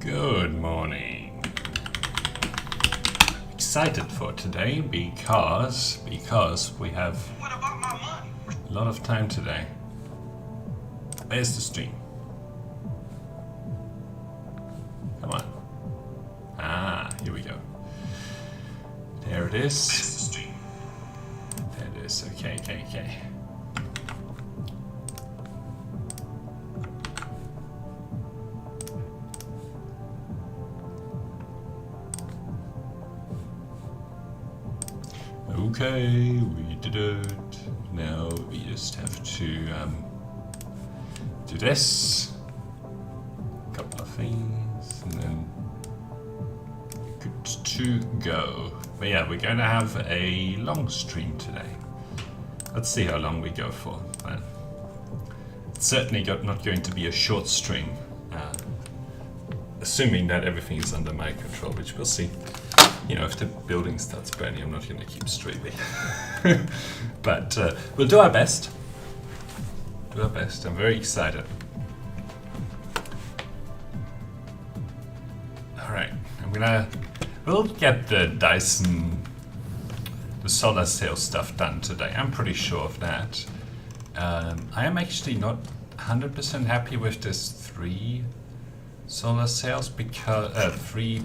Good morning. Excited for today because we have a lot of time today. Where's the stream? Come on. Ah, here we go. There it is. There it is. Okay. Okay, we did it. Now we just have to do this. A couple of things, and then good to go. But yeah, we're going to have a long stream today. Let's see how long we go for. It's certainly not going to be a short stream, assuming that everything is under my control, which we'll see. You know, if the building starts burning, I'm not going to keep streaming. But we'll do our best. I'm very excited. Alright, we'll get the Dyson, the solar cell stuff done today. I'm pretty sure of that. I am actually not 100% happy with this 3 solar cells because, 3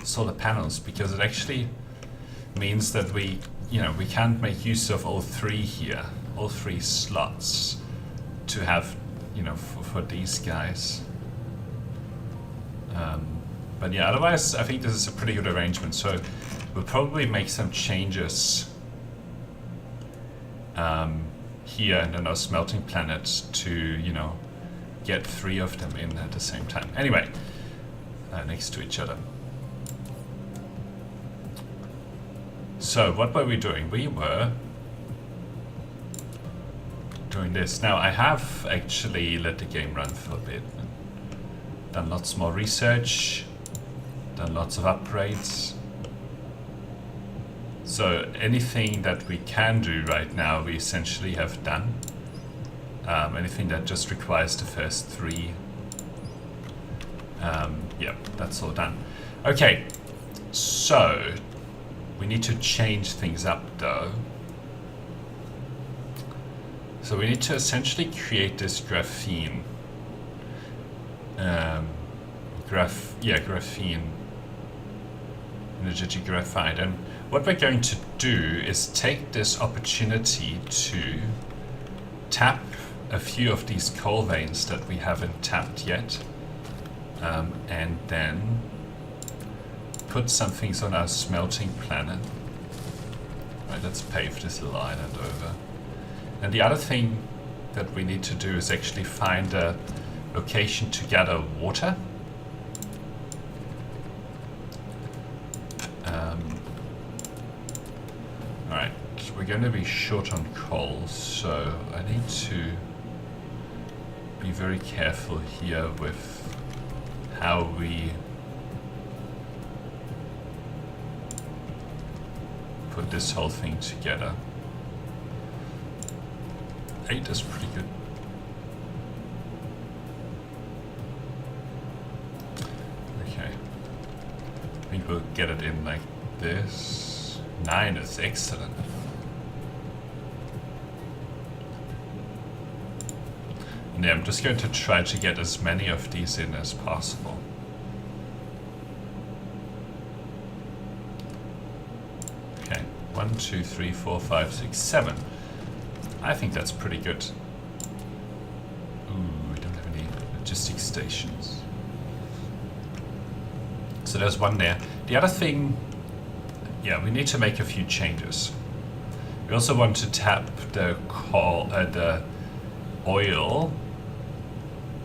solar panels, because it actually means that we can't make use of all 3 here, all 3 slots to have, for these guys. But yeah, otherwise I think this is a pretty good arrangement. So we'll probably make some changes here and then our smelting planets to, get 3 of them in at the same time. Anyway, next to each other. So what were we doing? We were doing this. Now I have actually let the game run for a bit. Done lots more research. Done lots of upgrades. So anything that we can do right now, we essentially have done. Anything that just requires the first 3. Yeah, that's all done. Okay, so we need to change things up though. So we need to essentially create this graphene. Graphene. Energetic graphite. And what we're going to do is take this opportunity to tap a few of these coal veins that we haven't tapped yet. And then put some things on our smelting planet. Right, let's pave this little island over. And the other thing that we need to do is actually find a location to gather water. Alright, we're going to be short on coal, so I need to be very careful here with how we put this whole thing together. 8 is pretty good. Okay. I think we'll get it in like this. 9 is excellent. And yeah, I'm just going to try to get as many of these in as possible. Okay, 1, 2, 3, 4, 5, 6, 7. I think that's pretty good. Ooh, we don't have any logistics stations. So there's one there. The other thing, yeah, we need to make a few changes. We also want to tap the oil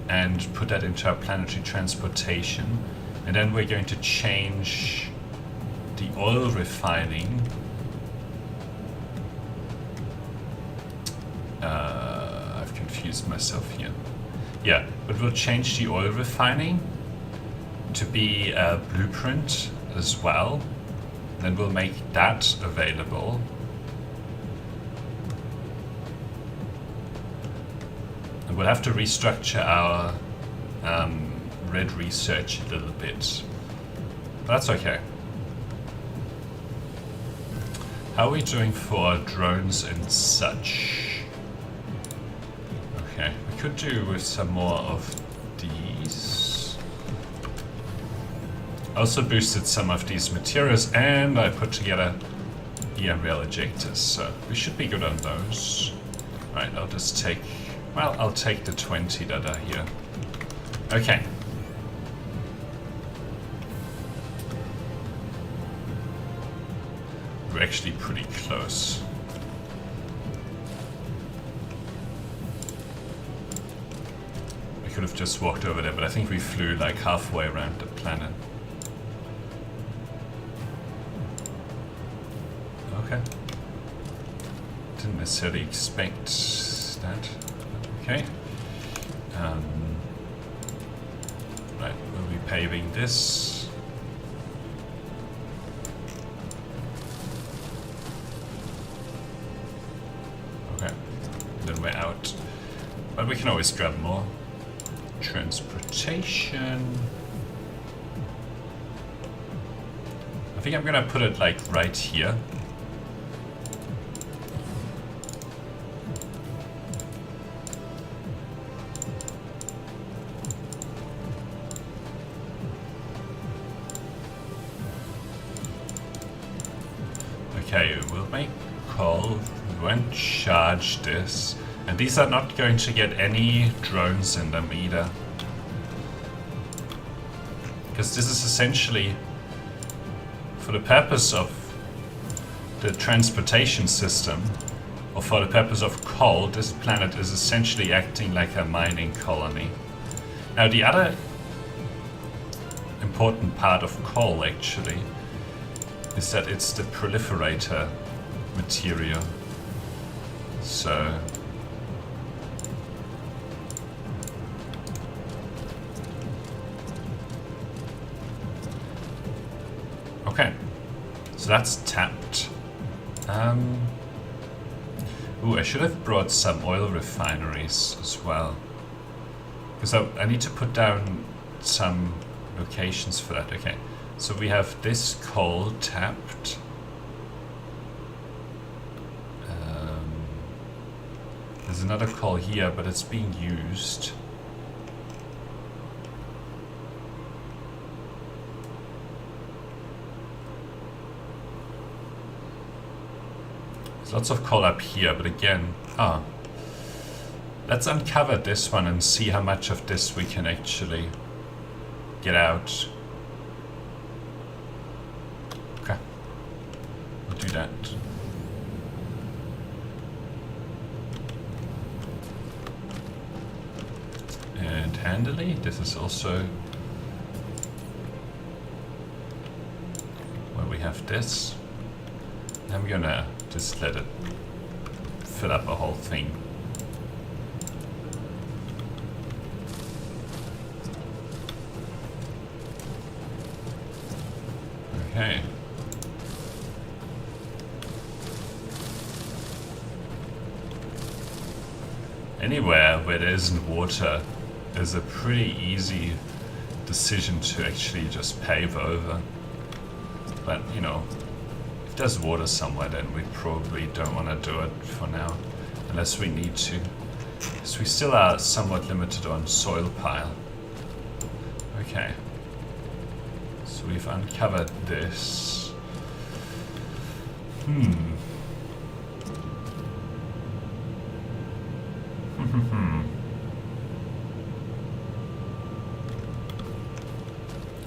and put that into our planetary transportation. And then we're going to change the oil refining. I've confused myself here. Yeah, but we'll change the oil refining to be a blueprint as well. Then we'll make that available. And we'll have to restructure our read research a little bit. But that's okay. How are we doing for drones and such? Okay, we could do with some more of these. I also boosted some of these materials and I put together EM Rail Ejectors, so we should be good on those. Right, I'll just take, well, I'll take the 20 that are here. Okay. We're actually pretty close. We could have just walked over there, but I think we flew like halfway around the planet. Okay. Didn't necessarily expect that. Okay. Right, we'll be paving this. Okay. Then we're out. But we can always grab more. Transportation. I think I'm gonna put it like right here. Okay, we'll make call. We won't charge this. And these are not going to get any drones in them either. Because this is essentially, for the purpose of the transportation system, or for the purpose of coal, this planet is essentially acting like a mining colony. Now the other important part of coal actually is that it's the proliferator material. So okay, so that's tapped. Ooh, I should have brought some oil refineries as well, because I need to put down some locations for that. Okay, so we have this coal tapped. There's another coal here, but it's being used. There's lots of coal up here, but again, let's uncover this one and see how much of this we can actually get out. Okay, we'll do that. And handily, this is also where we have this. I'm gonna just let it fill up a whole thing. Okay. Anywhere where there isn't water is a pretty easy decision to actually just pave over. But, you know, if there's water somewhere, then we probably don't want to do it for now, unless we need to. Because we still are somewhat limited on soil pile. Okay. So we've uncovered this.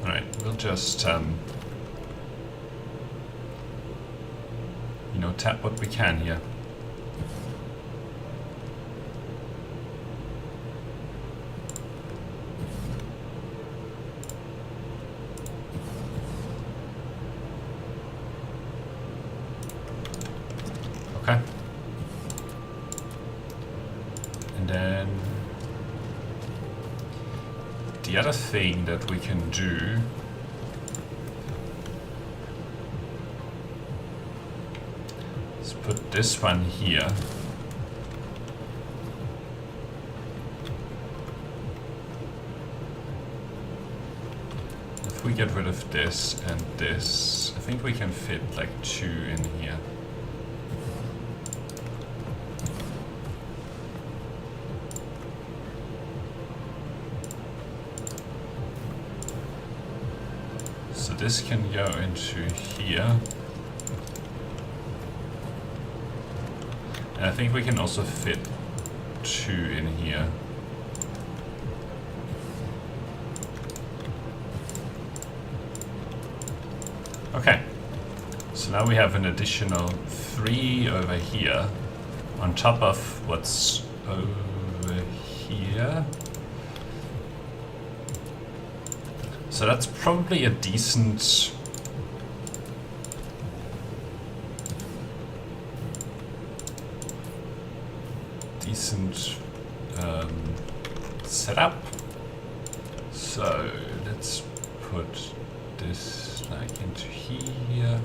Alright, we'll just, you know, tap what we can here. Okay. And then the other thing that we can do is put this one here. we get rid of this and this, I think we can fit like 2 in here. So this can go into here. And I think we can also fit 2 in here. Okay, so now we have an additional 3 over here, on top of what's over here. So that's probably a decent setup. So let's put this like into here.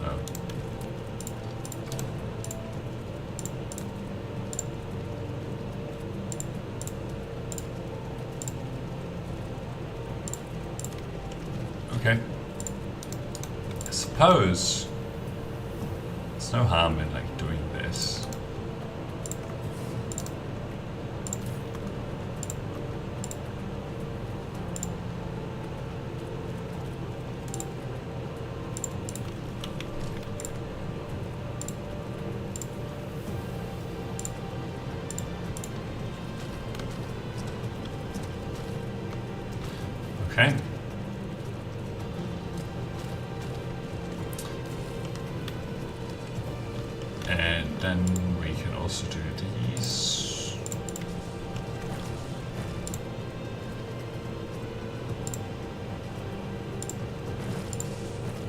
Oh. Okay. I suppose there's no harm in like doing this. Okay. And then we can also do these.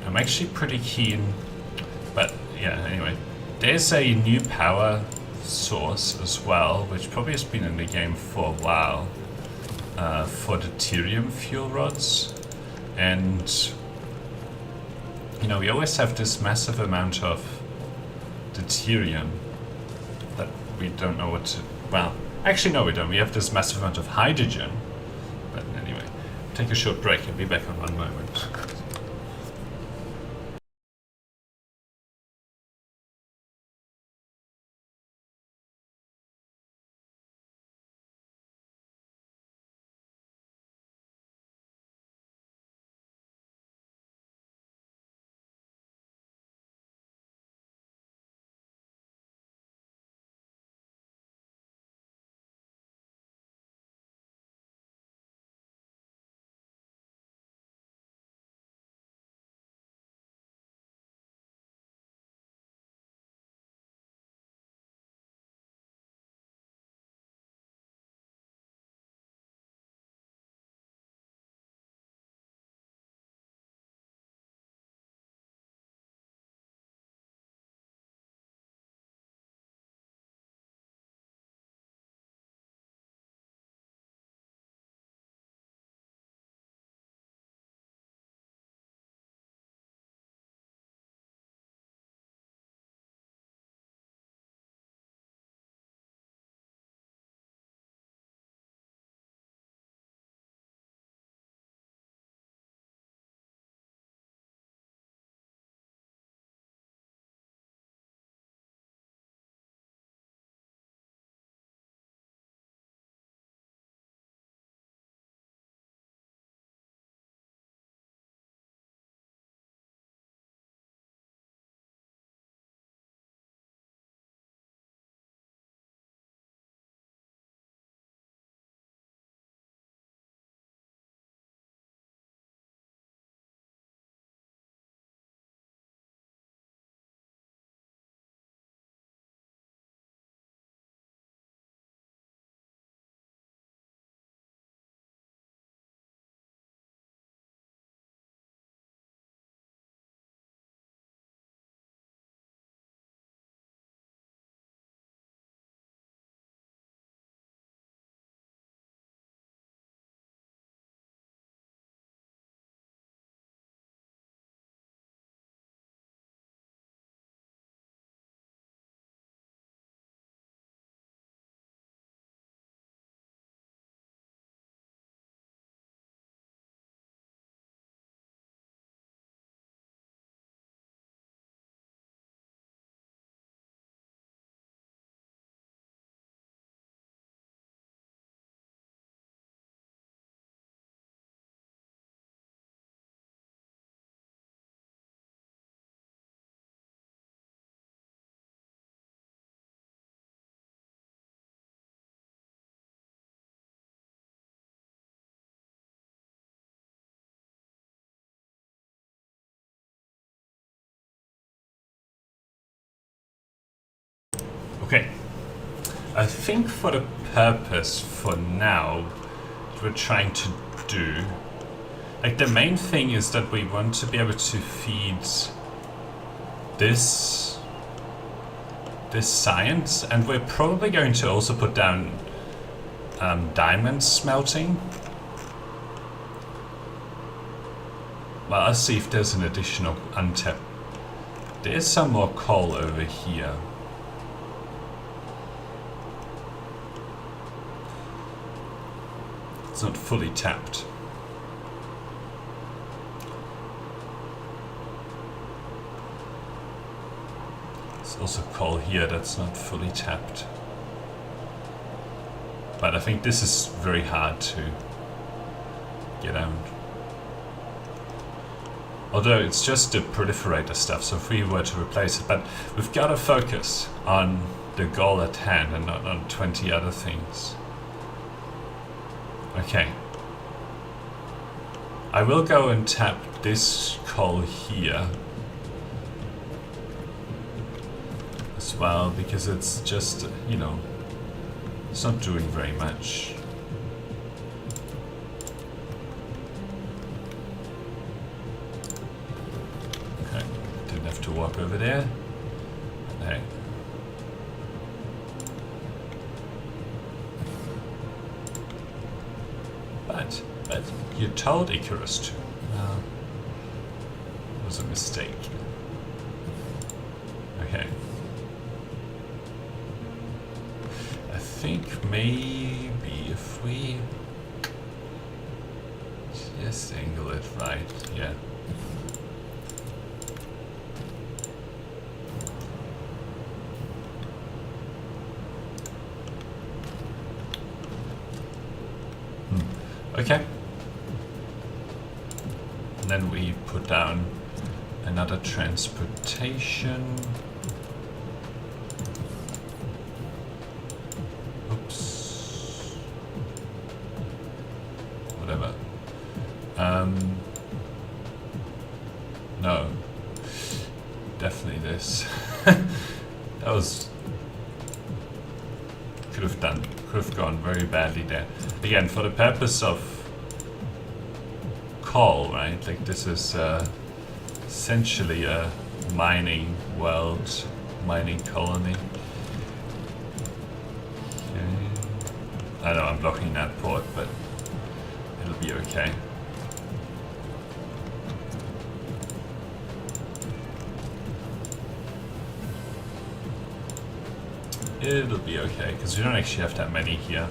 I'm actually pretty keen, but yeah, anyway. There's a new power source as well, which probably has been in the game for a while. For the deuterium fuel rods, and you know, we always have this massive amount of deuterium that we don't know what to, well, actually no we don't, we have this massive amount of hydrogen, but anyway, take a short break, I'll be back in 1 moment. Okay. I think for the purpose for now, what we're trying to do, like the main thing is that we want to be able to feed this science, and we're probably going to also put down diamond smelting. Well, I'll see if there's an additional untapped. There's some more coal over here. It's not fully tapped. There's also coal here that's not fully tapped. But I think this is very hard to get out. Although it's just the proliferator stuff, so if we were to replace it, but we've got to focus on the goal at hand and not on 20 other things. Okay. I will go and tap this coal here as well, because it's just, you know, it's not doing very much. Okay, didn't have to walk over there. Hey. But you told Icarus to. It was a mistake. Okay. I think maybe if we just angle it right, yeah. Okay. And then we put down another transportation. Oops. Whatever. No. Definitely this. That was... could have gone very badly there. Again, for the purpose of coal, right? Like this is essentially a mining world, mining colony. Okay. I know I'm blocking that port, but it'll be okay. It'll be okay, because we don't actually have that many here.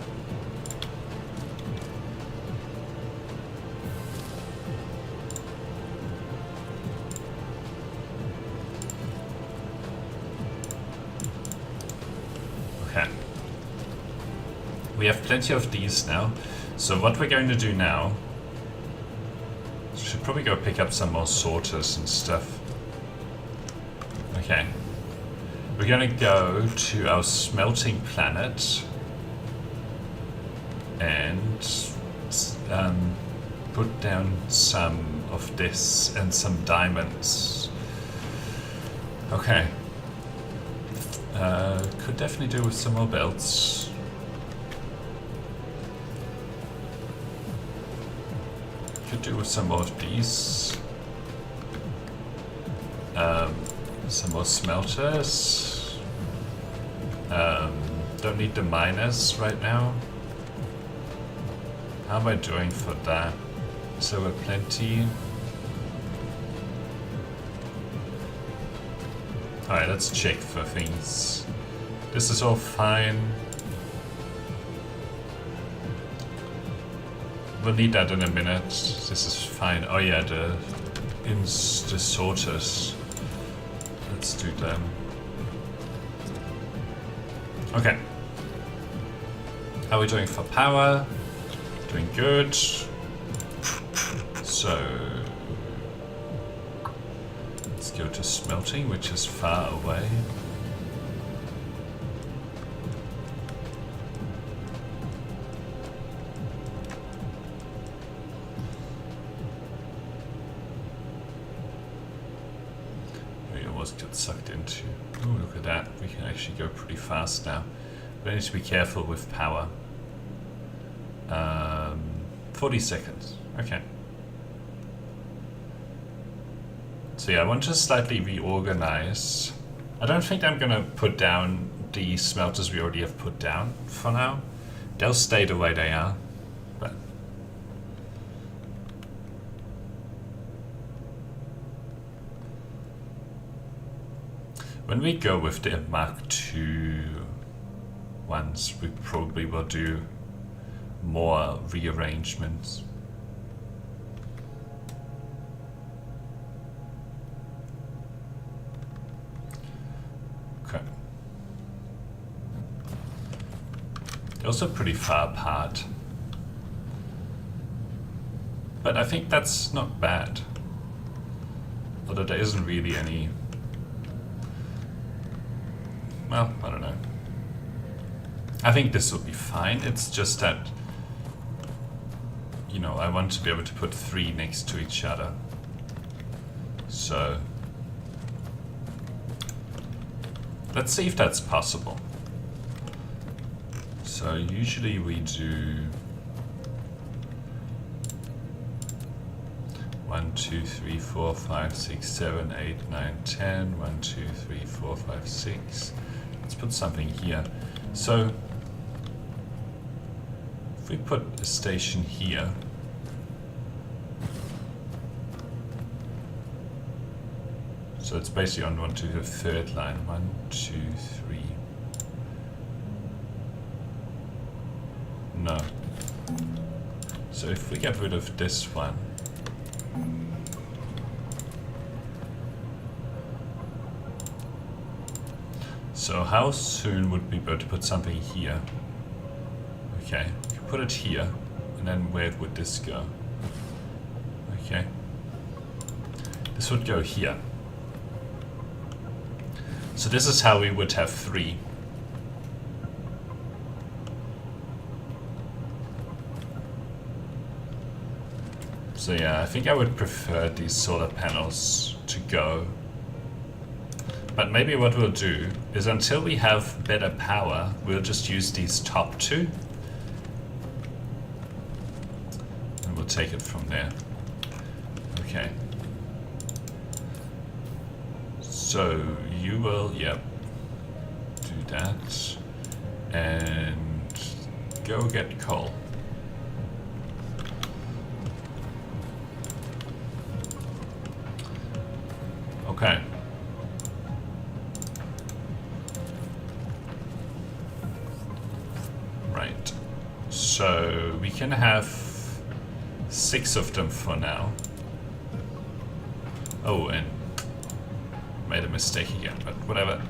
Okay. We have plenty of these now. So what we're going to do now, should probably go pick up some more sorters and stuff. Okay. We're going to go to our smelting planet and put down some of this and some diamonds. Okay. Could definitely do with some more belts. Could do with some more of these. Some more smelters. Don't need the miners right now. How am I doing for that? So we're plenty. Alright, let's check for things. This is all fine. We'll need that in a minute. This is fine. Oh yeah, the sorters. Let's do them. Okay. How are we doing for power? Doing good. So let's go to smelting, which is far away. else get sucked into. Oh, look at that. We can actually go pretty fast now. But I need to be careful with power. 40 seconds. Okay. So yeah, I want to slightly reorganize. I don't think I'm going to put down the smelters we already have put down for now. They'll stay the way they are. But when we go with the Mark II ones, we probably will do more rearrangements. Okay. They're also pretty far apart. But I think that's not bad. Although there isn't really any... Well, I don't know. I think this will be fine. It's just that, you know, I want to be able to put 3 next to each other. So let's see if that's possible. So usually we do 1, 2, 3, 4, 5, 6, 7, 8, 9, 10. 1, 2, 3, 4, 5, 6. Let's put something here. So if we put a station here, so it's basically on 1, 2, the third line. 1, 2, 3. No. So if we get rid of this one, so how soon would we be able to put something here? Okay, you put it here, and then where would this go? Okay. This would go here. So this is how we would have 3. So yeah, I think I would prefer these solar panels to go. But maybe what we'll do is until we have better power, we'll just use these top 2. And we'll take it from there. Okay. So you will, yep, do that. And go get coal. Okay. Right. So we can have 6 of them for now. Oh, and made a mistake again, but whatever.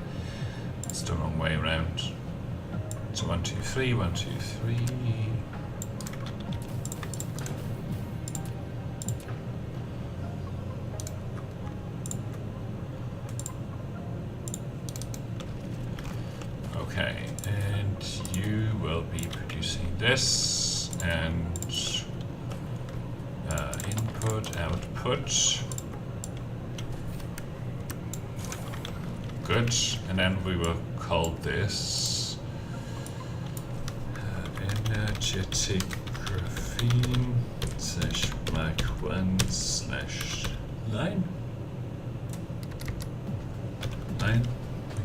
It's the wrong way around. So 1, 2, 3, 1, 2, 3. Okay, and you will be producing this, and input, output. Good, and then we will call this energetic graphene / Mark 1 / line.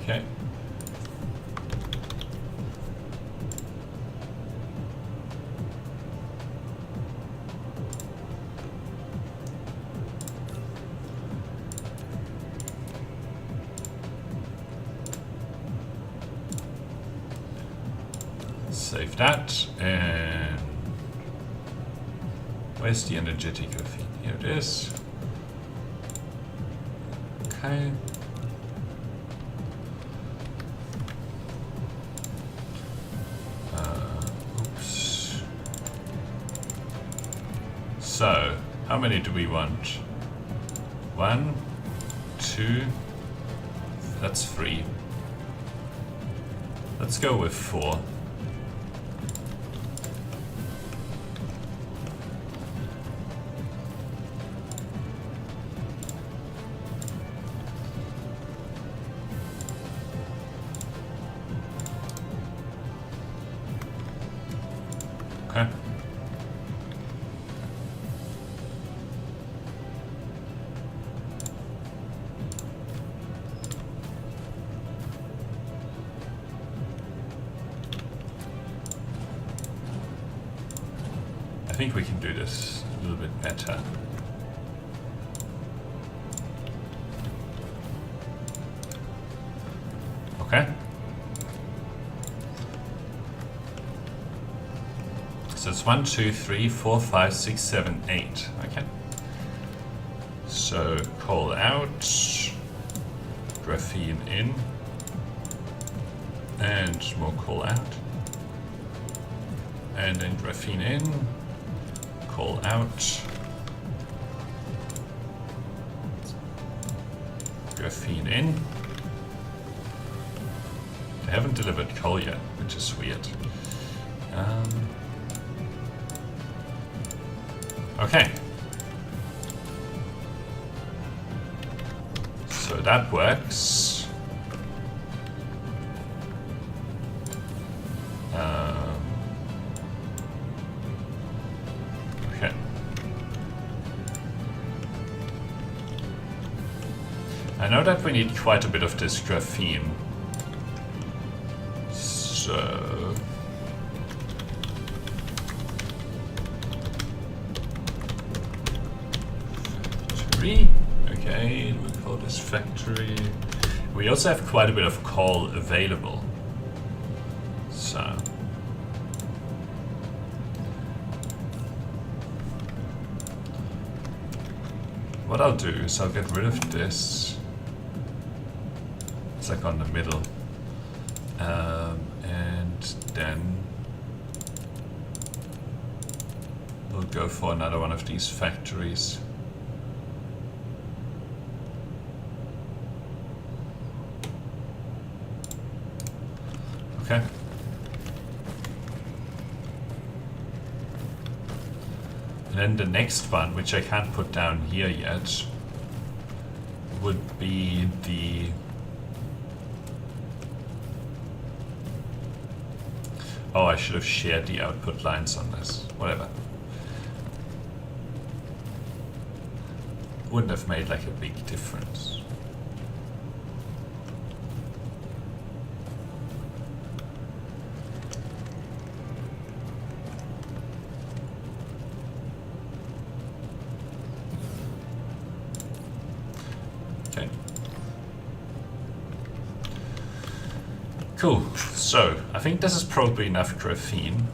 Okay. Save that, and where's the energetic graphene? Here it is. Okay. Oops. So, how many do we want? 1, 2, that's 3. Let's go with 4. Okay. I think we can do this a little bit better. Okay. So it's 1, 2, 3, 4, 5, 6, 7, 8. Okay. So call out, graphene in, and more call out. And then graphene in, call out, graphene in. They haven't delivered coal yet, which is weird. Okay. So that works. Okay. I know that we need quite a bit of this graphene. So factory. Okay, we call this factory. We also have quite a bit of coal available. So what I'll do is I'll get rid of this. It's like on the middle. And then we'll go for another one of these factories. Okay. And then the next one, which I can't put down here yet, would be the oh, I should have shared the output lines on this. Whatever. Wouldn't have made like a big difference. Okay. Cool. So, I think this is probably enough graphene.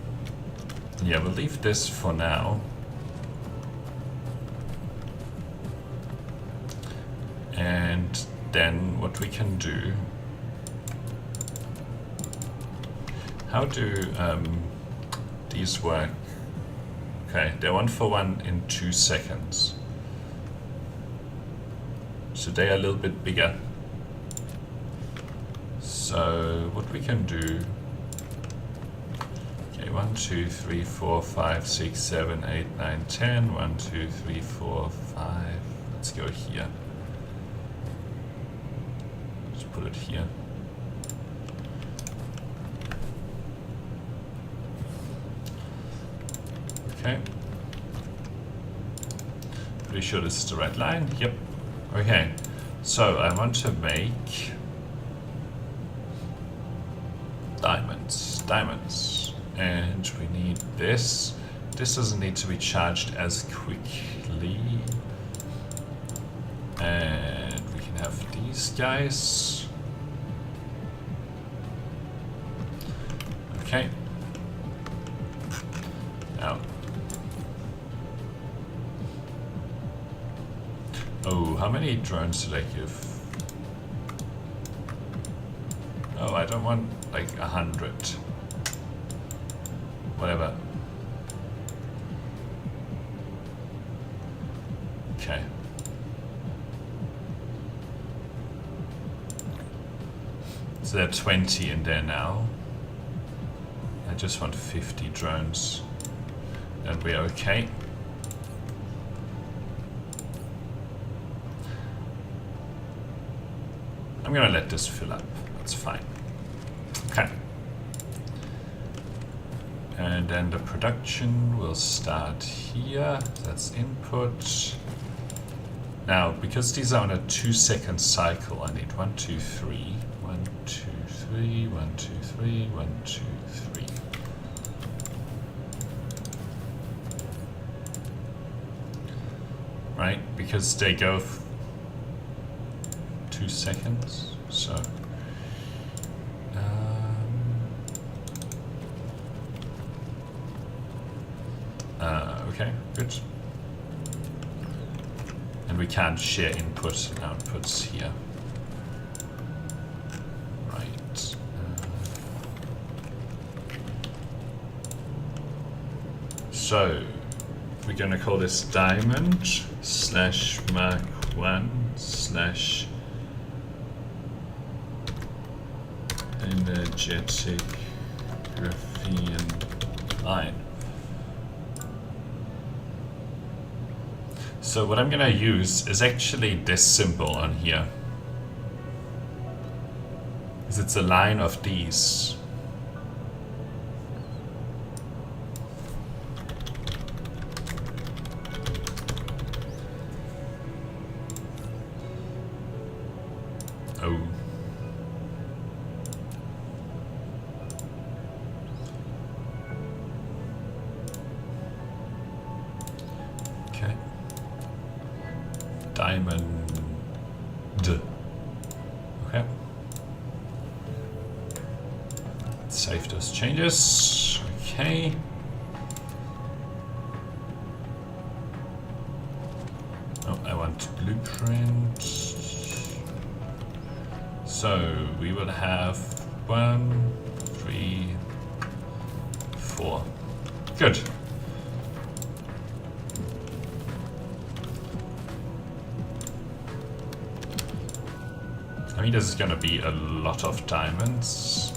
Yeah, we'll leave this for now. And then what we can do... How do these work? Okay, they're 1 for 1 in 2 seconds. So they are a little bit bigger. So what we can do, okay, 1, 2, 3, 4, 5, 6, 7, 8, 9, 10, 1, 2, 3, 4, 5, let's go here. Let's put it here. Okay. Pretty sure this is the right line, yep. Okay, so I want to make diamonds, and we need this. This doesn't need to be charged as quickly, and we can have these guys. Okay. Now, oh, how many drones did I give? Oh, I don't want like 100. Whatever. Okay. So there are 20 in there now. I just want 50 drones. And we're okay. I'm gonna let this fill up. That's fine. Okay. And then the production will start here. That's input. Now, because these are on a 2-second cycle, I need 1, 2, 3. 1, 2, 3, 1, 2, 3, 1, 2, 3. Right? Because they go 2 seconds. So. Okay, good. And we can't share inputs and outputs here. Right. So, we're going to call this diamond / Mark 1 / energetic graphene line. So what I'm going to use is actually this symbol on here. Because it's a line of these. Oh. Okay. Diamond. Okay. Save those changes. Okay. Oh, I want blueprint. So we will have 1, 3, 4. Good. I mean, this is going to be a lot of diamonds.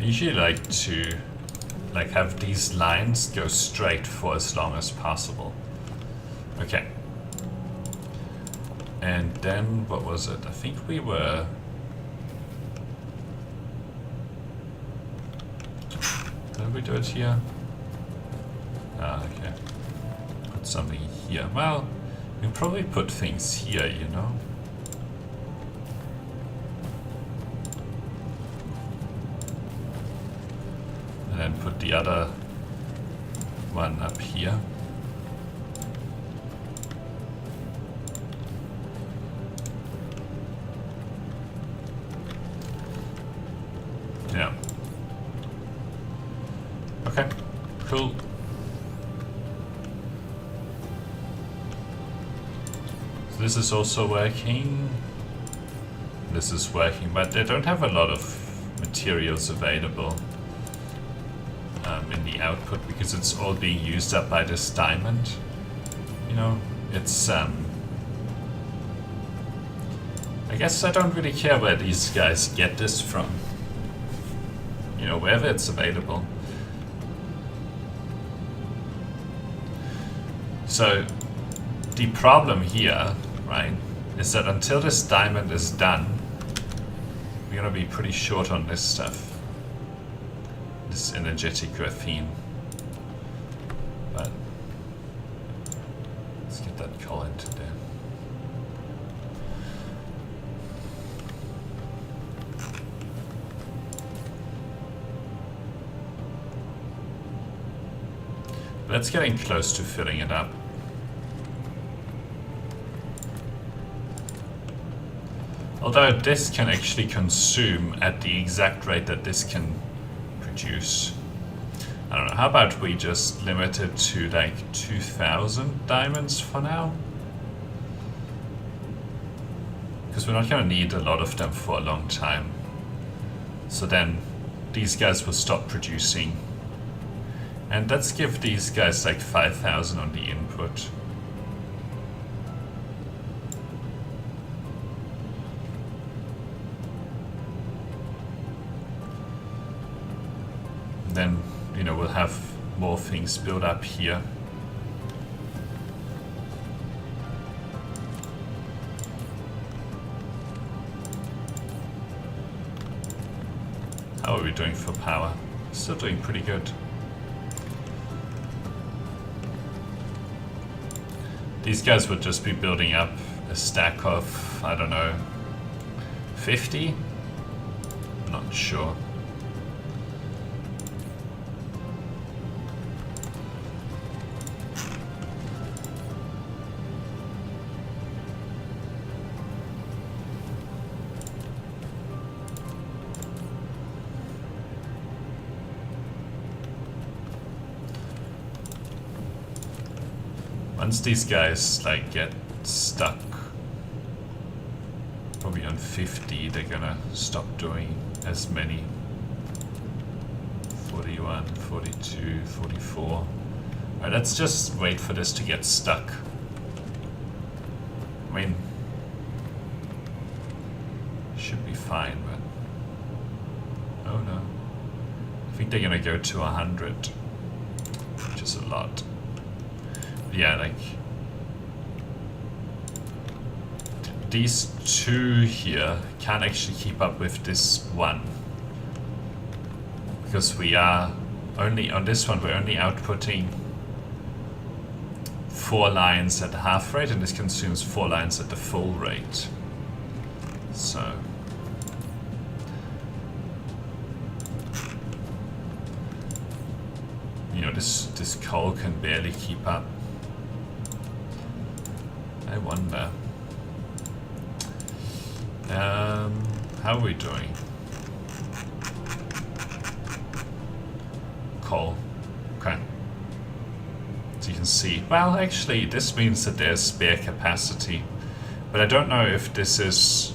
I usually like to have these lines go straight for as long as possible. Okay. And then what was it? I think we were... Did we do it here? Ah, okay. Put something here. Well, we can probably put things here, you know? And then put the other one up here. Yeah. Okay, cool. So this is also working. This is working, but they don't have a lot of materials available in the output because it's all being used up by this diamond. You know, it's I guess I don't really care where these guys get this from. You know, wherever it's available. So the problem here, right, is that until this diamond is done, we're gonna be pretty short on this stuff. This energetic graphene. But let's get that call into there. That's getting close to filling it up. Although this can actually consume at the exact rate that this can produce. I don't know, how about we just limit it to like 2,000 diamonds for now? Because we're not going to need a lot of them for a long time. So then these guys will stop producing. And let's give these guys like 5,000 on the input. then, you know, we'll have more things built up here. How are we doing for power? Still doing pretty good. These guys would just be building up a stack of, I don't know, 50? Not sure. Once these guys like get stuck probably on 50, they're gonna stop doing as many. 41, 42, 44. Alright, let's just wait for this to get stuck. I mean, should be fine, but oh no. I think they're gonna go to 100, which is a lot. Yeah, like these two here can't actually keep up with this one, because we are only on this one, we're only outputting 4 lines at half rate, and this consumes 4 lines at the full rate. So you know, this coal can barely keep up. I wonder. How are we doing? Coal. Okay. So you can see, well, actually, this means that there's spare capacity. But I don't know if this is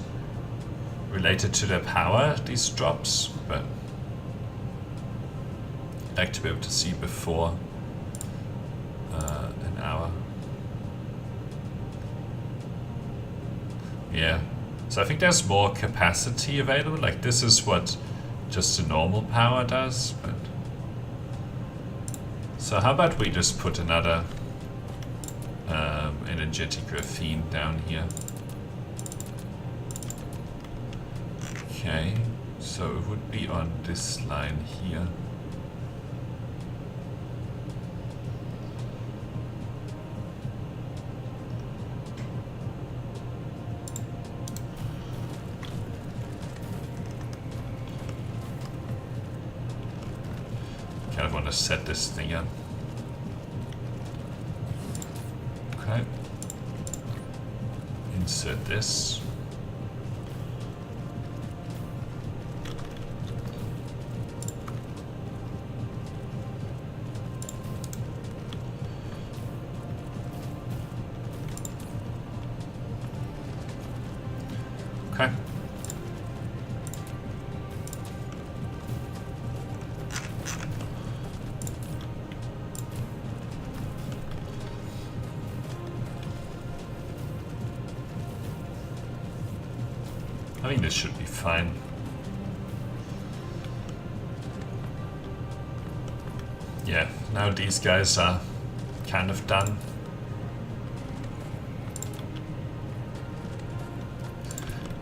related to the power, these drops, but I'd like to be able to see before an hour. Yeah, so I think there's more capacity available. Like this is what just the normal power does, but so how about we just put another energetic graphene down here. Okay, so it would be on this line here. Kind of want to set this thing up. Okay. Insert this. Okay. I think this should be fine. Yeah, now these guys are kind of done.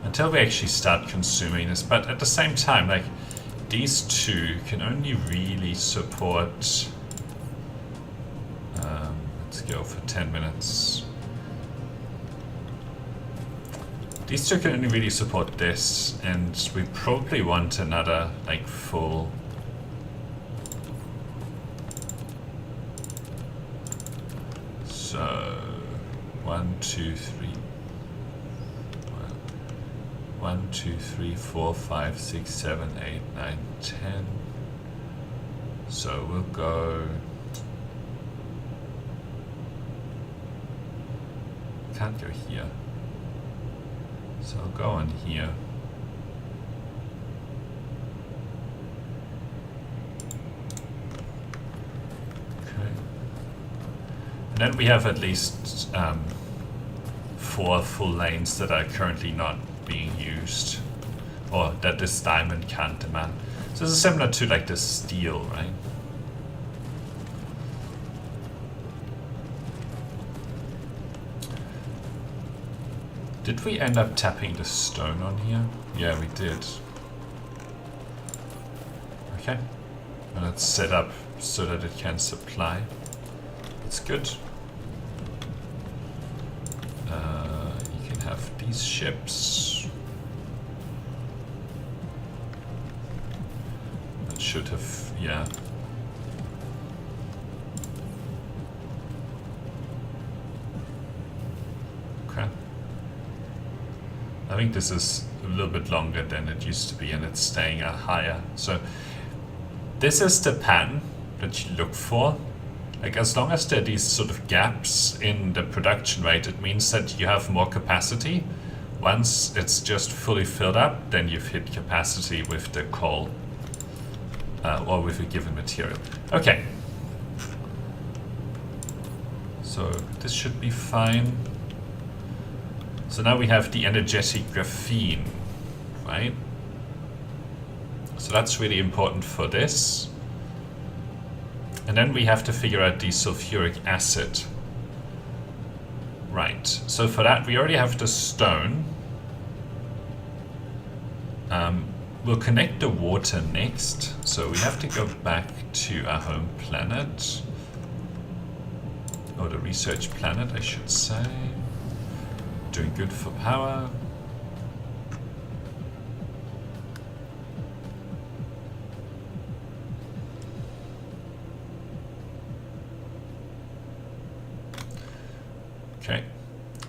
Until we actually start consuming this, but at the same time, like, these two can only really support, let's go for 10 minutes. These two can only really support this, and we probably want another, like, full. So, 1, 2, 3. 1, 2, 3, 4, 5, 6, 7, 8, 9, 10. So we'll go. Can't go here. So I'll go on here. Okay. And then we have at least 4 full lanes that are currently not being used, or that this diamond can't demand. So this is similar to like the steel, right? Did we end up tapping the stone on here? Yeah, we did. Okay. And it's set up so that it can supply. It's good. You can have these ships. That should have, yeah. Okay. I think this is a little bit longer than it used to be, and it's staying higher. So this is the pattern that you look for. Like, as long as there are these sort of gaps in the production rate, it means that you have more capacity. Once it's just fully filled up, then you've hit capacity with the coal or with a given material. Okay. So this should be fine. So now we have the energetic graphene, right? So that's really important for this. And then we have to figure out the sulfuric acid. Right, so for that we already have the stone. We'll connect the water next. So we have to go back to our home planet. Or the research planet, I should say. Doing good for power. Okay,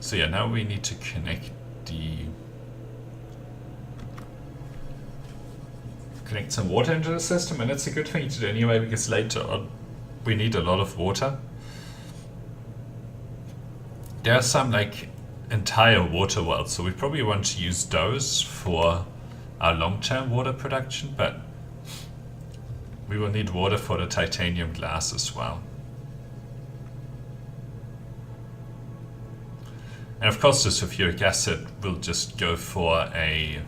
so yeah, now we need to connect some water into the system, and it's a good thing to do anyway, because later on we need a lot of water. There are some like entire water wells, so we probably want to use those for our long-term water production, but we will need water for the titanium glass as well. And of course the sulfuric acid will just go for a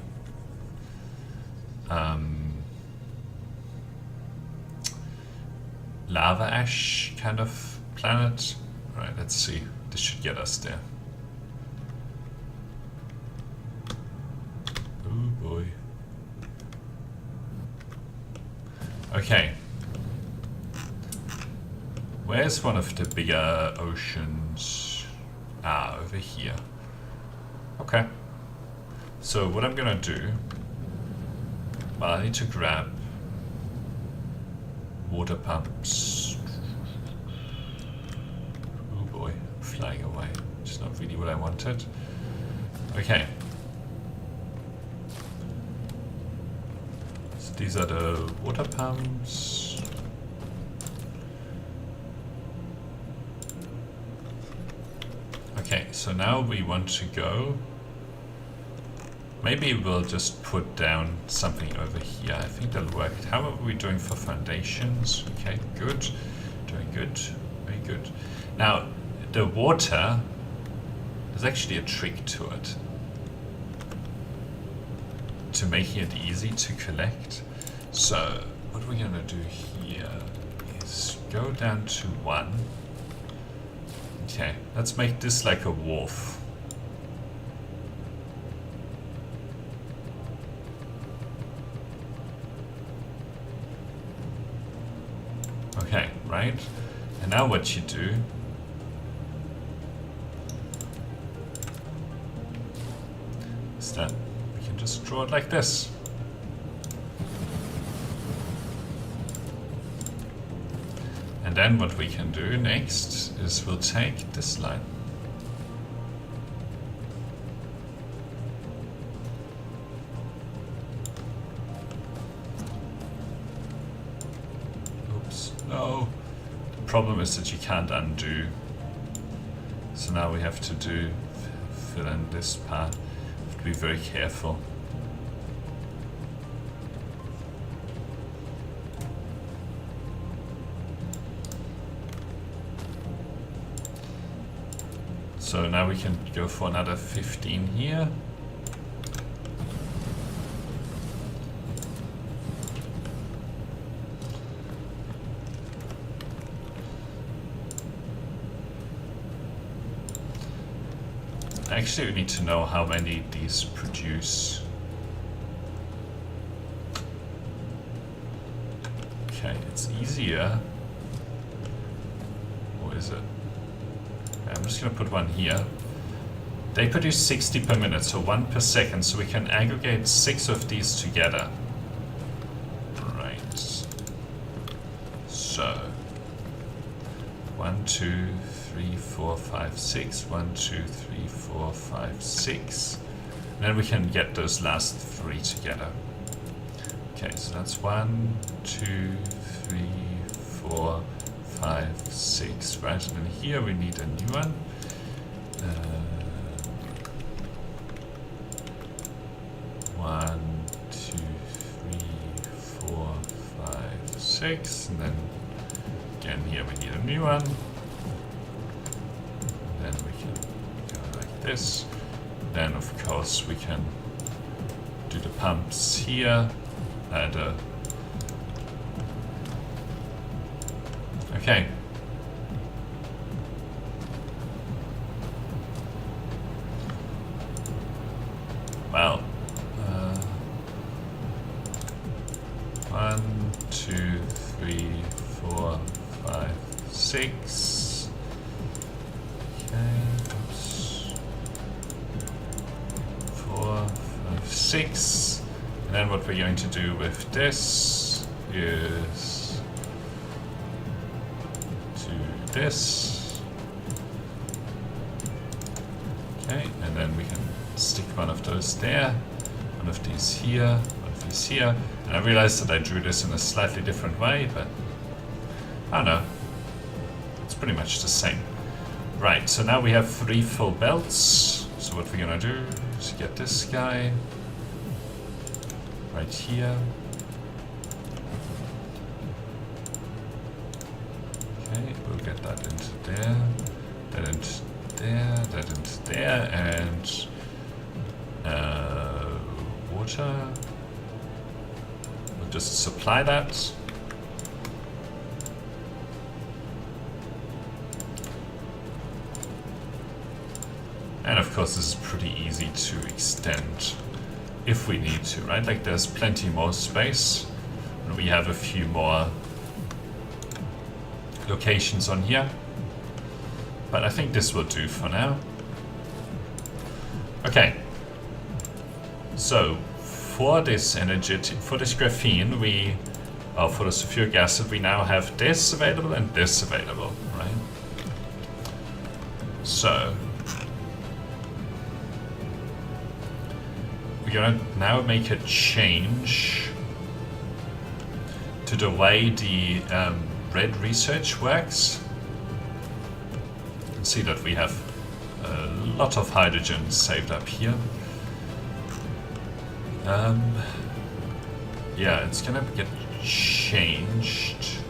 lava ash kind of planet. Right, let's see. This should get us there. Oh boy. Okay. Where's one of the bigger oceans? Ah, over here. Okay. So what I'm gonna do, well, I need to grab water pumps. Oh boy, flying away. Which is not really what I wanted. Okay. So these are the water pumps. Okay, so now we want to go. Maybe we'll just put down something over here. I think that'll work. How are we doing for foundations? Okay, good. Doing good. Very good. Now, the water, there's actually a trick to it. To making it easy to collect. So, what we're gonna do here is go down to 1. Okay, let's make this like a wharf. Okay, right? And now what you do is that we can just draw it like this. And then what we can do next is we'll take this line. Oops, no. The problem is that you can't undo. So now we have to fill in this part. We have to be very careful. So now we can go for another 15 here. Actually, we need to know how many these produce. Okay, it's easier. Or is it? I'm just going to put one here. They produce 60 per minute, so 1 per second, so we can aggregate 6 of these together. Right. So 1, 2, 3, 4, 5, 6. 1, 2, 3, 4, 5, 6. And then we can get those last 3 together. Okay, so that's 1, 2, 3, 4, 5, 6. Right, and then here we need a new one. 1, 2, 3, 4, 5, 6, and then again here we need a new one. Then we can go like this. Then of course we can do the pumps here. Okay. Well. 1, 2, 3, 4, 5, 6. Okay, oops. 4, 5, 6. And then what we're going to do with this is do this. Okay, and then we can stick one of those there, one of these here, one of these here. And I realized that I drew this in a slightly different way, but I don't know. It's pretty much the same. Right, so now we have 3 full belts. So what we're gonna do is get this guy right here. Okay, we'll get that into there, that into there, that into there, and water. We'll just supply that. And of course this is pretty easy to extend if we need to, right? Like there's plenty more space. And we have a few more locations on here. But I think this will do for now. Okay. So for this for this graphene, for the sulfuric acid, we now have this available and this available, right? So we're gonna now make a change to the way the red research works. You can see that we have a lot of hydrogen saved up here. Yeah, it's gonna get changed.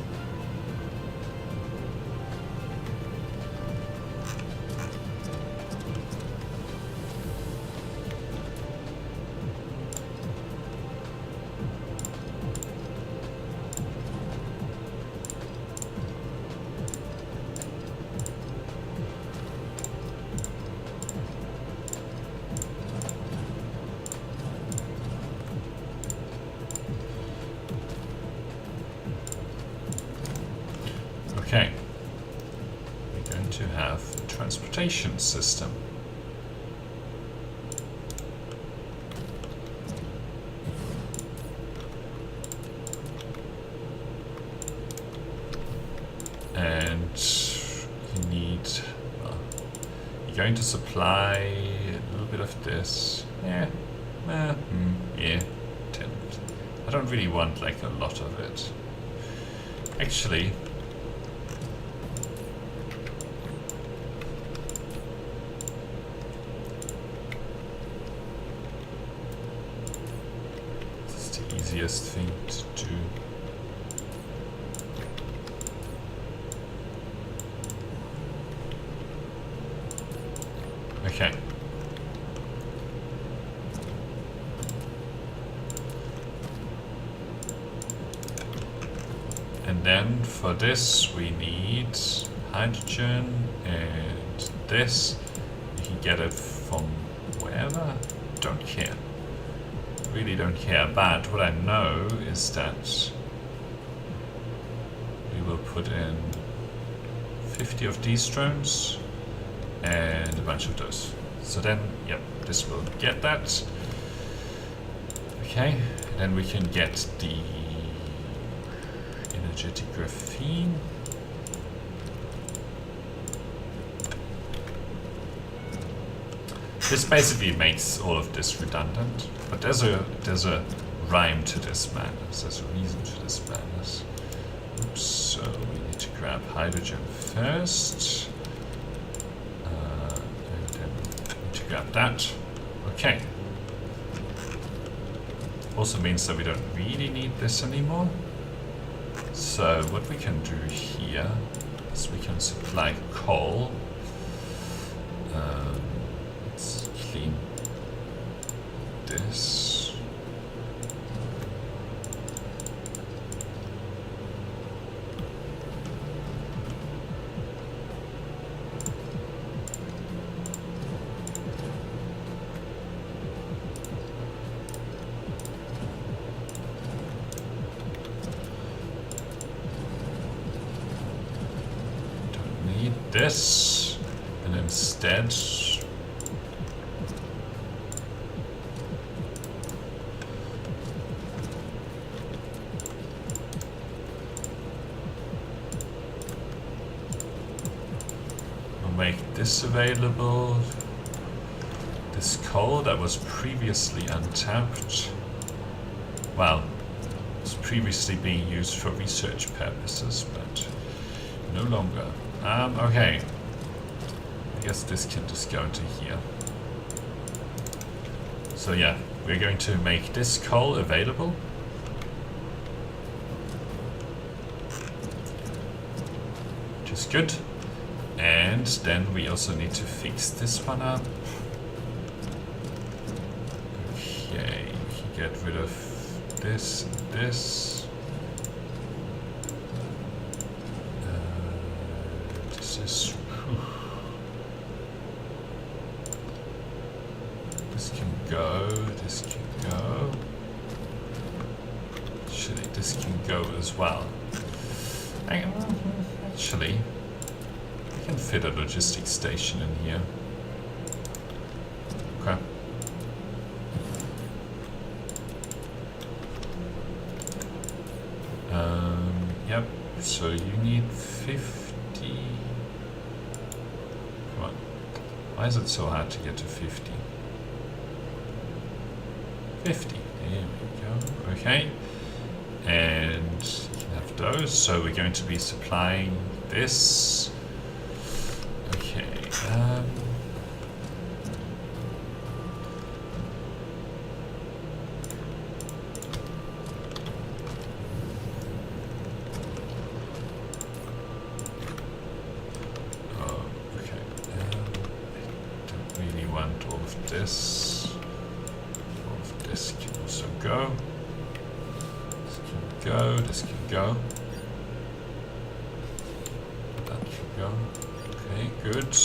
Okay, we're going to have a transportation system. And you need, well, you're going to supply a little bit of this. Yeah, yeah, I don't really want like a lot of it. Actually, easiest thing to do. Okay. And then for this we need hydrogen and this. You can get it from wherever. Don't care. Really don't care. But what I know is that we will put in 50 of these drones and a bunch of those. So then, yep, this will get that. Okay, then we can get the energetic graphene. This basically makes all of this redundant, but there's a rhyme to this madness. There's a reason to this madness. Oops, so we need to grab hydrogen first. And then we need to grab that. Okay. Also means that we don't really need this anymore. So what we can do here is we can supply coal. Let's clean this. Don't need this, and instead make this available. This coal that was previously untapped, well, was previously being used for research purposes, but no longer. Okay. I guess this can just go into here. So yeah, we're going to make this coal available. Which is good. And then we also need to fix this one up. Okay, we can get rid of this and this. This is... This can go, this can go. Actually, this can go as well. Actually, I can fit a logistics station in here. Okay. Yep, so you need 50. Come on. Why is it so hard to get to 50? 50. There we go. Okay. And you can have those. So we're going to be supplying this. Okay. This. All of this can also go. This can go, this can go. That can go. Okay, good.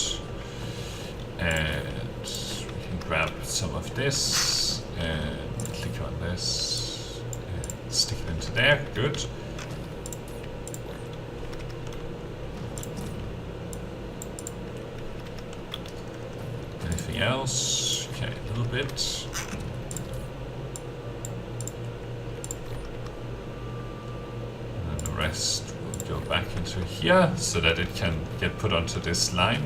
And we can grab some of this and click on this and stick it into there. Good. Anything else? Okay, a little bit. And then the rest will go back into here so that it can get put onto this line.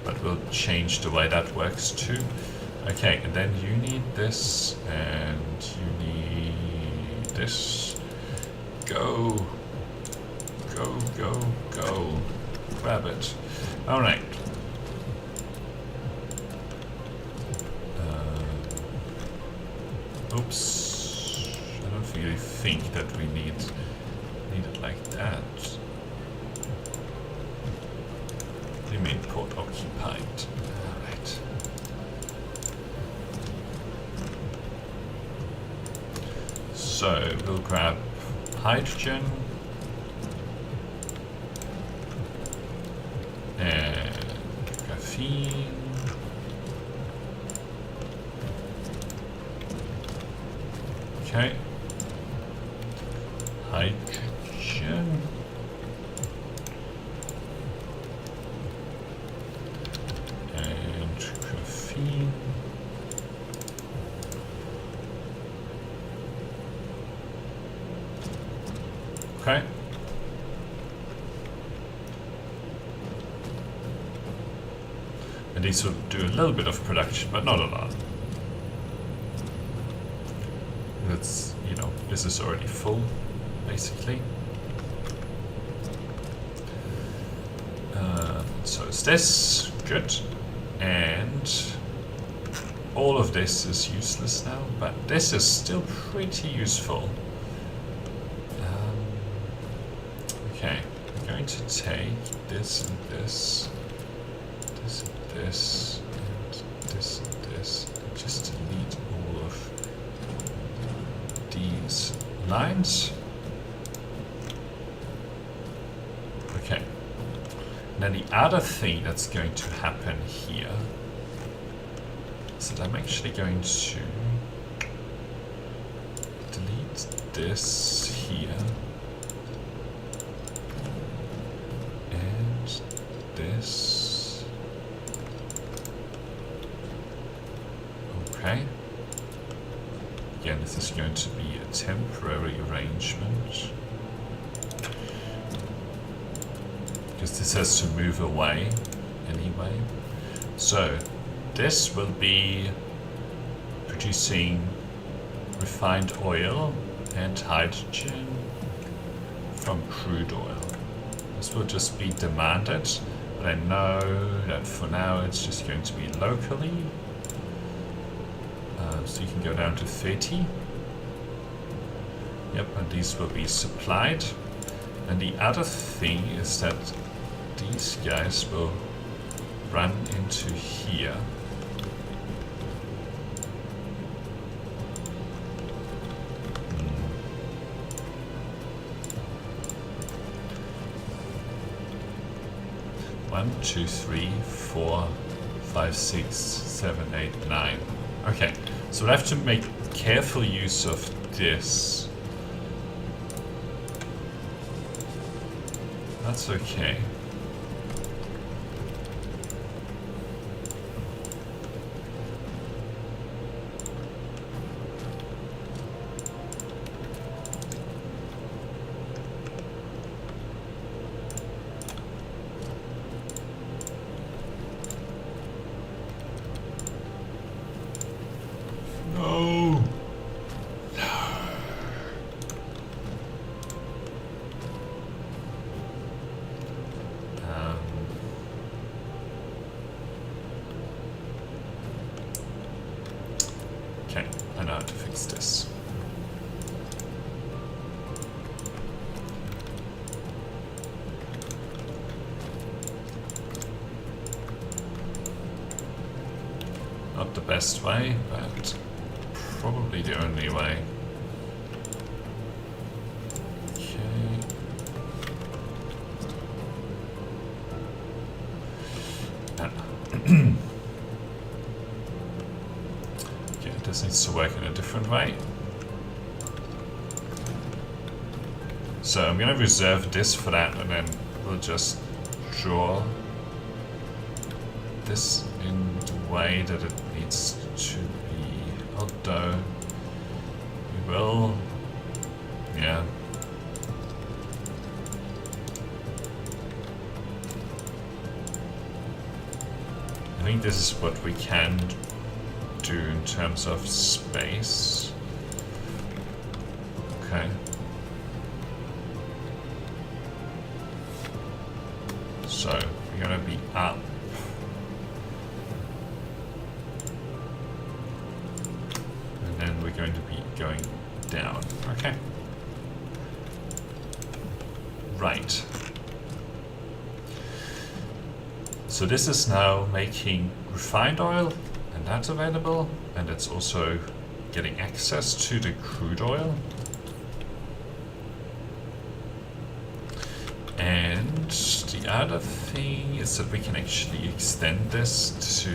But we'll change the way that works too. Okay, and then you need this and you need this. Go. Go, go, go. Grab it. Alright. Oops, I don't really think that we need it like that. The main port occupied. Alright. So we'll grab hydrogen and graphene. Okay. Hydrogen. And graphene. Okay. And these will do a little bit of production, but not a lot. That's, you know, this is already full, basically. So is this good? And all of this is useless now, but this is still pretty useful. Okay, I'm going to take this and this, this and this, and this and this, and just delete all of these lines. Okay. Now the other thing that's going to happen here is that I'm actually going to delete this here and this. Okay. Again, this is going to be a temporary arrangement, because this has to move away anyway. So this will be producing refined oil and hydrogen from crude oil. This will just be demanded, but I know that for now it's just going to be locally. So you can go down to 30. Yep, and these will be supplied. And the other thing is that these guys will run into here. One, two, three, 4, 5, 6, 7, 8, 9. Okay, so I have to make careful use of this. That's okay. No. Okay, I know how to fix this. Not the best way, but probably the only way. Okay. Okay, this needs to work in a different way. So I'm going to reserve this for that, and then we'll just draw this in the way that it needs to be, although we will, yeah. I think this is what we can do in terms of space. Okay. So we're going to be up. And then we're going to be going down. Okay. Right. So this is now making refined oil, and that's available, and it's also getting access to the crude oil. And the other thing is that we can actually extend this to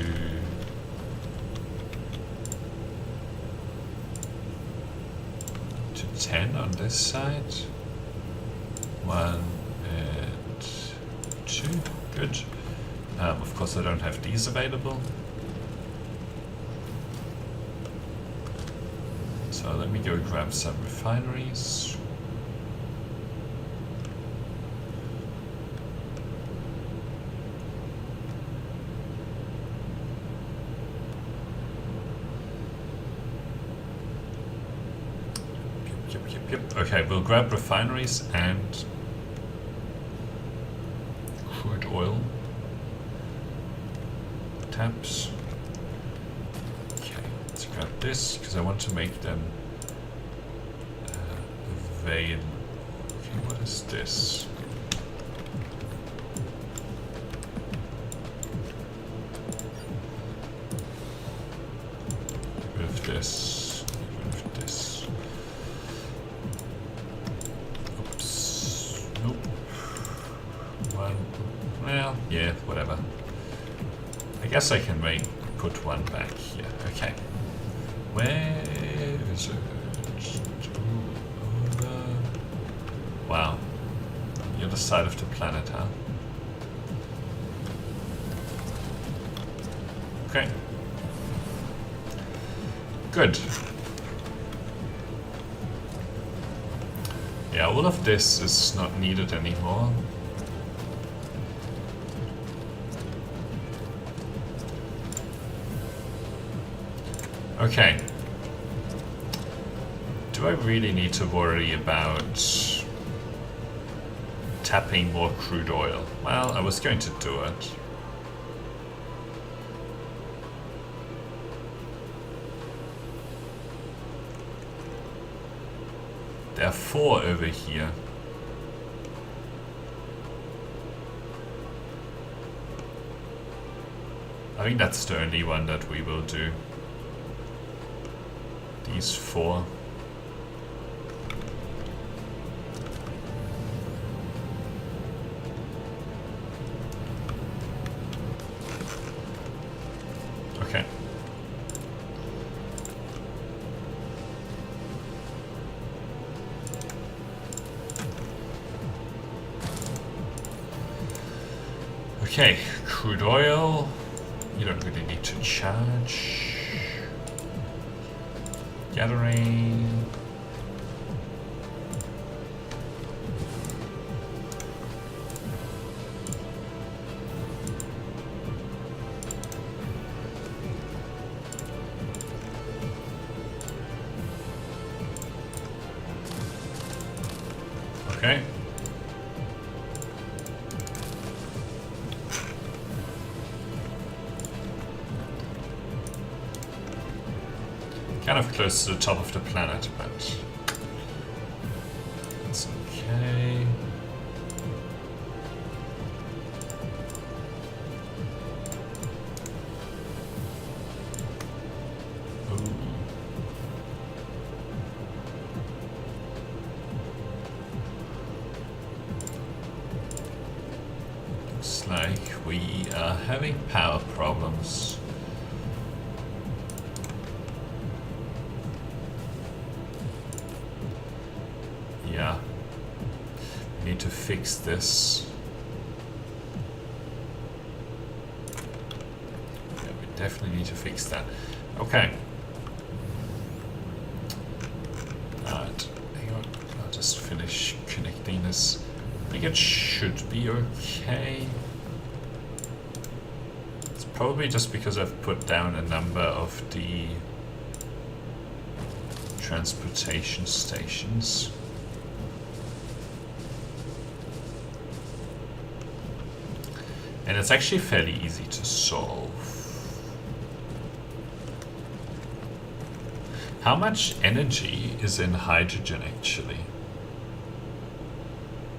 to 10 on this side. 1 and 2. Good. Of course, I don't have these available. So let me go grab some refineries. Yep. Okay, we'll grab refineries and crude oil taps. Okay, let's grab this because I want to make them available. Okay, what is this? Get rid of this. Get rid of this. Oops. Nope. One. Well, yeah, whatever. I guess I can put one back here. Okay. Where is it? Over. Wow. The other side of the planet, huh? Okay. Good. Yeah, all of this is not needed anymore. Okay. Do I really need to worry about tapping more crude oil? Well, I was going to do it. There are 4 over here. I think that's the only one that we will do. These 4. Okay. Okay, crude oil. You don't really need to charge. Gathering. Okay. Kind of close to the top of the planet, but it's okay. Ooh. Looks like we are having power problems. Yeah, we need to fix this. Yeah, we definitely need to fix that. Okay. Alright, hang on, I'll just finish connecting this. I think it should be okay. It's probably just because I've put down a number of the transportation stations. And it's actually fairly easy to solve. How much energy is in hydrogen actually?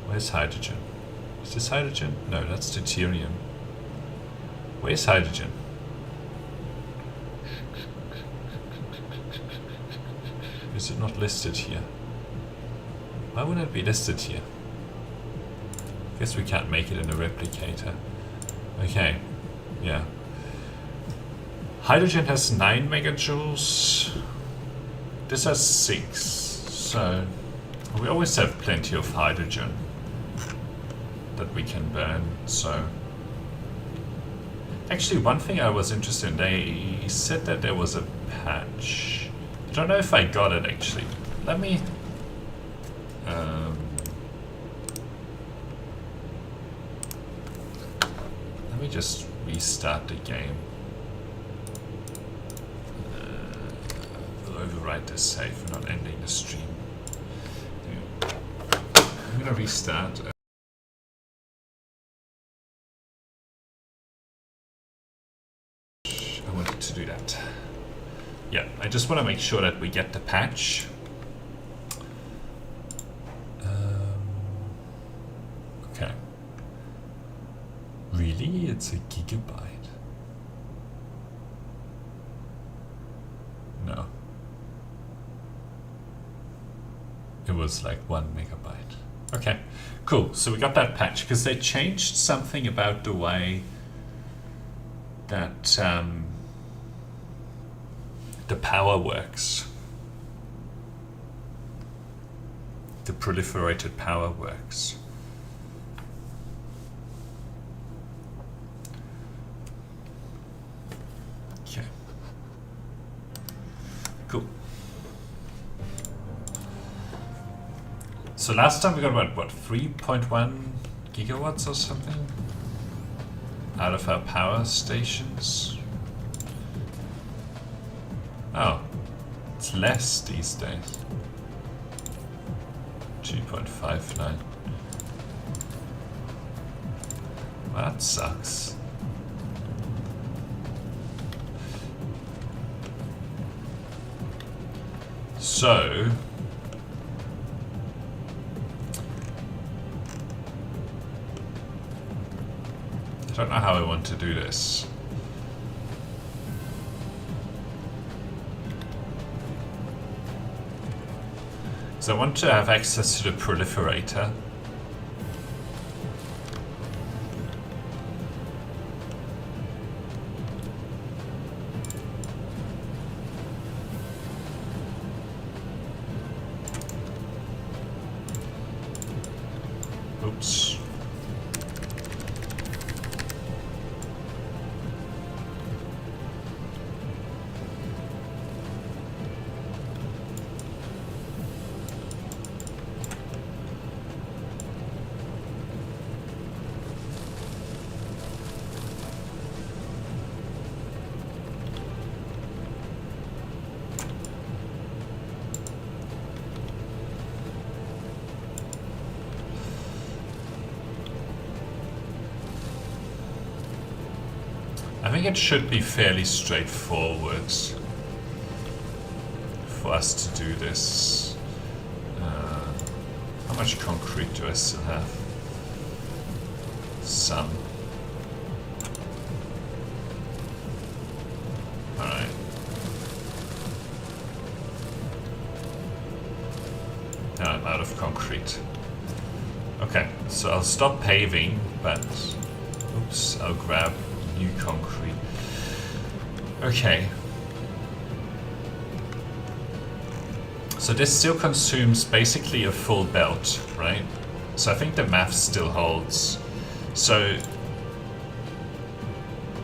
Where's hydrogen? Is this hydrogen? No, that's deuterium. Where's hydrogen? Is it not listed here? Why wouldn't it be listed here? Guess we can't make it in a replicator. Okay, yeah. Hydrogen has 9 megajoules. This has 6. So we always have plenty of hydrogen that we can burn, so actually one thing I was interested in, they said that there was a patch. I don't know if I got it actually. Let me just restart the game. We'll overwrite this save. We're not ending the stream. I'm gonna restart. I wanted to do that. Yeah, I just want to make sure that we get the patch. Okay. Really? It's a gigabyte? No. It was like 1 megabyte. Okay, cool. So we got that patch because they changed something about the way that the power works. The proliferated power works. Okay. Cool. So last time we got about, what, 3.1 gigawatts or something out of our power stations? Oh, it's less these days. 2.59. Well, that sucks. So I don't know how I want to do this. So I want to have access to the proliferator. Oops. I think it should be fairly straightforward for us to do this. How much concrete do I still have? Some. Alright. Now I'm out of concrete. Okay, so I'll stop paving, but oops, I'll grab new concrete. Okay. So this still consumes basically a full belt, right? So I think the math still holds. So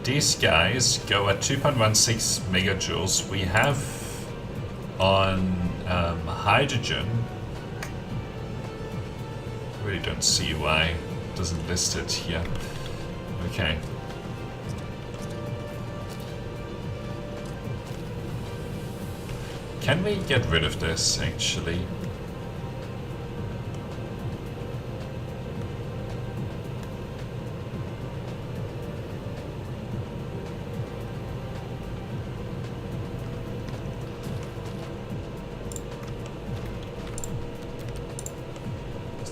these guys go at 2.16 megajoules. We have on hydrogen, I really don't see why it doesn't list it here. Okay. Can we get rid of this, actually?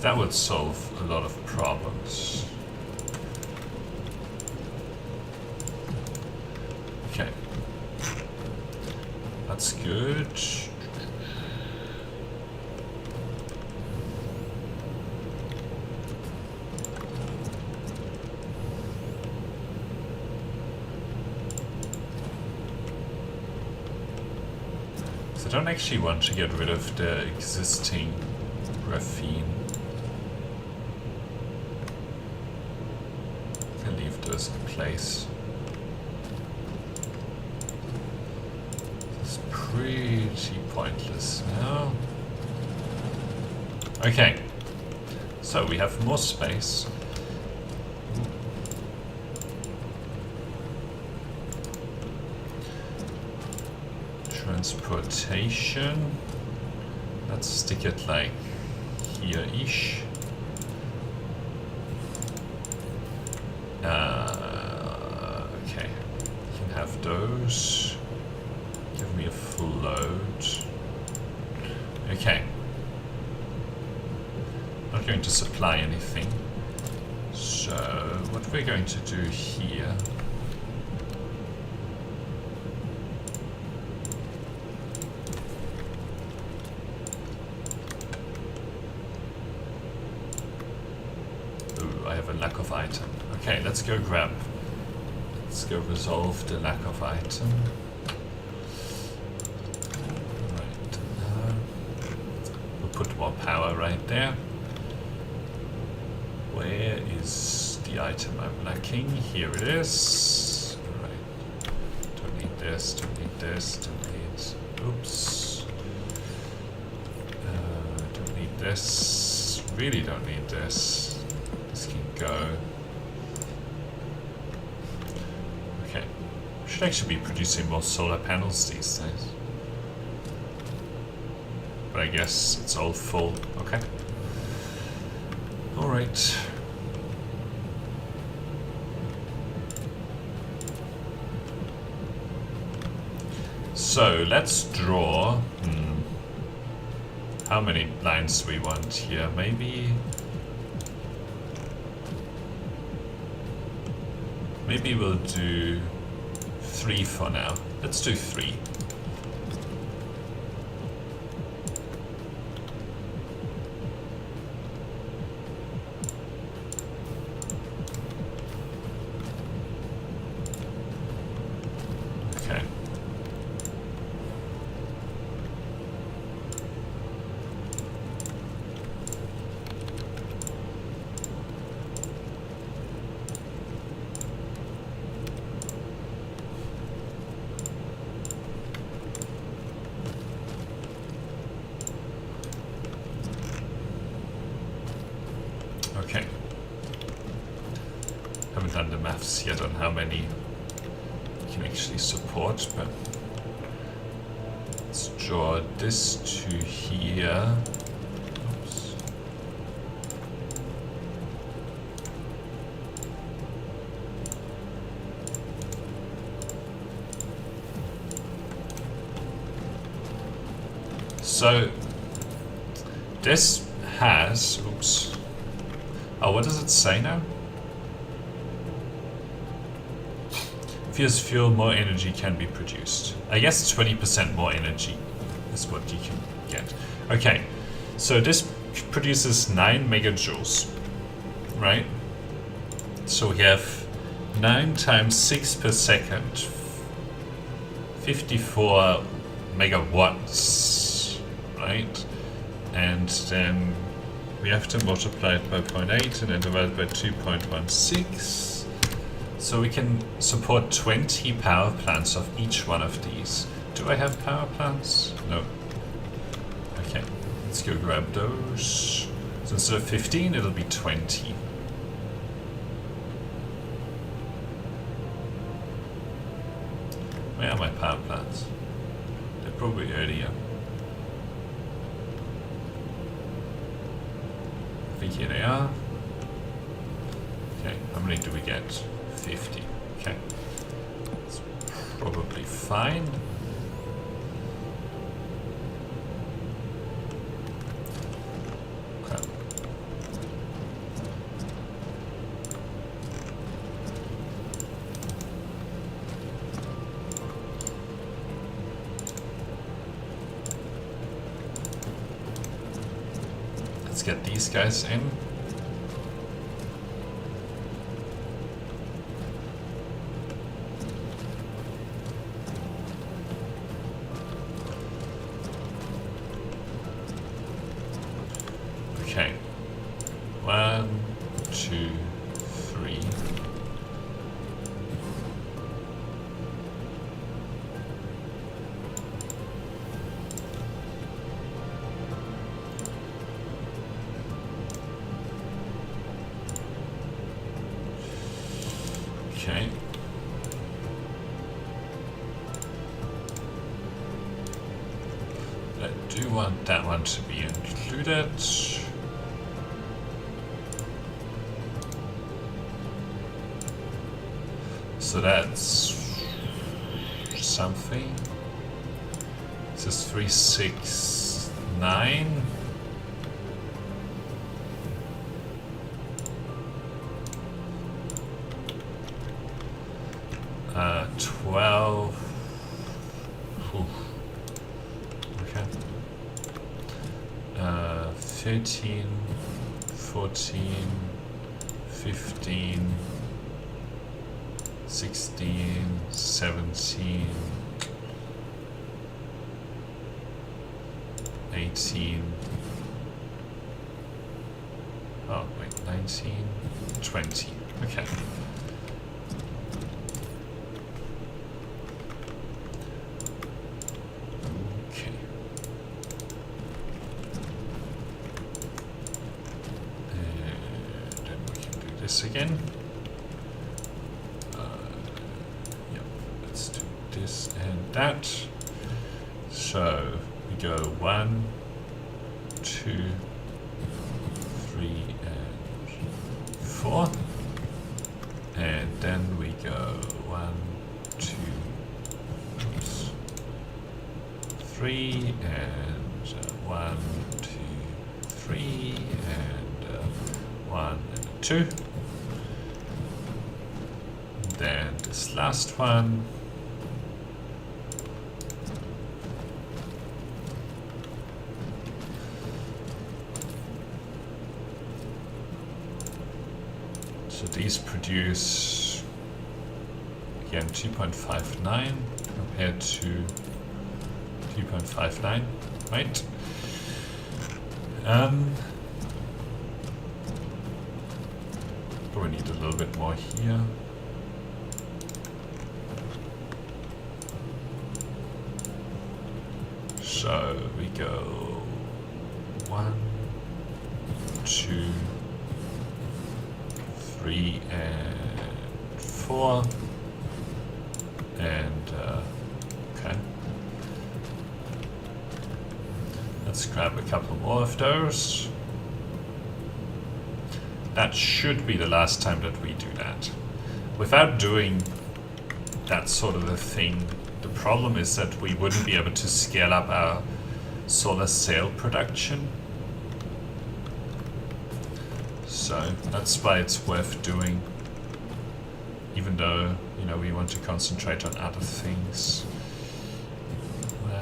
That would solve a lot of problems. Okay. That's good. So I don't actually want to get rid of the existing graphene. I can leave those in place. It's pretty pointless now. Okay, so we have more space. Transportation. Let's stick it like here-ish. Okay, you can have those. Give me a full load. Okay. Not going to supply anything. So what we're going to do here. Ooh, I have a lack of item. Okay, let's go grab. Let's go resolve the lack of item. Right. We'll put more power right there. Where is the item I'm lacking? Here it is. Right. Don't need this, don't need this, don't need... Oops. Don't need this. Really don't need this. This can go. Okay. Should actually be producing more solar panels these days. But I guess it's all full. Okay. All right. So let's draw. How many lines do we want here? Maybe we'll do 3 for now. Let's do 3. Okay. Haven't done the maths yet on how many you can actually support, but let's draw this to here. Oops. So this has, oops. Oh, what does it say now? Fierce fuel, more energy can be produced. I guess 20% more energy is what you can get. Okay, so this produces 9 megajoules, right? So we have 9 times 6 per second, 54 megawatts, right? And then we have to multiply it by 0.8 and then divide by 2.16. So we can support 20 power plants of each one of these. Do I have power plants? No. Okay, let's go grab those. So instead of 15, it'll be 20. Where are my power plants? They're probably earlier. I think here they are. Okay, how many do we get? 50. Okay. That's probably fine. Okay. Let's get these guys in. 1, 2, 3. Okay. I do want that one to be included. So that's something. This is 369. Uh, 12. Oof. Okay. 13, 14, 15. 16, 17, 18, oh wait, 19, 20, okay. Okay. And then we can do this again. This and that. So we go 1, 2, 3, and 4. And then we go 1, 2, 3, and 1, 2, 3, and 1 and 2. Then this last one. So these produce, again, 2.59 compared to 2.59, right? Probably need a little bit more here. So we go 1, 2, 3, and 4, and okay. Let's grab a couple more of those. That should be the last time that we do that. Without doing that sort of a thing, the problem is that we wouldn't be able to scale up our solar cell production. So that's why it's worth doing, even though, you know, we want to concentrate on other things. 1,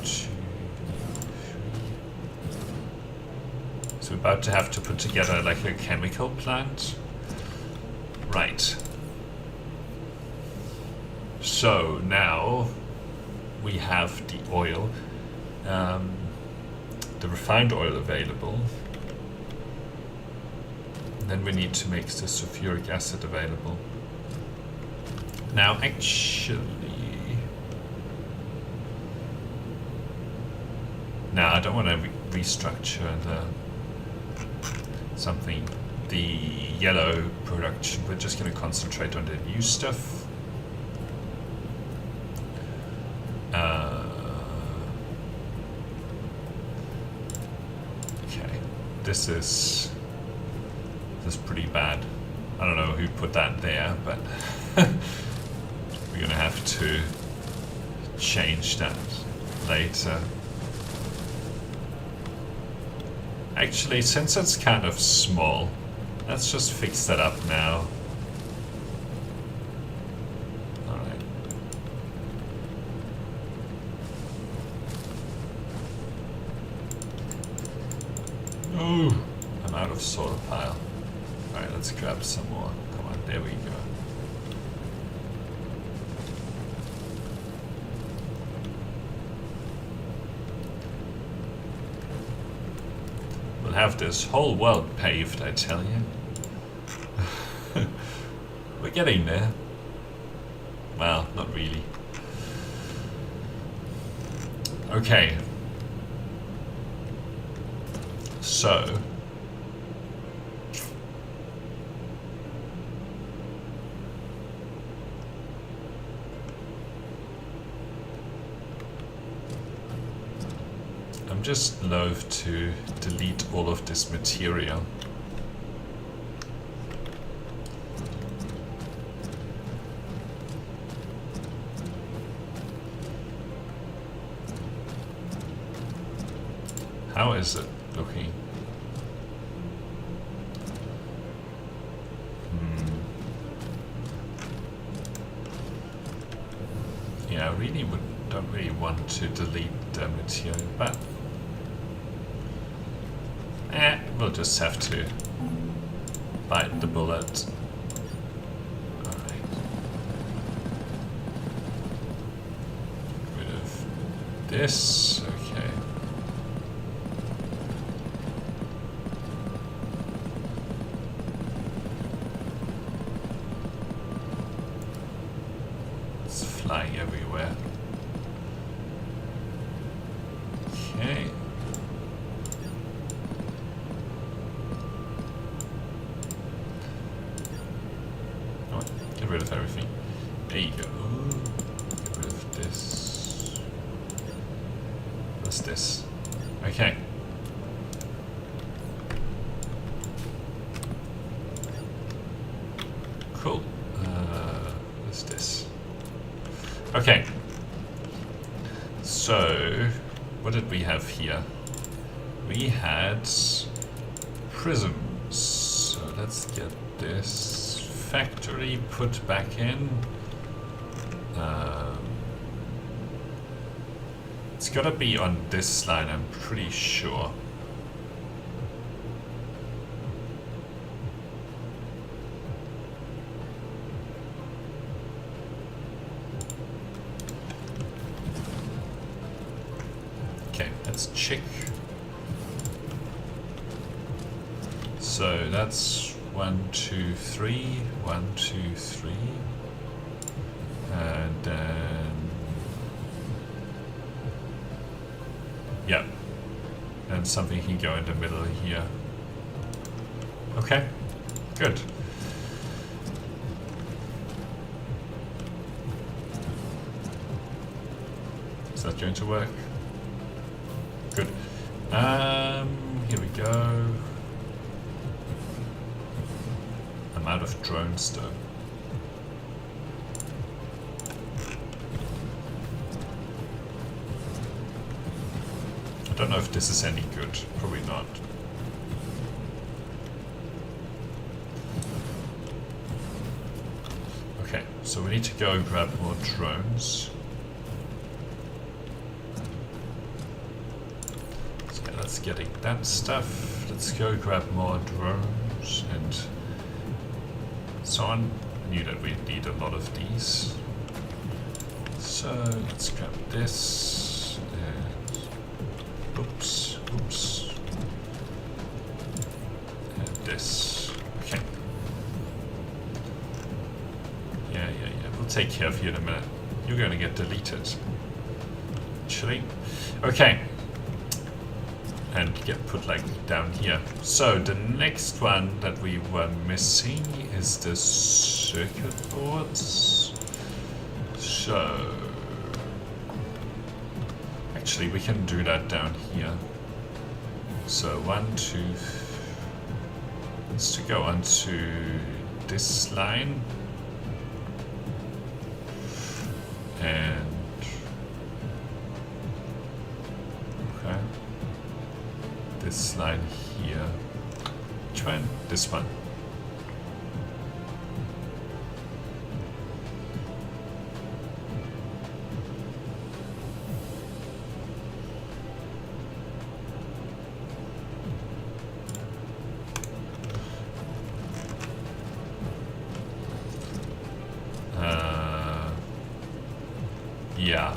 2, 3. So we're about to have to put together like a chemical plant. Right. So now we have the oil, the refined oil available. Then we need to make the sulfuric acid available. Now actually, no, I don't want to restructure the yellow production. We're just going to concentrate on the new stuff. Okay, this is pretty bad. I don't know who put that there, but we're gonna have to change that later. Actually, since it's kind of small, let's just fix that up now. Alright. Oh, I'm out of solar pile. Alright, let's grab some more. Come on, there we go. We'll have this whole world paved, I tell you. We're getting there. Well, not really. Okay. So. I'm just loath to delete all of this material. How is it looking? Yeah, I really don't really want to delete the material, but we'll just have to bite the bullet. Alright. Get rid of this. Okay. It's flying everywhere. Okay. Get rid of everything. There you go. Get rid of this. What's this? Okay. Cool. What's this? Okay. So, what did we have here? We had prisms. So let's get this factory put back in. It's gotta be on this line, I'm pretty sure. Okay, let's check. So that's 1, 2, 3, 1, 2, 3, and then yeah, and something can go in the middle here. Okay, good. Is that going to work? Good. Here we go. I'm out of drones though. I don't know if this is any good. Probably not. Okay, so we need to go grab more drones. So yeah, that's getting that stuff. Let's go grab more drones and so on. I knew that we need a lot of these. So let's grab this and oops. And this. Okay. Yeah. We'll take care of you in a minute. You're gonna get deleted. Actually. Okay. And get put like down here. So the next one that we were missing is the circuit boards. So actually we can do that down here. So 1, 2, it's to go onto this line and okay. This line here. Which one? This one. Yeah.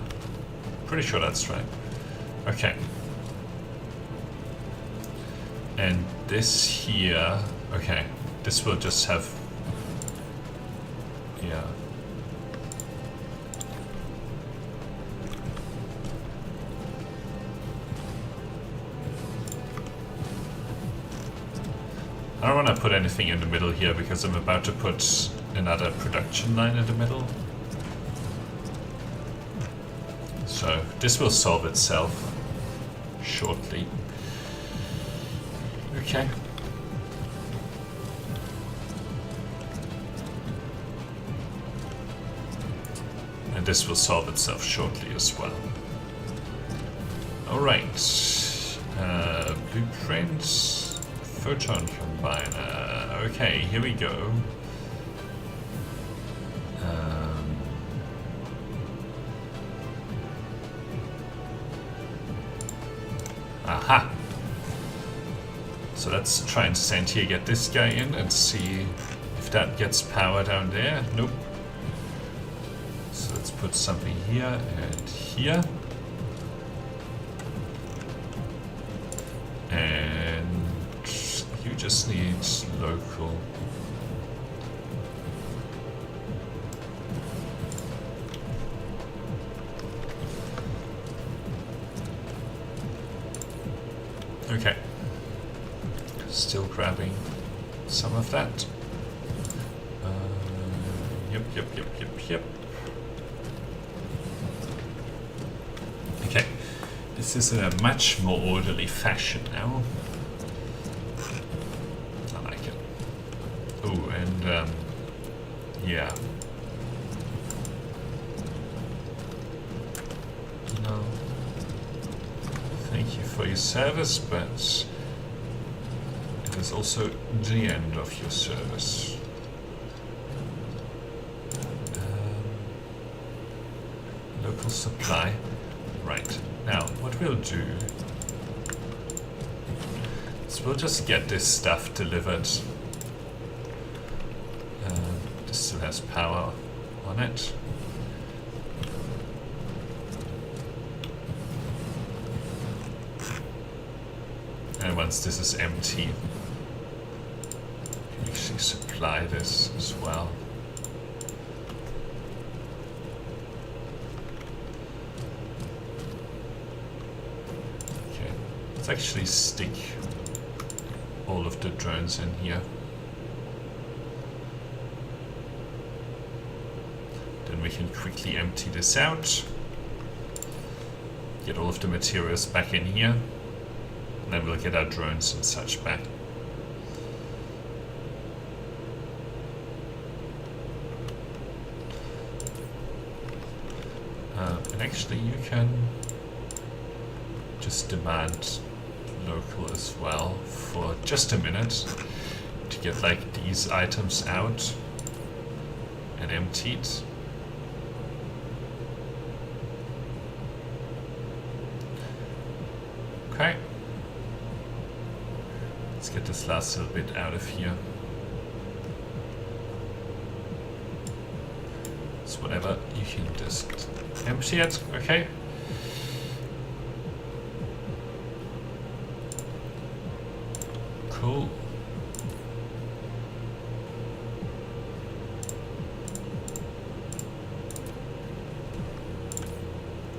Pretty sure that's right. Okay. And this here, okay, this will just have, yeah. I don't want to put anything in the middle here because I'm about to put another production line in the middle. So this will solve itself shortly. Okay. And this will solve itself shortly as well. Alright. Blueprints. Photon combiner. Okay, here we go. Aha! So let's try and stand here, get this guy in and see if that gets power down there. Nope. So let's put something here and here. And you just need local. Okay. Still grabbing some of that. Yep. Okay. This is in a much more orderly fashion now. I like it. Oh, and yeah. No. Thank you for your service, but it is also the end of your service. Local supply. Right. Now, what we'll do is we'll just get this stuff delivered. This still has power on it. And once this is empty, you can actually supply this as well. Okay, let's actually stick all of the drones in here. Then we can quickly empty this out, get all of the materials back in here. Then we'll get our drones and such back. And actually you can just demand local as well for just a minute to get like these items out and emptied. Okay. Let's get this last little bit out of here. It's whatever, you can just empty it, okay? Cool.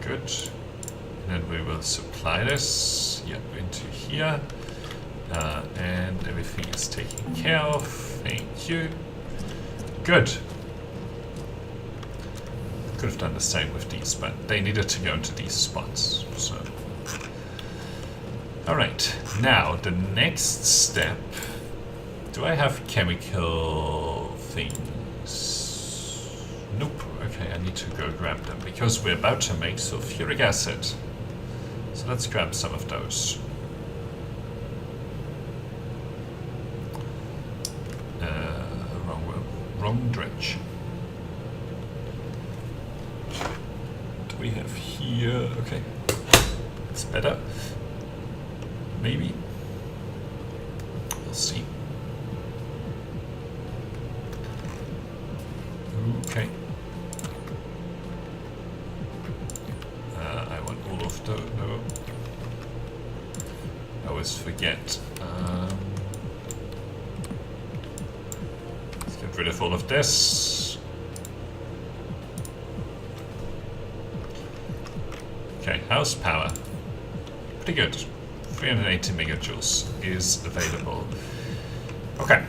Good. And then we will supply this, yep, into here. And everything is taken care of. Thank you. Good. Could have done the same with these, but they needed to go into these spots. So, all right. Now the next step. Do I have chemical things? Nope. Okay, I need to go grab them because we're about to make sulfuric acid. So let's grab some of those. Wrong direction. What do we have here? Okay, it's better. Maybe. We'll see. Okay. I want all of the... No. I always forget. Let's get rid of all of this. Okay, house power. Pretty good. 380 megajoules is available. Okay.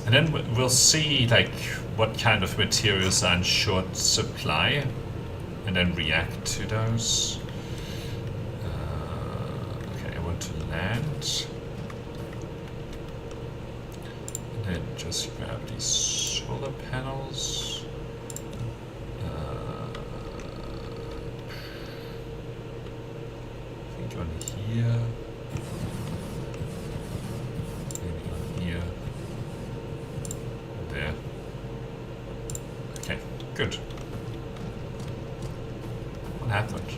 And then we'll see like what kind of materials are in short supply and then react to those. Okay, I want to land. And then just grab these solar panels. I think on here. Maybe on here. There. Okay, good. What happened?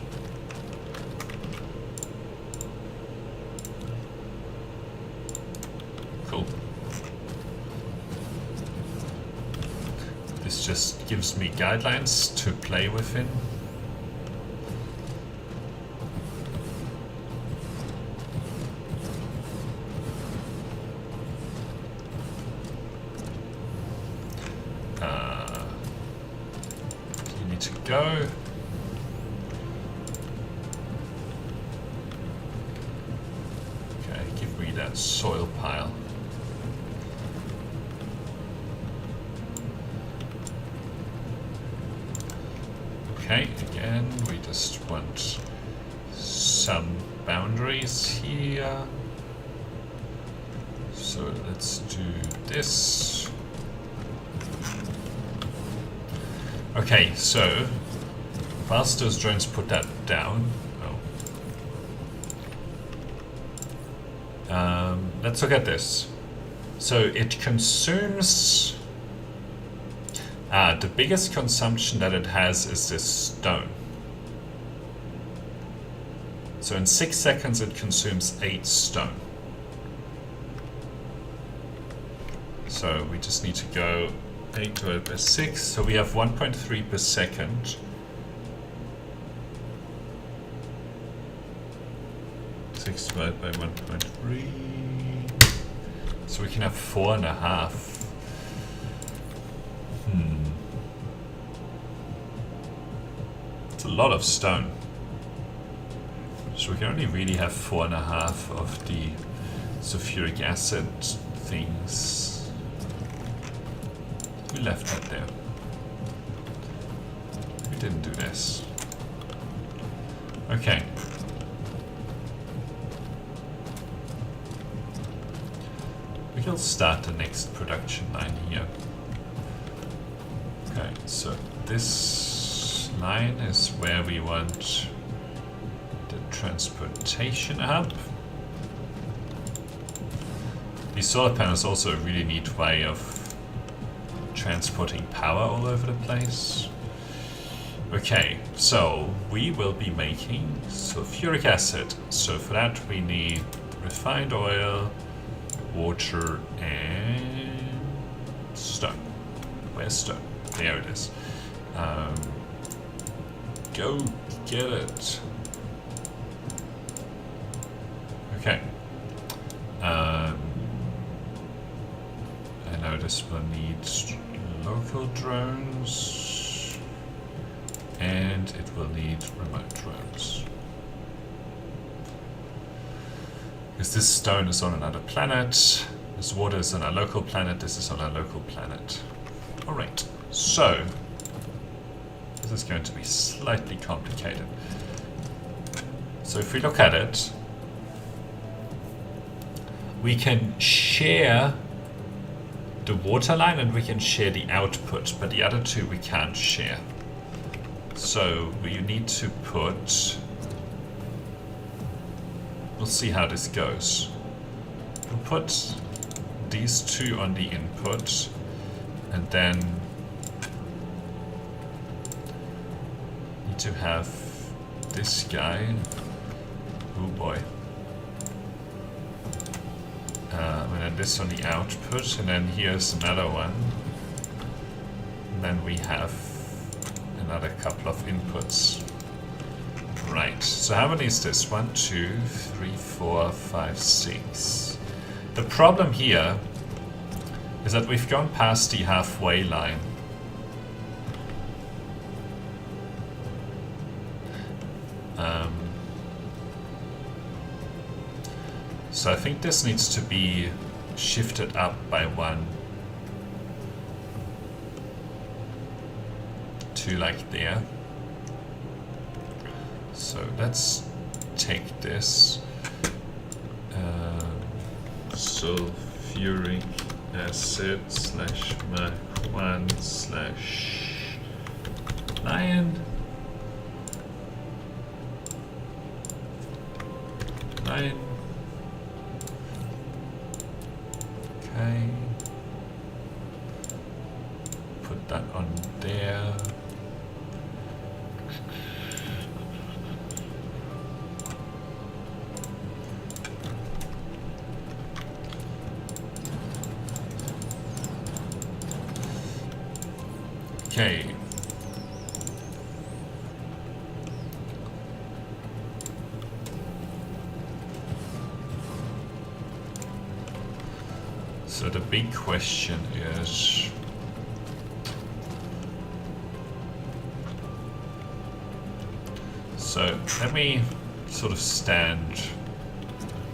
Cool. This just gives me guidelines to play within. You need to go. That soil pile. Okay, again, we just want some boundaries here. So let's do this. Okay, so whilst those drones put that down, let's look at this. So it consumes, the biggest consumption that it has is this stone. So in 6 seconds it consumes 8 stone. So we just need to go 8 divided by 6, so we have 1.3 per second. 6 divided by 1.3. So we can have 4.5. It's a lot of stone. So we can only really have 4.5 of the sulfuric acid things. We left that there. We didn't do this. Okay. We'll start the next production line here. Okay, so this line is where we want the transportation hub. These solar panels also a really neat way of transporting power all over the place. Okay, so we will be making sulfuric acid. So for that we need refined oil, water, and stone. Where's stone? There it is. Go get it. Okay. I know this will need local drones, and it will need remote drones. Because this stone is on another planet, this water is on our local planet, this is on our local planet. Alright, so this is going to be slightly complicated. So if we look at it, we can share the water line and we can share the output, but the other two we can't share. So we need to put, we'll see how this goes. We'll put these two on the input, and then need to have this guy. Oh boy. And then this on the output, and then here's another one. And then we have another couple of inputs. Right. Right, so how many is this? 1, 2, 3, 4, 5, 6. The problem here is that we've gone past the halfway line. So I think this needs to be shifted up by 1 to like there. So let's take this sulfuric acid slash Mach 1 slash lion. Okay. Put that on there. Okay. So the big question is, so let me sort of stand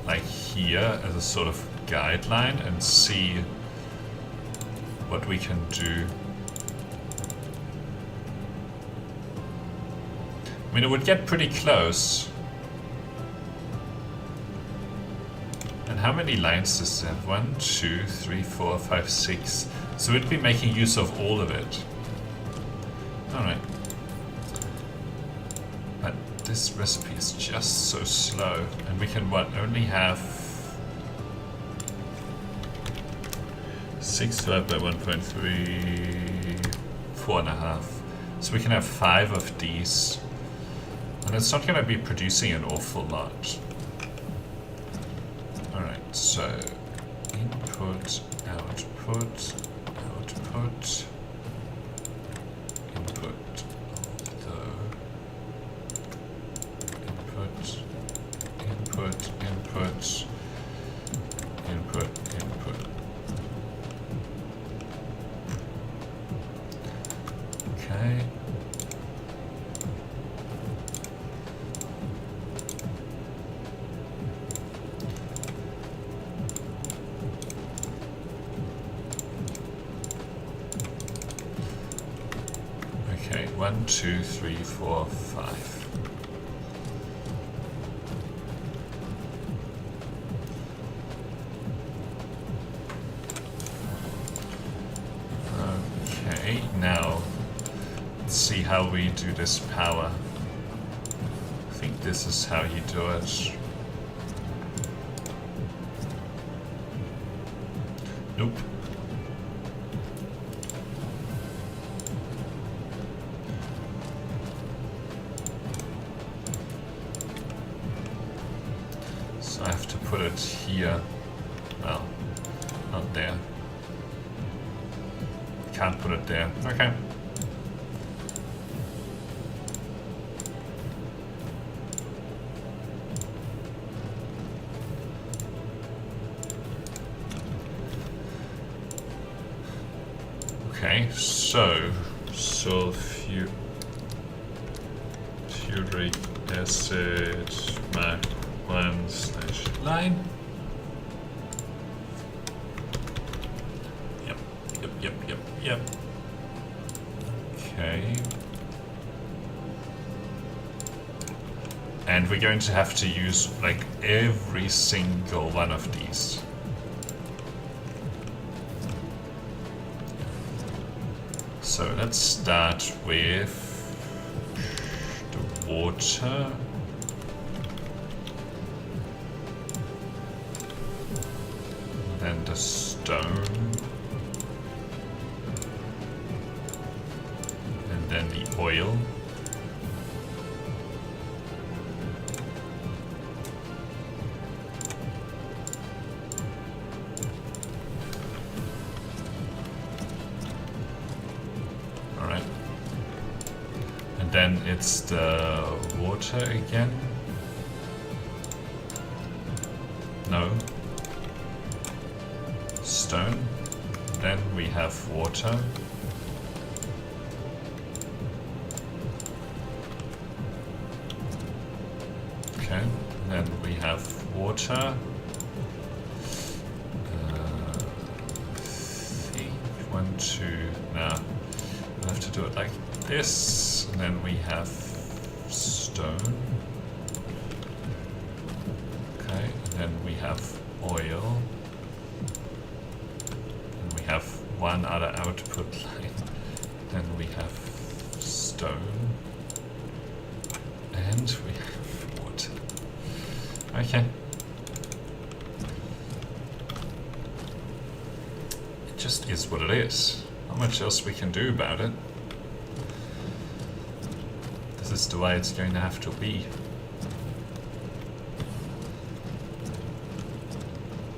like here as a sort of guideline and see what we can do. I mean, it would get pretty close. And how many lines does it have? 1, 2, 3, 4, 5, 6. So we'd be making use of all of it. Alright. But this recipe is just so slow. And we can, what, only have 6 divided by 1.3, 4.5. So we can have 5 of these. And it's not going to be producing an awful lot. Alright, so input, output, output, input, input, input, input, input, input. Okay. Okay, 1, 2, 3, 4, 5. Okay, now let's see how we do this power. I think this is how you do it. Nope. So I have to put it here. Well, not there. Can't put it there. Okay. Okay, so sulfuric acid Mach 1 slash line. Yep. Okay. And we're going to have to use like every single one of these. So let's start with the water. Then the stone. And then the oil. Then it's the water again. No. Stone. Then we have water. Okay. Then we have water. One, two. No. We'll have to do it like this. And then we have stone. Okay. And then we have oil. And we have one other output line. Then we have stone. And we have water. Okay. It just is what it is. Not much else we can do about it. This is the way it's going to have to be.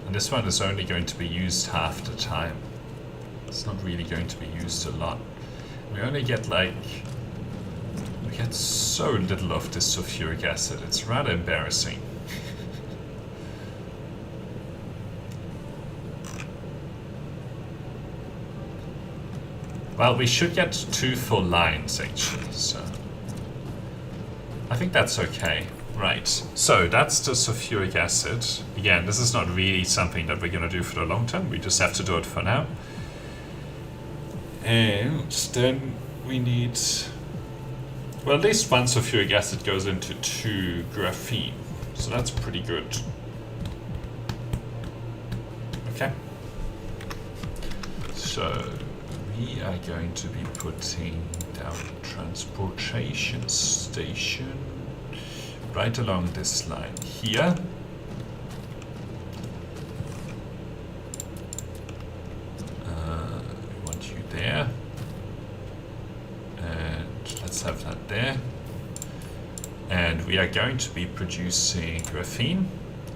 And this one is only going to be used half the time. It's not really going to be used a lot. We only get like... we get so little of this sulfuric acid. It's rather embarrassing. Well, we should get 2 full lines actually, so I think that's okay. Right, so that's the sulfuric acid. Again, this is not really something that we're going to do for the long term, we just have to do it for now. And then we need, well, at least 1 sulfuric acid goes into 2 graphene, so that's pretty good. Okay. So we are going to be putting down a transportation station right along this line here. We want you there. And let's have that there. And we are going to be producing graphene.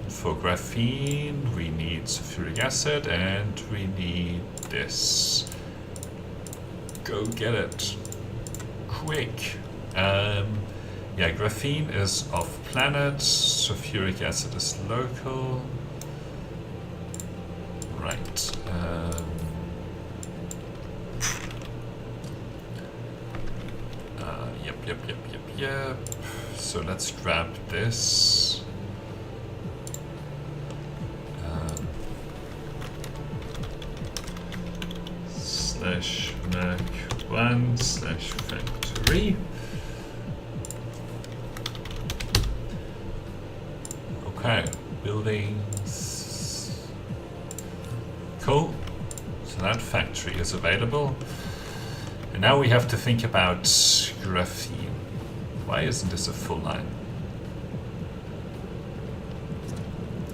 For graphene, we need sulfuric acid and we need this. Go get it. Quick. Yeah, graphene is off planet, sulfuric acid is local. Right. Yep. So let's grab this. Slash Mac 1 slash factory. Okay, buildings. Cool. So that factory is available. And now we have to think about graphene. Why isn't this a full line?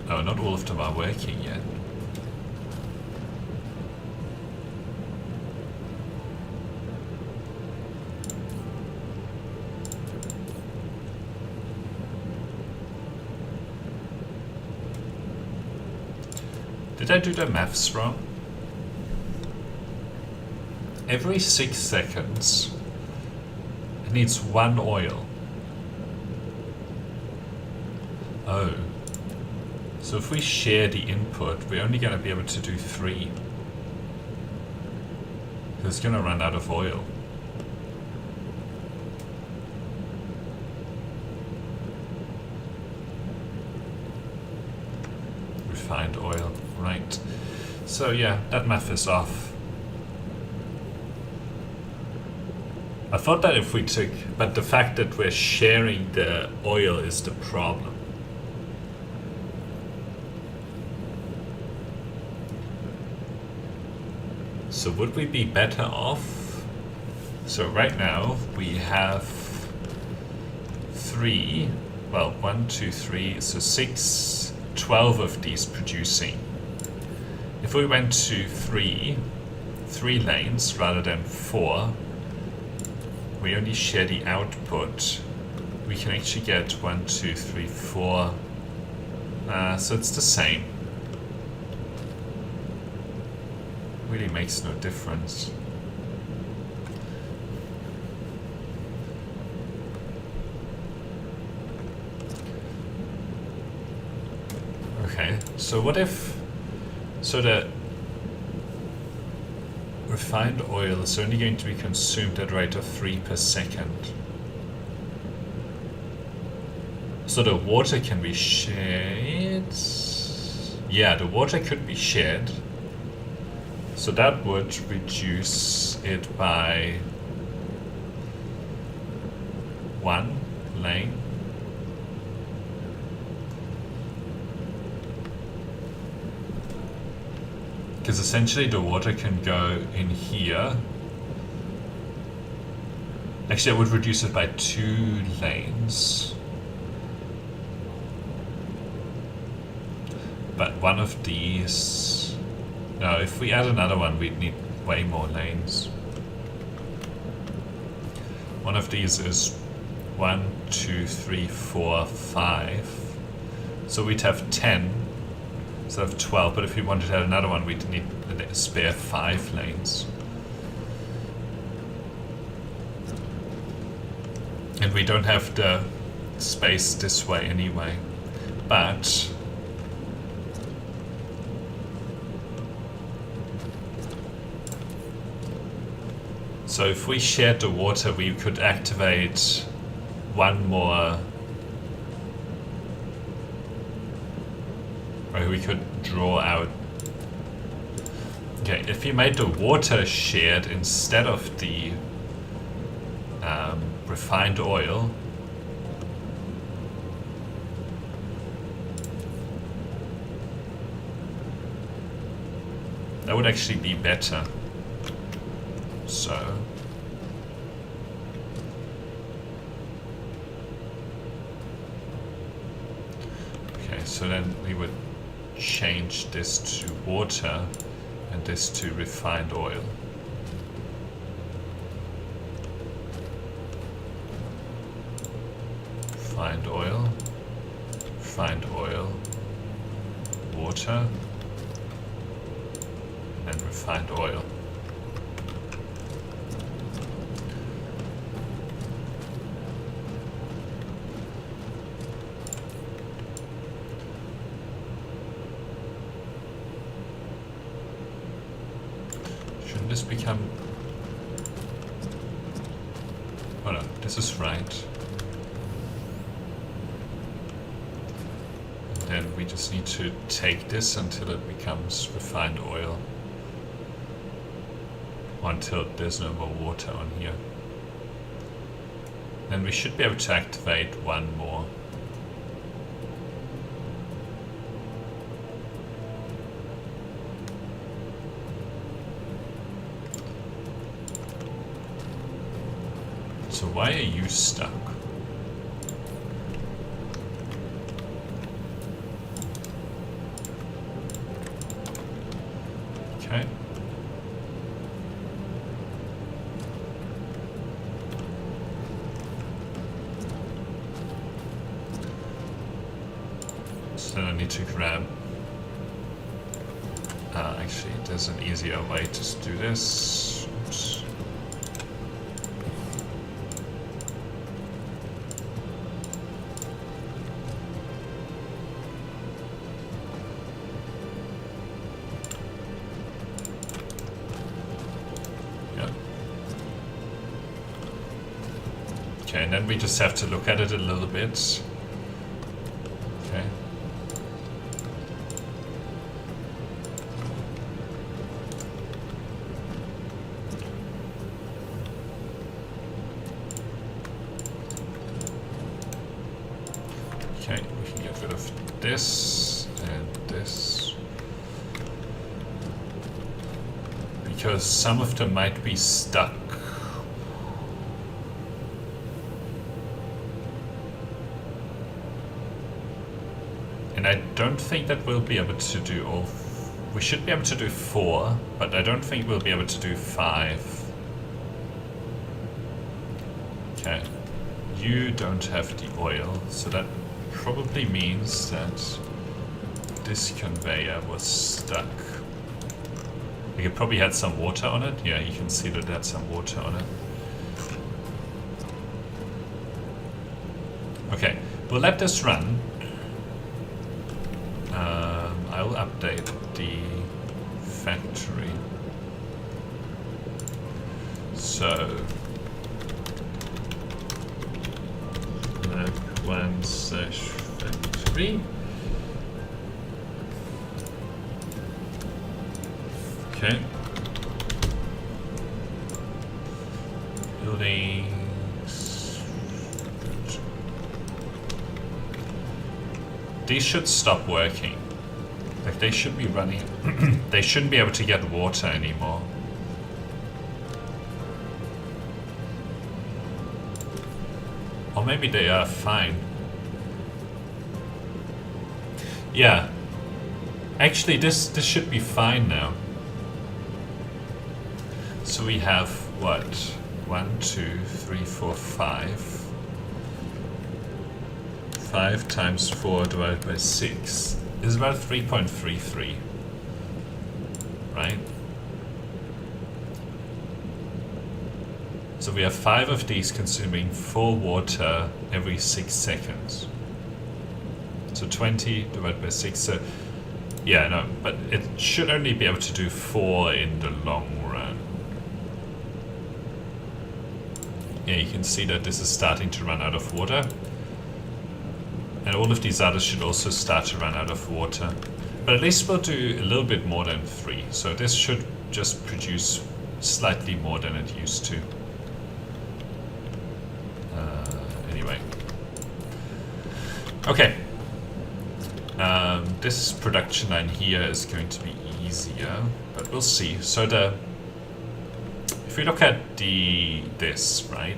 Oh, not all of them are working yet. Did I do the maths wrong? Every 6 seconds, it needs 1 oil. Oh. So if we share the input, we're only going to be able to do 3. It's going to run out of oil. Refined oil. Right. So yeah, that math is off. I thought that if we took, but the fact that we're sharing the oil is the problem. So would we be better off? So right now we have 3, well, 1, 2, 3, so 6, 12 of these producing. If we went to 3 lanes rather than 4, we only share the output. We can actually get 1, 2, 3, 4. So it's the same. Really makes no difference. Okay, so what if, so the refined oil is only going to be consumed at a rate of 3 per second. So the water can be shared. Yeah, the water could be shared. So that would reduce it by 1 lane. Because essentially the water can go in here. Actually, I would reduce it by 2 lanes. But one of these... No, if we add another one, we'd need way more lanes. One of these is 1, 2, 3, 4, 5. So we'd have 10 instead of 12, but if we wanted to add another one, we'd need a spare 5 lanes. And we don't have the space this way anyway. But so if we shared the water, we could activate one more, or we could draw out. Okay, if you made the water shared instead of the refined oil, that would actually be better. So okay, so then we would change this to water and this to refined oil. Refined oil, water, and refined oil. Shouldn't this become... Oh no, this is right. And then we just need to take this until it becomes refined oil. Or until there's no more water on here. Then we should be able to activate one more. So why are you stuck? Okay. So then I need to grab... actually, there's an easier way to do this. Oops. Okay, and then we just have to look at it a little bit. Okay. Okay, we can get rid of this and this. Because some of them might be stuck. And I don't think that we'll be able to do all... We should be able to do 4, but I don't think we'll be able to do 5. Okay. You don't have the oil, so that probably means that this conveyor was stuck. It probably had some water on it. Yeah, you can see that it had some water on it. Okay, we'll let this run. I'll update the factory. So map1/factory. Okay. Buildings. These should stop working. Like they should be running. They shouldn't be able to get water anymore. Or maybe they are fine. Yeah. Actually, this should be fine now. So we have what? 1, 2, 3, 4, 5. 5 times 4 divided by 6 is about 3.33. Right? So we have 5 of these consuming 4 water every 6 seconds. So 20 divided by 6. So yeah, no, but it should only be able to do 4 in the long run. Yeah, you can see that this is starting to run out of water. And all of these others should also start to run out of water. But at least we'll do a little bit more than 3. So this should just produce slightly more than it used to. Anyway. Okay. This production line here is going to be easier, but we'll see. So if we look at this, right?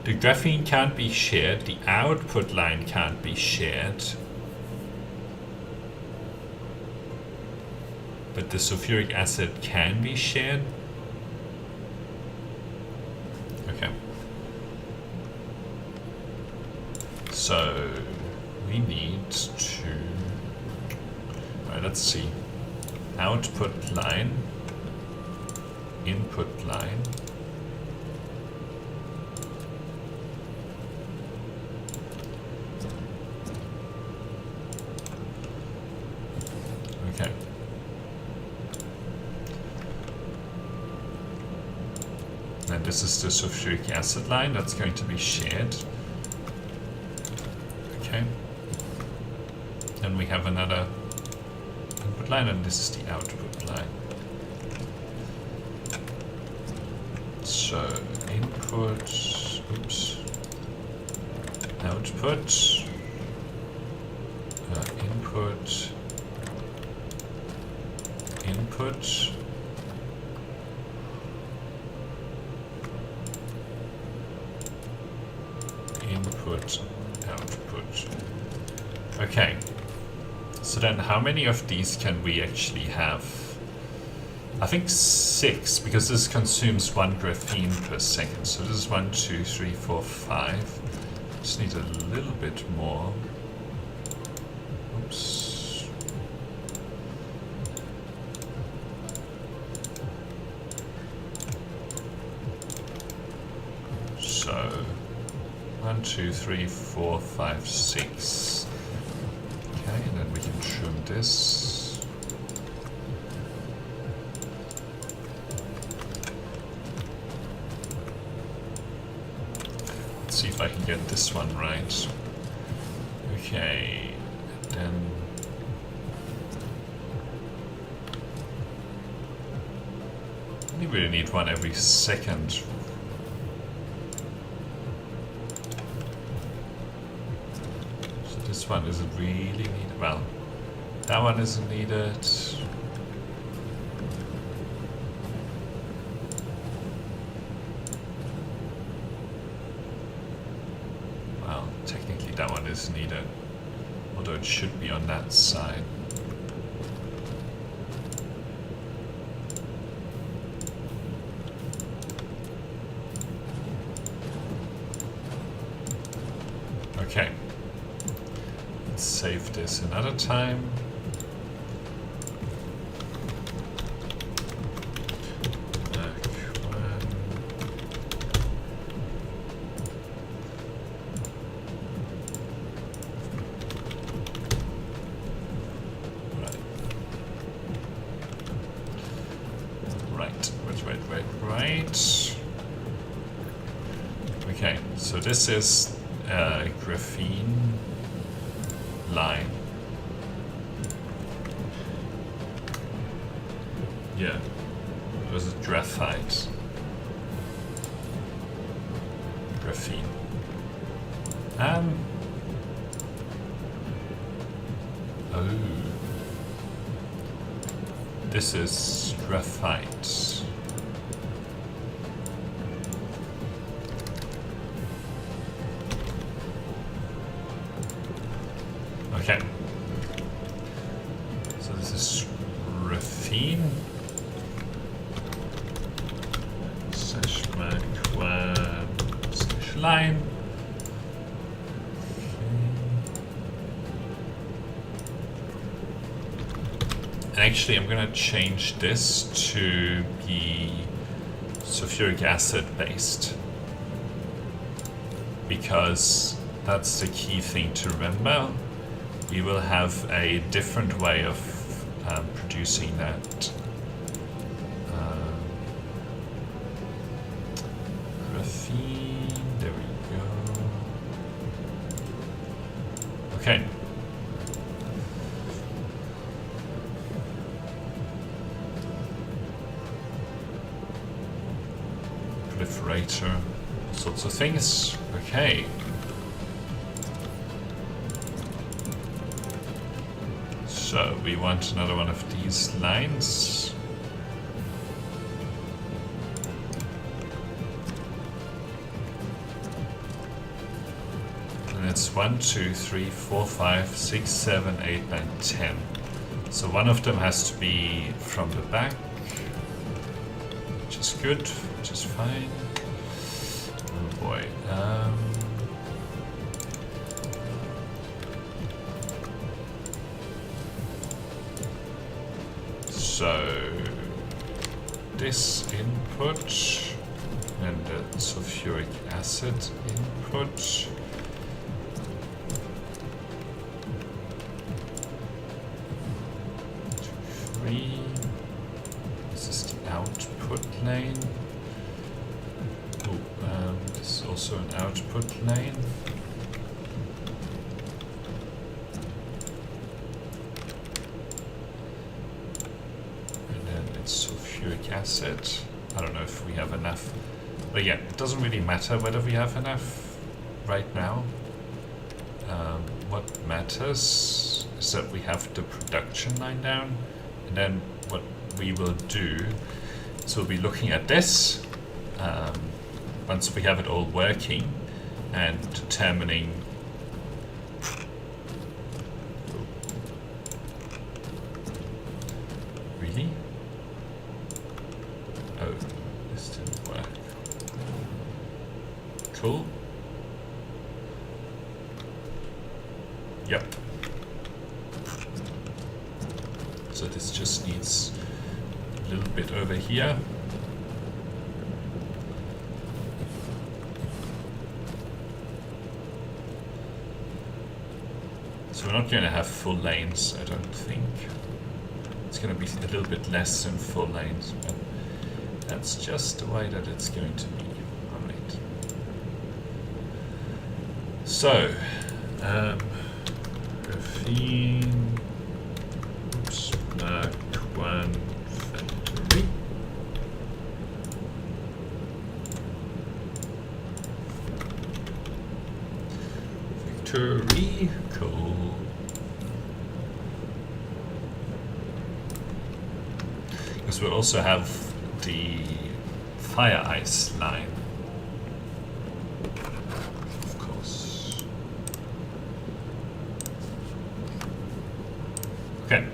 The graphene can't be shared, the output line can't be shared, but the sulfuric acid can be shared. Okay. So we need to, let's see, output line, input line, okay. And this is the sulfuric acid line that's going to be shared. Okay. Then we have another input line, and this is the output line. So input, oops, output, input, input, input, output. Okay. So then how many of these can we actually have? I think 6, because this consumes 1 graphene per second. So this is 1, 2, 3, 4, 5. Just need a little bit more. Oops. So 1, 2, 3, 4, 5, 6. Okay, and then we can trim this. Let's see if I can get this one right. Okay, then we really need one every second. So this one isn't really needed. Well, that one isn't needed. Well, technically that one is needed, although it should be on that side. Okay. Let's save this another time. this is graphene line. Yeah, it was graphite. Graphene. Oh. This is graphite. Okay. So this is graphene. / mark 1 / line. And actually, I'm going to change this to be sulfuric acid based, because that's the key thing to remember. We will have a different way of producing that. Graphene, there we go. Okay. Proliferator, all sorts of things. Okay. So we want another one of these lines. And it's 1, 2, 3, 4, 5, 6, 7, 8, 9, 10. So one of them has to be from the back, which is good, which is fine. Oh boy. So this input and the sulfuric acid input. 3. This is the output lane. Oh, this is also an output lane. Sulfuric acid. I don't know if we have enough, but yeah, it doesn't really matter whether we have enough right now. What matters is that we have the production line down, and then what we will do is we'll be looking at this once we have it all working and determining really. Oh, this didn't work. Cool. Yep. So this just needs a little bit over here. So we're not going to have full lanes, I don't think. It's going to be a little bit less than full lanes, but that's just the way that it's going to be. Alright. So, graphene, oops, mark 1 factory. Factory, cool. Because we'll also have the fire ice line, of course. Okay,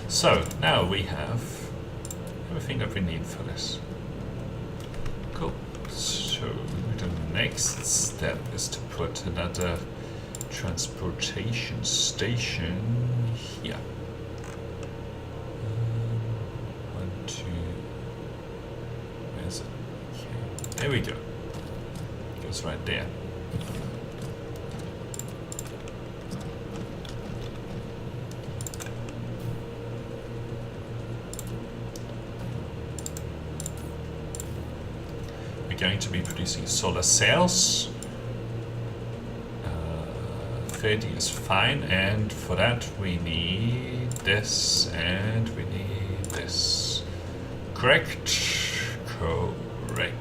so now we have everything that we need for this. Cool. So the next step is to put another transportation station here. 1, 2. Where's it? Okay. There we go. It goes right there. We're going to be producing solar cells. 280 is fine, and for that we need this and we need this. Correct? Correct.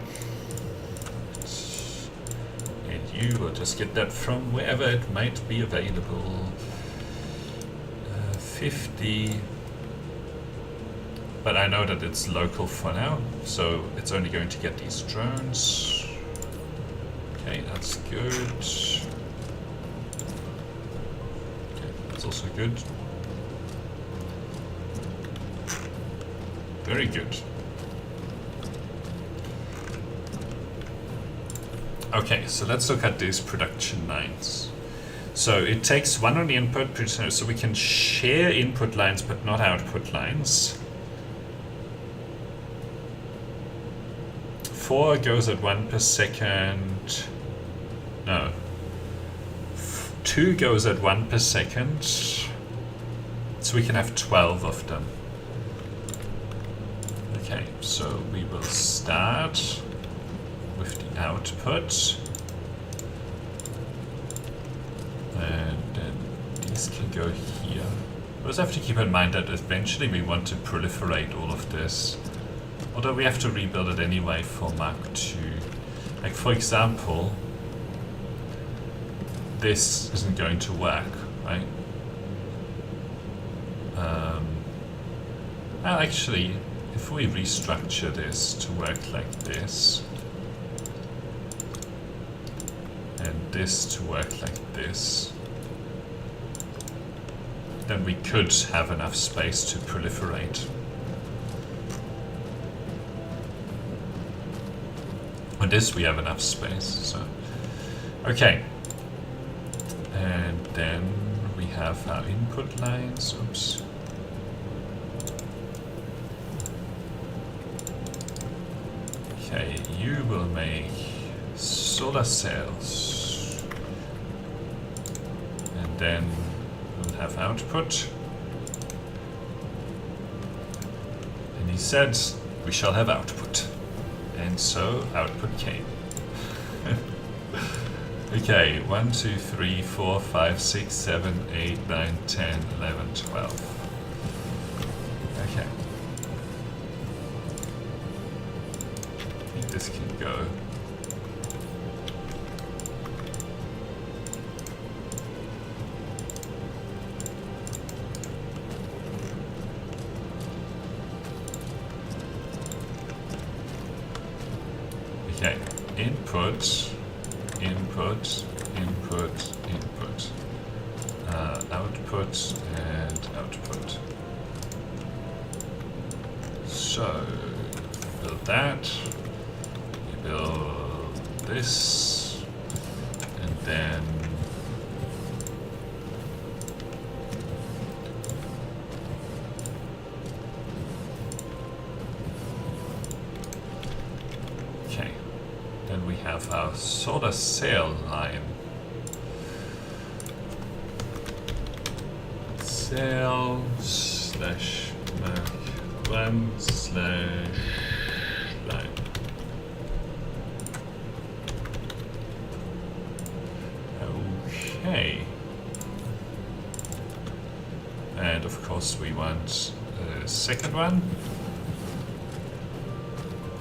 And you will just get that from wherever it might be available. 50. But I know that it's local for now, so it's only going to get these drones. Okay, that's good. Okay, that's also good. Very good. Okay, so let's look at these production lines. So it takes one on the input, so we can share input lines but not output lines. 4 goes at 1 per second. No. 2 goes at 1 per second. So we can have 12 of them. Okay, so we will start with the output. And then these can go here. We also have to keep in mind that eventually we want to proliferate all of this. Although we have to rebuild it anyway for Mark II. Like for example, this isn't going to work, right? Well, actually, if we restructure this to work like this, and this to work like this, then we could have enough space to proliferate. On this we have enough space, so okay. And then we have our input lines. Oops. Okay, you will make solar cells. And then we'll have output. And he said we shall have output. And so output came. Okay, 1, 2, 3, 4, 5, 6, 7, 8, 9, 10, 11, 12. Okay. I think this can go. Okay, input, input, input, input, output and output. So, build that, we build this, and then we have our solar cell line. Cell slash Mac 1 slash line. Okay. And of course we want a second one.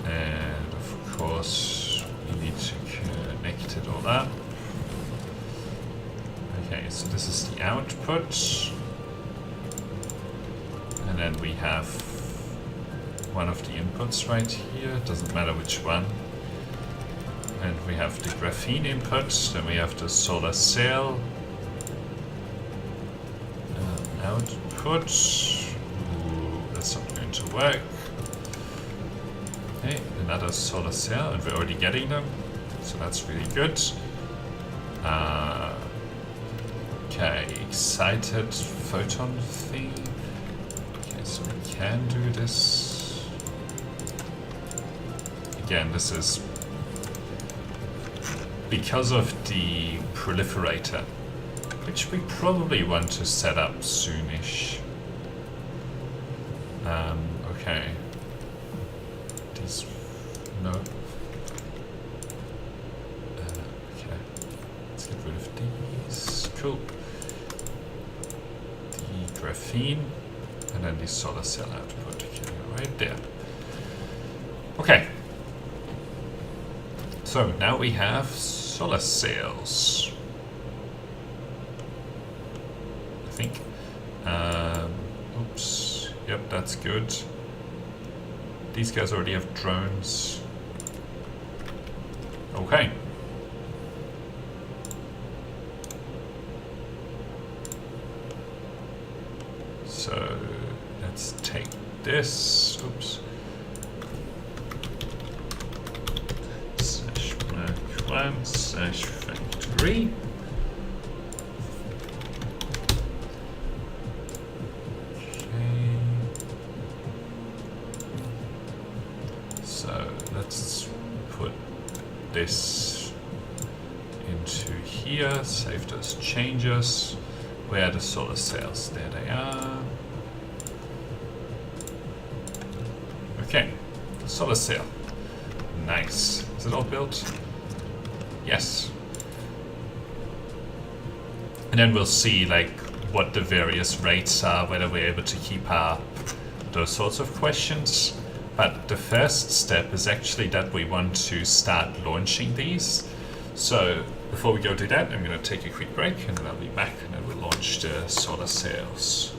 And of course we need to connect it all up. Okay, so this is the output. And then we have one of the inputs right here, doesn't matter which one. And we have the graphene input, then we have the solar cell. Output. Ooh, that's not going to work. Okay, another solar cell, and we're already getting them, so that's really good. Okay, excited photon thing. Okay, so we can do this. Again, this is because of the proliferator, which we probably want to set up soonish. Okay. These, no. Okay. Let's get rid of these. Cool. graphene, and then the solar cell output right there. Okay. So now we have solar cells, I think. Oops. Yep, that's good. These guys already have drones. Okay. So let's take this. Oops. /Mark1/factory. Okay. So let's put this into here, save those changes. Where are the solar cells? There they are. Okay, solar cell. Nice. Is it all built? Yes. And then we'll see like what the various rates are, whether we're able to keep up, those sorts of questions. But the first step is actually that we want to start launching these. So before we go do that, I'm going to take a quick break and then I'll be back and then we'll launch the solar cells.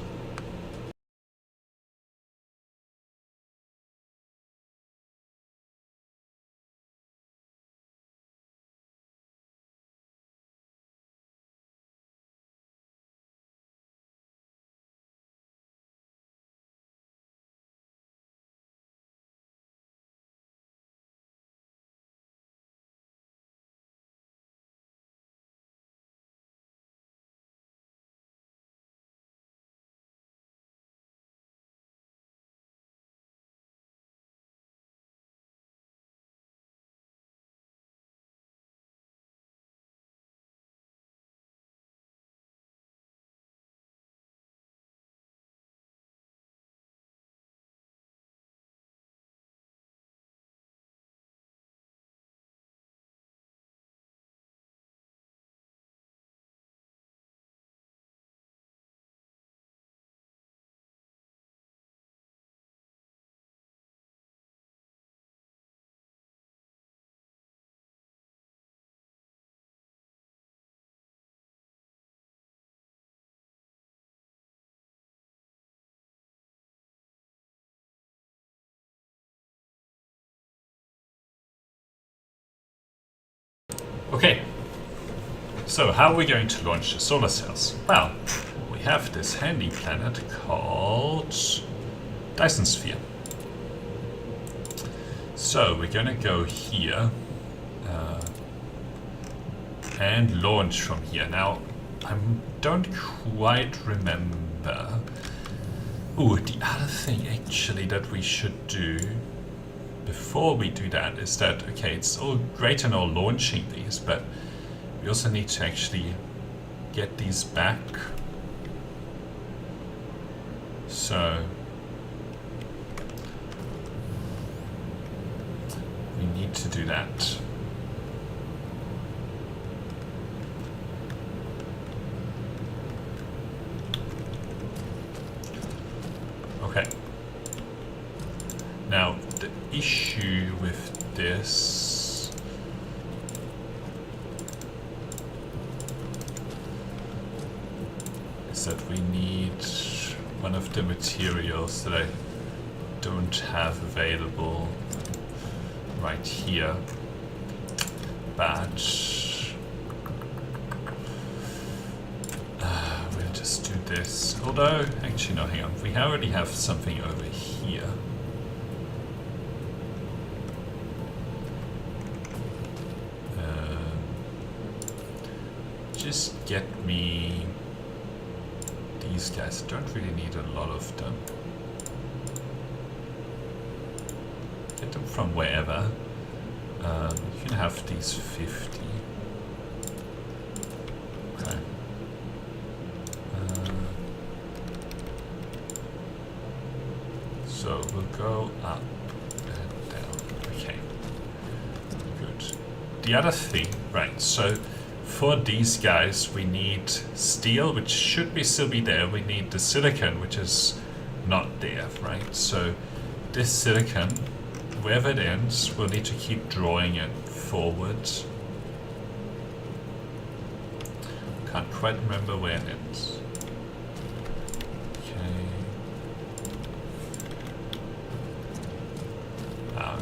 Okay, so how are we going to launch the solar cells? Well, we have this handy planet called Dyson Sphere. So we're going to go here and launch from here. Now, I don't quite remember. Ooh, the other thing actually that we should do before we do that is that, okay, it's all great and all launching these, but we also need to actually get these back. So we need to do that. Okay. Now, the issue with this is that we need one of the materials that I don't have available right here, but we'll just do this. Although, actually no, hang on, we already have something over here. Just get me these guys. Don't really need a lot of them. Get them from wherever. You can have these 50. Okay. So we'll go up and down. Okay. Good. The other thing, right, so for these guys, we need steel, which should still be there. We need the silicon, which is not there, right? So this silicon, wherever it ends, we'll need to keep drawing it forward. Can't quite remember where it ends.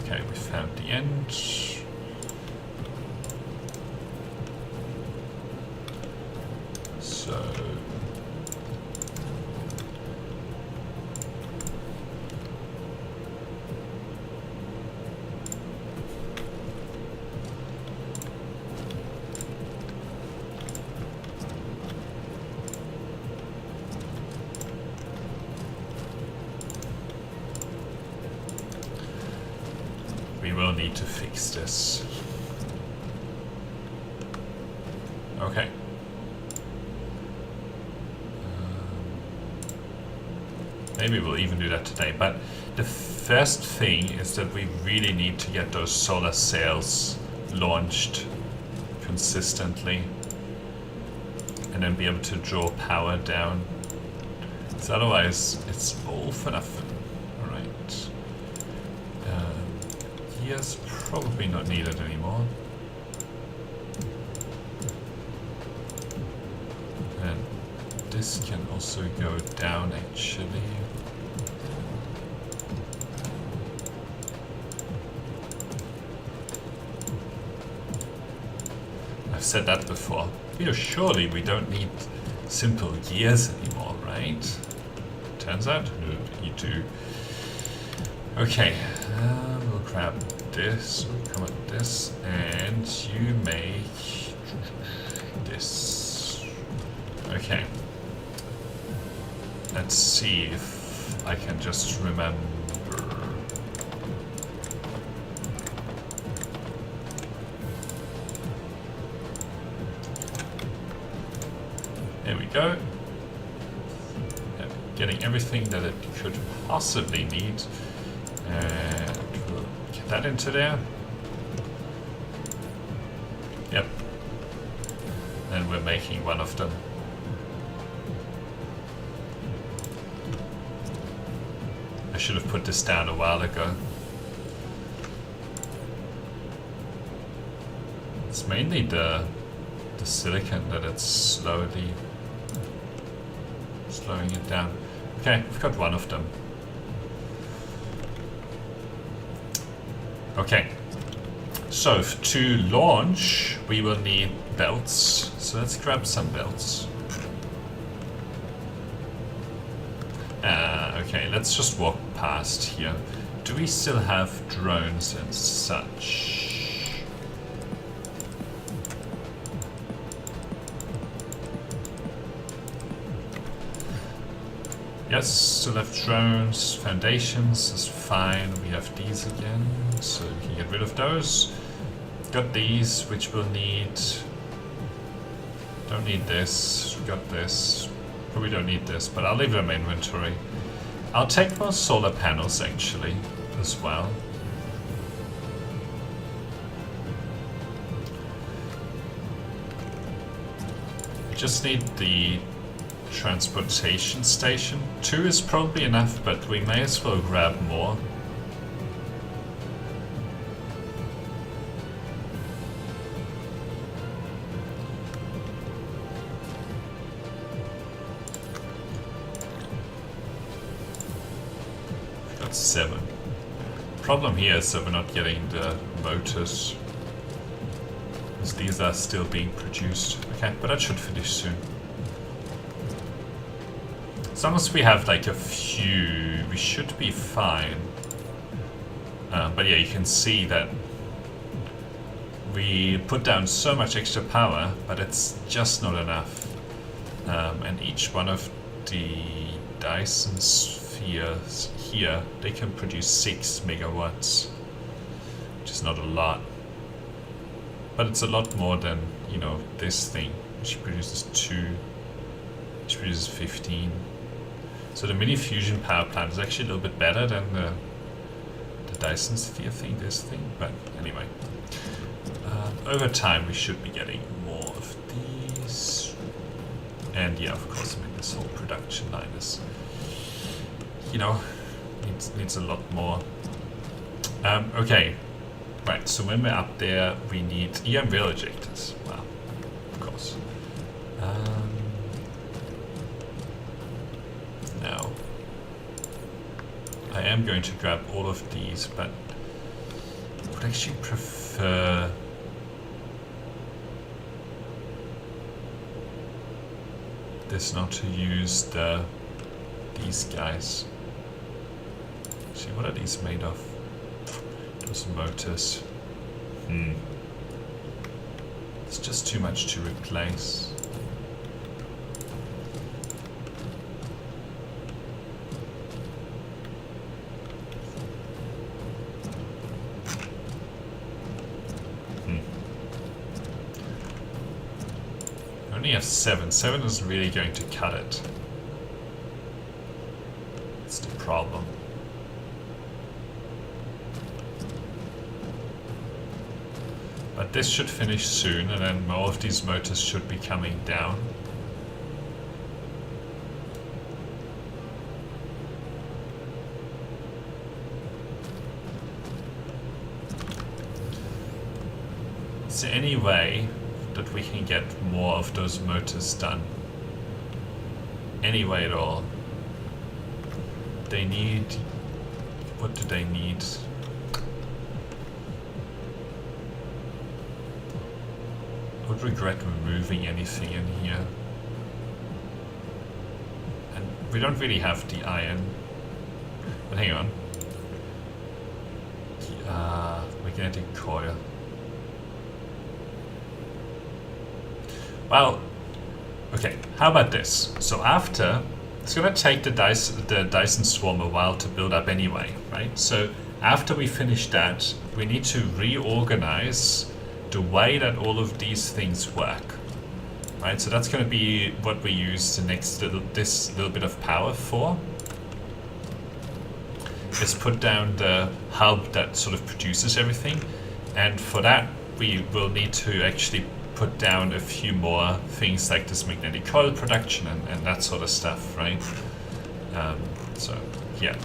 Okay, we found the end. So we will need to fix this. Okay. Maybe we'll even do that today, but the first thing is that we really need to get those solar sails launched consistently and then be able to draw power down. So otherwise it's all for nothing. Alright. Gears probably not needed anymore. And this can also go down actually. I've said that before. Surely we don't need simple gears anymore, right? Turns out, no, you do. Okay, we'll grab this, we'll come at this, and you make this. Okay. Let's see if I can just remember. There we go. Getting everything that it could possibly need. And we'll get that into there. Yep. And we're making one of them. I should have put this down a while ago. It's mainly the silicon that it's slowing it down. Okay, we've got one of them. Okay, so to launch we will need belts. So let's grab some belts. Okay, let's just walk past here. Do we still have drones and such? Yes, still have drones, foundations is fine. We have these again, so we can get rid of those. Got these, which we'll need. Don't need this. Got this. Probably don't need this, but I'll leave them in inventory. I'll take more solar panels actually, as well. We just need the transportation station. 2 is probably enough, but we may as well grab more. We've got 7. Problem here is that we're not getting the motors, because these are still being produced. Okay, but that should finish soon. As long as we have like a few, we should be fine. But yeah, you can see that we put down so much extra power, but it's just not enough. And each one of the Dyson Spheres here, they can produce 6 megawatts, which is not a lot. But it's a lot more than, you know, this thing, which produces 2, which produces 15. So the mini fusion power plant is actually a little bit better than the Dyson Sphere thing, this thing. But anyway, over time we should be getting more of And yeah, of course, I mean, this whole production line is, you know, needs a lot more. Okay, right, so when we're up there, we need EM Rail Ejectors. Well, of course. Now, I am going to grab all of these, but I would actually prefer this not to use these guys. See, what are these made of? Those motors. It's just too much to replace. I only have 7. 7 isn't really going to cut it. That's the problem. But this should finish soon, and then more of these motors should be coming down. Is there any way that we can get more of those motors done? Any way at all? They need... what do they need? I would regret removing anything in here. And we don't really have the iron. But hang on. Magnetic coil. Well, okay, how about this? So after, it's gonna take the Dyson Swarm a while to build up anyway, right? So after we finish that, we need to reorganize the way that all of these things work, right? So that's going to be what we use this little bit of power for. Is put down the hub that sort of produces everything, and for that we will need to actually put down a few more things like this magnetic coil production and that sort of stuff, right? So yeah.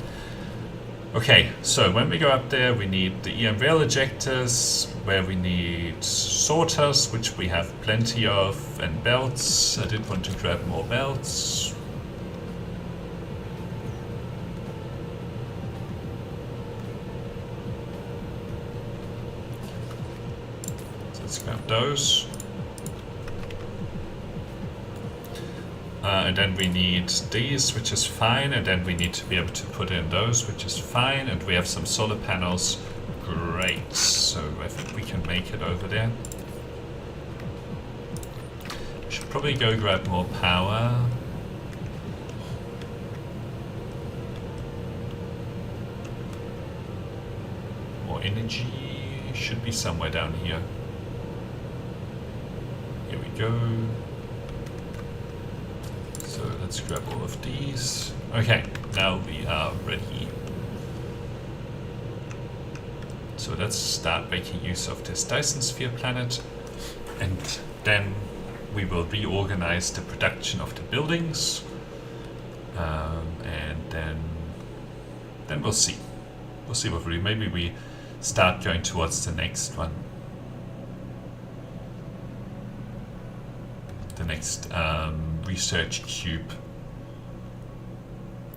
Okay, so when we go up there, we need the EM Rail Ejectors, where we need sorters, which we have plenty of, and belts. I did want to grab more belts. So let's grab those. And then we need these, which is fine, and then we need to be able to put in those, which is fine, and we have some solar panels. Great, so I think we can make it over there. We should probably go grab more power. More energy should be somewhere down here. Here we go. So let's grab all of these. Okay, now we are ready. So let's start making use of this Dyson Sphere planet, and then we will reorganize the production of the buildings, and then we'll see. We'll see what maybe we start going towards the next one. The next research cube.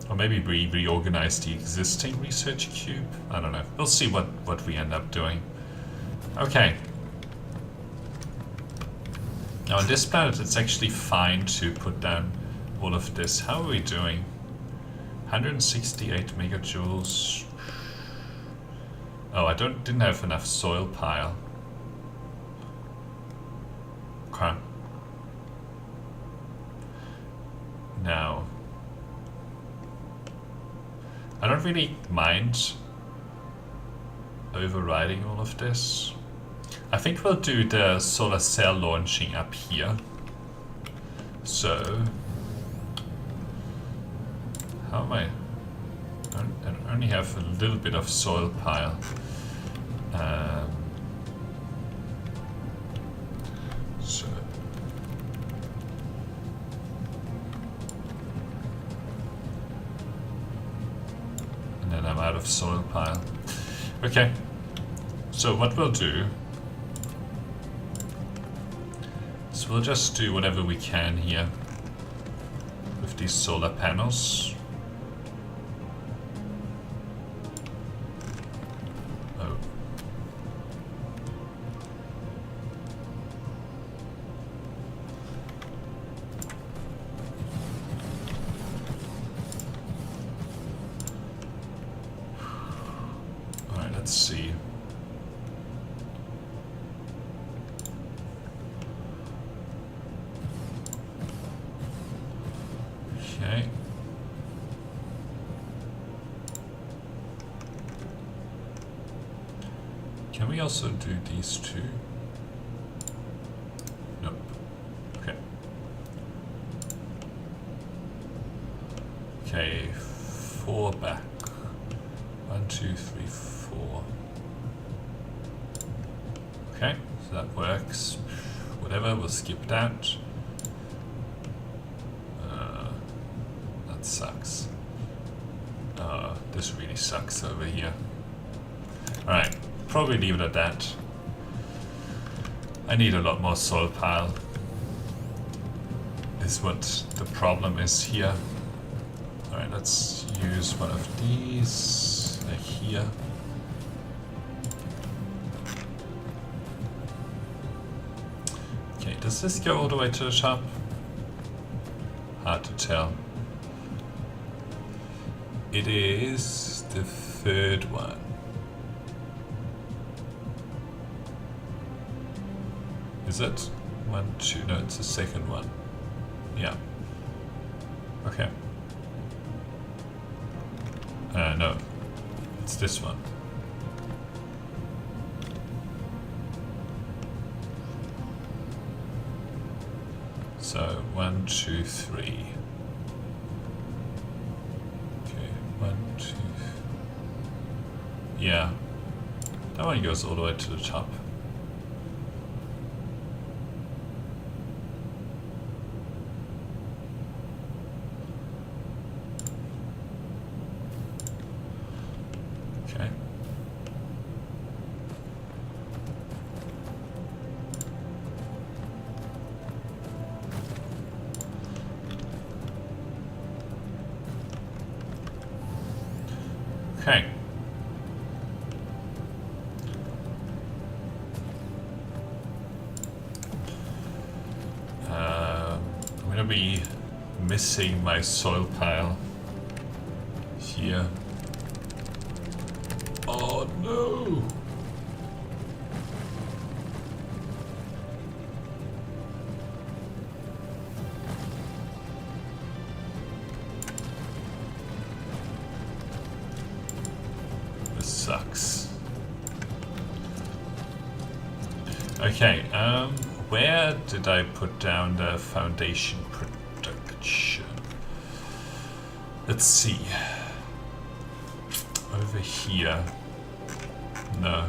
Or maybe we reorganize the existing research cube. I don't know. We'll see what we end up doing. Okay. Now on this planet it's actually fine to put down all of this. How are we doing? 168 megajoules. Oh, I didn't have enough soil pile. Okay. Now, I don't really mind overriding all of this. I think we'll do the solar cell launching up here. So, how am I only have a little bit of soil pile. out of soil pile. Okay, so what we'll do is we'll just do whatever we can here with these solar panels. Oh. Alright, let's see. Okay. Can we also do these two? Nope. Okay. Okay, 4 back. 1, 2, 3, 4. Okay, so that works. Whatever, we'll skip that. That sucks. This really sucks over here. Alright, probably leave it at that. I need a lot more soil pile, is what the problem is here. Alright, let's use one of these here. Okay, does this go all the way to the top? Hard to tell. It is the 3rd one. Is it? 1, 2, no, it's the 2nd one. Yeah. Okay. No, it's this one. So 1, 2, 3. Okay, 1, 2. Yeah, that one goes all the way to the top. Okay. Okay. I'm gonna be missing my soil pile here. Oh no! This sucks. Okay, where did I put down the foundation production? Let's see. Over here. No.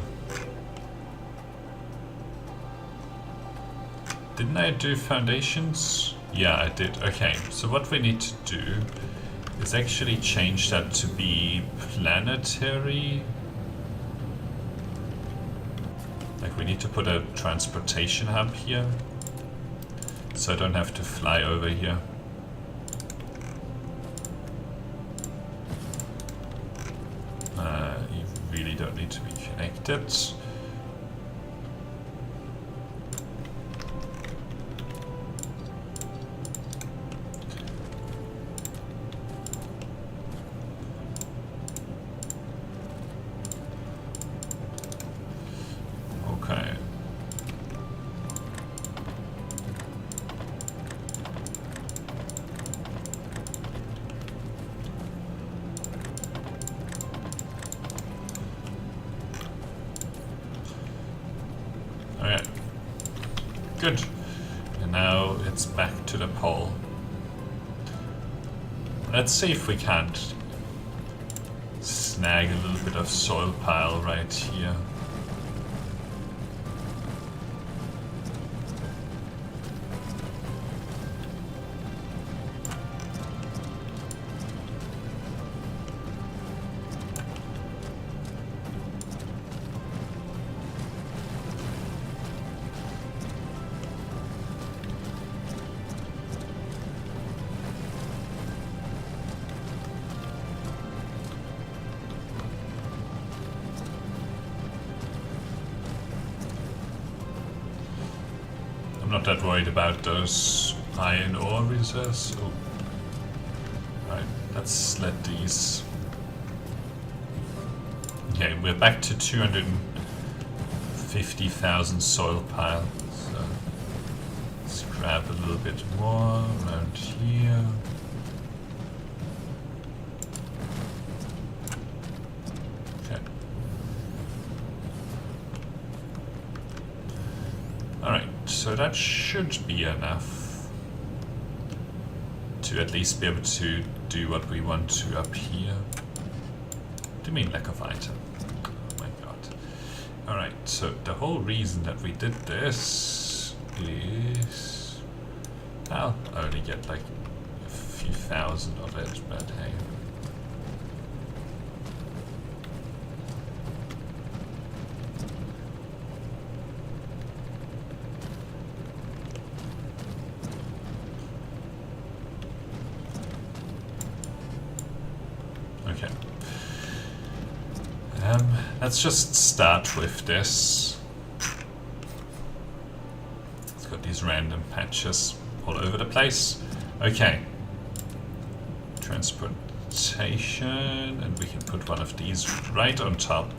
Didn't I do foundations? Yeah, I did. Okay, so what we need to do is actually change that to be planetary. Like we need to put a transportation hub here, so I don't have to fly over here. You really don't need to be connected. Okay. Alright. Good. And now it's back to the pole. Let's see if we can't snag a little bit of soil pile right here. not that worried about those iron ore reserves. Oh. Right, let's let these... Okay, we're back to 250,000 soil pile. So let's grab a little bit more around here. Okay. Alright, so that should be enough to at least be able to do what we want to up here. Do you mean lack of item? Oh my god. Alright, so the whole reason that we did this is... I'll only get like a few thousand of it, but hey. Okay. Let's just start with this. It's got these random patches all over the place. Okay. Transportation, and we can put one of these right on top.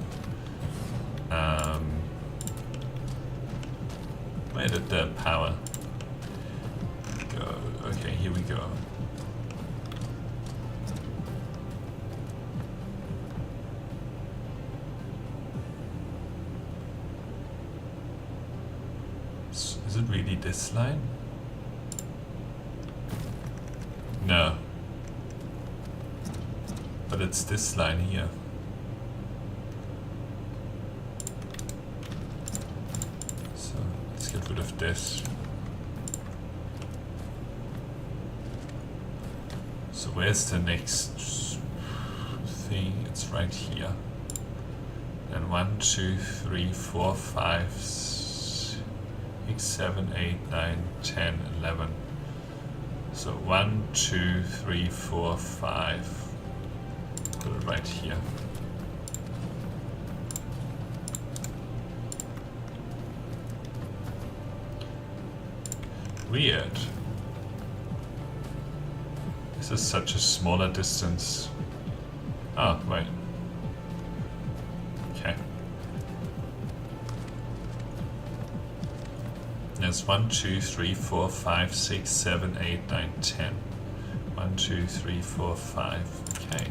Where did the power go? Okay, here we go. Is it really this line? No. But it's this line here. So let's get rid of this. So where's the next thing? It's right here. Then 1, 2, 3, 4, 5, 6, 7, 8, 9, 10, 11. So 1, 2, 3, 4, 5. Put it right here. Weird. This is such a smaller distance. Oh, wait. Okay. There's 1, 2, 3, 4, 5, 6, 7, 8, 9, 10. 1, 2, 3, 4, 5. Okay.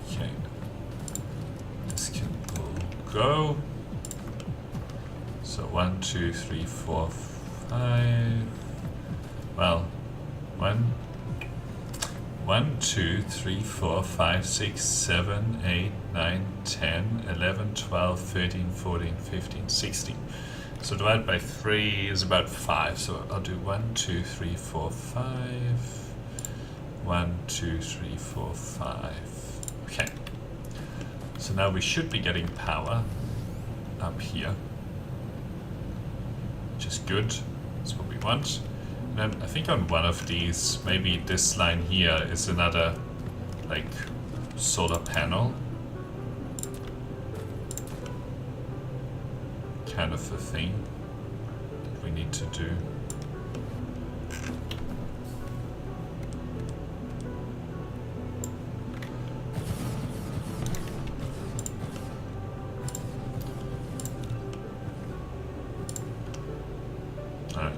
Okay. This can all go. So 1, 2, 3, 4, 5. Well, 1, 2, 3, 4, 5, 6, 7, 8, 9, 10, 11, 12, 13, 14, 15, 16. So divided by 3 is about 5. So I'll do 1, 2, 3, 4, 5. 1, 2, 3, 4, 5. Okay. So now we should be getting power up here, which is good. That's what we want. And then I think on one of these, maybe this line here is another like solar panel kind of a thing that we need to do. Alright.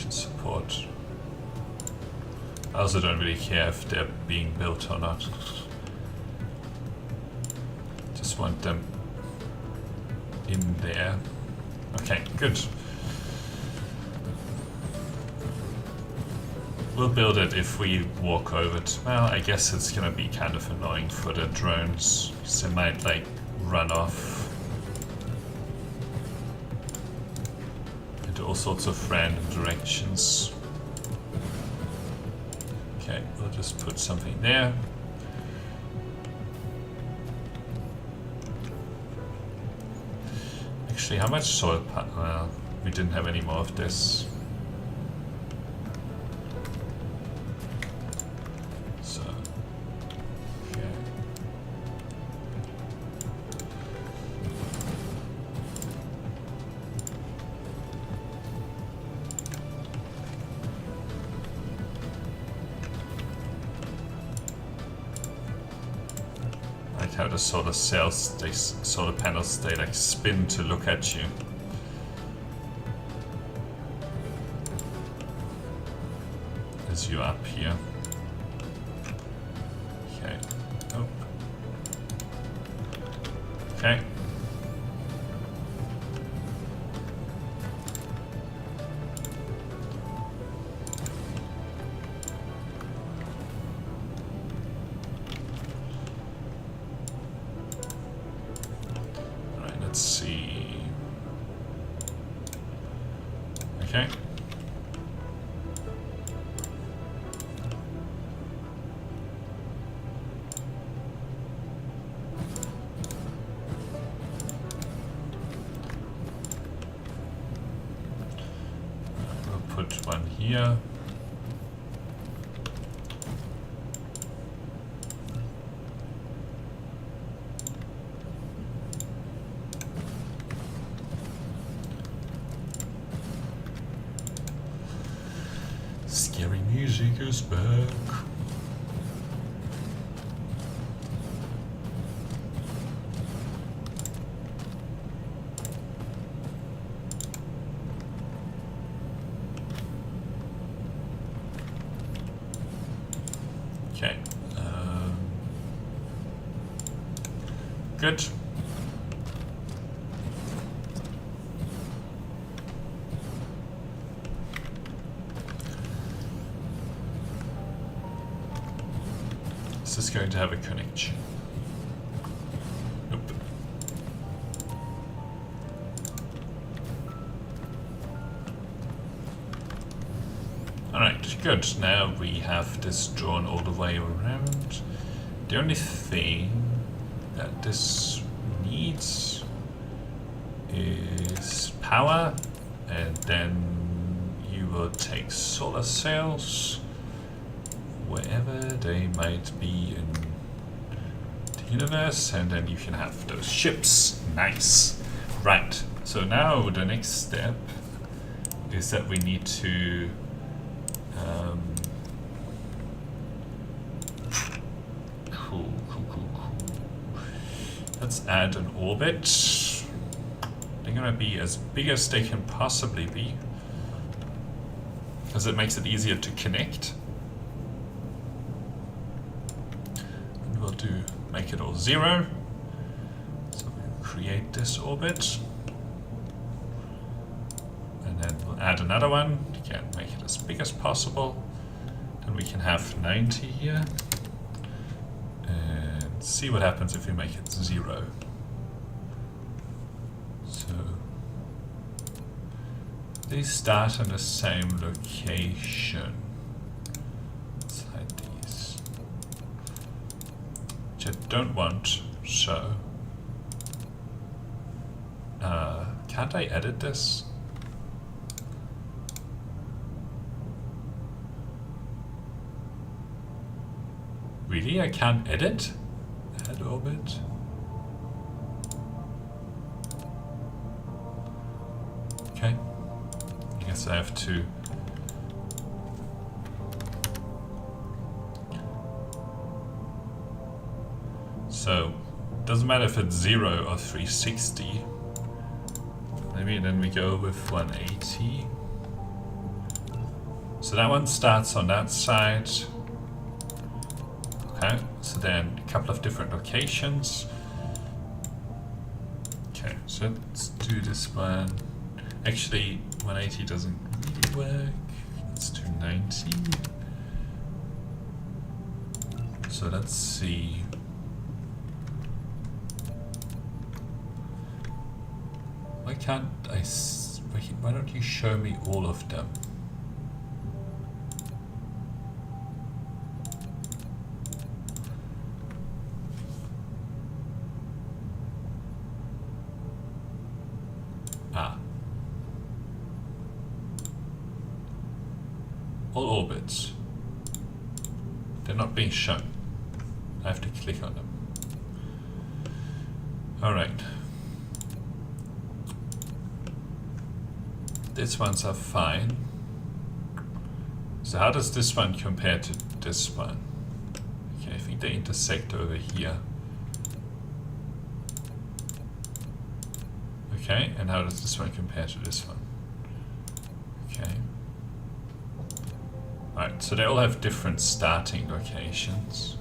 Support. I also don't really care if they're being built or not. Just want them in there. Okay, good. We'll build it if we walk over it. Well, I guess it's gonna be kind of annoying for the drones, because they might like run off all sorts of random directions. Okay, we'll just put something there. Actually, how much soil? Well, we didn't have any more of this. So, okay. Like how the solar cells, these solar panels, they like spin to look at you. As you're up here. Okay. Oh. Okay. Alright, let's see. Okay. Put one here. Scary music is back. Okay. Good. Is this going to have a connection? Nope. Alright, good. Now we have this drawn all the way around. The only thing that this needs is power, and then you will take solar cells wherever they might be in the universe, and then you can have those ships. Nice. Right, so now the next step is that we need to cool. Let's add an orbit. They're gonna be as big as they can possibly be, because it makes it easier to connect. And we'll make it all 0. So we'll create this orbit. And then we'll add another one. Again, make it as big as possible. Then we can have 90 here. And see what happens if we make it 0. So they start on the same location. Let's hide these. Which I don't want, so can't I edit this? Really? I can't edit? Add orbit? Okay. I guess I have to... So, doesn't matter if it's 0 or 360. Maybe then we go with 180. So that one starts on that side. Okay, so then a couple of different locations. Okay, so let's do this one. Actually, 180 doesn't really work. Let's do 90. So let's see. Why can't I? Why don't you show me all of them? Ah. all orbits. They're not being shown. I have to click on them. Alright. These ones are fine. So how does this one compare to this one? Okay, I think they intersect over here. Okay, and how does this one compare to this one? Okay. Alright, so they all have different starting locations.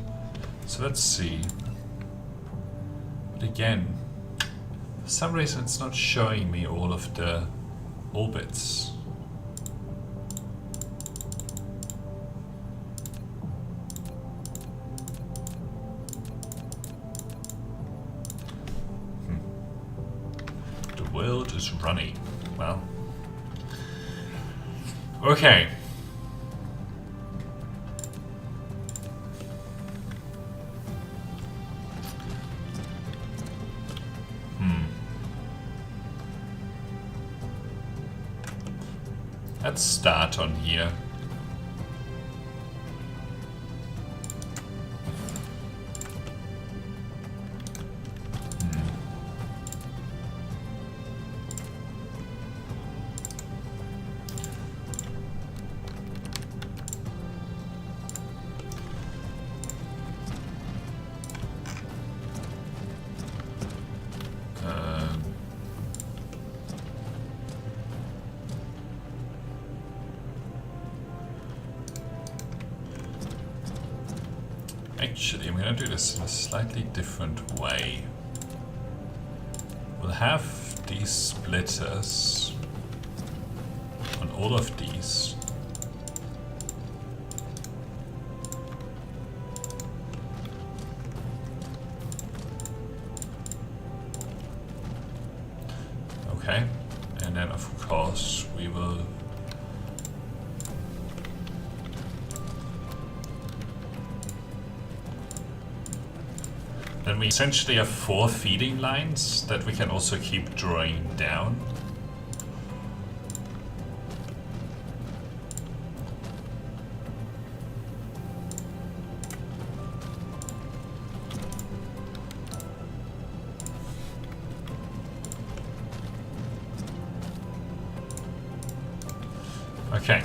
So let's see. But again, for some reason it's not showing me all of the orbits. The world is running. Well. Okay. Let's start on here. Actually, I'm going to do this in a slightly different way. We'll have these splitters on all of these. Okay, and then of course we will then we essentially have 4 feeding lines that we can also keep drawing down. Okay.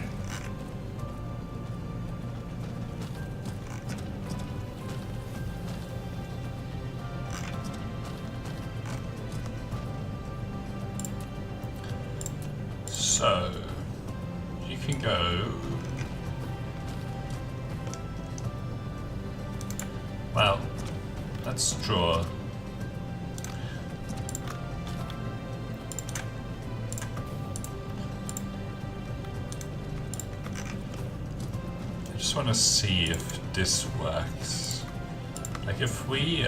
So, you can go, well, let's draw I just want to see if this works. Like if we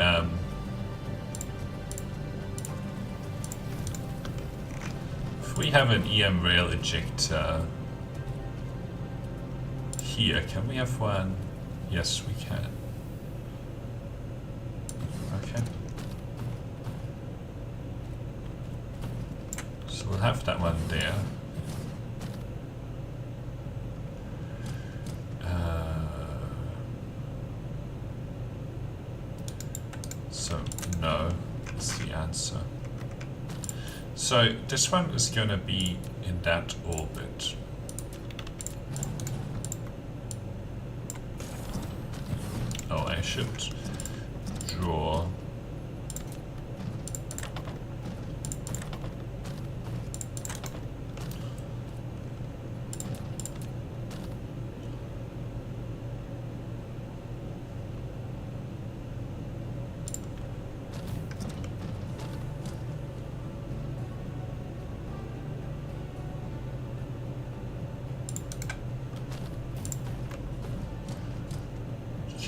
have an EM Rail Ejector here, can we have one? Yes, we can. Okay. So we'll have that one there. So no, is the answer. So this one is going to be in that orbit. Oh, I should draw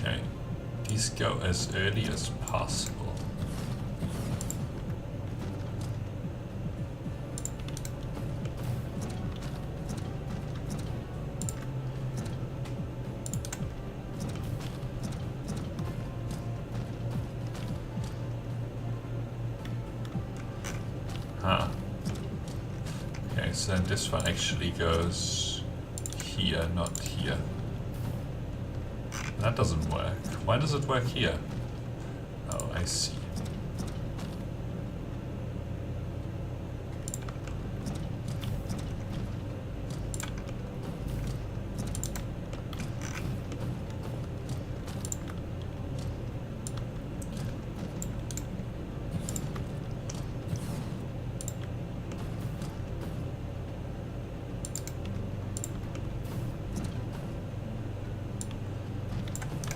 okay, these go as early as possible. Huh. Okay, so then this one actually goes here, not here. That doesn't work. Why does it work here? Oh, I see.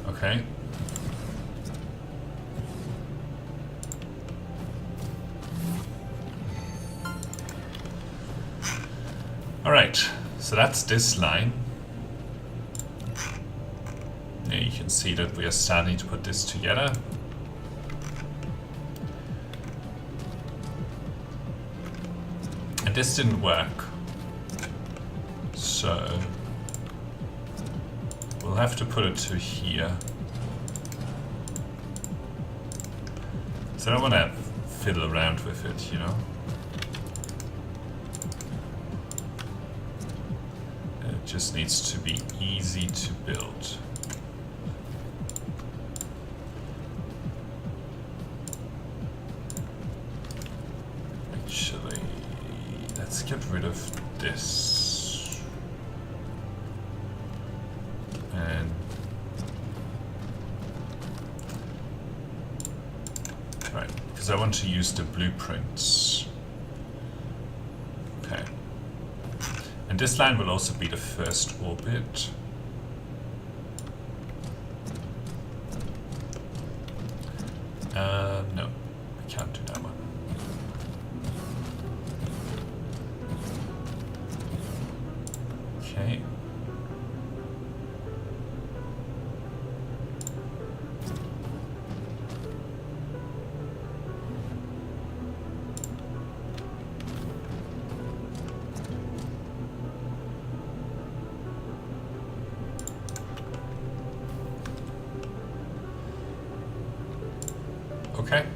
Okay. All right, so that's this line. Yeah, you can see that we are starting to put this together. And this didn't work. So we'll have to put it to here. So I don't want to fiddle around with it, you know? It just needs to be easy to build. Actually, let's get rid of this. And right, because I want to use the blueprints. Okay. And this line will also be the first orbit. No, we can't do that one. Okay. Okay.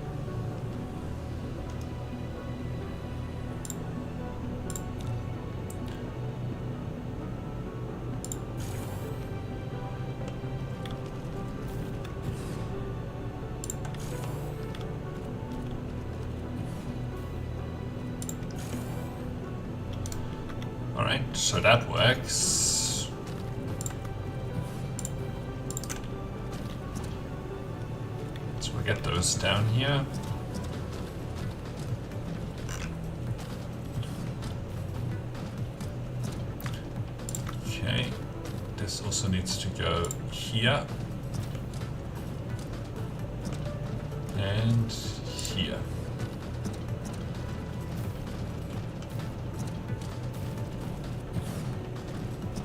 All right, so that works. So we'll get those down here. Okay, this also needs to go here. And here.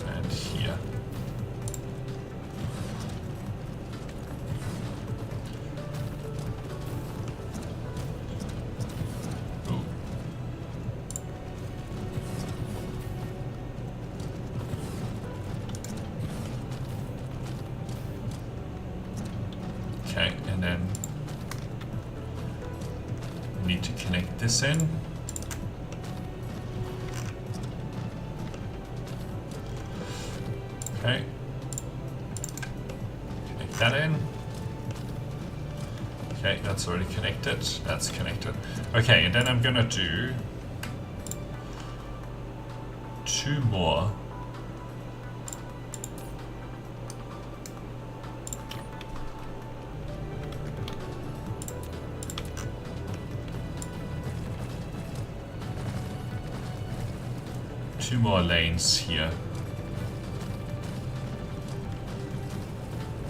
And here. Ooh. Okay, and then we need to connect this in. Okay. Connect that in. Okay, that's already connected. That's connected. Okay, and then I'm gonna do two more. Two more lanes here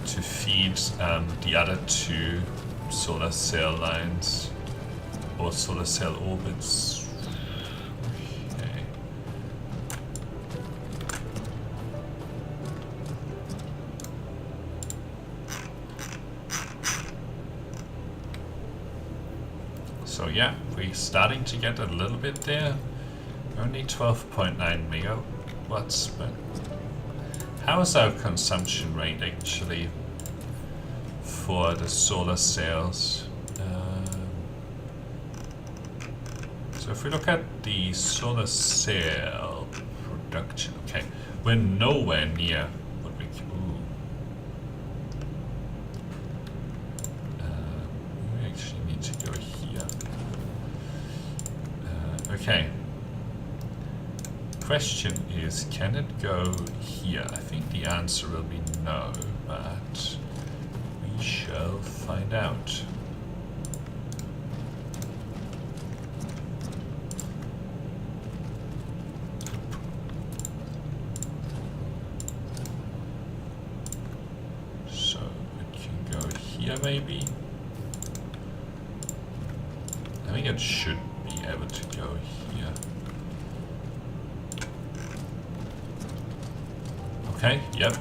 to feed the other two solar cell lines or solar cell orbits. Okay. So yeah, we're starting to get a little bit there. Only 12.9 megawatts, but how is our consumption rate actually for the solar cells? So if we look at the solar cell production, okay, We're nowhere near what we can. We actually need to go here. Okay. Question is, can it go here? I think the answer will be no, but we shall find out. So it can go here maybe. I think it should be able to go here. Okay, yep.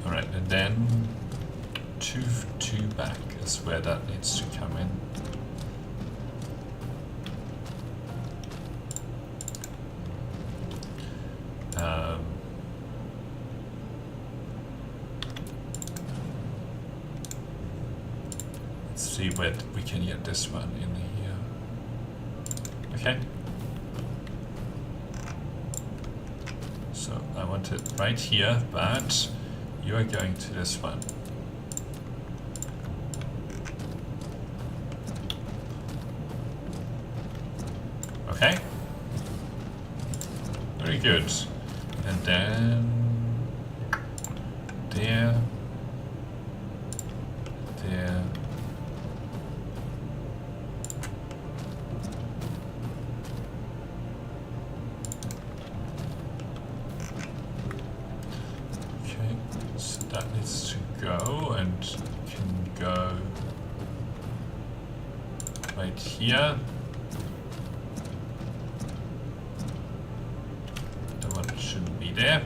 Alright, and then two back is where that needs to come in. Let's see where we can get this one in here. Okay. So I want it right here, but you are going to this one. Okay. Very good. And then there. There. That needs to go and can go right here. The one shouldn't be there.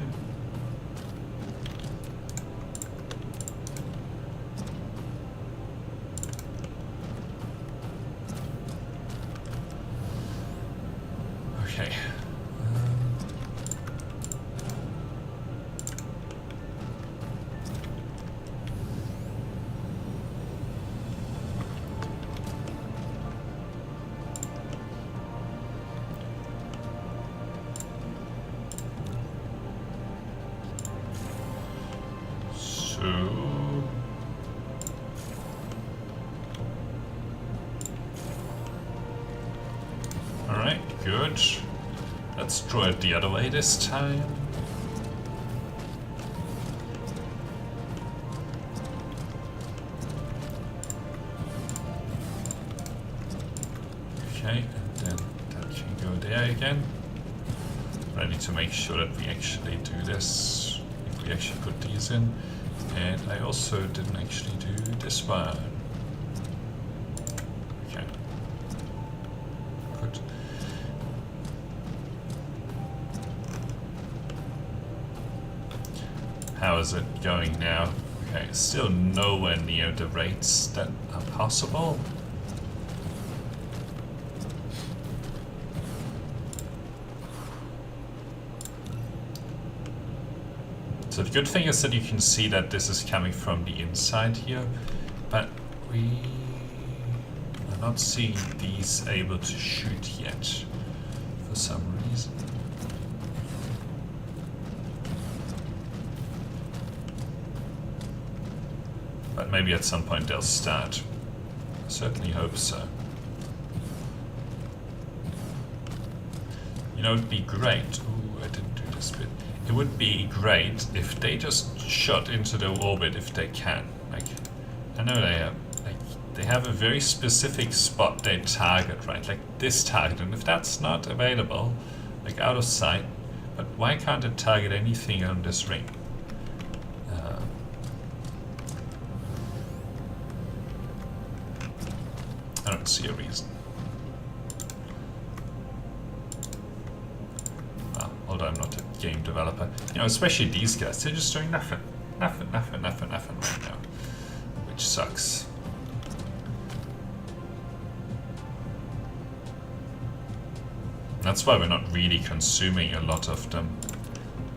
Okay. Alright, good. Let's draw it the other way this time. Okay, and then that can go there again. I need to make sure that we actually do this, if we actually put these in. And I also didn't actually do this one. Okay. Good. How is it going now? Okay, still nowhere near the rates that are possible. So the good thing is that you can see that this is coming from the inside here, but we are not seeing these able to shoot yet for some reason. But maybe at some point they'll start. I certainly hope so. You know, it'd be great. Ooh, I didn't do this bit. It would be great if they just shot into the orbit if they can. Like, I know they have a very specific spot they target, right? Like this target, and if that's not available, like out of sight, but why can't it target anything on this ring? I don't see a reason. Although I'm not a game developer. You know, especially these guys, they're just doing nothing. Nothing right now. Which sucks. That's why we're not really consuming a lot of them.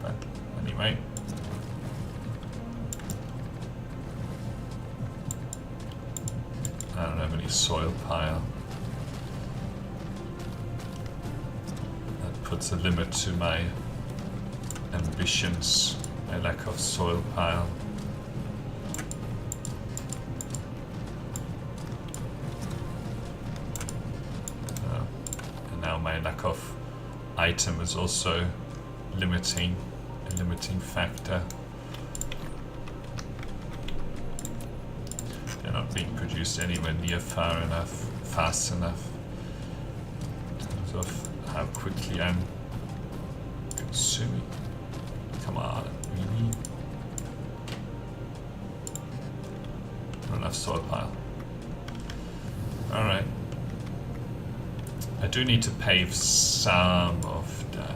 But anyway. I don't have any the soil pile. That puts a limit to my ambitions, my lack of soil pile. And now my lack of item is also a limiting factor. They're not being produced anywhere near fast enough in terms of how quickly I'm consuming. Come on, really? Not enough soil pile. Alright. I do need to pave some of that.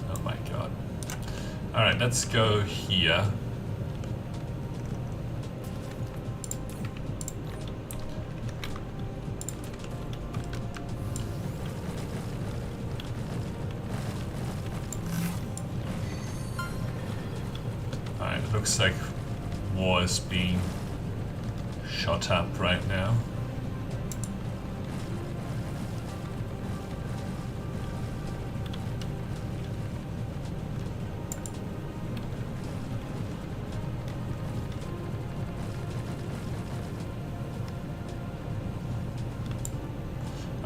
Oh my god. Alright, let's go here. Looks like war is being shot up right now.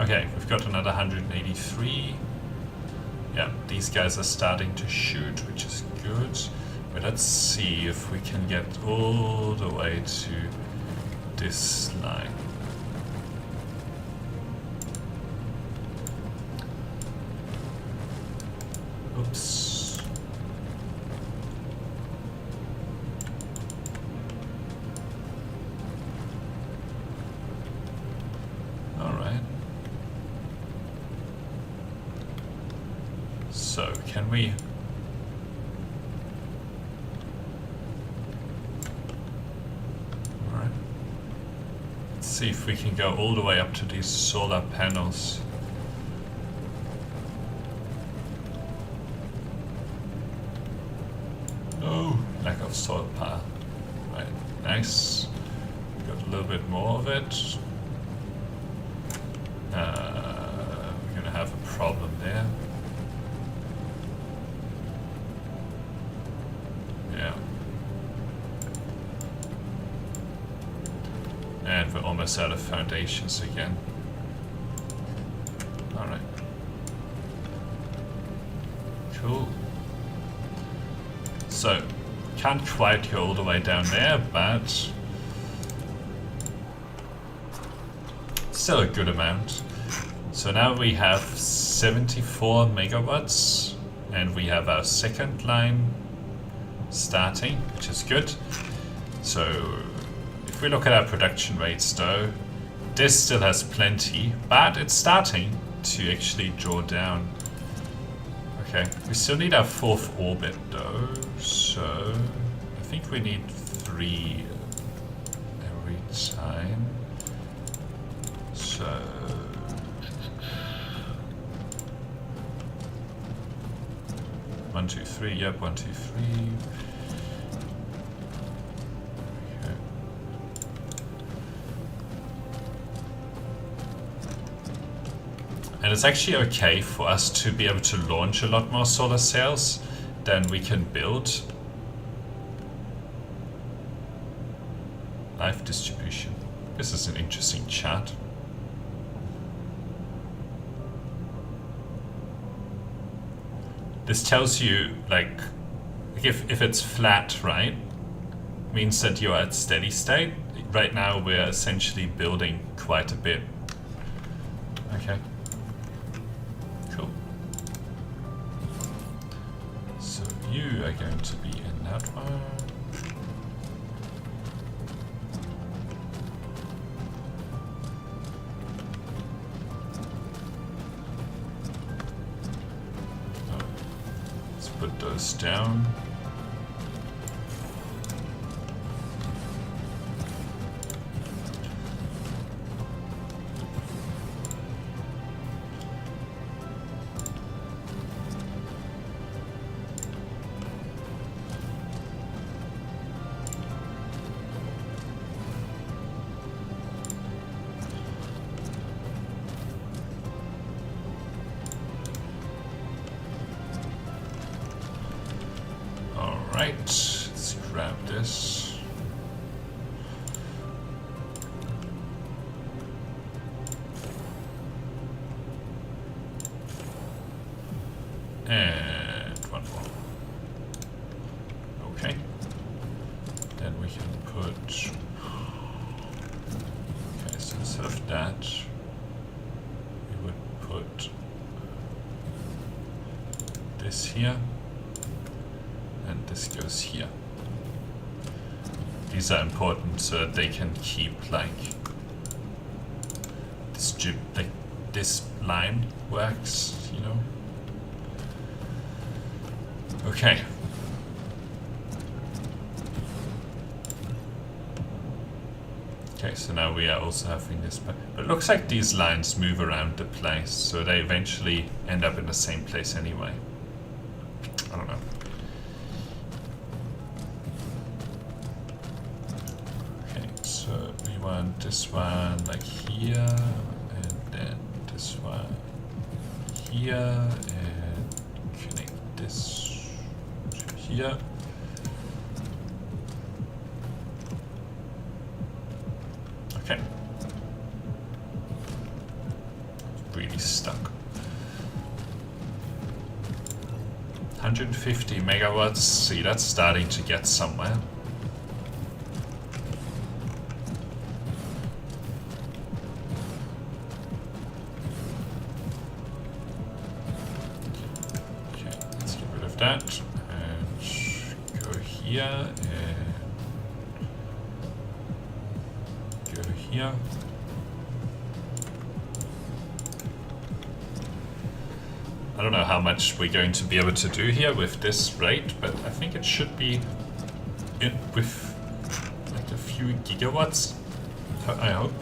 Okay, we've got another 183. Yeah, these guys are starting to shoot, which is good. But let's see if we can get all the way to this line. Oops. All right. So, can we... see if we can go all the way up to these solar panels. Oh, lack of soil pile. Right, nice. Got a little bit more of it. We're gonna have a problem there. Yeah. And we're almost out of foundations again. Alright. Cool. So, can't quite go all the way down there, but still a good amount. So now we have 74 megawatts, and we have our second line starting, which is good. So if we look at our production rates though, this still has plenty, but it's starting to actually draw down. Okay, we still need our fourth orbit though, so I think we need 3 every time. So 1, 2, 3, yep, 1, 2, 3. And it's actually okay for us to be able to launch a lot more solar cells than we can build. Life distribution. This is an interesting chart. This tells you, like, if it's flat, right, means that you're at steady state. Right now we're essentially building quite a bit. Okay. Cool. So you are going to be in that one. Let's put those down. Alright, let's grab this. And one more. Okay. Then we can put... Okay, so instead of that, we would put this here. And this goes here. These are important so that they can keep like this line works, you know. Okay. Okay, so now we are also having this, but it looks like these lines move around the place, so they eventually end up in the same place anyway. I don't know. So we want this one like here, and then this one here, and connect this to here. Okay. Really stuck. 150 megawatts. See, that's starting to get somewhere. That and go here and go here. I don't know how much we're going to be able to do here with this rate, but I think it should be with like a few gigawatts, I hope.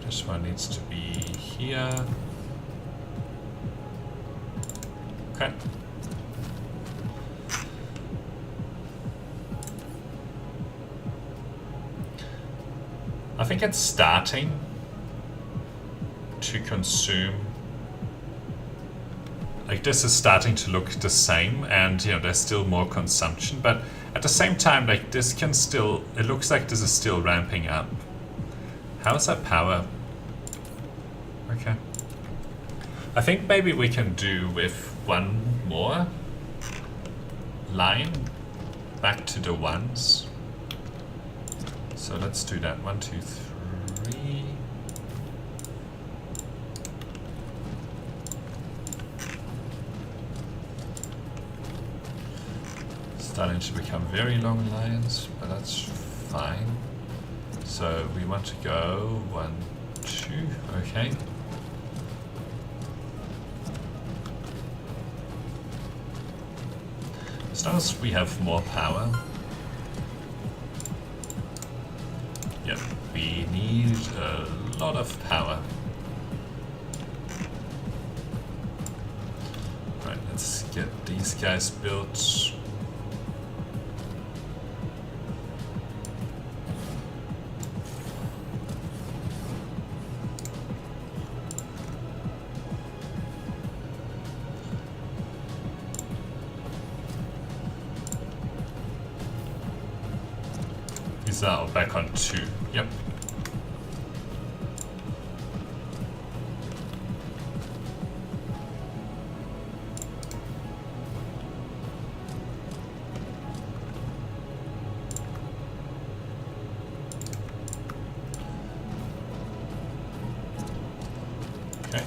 This one needs to be here. Okay. I think it's starting to consume. Like this is starting to look the same, and you know there's still more consumption, but at the same time, like this can still. It looks like this is still ramping up. How's that power? Okay. I think maybe we can do with one more line back to the ones. So let's do that. 1, 2, 3. Starting to become very long lines, but that's fine. So we want to go 1, 2, okay. As long as we have more power. Yep, we need a lot of power. Right, let's get these guys built. Now back on 2. Yep. Okay.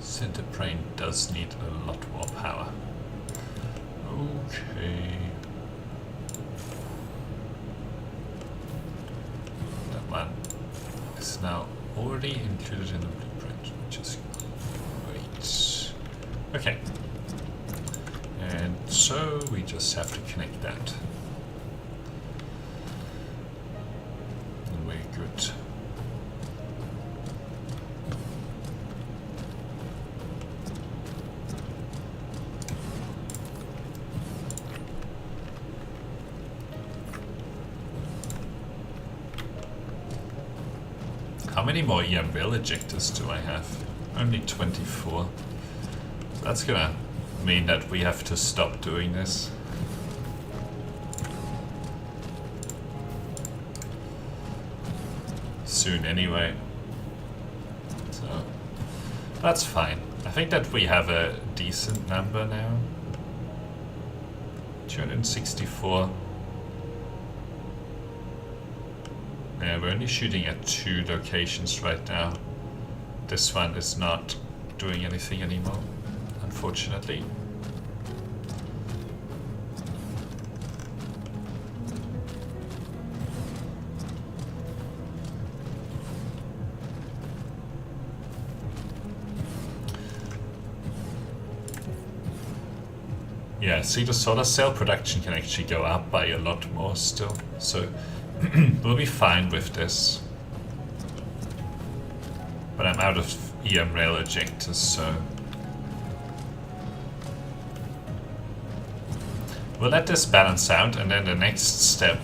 Center brain does need a lot more power. Okay. That one is now already included in the blueprint, which is great. Okay. And so we just have to connect that. And we're good. How many more EM Rail Ejectors do I have? Only 24. That's gonna mean that we have to stop doing this. Soon anyway. So that's fine. I think that we have a decent number now. 264. Yeah, we're only shooting at 2 locations right now. This one is not doing anything anymore, unfortunately. Yeah, see, the solar cell production can actually go up by a lot more still, so we'll be fine with this. But I'm out of EM Rail Ejectors, so we'll let this balance out, and then the next step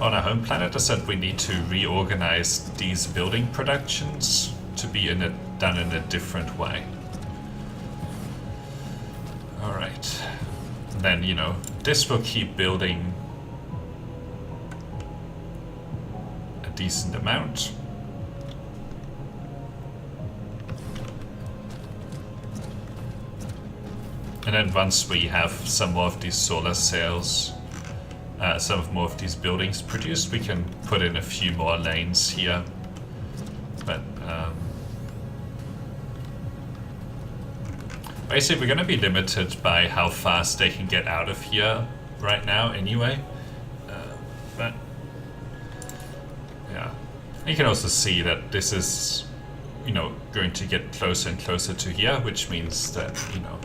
on our home planet is that we need to reorganize these building productions to be done in a different way. Alright. Then, you know, this will keep building a decent amount. And then once we have some more of these solar cells, more of these buildings produced, we can put in a few more lanes here. But basically we're going to be limited by how fast they can get out of here right now anyway. But yeah, you can also see that this is, you know, going to get closer and closer to here, which means that, you know,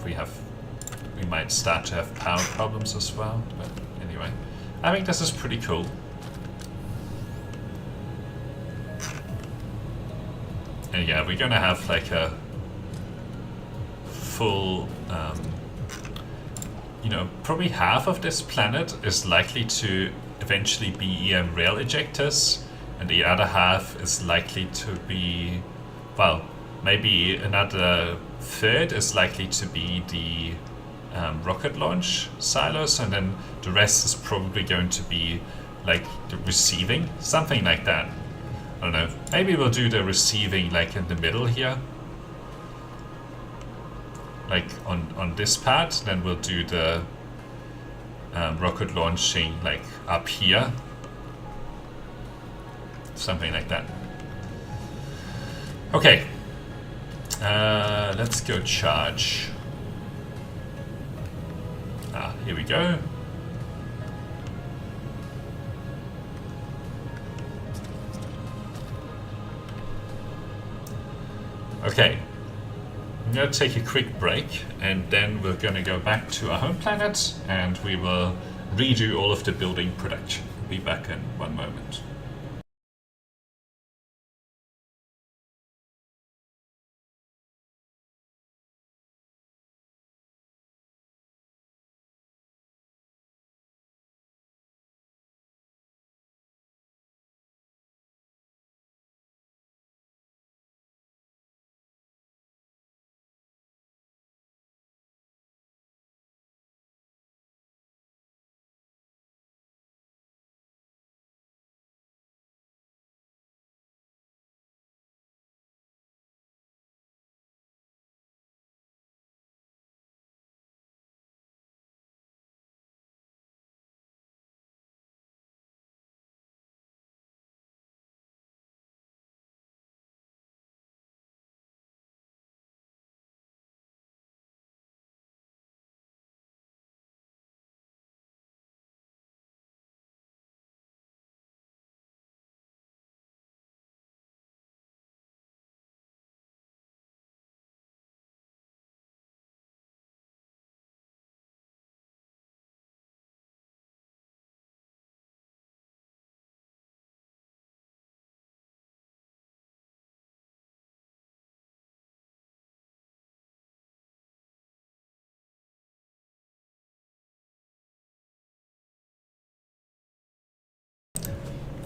we might start to have power problems as well. But anyway, I think this is pretty cool. And yeah, we're gonna have like a full, you know, probably half of this planet is likely to eventually be EM Rail Ejectors, and the other half is likely to be, well, maybe another third is likely to be the rocket launch silos, and then the rest is probably going to be like the receiving, something like that. I don't know, maybe we'll do the receiving like in the middle here, like on this part, then we'll do the rocket launching like up here, something like that. Okay, let's go charge. Here we go. Okay, I'm going to take a quick break, and then we're going to go back to our home planet, and we will redo all of the building production. Be back in one moment.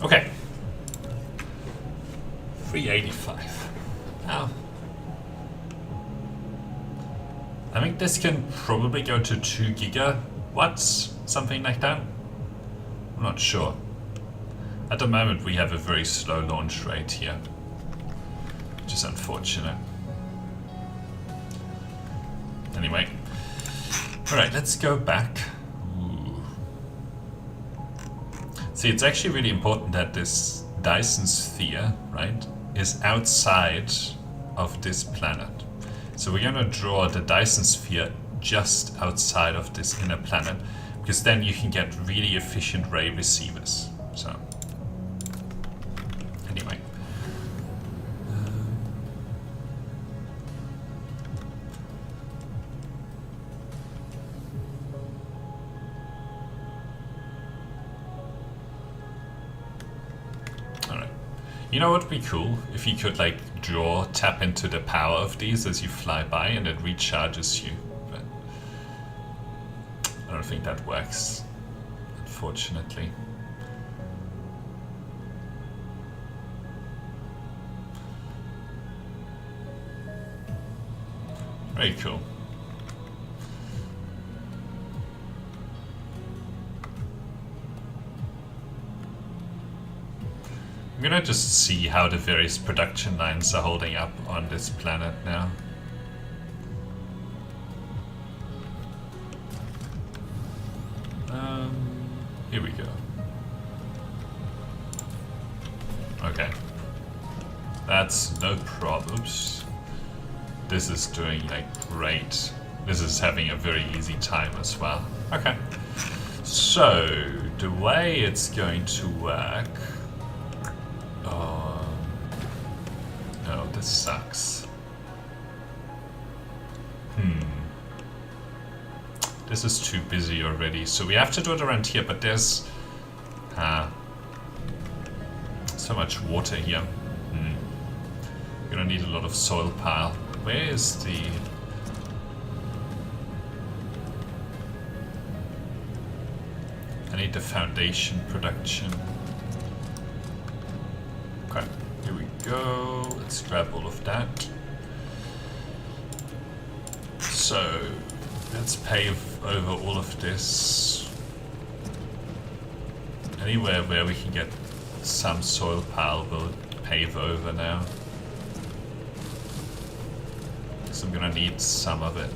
Okay. 385. Now, I think this can probably go to 2 gigawatts, something like that. I'm not sure. At the moment we have a very slow launch rate here, which is unfortunate. Anyway, alright, let's go back. Ooh. See, it's actually really important that this Dyson Sphere, right, is outside of this planet. So we're going to draw the Dyson Sphere just outside of this inner planet, because then you can get really efficient ray receivers. So, anyway. Alright. You know what would be cool? If you could like tap into the power of these as you fly by and it recharges you. But I don't think that works, unfortunately. Very cool. I'm gonna just see how the various production lines are holding up on this planet now. Here we go. Okay. That's no problems. This is doing like great. This is having a very easy time as well. Okay. So, the way it's going to work... no, this sucks. This is too busy already, so we have to do it around here, but there's so much water here. We're gonna need a lot of soil pile. Where is the... I need the foundation production. Okay, here we go. Let's grab all of that. So, let's pave over all of this. Anywhere where we can get some soil pile, we'll pave over now. So I'm gonna need some of it.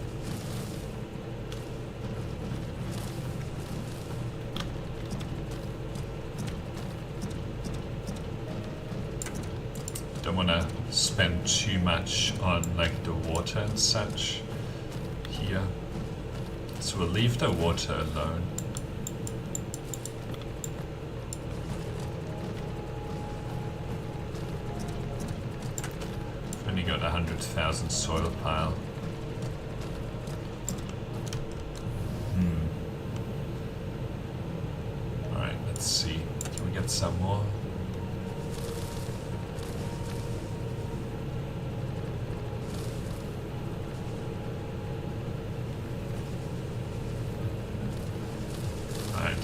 Don't want to spend too much on like the water and such here, so we'll leave the water alone. I've only got 100,000 soil pile. Alright, let's see. Can we get some more?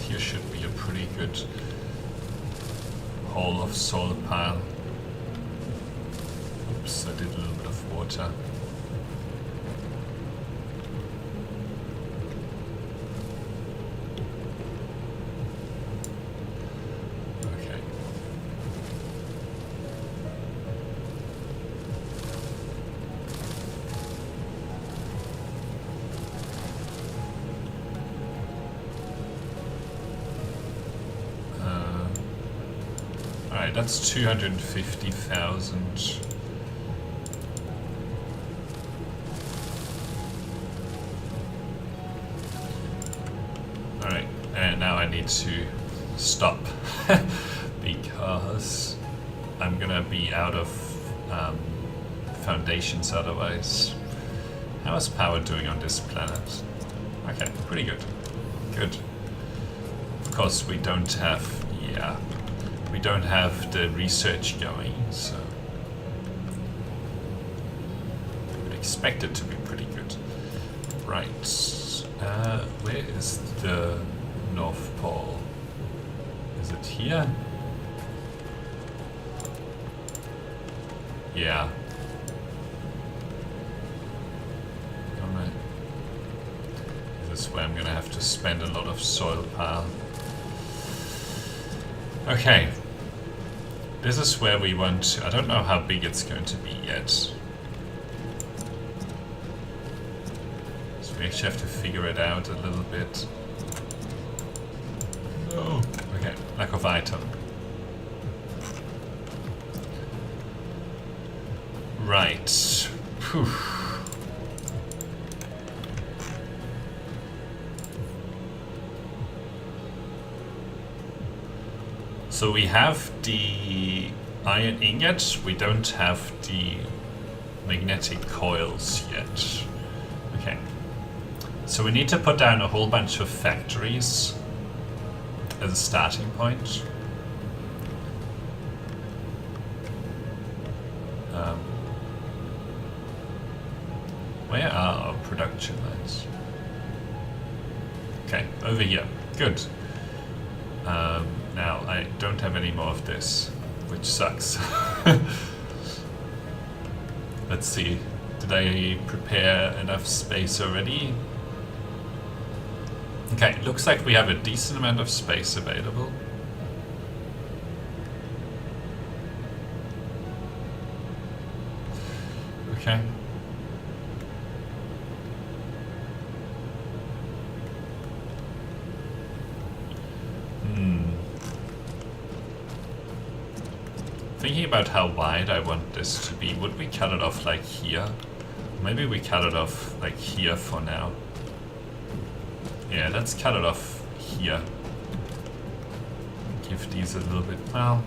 Here should be a pretty good hole of solar pile. Oops, I did a little bit of water. Okay. Alright, that's 250,000. Alright, and now I need to stop because I'm gonna be out of foundations otherwise. How is power doing on this planet? Okay, pretty good. Good. Of course, we don't have, we don't have the research going, so I would expect it to be pretty good. Right, where is the North Pole? Is it here? Yeah. This is where I'm gonna have to spend a lot of soil pile. Okay. This is where we want to, I don't know how big it's going to be yet. So we actually have to figure it out a little bit. Oh, okay, lack of item. Right. Whew. So we have the iron ingot, we don't have the magnetic coils yet. Okay. So we need to put down a whole bunch of factories as a starting point. Where are our production lines? Okay, over here. Good. Now, I don't have any more of this, which sucks. Let's see. Did I prepare enough space already? Okay, looks like we have a decent amount of space available. Okay. Thinking about how wide I want this to be, would we cut it off like here? Maybe we cut it off like here for now. Yeah, let's cut it off here. Give these a little bit, well...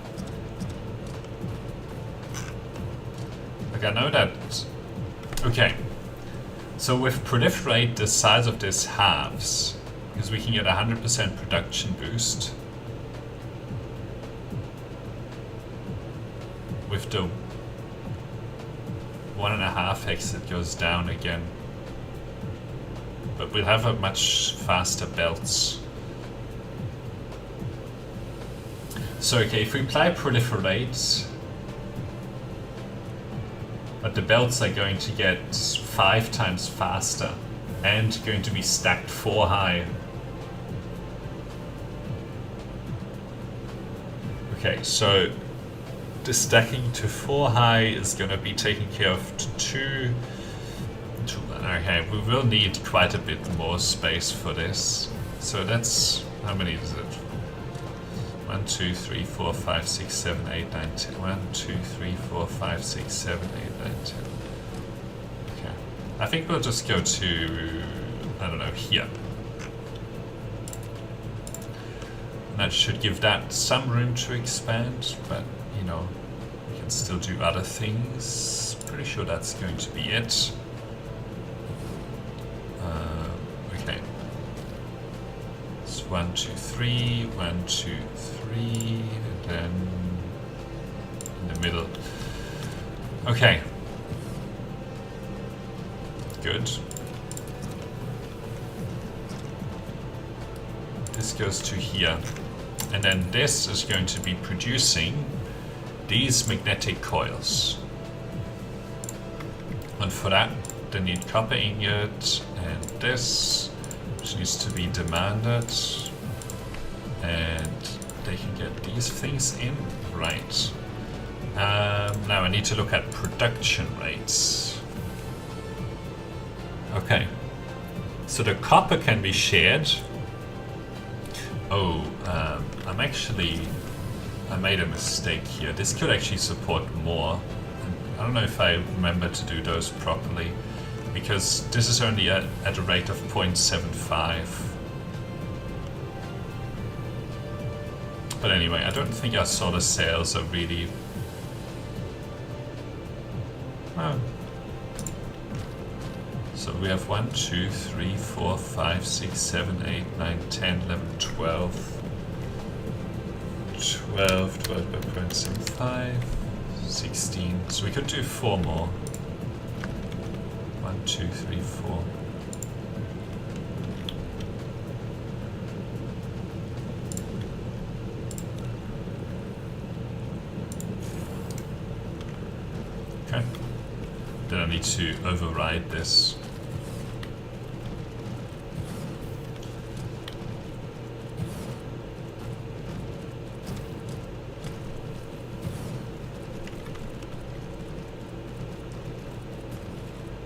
Like I know that... Okay. So with proliferate, the size of this halves, because we can get 100% production boost. With the 1.5x it goes down again. But we'll have a much faster belts. So okay, if we apply proliferate, but the belts are going to get 5 times faster and going to be stacked 4 high. Okay, so the stacking to 4 high is going to be taken care of to 2. Okay, we will need quite a bit more space for this. So that's, how many is it? 1, 2, 3, 4, 5, 6, 7, 8, 9, 10. 1, 2, 3, 4, 5, 6, 7, 8, 9, 10. Okay. I think we'll just go to, I don't know, here. That should give that some room to expand, but you know, we can still do other things. Pretty sure that's going to be it. Okay. It's 1, 2, 3, 1, 2, 3, and then in the middle. Okay. Good. This goes to here. And then this is going to be producing these magnetic coils. And for that, they need copper ingot and this, which needs to be demanded. And they can get these things in. Right. Now I need to look at production rates. Okay. So the copper can be shared. Oh, I made a mistake here. This could actually support more. I don't know if I remember to do those properly, because this is only at a rate of 0.75. But anyway, I don't think our solar sails are really... Oh. So we have 1, 2, 3, 4, 5, 6, 7, 8, 9, 10, 11, 12. 12 divided by 0.75, 16. So we could do 4 more. 1, 2, 3, 4. Then I need to override this.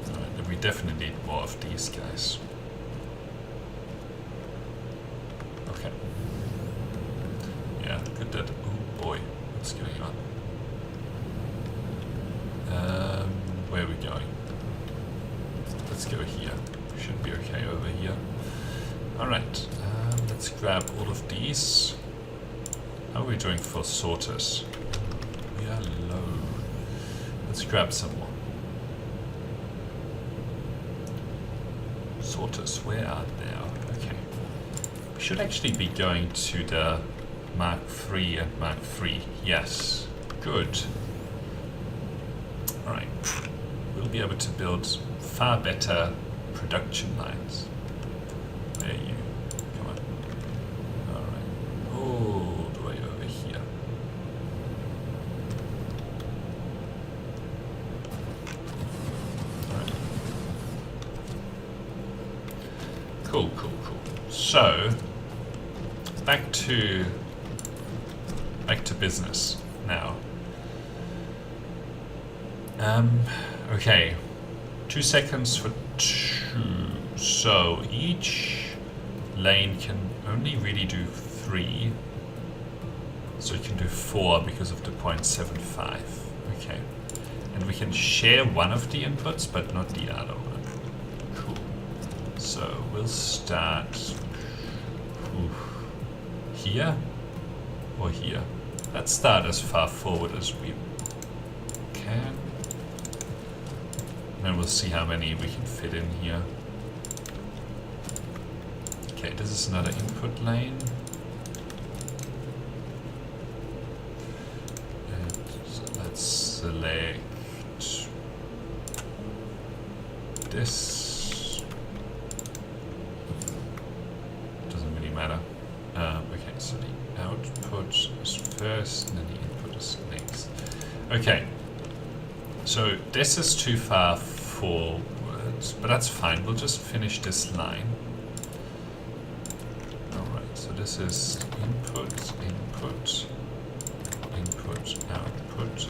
Alright, we definitely need more of these guys. Okay. Yeah, good that. Oh boy, what's going on? Where are we going? Let's go here. We should be okay over here. Alright, let's grab all of these. How are we doing for sorters? We are low. Let's grab some more. Sorters, where are they? Okay. We should actually be going to the Mark III and Mark III. Yes, good. Alright. We'll be able to build far better production lines. Where are you? Come on. Alright. All the way over here. Alright. Cool, cool, cool. So, back to business now. Okay, 2 seconds for 2. So each lane can only really do 3. So it can do 4 because of the 0.75. Okay, and we can share one of the inputs, but not the other one. Cool. So we'll start here or here. Let's start as far forward as we can. And we'll see how many we can fit in here. Okay, this is another input lane. And so let's select this. Doesn't really matter. Okay, so the output is first and then the input is next. Okay. So this is too far forward, but that's fine. We'll just finish this line. Alright, so this is input, input, input, output,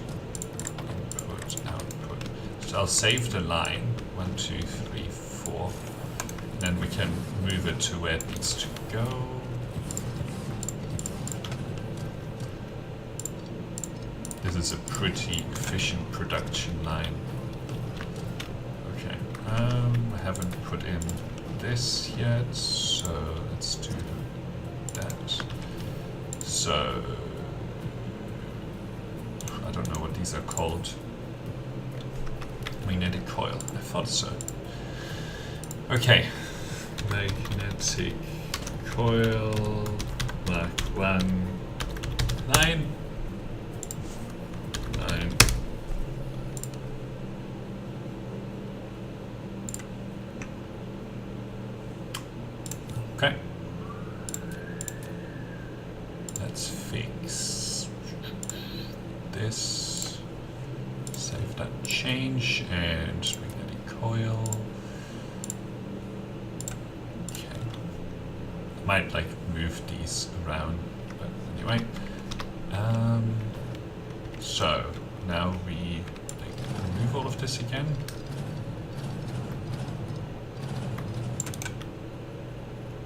input, output. So I'll save the line, 1, 2, 3, 4. And then we can move it to where it needs to go. This is a pretty efficient production line. Okay, I haven't put in this yet, so let's do that. So, I don't know what these are called. Magnetic coil, I thought so. Okay, magnetic coil, Mark 1, 9. Okay. Let's fix this. Save that change and magnetic coil. Okay. I might like move these around, but anyway. So now we remove all of this again.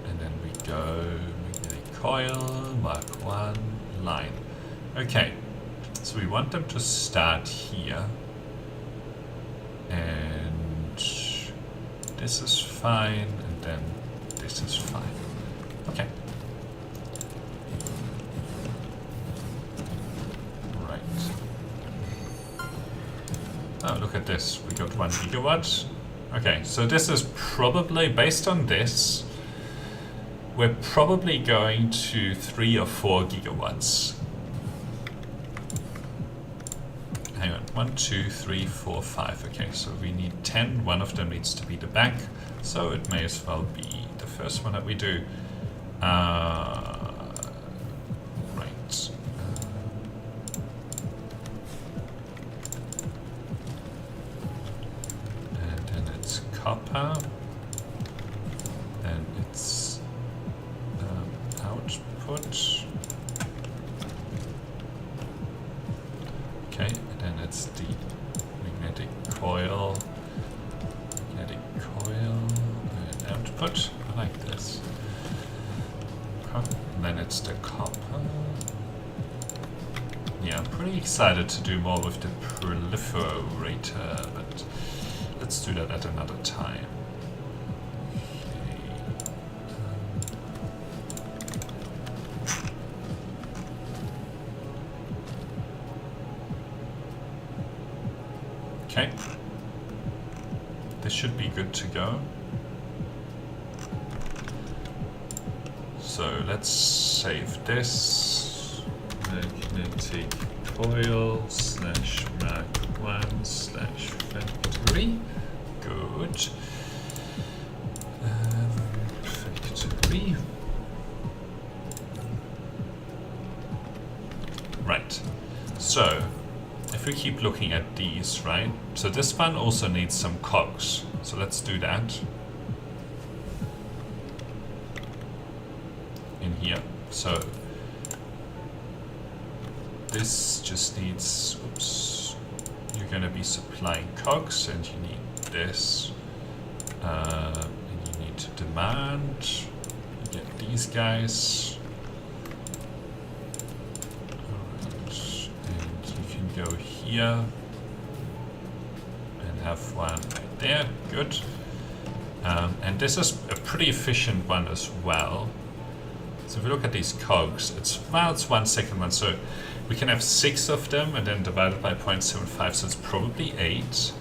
And then we go magnetic coil, Mark 1, line. Okay, so we want them to start here. And this is fine, and then this is fine. Okay. Oh, look at this. We got 1 gigawatt. Okay, so this is probably, based on this, we're probably going to 3 or 4 gigawatts. Hang on. 1, 2, 3, 4, 5. Okay, so we need 10. One of them needs to be the back. So it may as well be the first one that we do. Right. copper. Then it's output. Okay, and then it's the magnetic coil. Magnetic coil and output. I like this. And then it's the copper. Yeah, I'm pretty excited to do more with the proliferator, but let's do that at another time. Okay. This should be good to go. So let's save this. Magnetic coil slash Mark 1 slash factory. Good. Factory. Right. So if we keep looking at these, right? So this one also needs some cogs. So let's do that. In here. So this just needs, oops, you're going to be supplying cogs, and you need this, and you need to demand, you get these guys, and you can go here and have one right there, good, and this is a pretty efficient one as well. So if we look at these cogs, it's 1 second one, so we can have 6 of them and then divided by 0.75, so it's probably 8.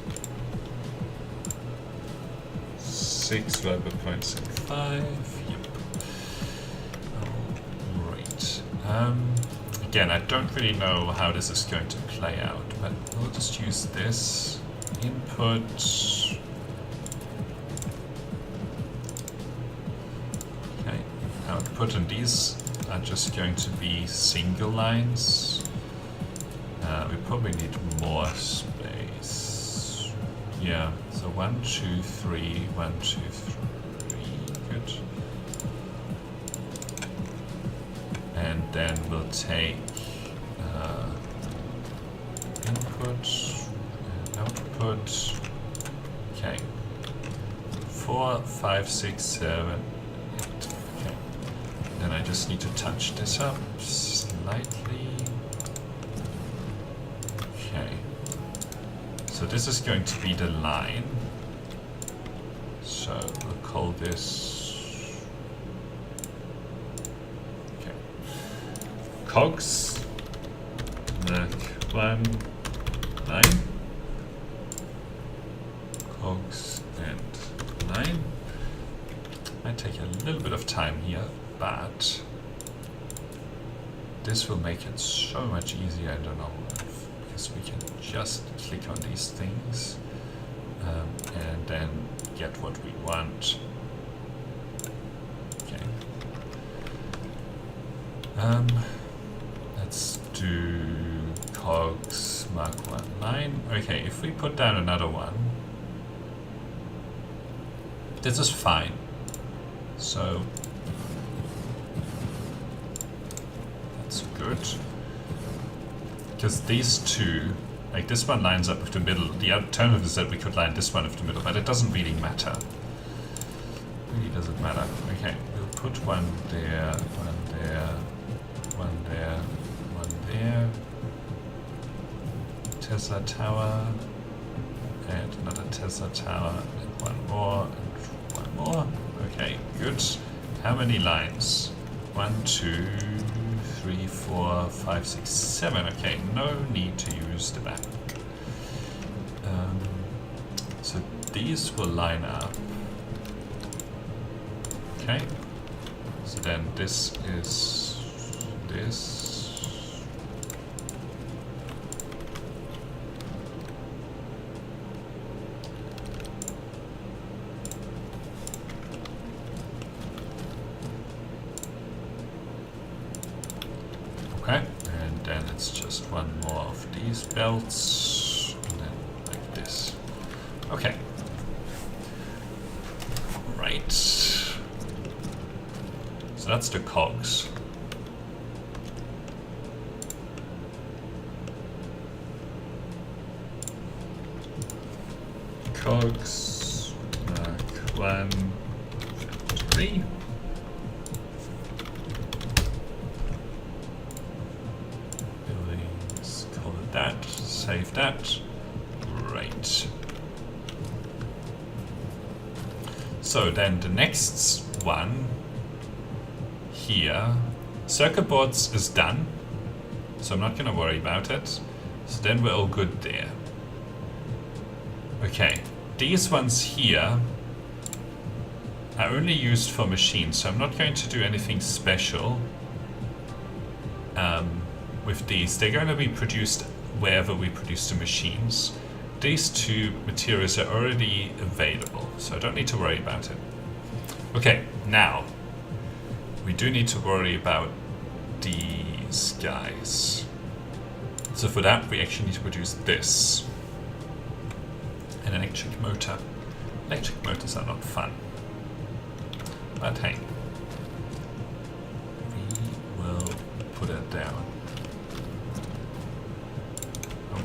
6 divided by 0.75, yep. Alright. Again, I don't really know how this is going to play out, but we'll just use this. Input. Output, and these are just going to be single lines. We probably need more space. Yeah, so 1, 2, 3, 1, 2, 3, good. And then we'll take input and output. Okay, 4, 5, 6, 7. Then I just need to touch this up slightly. Okay. So this is going to be the line. So we'll call this... Okay. Cogs. Mark 1, 9. Cogs and 9. Might take a little bit of time here, but this will make it so much easier in the long run, because we can just click on these things and then get what we want. Okay. Let's do cogs Mark 1, 9. Okay, if we put down another one, this is fine. So that's good, because these two, like this one lines up with the middle. The alternative is that we could line this one with the middle, but it doesn't really matter. Really doesn't matter. Okay, we'll put one there, one there, one there, one there. Tesla tower, and another Tesla tower, and one more, and one more. Okay, good. How many lines? 1, 2, 3, 4, 5, 6, 7. Okay, no need to use the back. So these will line up. Okay. So then this is this. Okay, and then it's just one more of these belts, and then like this. Okay. Right. So that's the cogs. Cogs, Mark 1, 3. Buildings, call it that, save that. Right. So then the next one here, circuit boards is done, so I'm not going to worry about it. So then we're all good there. Okay, these ones here are only used for machines, so I'm not going to do anything special with these. They're going to be produced wherever we produce the machines. These two materials are already available, so I don't need to worry about it. Okay, now we do need to worry about these guys. So for that, we actually need to produce this. An electric motor. Electric motors are not fun. But hey, we will put it down.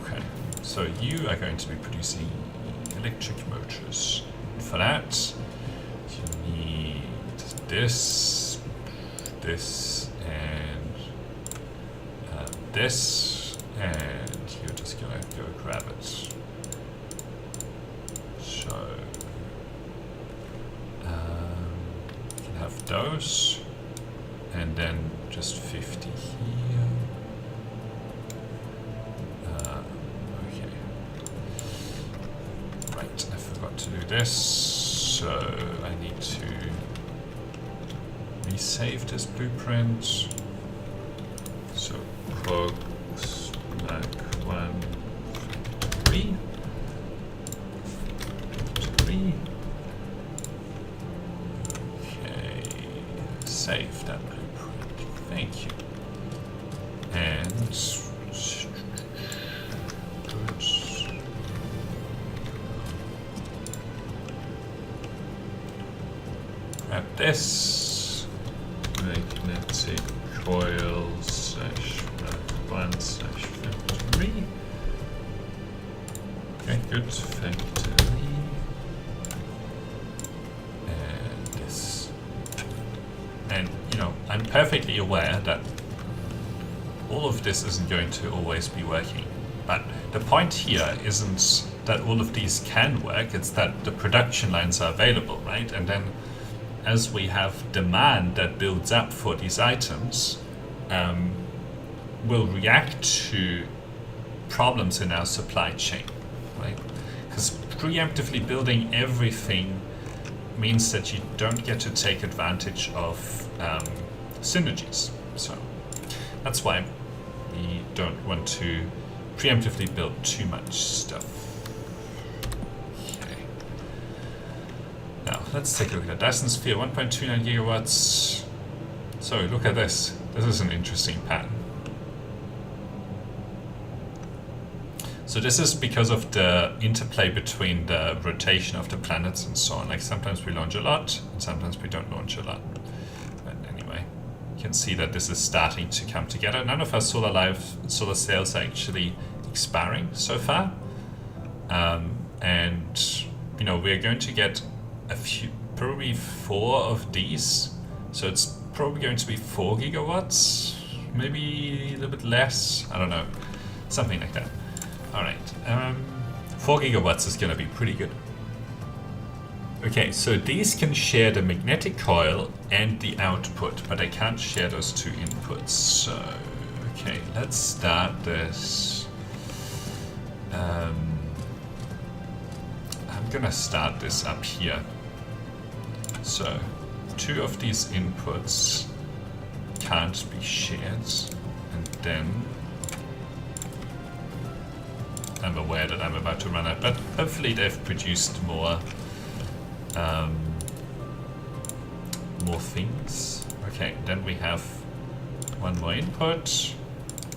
Okay, so you are going to be producing electric motors. For that, you need this, and this, and you're just gonna go grab it. So you can have those, and then just 50 here. Okay. Right, I forgot to do this, so I need to resave this blueprint. So cogs Mac 1, 3. Okay, save that blueprint. Thank you. And good. Grab this. Magnetic coils /1/53. Okay, good. Factory. And this. And, you know, I'm perfectly aware that all of this isn't going to always be working. But the point here isn't that all of these can work, it's that the production lines are available, right? And then as we have demand that builds up for these items, we'll react to problems in our supply chain, right? Because preemptively building everything means that you don't get to take advantage of synergies. So that's why we don't want to preemptively build too much stuff. Okay. Now let's take a look at Dyson Sphere, 1.29 gigawatts. So look at this. This is an interesting pattern. So this is because of the interplay between the rotation of the planets and so on. Like sometimes we launch a lot, and sometimes we don't launch a lot. But anyway, you can see that this is starting to come together. None of our solar cells are actually expiring so far. And you know, we're going to get a few, probably 4 of these. So it's probably going to be 4 gigawatts, maybe a little bit less. I don't know, something like that. All right, 4 gigawatts is going to be pretty good. Okay, so these can share the magnetic coil and the output, but they can't share those 2 inputs. So, okay, let's start this. I'm going to start this up here. So, 2 of these inputs can't be shared, and then I'm aware that I'm about to run out, but hopefully they've produced more things. Okay, then we have 1 more input,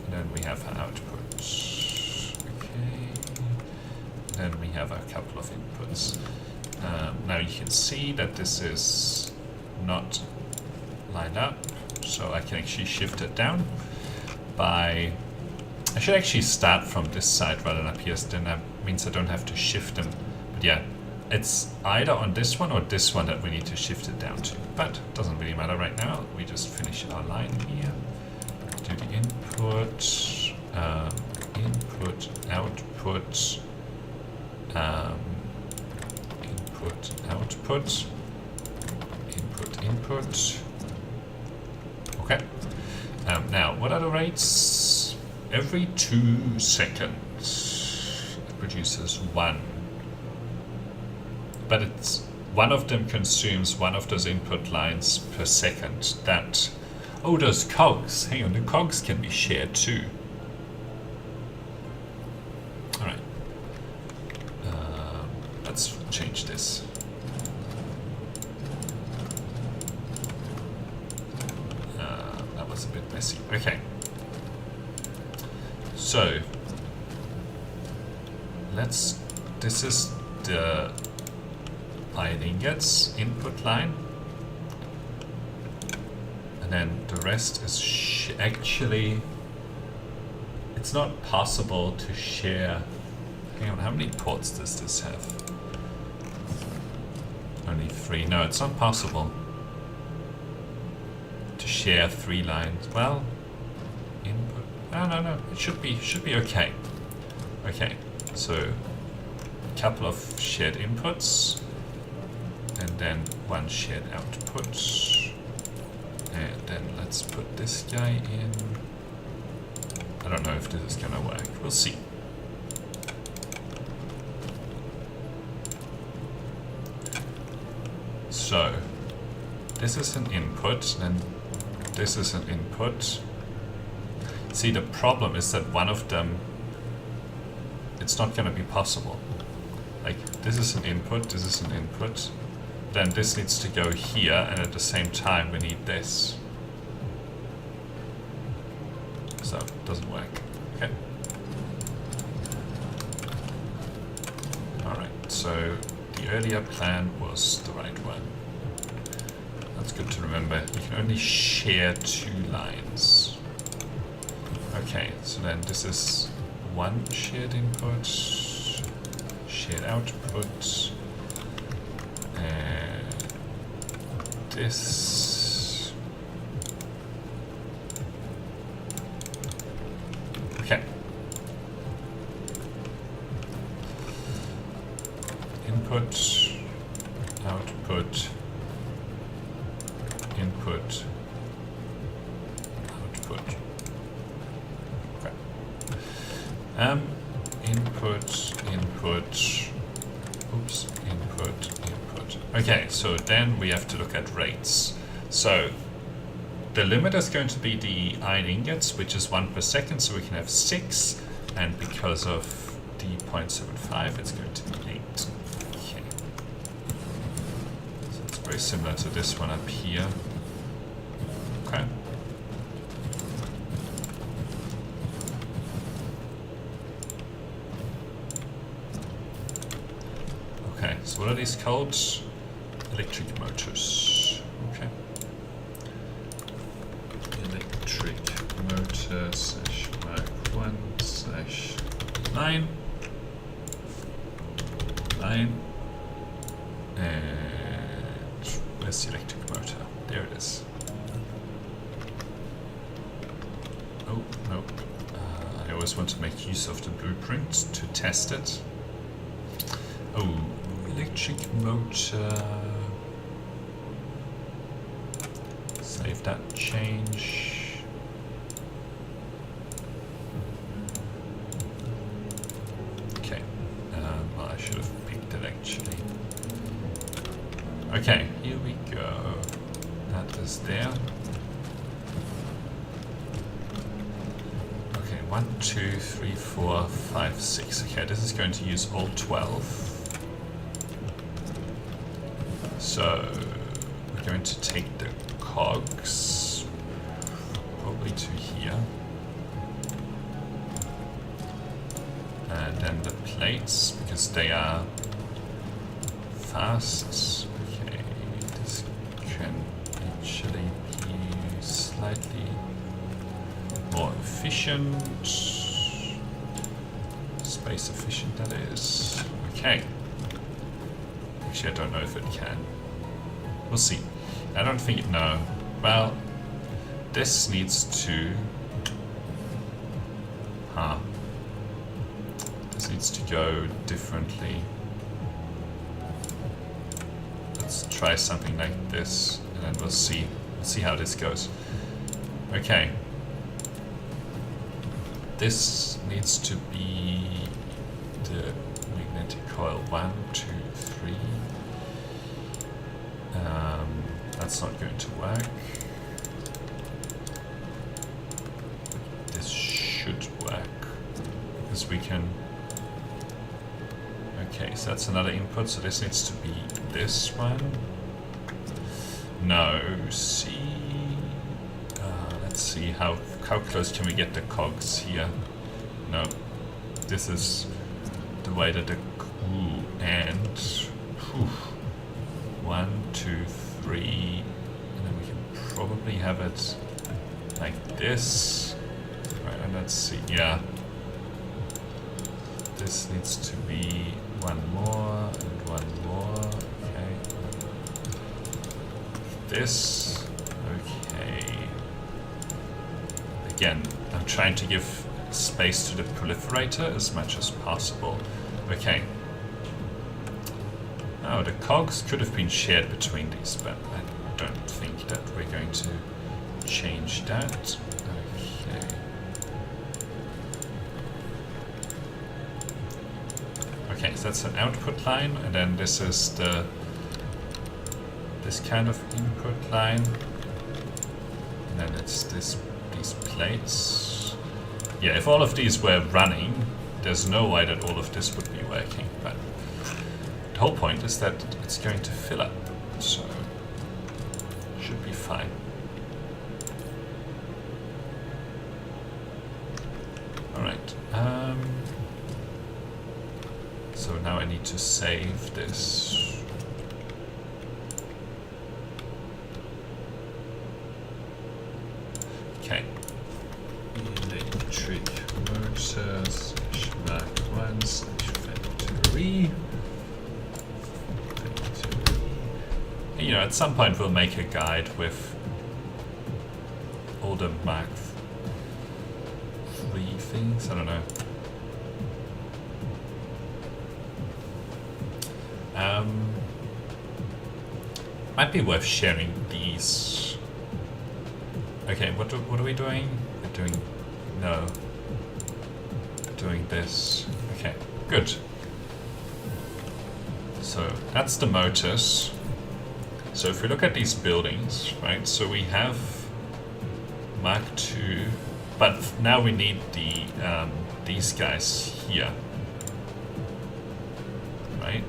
and then we have our output. Okay, then we have a couple of inputs. Now you can see that this is not lined up, so I can actually shift it down by... I should actually start from this side rather than up here, so then that means I don't have to shift them. But yeah, it's either on this one or this one that we need to shift it down to. But it doesn't really matter right now. We just finish our line here. Do the input, input, output, input, output, input, input. Okay. Now, what are the rates? Every 2 seconds it produces 1. But it's one of them consumes one of those input lines per second. That, oh, those cogs. Hang on, the cogs can be shared too. All right. Let's change this. That was a bit messy. Okay. So let's. This is the iron ingots input line, and then the rest is actually, it's not possible to share. Hang on, how many ports does this have? Only 3. No, it's not possible to share 3 lines. Well, input. No. It should be okay. Okay, so a couple of shared inputs. And then 1 shared output. And then let's put this guy in. I don't know if this is gonna work. We'll see. So, this is an input, and this is an input. See, the problem is that one of them, it's not gonna be possible. Like, this is an input, this is an input. Then this needs to go here, and at the same time we need this. So, it doesn't work. Okay. Alright, so the earlier plan was the right one. That's good to remember. You can only share 2 lines. Okay, so then this is 1 shared input, shared output, and this. Okay. Input, output, input, output. Okay. Input, oops, input. Okay, so then we have to look at rates. So the limit is going to be the iron ingots, which is 1 per second, so we can have 6, and because of the 0.75, it's going to be 8. Okay. So it's very similar to this one up here. Okay. Okay, so what are these called? Electric motors. Okay. Electric motor / Mark 1 / 9. And where's the electric motor? There it is. Oh, nope. I always want to make use of the blueprint to test it. Oh, electric motor. Save that change. Okay. Well, I should have picked it actually. Okay, here we go. That is there. Okay, 1, 2, 3, 4, 5, 6. Okay, this is going to use all 12. So we're going to take the cogs probably to here, and then the plates, because they are fast. Okay, this can actually be slightly more efficient. Space efficient, that is. Okay. Actually, I don't know if it can. We'll see. I don't think, no. Well, this needs to... This needs to go differently. Let's try something like this, and then we'll see. We'll see how this goes. Okay. This needs to be the magnetic coil 1, 2, 3. That's not going to work. This should work because we can. Okay, so that's another input. So this needs to be this one. No, see. Let's see how close can we get the cogs here. No, this is the way that the and 1, 2, 3, and then we can probably have it like this. Right, and let's see. Yeah, this needs to be one more and one more. Okay, this. Okay. Again, I'm trying to give space to the proliferator as much as possible. Okay. Oh, the cogs could have been shared between these, but I don't think that we're going to change that. Okay. Okay, so that's an output line, and then this is this kind of input line, and then it's these plates. Yeah, if all of these were running, there's no way that all of this would be working, but the whole point is that it's going to fill up, so should be fine. Alright, so now I need to save this. Okay. Electric motors, /Mark1/factory. You know, at some point we'll make a guide with all the Mark 3 things. I don't know. Might be worth sharing these. Okay, what are we doing? We're doing no. We're doing this. Okay, good. So that's the motors. So if we look at these buildings, right? So we have Mark II, but now we need the these guys here, right?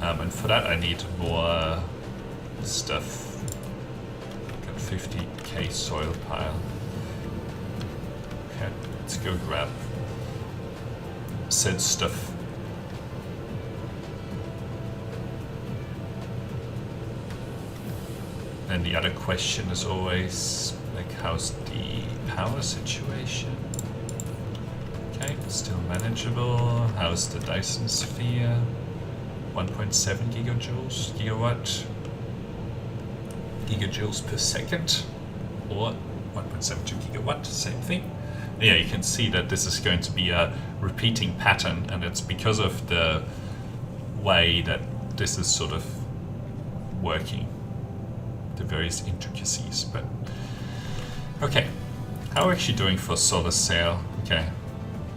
And for that I need more stuff. Got 50k soil pile. Okay, let's go grab said stuff. And the other question is always, like, how's the power situation? Okay, still manageable. How's the Dyson Sphere? 1.7 gigajoules per second, or 1.72 gigawatt, same thing. Yeah, you can see that this is going to be a repeating pattern, and it's because of the way that this is sort of working. The various intricacies, but okay. How are we actually doing for solar sail? Okay,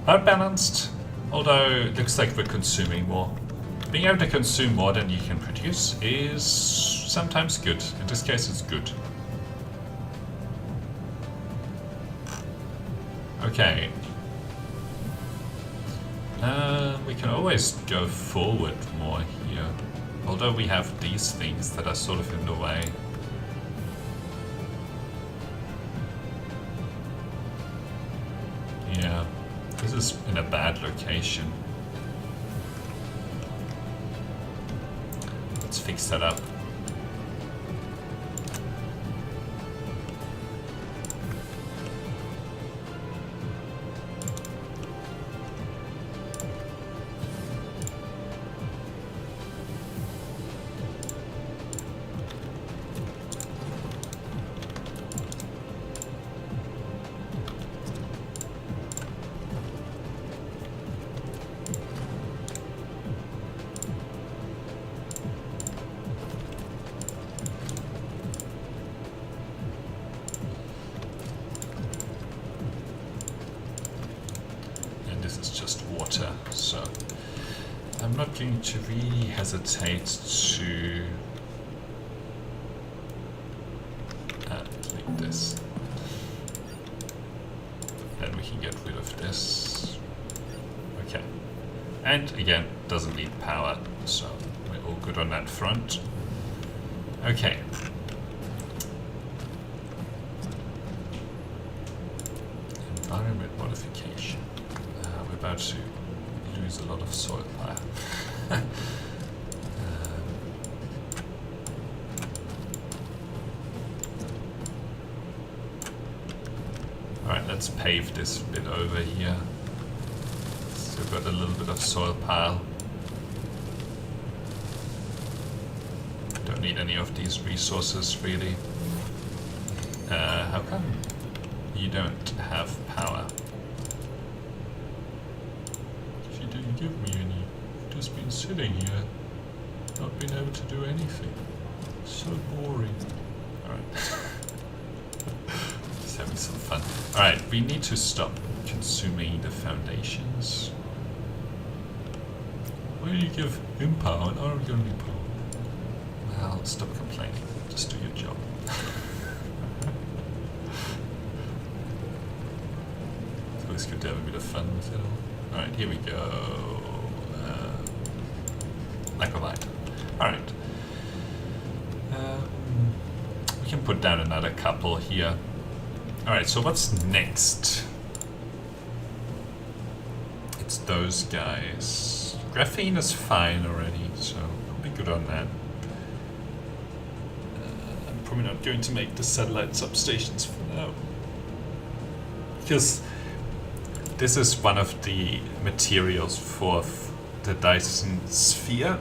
about balanced, although it looks like we're consuming more. Being able to consume more than you can produce is sometimes good. In this case, it's good. Okay. We can always go forward more here, although we have these things that are sort of in the way. Yeah, this is in a bad location. fix that up. This is just water, so I'm not going to really hesitate to click this. Then we can get rid of this. Okay. And again, doesn't need power, so we're all good on that front. Okay. Environment modification. About to lose a lot of soil pile. Alright, let's pave this bit over here. Still got a little bit of soil pile. Don't need any of these resources really. How come you don't have power? Give me any. I've just been sitting here, not been able to do anything. So boring. Alright. Just having some fun. Alright, we need to stop consuming the foundations. Why do you give him power and I don't get any power? Well, stop complaining. Just do your job. It's always good to have a bit of fun with it all. Alright, here we go. Lack of item. Alright. We can put down another couple here. Alright, so what's next? It's those guys. Graphene is fine already, so we'll be good on that. I'm probably not going to make the satellite substations for now. Because this is one of the materials for the Dyson Sphere.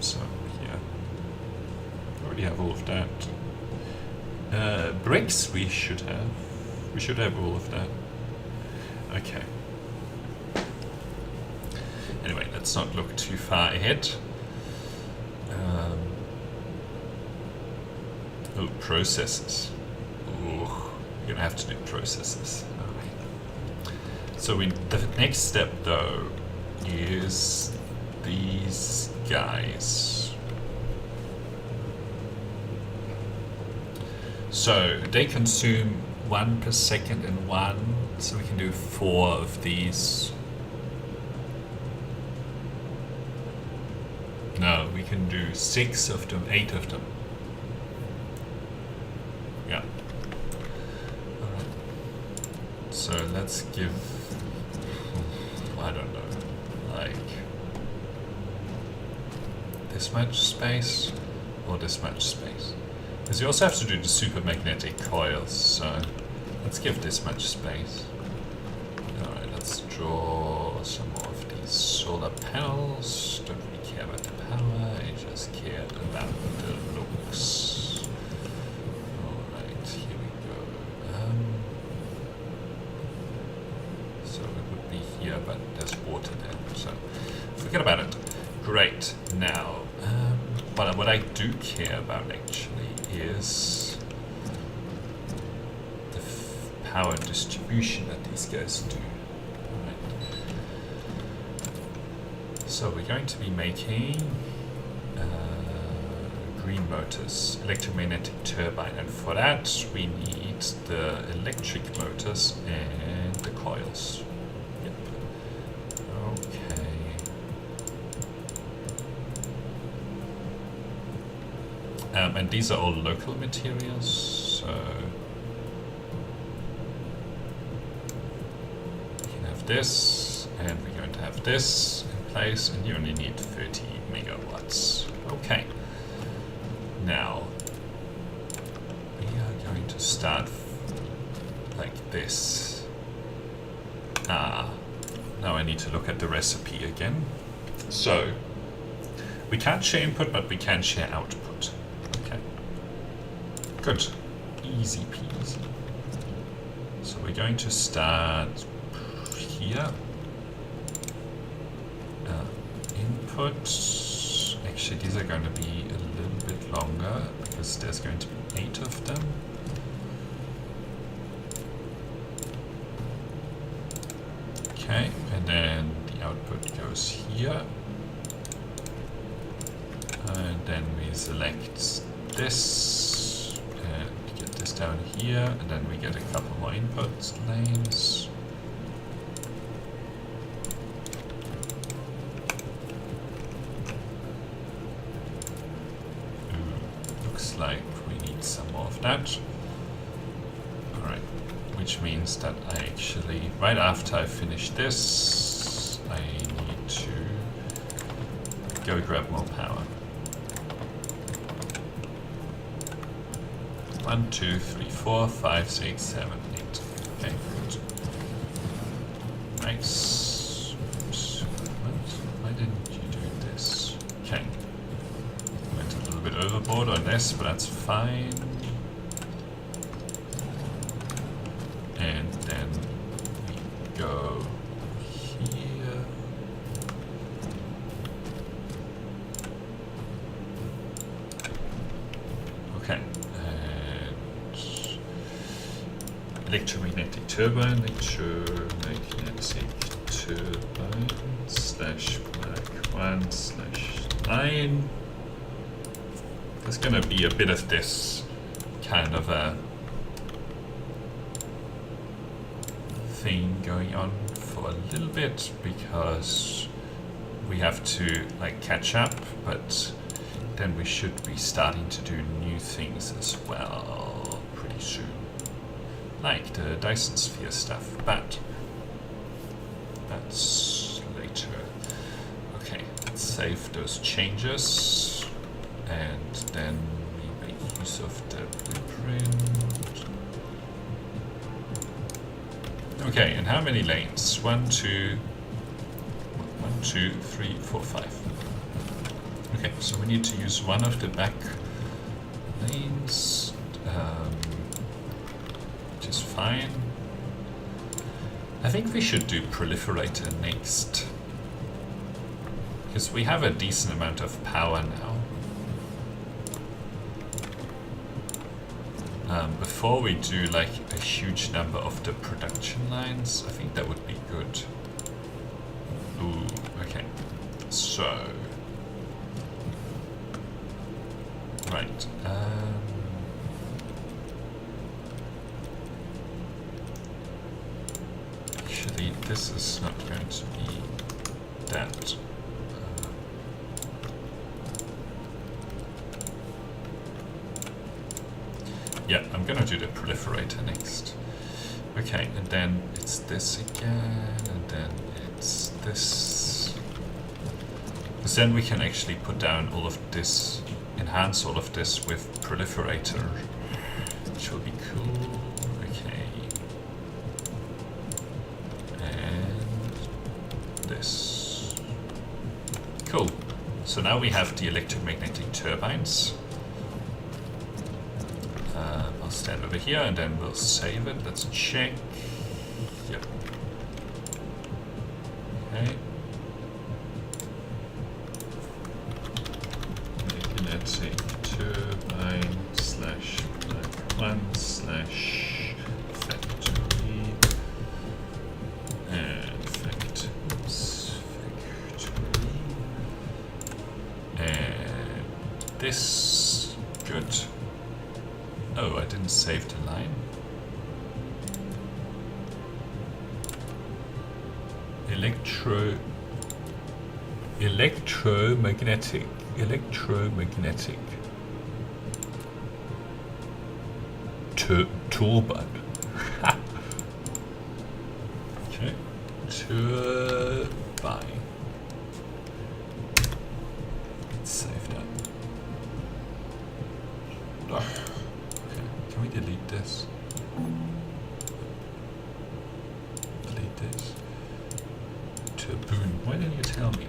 So here, we already have all of that. Bricks we should have. We should have all of that. Okay. Anyway, let's not look too far ahead. Oh, processes. Ooh, we're gonna have to do processes. So the next step though is these guys. So they consume 1 per second in one, so we can do 4 of these. No, we can do 6 of them, 8 of them. Yeah. Alright. So let's give, I don't know, like this much space or this much space. Because you also have to do the super magnetic coils, so let's give this much space. Alright, let's draw some more of these solar panels. Don't really care about the power, I just care about the looks. Alright, here we go. So it would be here, but there's water there, so forget about it. Great, now, but what I do care about actually is the power distribution that these guys do. Right. So we're going to be making green motors, electromagnetic turbine, and for that we need the electric motors and the coils. Yep. Okay. And these are all local materials, so we can have this, and we're going to have this in place, and you only need 30 megawatts. Okay. Now, we are going to start like this. Now I need to look at the recipe again. So, we can't share input, but we can share output. Okay. Good. Easy peasy. So we're going to start here. Input. Actually, these are going to be a little bit longer because there's going to be 8 of them. Okay, and then the output goes here. And then we select this and get this down here, and then we get a couple more input lanes. Looks like we need some more of that. Alright, which means that I actually, right after I finish this, I need to go grab more power. 1, 2, 3, 4, 5, 6, 7, 8. Okay, good. Nice. Oops. Why didn't you do this? Okay. Went a little bit overboard on this, but that's fine. And then we go here. Okay. Electromagnetic turbine slash black 1 slash 9. There's going to be a bit of this kind of a thing going on for a little bit because we have to like catch up, but then we should be starting to do new things as well pretty soon. Like the Dyson Sphere stuff, but that's later. Okay, let's save those changes, and then we make use of the blueprint. Okay, and how many lanes? 1, 2, 3, 4, 5. Okay, so we need to use one of the back lanes. Is fine. I think we should do proliferator next because we have a decent amount of power now. Before we do like a huge number of the production lines, I think that would be good. Ooh, okay. So, right. Actually, this is not going to be that. Yeah, I'm gonna do the proliferator next. Okay, and then it's this again, and then it's this. Because then we can actually put down all of this, enhance all of this with proliferator, which will be cool. Okay. This. Cool. So now we have the electromagnetic turbines. I'll stand over here and then we'll save it. Let's check. Yep. Okay. Magnetic turbine slash black 1 slash factory. And factory. And this. Good. Oh, I didn't save the line. Electromagnetic. Turbine. Okay. Turbine. Let's save that. this. Delete this. Turboon. Why didn't you tell me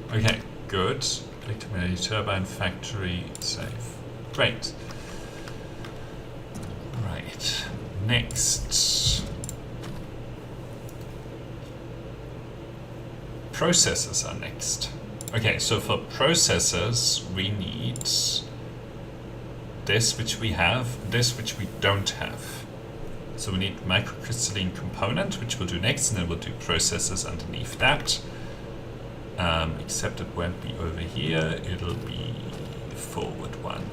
that? Okay, good. Electromagnetic turbine factory safe. Great. Right. Next. Processors are next. Okay, so for processors, we need this which we have, this which we don't have. So we need microcrystalline component, which we'll do next, and then we'll do processors underneath that. Except it won't be over here, it'll be forward one.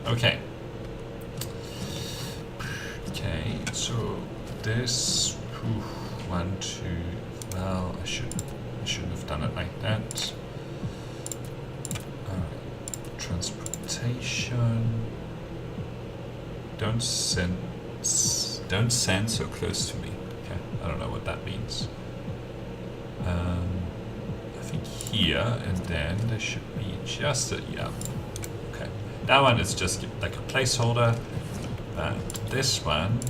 Okay. Okay, so this, 1, 2, well, I shouldn't have done it like that. Transportation. Don't send so close to me. Okay, I don't know what that means. I think here, and then there should be just a, yeah. Okay, that one is just like a placeholder, but this one,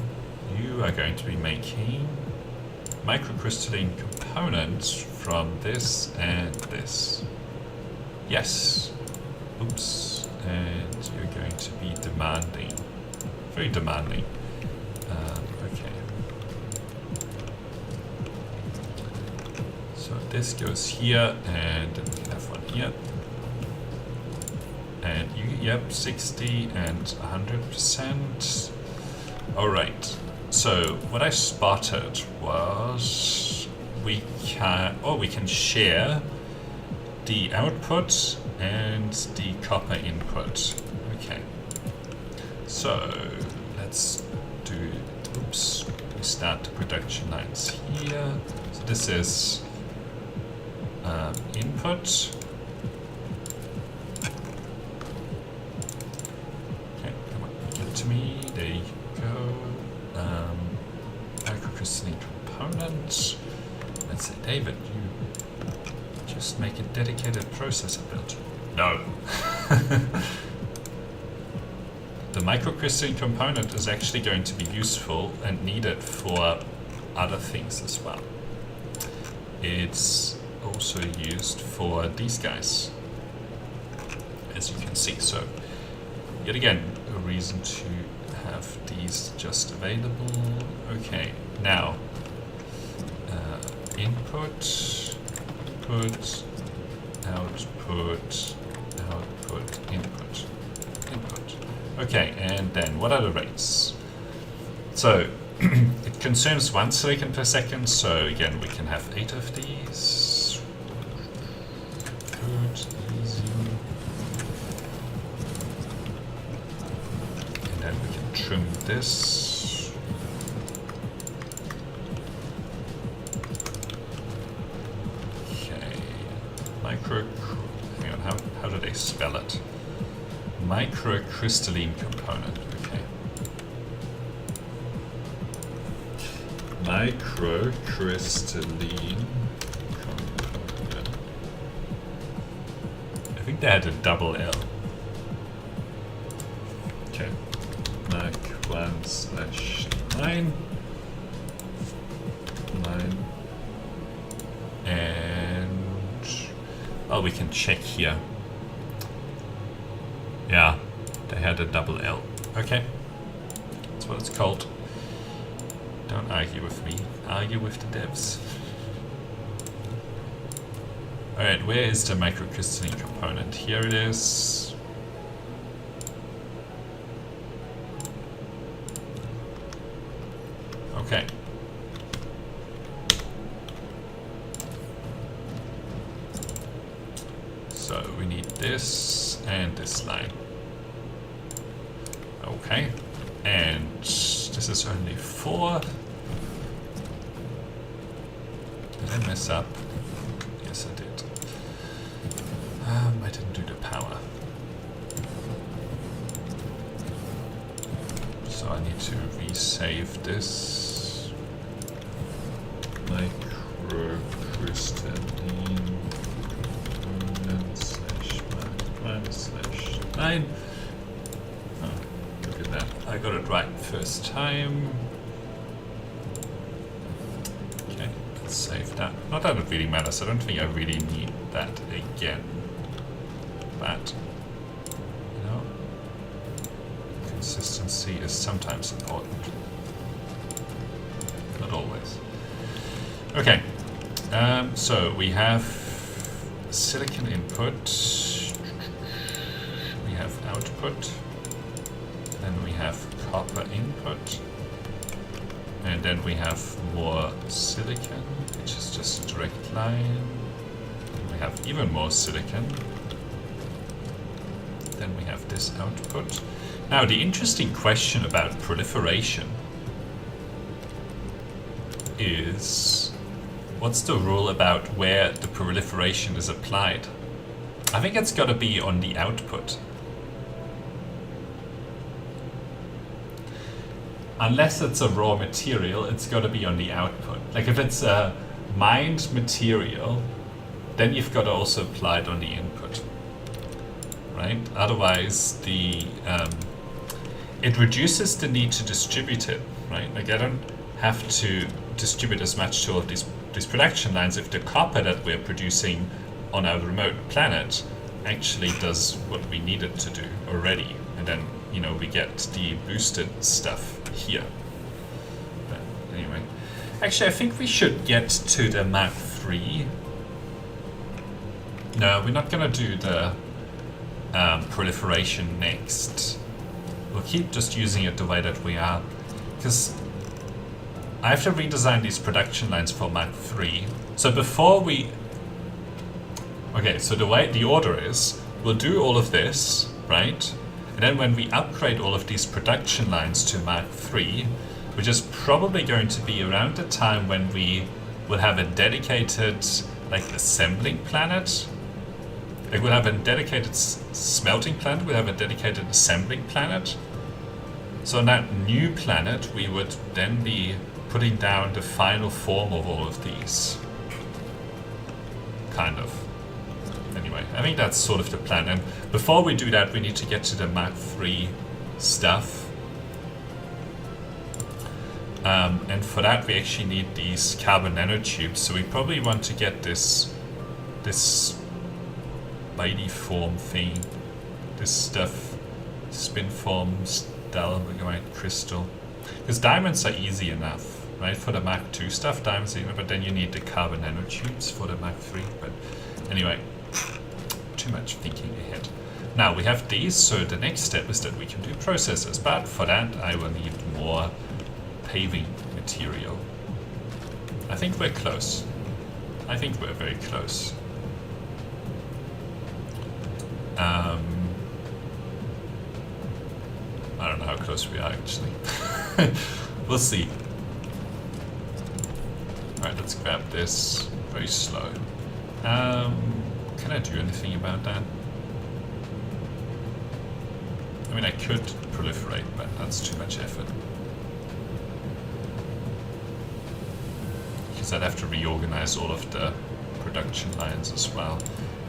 you are going to be making microcrystalline components from this and this. Yes. Oops. And you're going to be demanding. Very demanding. Okay. So this goes here, and then we can have one here. And you, yep, 60 and 100%. Alright. So what I spotted was we can share the output and the copper input. Okay. So let's do, oops, we start the production lines here. So this is input. Okay, come on, give it to me. There you go. Microcrystalline component. Let's say, David, you just make a dedicated processor build. No. The microcrystalline component is actually going to be useful and needed for other things as well. It's also used for these guys, as you can see. So, yet again, a reason to have these just available. Okay, now, input, output, output, output, input, input. Okay, and then what are the rates? So it consumes 1 silicon per second, so again we can have 8 of these. Good, easy. And then we can trim this. Okay, hang on, how do they spell it? Microcrystalline component, okay. Microcrystalline component. I think they had a double L. Okay. Mac 1/9. 9. And well, we can check here. Yeah, they had a double L. Okay, that's what it's called. Don't argue with me, argue with the devs. Alright, where is the microcrystalline component? Here it is. Okay. So we need this and this line. Okay, and this is only 4. Did I mess up? Yes, I did. I didn't do the power. So I need to resave this. Microcrystalline component /1/9. 9. Oh, look at that. I got it right first time. Okay, let's save that. Not that it really matters. I don't think I really need that again. But, you know, consistency is sometimes important. Not always. Okay, so we have silicon input, we have output, then we have copper input, and then we have more silicon, which is just a direct line. We have even more silicon. Then we have this output. Now, the interesting question about proliferation is, what's the rule about where the proliferation is applied? I think it's got to be on the output. Unless it's a raw material, it's got to be on the output. Like if it's a mined material, then you've got to also apply it on the input. Right? Otherwise, it reduces the need to distribute it. Right? Like I don't have to distribute as much to all of these production lines if the copper that we're producing on our remote planet actually does what we need it to do already, and then we get the boosted stuff here. But anyway, actually I think we should get to the Mark III. No, we're not gonna do the proliferation next. We'll keep just using it the way that we are, because I have to redesign these production lines for Mark III. So before we... Okay, so the order is, we'll do all of this, right? And then when we upgrade all of these production lines to Mark III, which is probably going to be around the time when we will have a dedicated, like, assembling planet. Like, we'll have a dedicated smelting planet, we'll have a dedicated assembling planet. So on that new planet, we would then be putting down the final form of all of these. Kind of. Anyway, I think that's sort of the plan. And before we do that, we need to get to the Mark III stuff. And for that, we actually need these carbon nanotubes. So we probably want to get this bitey form thing. This stuff. Spin form, stalagmite crystal. Because diamonds are easy enough. Right, for the Mark II stuff, diamonds, but then you need the carbon nanotubes for the Mark III. But anyway, too much thinking ahead. Now we have these, so the next step is that we can do processors. But for that, I will need more paving material. I think we're close. I think we're very close. I don't know how close we are actually. We'll see. Alright, let's grab this. Very slow. Can I do anything about that? I mean, I could proliferate, but that's too much effort. Because I'd have to reorganize all of the production lines as well.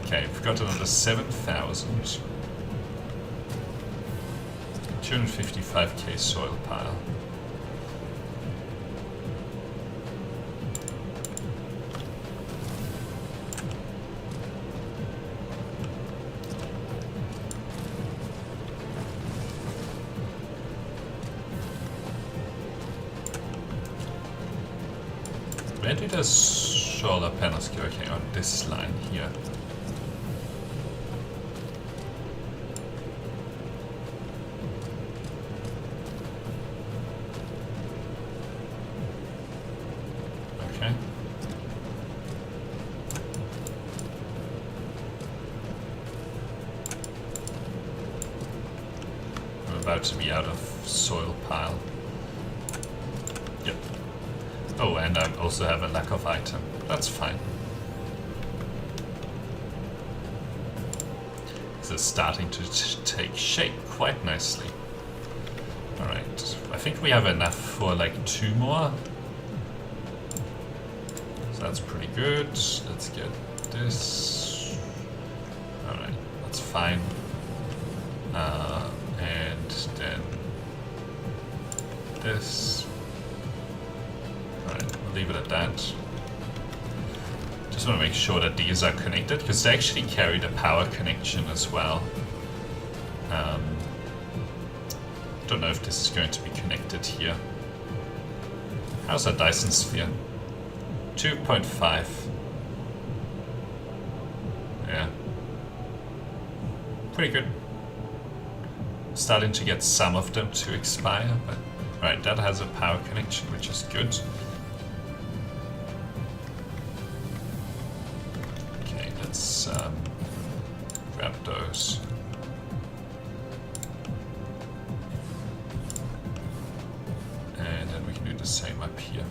Okay, we've got another 7,000. 255k soil pile. Where do the solar panels go? Okay, on this line here. Okay. I'm about to be out of soil pile. Yep. Oh, and I also have a lack of item. That's fine. This is starting to take shape quite nicely. Alright, I think we have enough for like 2 more. So that's pretty good. Let's get this. Alright, that's fine. And then this. Alright, we'll leave it at that. Just want to make sure that these are connected, because they actually carry the power connection as well. Don't know if this is going to be connected here. How's our Dyson Sphere? 2.5. Yeah. Pretty good. Starting to get some of them to expire, but right, that has a power connection, which is good. Okay, let's grab those. And then we can do the same up here.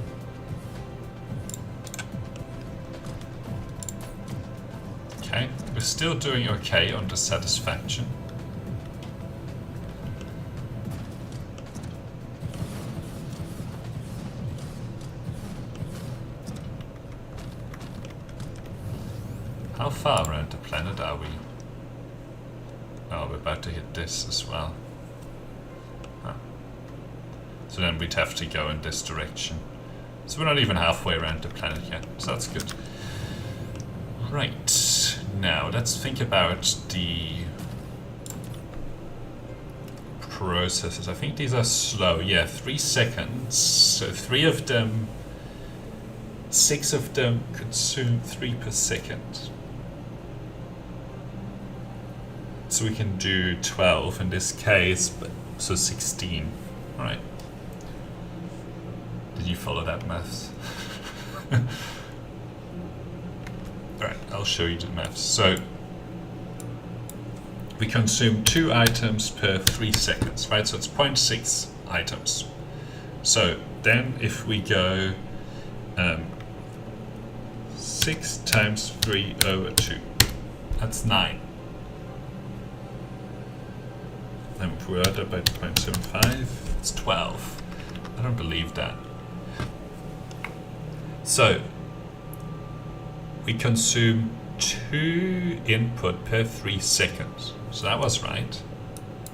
Okay, we're still doing okay on the satisfaction. How far around the planet are we? Oh, we're about to hit this as well. Huh. So then we'd have to go in this direction. So we're not even halfway around the planet yet, so that's good. Right, now let's think about the processes. I think these are slow. Yeah, 3 seconds. So 3 of them, 6 of them consume 3 per second. So we can do 12 in this case, but so 16. All right. Did you follow that maths? Alright, I'll show you the maths. So we consume 2 items per 3 seconds, right? So it's 0.6 items. So then if we go 6 times 3 over 2, that's 9. Then we divide that by 0.75, it's 12. I don't believe that. So we consume 2 input per 3 seconds. So that was right.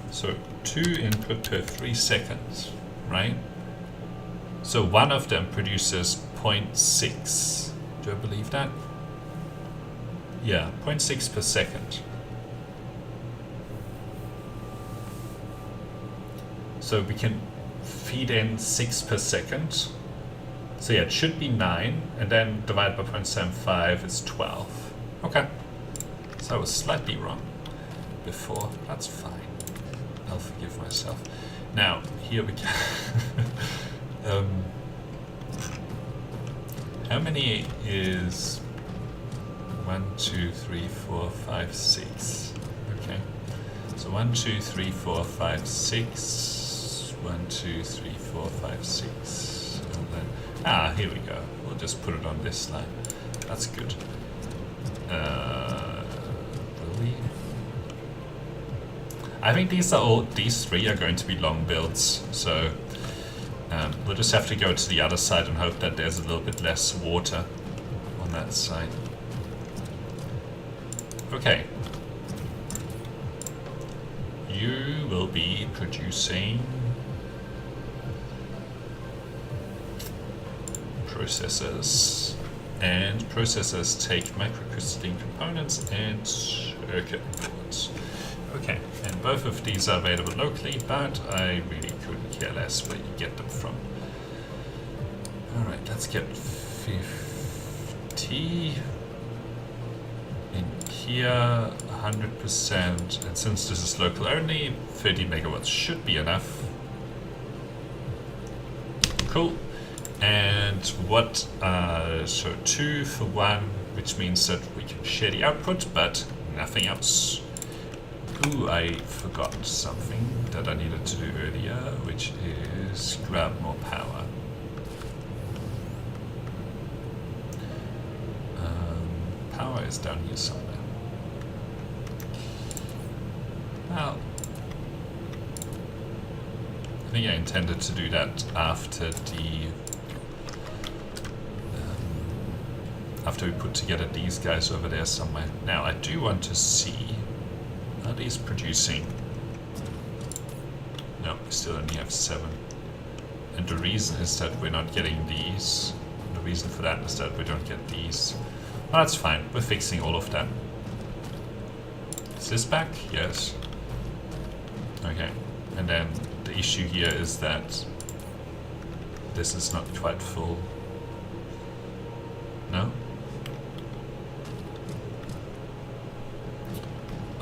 So 2 input per 3 seconds, right? So one of them produces 0.6. Do I believe that? Yeah, 0.6 per second. So we can feed in 6 per second. So yeah, it should be 9, and then divide by 0.75 is 12. Okay. So I was slightly wrong before. That's fine. I'll forgive myself. Now, here we go. How many is 1, 2, 3, 4, 5, 6? Okay. So 1, 2, 3, 4, 5, 6. 1, 2, 3, 4, 5, 6. And then, here we go. We'll just put it on this line. That's good. Really? I think these 3 are going to be long builds, so we'll just have to go to the other side and hope that there's a little bit less water on that side. Okay. You will be producing processors, and processors take microcrystalline components and circuit boards. Okay, and both of these are available locally, but I really couldn't care less where you get them from. Alright, let's get 50 in here, 100%, and since this is local only, 30 megawatts should be enough. Cool. And what, so 2 for 1, which means that we can share the output, but nothing else. Ooh, I forgot something that I needed to do earlier, which is grab more power. Power is down here somewhere. Well, I think I intended to do that after after we put together these guys over there somewhere. Now, I do want to see, are these producing No, we still only have 7. And the reason is that we're not getting these. The reason for that is that we don't get these. Well, that's fine. We're fixing all of that. Is this back? Yes. Okay. And then the issue here is that this is not quite full. No?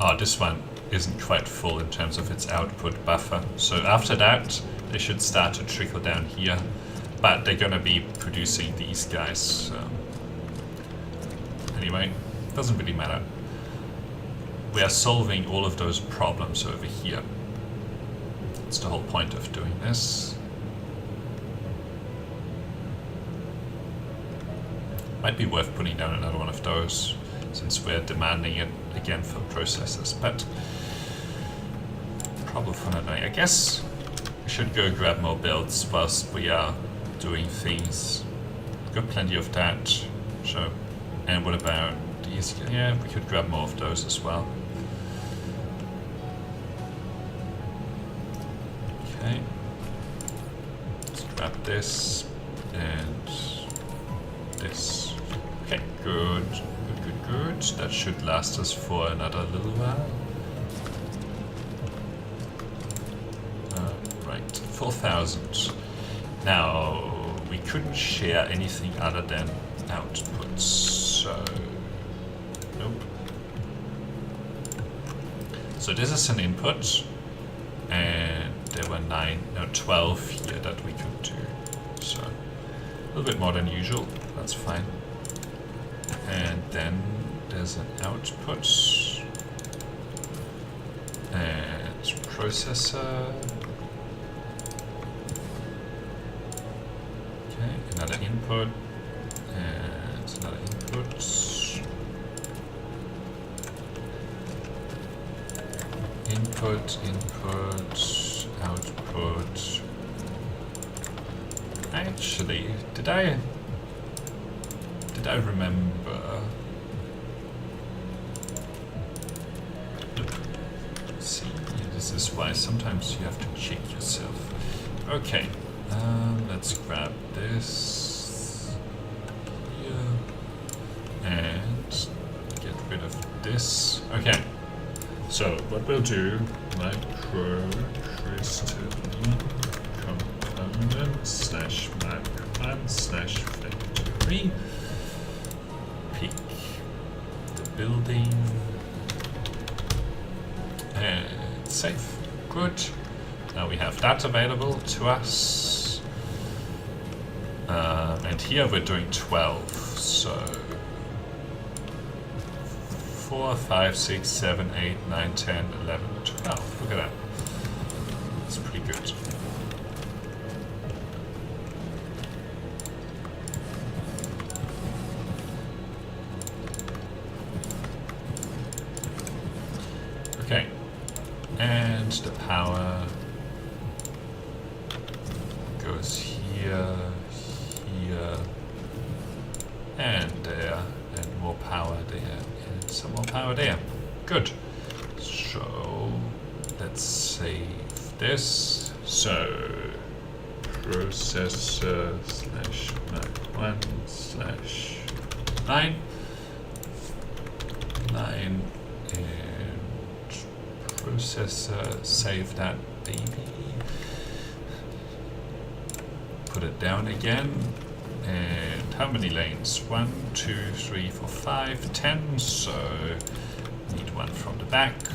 Oh, this one isn't quite full in terms of its output buffer. So after that, they should start to trickle down here. But they're gonna be producing these guys. So. Anyway, doesn't really matter. We are solving all of those problems over here. That's the whole point of doing this. Might be worth putting down another one of those, since we're demanding it again for processors, but probably for another day. I guess we should go grab more builds whilst we are doing things. Got plenty of that, so. And what about these? Yeah, we could grab more of those as well. Okay. Let's grab this and this. Okay, good. Good. That should last us for another little while. Right, 4,000. Now, we couldn't share anything other than outputs, so nope. So this is an input, and there were 12 here that we could do. So a little bit more than usual, that's fine. And then there's an output and processor. Okay, another input and another input. Input, output. Actually, did I remember? Let's see, this is why sometimes you have to check yourself. Okay, let's grab this here and get rid of this. Okay, so what we'll do, micro crystal component slash micro slash factory. Pick the building and save. Good. Now we have that available to us. And here we're doing 12. So 4, 5, 6, 7, 8, 9, 10, 11, 12. Look at that. That's pretty good. Okay, and the power goes here, here, and there, and more power there, and some more power there. Good. So let's save this. So processor slash Mac1 slash 9, and processor, save that baby, put it down again, and how many lanes? 1, 2, 3, 4, 5, 10, so need one from the back,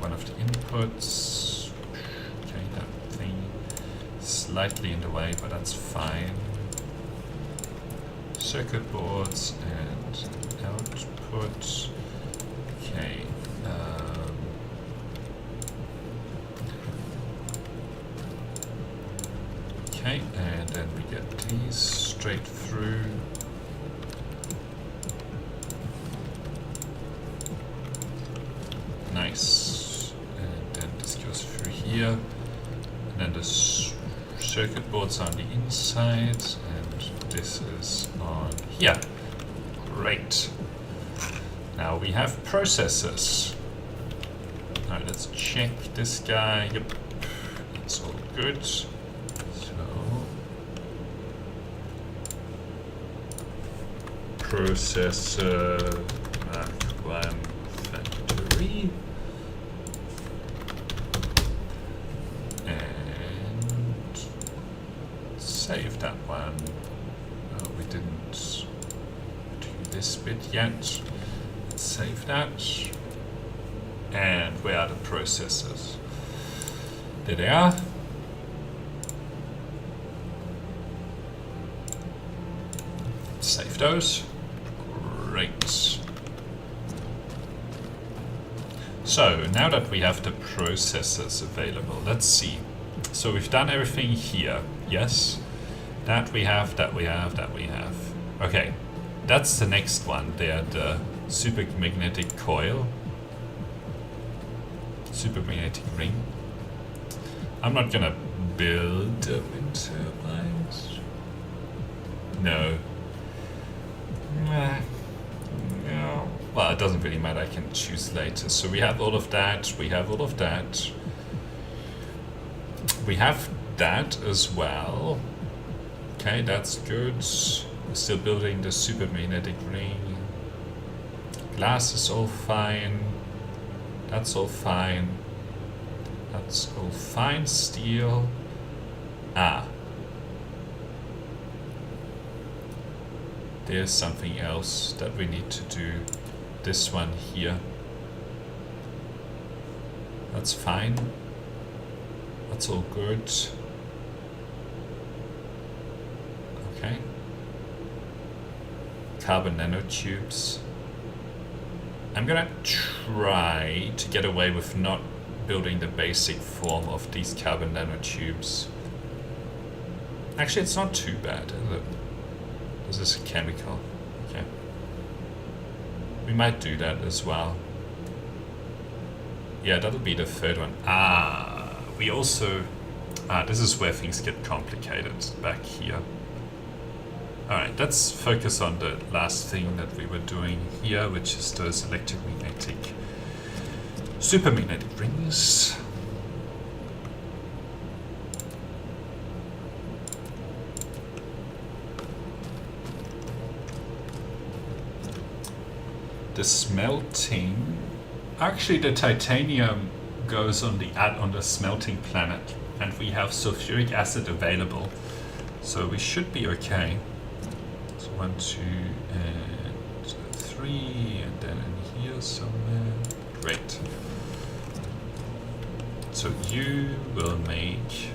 one of the inputs. Okay, that thing is slightly in the way, but that's fine. Circuit boards and output. Okay. Okay, and then we get these straight through. Nice. And then this goes through here. And then the circuit board's on the inside, and this is on here. Great. Now we have processors. Alright, let's check this guy. Yep. That's all good. So processor Mark 1 factory. And save that one. Oh, we didn't do this bit yet. Let's save that. And where are the processors? There they are. Save those. Great. So now that we have the processors available, let's see. So we've done everything here. Yes. That we have, that we have, that we have. Okay. That's the next one there, the supermagnetic coil. Supermagnetic ring. I'm not gonna build wind turbines. No. No. Well, it doesn't really matter. I can choose later. So we have all of that. We have all of that. We have that as well. Okay, that's good. We're still building the supermagnetic ring. Glass is all fine. That's all fine. That's all fine. Steel. Ah. There's something else that we need to do. This one here. That's fine. That's all good. Okay. Carbon nanotubes. I'm gonna try to get away with not building the basic form of these carbon nanotubes. Actually, it's not too bad, is it? This is a chemical. Okay. We might do that as well. Yeah, that'll be the third one. We also... this is where things get complicated, back here. Alright, let's focus on the last thing that we were doing here, which is those electromagnetic supermagnetic rings. The smelting, actually the titanium goes on the smelting planet, and we have sulfuric acid available, so we should be okay. So 1, 2, and 3, and then in here somewhere. Great. So you will make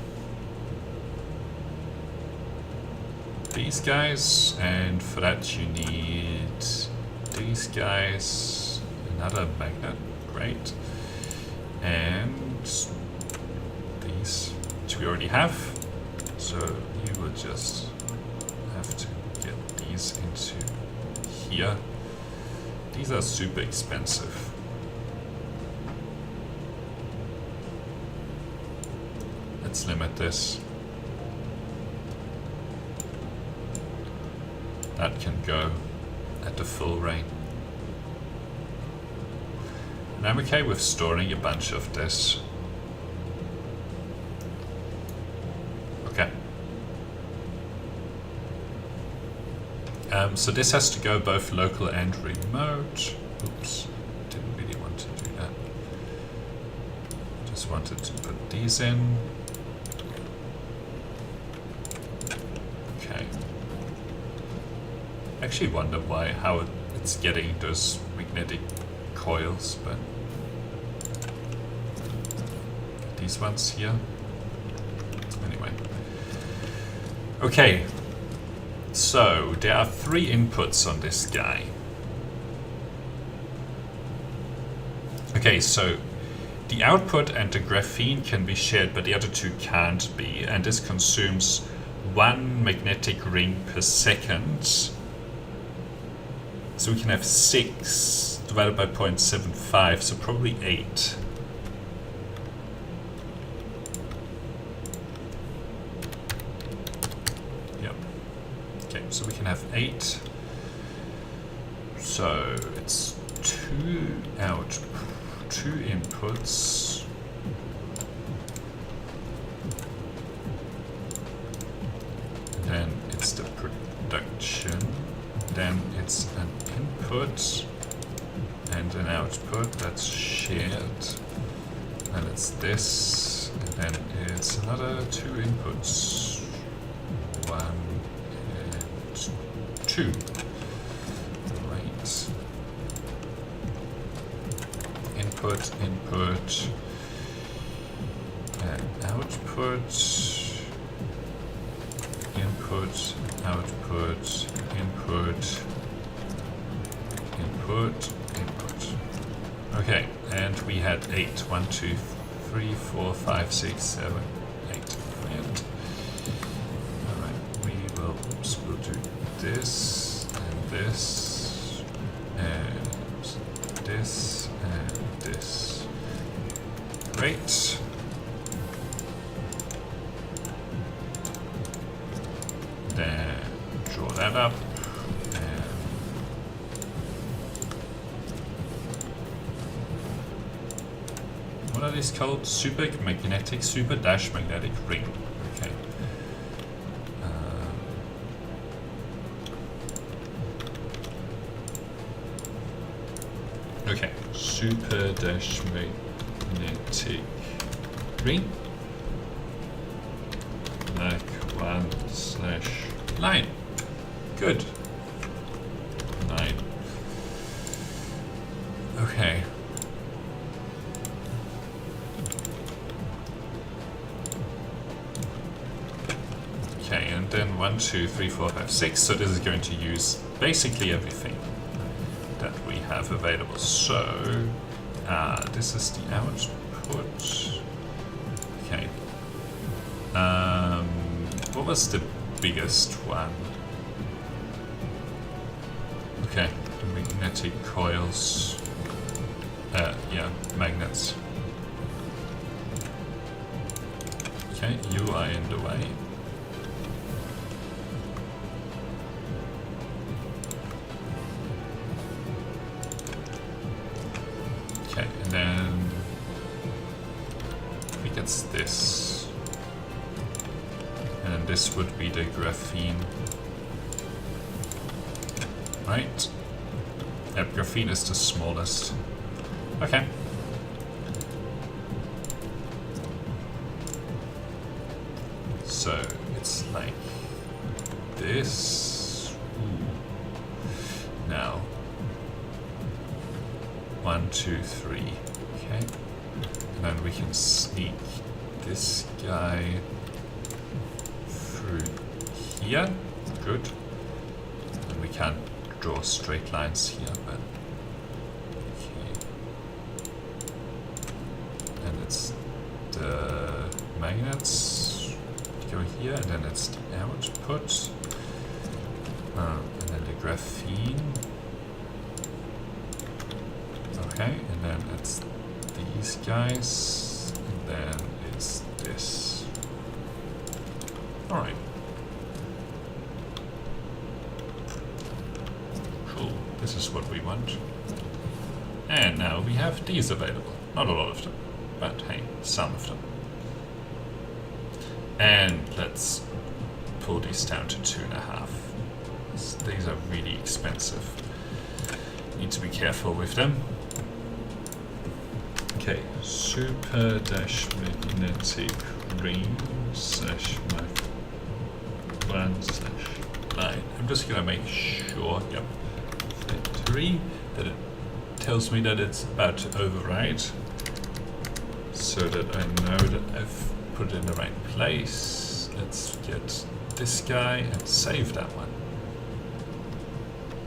these guys, and for that you need these guys, another magnet, great, and these, which we already have, so you will just have to get these into here. These are super expensive. Let's limit this. That can go at the full rate. And I'm okay with storing a bunch of this. Okay. So this has to go both local and remote. Oops, didn't really want to do that. Just wanted to put these in. Okay. I actually wonder how it's getting those magnetic coils, but these ones here. Anyway. Okay. So there are 3 inputs on this guy. Okay, so the output and the graphene can be shared, but the other 2 can't be, and this consumes 1 magnetic ring per second. So we can have 6 divided by 0.75, so probably 8. Yep. Okay, so we can have 8. So it's 2 inputs. then it's the production, then it's an input and an output that's shared, and it's this, and then it's another 2 inputs, 1 and 2. Right. Input, input, and output. Input, output, input, input, input. Okay, and we had 8. 1, 2, 3, 4, 5, 6, 7, 8. And alright, we'll do this and this and this and this. Great. Then draw that up, and what are these called? Super dash magnetic ring. Okay. Okay, super dash magnetic ring. Like 1/9. Good. 9. Okay. Okay, and then 1, 2, 3, 4, 5, 6. So this is going to use basically everything that we have available. So this is the output. Okay. What was the biggest one? Okay, magnetic coils. Yeah, magnets. Okay, you are in the way. Okay, and then I think it's this. And this would be the graphene. Right? Yep, graphene is the smallest. Okay. So it's like this. Ooh. Now 1, 2, 3. Okay. And then we can sneak this guy through here. Good. And we can't draw straight lines here, but okay. And it's the magnets go here, and then it's the output, and then the graphene. Okay, and then it's these guys, and then it's this. Alright. Cool, this is what we want. And now we have these available. Not a lot of them, but hey, some of them. And let's pull these down to 2.5. These are really expensive. Need to be careful with them. Okay, super dash magnetic ring slash mag 1/9. I'm just gonna make sure, yep, 3, that it tells me that it's about to overwrite, so that I know that I've put it in the right place. Let's get this guy and save that one.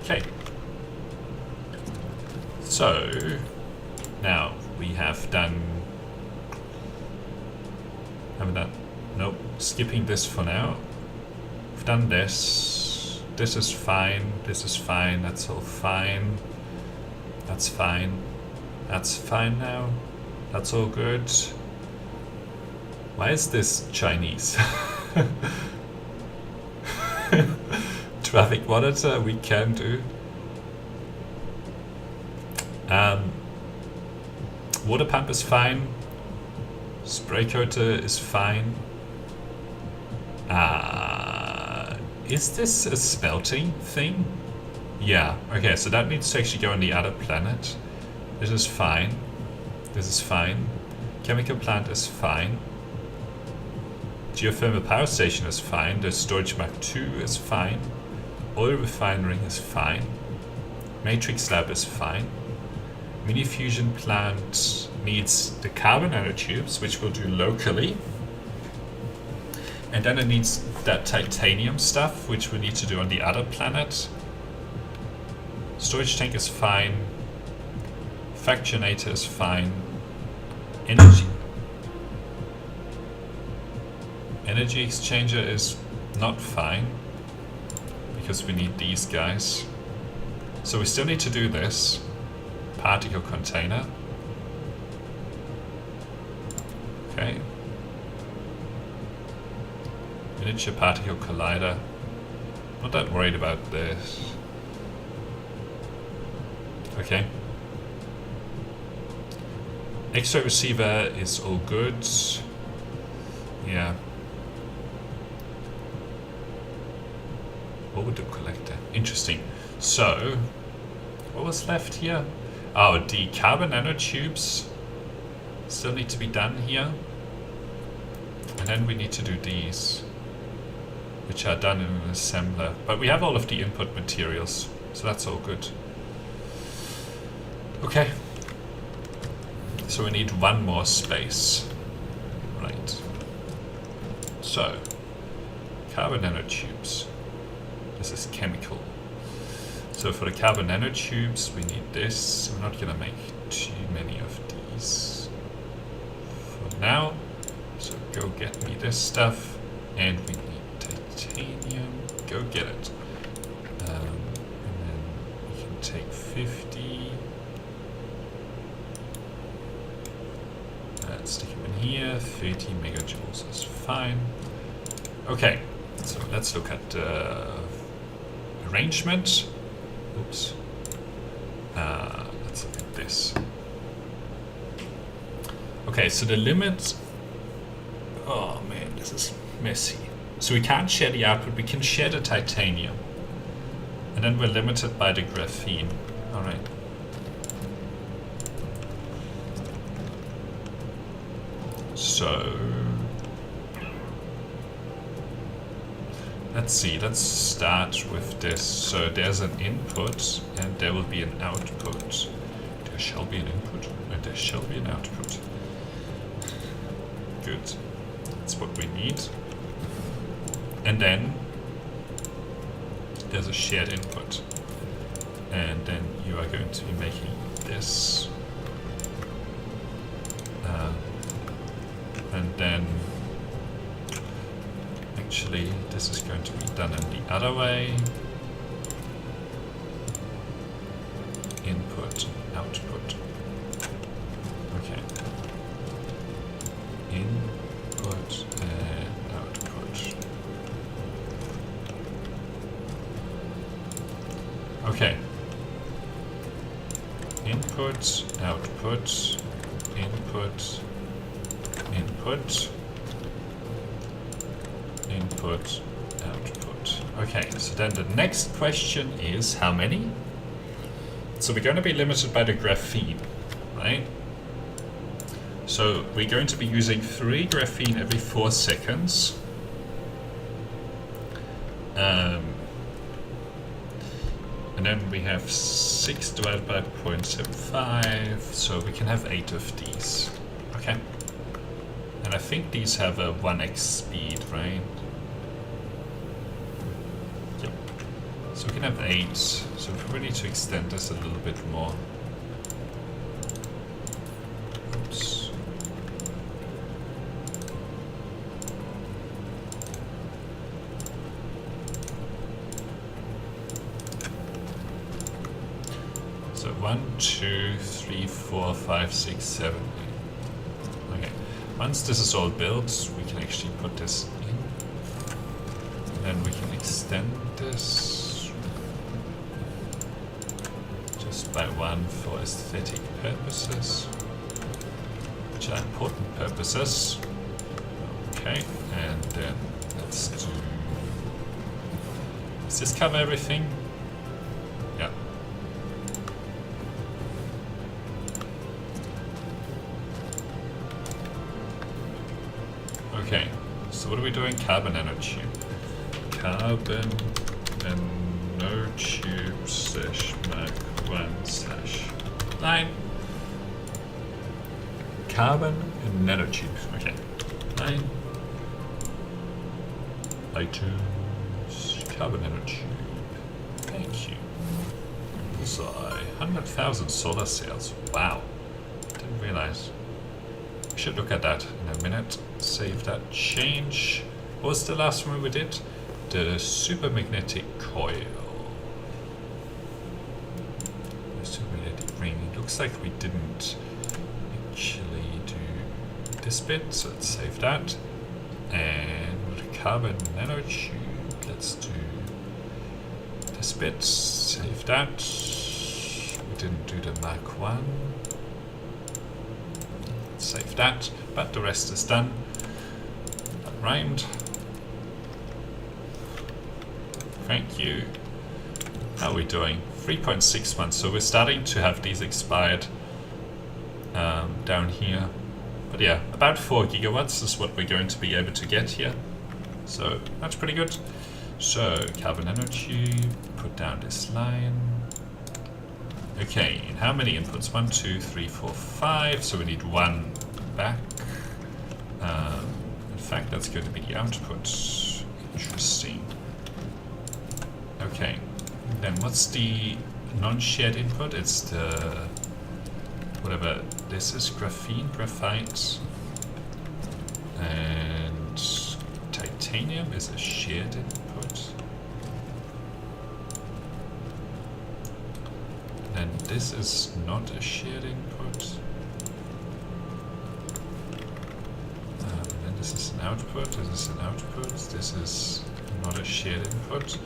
Okay. So now we have done. Haven't done. Nope. Skipping this for now. We've done this. This is fine. This is fine. That's all fine. That's fine. That's fine now. That's all good. Why is this Chinese? Traffic monitor we can do. Water pump is fine. Spray coater is fine. Is this a smelting thing? Yeah, okay, so that needs to actually go on the other planet. This is fine. This is fine. Chemical plant is fine. Geothermal power station is fine. The storage Mark II is fine. Oil refinery is fine. Matrix lab is fine. Mini fusion plant needs the carbon nanotubes, which we'll do locally. And then it needs that titanium stuff, which we need to do on the other planet. Storage tank is fine. Fractionator is fine. Energy exchanger is not fine, because we need these guys. So we still need to do this. Particle container. Okay. Miniature particle collider. Not that worried about this. Okay. X-ray receiver is all good. Yeah. Overdub collector. Interesting. So, what was left here? Oh, the carbon nanotubes still need to be done here. And then we need to do these, which are done in an assembler. But we have all of the input materials, so that's all good. Okay. So we need one more space. Right. So, carbon nanotubes. This is chemical. So for the carbon nanotubes, we need this. We're not gonna make too many of these for now. So go get me this stuff. And we need titanium. Go get it. And then we can take 50. Stick them in here. 30 megajoules is fine. Okay, so let's look at the arrangement. Oops. Let's look at this. Okay, so the limit. Oh man, this is messy. So we can't share the output. We can share the titanium, and then we're limited by the graphene. All right. So let's see, let's start with this. So there's an input and there will be an output. There shall be an input and there shall be an output. Good. That's what we need. And then there's a shared input. And then you are going to be making this. And then, actually, this is going to be done in the other way. Input, output. Okay. Input and output. Okay. Input, output, input. Input, input, output. Okay, so then the next question is how many? So we're going to be limited by the graphene, right? So we're going to be using 3 graphene every 4 seconds. And then we have 6 divided by 0.75, so we can have 8 of these. Okay. And I think these have a 1x speed, right? Yep. So we can have 8. So we probably need to extend this a little bit more. Oops. So 1, 2, 3, 4, 5, 6, 7, 8. Okay. Once this is all built, we can actually put this in. And then we can extend this just by 1 for aesthetic purposes, which are important purposes. Okay, and then let's do Does this cover everything? Yeah. Okay, so what are we doing? Carbon nanotube. Carbon nanotube slash Mark 1 slash line. Carbon and nanotube. Okay. Line. iTunes. Carbon nanotube. Thank you. Bullseye. 100,000 solar cells. Wow. Didn't realize. We should look at that in a minute. Save that change. What was the last one we did? The supermagnetic coil. The supermagnetic ring. It looks like we didn't actually do this bit, so let's save that. And carbon nanotube. Let's do this bit. Save that. We didn't do the Mark 1. Save that, but the rest is done. That rhymed. Thank you. How are we doing? 3.6 months, so we're starting to have these expired down here. But yeah, about 4 gigawatts is what we're going to be able to get here. So that's pretty good. So carbon nanotube, put down this line. Okay, and how many inputs? 1, 2, 3, 4, 5. So we need 1 back. In fact, that's going to be the output. Interesting. Okay, then what's the non-shared input? It's the whatever this is, graphene, graphite, and titanium is a shared input. And this is not a shared input. And then this is an output, this is an output, this is not a shared input.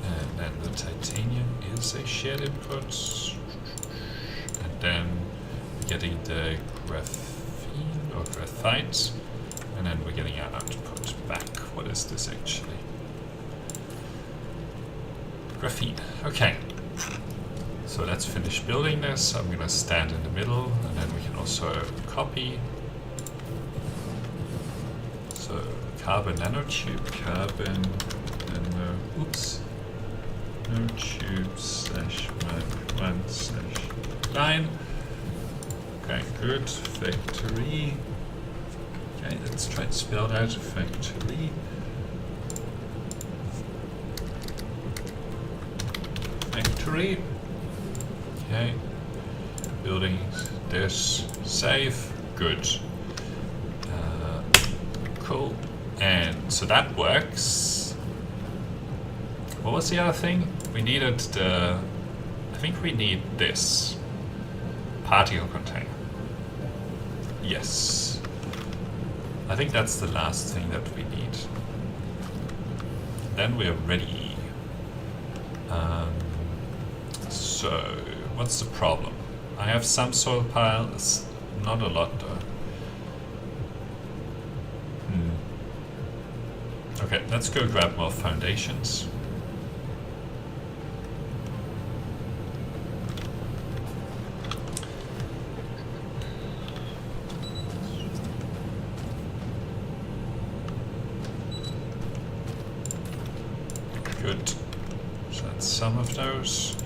And then the titanium is a shared input. And then we're getting the graphene or graphite. And then we're getting our output back. What is this actually? Graphene. Okay. So let's finish building this. I'm going to stand in the middle, and then we can also copy. So carbon nanotube, carbon nano, oops, nanotube slash Mark 1 slash line. Okay, good. Factory. Okay, let's try and spell that. Factory. Factory. Okay, building this, save, good, cool, and so that works. What was the other thing? We needed the, I think we need this, particle container. Yes, I think that's the last thing that we need. Then we're ready. So, what's the problem? I have some soil piles, not a lot though. Okay, let's go grab more foundations. Good. So that's some of those.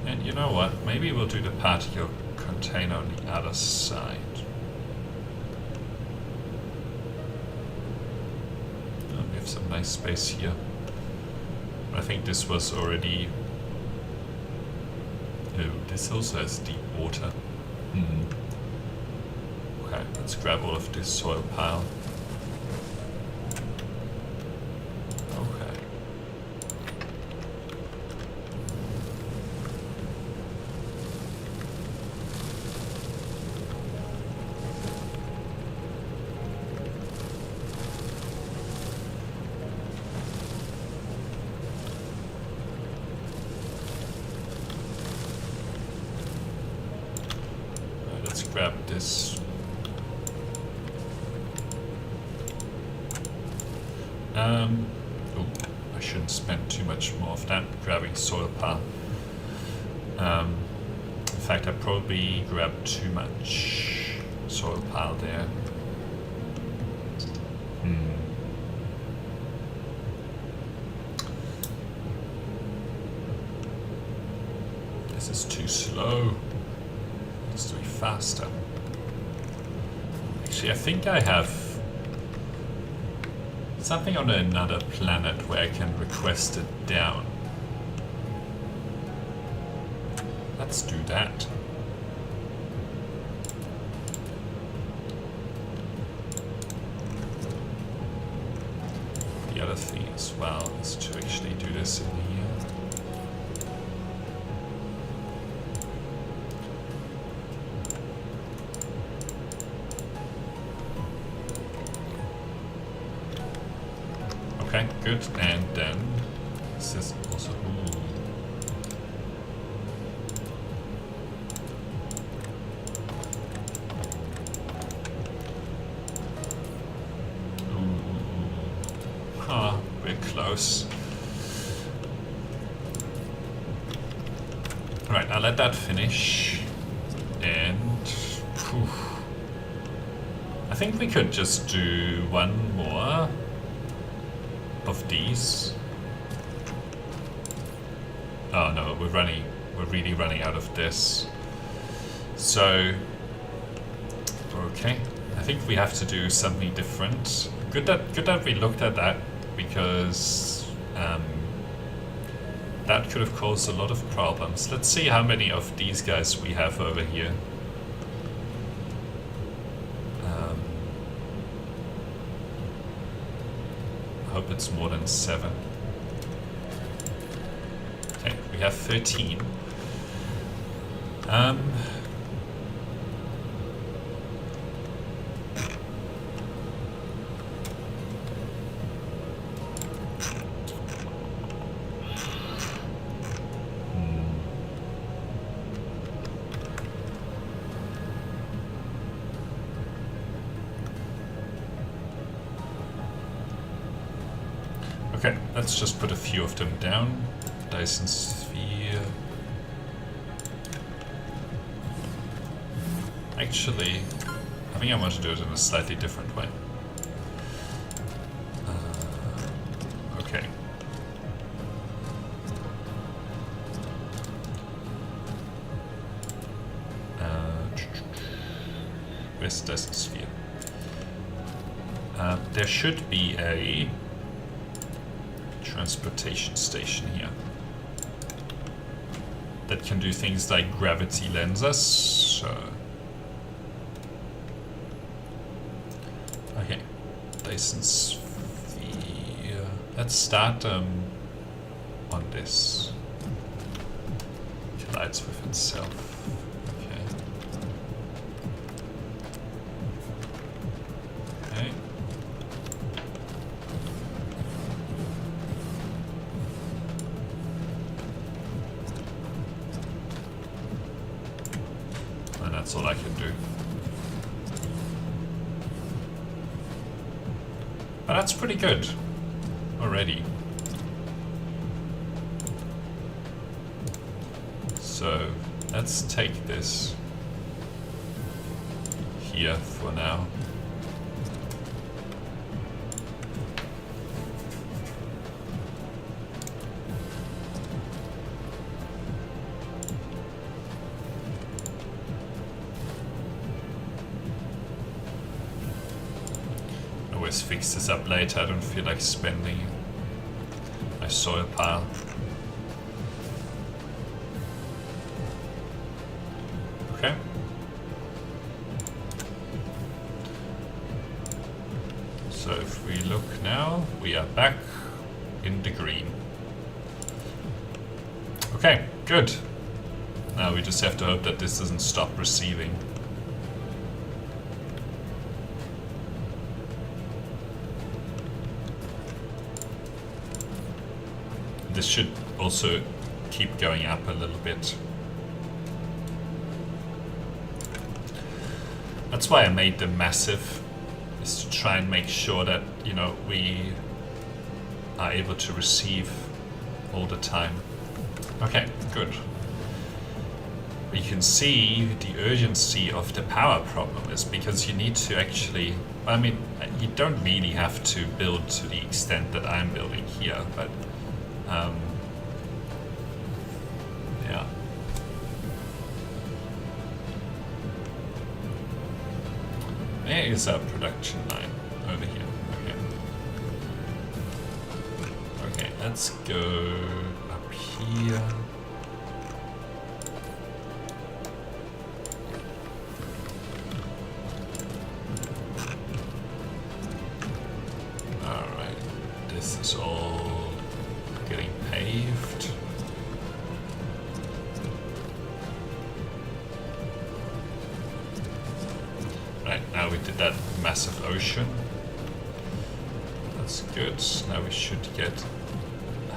And you know what? Maybe we'll do the particle container on the other side. Oh, we have some nice space here. I think this was already... Oh, this also has deep water. Okay, let's grab all of this soil pile. Grab this. I shouldn't spend too much more of that grabbing soil pile. In fact, I probably grabbed too much soil pile there. This is too slow. It needs to be faster. Actually, I think I have something on another planet where I can request it down. Let's do that. The other thing as well is to actually do this in here. Okay, good. And then this is also. We're close. Alright, I'll let that finish. And I think we could just do one more of these. Oh no, we're really running out of this. So okay, I think we have to do something different. Good that we looked at that, because that could have caused a lot of problems. Let's see how many of these guys we have over here. I hope it's more than 7. Okay, we have 13. Okay, let's just put a few of them down. Dyson Sphere. Actually, I think I want to do it in a slightly different way. Okay. Where's the Dyson Sphere? There should be a transportation station here that can do things like gravity lenses. Okay, Dyson Sphere. Let's start on this. Collides with itself. Okay. Okay. That's all I can do. But that's pretty good already. So let's take this here for now. Fix this up later. I don't feel like spending my soil pile. Okay. So if we look now, we are back in the green. Okay, good. Now we just have to hope that this doesn't stop receiving. This should also keep going up a little bit. That's why I made them massive, is to try and make sure that, you know, we are able to receive all the time. Okay, good. You can see the urgency of the power problem is because you need to actually, I mean, you don't really have to build to the extent that I'm building here, but yeah. Where is our production line? Over here. Okay, let's go up here. Alright, this is all getting paved. Right, now we did that massive ocean. That's good. Now we should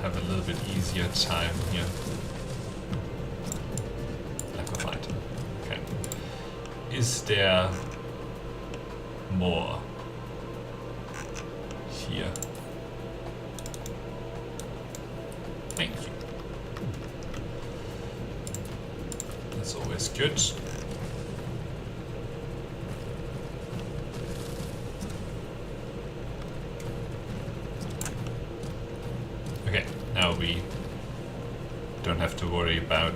have a little bit easier time here. Lack of item. Okay. Is there more here? Thank you. That's always good. Okay, now we don't have to worry about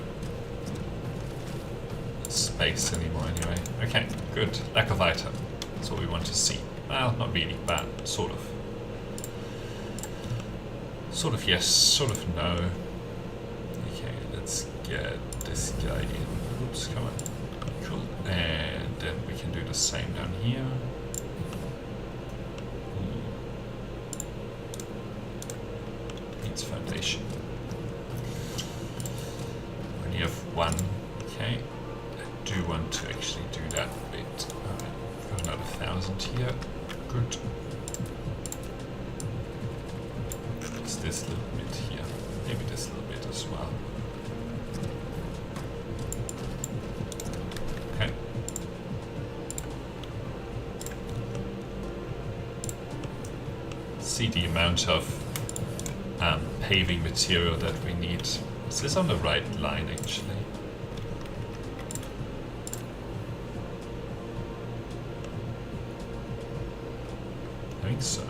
space anymore anyway. Okay, good. Lack of item. That's what we want to see. Well, not really, but sort of. Sort of yes, sort of no. Okay, let's get this guy in. Oops, come on. Cool. And then we can do the same down here. Foundation. Only have one. Okay. I do want to actually do that bit. Alright, I've got another 1,000 here. Good. What's this little bit here? Maybe this little bit as well. Okay. See the amount of paving material that we need. Is this on the right line actually? I think so.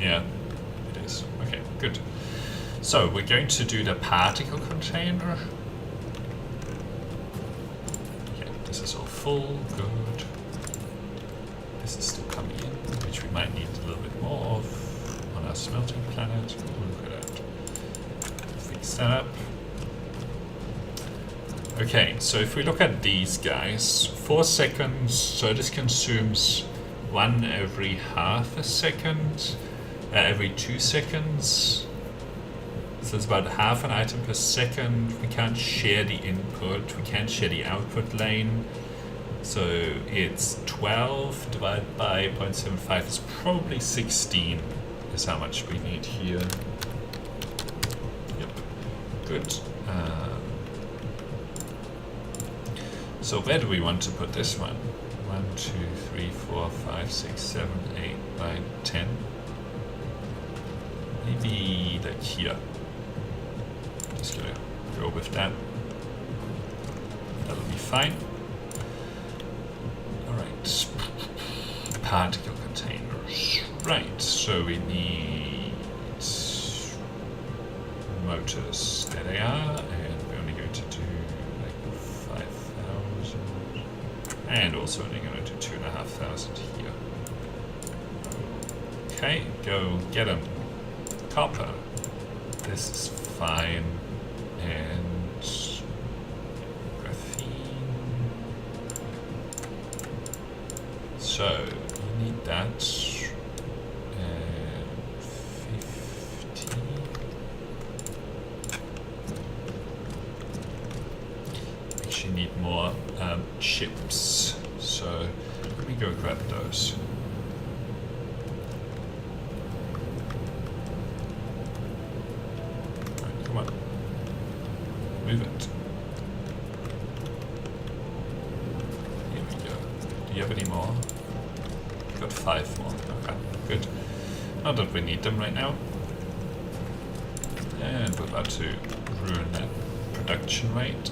Yeah, it is. Okay, good. So we're going to do the particle container. This is all full, good. This is still coming in, which we might need a little bit more of on our smelting planet. Look at that. Fix that up. Okay, so if we look at these guys, 4 seconds, so this consumes one every half a second, every 2 seconds. So it's about half an item per second. We can't share the input, we can't share the output lane. So it's 12 divided by 0.75 is probably 16 is how much we need here. Yep, good. So where do we want to put this one? 1, 2, 3, 4, 5, 6, 7, 8, 9, 10. Maybe like here. Just gonna go with that. That'll be fine. Alright. Particle containers. Right, so we need motors. There they are, and we're only going to do like 5,000. And also only going to do 2,500 here. Okay, go get them. Copper. This is fine. And graphene. So you need that. And 50. Actually need more chips. So let me go grab those. Move it. Here we go. Do you have any more? You've got 5 more. Okay, good. Not that we need them right now. And we're about to ruin that production rate.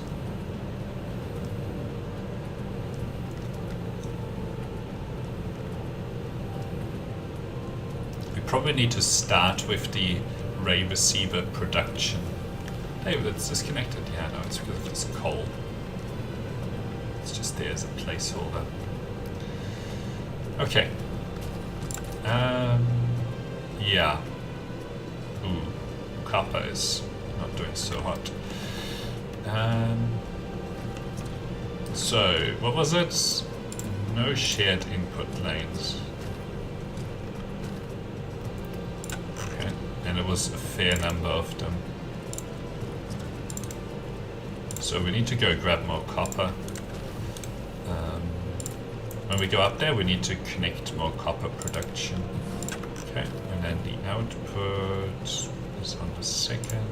We probably need to start with the Ray receiver production. Hey, that's disconnected. Yeah, no, it's because it's coal. It's just there as a placeholder. Okay. Yeah. Ooh, copper is not doing so hot. So, what was it? No shared input lanes. Okay, and it was a fair number of them. So we need to go grab more copper. When we go up there, we need to connect more copper production. Okay, and then the output is on the second.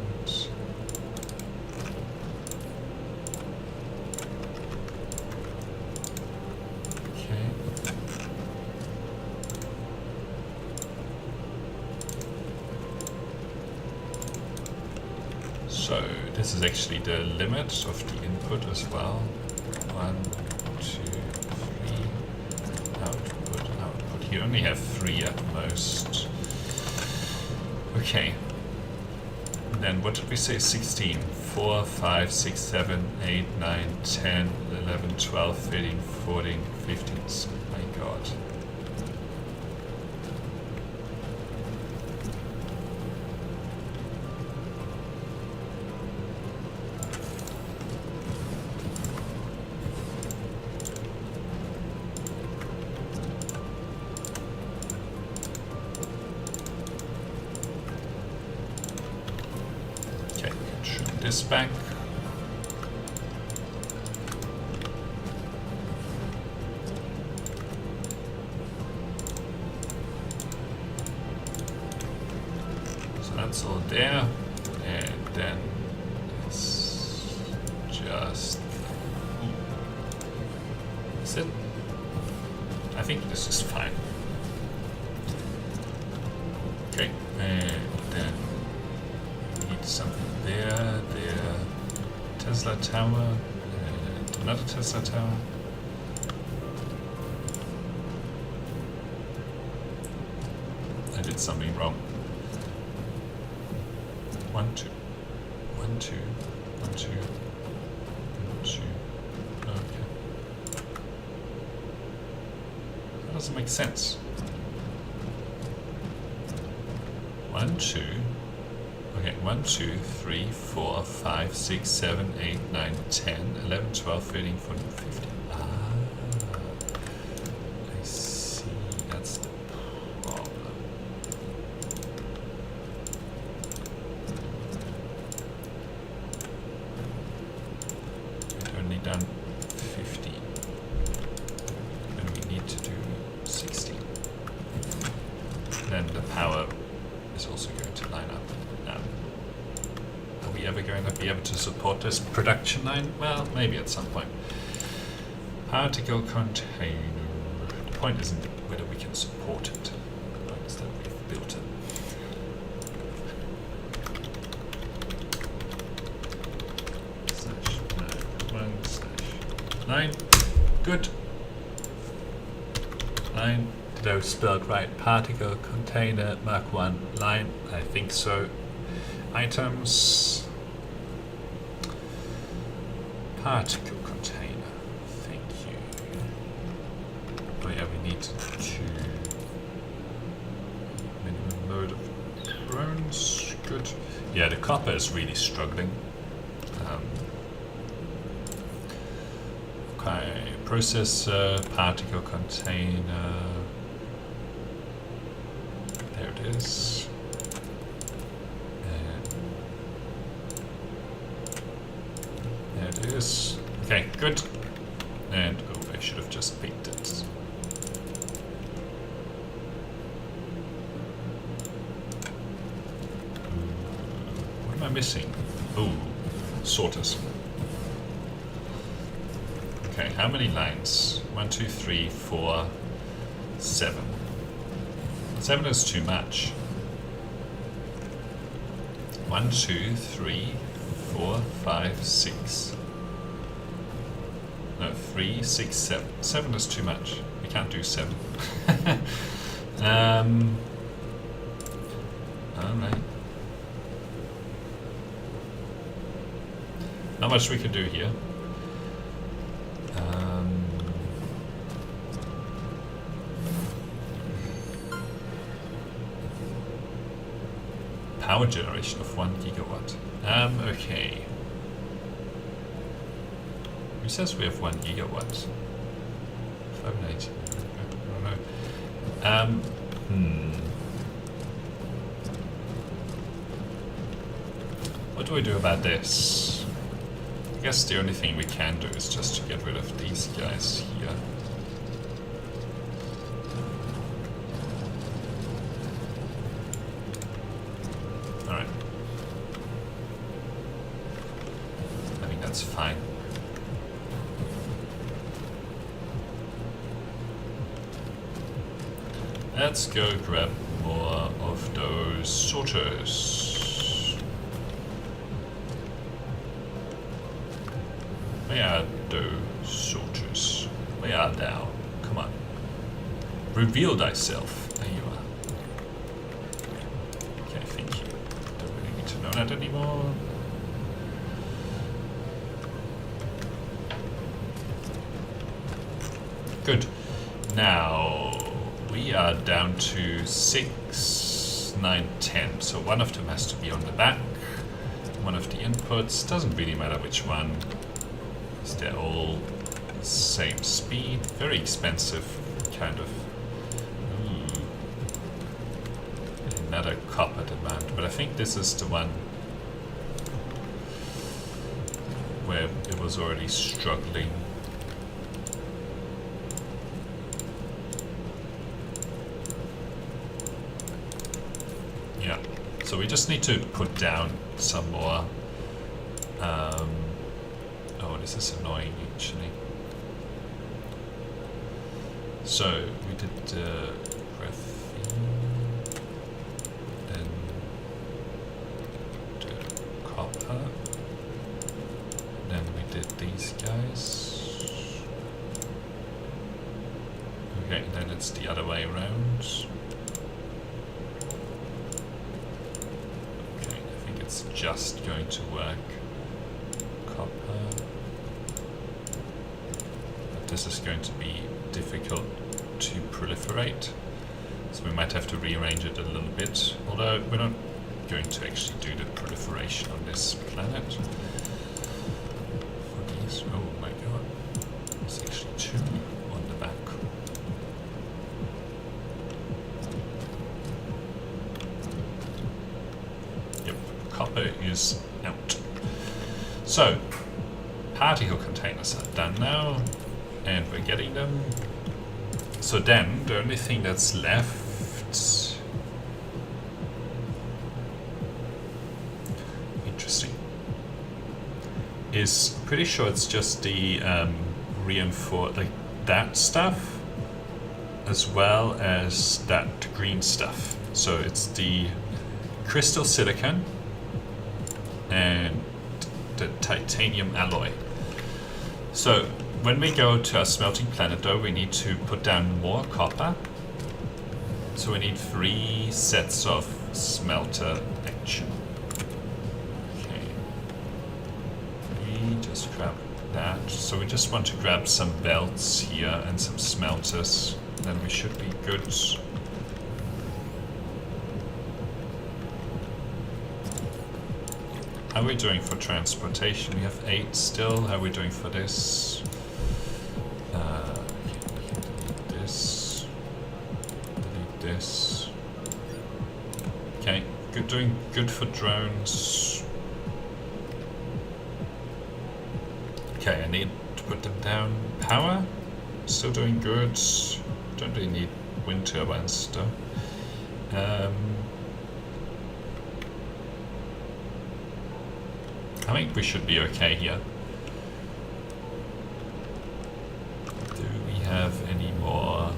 So this is actually the limit of the input as well. 1, 2, 3. Output. You only have 3 at most. Okay. And then what did we say? 16. 4, 5, 6, 7, 8, 9, 10, 11, 12, 13, 14, 15. My God. This back. So that's all there, and then it's just. Is it? I think this is fine. Okay, and then we need something there. Tesla tower, and another Tesla tower. I did something wrong. 1, 2, 1, 2, 1, 2, 1, 2. Okay. That doesn't make sense. 1, 2. Okay, 1, 2, 3, 4, 5, 6, 7, 8, 9, 10, 11, 12, 13, 14, 15. Ah, I see. That's the problem. We've only done 15. And we need to do 16. Then the power is also going to line up. Are we ever going to be able to support this production line? Well, maybe at some point. Particle container. The point isn't whether we can support it. The point is that we've built it. /9. Good. 9. Did I spell it right? Particle container Mark 1 line. I think so. Items. Particle container. Thank you. Oh yeah, we need to minimum load of drones. Good. Yeah, the copper is really struggling. Okay, processor, particle container. There it is. It is. Okay, good. And oh, I should have just picked it. What am I missing? Oh, sorters. Okay, how many lines? 1, 2, 3, 4, 7. 7 is too much. 1, 2, 3, 4, 5, 6. No, 3, 6, 7. 7 is too much. We can't do 7. Alright. Not much we can do here. Power generation of 1 gigawatt. Okay. Who says we have 1 gigawatt? 580. I don't know. What do we do about this? I guess the only thing we can do is just to get rid of these guys here. Alright. I think that's fine. Let's go grab more of those sorters. Where are those sorters? Where are thou? Come on. Reveal thyself. There you are. Okay, thank you. Don't really need to know that anymore. Good. Now we are down to 6, 9, 10. So one of them has to be on the back. One of the inputs. Doesn't really matter which one. Because they're all same speed. Very expensive, kind of. Ooh. Another copper demand. But I think this is the one where it was already struggling. So we just need to put down some more. Oh, this is annoying actually. So we did graphene, then the copper, then we did these guys. Okay, then it's the other way around. It's just going to work. Copper. But this is going to be difficult to proliferate. So we might have to rearrange it a little bit. Although we're not going to actually do the proliferation on this planet. For these, oh my god. There's actually 2 on the back. Copper is out. So, particle containers are done now, and we're getting them. So then, the only thing that's left... Interesting. Is pretty sure it's just the reinforced, like that stuff, as well as that green stuff. So it's the crystal silicon and the titanium alloy. So when we go to our smelting planet though, we need to put down more copper. So we need 3 sets of smelter action. Okay. We just grab that. So we just want to grab some belts here and some smelters. Then we should be good. How are we doing for transportation? We have 8 still. How are we doing for this? Delete this. Delete this. Okay, good. Doing good for drones. Okay, I need to put them down. Power, still doing good. Don't really need wind turbines though. I think we should be okay here. Do we have any more?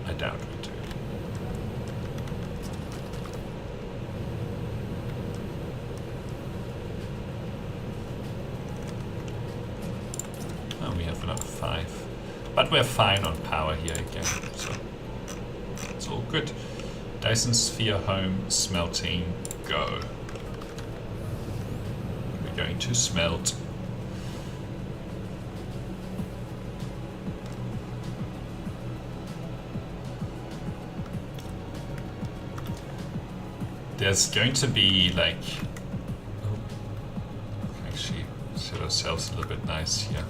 I doubt we do. Oh, we have another 5. But we're fine on power here again, so it's all good. Dyson Sphere Home Smelting, go. We're going to smelt. There's going to be like, actually set ourselves a little bit nice here.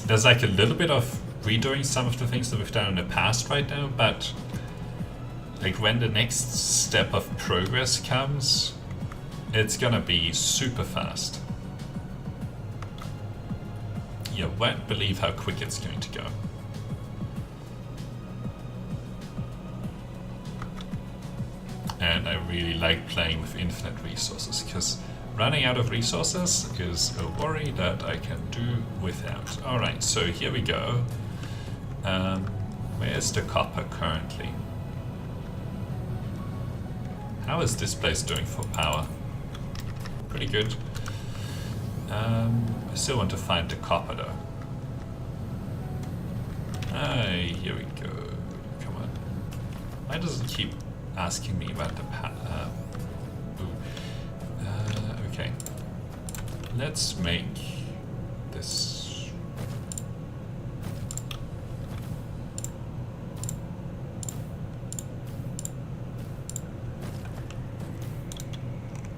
There's like a little bit of redoing some of the things that we've done in the past right now, but like when the next step of progress comes, it's gonna be super fast. You won't believe how quick it's going to go. And I really like playing with infinite resources, because running out of resources is a worry that I can do without. Alright, so here we go. Where's the copper currently? How is this place doing for power? Pretty good. I still want to find the copper though. Here we go. Come on. Why does it keep asking me about the okay. Let's make this.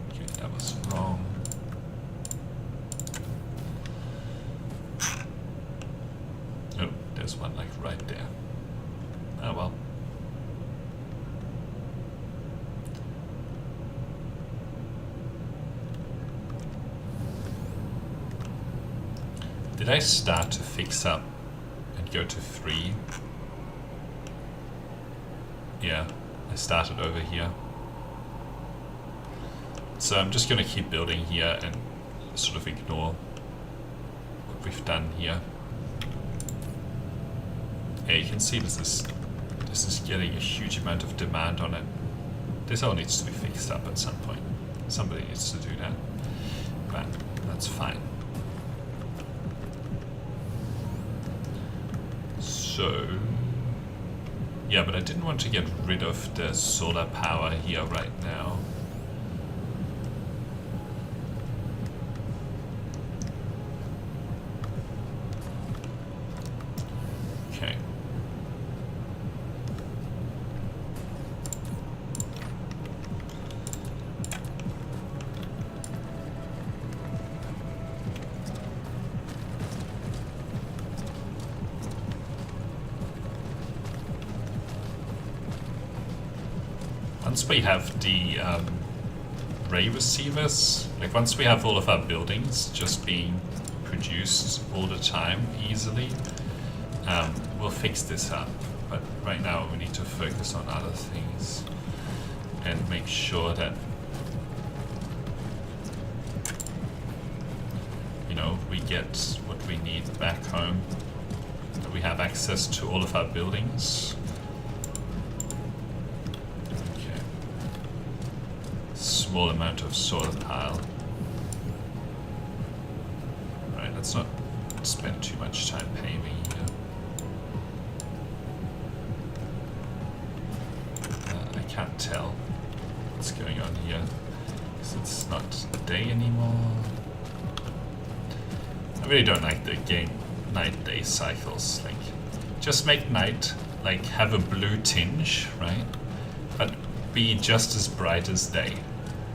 Okay, that was wrong. Oh, there's one like right there. Oh well. Did I start to fix up and go to 3? Yeah, I started over here. So I'm just going to keep building here and sort of ignore what we've done here. Yeah, you can see this is getting a huge amount of demand on it. This all needs to be fixed up at some point. Somebody needs to do that, but that's fine. So, yeah, but I didn't want to get rid of the solar power here right now. Okay. Once we have the ray receivers, like once we have all of our buildings just being produced all the time easily, we'll fix this up. But right now we need to focus on other things and make sure that, you know, we get what we need back home, that we have access to all of our buildings. Small amount of solar pile. Right, let's not spend too much time paving here. I can't tell what's going on here because it's not day anymore. I really don't like the game night-day cycles. Like, just make night like have a blue tinge, right? But be just as bright as day.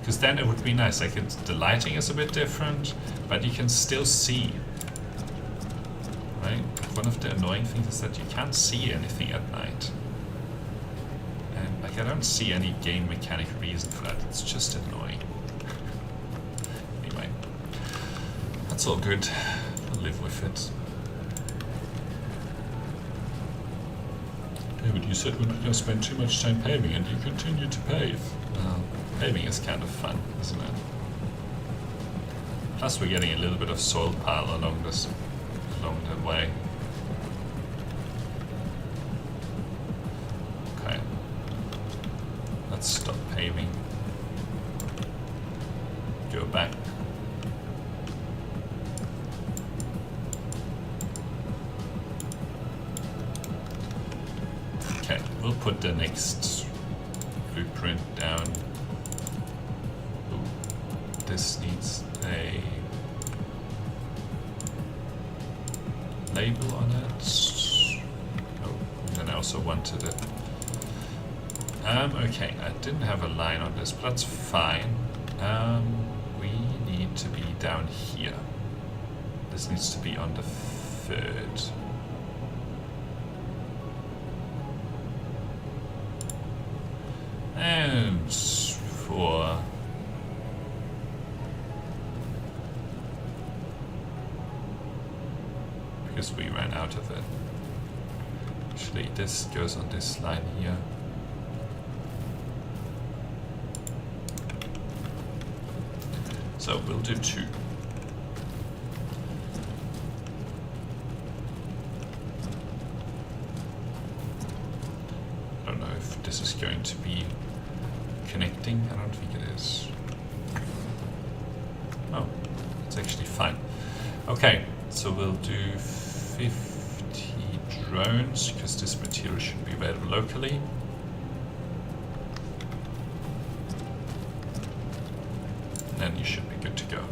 Because then it would be nice, like the lighting is a bit different, but you can still see, right? One of the annoying things is that you can't see anything at night. And like I don't see any game mechanic reason for that, it's just annoying. Anyway, that's all good, I'll live with it. David, you said we're not going to spend too much time paving and you continue to pave. Well, Paving is kind of fun, isn't it? Plus we're getting a little bit of soil pile along the way. Okay. Let's stop paving. Go back. Okay, we'll put the next blueprint down. Ooh, this needs a label on it. Oh, and I also wanted it. Okay, I didn't have a line on this, but that's fine. We need to be down here. This needs to be on the third. And for because we ran out of it. Actually, this goes on this line here. So we'll do 2. I don't know if this is going to be connecting. I don't think it is. Oh, it's actually fine. Okay, so we'll do 50 drones because this material should be available locally. Then you should be good to go.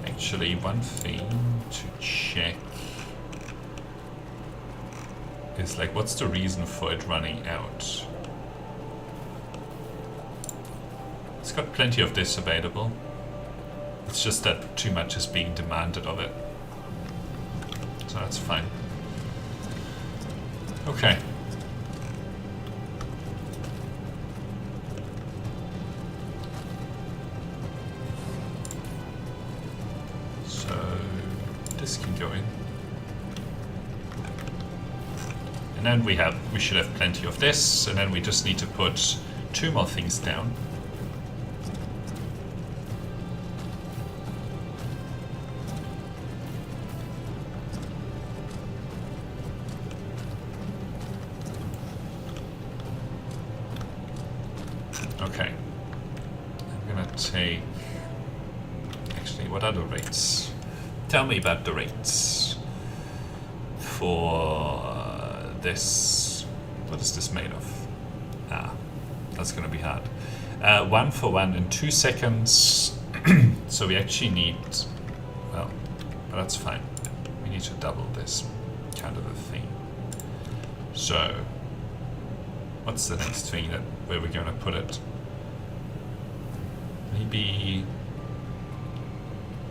Actually, one thing to check is like, what's the reason for it running out? It's got plenty of this available. It's just that too much is being demanded of it. So that's fine. Okay. This can go in. And then we should have plenty of this, and then we just need to put 2 more things down. Okay. I'm gonna take, actually, what are the rates? Tell me about the rates for this. What is this made of? Ah, that's gonna be hard. 1 for 1 in 2 seconds. So we actually need, well, but that's fine. We need to double this kind of a thing. So, what's the next thing where we're gonna put it? Maybe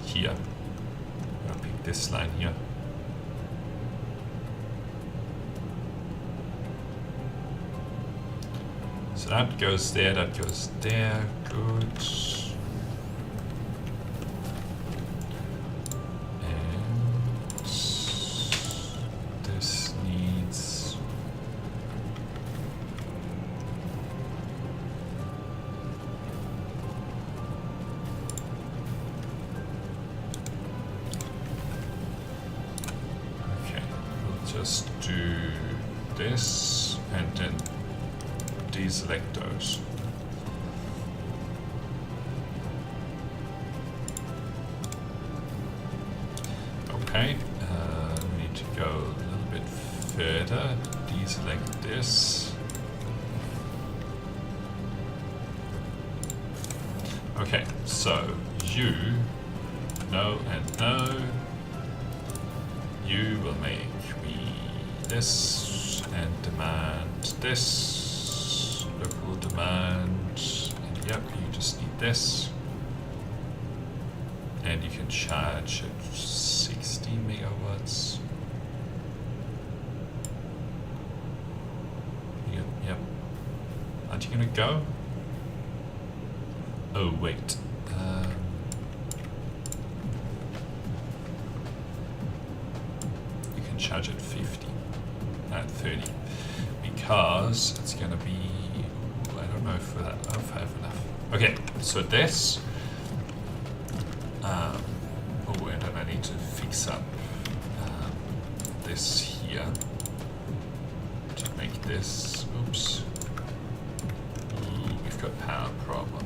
here. I'll pick this line here. So that goes there, that goes there, good. And this needs... Okay, we'll just do this and then deselect those. Okay, we need to go a little bit further, deselect this. Okay, so you, no and no, you will make me this and demand this, local demand, and yep, you just need this. And you can charge at 60 megawatts. Yep. Aren't you gonna go? Oh, wait. You can charge at 50, at 30. Because it's gonna be, I don't know if I have enough. Okay, so this. Oh, and then I need to fix up this here to make this. Oops. Ooh, we've got power problems.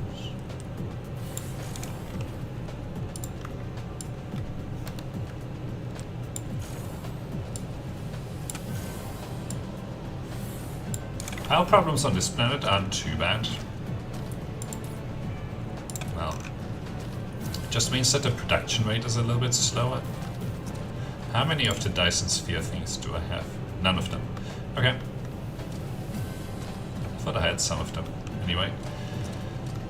Power problems on this planet aren't too bad. Well, just means that the production rate is a little bit slower. How many of the Dyson Sphere things do I have? None of them. Okay. I thought I had some of them. Anyway.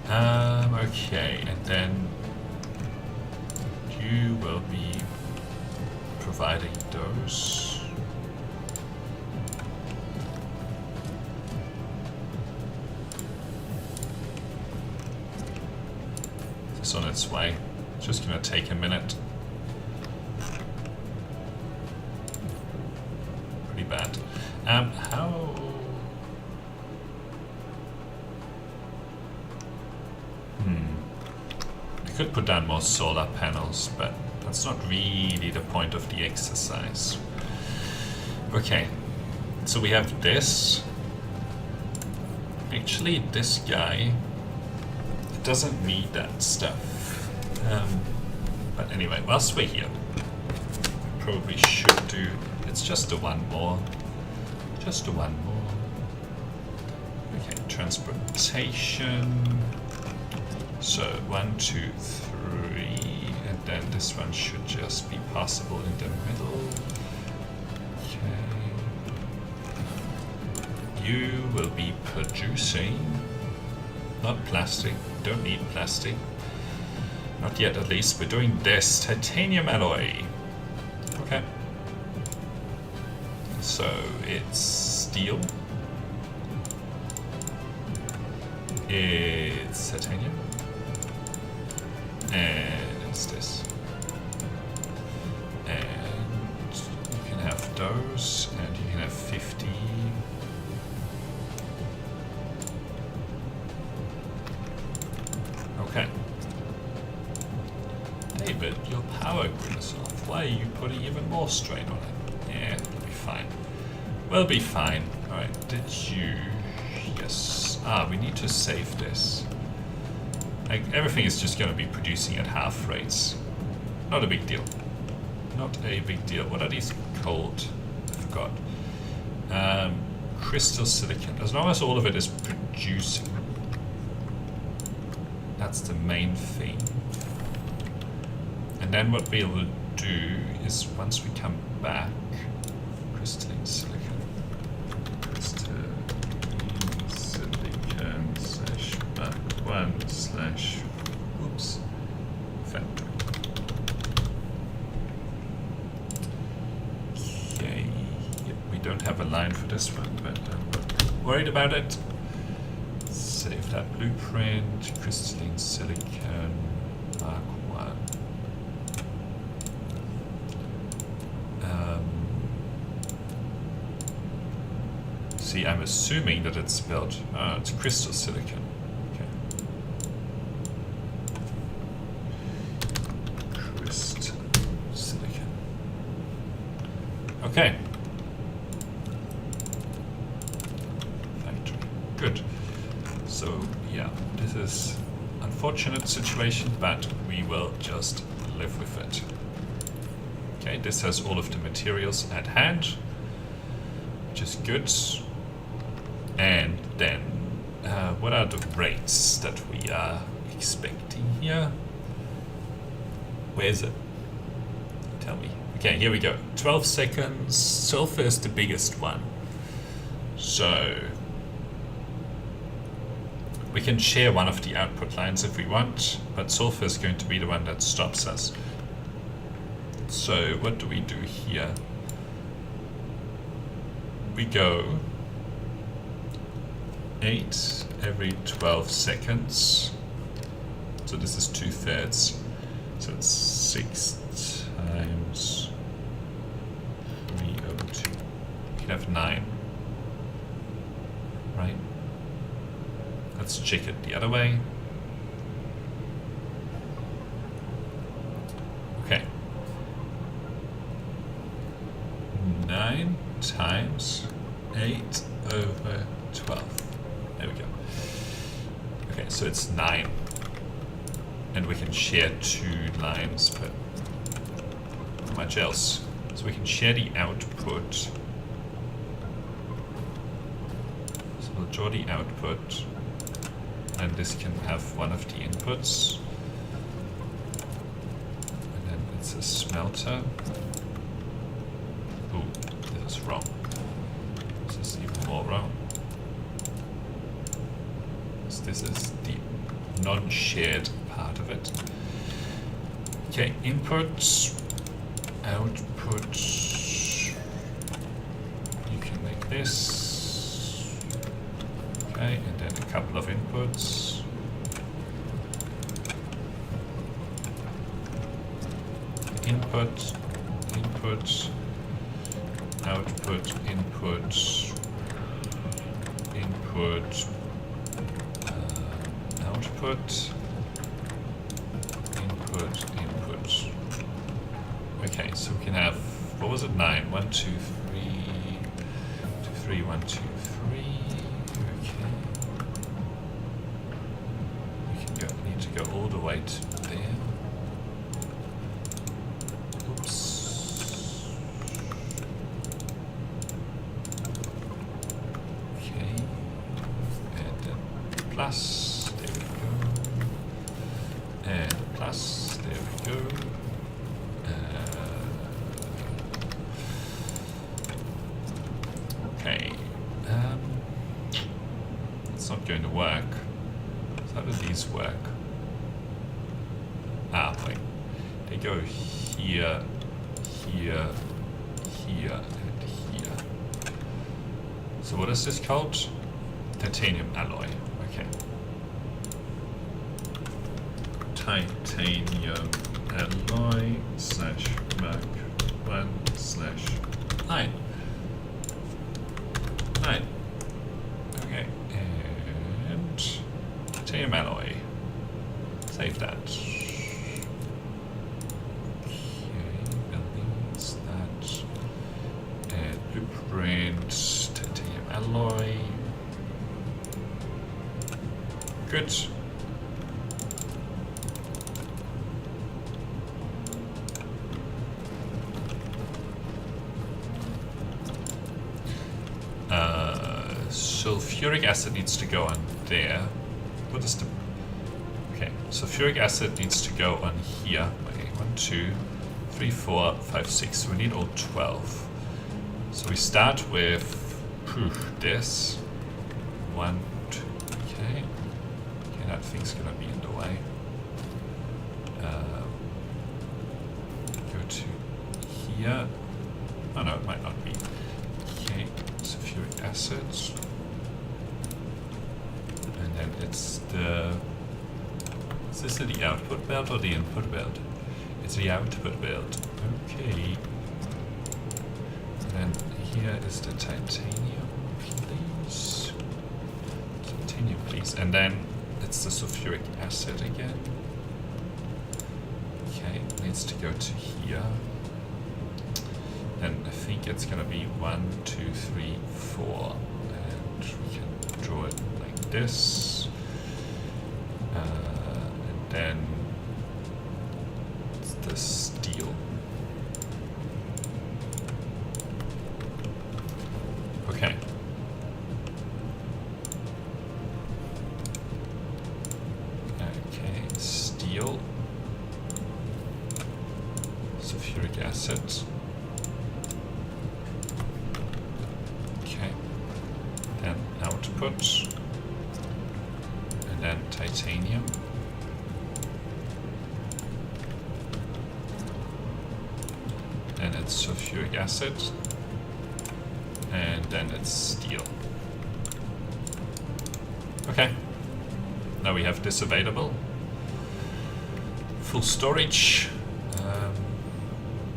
Okay, and then you will be providing those. It's on its way. It's just gonna take a minute. Pretty bad. How? I could put down more solar panels, but that's not really the point of the exercise. Okay, so we have this. Actually, this guy doesn't need that stuff. But anyway, whilst we're here, we probably should do. It's just the one more. Just the one more. Okay, transportation. So 1, 2, 3, and then this one should just be possible in the middle. Okay. You will be producing, not plastic, don't need plastic. Not yet, at least. We're doing this titanium alloy. Okay. So it's steel. It's titanium. And it's this. And you can have those, and you can have 50. Okay. David, your power grid is off. Why are you putting even more strain on it? Yeah, it'll be fine. We'll be fine. Alright, did you... Yes. We need to save this. Like, everything is just going to be producing at half rates. Not a big deal. Not a big deal. What are these called? I forgot. Crystal silicon. As long as all of it is producing. That's the main thing. And then what we will do is, once we come back, crystalline silicon. Crystalline silicon slash back 1 slash, whoops, factory. Okay, yep, we don't have a line for this one, but I'm not worried about it. Save that blueprint, crystalline silicon, Mark 1. See, I'm assuming that it's spelled, it's crystal silicon. Okay. Crystal silicon. Okay. Factory. Good. So, yeah, this is an unfortunate situation, but we will just live with it. Okay, this has all of the materials at hand, which is good. And then, what are the rates that we are expecting here? Where is it? Tell me. Okay, here we go. 12 seconds. Sulfur is the biggest one. So, we can share one of the output lines if we want, but sulfur is going to be the one that stops us. So, what do we do here? We go 8 every 12 seconds. So this is 2/3. So it's 6 times 302. You can have 9, right? Let's check it the other way. Okay. 9 times 8 over 12. There we go. Okay, so it's 9. And we can share 2 lines per. How much else? So we can share the output. So we'll draw the output. And this can have one of the inputs. And then it's a smelter. Ooh, this is wrong. This is even more wrong. So this is the non-shared part of it. Okay, inputs, outputs. You can make this. Okay, and then a couple of inputs. Input, input, output, input, input, output, input, input. Okay, so we can have, what was it, 9? 1, 2, 3, 2, 3, 1, 2, 3. Okay. We can go, need to go all the way to there. Oops. Okay. And then plus, there we go. And plus, there we go. Okay. It's not going to work. So how do these work? Ah, wait. They go here, here, here, and here. So what is this called? Titanium alloy. Okay. Titanium alloy slash Mark 1 slash 9. 9. Okay. And titanium alloy. Save that. Blueprint, titanium alloy. Good. Sulfuric acid needs to go on there. What is the... Okay, sulfuric acid needs to go on here. Okay, 1, 2, 3, 4, 5, 6. We need all 12. So we start with this. 1, 2, okay. Okay, that thing's gonna be in the way. Go to here. Oh no, it might not be. Okay, sulfuric acid. And then it's the... Is this the output belt or the input belt? It's the output belt. Okay. And here is the titanium, please. Titanium, please. And then it's the sulfuric acid again. Okay, it needs to go to here. And I think it's gonna be 1, 2, 3, 4. And we can draw it like this. And then it's the steel. Okay. Okay, steel, sulfuric acid. Okay, then output, and then titanium. Then it's sulfuric acid. And then it's steel. Okay. Now we have this available. Full storage.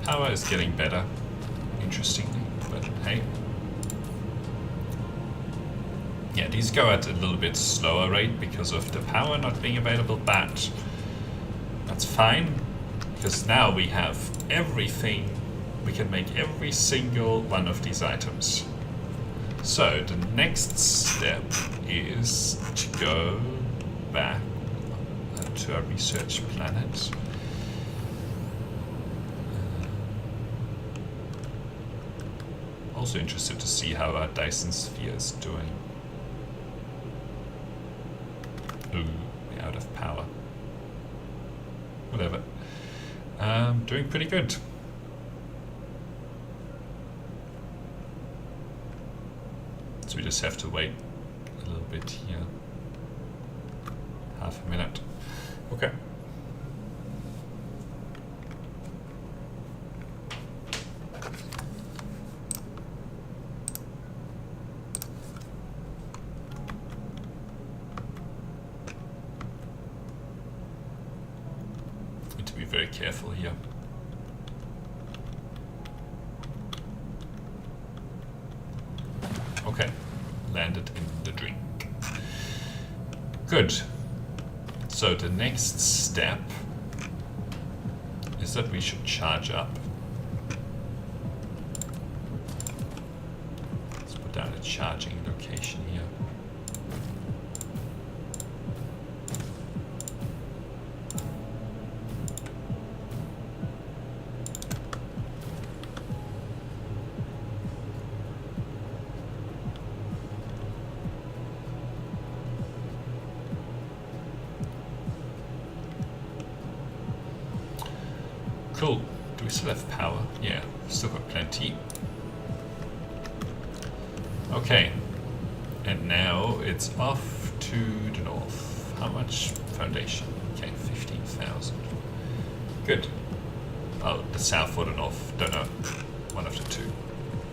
Power is getting better, interestingly, but hey. Yeah, these go at a little bit slower rate because of the power not being available, but that's fine, because now we have everything. We can make every single one of these items. So the next step is to go back to our research planet. Also interested to see how our Dyson Sphere is doing. Ooh, we're out of power. Whatever. Doing pretty good. So we just have to wait a little bit here. Half a minute. Okay. Need to be very careful here. Okay, landed in the drink. Good. So the next step is that we should charge up. Let's put down a charging location here. Cool. Do we still have power? Yeah, still got plenty. Okay. And now it's off to the north. How much foundation? Okay, 15,000. Good. Oh, the south or the north. Don't know. One of the two.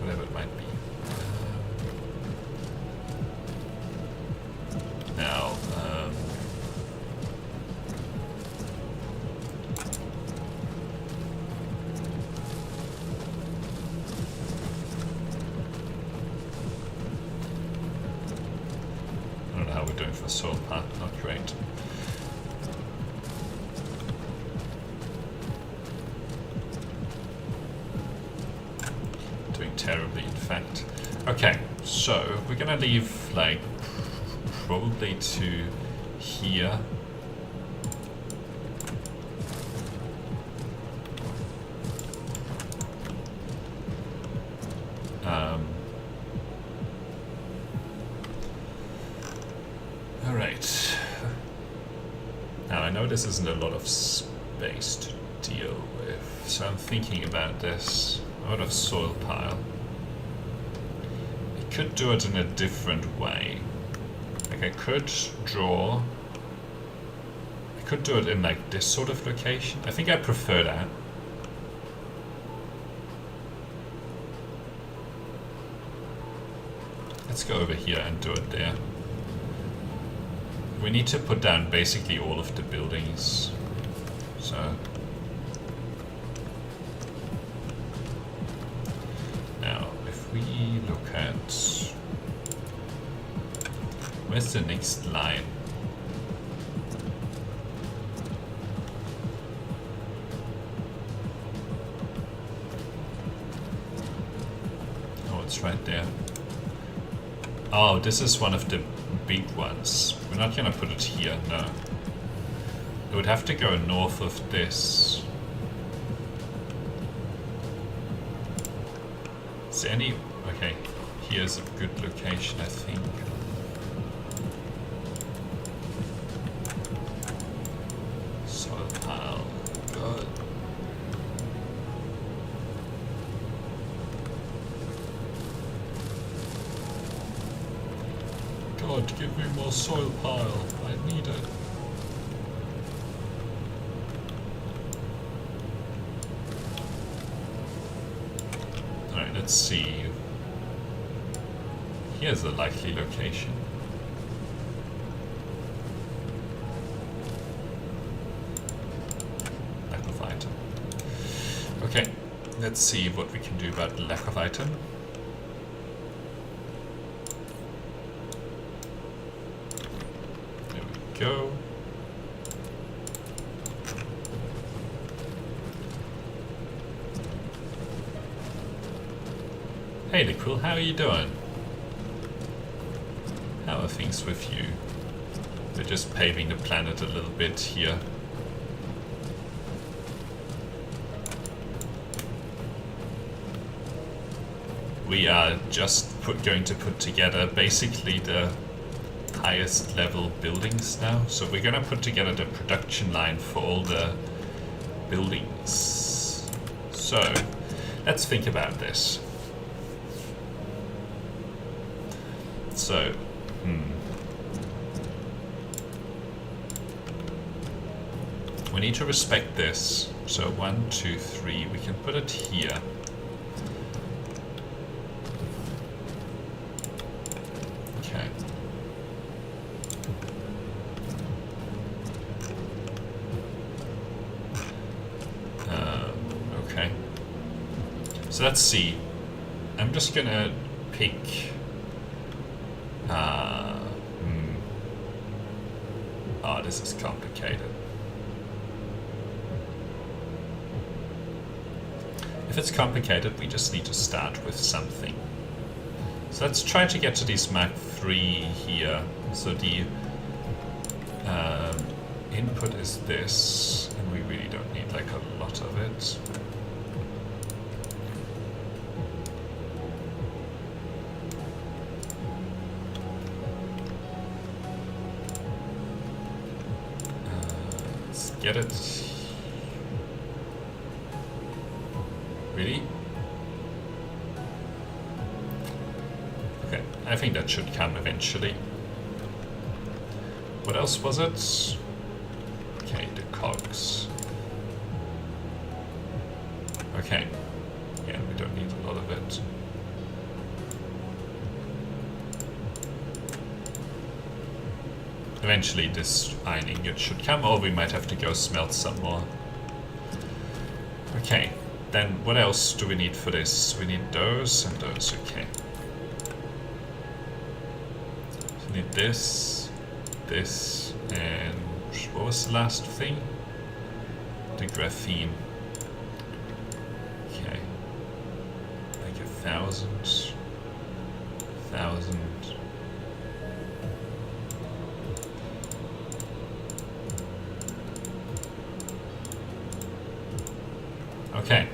Whatever it might be. Now, I don't know how we're doing for soil part. Not great. Doing terribly, in fact. Okay, so we're gonna leave like probably to here. All right. Now I know this isn't a lot of space to deal with, so I'm thinking about this. Out of soil pile. I could do it in a different way. Like I could do it in like this sort of location. I think I prefer that. Let's go over here and do it there. We need to put down basically all of the buildings. So now if we look at where's the next line? Oh, it's right there. Oh, this is one of the big ones. We're not gonna put it here, no. It would have to go north of this. Is there any... Okay, here's a good location, I think. Soil pile, good. God, give me more soil pile. I need it. Alright, let's see. Here's a likely location. Lack of item. Okay, let's see what we can do about the lack of item. Hey Nicole, how are you doing? How are things with you? We're just paving the planet a little bit here. We are just going to put together basically the highest level buildings now. So we're gonna put together the production line for all the buildings. So let's think about this. So, we need to respect this. So 1, 2, 3, we can put it here. Okay. Okay. So let's see. I'm just gonna pick oh, this is complicated. If it's complicated, we just need to start with something. So let's try to get to these Mark III here. So the input is this, and we really don't need like a lot of it. Get it? Really? Okay, I think that should come eventually. What else was it? Okay, the cogs. Okay. Yeah, we don't need a lot of it. Eventually this iron ingot should come, or we might have to go smelt some more. Okay, then what else do we need for this? We need those and those, okay. So we need this, this, and what was the last thing? The graphene. Okay. Like 1,000. 1,000. Okay.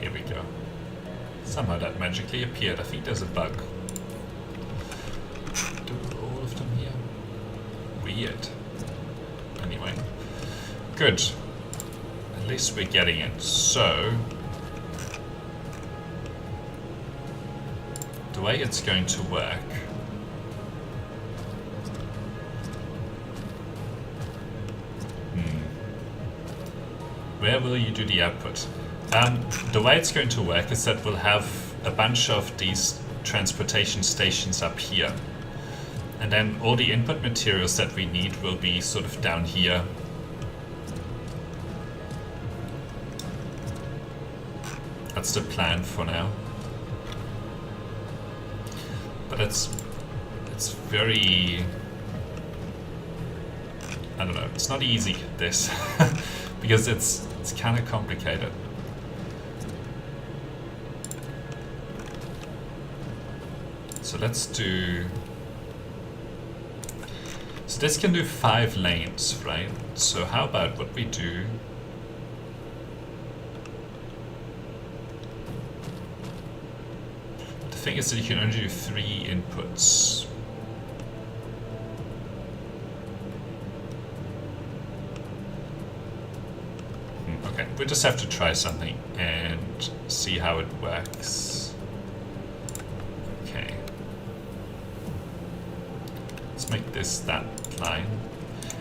Here we go. Somehow that magically appeared. I think there's a bug. Do all of them here? Weird. Anyway. Good. At least we're getting it. So, the way it's going to work where will you do the output? The way it's going to work is that we'll have a bunch of these transportation stations up here. And then all the input materials that we need will be sort of down here. That's the plan for now. But it's very... I don't know, it's not easy, this. Because it's kind of complicated. So let's do... So this can do 5 lanes, right? So how about what we do... The thing is that you can only do 3 inputs. Okay, we just have to try something and see how it works. Okay. Let's make this that line.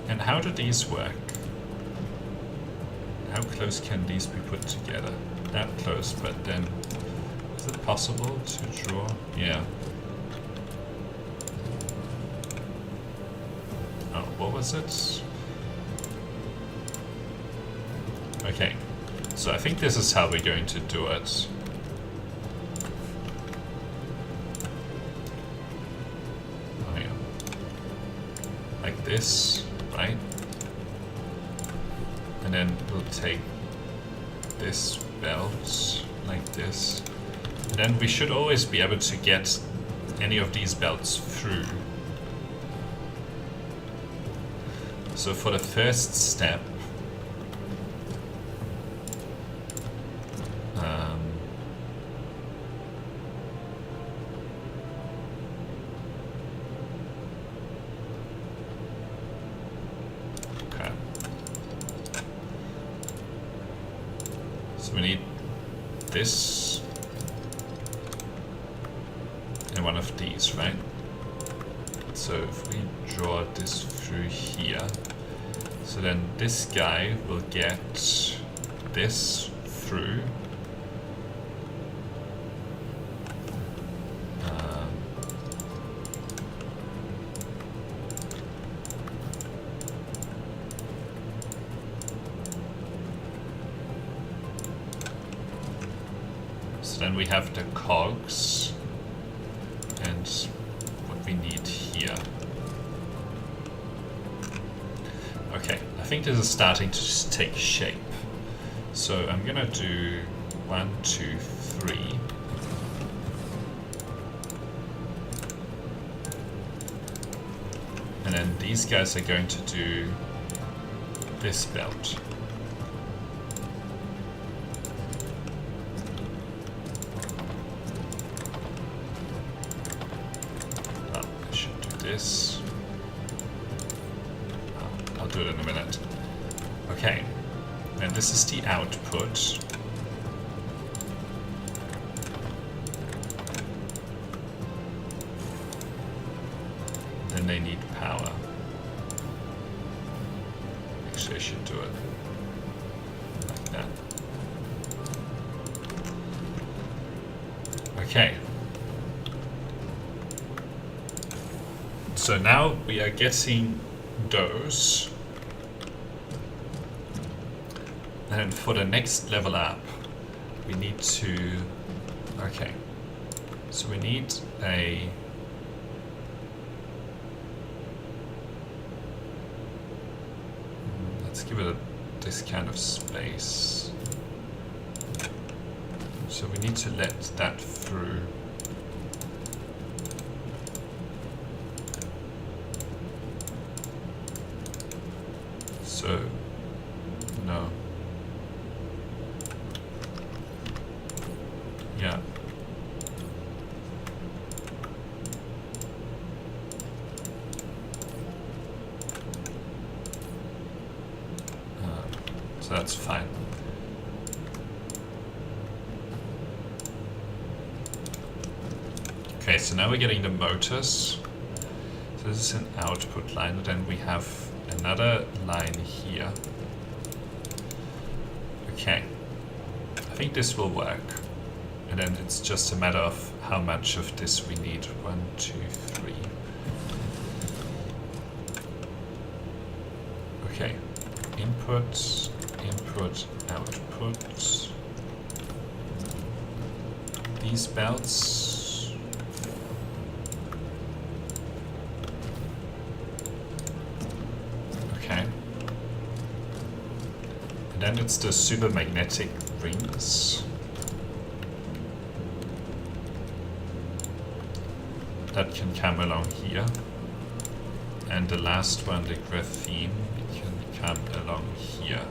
And how do these work? How close can these be put together? That close, but then is it possible to draw? Yeah. Oh, what was it? Okay, so I think this is how we're going to do it. Oh yeah. Like this, right? And then we'll take this belt like this. And then we should always be able to get any of these belts through. So for the first step, okay. So we need this and one of these, right? So if we draw this through here, so then this guy will get this through. So then we have the cogs and what we need here. Okay, I think this is starting to just take shape. So I'm gonna do 1, 2, 3. And then these guys are going to do this belt. I should do this. I'll do it in a minute. Okay, and this is the output. Then they need power. Actually, I should do it like that. Okay. So now we are getting those. And for the next level up, we need to, okay, so we need a, let's give it this kind of space. So we need to let that through. So, no. Yeah. So that's fine. Okay, so now we're getting the motors. So this is an output line, and then we have another line here. Okay. I think this will work. And then it's just a matter of how much of this we need. 1, 2, 3. Okay. Input, input, output. These belts. Okay. And then it's the super magnetic rings. That can come along here. And the last one, the graphene, can come along here.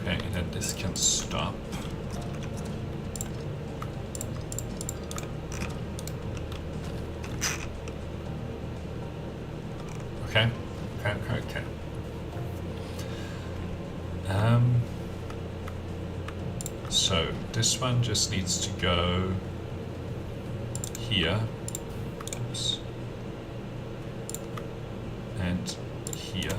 Okay, and then this can stop. Okay, okay. So this one just needs to go here. Oops. And here.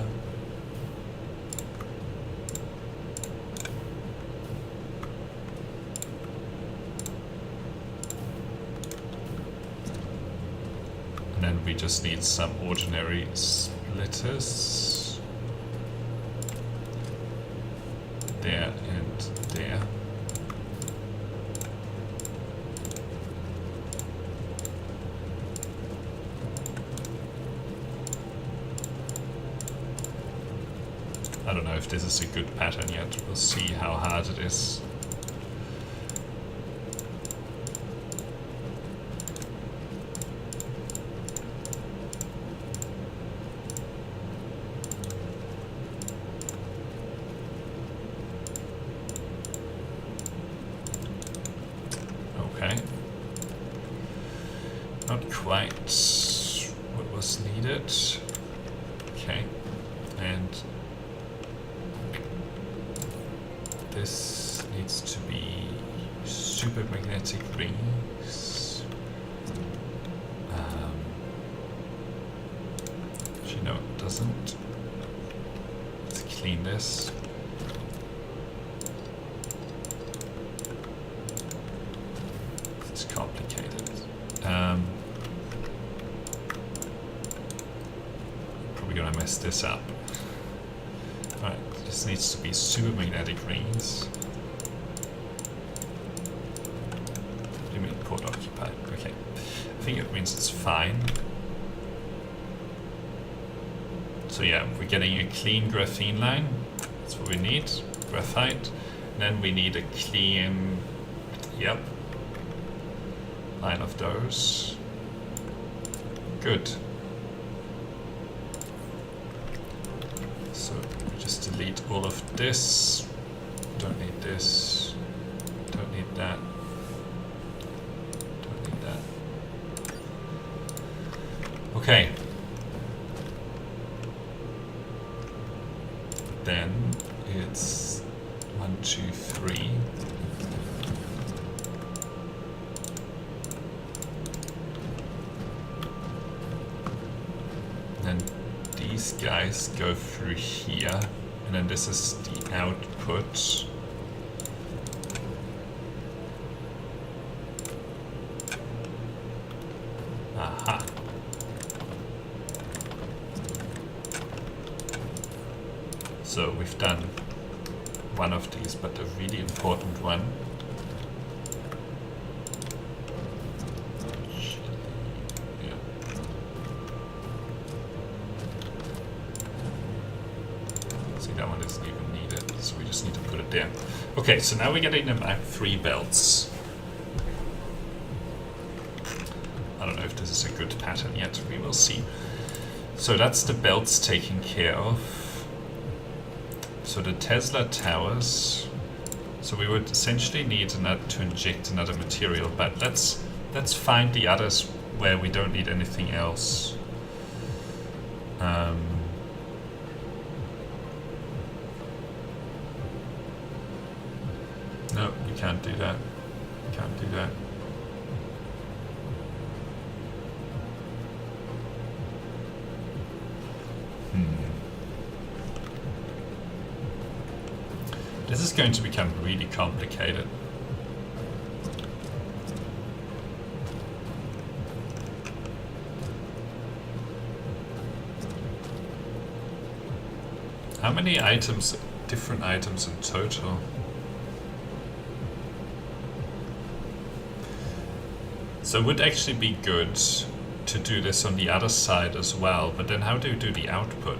And then we just need some ordinary splitters. There and there. I don't know if this is a good pattern yet. We'll see how hard it is. Okay. Not quite what was needed. Okay. And this needs to be super magnetic rings. Actually, no, it doesn't. Let's clean this. It's complicated. Probably gonna mess this up. Alright, this needs to be super magnetic rings. What do you mean port occupied? Okay. I think it means it's fine. So yeah, we're getting a clean graphene line. That's what we need. Graphite. And then we need a clean, yep, line of those. Good. So we just delete all of this. Don't need this. Don't need that. Don't need that. Okay. Then it's 1, 2, 3. Then these guys go through here, and then this is the output. Aha. So we've done one of these, but a really important one. Yeah. See, that one isn't even needed, so we just need to put it there. Okay, so now we're getting them back 3 belts. I don't know if this is a good pattern yet, we will see. So that's the belts taken care of. So the Tesla towers, so we would essentially need to inject another material, but let's find the others where we don't need anything else. No, you can't do that. You can't do that. This is going to become really complicated. How many items, different items in total? So it would actually be good to do this on the other side as well, but then how do you do the output?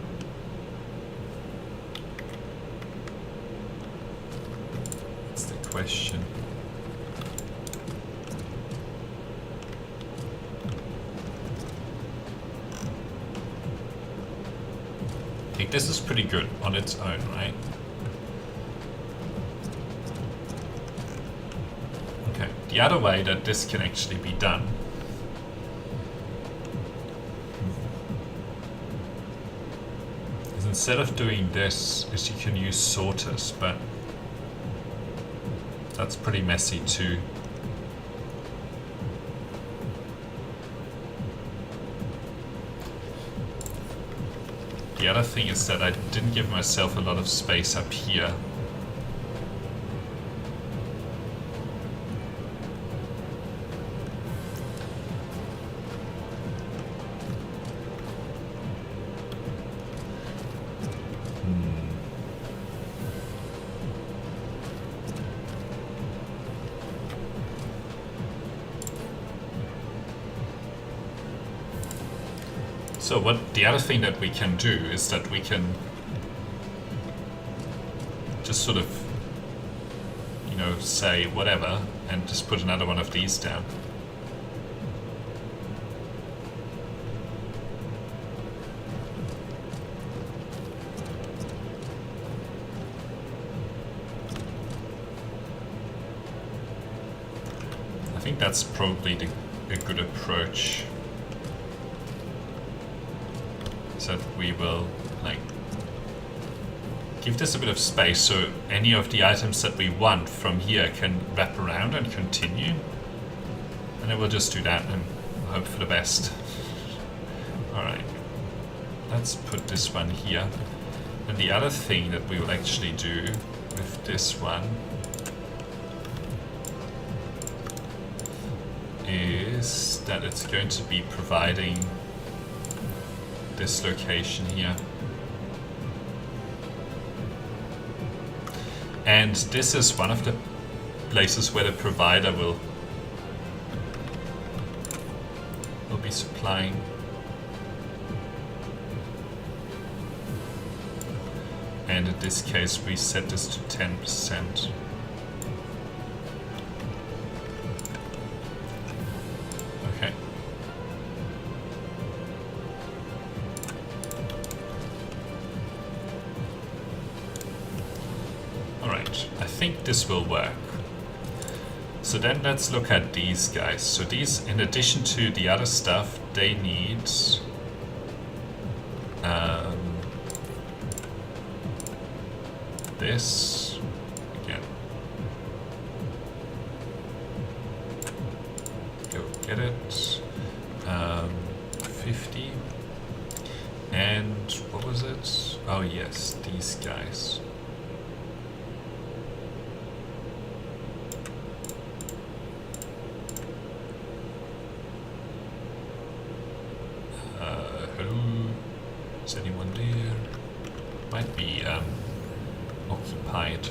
Question. I think this is pretty good on its own, right? Okay, the other way that this can actually be done is instead of doing this, is you can use sorters, but that's pretty messy too. The other thing is that I didn't give myself a lot of space up here. So what the other thing that we can do is that we can just sort of, you know, say whatever and just put another one of these down. I think that's probably a good approach. So that we will like give this a bit of space so any of the items that we want from here can wrap around and continue. And then we'll just do that and hope for the best. Alright, let's put this one here. And the other thing that we will actually do with this one is that it's going to be providing this location here. And this is one of the places where the provider will be supplying. And in this case we set this to 10%. Okay. Alright, I think this will work. So then let's look at these guys. So these, in addition to the other stuff, they need this again. Go get it. 50. And what was it? Oh yes, these guys. Hello? Is anyone there? Might be occupied.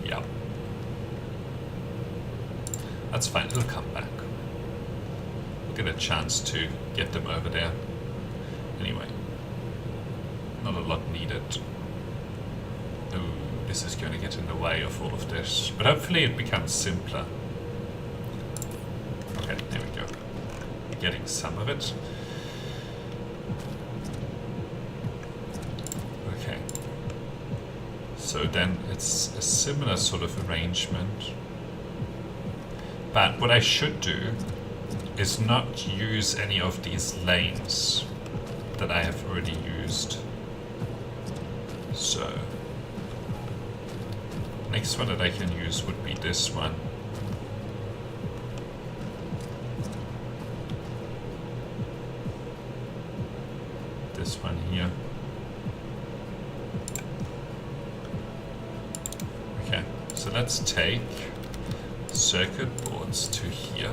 Yeah. That's fine, it'll come back. We'll get a chance to get them over there. Anyway. Not a lot needed. Oh, this is going to get in the way of all of this. But hopefully it becomes simpler. Okay, there we go. We're getting some of it. Okay. So then it's a similar sort of arrangement. But what I should do is not use any of these lanes that I have already used. So next one that I can use would be this one. This one here. Okay, so let's take circuit boards to here.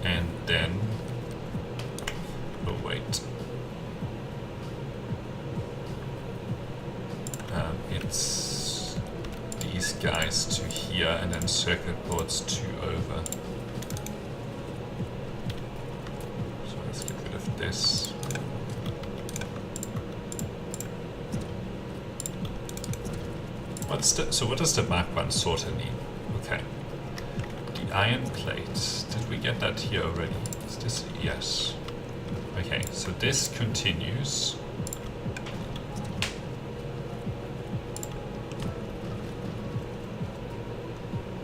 And then, oh wait. It's these guys to here and then circuit boards 2 over. So let's get rid of this. So what does the Mark 1 sorter need? Okay. The iron plate. Did we get that here already? Is this? Yes. Okay, so this continues.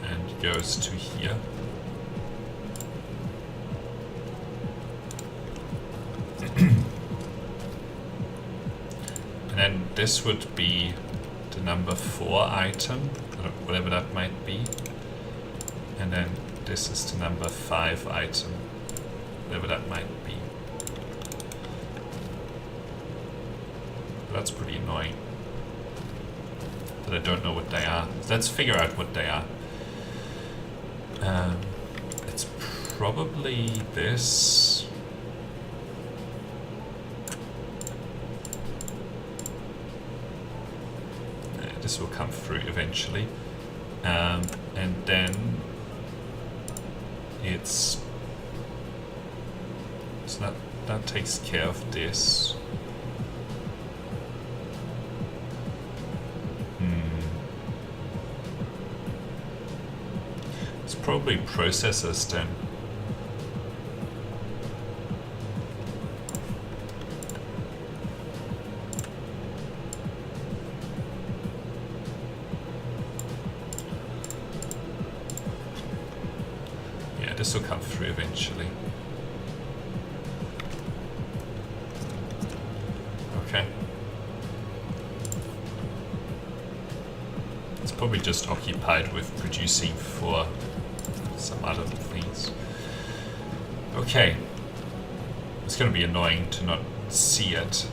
And goes to here. And then this would be the number 4 item, or whatever that might be. And then this is the number 5 item, whatever that might be. That's pretty annoying that I don't know what they are. Let's figure out what they are. It's probably this. This will come through eventually. And then it's So that takes care of this. It's probably processors then. Yeah, this will come through eventually. Okay. It's probably just occupied with producing for some other things. Okay. It's going to be annoying to not see it.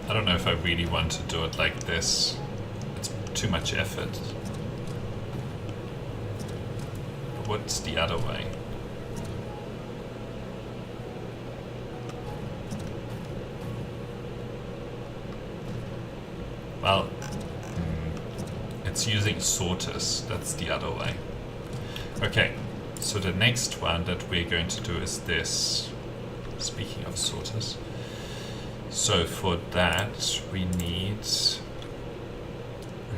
I don't know if I really want to do it like this. It's too much effort. But what's the other way? Well, it's using sorters. That's the other way. Okay, so the next one that we're going to do is this. Speaking of sorters. So for that we need...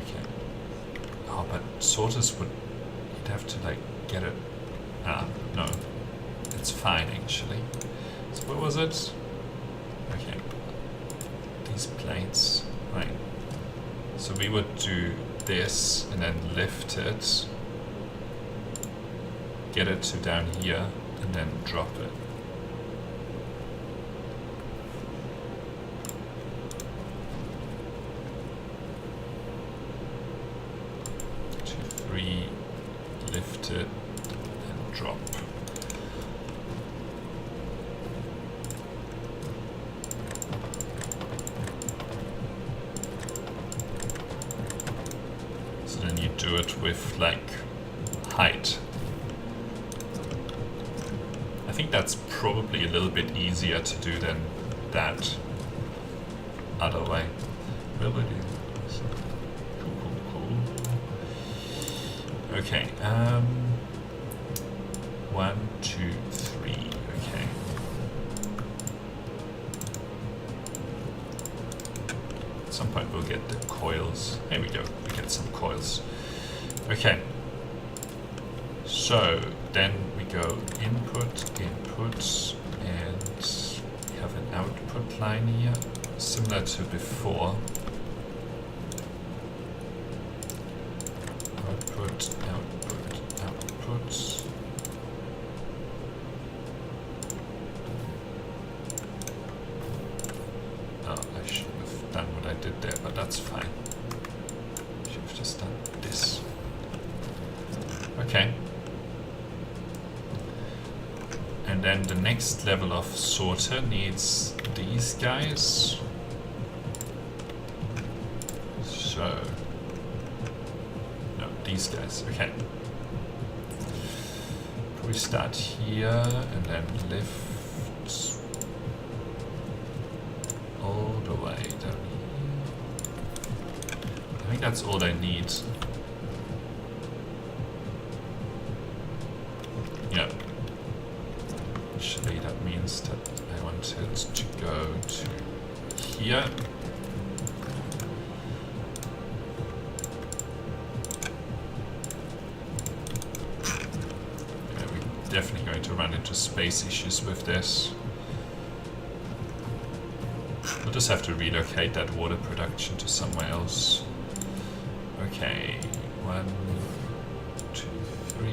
Okay. Oh, but sorters would... You'd have to like get it... Ah, no. It's fine actually. So what was it? Okay. These plates. Right. So we would do this and then lift it, get it to down here, and then drop it. Two, three, lift it, and drop. Do it with like height. I think that's probably a little bit easier to do than that other way. Cool. Okay. 1, 2, 3. Okay. At some point we'll get the coils. There we go. We get some coils. Okay, so then we go input, and we have an output line here, similar to before. Output. Oh, I should have done what I did there, but that's fine. Should have just done this. Okay. And then the next level of sorter needs these guys. So, no, these guys. Okay. We start here and then lift all the way down here. I think that's all I need. Yeah. Actually, that means that I want it to go to here. Yeah, we're definitely going to run into space issues with this. We'll just have to relocate that water production to somewhere else. Okay, 1, 2, 3.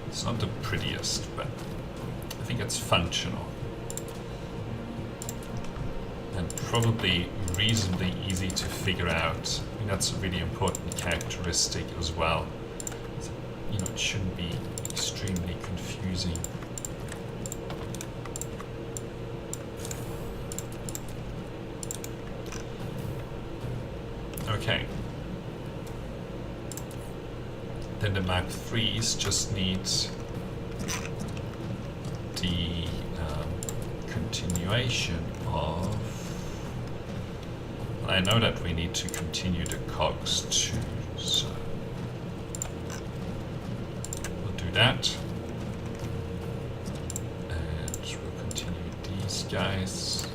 It's not the prettiest, but I think it's functional. And probably reasonably easy to figure out. I think that's a really important characteristic as well. So, you know, it shouldn't be extremely confusing. Okay. Then the Mark IIIs just need the continuation of... Well, I know that we need to continue the cogs too, so we'll do that. And we'll continue these guys.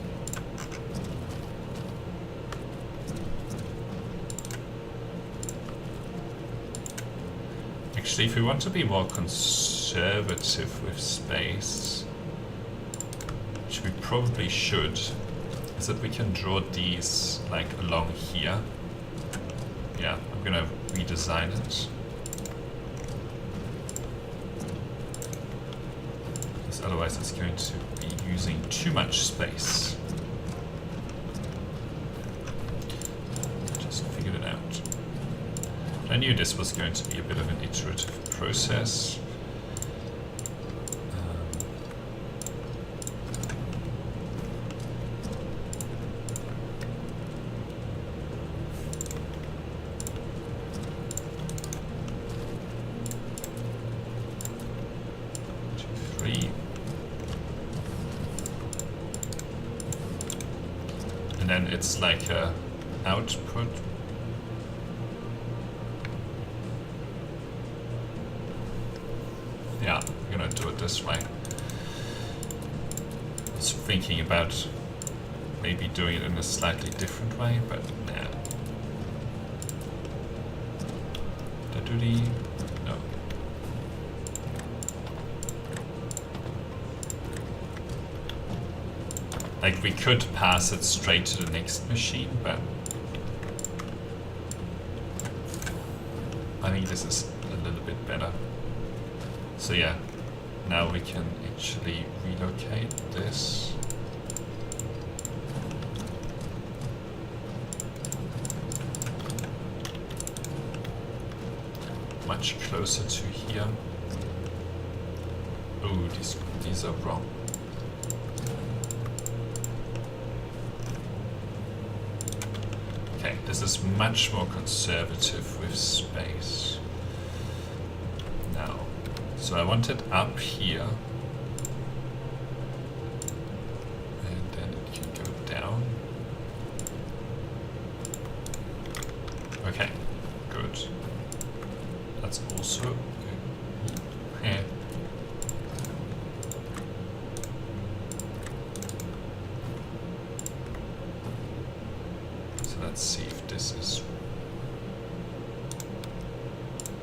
Actually, if we want to be more conservative with space, which we probably should, is that we can draw these like along here. Yeah, I'm gonna redesign it. Because otherwise it's going to be using too much space. Just figured it out. I knew this was going to be a bit of an iterative process. And then it's like a output. Yeah, we're gonna do it this way. I was thinking about maybe doing it in a slightly different way, but nah. No. Like, we could pass it straight to the next machine, but I think this is a little bit better. So yeah, now we can actually relocate this. Much closer to here. Oh, these are wrong. Okay, this is much more conservative with space. Now, so I want it up here. And then it can go down. Okay, good. That's also good. So let's see if this is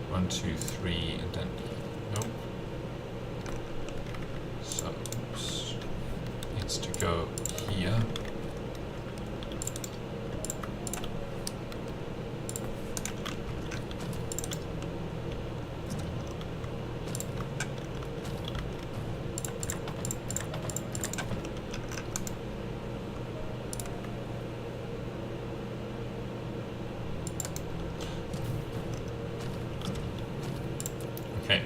1, 2, 3, and then nope. So oops. Needs to go here. Okay,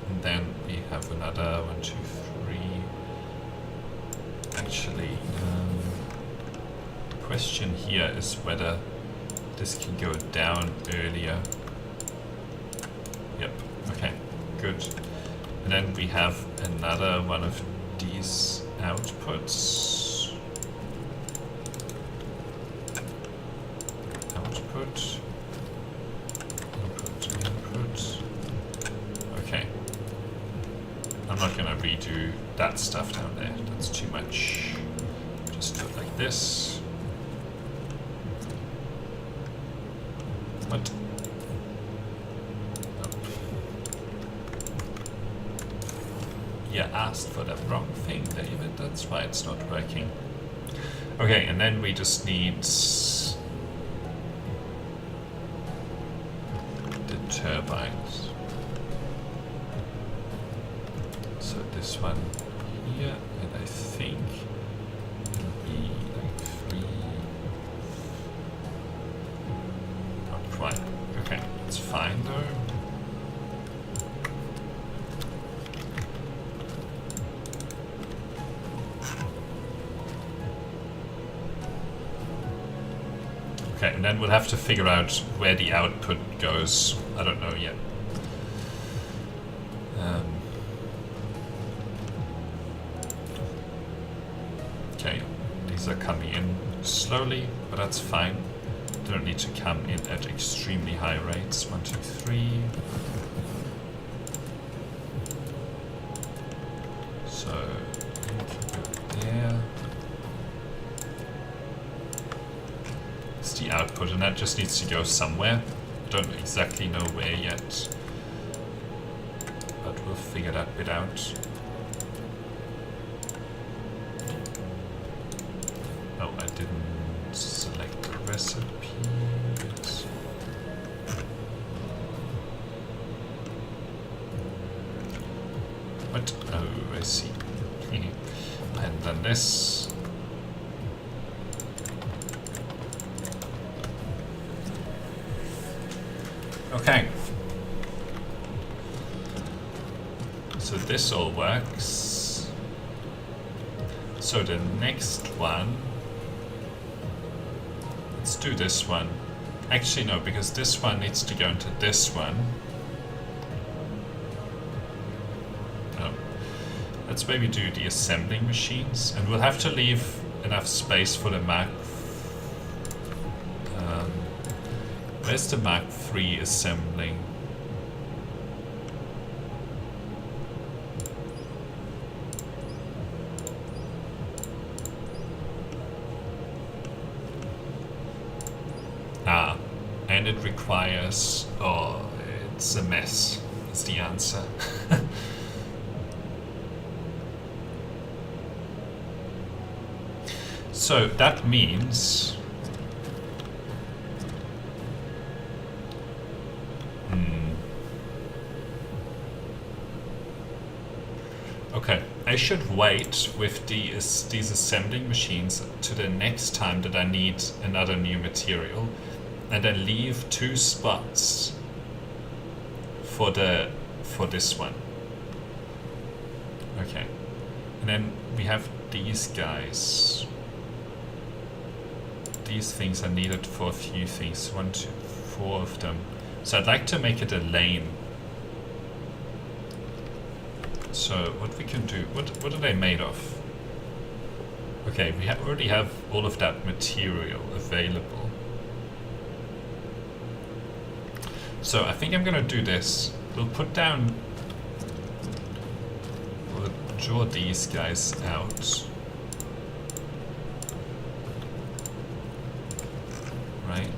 and then we have another 1, 2, 3. Actually, the question here is whether this can go down earlier. Yep, okay, good. And then we have another one of these outputs. Output. Input. Okay. I'm not gonna redo that stuff down there. That's too much. Just do it like this. What? Nope. You asked for the wrong thing, David. That's why it's not working. Okay, and then we just need the turbines. So this one here, and I think it'll be like 3. Not quite. Okay, it's fine though. Okay, and then we'll have to figure out where the output goes. I don't know yet. These are coming in slowly, but that's fine. They don't need to come in at extremely high rates. 1, 2, 3. So there. It's the output, and that just needs to go somewhere. Don't exactly know where yet, but we'll figure that bit out. Oh, I didn't select the recipe. What? Oh, I see. And then this. Okay. So this all works. So the next one, let's do this one. Actually no, because this one needs to go into this one. No. Let's maybe do the assembling machines, and we'll have to leave enough space for the Mark. Where's the Mark III assembling? Ah, and it requires, oh, it's a mess, is the answer. So that means okay, I should wait with these assembling machines to the next time that I need another new material, and then leave 2 spots for this one. Okay, and then we have these guys. These things are needed for a few things. 1, 2, 4 of them. So I'd like to make it a lane. So what we can do, what are they made of? Okay, we already have all of that material available. So I think I'm gonna do this. We'll put down, we'll draw these guys out. Right?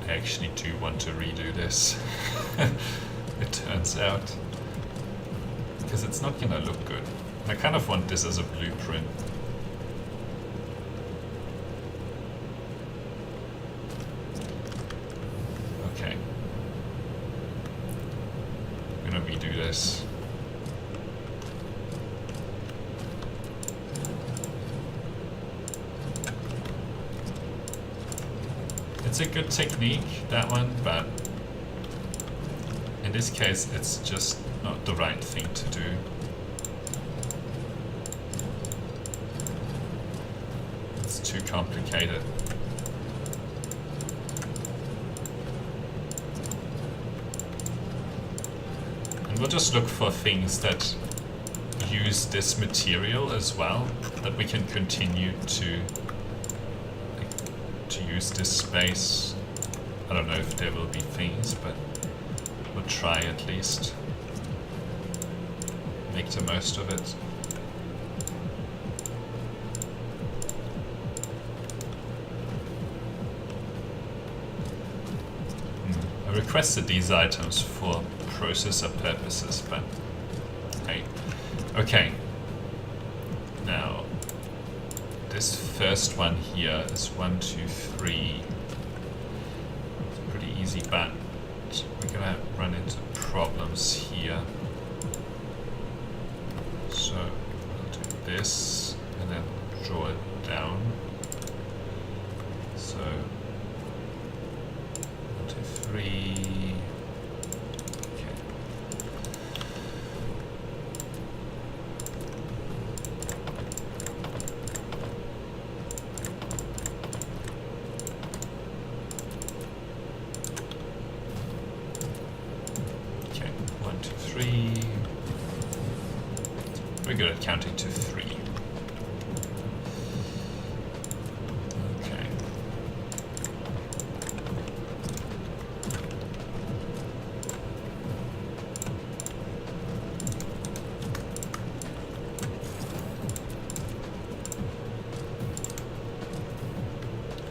I actually do want to redo this, it turns out, because it's not gonna look good. I kind of want this as a blueprint. Okay. I'm gonna redo this. It's a good technique, that one, but in this case it's just not the right thing to do. It's too complicated. And we'll just look for things that use this material as well, that we can continue to use this space. I don't know if there will be things, but we'll try at least. Make the most of it. I requested these items for processor purposes, but hey. Okay. Now, this first one here is 1, 2, 3. It's pretty easy, but we're gonna run into problems here. So we'll do this and then draw it down. So 1, 2, 3. Okay. good at counting to 3. Okay.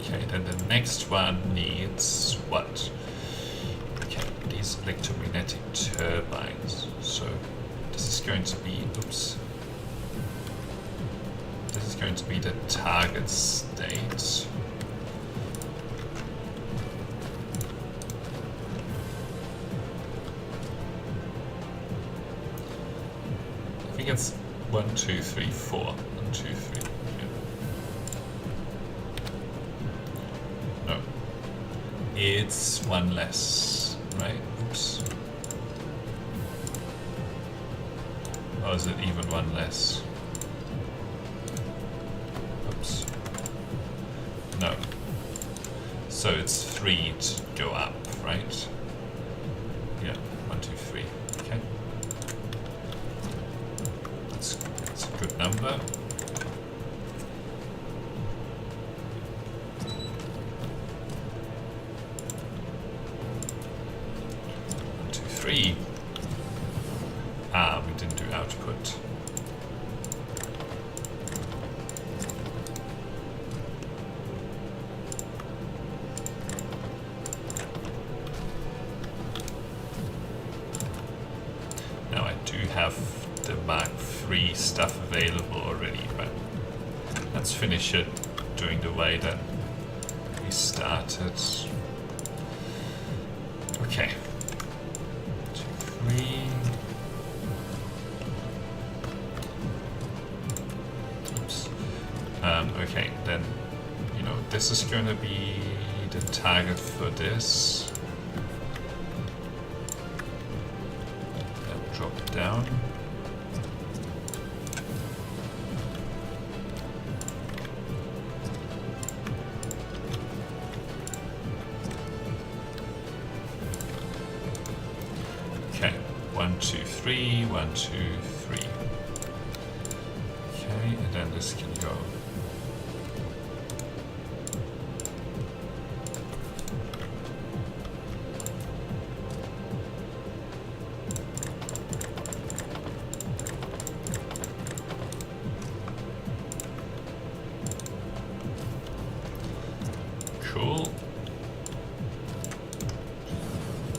Okay, then the next one needs what? Okay, these electromagnetic turbines. So this is going to be, oops. This is going to be the target state. I think it's 1, 2, 3, 4. 1, 2, 3. Yeah. No. It's one less, right? Oops. Or is it even one less? Oops. No. So it's 3 to go up, right? Yeah, 1, 2, 3. Okay. That's a good number. 1, 2, 3. Ah, we didn't do output. Now I do have the Mark III stuff available already, but let's finish it doing the way that we started. Okay. 2, 3. Okay, then, you know, this is going to be the target for this. Then drop down. Okay, 1, 2, 3, 1, 2, 3. Okay, and then this can go. Cool.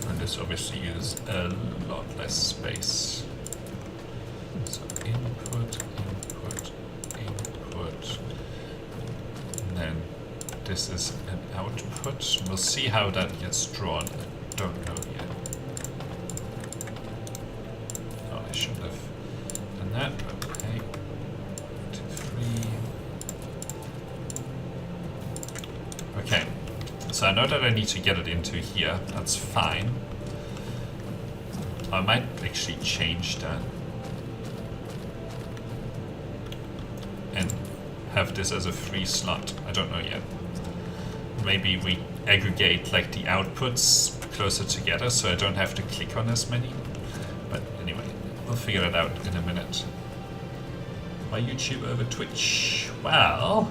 And this obviously uses a lot less space. So input, input, input. And then this is an output. We'll see how that gets drawn. I don't know yet. Oh, I should have done that. Okay. 2, 3. Okay, so I know that I need to get it into here. That's fine. I might actually change that and have this as a free slot. I don't know yet. Maybe we aggregate like the outputs closer together so I don't have to click on as many. But anyway, we'll figure it out in a minute. Why YouTube over Twitch? Well,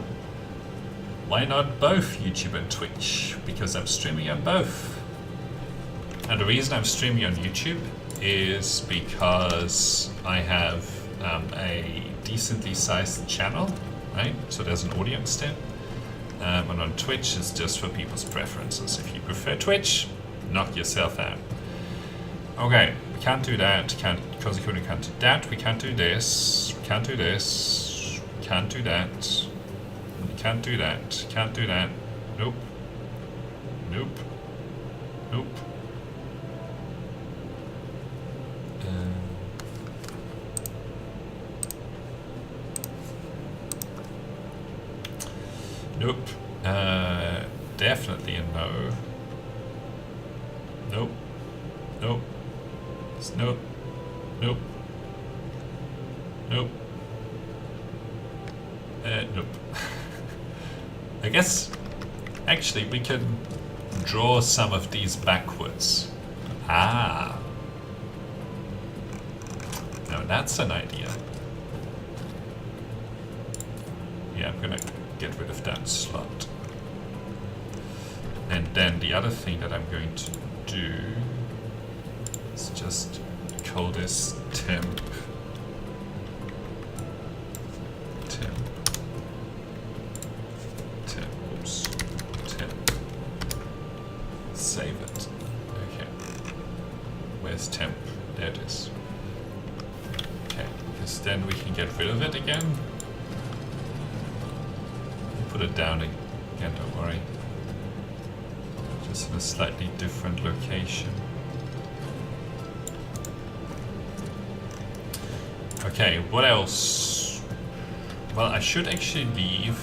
why not both YouTube and Twitch? Because I'm streaming on both. And the reason I'm streaming on YouTube is because I have a decently sized channel, right? So there's an audience there. And on Twitch, it's just for people's preferences. If you prefer Twitch, knock yourself out. Okay, we can't do that. Because we can't do that. We can't do this. We can't do this. We can't do that. Can't do that. Can't do that. Nope. Nope. Nope. Nope. Definitely a no. Nope. Nope. Nope. Nope. Nope. Nope. I guess, actually, we can draw some of these backwards. Ah. Now that's an idea. Yeah, I'm gonna get rid of that slot. And then the other thing that I'm going to do is just call this temp. Oops. Temp. Save it. Okay. Where's temp? There it is. Okay, because then we can get rid of it again. Put it down again, don't worry. Just in a slightly different location. Okay, what else? Well, I should actually leave.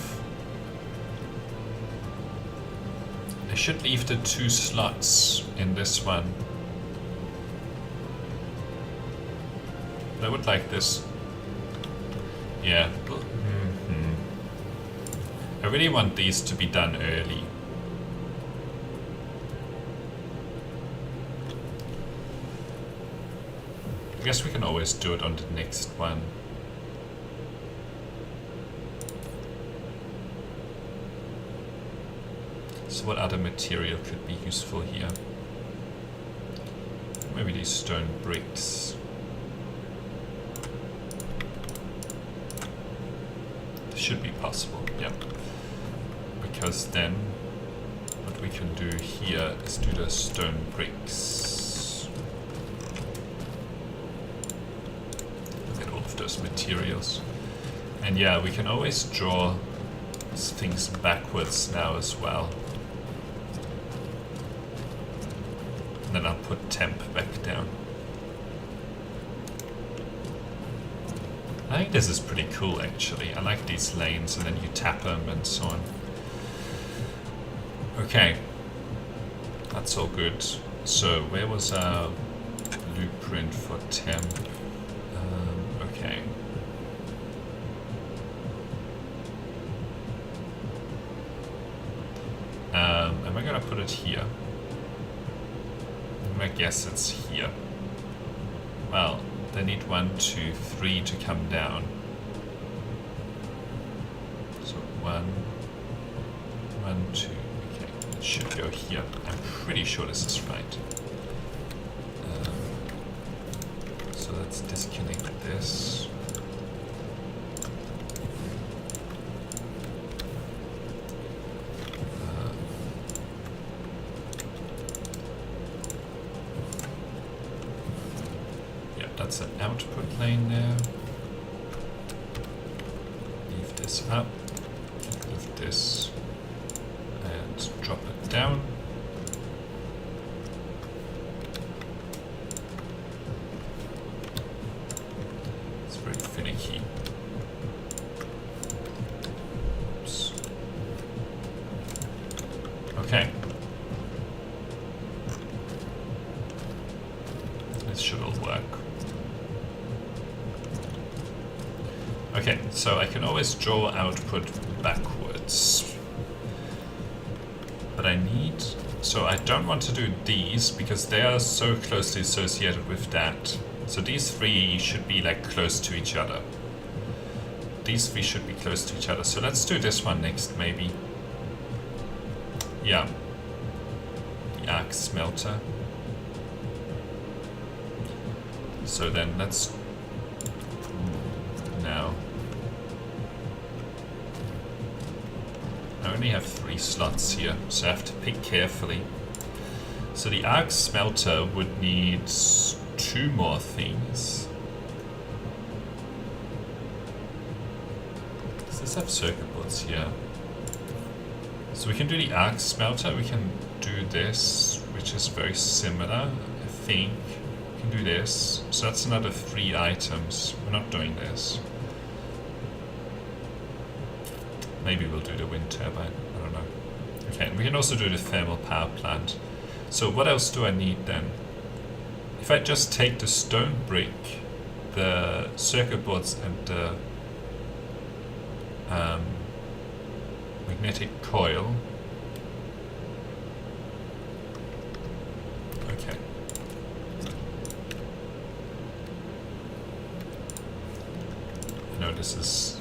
I should leave the 2 slots in this one. But I would like this. Yeah. I really want these to be done early. I guess we can always do it on the next one. So what other material could be useful here? Maybe these stone bricks. Should be possible, yep. Because then what we can do here is do the stone bricks. Get all of those materials. And yeah, we can always draw things backwards now as well. And then I'll put temp back down. I think this is pretty cool actually. I like these lanes and then you tap them and so on. Okay, that's all good. So where was our blueprint for temp? Okay. Am I gonna put it here? I guess it's here. Well, they need 1, 2, 3 to come down. So 1, 1, 2. Okay, it should go here. I'm pretty sure this is right. So let's disconnect this. That's an output lane there. Leave this up, get rid of this, and drop it down. It's very finicky. Oops. Okay. This should all work. Okay, so I can always draw output backwards. But I need... So I don't want to do these because they are so closely associated with that. So these 3 should be like close to each other. These 3 should be close to each other. So let's do this one next maybe. Yeah. The arc smelter. So then let's... Now. I only have 3 slots here, so I have to pick carefully. So the arc smelter would need 2 more things. Does this have circuit boards here? So we can do the arc smelter, we can do this, which is very similar, I think. We can do this, so that's another 3 items. We're not doing this. Maybe we'll do the wind turbine, I don't know. Okay, and we can also do the thermal power plant. So what else do I need then? If I just take the stone brick, the circuit boards and the magnetic coil. Okay. I know this is,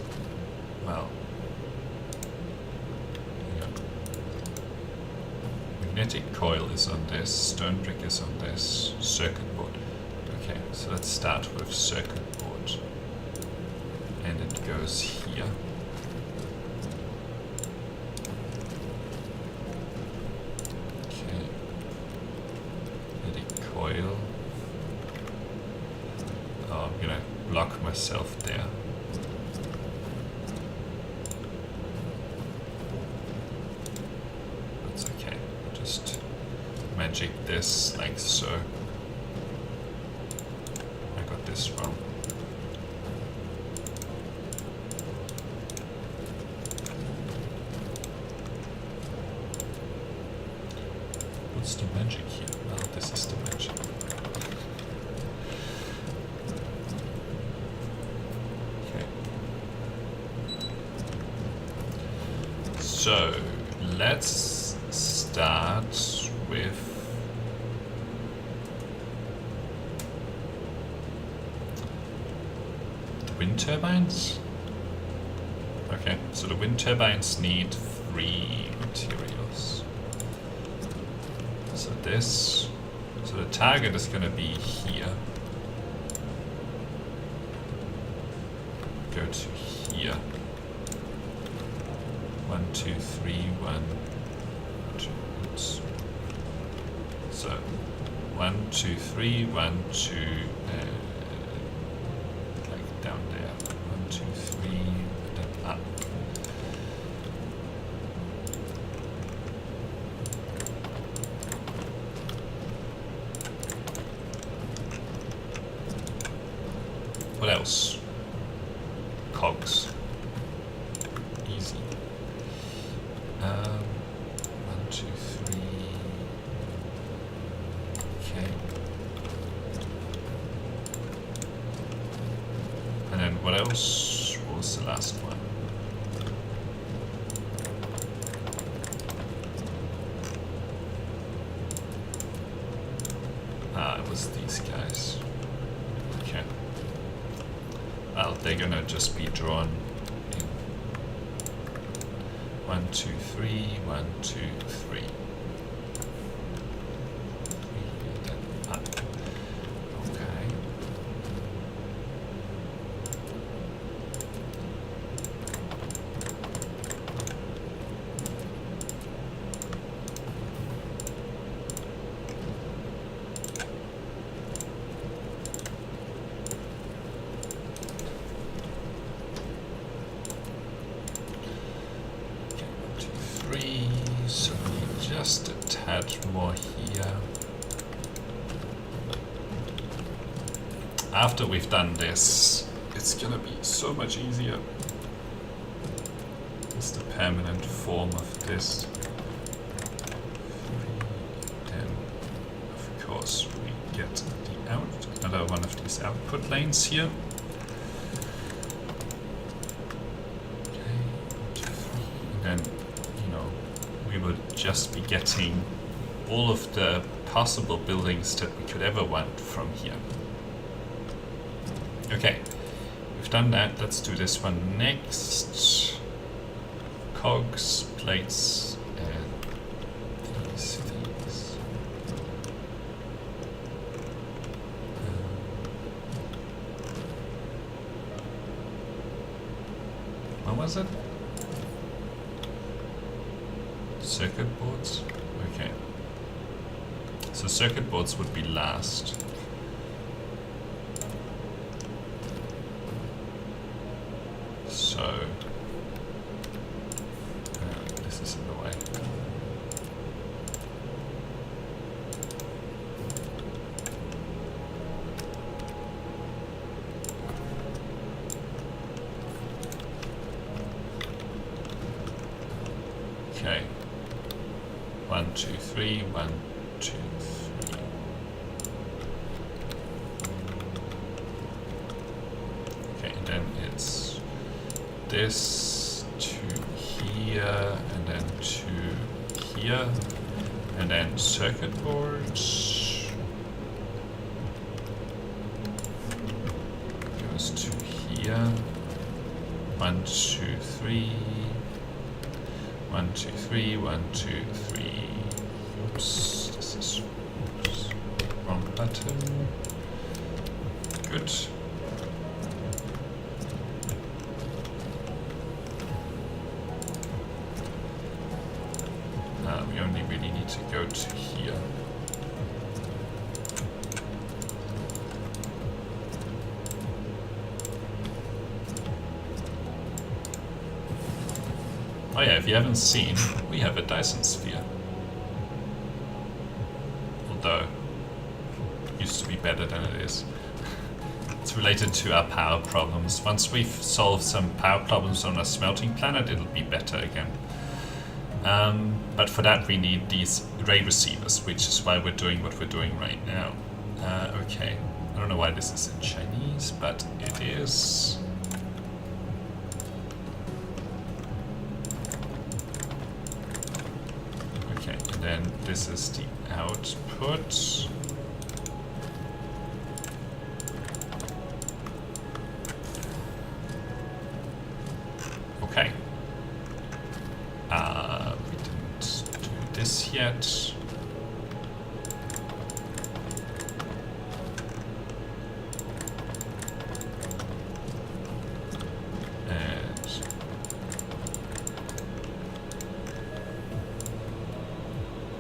well, magnetic coil is on this, stone brick is on this, circuit board. Okay, so let's start with circuit board. And it goes here. Okay. Magnetic coil. Oh, I'm gonna block myself there. That's okay. Just magic this like so. I got this wrong. What's the magic here? Oh, this is the magic. Okay. So let's start with the wind turbines. Okay, so the wind turbines need 3 materials. So this, so the target is going to be here. Go to here. 1, 2, 3, 1, 2. Oops. So 1, 2, 3, 1, 2, like down there. 1, 2, 3, then up. What else? Cogs. Easy. 1, 2, 3. Okay. And then what else? What was the last one? Ah, it was these guys. Okay. Well, they're gonna just be drawn in 1, 2, 3, 1, 2, 3. Then up. Okay. So just a tad more here. After we've done this, it's gonna be so much easier. It's the permanent form of this. Then, of course, we get another one of these output lanes here. We would just be getting all of the possible buildings that we could ever want from here. Okay, we've done that. Let's do this one next. Cogs, plates, and these things. What was it? Circuit boards? Okay. So circuit boards would be last. So this is in the way. Okay. 1, 2, 3, 1, 2, 3. Okay, and then it's this to here, and then to here, and then circuit boards goes to here. 1, 2, 3. 1, 2, 3, 1, 2, 3. Oops, this is wrong button. Good. We only really need to go to here. Oh yeah, if you haven't seen, we have a Dyson Sphere. Although, it used to be better than it is. It's related to our power problems. Once we've solved some power problems on a smelting planet, it'll be better again. But for that we need these ray receivers, which is why we're doing what we're doing right now. Okay, I don't know why this is in Chinese, but it is. Okay, and then this is the output. Okay. We didn't do this yet. And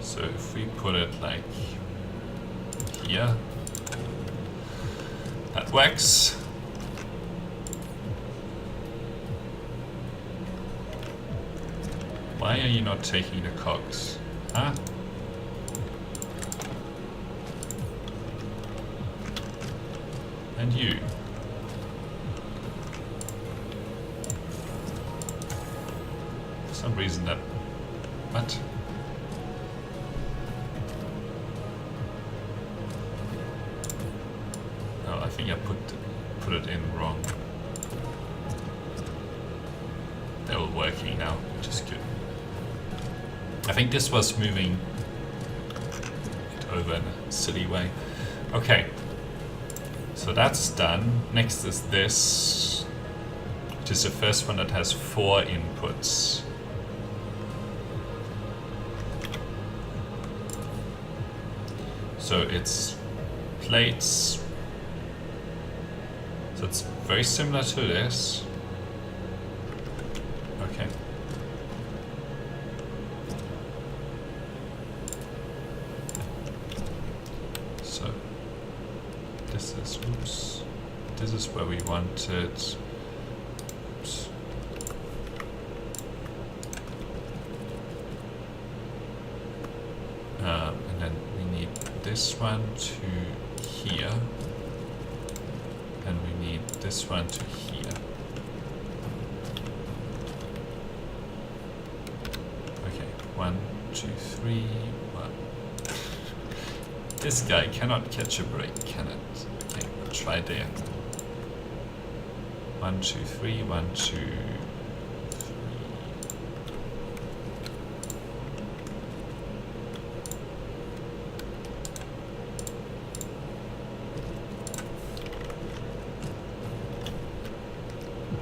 so if we put it like here, that works. Why are you not taking the cogs? Huh? And you? For some reason that... What? Oh, I think I put it in wrong. They're all working now, which is good. I think this was moving it over in a silly way. Okay, so that's done. Next is this, which is the first one that has 4 inputs. So it's plates. So it's very similar to this. Okay. So this is, oops, this is where we want it. Oops. And then we need this one to here, and we need this one to here. Okay, 1, 2, 3, 1. This guy cannot catch a break, can it? Okay, we'll try there. 1, 2, 3, 1, 2, 3.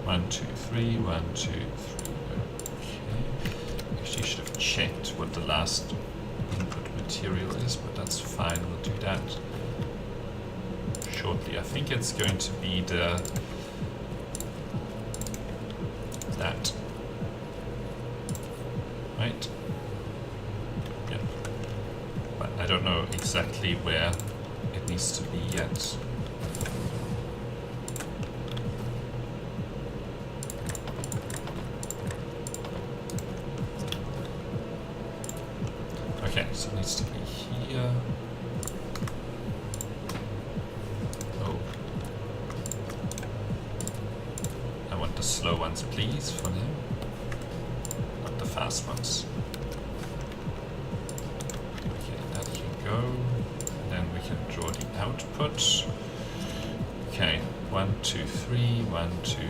One, two, three, 1, 2, 3. Okay. Actually, should have checked what the last input material is, but that's fine. We'll do that shortly. I think it's going to be that, right? Yep. But I don't know exactly where it needs to be yet. Okay, so it needs to be here. Oh. I want the slow ones, please, for him. Not the fast ones. Okay, that can go. And then we can draw the output. Okay, 1, 2, 3, 1, 2, 3.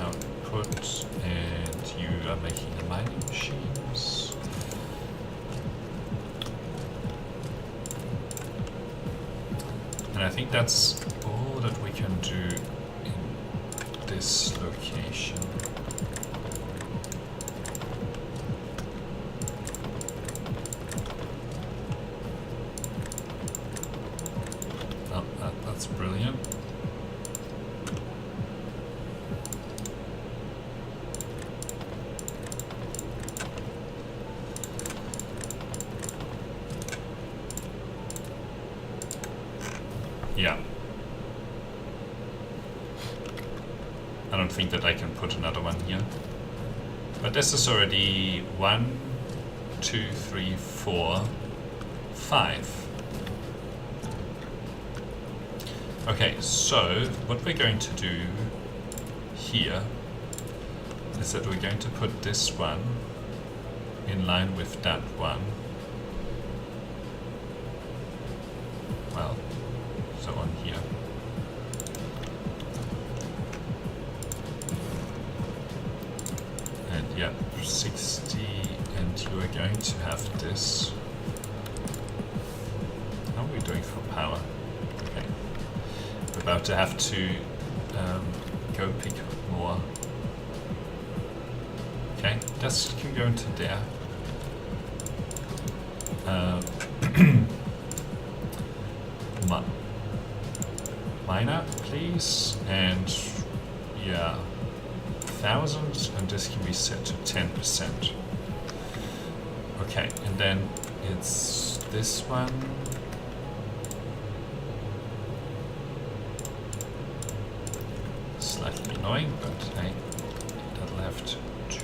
Output, and you are making the mining machines. And I think that's all that we can do in this location. Oh, that's brilliant. Yeah. I don't think that I can put another one here. But this is already 1, 2, 3, 4, 5. Okay, so what we're going to do here is that we're going to put this one in line with that one. Well, so on here. And yeah, 60, and you are going to have this. How are we doing for power? Okay. We're about to have to go pick up more. Okay, this can go into there. Miner, please, and yeah, 1,000, and this can be set to 10%. Okay, and then it's this one. Slightly annoying, but hey, that'll have to do.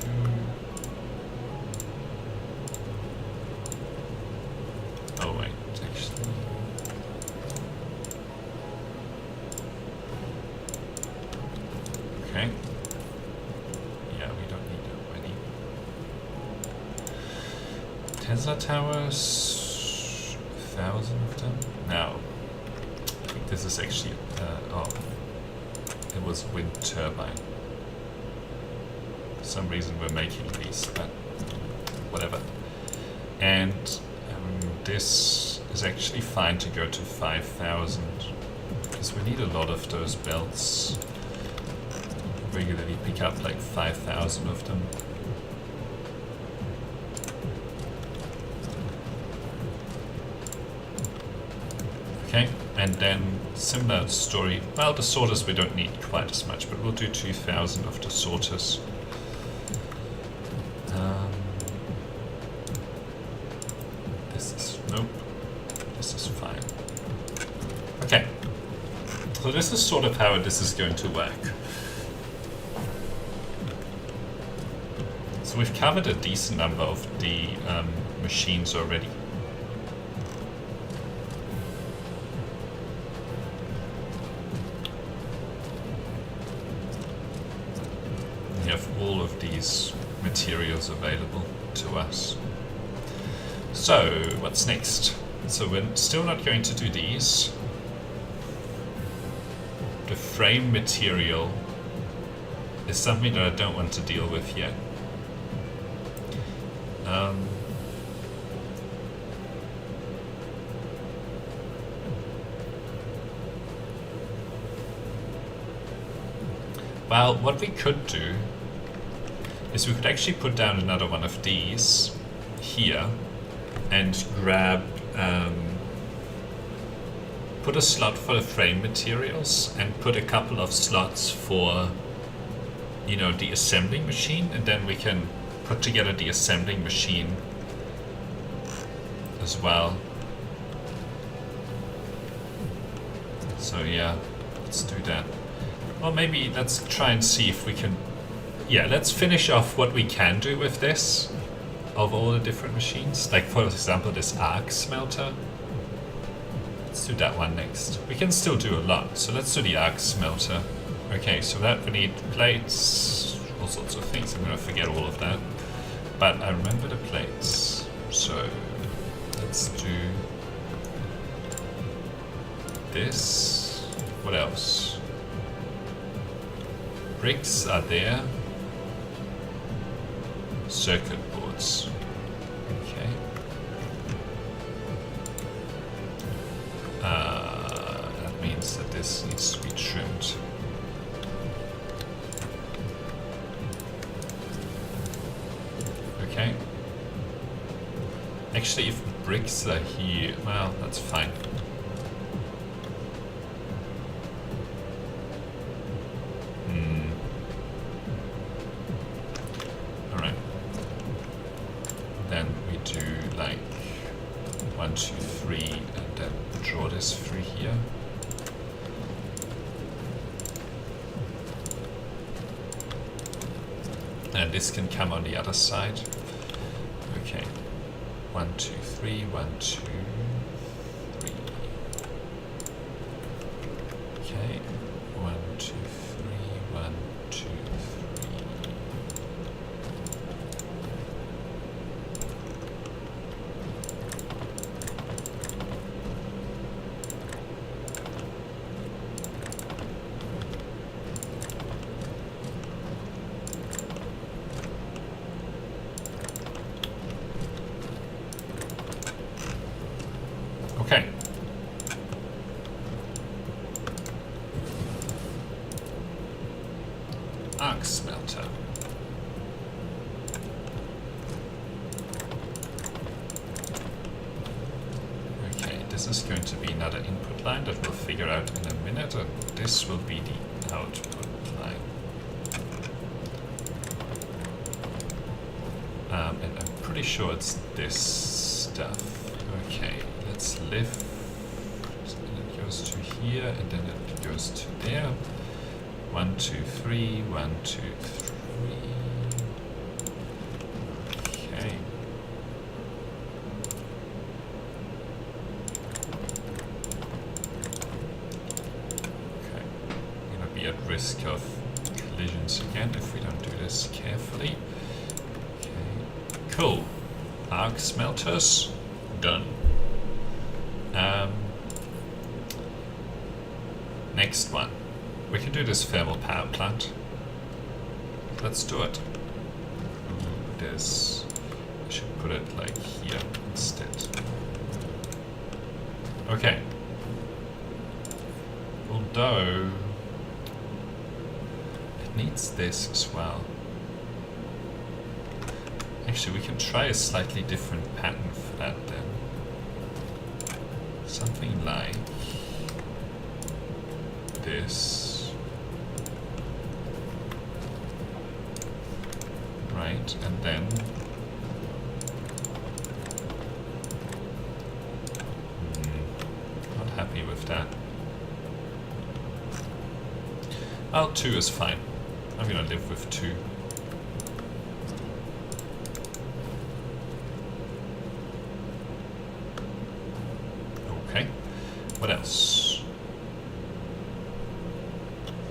Oh wait, actually. Okay. Yeah, we don't need that many. Tesla towers, 1,000 of them. Now, I think this is actually, it was wind turbine. For some reason we're making these, but whatever. And this is actually fine to go to 5,000 because we need a lot of those belts. Regularly pick up like 5,000 of them. Okay, and then similar story. Well, the sorters we don't need quite as much, but we'll do 2,000 of the sorters. This is, nope, this is fine. Okay, so this is sort of how this is going to work. So we've covered a decent number of the machines already. We have all of these materials available to us. So what's next? So we're still not going to do these. The frame material is something that I don't want to deal with yet. Well, what we could do is we could actually put down another one of these here and grab, put a slot for the frame materials and put a couple of slots for, you know, the assembling machine, and then we can put together the assembling machine as well. So yeah, let's do that. Or maybe let's try and see if we can, yeah, let's finish off what we can do with this, of all the different machines. Like for example, this arc smelter. Let's do that one next. We can still do a lot, so let's do the arc smelter. Okay, so that we need plates, all sorts of things. I'm gonna forget all of that. But I remember the plates. So let's do this. What else? Bricks are there. Circuit boards. Okay. That means that this needs to be trimmed. Okay. Actually, if bricks are here, well, that's fine. Alright. Then we do like 1, 2, 3, and then draw this through here. And this can come on the other side. Okay. 1, 2, 3, 1, 2, 3. Okay. 1, 2, 3, 1, 2, 3. Okay. Arc smelter. Okay, this is going to be another input line that we'll figure out in a minute, and this will be the output line. And I'm pretty sure it's this stuff. Okay, let's lift, and it goes to here, and then it goes to there. 1, 2, 3, 1, 2, 3. Okay. Okay. I'm gonna be at risk of collisions again if we don't do this carefully. Okay. Cool. Arc smelters done. Next one. We can do this thermal power plant. Let's do it. This, I should put it like here instead. Okay. Although it needs this as well. Actually, we can try a slightly different pattern for that then. Something like this. Right, and then not happy with that. Well, 2 is fine. I'm gonna live with 2. Okay, what else?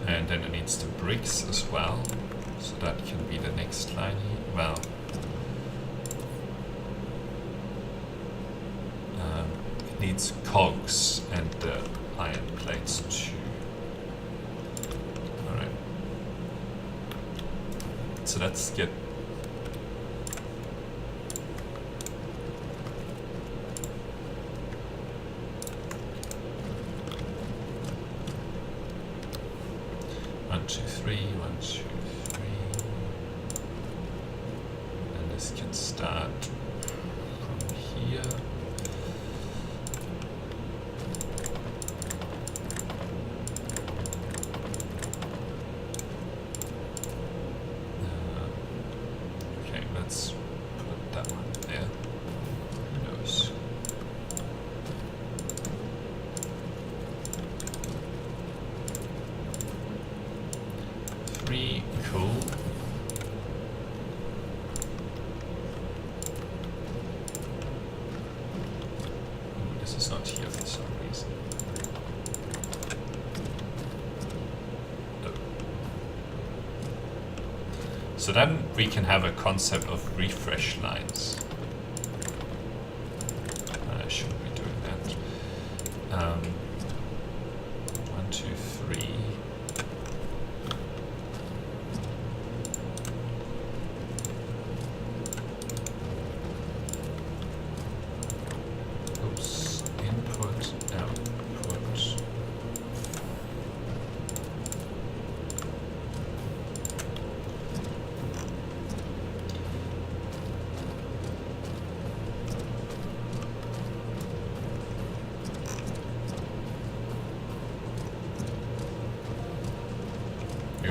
And then it needs the bricks as well, so that can be the next line here. Well, it needs cogs and the iron plates too. Alright. So let's get one, two, three, 1, 2, 3. And this can start from here. Okay, let's put that one there. Who knows? Cool. Ooh, this is not here for some reason. Oh. So then we can have a concept of refresh lines. I shouldn't be doing that. 1, 2, 3.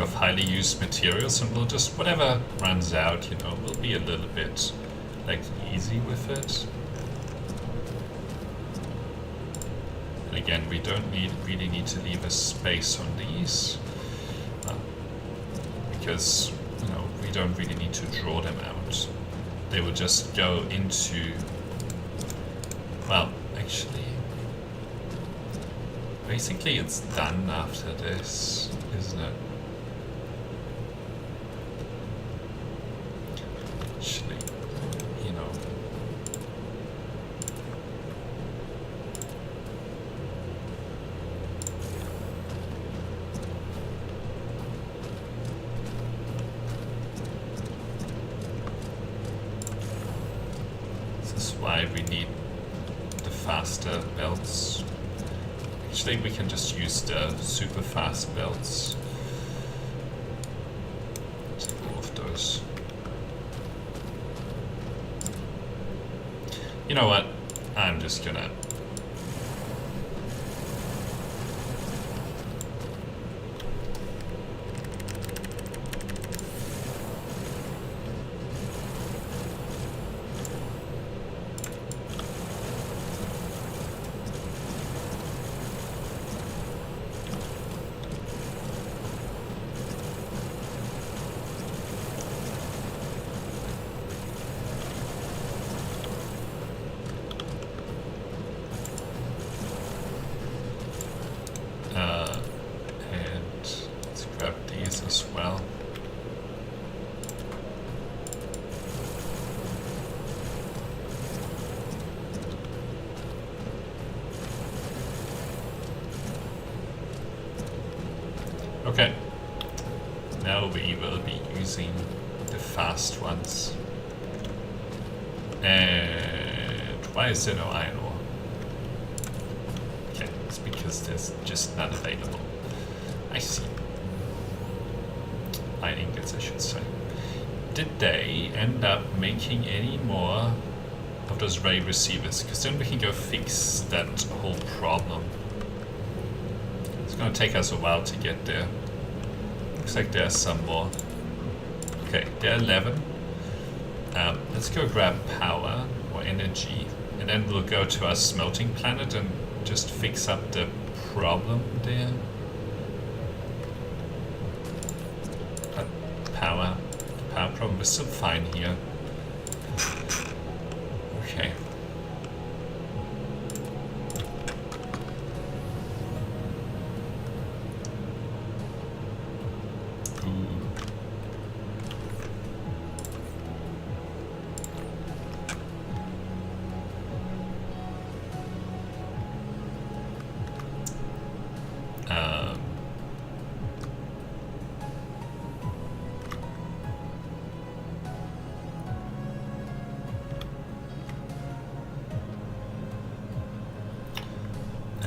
of highly used materials, and we'll just, whatever runs out, you know, we'll be a little bit like easy with it. And again, we don't really need to leave a space on these, because, you know, we don't really need to draw them out. They will just go into, well, actually, basically it's done after this, isn't it? Actually, you know. This is why we need the faster belts. Actually, we can just use the super fast belts. Take all of those. You know what? I'm just gonna... as well. Okay, now we will be using the fast ones. And why is there no iron ore? Okay, it's because there's just none available. I see. Iron ingots, I should say. Did they end up making any more of those ray receivers? Because then we can go fix that whole problem. It's going to take us a while to get there. Looks like there's some more. Okay, there are 11. Let's go grab power or energy, and then we'll go to our smelting planet and just fix up the problem there. The power problem is still fine here. Okay.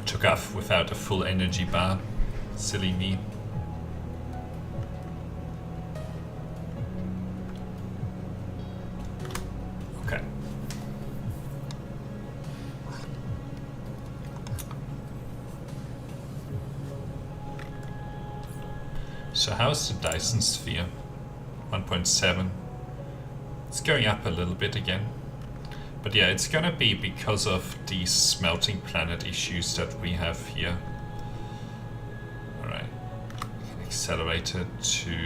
Took off without a full energy bar. Silly me. Okay. So how's the Dyson Sphere? 1.7. It's going up a little bit again. But yeah, it's gonna be because of these smelting planet issues that we have here. Alright, accelerate it to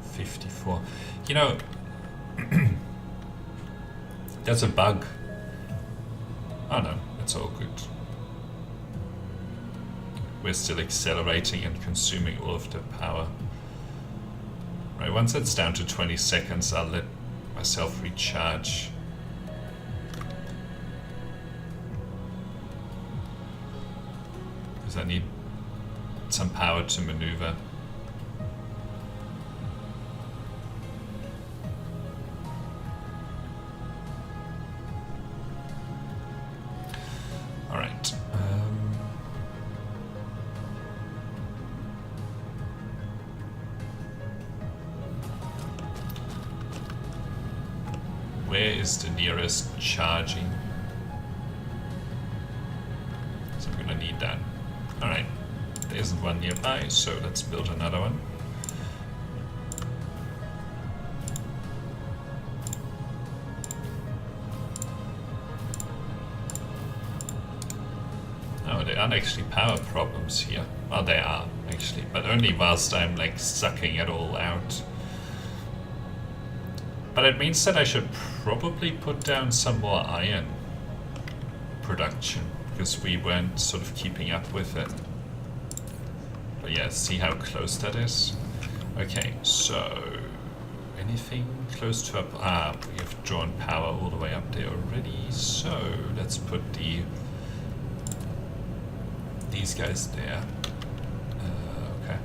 54. You know, there's a bug. Oh no, it's all good. We're still accelerating and consuming all of the power. Right, once it's down to 20 seconds, I'll let myself recharge. I need some power to maneuver. All right. Where is the nearest charging? So I'm gonna need that. Alright, There isn't one nearby, so let's build another one. Oh, there aren't actually power problems here. Well, there are, actually, but only whilst I'm, like, sucking it all out. But it means that I should probably put down some more iron production, because we weren't sort of keeping up with it. But yeah, see how close that is? Okay, so anything close to up? We have drawn power all the way up there already, so let's put these guys there. Okay.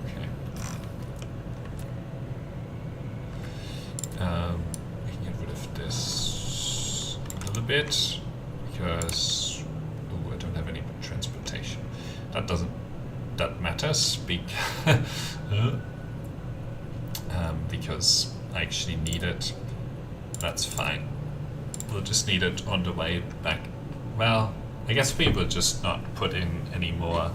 Okay. We can get rid of this a little bit because I don't have any transportation. That matters because I actually need it. That's fine. We'll just need it on the way back. Well, I guess we will just not put in any more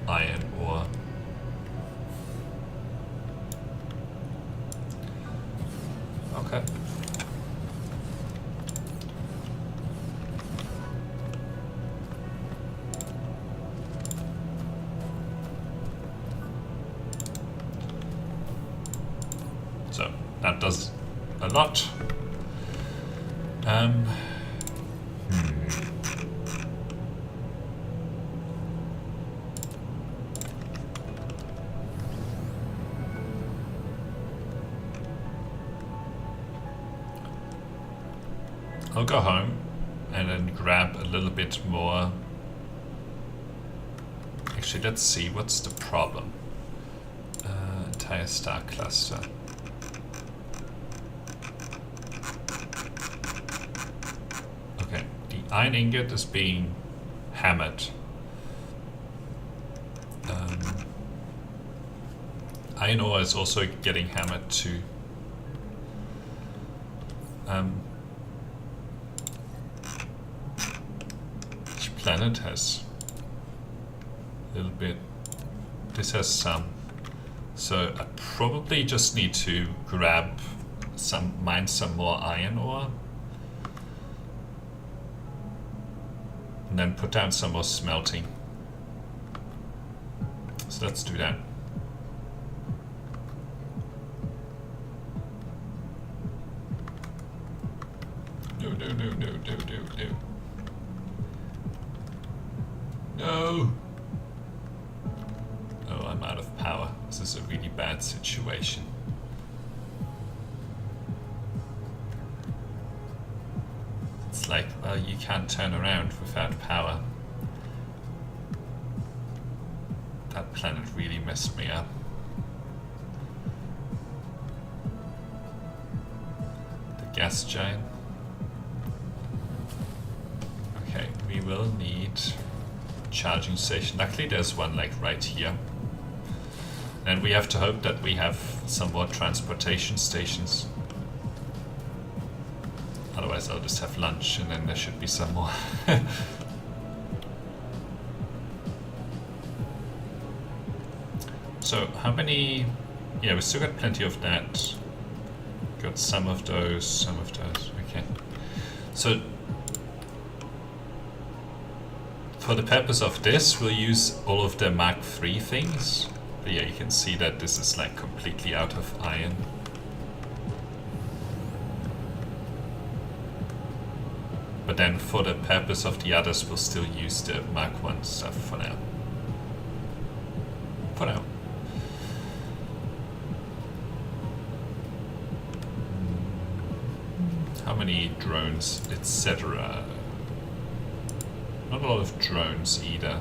iron ore. Okay. So that does a lot. I'll go home and then grab a little bit more. Actually, let's see, what's the problem? Entire star cluster. Okay, the iron ingot is being hammered. Iron ore is also getting hammered too. Each planet has a little bit. This has some. So I probably just need to mine some more iron ore. And then put down some more smelting. So let's do that. No! Oh, I'm out of power. This is a really bad situation. It's like, well, you can't turn around without power. That planet really messed me up. The gas giant. Okay, we will need charging station. Luckily there's one like right here. And we have to hope that we have some more transportation stations. Otherwise I'll just have lunch and then there should be some more. So how many? Yeah, we still got plenty of that. Got some of those, okay. So for the purpose of this, we'll use all of the Mark III things. But yeah, you can see that this is like completely out of iron. But then for the purpose of the others, we'll still use the Mark I stuff for now. For now. How many drones, etc.? Not a lot of drones either.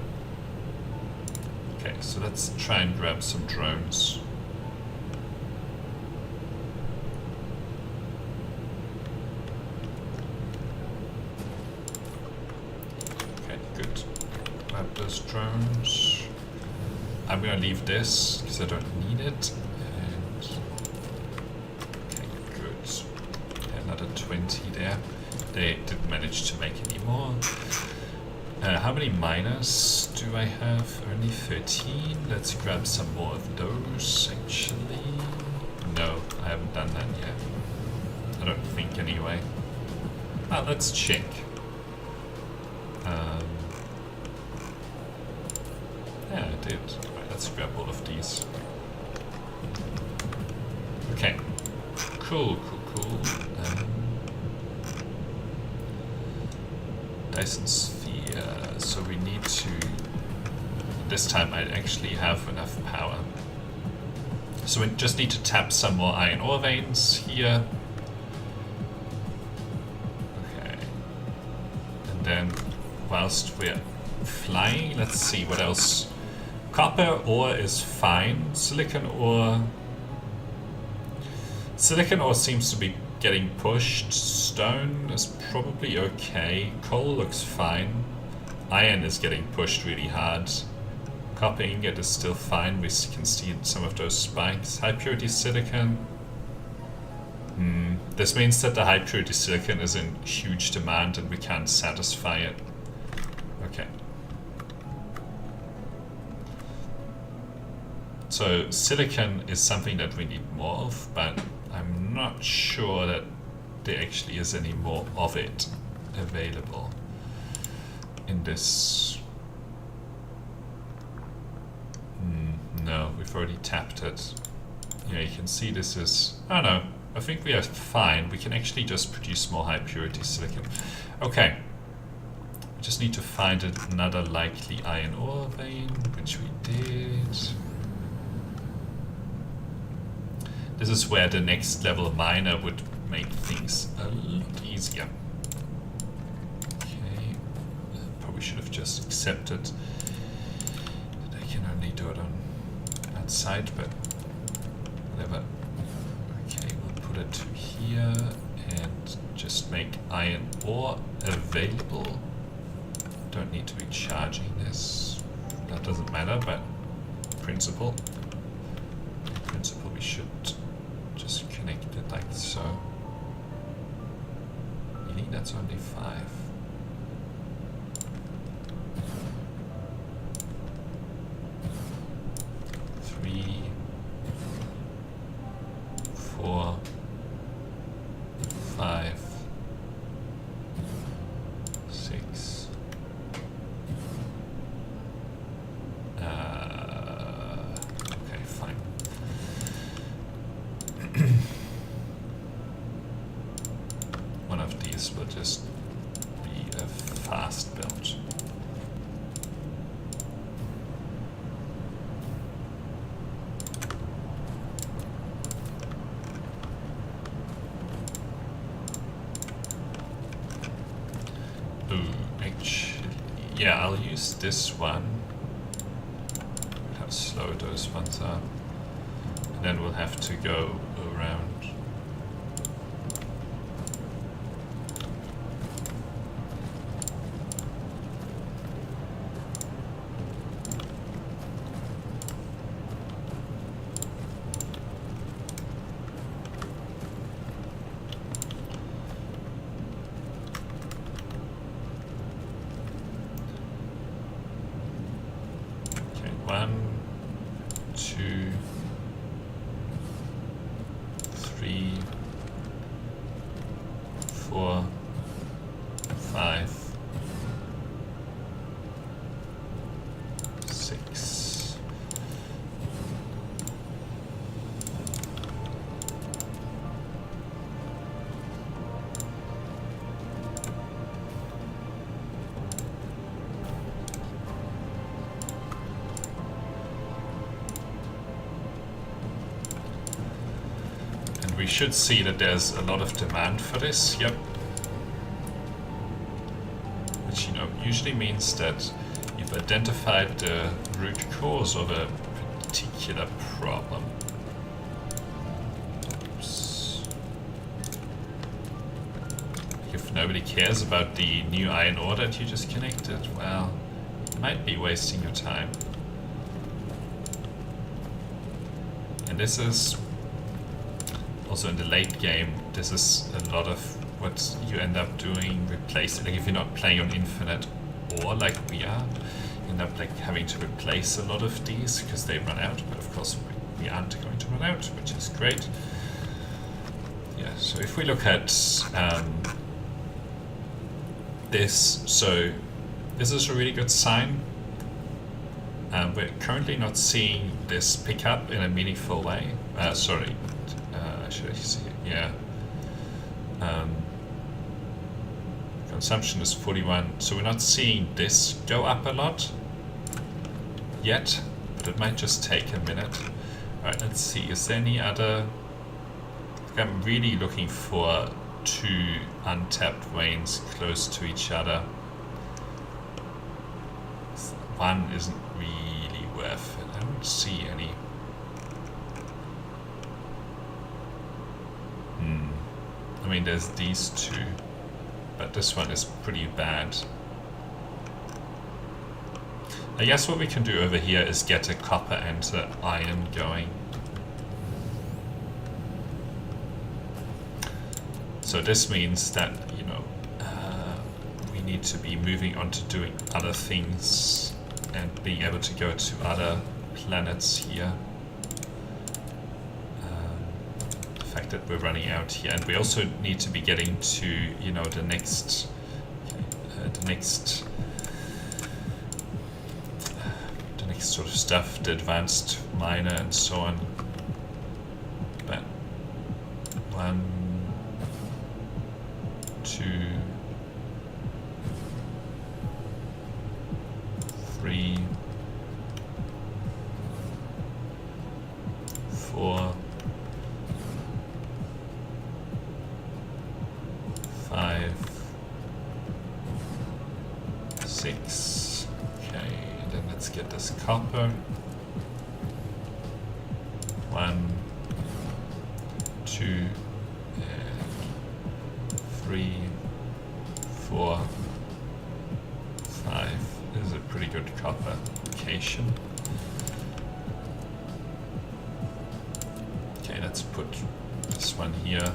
Okay, so let's try and grab some drones. Okay, good. Grab those drones. I'm gonna leave this because I don't need it. And another 20 there. They didn't manage to make any more. How many miners do I have? Only 13. Let's grab some more of those, actually. No, I haven't done that yet. I don't think, anyway. Ah, let's check. Yeah, I did. Right, let's grab all of these. Okay. Cool. Dyson Sphere. So we need to... This time I actually have enough power. So we just need to tap some more iron ore veins here. Okay. And then whilst we're flying, let's see what else. Copper ore is fine. Silicon ore seems to be getting pushed. Stone is probably okay. Coal looks fine. Iron is getting pushed really hard. Copper ingot is still fine. We can see some of those spikes. High purity silicon. This means that the high purity silicon is in huge demand and we can't satisfy it. Okay. So silicon is something that we need more of, but I'm not sure that there actually is any more of it available in this. No, we've already tapped it. Yeah, you can see this is... Oh no, I think we are fine. We can actually just produce more high purity silicon. Okay. We just need to find another likely iron ore vein, which we did. This is where the next level miner would make things a lot easier. Okay, probably should have just accepted that I can only do it on outside, but whatever. Okay, we'll put it to here and just make iron ore available. Don't need to be charging this. That doesn't matter, but principle we should just connect it like so. Really, that's only 5. 3, 4, 5, 6. Okay, fine. One of these will just be a fast build. Actually, yeah, I'll use this one. Look how slow those ones are. And then we'll have to go around. Okay, 1, 2, 3, 4, 5, 6. And we should see that there's a lot of demand for this, yep. Which, usually means that you've identified the root cause of a particular problem. Oops. If nobody cares about the new iron ore that you just connected, well, you might be wasting your time. And this is also in the late game, this is a lot of what you end up doing, replace, like if you're not playing on infinite ore like we are, you end up like having to replace a lot of these because they run out, but of course we aren't going to run out, which is great. Yeah, so if we look at this, so this is a really good sign. We're currently not seeing this pick up in a meaningful way. Sorry, should I see it? Yeah. Consumption is 41, so we're not seeing this go up a lot yet, but it might just take a minute. Alright, let's see, is there any other... I'm really looking for 2 untapped veins close to each other. One isn't really worth it. I don't see any. I mean, there's these 2, but this one is pretty bad. I guess what we can do over here is get a copper and the iron going. So this means that, you know, we need to be moving on to doing other things and being able to go to other planets here. The fact that we're running out here, and we also need to be getting to, you know, the next sort of stuff, the advanced miner and so on. But 1, 2, 3, 4, 5, 6. Okay, and then let's get this copper. 1, 2, and 3, 4, 5. This is a pretty good copper location. Okay, let's put this one here.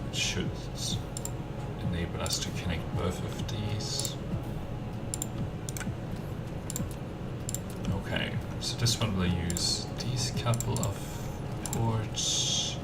It should enable us to connect both of these. Okay, so this one will use these couple of ports.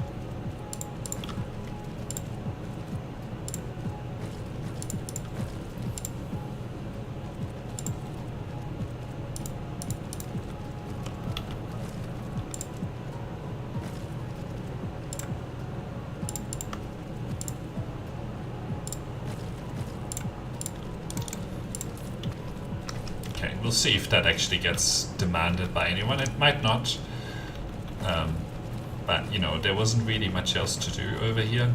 We'll see if that actually gets demanded by anyone. It might not. But, you know, there wasn't really much else to do over here.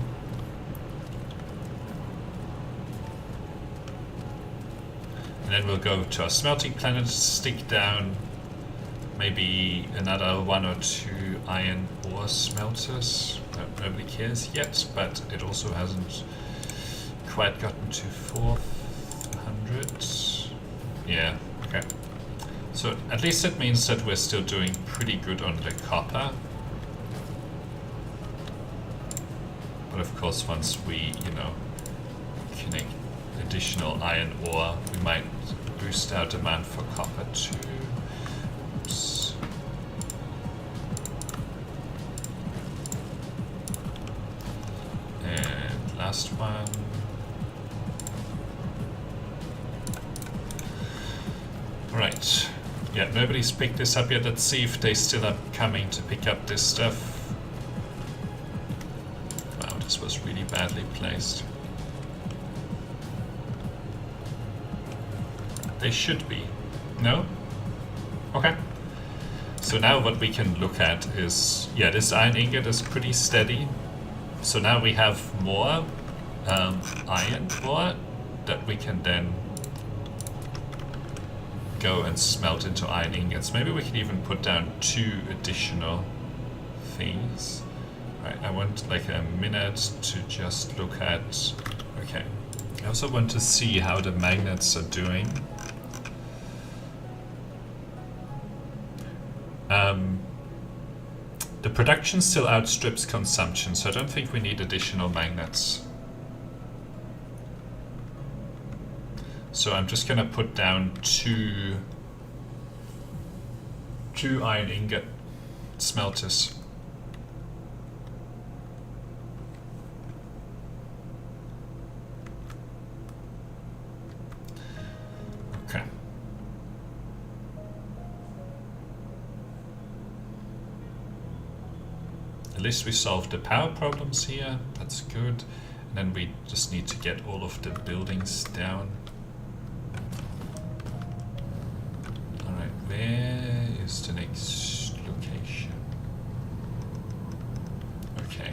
And then we'll go to our smelting planet, stick down maybe another 1 or 2 iron ore smelters. Nobody cares yet, but it also hasn't quite gotten to 400. Yeah. Okay, so at least it means that we're still doing pretty good on the copper. But of course, once we, you know, connect additional iron ore, we might boost our demand for copper too. Oops. And last one. Right, yeah, nobody's picked this up yet. Let's see if they still are coming to pick up this stuff. Wow, this was really badly placed. They should be. No? Okay. So now what we can look at is, yeah, this iron ingot is pretty steady. So now we have more iron ore that we can then go and smelt into iron ingots. Maybe we can even put down 2 additional things. Right, I want like a minute to just look at... Okay, I also want to see how the magnets are doing. The production still outstrips consumption, so I don't think we need additional magnets. So I'm just gonna put down two iron ingot smelters. Okay. At least we solved the power problems here, that's good. And then we just need to get all of the buildings down. Alright, where is the next location? Okay,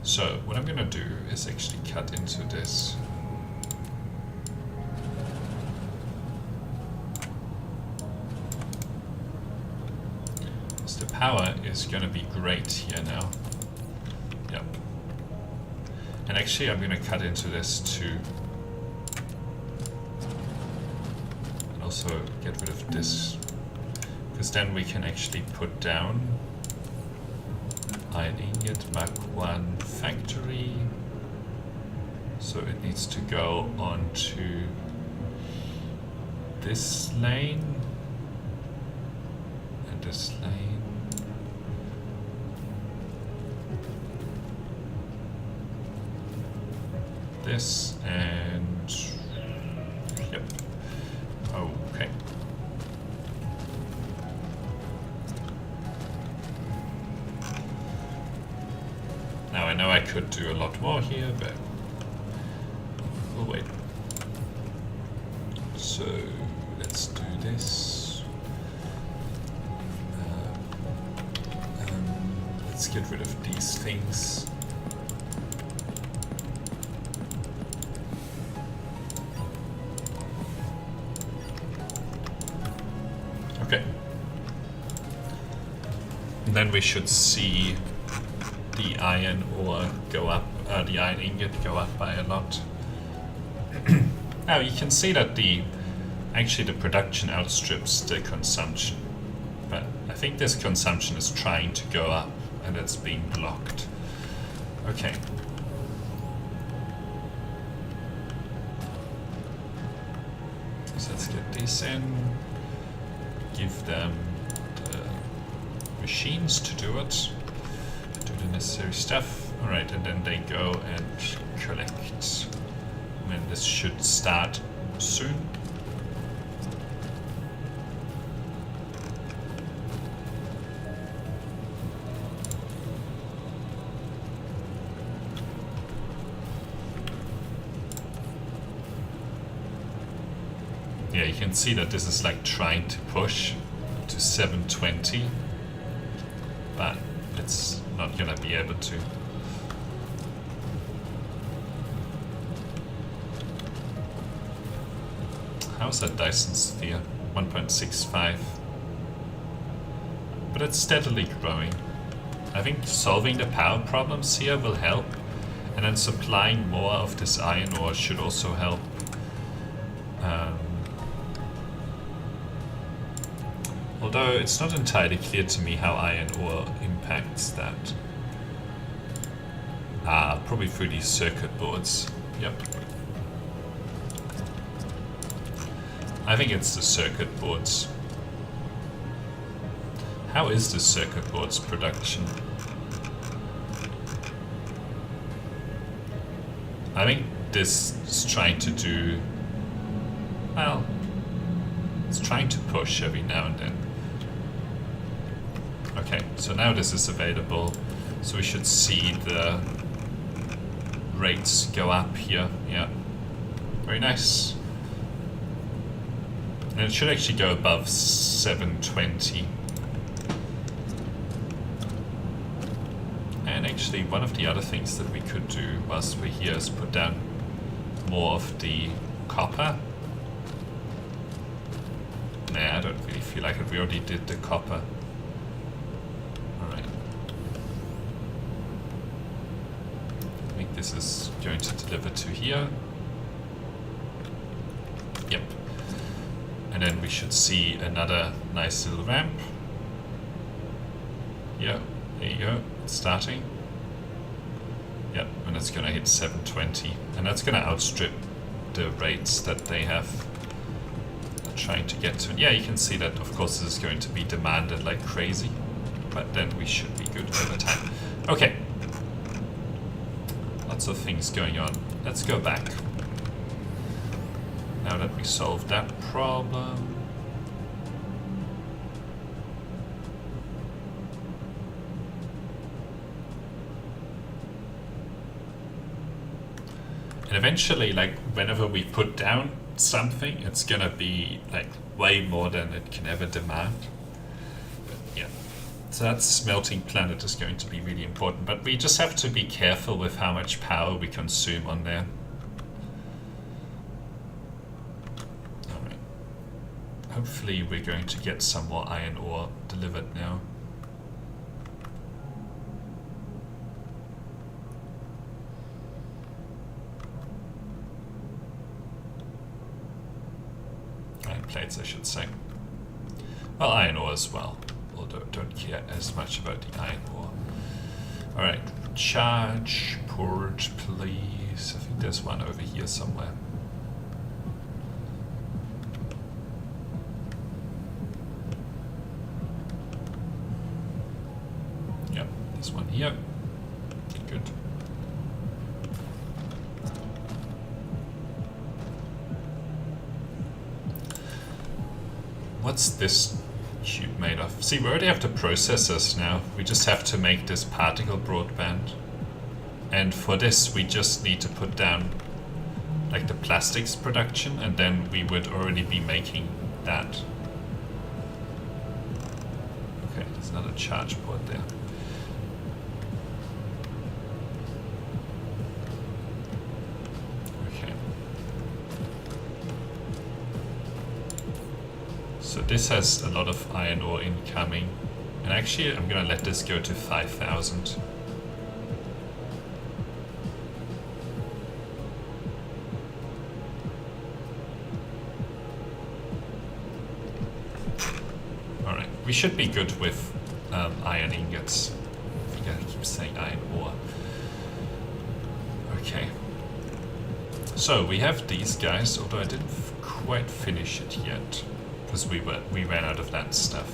so what I'm gonna do is actually cut into this. The power is going to be great here now. Yep. And actually I'm going to cut into this too. And also get rid of this. Because then we can actually put down iron ingot Mark 1 factory. So it needs to go onto this lane. And this lane. This and yep. Okay. Now I know I could do a lot more here, but we'll wait. So let's do this. Let's get rid of these things. Okay. And then we should see the iron ore go up, the iron ingot go up by a lot. Now you can see that actually the production outstrips the consumption. But I think this consumption is trying to go up and it's being blocked. Okay. So let's get this in. Give them the machines to do it, do the necessary stuff. Alright, and then they go and collect. And this should start soon. Yeah, you can see that this is like trying to push to 720, but it's not gonna be able to. How's that Dyson Sphere? 1.65. But it's steadily growing. I think solving the power problems here will help, and then supplying more of this iron ore should also help. Although it's not entirely clear to me how iron ore impacts that. Probably through these circuit boards. Yep. I think it's the circuit boards. How is the circuit boards production? I think this is trying to do, well, it's trying to push every now and then. Okay, so now this is available, so we should see the rates go up here. Yeah, very nice. And it should actually go above 720. And actually, one of the other things that we could do whilst we're here is put down more of the copper. Nah, I don't really feel like it. We already did the copper. Alright. I think this is going to deliver to here. Yep. And then we should see another nice little ramp. Yeah, There you go, it's starting. Yep, and it's gonna hit 720, and that's gonna outstrip the rates that they have trying to get to. And yeah, you can see that, of course, this is going to be demanded like crazy, but then we should be good over time. Okay. Lots of things going on. Let's go back. Now that we solved that problem. And eventually, like, whenever we put down something, it's gonna be like way more than it can ever demand. But yeah, so that smelting planet is going to be really important, but we just have to be careful with how much power we consume on there. Alright, hopefully we're going to get some more iron ore delivered now. Plates, I should say. Well, iron ore as well, although don't care as much about the iron ore. Alright, charge port, please. I think there's one over here somewhere. Yep, there's one here. Good. What's this tube made of? See, we already have the processors now. We just have to make this particle broadband. And for this, we just need to put down like the plastics production, and then we would already be making that. Okay, there's another charge port there. So this has a lot of iron ore incoming, and actually I'm gonna let this go to 5,000. Alright, we should be good with iron ingots. I think I keep saying iron ore. Okay. So we have these guys, although I didn't quite finish it yet. Because we ran out of that stuff.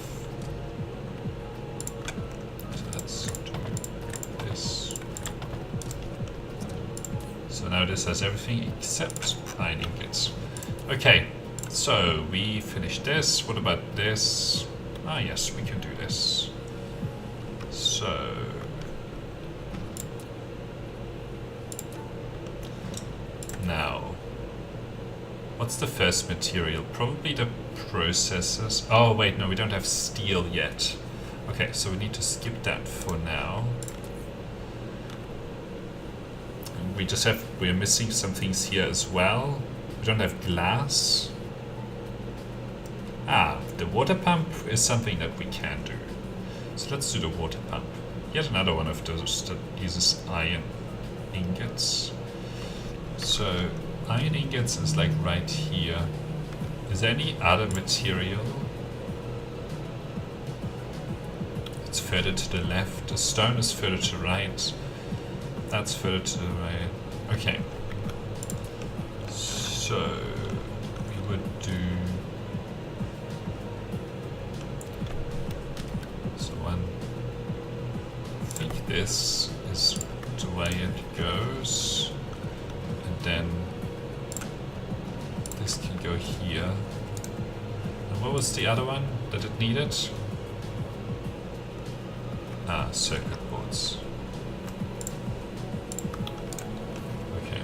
So let's do this. So now this has everything except iron ingots. Okay, so we finished this. What about this? Ah, yes, we can do this. So now, what's the first material? Probably the processors. Oh wait, no, we don't have steel yet. Okay, so we need to skip that for now. And we're missing some things here as well. We don't have glass. Ah, the water pump is something that we can do. So let's do the water pump. Yet another one of those that uses iron ingots. So iron ingots is like right here. Is there any other material? It's further to the left. The stone is further to the right. That's further to the right. Okay. So we would do. So I think this is the way it goes, and then this can go here. And what was the other one that it needed? Ah, circuit boards. Okay.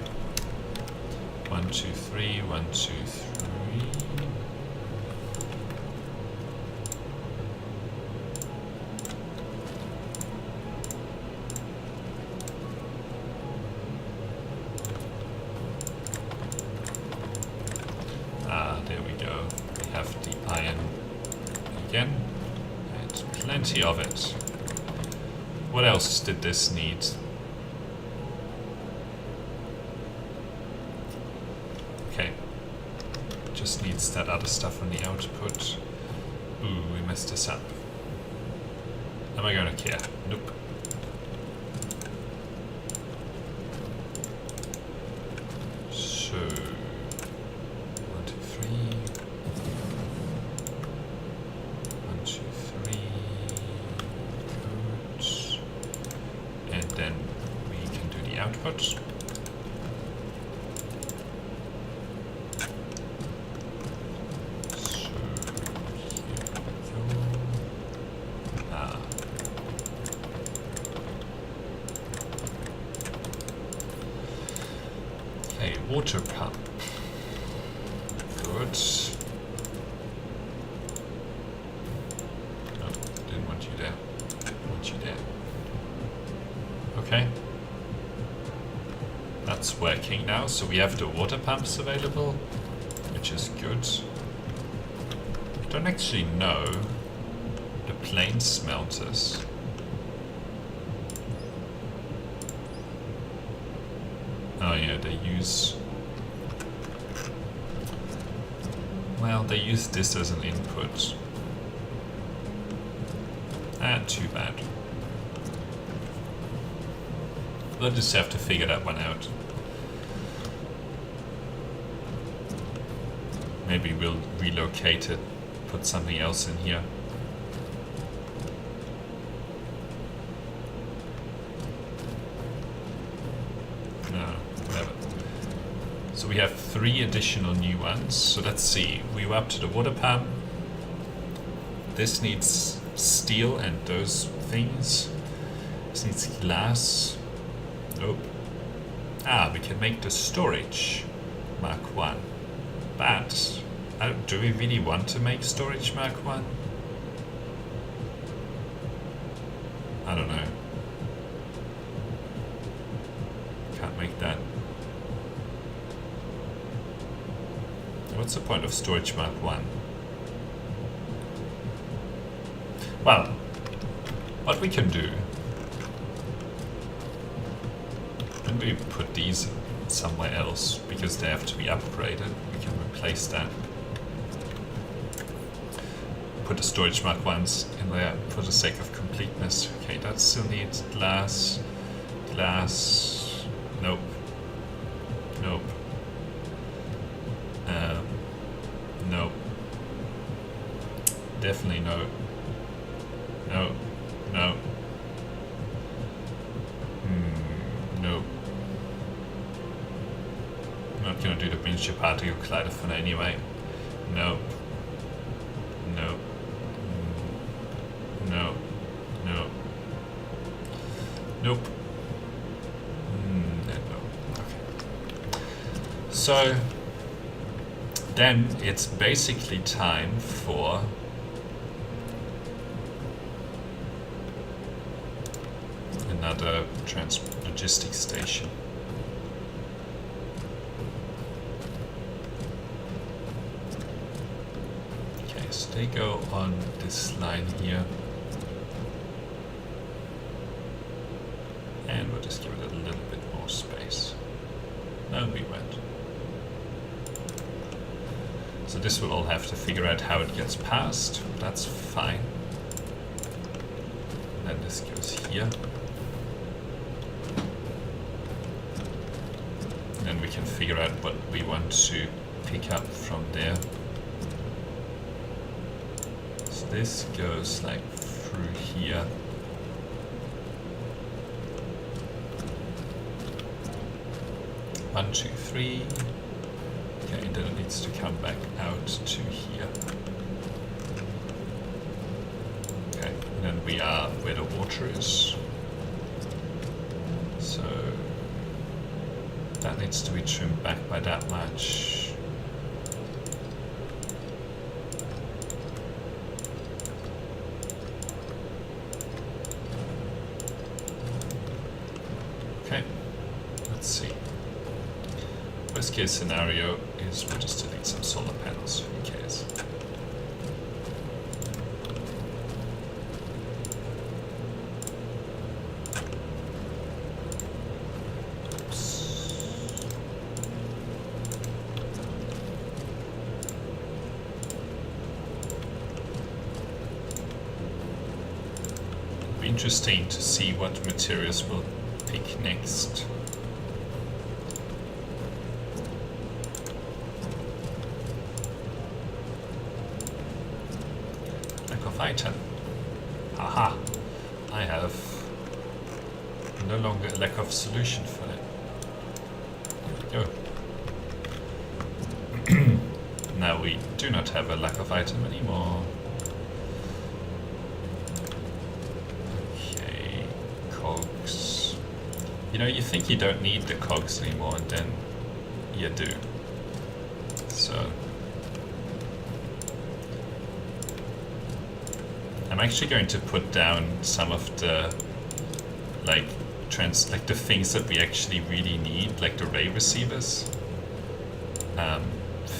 1, 2, 3, 1, 2, 3. There we go. We have the iron again, and plenty of it. What else did this need? Okay. Just needs that other stuff on the output. Ooh, we messed this up. Am I gonna care? Nope. So 1, 2, 3. 1, 2, 3. Good. And then we can do the output. So here we go. Okay, water pump. Good. No, didn't want you there. Want you there. Okay. That's working now, so we have the water pumps available, which is good. I don't actually know the plane smelters. Oh yeah, they use... Well, they use this as an input. Ah, too bad. We'll just have to figure that one out. Maybe we'll relocate it, put something else in here. So we have 3 additional new ones. So let's see, we were up to the water pump. This needs steel and those things. This needs glass. Nope. Ah, we can make the storage Mark 1. But do we really want to make storage Mark 1? I don't know. Can't make that. What's the point of storage Mark 1? Well, what we can do, when we put these somewhere else, because they have to be upgraded, we can replace that. Put the storage Mark 1s in there for the sake of completeness. Okay, that still needs glass. Glass. Nope. Nope. No. Definitely no. No. No. No. I'm not gonna do the miniature particle collider for now anyway. No. No. No. No. Nope. No. Okay. So then it's basically time for another logistics station. Okay, so they go on this line here. And we'll just give it a little bit more space. No, we went. So this will all have to figure out how it gets passed. That's fine. And then this goes here. And then we can figure out what we want to pick up from there. So this goes like through here. One, two, three. Okay, and then it needs to come back out to here. Okay, and then we are where the water is. So that needs to be trimmed back by that much. Okay, let's see. Worst case scenario is we'll just delete some solar panels, who cares? Be interesting to see what materials we'll pick next. Lack of item. Aha! I have no longer a lack of solution for it. There we go. Now we do not have a lack of item anymore. Okay, cogs. You know, you think you don't need the cogs anymore, and then you do. So I'm actually going to put down some of the like the things that we actually really need, like the ray receivers.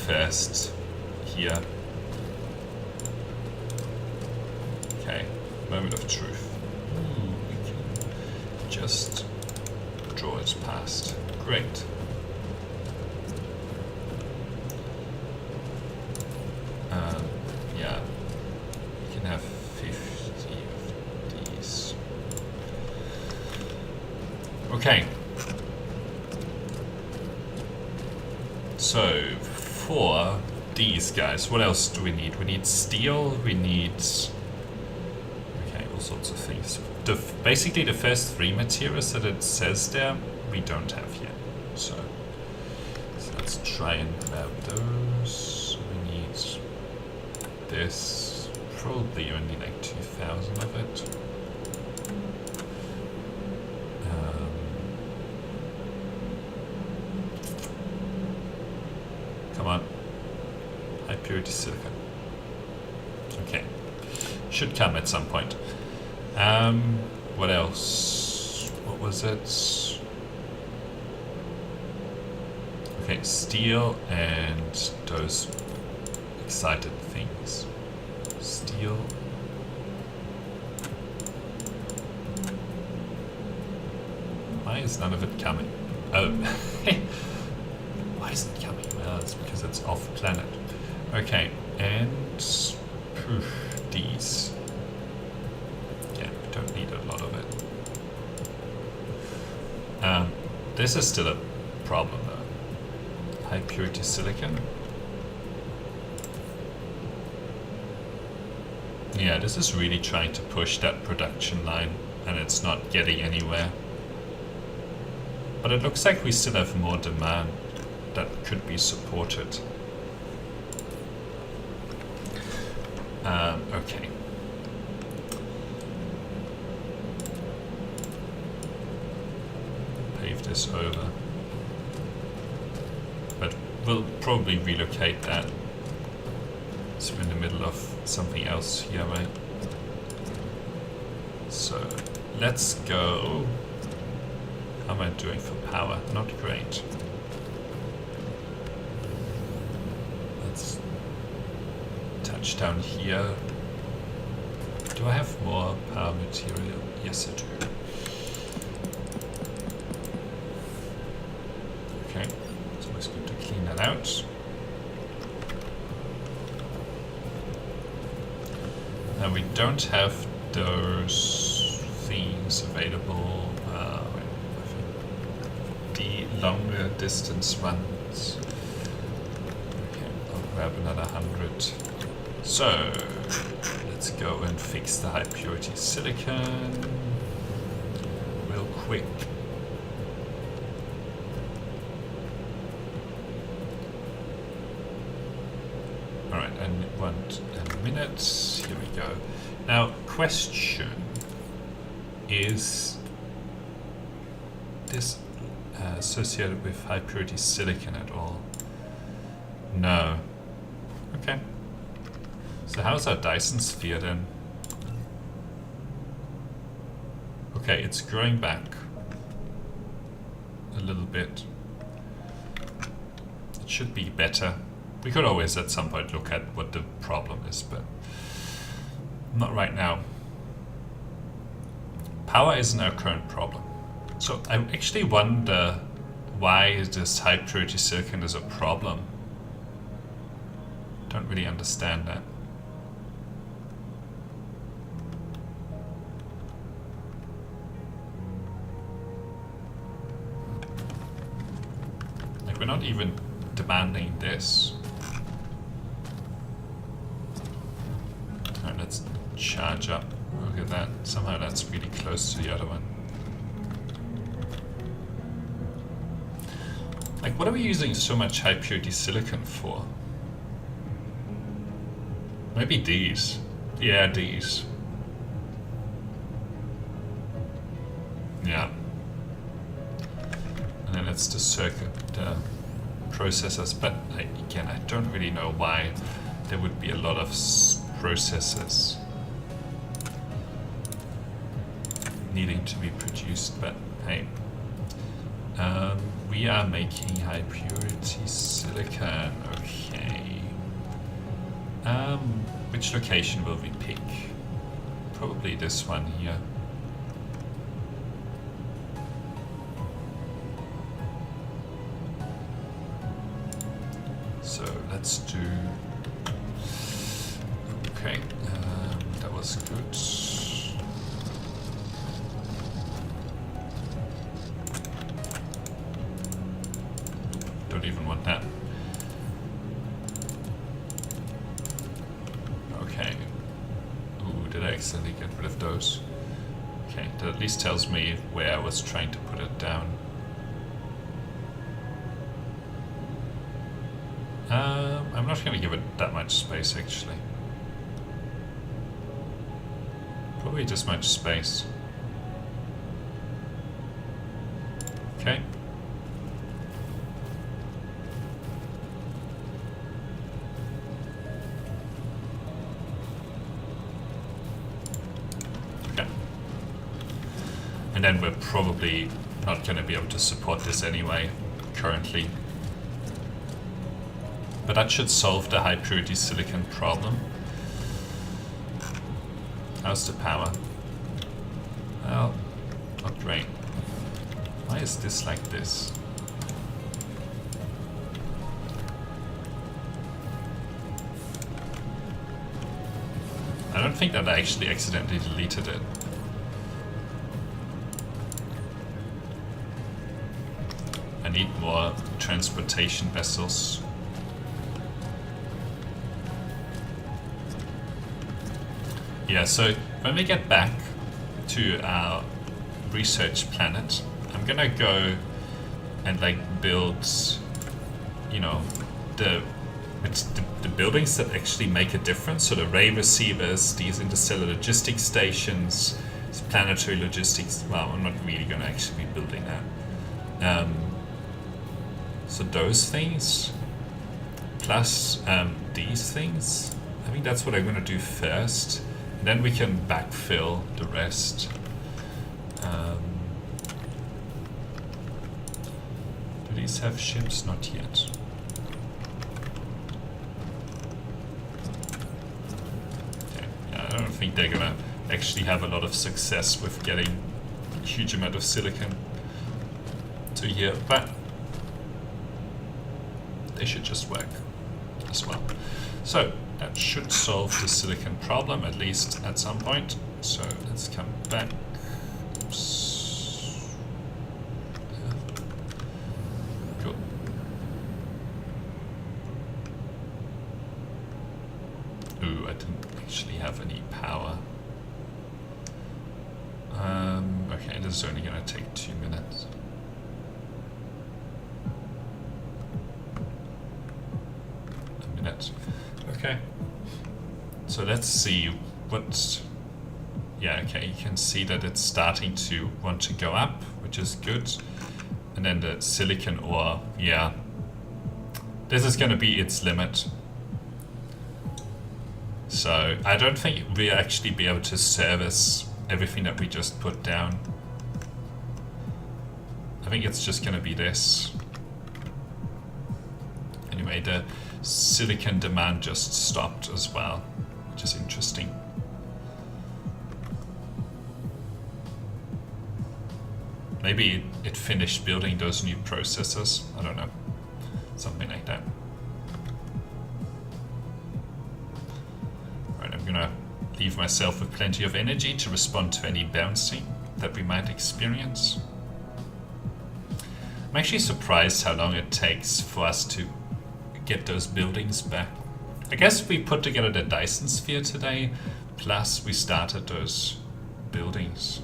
First here. Okay, moment of truth. We can just draw it past. Great. Yeah, we can have 50 of these. Okay. So for these guys, what else do we need? We need steel, we need, okay, all sorts of things. Basically the first three materials that it says there, we don't have yet. So let's try and grab those. We need this, probably only like 2,000 of it. Come on. High purity silicon. Okay. Should come at some point. What else? What was it? Okay, steel and those excited things. Steel. Why is none of it coming? Oh. Why isn't it coming? Well, it's because it's off planet. Okay, and these. Yeah, we don't need a lot of it. This is still a problem though. High purity silicon. Yeah, this is really trying to push that production line, and it's not getting anywhere. But it looks like we still have more demand that could be supported. Okay. Pave this over. But we'll probably relocate that. So we're in the middle of something else here, right? So let's go. How am I doing for power? Not great. Let's touch down here. Do I have more power material? Yes, I do. Okay, it's always good to clean that out. Now we don't have those things available. The longer distance ones. Okay, I'll grab another 100. So let's go and fix the high purity silicon real quick. Alright, I want a minute. Here we go. Now, question is this associated with high purity silicon at all? No. Okay. So how's our Dyson Sphere then? Okay, it's growing back a little bit. It should be better. We could always at some point look at what the problem is, but not right now. Power isn't our current problem. So I actually wonder why this high purity silicon is a problem. Don't really understand that. we're not even demanding this. And let's charge up. Look at that. Somehow that's really close to the other one. Like, what are we using so much high purity silicon for? Maybe these. Yeah, these. Yeah. And then it's the circuit processors. But again, I don't really know why there would be a lot of processors needing to be produced. But hey, we are making high purity silicon. Okay. Which location will we pick? Probably this one here. So let's do. Okay, that was good. Don't even want that. Okay. Ooh, did I accidentally get rid of those? Okay, that at least tells me where I was trying to put it down. I'm not going to give it that much space, actually. Probably this much space. Okay. Okay. And then we're probably not going to be able to support this anyway, currently. But that should solve the high purity silicon problem. How's the power? Well, not great. Why is this like this? I don't think that I actually accidentally deleted it. I need more transportation vessels. Yeah, so when we get back to our research planet, I'm gonna go and like build, you know, the buildings that actually make a difference. So the ray receivers, these interstellar logistics stations, these planetary logistics. Well, I'm not really gonna actually be building that. So those things, plus these things, I think that's what I'm gonna do first. Then we can backfill the rest. Do these have ships? Not yet. Okay. Yeah, I don't think they're gonna actually have a lot of success with getting a huge amount of silicon to here, but they should just work as well. So that should solve the silicon problem, at least at some point. So let's come back. Oops. Cool. Ooh, I didn't actually have any power. Okay, this is only gonna take 2 minutes. A minute. Okay. So let's see what. Yeah, okay, you can see that it's starting to want to go up, which is good. And then the silicon ore, yeah. This is going to be its limit. So I don't think we'll actually be able to service everything that we just put down. I think it's just going to be this. Anyway, the silicon demand just stopped as well, which is interesting. Maybe it finished building those new processors. I don't know. Something like that. Alright, I'm gonna leave myself with plenty of energy to respond to any bouncing that we might experience. I'm actually surprised how long it takes for us to get those buildings back. I guess we put together the Dyson Sphere today, plus we started those buildings.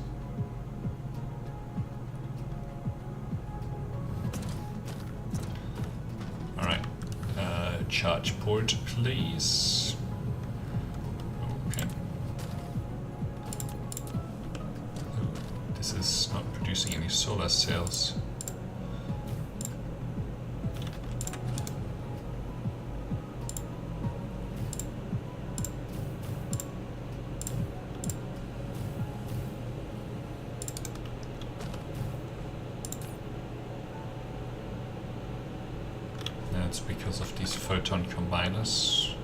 Alright, charge port please. Okay. Ooh, this is not producing any solar cells. Because of these photon combiners,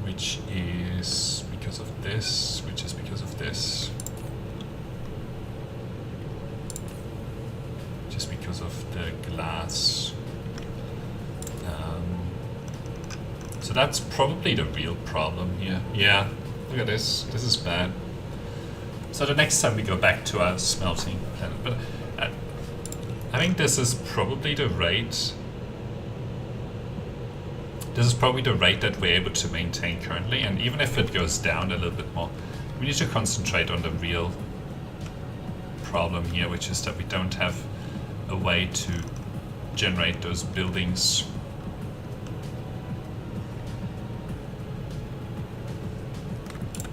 which is because of this, which is because of this, which is because of the glass. So that's probably the real problem here. Yeah, look at this. This is bad. So the next time we go back to our smelting planet, but I think this is probably the rate. This is probably the rate that we're able to maintain currently, and even if it goes down a little bit more, we need to concentrate on the real problem here, which is that we don't have a way to generate those buildings.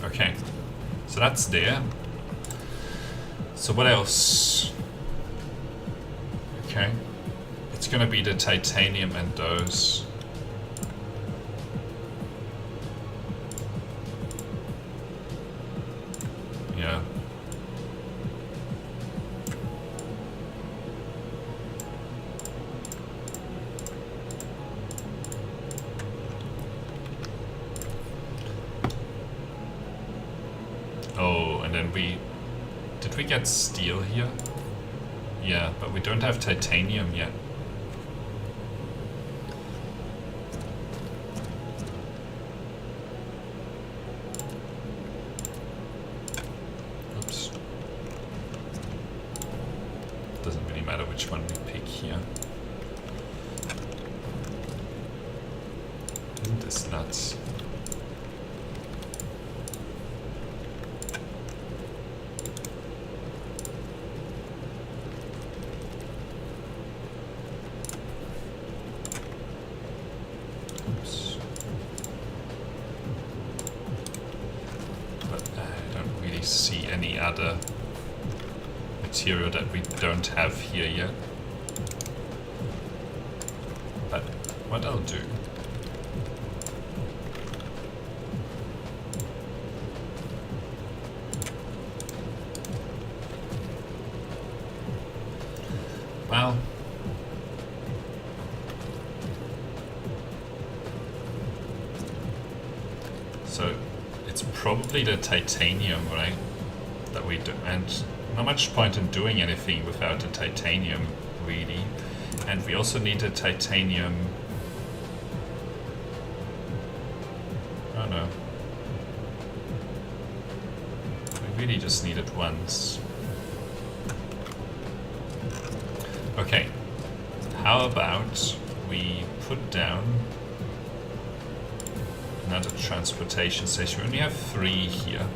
Okay, so that's there. So what else? Okay, it's gonna be the titanium and those. Yeah. Oh, and then did we get steel here? Yeah, but we don't have titanium yet. Oops. Doesn't really matter which one we pick here. Isn't this nuts? See any other material that we don't have here yet. But what I'll do, well, so it's probably the titanium, right, that we do, and not much point in doing anything without the titanium, really. And we also need the titanium. Oh no. We really just need it once. Okay. How about we put down another transportation station? We only have 3 here.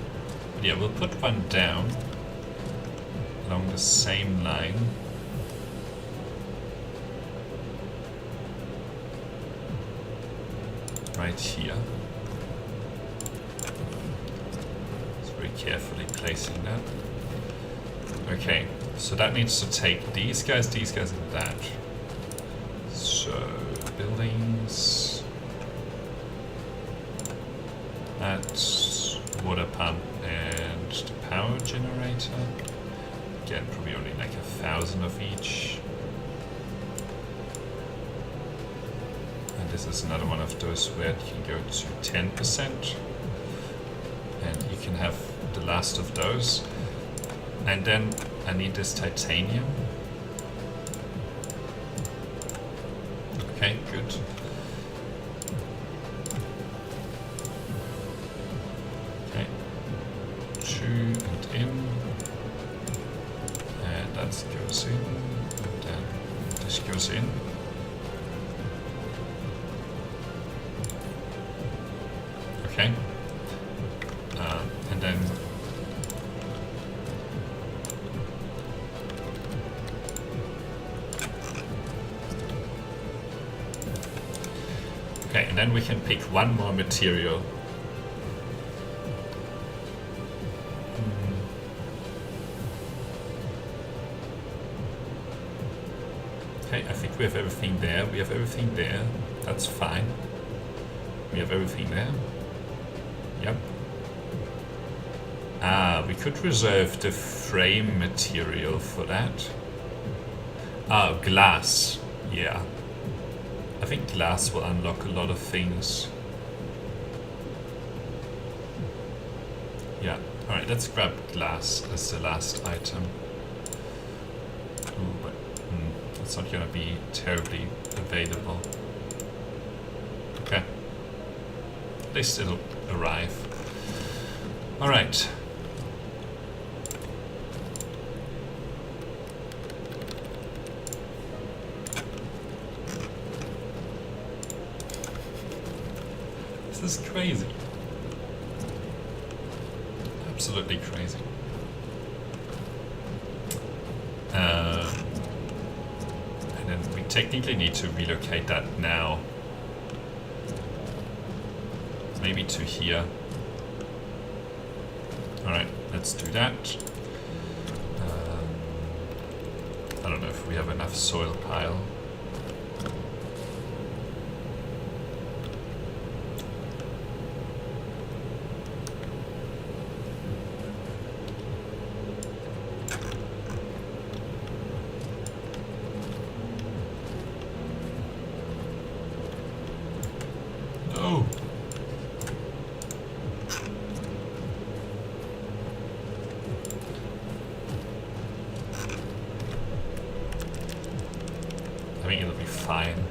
But yeah, we'll put one down along the same line. Right here. Just very carefully placing that. Okay, so that needs to take these guys, and that. So, buildings. That's water pump and the power generator. Again, probably only like 1,000 of each. And this is another one of those where it can go to 10%. And you can have the last of those. And then I need this titanium. Okay, good. Okay. 2 and in. And that goes in, and then this goes in. Okay. And then okay, and then we can pick one more material. Okay, I think we have everything there. We have everything there. That's fine. We have everything there. Yep. We could reserve the frame material for that. Glass. Yeah. I think glass will unlock a lot of things. Yeah. Alright, let's grab glass as the last item. Ooh, but it's not gonna be terribly available. Okay. At least it'll arrive. Alright. This is crazy. Absolutely crazy. And then we technically need to relocate that now. Maybe to here. Alright, let's do that. I don't know if we have enough soil pile. No! I think it'll be fine,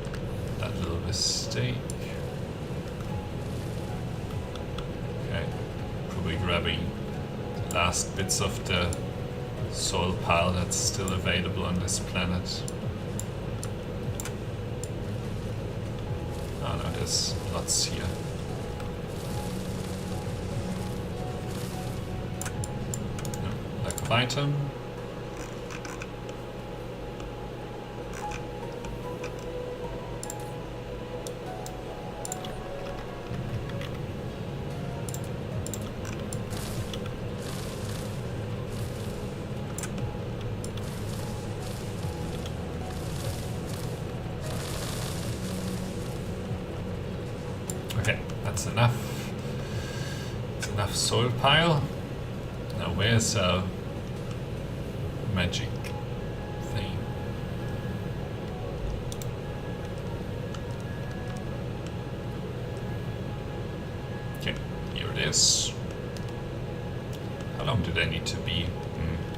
that little mistake. Okay, probably grabbing the last bits of the soil pile that's still available on this planet. Oh no, there's lots here. No, lack of item. Okay, that's enough. That's enough soil pile. Now where's our magic thing? Okay, here it is. How long do they need to be?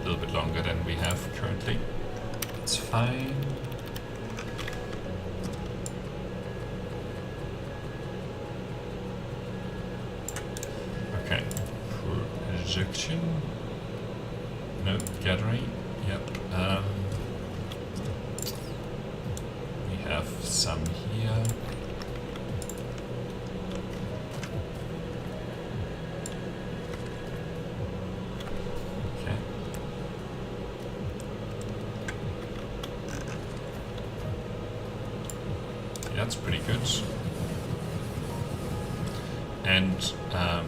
A little bit longer than we have currently. It's fine. Ejection. No, gathering. Yep. We have some here. Okay. Yeah, that's pretty good. And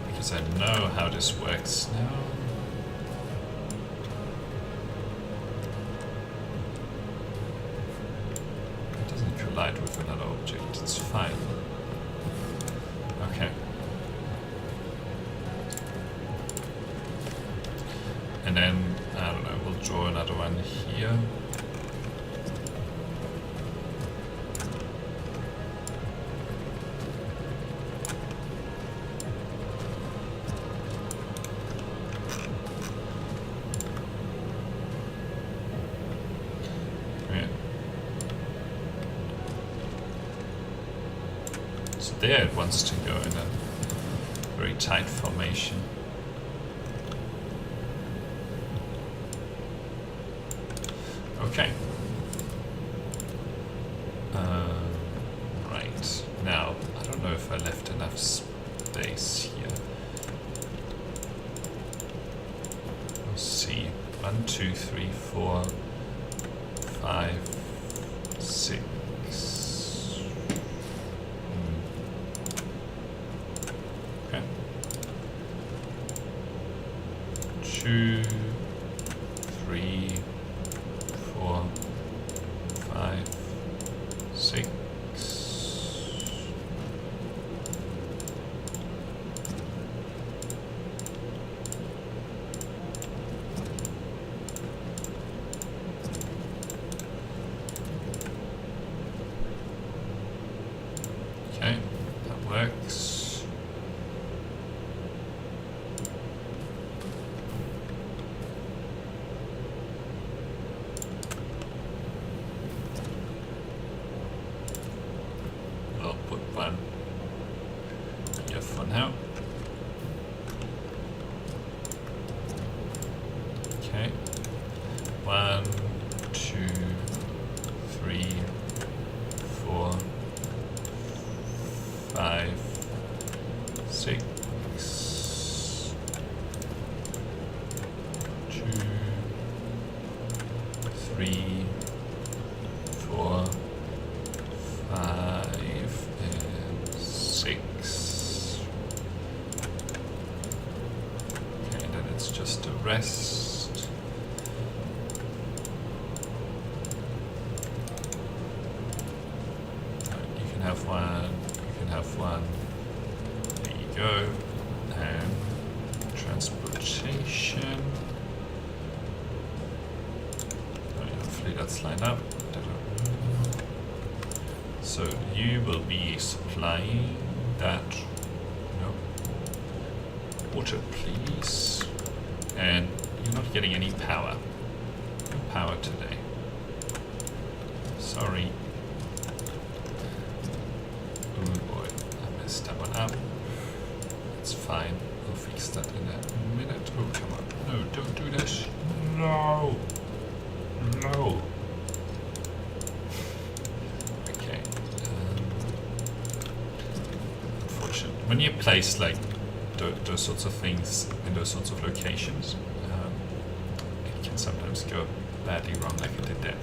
because I know how this works now. It doesn't collide with another object, it's fine. Okay. And then, I don't know, we'll draw another one here. There it wants to go in a very tight formation. Okay. Right. Now, I don't know if I left enough space here. Let's see. 1, 2, 3, 4, 5, 6. 2, 3, 4, 5, 6. Okay, that works. I'll put one here for now. Okay. 1, 2, 3, 4, 5, 6. 2, 3, 4, 5, and 6. Okay, and then it's just a rest. You can have one, you can have one. There you go. And transportation. Hopefully that's lined up. So you will be supplying that. No. Water, please. And you're not getting any power. No power today. Sorry. Oh boy, I messed that one up. It's fine. We'll fix that in a minute. Oh, come on. No, don't do this. No. No. Okay. Unfortunate. When you place like those sorts of things in those sorts of locations, it can sometimes go badly wrong, like it did there.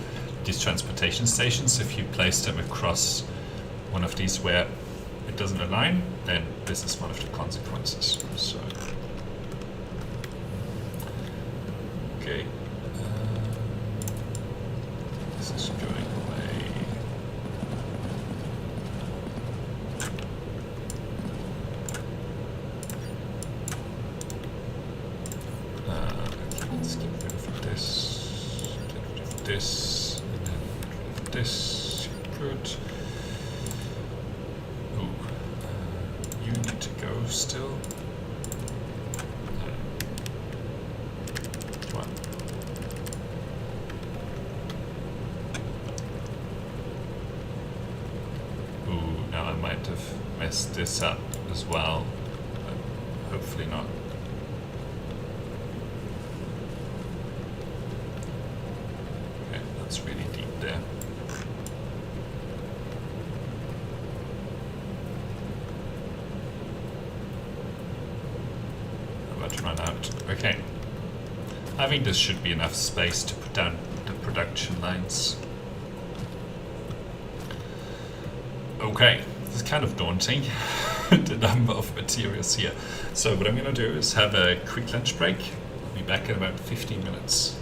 These transportation stations, if you place them across one of these where it doesn't align, then this is one of the consequences. So, okay. This is going away. Okay, let's get rid of this, get rid of this, and then get rid of this. Good. Ooh, you need to go still. Come on. Ooh, now I might have messed this up as well, but hopefully not. Okay, that's really deep there. I'm about to run out. Okay. I think this should be enough space to put down the production lines. Okay, this is kind of daunting, the number of materials here. So what I'm going to do is have a quick lunch break. I'll be back in about 15 minutes.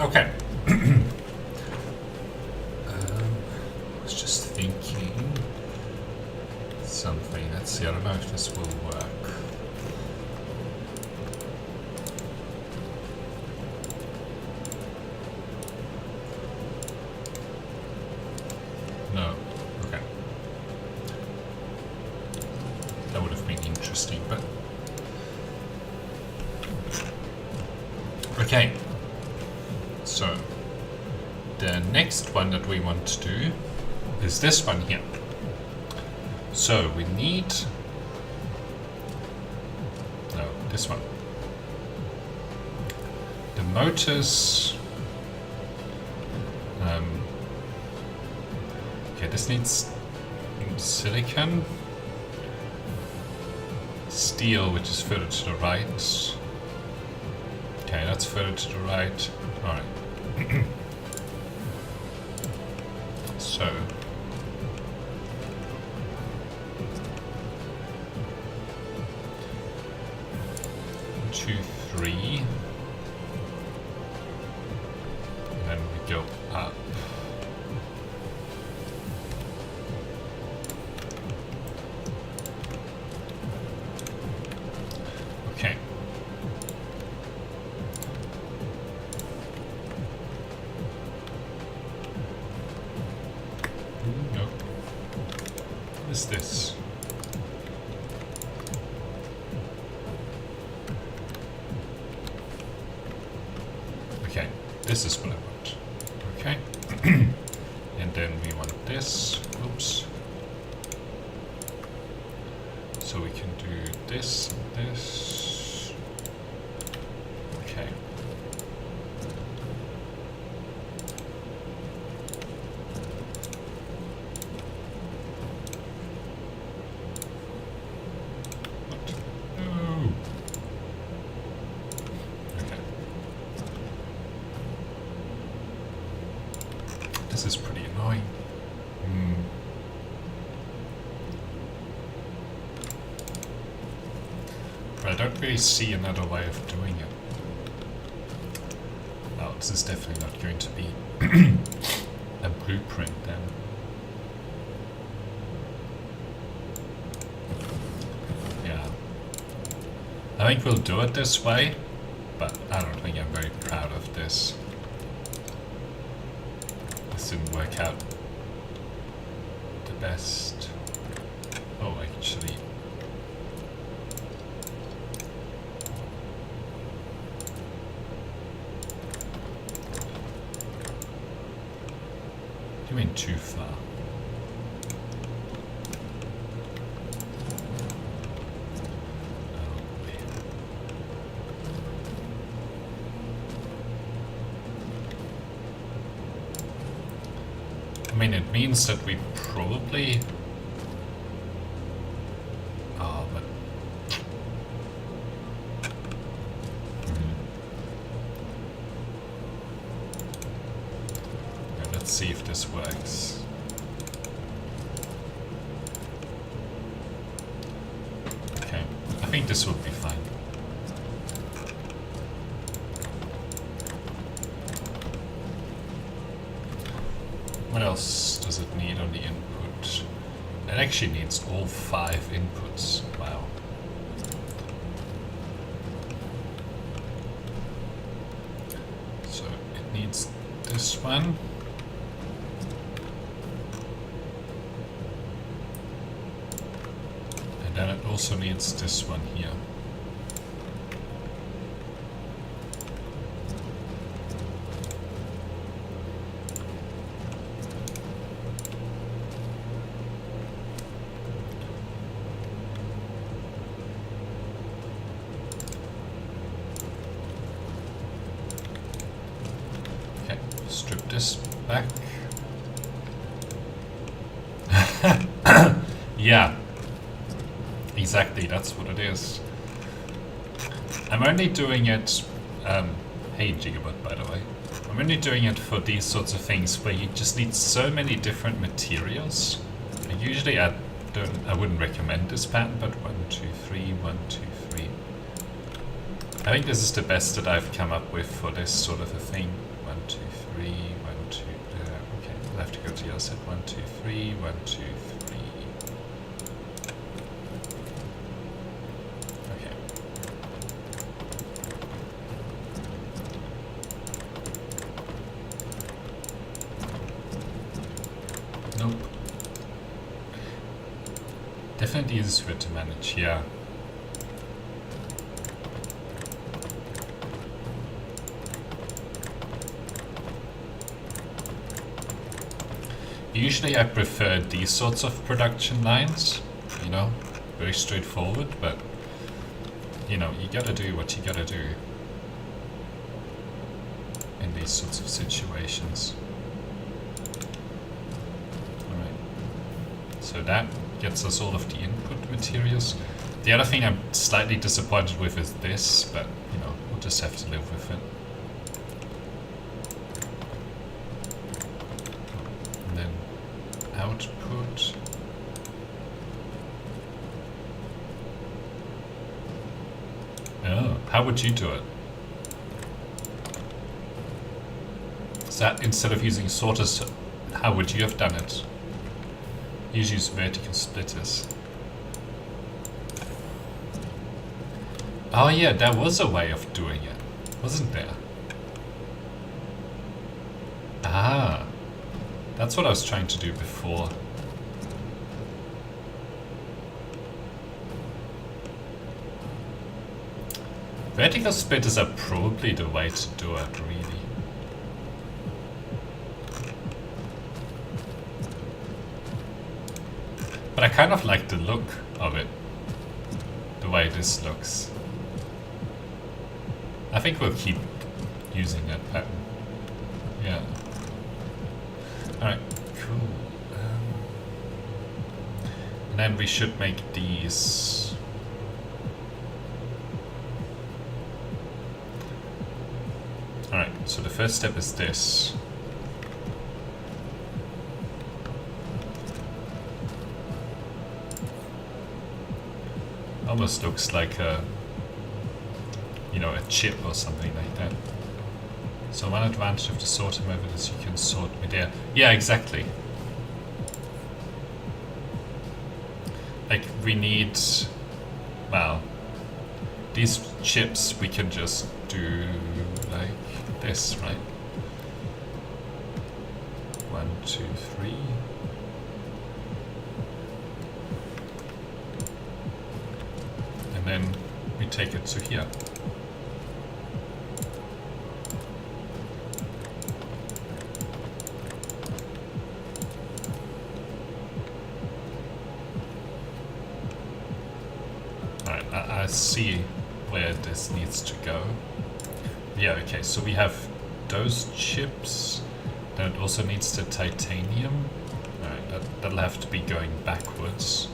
Okay. I was just thinking something. Let's see, I don't know if this will work. No. Okay. That would have been interesting, but... Okay. So, the next one that we want to do is this one here. So we need, no, this one. The motors, okay, this needs silicon, steel, which is further to the right. Okay, that's further to the right. All right. So. 2, 3, and then we go up. Okay. No. What is this? Okay, this is what I want. Okay. And then we want this. Oops. So we can do this and this. Okay. What? No. Okay. This is pretty annoying. But I don't really see another way of doing it. Oh, this is definitely not going to be a blueprint then. Yeah. I think we'll do it this way, but I don't think I'm very proud of this. This didn't work out the best. Oh, actually. You went too far. I mean, it means that we probably... Oh, but... Yeah, let's see if this works. Okay, I think this will be fine. What else does it need on the input? It actually needs all 5 inputs. Wow. So it needs this one. And then it also needs this one here. Strip this back. Yeah, exactly, that's what it is. I'm only doing it, hey Gigabot by the way, I'm only doing it for these sorts of things where you just need so many different materials. And usually I wouldn't recommend this pattern, but 1, 2, 3, 1, 2, 3. I think this is the best that I've come up with for this sort of a thing. 1, 1, 2, 3, 1, 2. Okay, I'll have to go to the other side. 1, 2, 3, 1, 2, 3. Okay. Nope. Definitely easier to manage, yeah. Usually I prefer these sorts of production lines, you know, very straightforward, but, you know, you gotta do what you gotta do in these sorts of situations. Alright, so that gets us all of the input materials. The other thing I'm slightly disappointed with is this, but, you know, we'll just have to live with it. Output. Oh, how would you do it? Is that instead of using sorters, how would you have done it? You use vertical splitters. Oh yeah, there was a way of doing it, wasn't there? Ah. That's what I was trying to do before. Vertical splitters are probably the way to do it, really. But I kind of like the look of it. The way this looks. I think we'll keep using that pattern. Yeah. Alright, cool. And then we should make these. Alright, so the first step is this. Almost looks like a, you know, a chip or something like that. So one advantage of the sorter method is you can sort midair. Yeah, exactly. Like we need, well, these chips we can just do like this, right? 1, 2, 3. And then we take it to here. See where this needs to go. Yeah, okay, so we have those chips. Then it also needs the titanium. Alright, that'll have to be going backwards.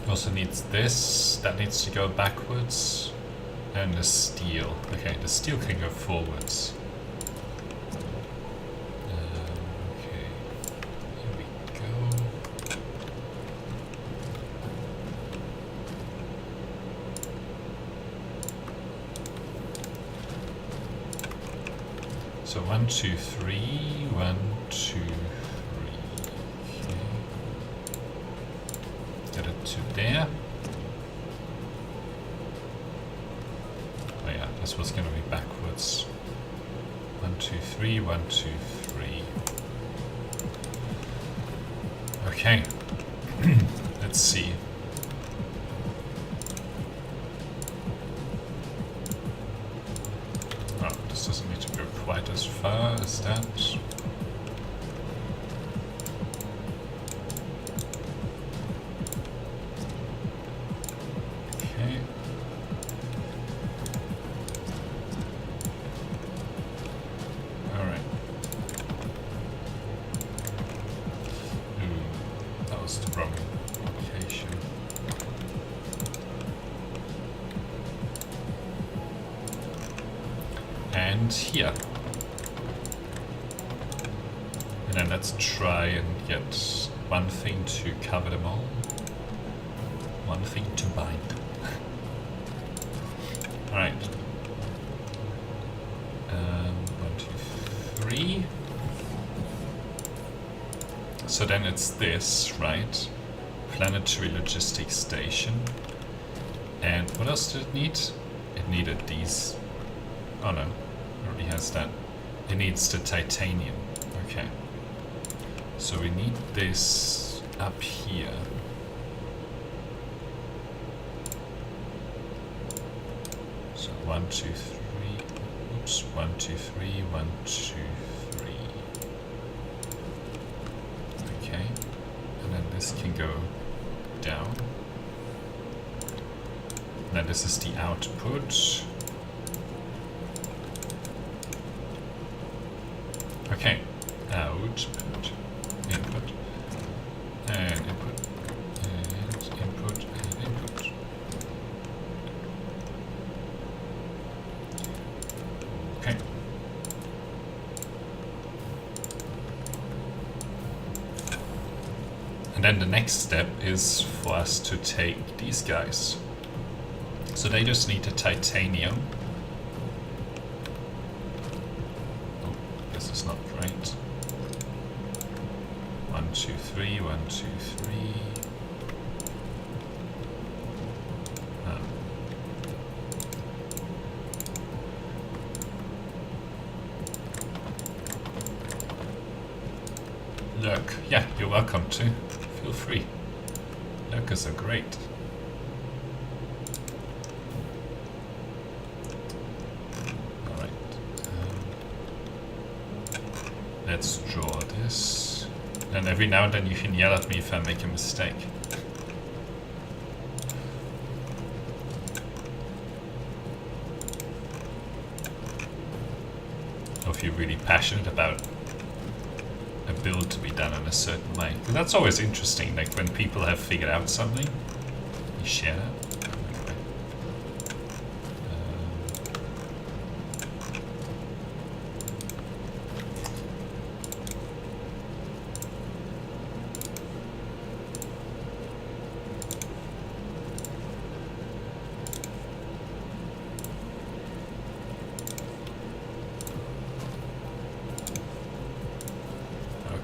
Also needs this. That needs to go backwards. And the steel. Okay, the steel can go forwards. So 1, 2, 3, 1, 2, 3. Okay. Get it to there. Oh yeah, this was gonna be backwards. 1, 2, 3, 1, 2, 3. Okay. Let's see. Doesn't need to go quite as far as that. Okay. Alright. Ooh, that was the wrong location. And here. And then let's try and get one thing to cover them all. One thing to bind. Alright. So then it's this, right? Planetary Logistics Station. And what else did it need? It needed these. Oh no, it already has that. It needs the titanium. Okay. So we need this up here. So 1, 2, 3. Oops. 1, 2, 3. 1, 2, 3. Okay. And then this can go down. And then this is the output. Okay. Output. Input. And input. And input. And input. Okay. And then the next step is for us to take these guys. So they just need the titanium. Oh, this is not right. 1, 2, 3, 1, 2, 3. Lurk. Yeah, you're welcome to. Feel free. Lurkers are great. Alright. Let's draw this. And every now and then you can yell at me if I make a mistake. Or if you're really passionate about a build to be done in a certain way. Because that's always interesting, like when people have figured out something, you share that.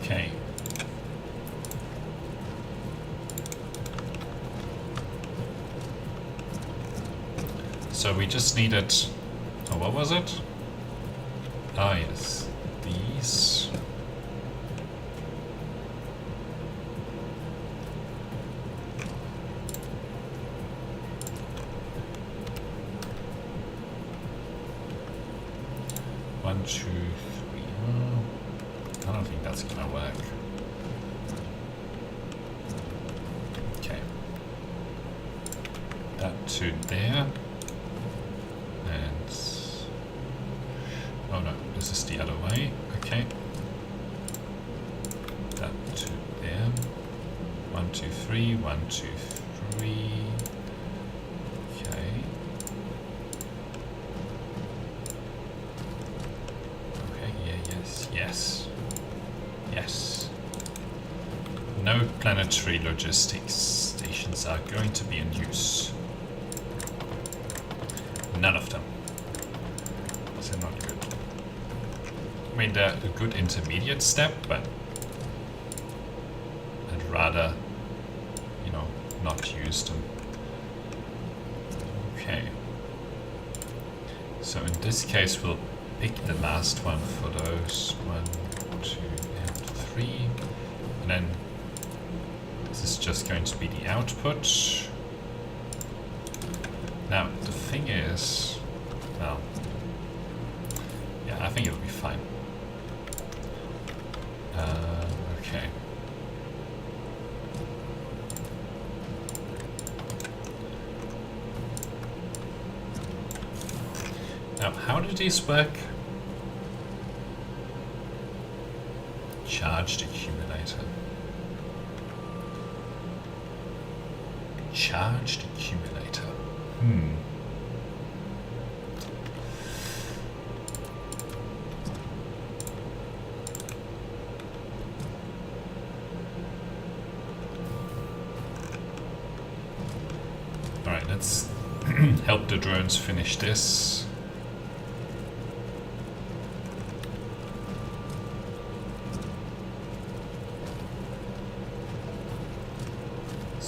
Okay. So we just needed, oh, what was it? Ah, yes, these. One, two, three. I don't think that's gonna work. Okay. That to there. And... oh no, this is the other way. Okay. That to there. 1, 2, 3. 1, 2, 3. Okay. Okay, yeah, yes, yes. Yes. No planetary logistics stations are going to be in use. None of them. They're not good. I mean, they're a good intermediate step, but I'd rather, you know, not use them. Okay. So in this case, we'll pick the last one for those. 1, 2, and 3. And then this is just going to be the output. Now, the thing is, well, yeah, I think it'll be fine. Okay. Now, how do these work? Charged accumulator. Charged accumulator. Alright, let's help the drones finish this.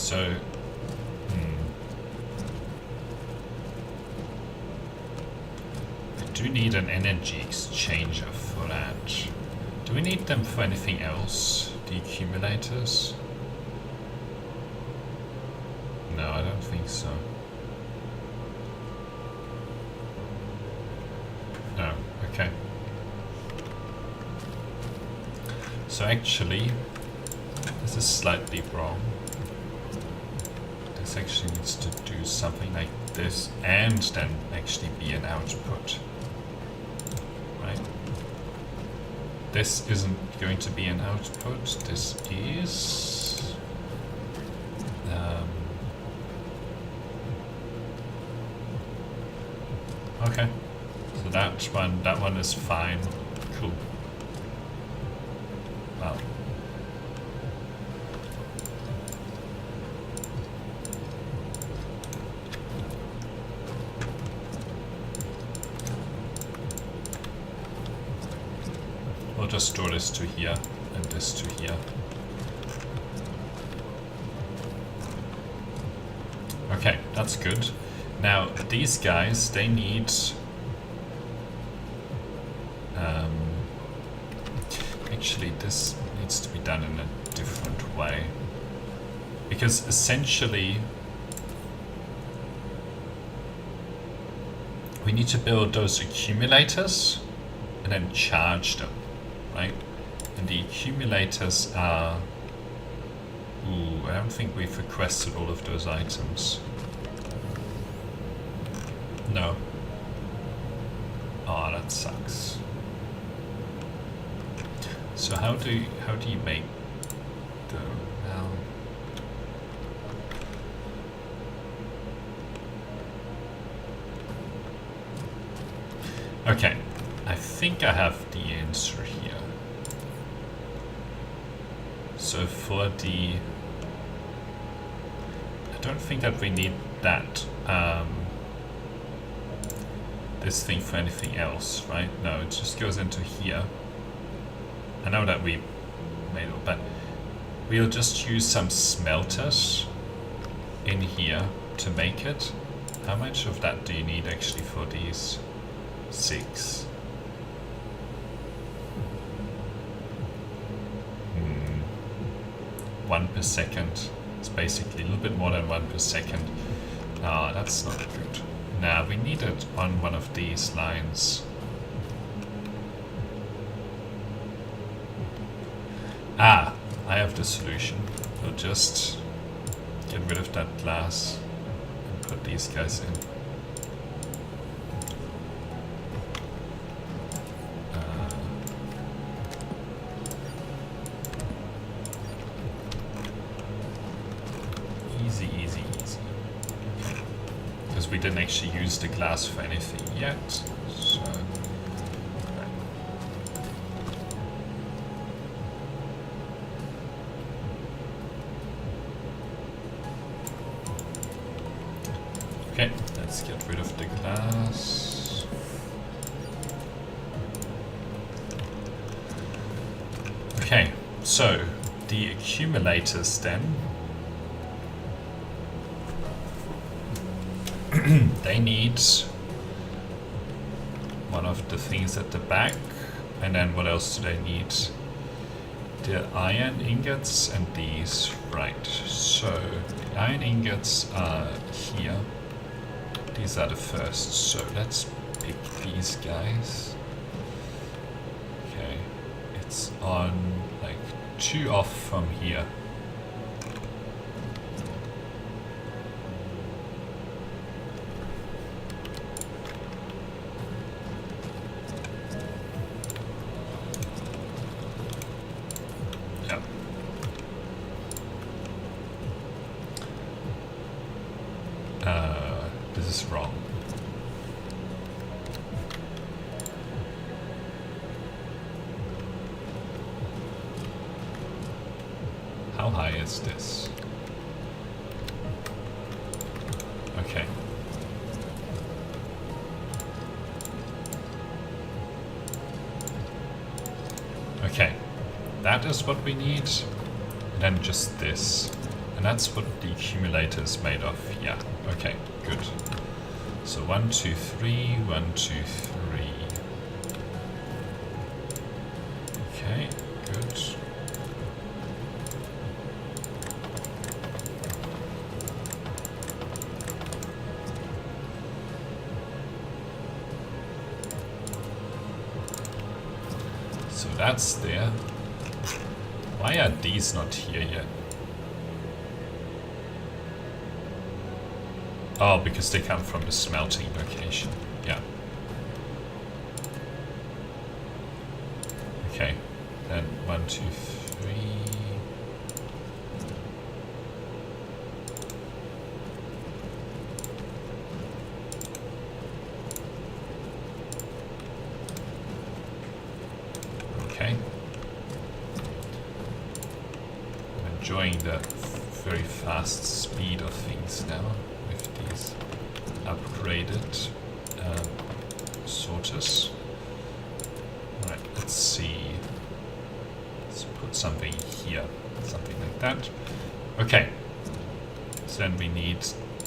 So, I do need an energy exchanger for that. Do we need them for anything else? The accumulators? No, I don't think so. No, okay. So actually, this is slightly wrong. This actually needs to do something like this and then actually be an output. Right? This isn't going to be an output, this is... okay, so that one is fine. Cool. Wow. We'll just store this to here and this to here. Okay, that's good. Now these guys, they need actually this needs to be done in a different way, because essentially we need to build those accumulators and then charge them, right? And the accumulators are... ooh, I don't think we've requested all of those items. No. Oh, that sucks. So how do you make the... well... okay, I think I have the answer here. So for the... I don't think that we need that this thing for anything else, right? No, it just goes into here. I know that we made it, but we'll just use some smelters in here to make it. How much of that do you need actually for these? 6. 1 per second. It's basically a little bit more than 1 per second. Ah, that's not good. Now we need it on one of these lines. Ah, I have the solution. We'll just get rid of that glass and put these guys in. Easy, easy, easy. Because we didn't actually use the glass for anything yet. So, okay, let's get rid of the glass. Okay, so the accumulators then. They need one of the things at the back, and then what else do they need? The iron ingots and these, right? So the iron ingots are here. These are the first, so let's pick these guys. Okay, it's on like 2 off from here. This is wrong. How high is this? Okay. Okay. That is what we need. And then just this. And that's what the accumulator is made of. Yeah, okay, good. So 1, 2, 3, 1, 2, 3. Okay, good. So that's there. Why are these not here yet? Oh, because they come from the smelting location. Yeah. Okay. Then 1, 2, 3. Okay. I'm enjoying the very fast speed of things now with these upgraded sorters. Right, let's see. Let's put something here, something like that. Okay. So then we need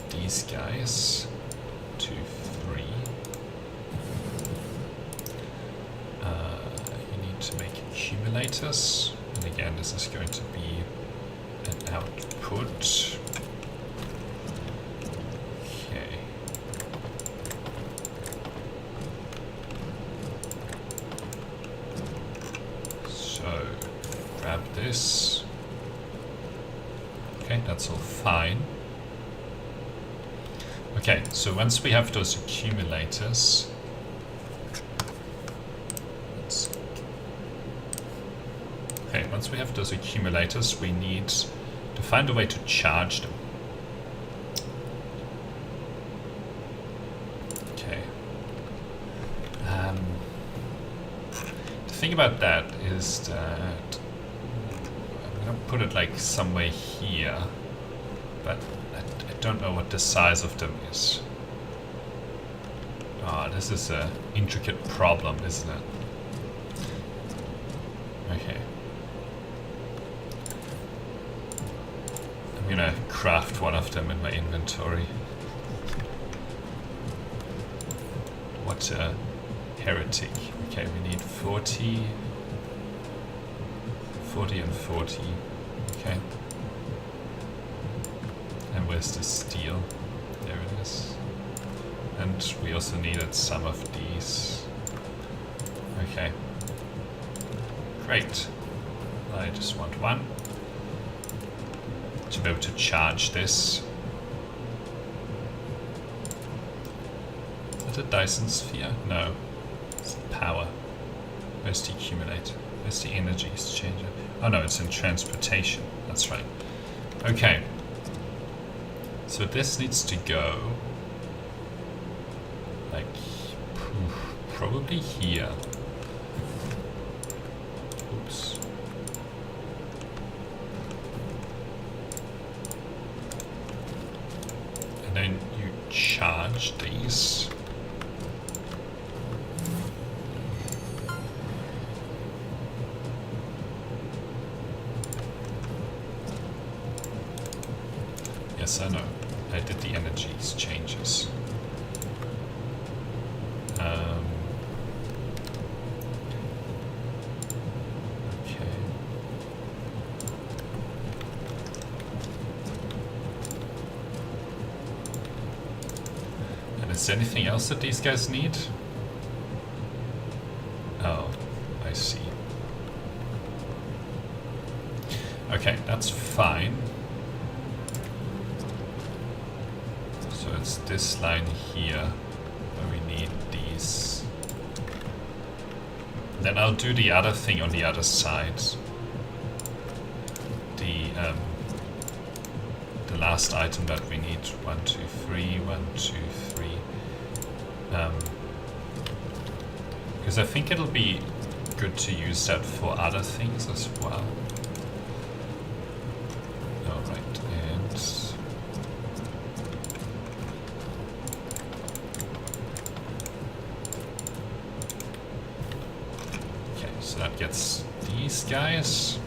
these guys. 2, 3. You need to make accumulators. And again, this is going to be an output. Okay. So, grab this. Okay, that's all fine. Okay, so once we have those accumulators, once we have those accumulators, we need to find a way to charge them. Okay. The thing about that is that I'm gonna put it like somewhere here, but I don't know what the size of them is. Ah, this is an intricate problem, isn't it? Okay. I'm gonna craft one of them in my inventory. What a heretic. Okay, we need 40, 40 and 40. Okay. And where's the steel? There it is. And we also needed some of these. Okay. Great. I just want one to be able to charge this. Is it a Dyson Sphere? No. It's power. Where's the accumulator? Where's the energy exchanger? Oh no, it's in transportation. That's right. Okay. So this needs to go like probably here. Oops. And then you charge these. Yes, I know. I did the energy exchanges. Okay. And is there anything else that these guys need? Oh, I see. Okay, that's fine. So it's this line here where we need these. Then I'll do the other thing on the other side. The last item that we need. 1, 2, 3, 1, 2, 3. Because I think it'll be good to use that for other things as well. Alright, and okay, so that gets these guys.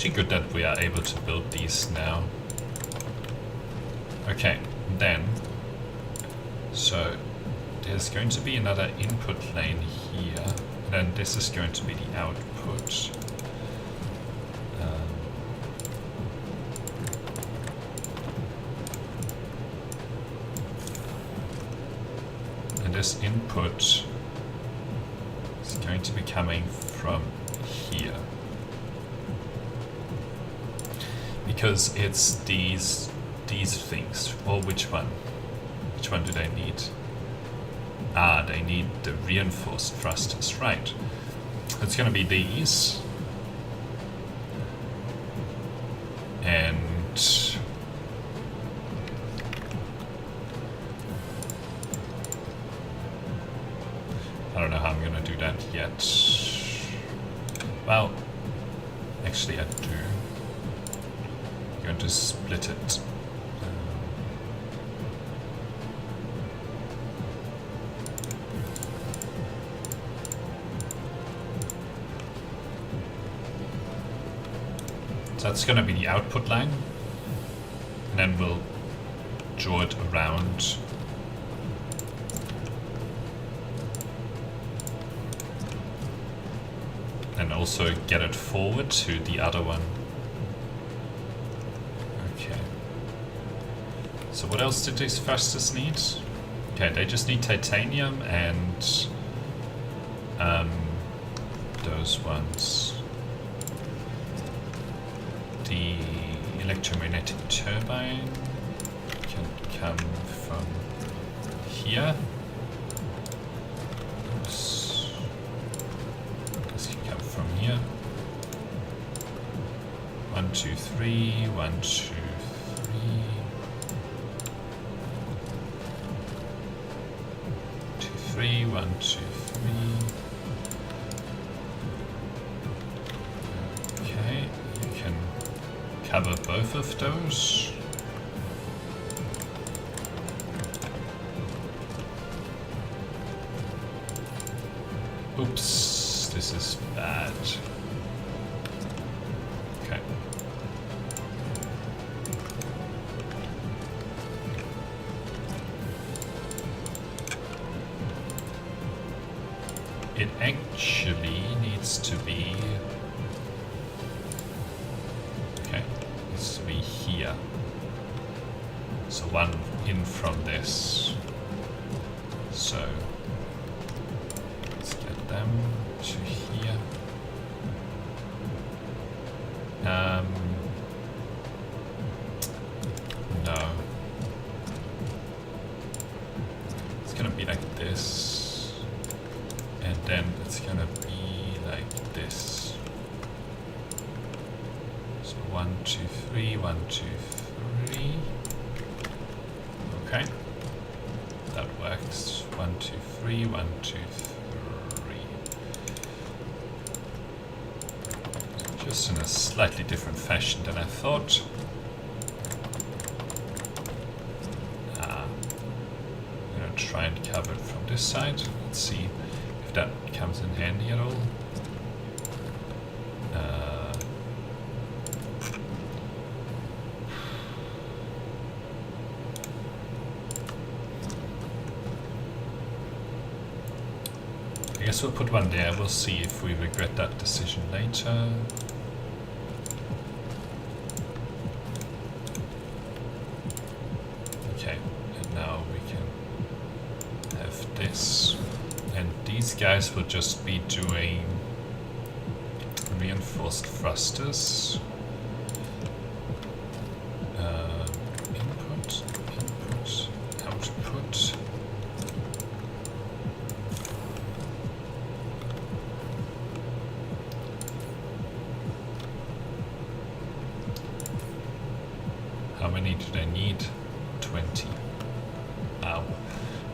actually good that we are able to build these now. Okay, then, so there's going to be another input lane here, and then this is going to be the output. And this input is going to be coming from here. Because it's these things. Or which one? Which one do they need? Ah, they need the reinforced thrusters, right. It's gonna be these. And I don't know how I'm gonna do that yet. Well, actually I do. I'm going to split it. So that's going to be the output line, and then we'll draw it around. And also get it forward to the other one. Okay. So what else did these thrusters need? Okay, they just need titanium and those ones. The electromagnetic turbine can come from here. Oops. This can come from here. 1, 2, 3, 1, 2, 3. 2, 3, 1, 2, 3. Okay, you can cover both of those. Oops, this is bad. Okay. It actually needs to be... Okay, needs to be here. So one in from this. So let's get them to here. No. It's gonna be like this. And then it's gonna be like this. So 1, 2, 3, 1, 2, 3. Okay. That works. 1, 2, 3, 1, 2, 3. Just in a slightly different fashion than I thought. I'm gonna try and cover it from this side. Let's see if that comes in handy at all. I guess we'll put one there. We'll see if we regret that decision later. Okay, and now we can have this. And these guys will just be doing reinforced thrusters. Input, output. How many do they need? 20. Wow.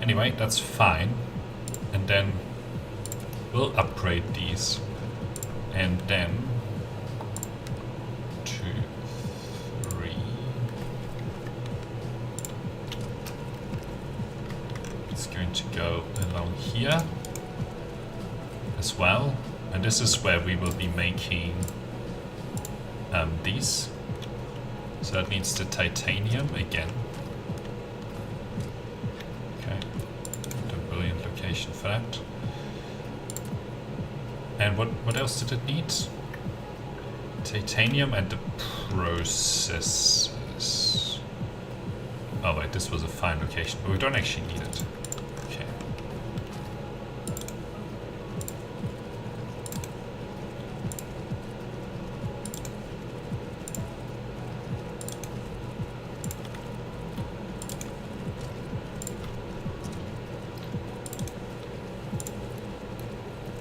Anyway, that's fine. And then we'll upgrade these. And then 2, 3. It's going to go along here as well. And this is where we will be making these. So that needs the titanium again. Okay, what a brilliant location for that. And what else did it need? Titanium and the processes. Oh wait, this was a fine location, but we don't actually need it. Okay.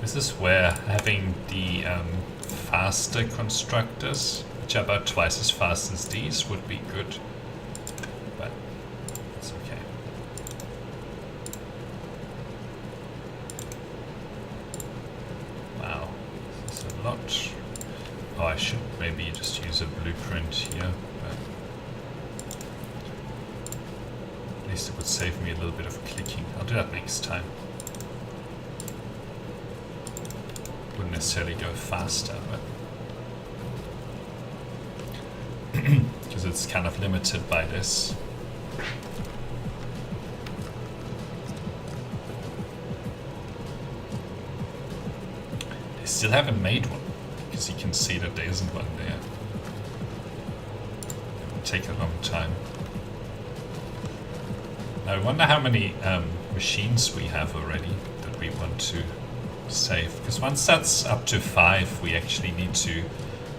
This is where having the faster constructors, which are about twice as fast as these, would be good. But it's okay. Wow, this is a lot. Oh, I should maybe just use a blueprint here, but at least it would save me a little bit of clicking. I'll do that next time. Wouldn't necessarily go faster, but because it's kind of limited by this. They still haven't made one, because you can see that there isn't one there. It will take a long time. I wonder how many machines we have already that we want to save, because once that's up to 5, we actually need to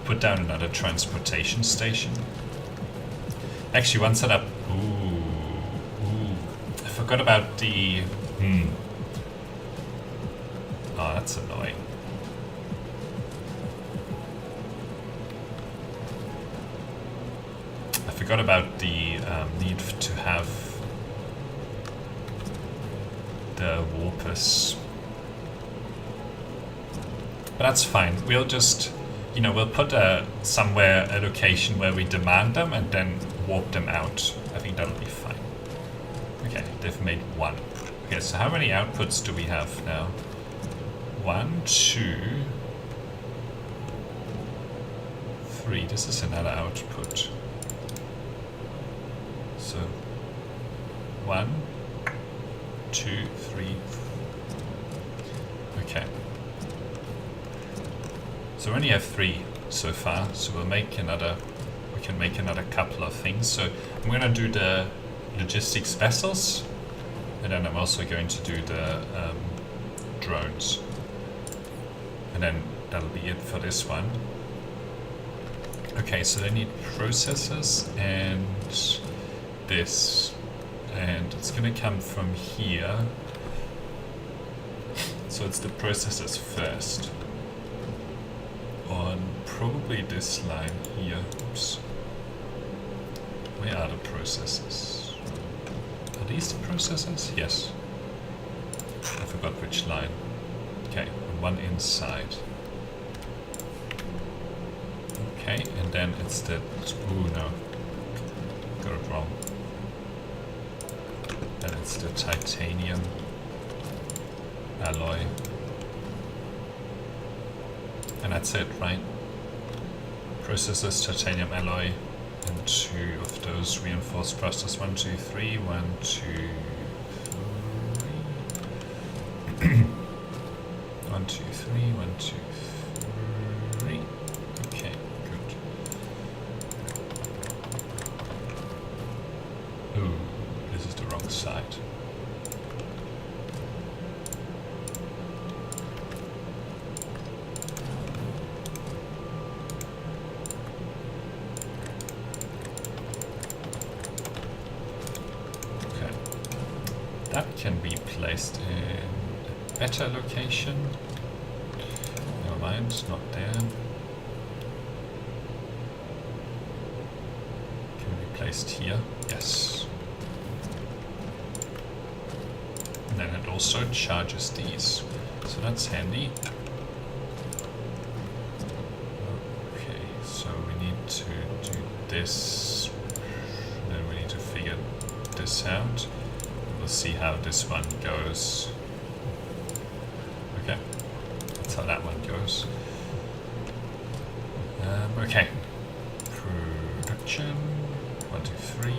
put down another transportation station. Actually, once that up, I forgot about the oh, that's annoying. I forgot about the need to have the warpers. But that's fine. We'll just, you know, we'll put somewhere a location where we demand them and then warp them out. I think that'll be fine. Okay, they've made 1. Okay, so how many outputs do we have now? 1, 2, 3. This is another output. So 1, 2, 3. Okay. So we only have 3 so far, so we can make another couple of things. So I'm going to do the logistics vessels, and then I'm also going to do the drones. And then that'll be it for this one. Okay, so they need processors and this. And it's going to come from here. So it's the processors first. On probably this line here. Oops. Where are the processors? Are these the processors? Yes. I forgot which line. Okay, one inside. Okay, and then it's the... Ooh, no. Got it wrong. Then it's the titanium alloy. And that's it, right? Processors, titanium alloy, and 2 of those reinforced thrusters. 1, 2, 3. 1, 2, 3. 1, 2, 3. 1, 2, 3. Okay, good. Ooh, this is the wrong side. That can be placed in a better location. Never mind, not there. Can be placed here. Yes. And then it also charges these. So that's handy. Okay, so we need to do this. Then we need to figure this out. We'll see how this one goes. Okay, that's how that one goes. Okay, Production 1, 2, 3.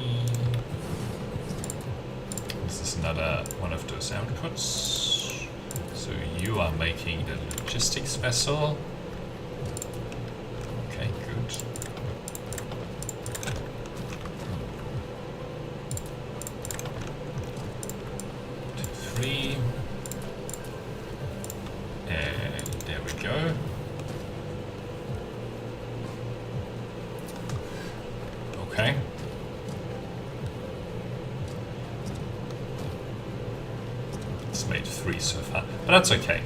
This is another one of those outputs. So you are making the logistics vessel. Okay, good. 2, 3. And there we go. Okay. It's made 3 so far, but that's okay.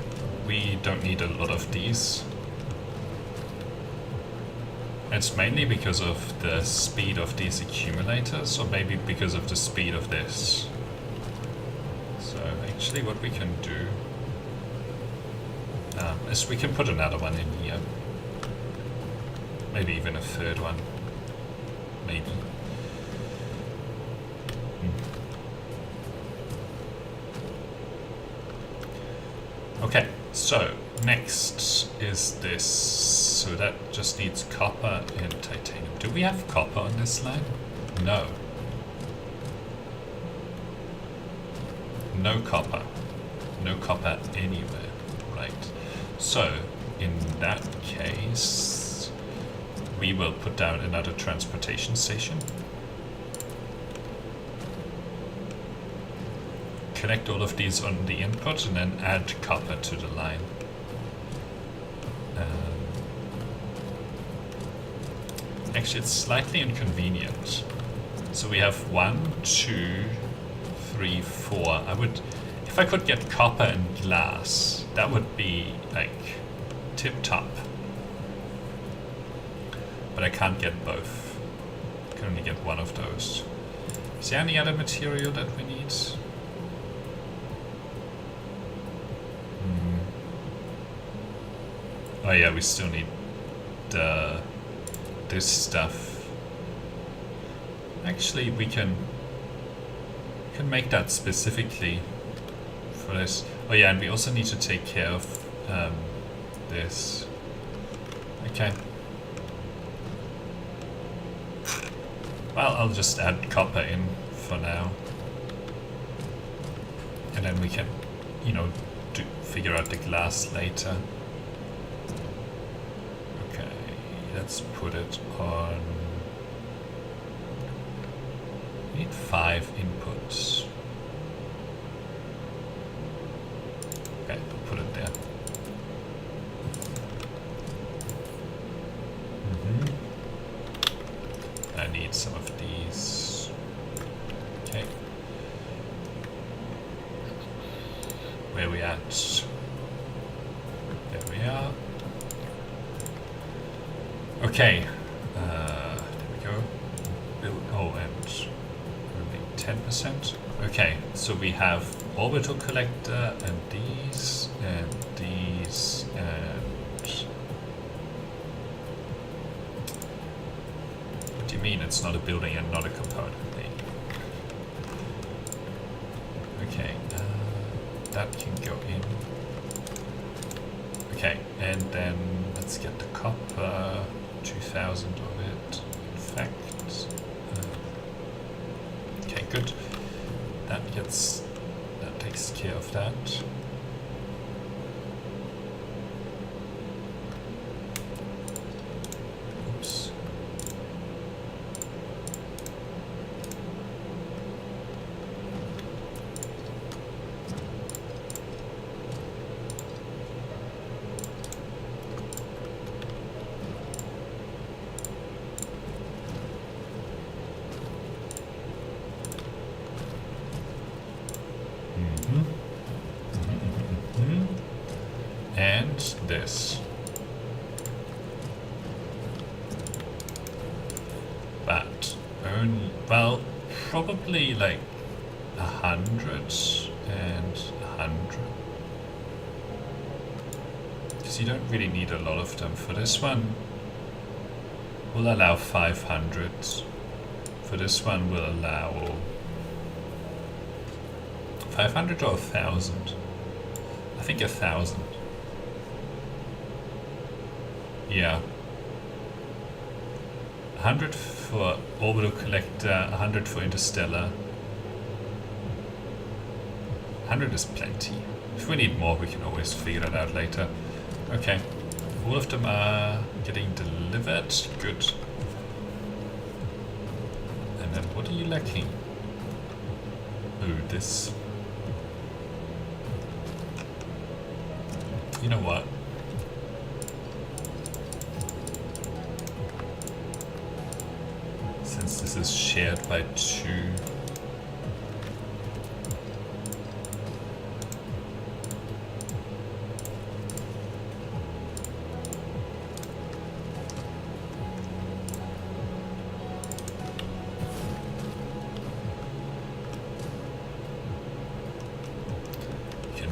We don't need a lot of these. It's mainly because of the speed of these accumulators, or maybe because of the speed of this. So actually what we can do is we can put another one in here. Maybe even a third one. Maybe. Okay, so next is this. So that just needs copper and titanium. Do we have copper on this line? No. No copper. No copper anywhere. Right. So in that case, we will put down another transportation station. Connect all of these on the input and then add copper to the line. Actually, it's slightly inconvenient. So we have 1, 2, 3, 4. I would, if I could get copper and glass, that would be like tip top. But I can't get both. I can only get one of those. Is there any other material that we need? Oh yeah, we still need this stuff. Actually, we can make that specifically for this. Oh yeah, and we also need to take care of this. Okay. Well, I'll just add copper in for now. And then we can, you know, figure out the glass later. Okay, let's put it on. We need 5 inputs. Okay, we'll put it there. I need some of these. Okay. Where are we at? There we are. Okay. There we go. Oh, and only 10%. Okay, so we have orbital collector and these and these and. What do you mean it's not a building and not a component? Okay, that can go in. Okay, and then let's get the copper, 2,000 of it. In fact, okay, good. That takes care of that. Oops. And this. But only, well, probably like 100 and 100. Because you don't really need a lot of them. For this one, we'll allow 500. For this one, we'll allow 500 or 1,000. I think 1,000. Yeah. 100 for orbital collector, 100 for interstellar. 100 is plenty. If we need more, we can always figure it out later. Okay, all of them are getting delivered. Good. And then what are you lacking? Oh, this. You know what? Since this is shared by 2.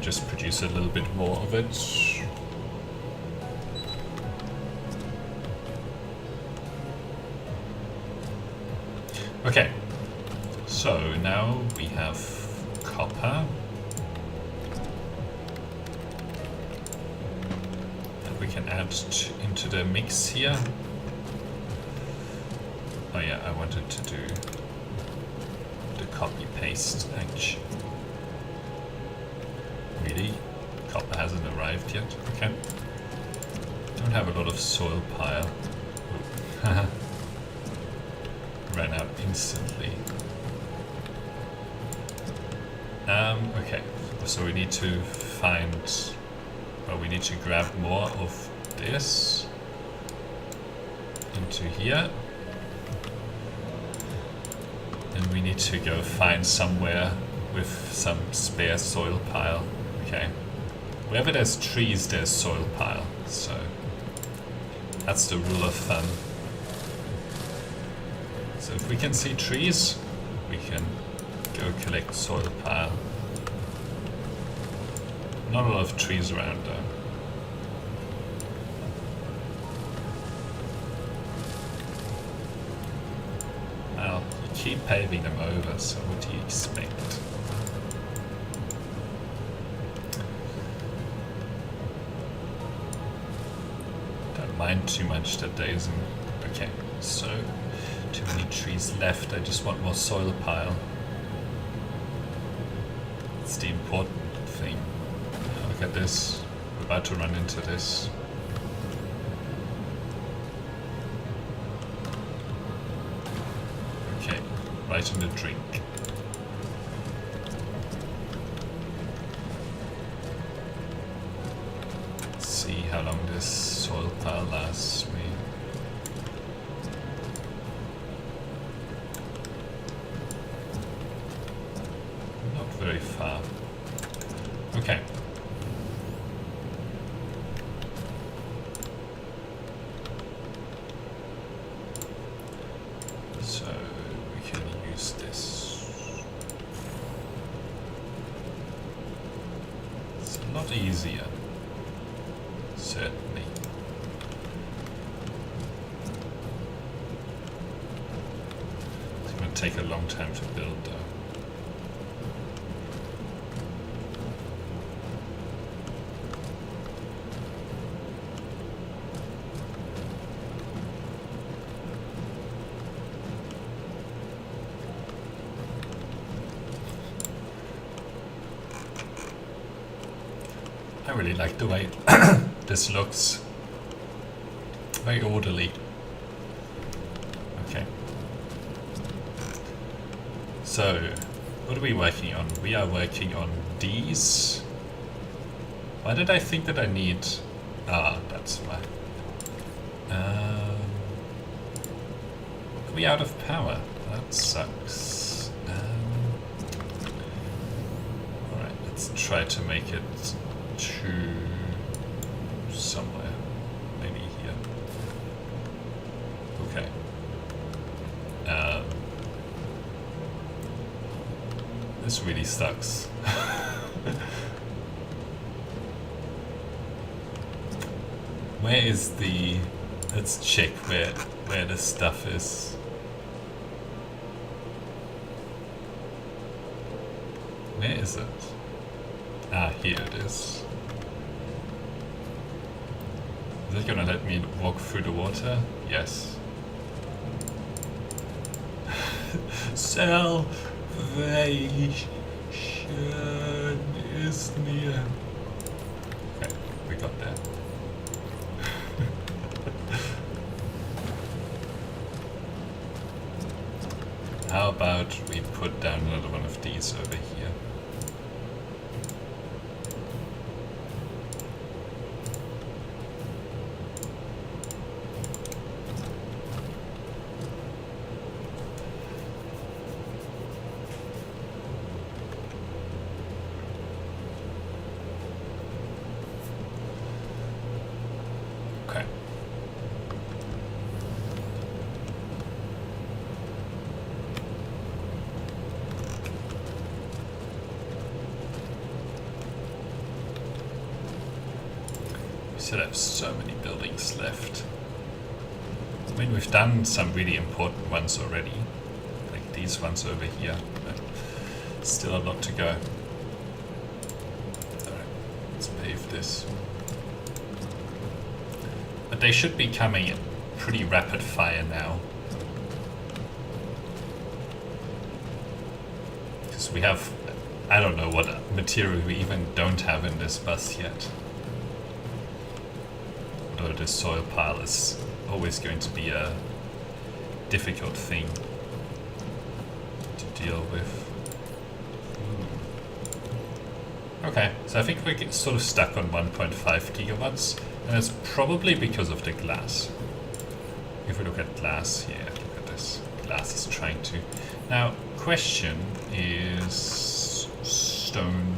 Just produce a little bit more of it. Okay, so now we have copper. And we can add into the mix here. Oh yeah, I wanted to do the copy paste action. Really? Copper hasn't arrived yet? Okay. Don't have a lot of soil pile. Ran out instantly. Okay. So we need to find... Well, we need to grab more of this into here. And we need to go find somewhere with some spare soil pile. Okay. Wherever there's trees, there's soil pile. So that's the rule of thumb. So if we can see trees, we can go collect soil pile. Not a lot of trees around though. Well, you keep paving them over, so what do you expect? Mind too much that there isn't. Okay, so too many trees left. I just want more soil pile. It's the important thing. Look at this. We're about to run into this. Okay, right in the drink. See how long this soil pile lasts me. Not very far. Okay. So we can use this. It's a lot easier. Certainly. It's going to take a long time to build though. I really like the way this looks. Very orderly. Okay. So, what are we working on? We are working on these. Why did I think that I need... Ah, that's why. Are we out of power? That sucks. Alright, let's try to make it to somewhere. Maybe here. Okay. This really sucks. Where is the... Let's check where the stuff is. Where is it? Ah, here it is. Is it gonna let me walk through the water? Yes. Salvation is near. Okay, we got that. How about we put down another one of these over here? Okay. We still have so many buildings left. I mean, we've done some really important ones already, like these ones over here, but still a lot to go. Alright, let's pave this. But they should be coming in pretty rapid fire now. Because we have, I don't know what material we even don't have in this bus yet. Although the soil pile is always going to be a difficult thing to deal with. Okay, so I think we're sort of stuck on 1.5 gigawatts, and it's probably because of the glass. If we look at glass here, look at this. Glass is trying to... Now, question is... stone.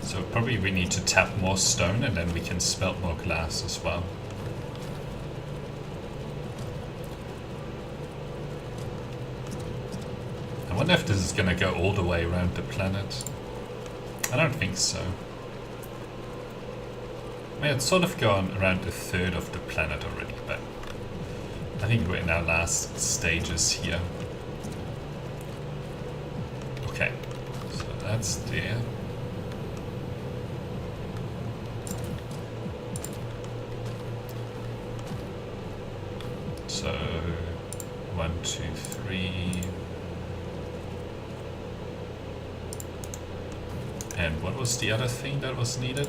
So probably we need to tap more stone and then we can smelt more glass as well. I wonder if this is going to go all the way around the planet. I don't think so. I mean, it's sort of gone around a third of the planet already, but I think we're in our last stages here. Okay, so that's there. So 1, 2, 3. And what was the other thing that was needed?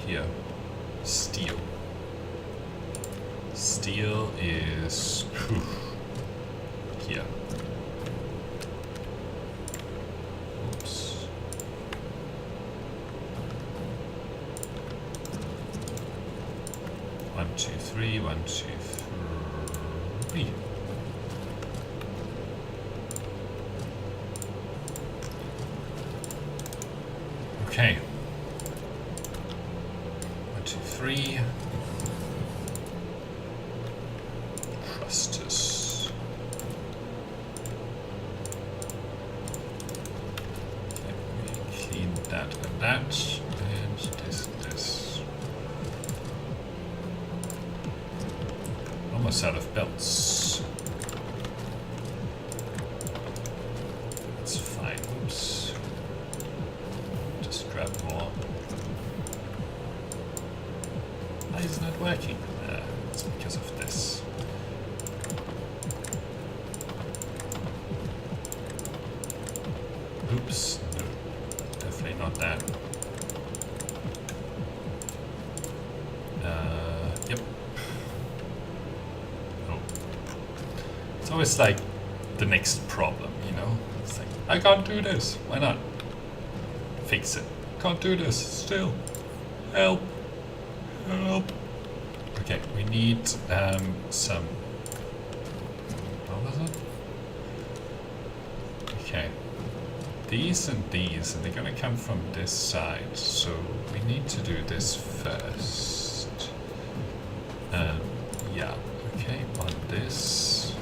Here, steel. Steel is here. Oops. One, two, three. 1, 2, 3. Okay. 1, 2, 3. Trustus. Okay, we clean that and that, and this. Almost out of belts. That's fine. Oops. Just grab more. Why isn't it working? It's because of this. Oops. No, definitely not that. Yep. Oh. It's always like the next problem, you know? It's like, I can't do this. Why not? Fix it. Can't do this. Still. Help. Help. Okay, we need some... What was it? Okay. These, and they're gonna come from this side, so we need to do this first. Yeah, okay, on this.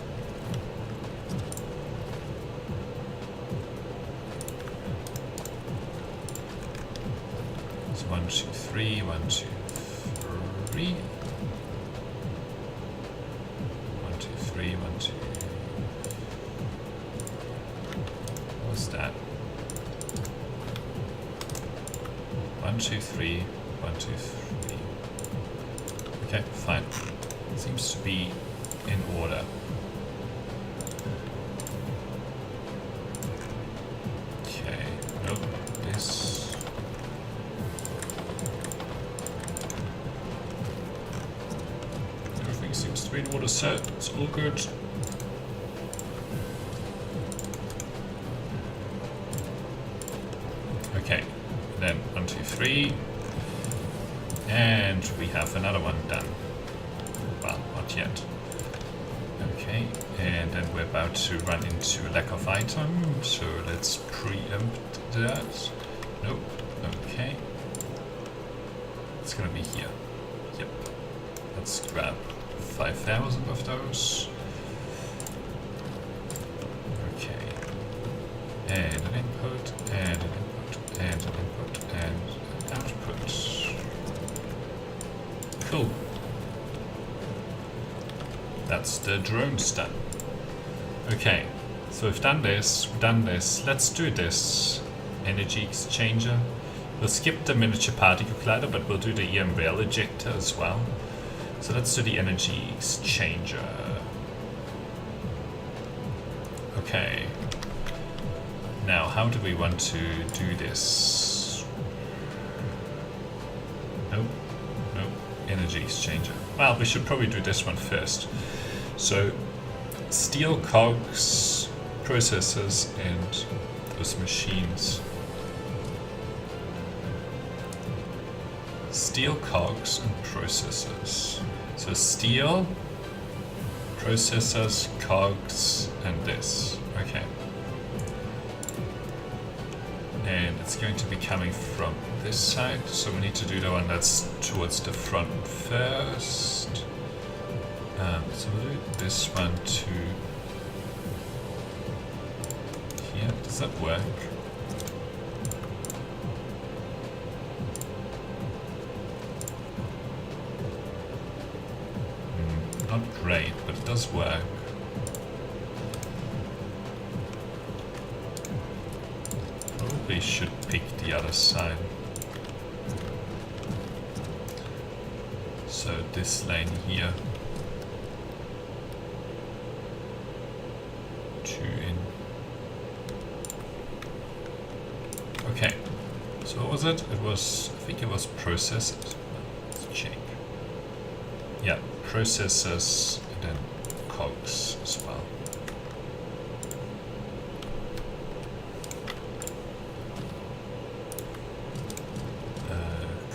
It's 1, 2, 3, 1, 2, 3. 1, 2, 3, 1, 2. What's that? 1, 2, 3, 1, 2, 3. Okay, fine. Seems to be in order. Okay, nope, this. Everything seems to be in order, so it's all good. Okay, then 1, 2, 3. And we have another one done. Well, not yet. Okay, and then we're about to run into a lack of item, so let's preempt that. Nope, okay. It's gonna be here. Yep. Let's grab 5,000 of those. Okay. And an input, and an input, and an input, and an output. Cool. That's the drones done. Okay, so we've done this, Let's do this energy exchanger. We'll skip the miniature particle collider, but we'll do the EM Rail Ejector as well. So let's do the energy exchanger. Okay. Now, how do we want to do this? Nope. Energy exchanger. Well, we should probably do this one first. So, steel cogs, processors, and those machines. Steel cogs and processors. So steel, processors, cogs, and this. Okay. And it's going to be coming from this side, so we need to do the one that's towards the front first. So we'll do this one to here. Does that work? Not great, but it does work. Probably should pick the other side. So this lane here. 2 in. Okay. So what was it? It was, I think it was processors. Let's check. Yeah, processors and then cogs as well.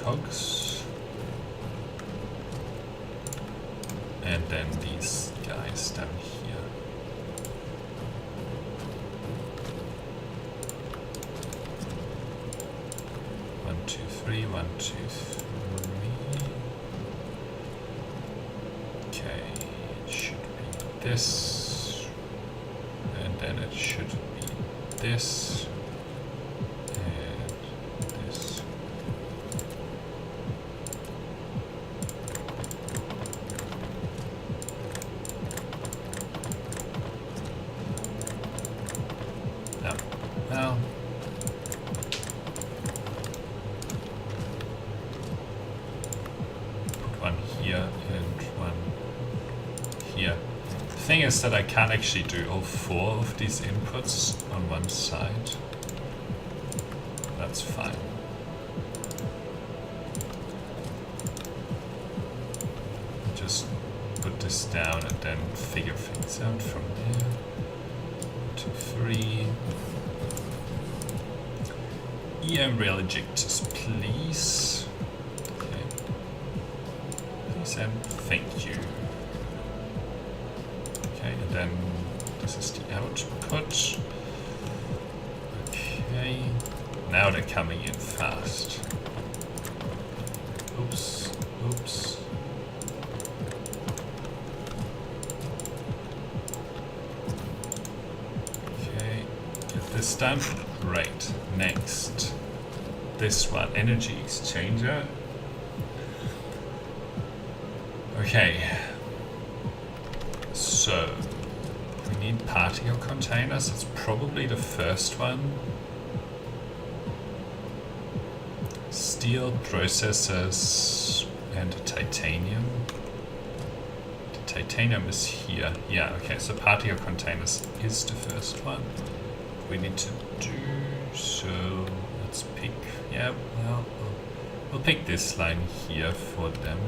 Cogs. And then these guys down here. One, two, three. Okay, it should be this. And then it should be this. Is that I can't actually do all 4 of these inputs on one side. That's fine. Just put this down and then figure things out from there. 2, 3. EM Rail Ejectors, please. Okay. Please and thank you. And then this is the output. Okay, now they're coming in fast. Oops. Okay, get this done. Great. Next, this one, energy exchanger. Okay. So, we need particle containers. It's probably the first one. Steel processors and titanium. Titanium is here. Yeah, okay, so particle containers is the first one we need to do. So let's pick, yeah, well, we'll pick this line here for them.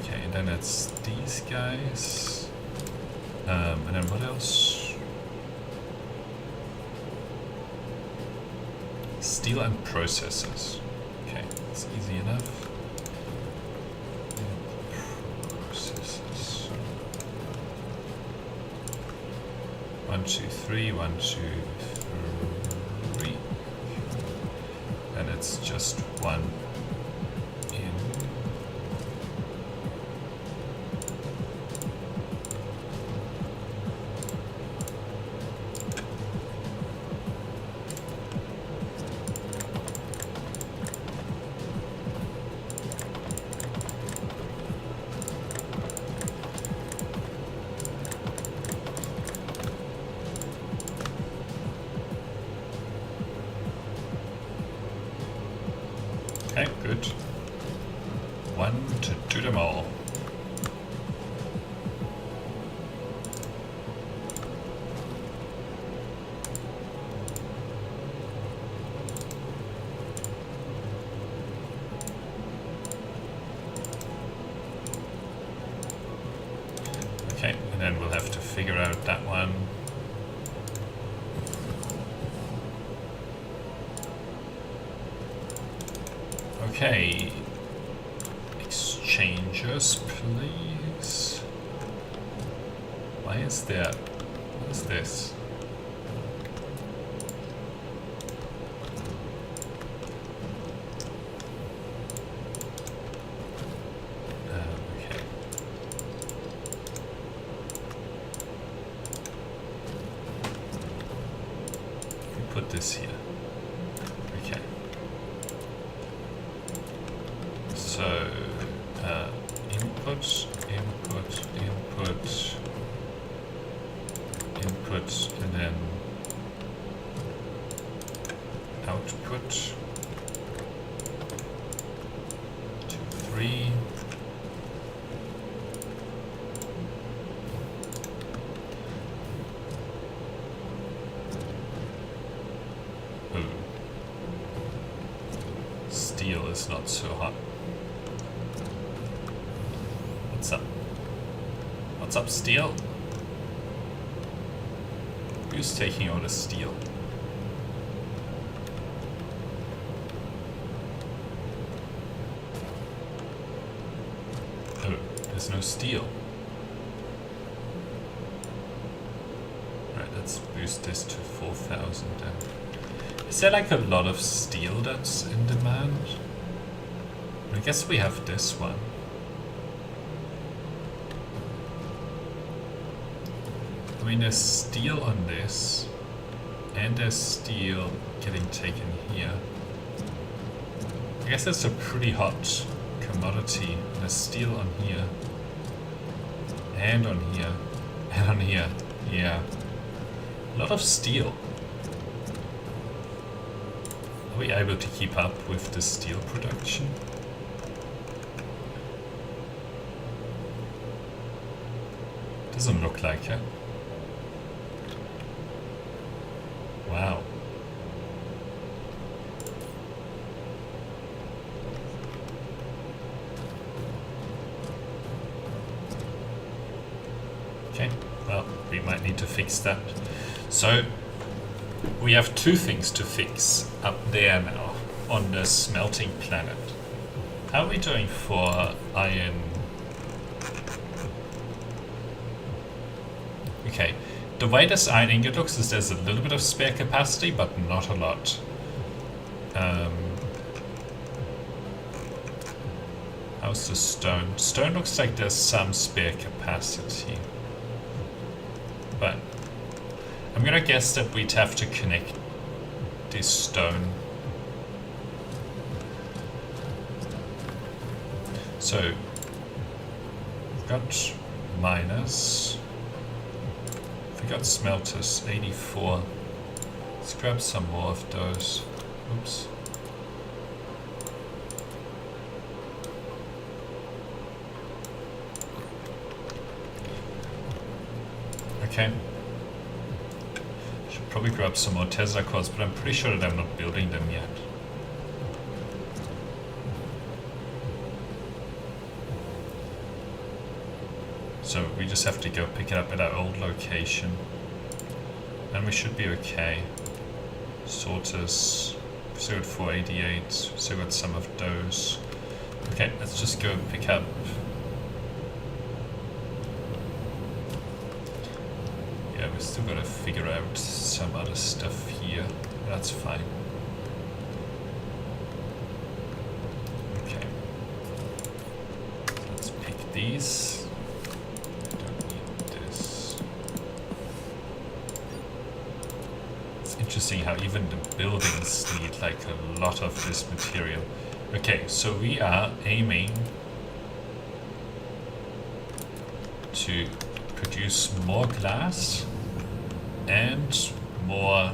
Okay, and then it's these guys. And then what else? Steel and processes. Okay, it's easy enough. Processes. 1, 2, 3, 1, 2, 3. And it's just one in. Okay, good. One to do them all. Okay, and then we'll have to figure out that one. Okay, exchangers, please. Why is there? What is this? Okay. We put this here. Okay. So, input, input, input, input, and then output. 2, 3. Ooh. Steel is not so hot. What's up? What's up, steel? Who's taking all the steel? Oh, there's no steel. Alright, let's boost this to 4,000 then. Is there like a lot of steel that's in demand? I guess we have this one. I mean, there's steel on this, and there's steel getting taken here. I guess that's a pretty hot commodity. There's steel on here, and on here, and on here. Yeah, a lot of steel. Are we able to keep up with the steel production? Doesn't look like it. Wow. Okay, well, we might need to fix that. So, we have two things to fix up there now on the smelting planet. How are we doing for iron? Okay. The way this iron ingot looks is there's a little bit of spare capacity, but not a lot. How's the stone? Stone looks like there's some spare capacity. But I'm gonna guess that we'd have to connect this stone. So, we've got miners. We got smelters, 84. Let's grab some more of those. Oops. Okay. Should probably grab some more Tesla coils, but I'm pretty sure that I'm not building them yet. So we just have to go pick it up at our old location. And we should be okay. Sorters, still got 488, still got some of those. Okay, let's just go pick up. Yeah, we still gotta figure out some other stuff here. That's fine. Okay. Let's pick these. Interesting how even the buildings need like a lot of this material. Okay, so we are aiming to produce more glass and more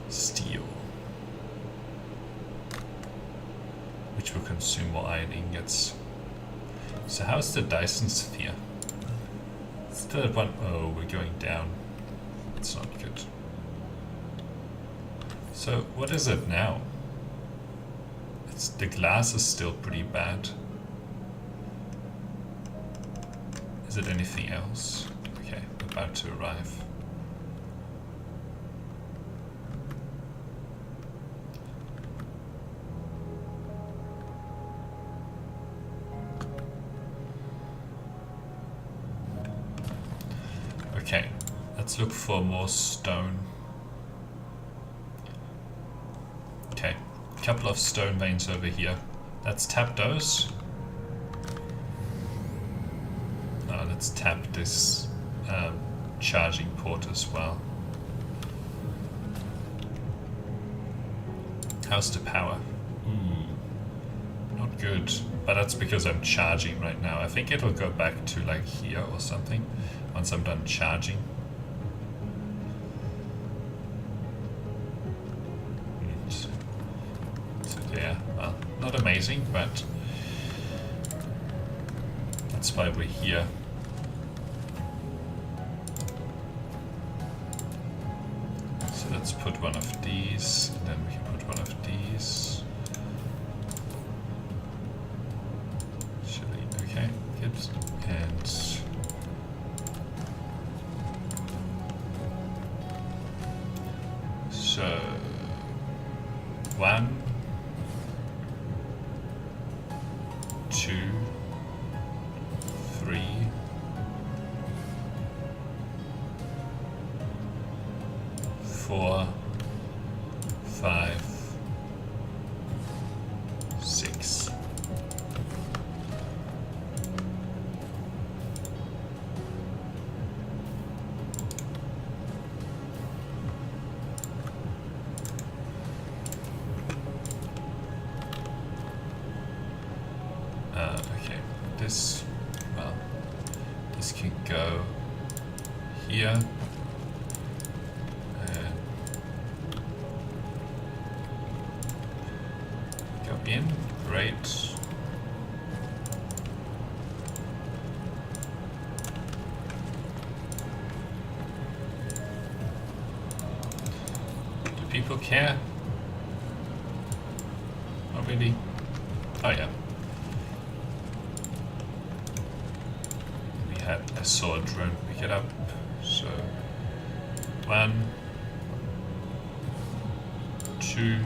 steel, which will consume more iron ingots. So how's the Dyson Sphere? Still at one. Oh, we're going down. That's not good. So what is it now? It's the glass is still pretty bad. Is it anything else? Okay, about to arrive. Okay, let's look for more stone. Okay, a couple of stone veins over here. Let's tap those. Let's tap this charging port as well. How's the power? Not good, but that's because I'm charging right now. I think it'll go back to like here or something once I'm done charging. So yeah, well, not amazing, but that's why we're here. So let's put one of these, and then we can put one of these. Okay, good. And so 1, 2, 3, 4, 5, 6. Okay, this, well, this can go here. Go in, great. Do people care? Not really. Oh yeah. I saw a drone pick it up. So 1, 2,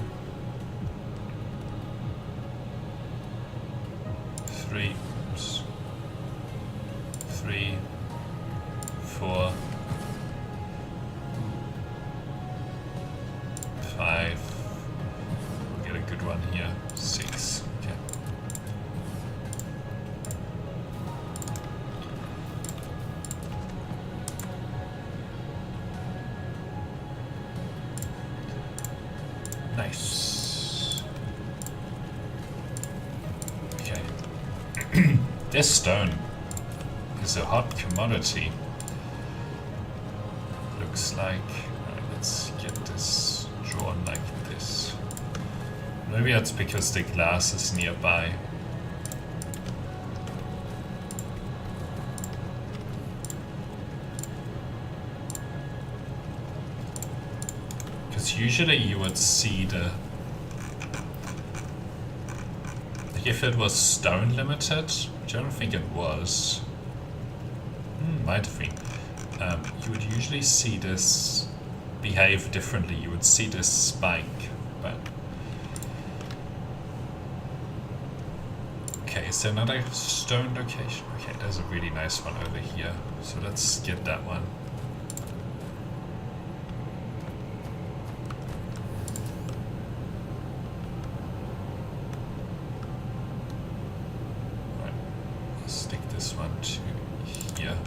3, 4, 5. We'll get a good one here. 6. Okay. Nice. Okay. This stone is a hot commodity. Looks like. Let's get this drawn like this. Maybe that's because the glass is nearby. Because usually you would see the... Like if it was stone limited, which I don't think it was. Might have been. You would usually see this behave differently. You would see this spike, but... Okay, is there another stone location? Okay, there's a really nice one over here. So let's get that one. Right, let's stick this one to here.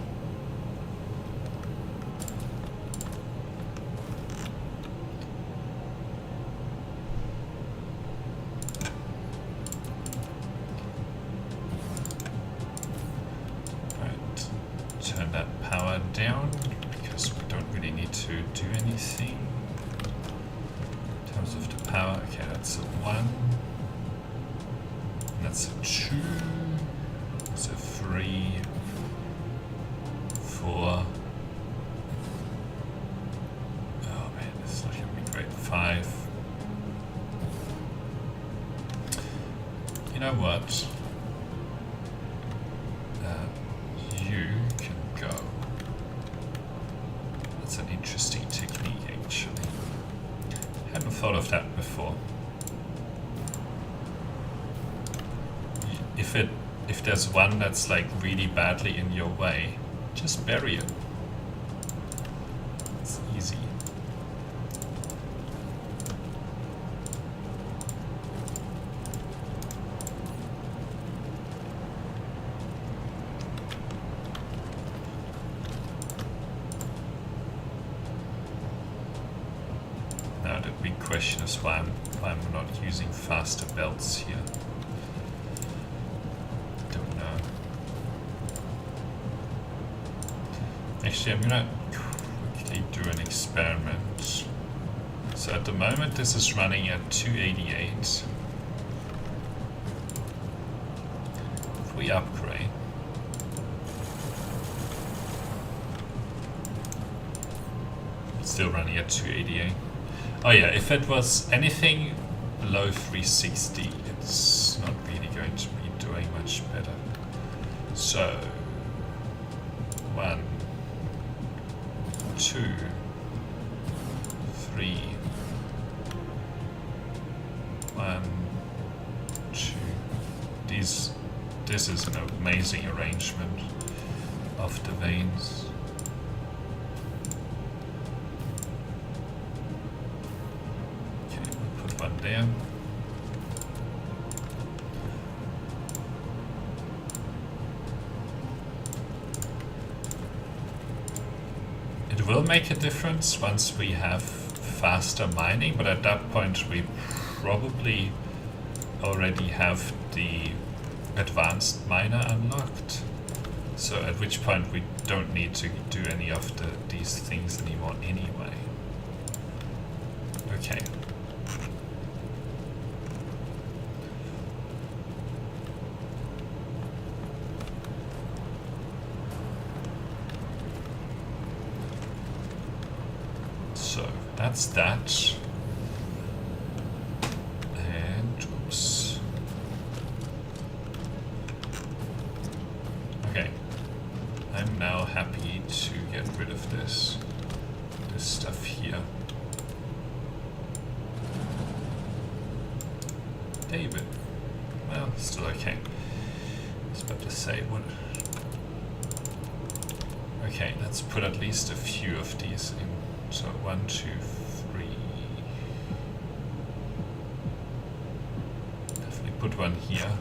Turn that power down because we don't really need to do anything in terms of the power. Okay, that's a 1, that's a 2, that's a 3, 4. Oh man, this is not going to be great. 5. You know what? You can go. That's an interesting technique, actually. Hadn't thought of that before. If there's one that's like really badly in your way, just bury it. It's easy. Now the big question is why I'm not using faster belts here. Don't know. Actually, I'm gonna quickly do an experiment. So at the moment this is running at 288. If we upgrade, it's still running at 288. Oh yeah, if it was anything below 360, it's not really going to be doing much better. So, 1, 2, 3, 1, 2. This is an amazing arrangement of the vanes. One there. It will make a difference once we have faster mining, but at that point we probably already have the advanced miner unlocked. So at which point we don't need to do any of these things anymore anyway. Okay. So that's that. And oops. Okay. I'm now happy to get rid of this stuff here. David. Well, still okay. I was about to say what. Okay, let's put at least a few of these in. So 1, 2, 3. Definitely put one here.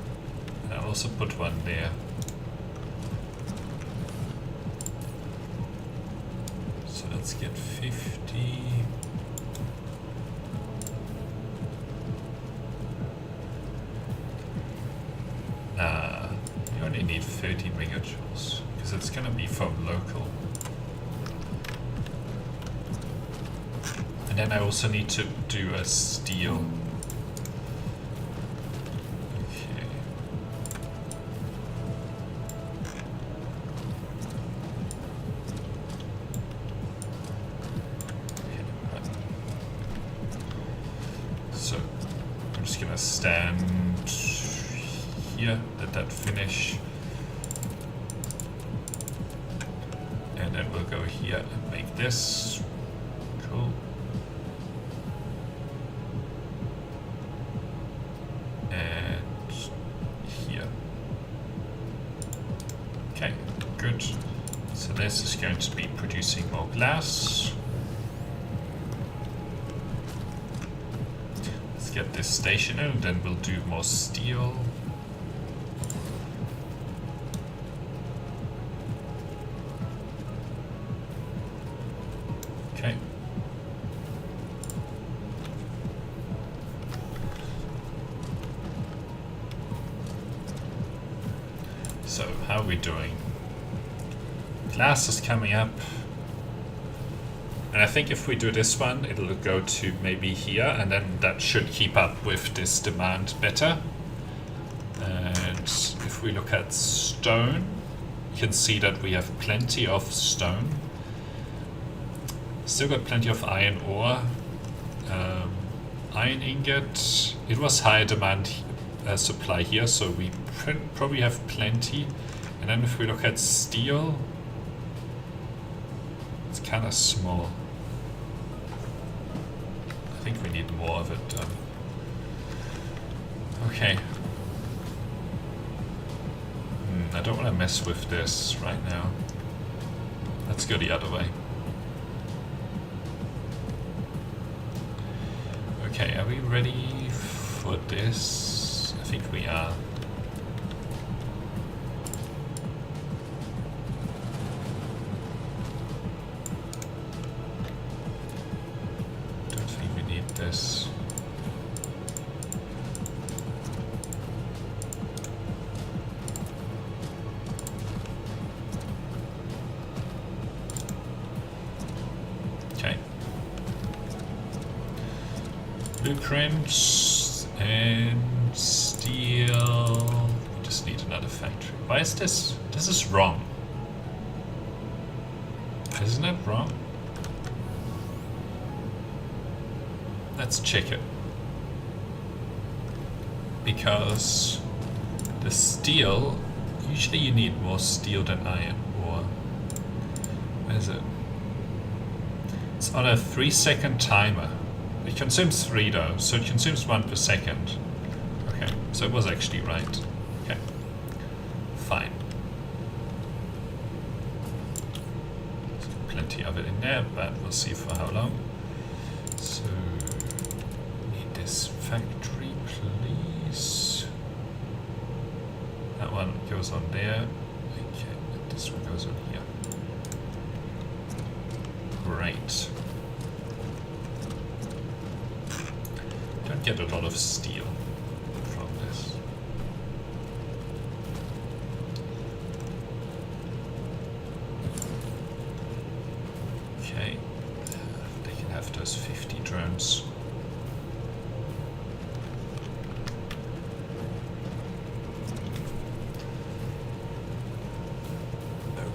And I'll also put one there. So let's get 50. You only need 30 megajoules because it's going to be from local. And then I also need to do a steel stand here, let that finish. And then we'll go here and make this. Cool. And here. Okay, good. So this is going to be producing more glass. Let's get this stationary, and then we'll do more steel. Okay. So, how are we doing? Glass is coming up. And I think if we do this one, it'll go to maybe here, and then that should keep up with this demand better. And if we look at stone, you can see that we have plenty of stone. Still got plenty of iron ore. Iron ingot, it was high demand supply here, so we probably have plenty. And then if we look at steel, it's kind of small. I think we need more of it done. Okay. I don't want to mess with this right now. Let's go the other way. Okay, are we ready for this? I think we are. Don't think we need this. Okay. Blueprints and steel. We just need another factory. Why is this? This is wrong. Isn't it wrong? Let's check it. Because the steel, usually you need more steel than iron ore. Where is it? It's on a 3-second timer. It consumes 3 though, so it consumes 1 per second. Okay, so it was actually right. Okay, fine. There's plenty of it in there, but we'll see for how long. So, need this factory, please. That one goes on there. Okay, this one goes on here. Great. Don't get a lot of steel from this. Okay, they can have those 50 drones.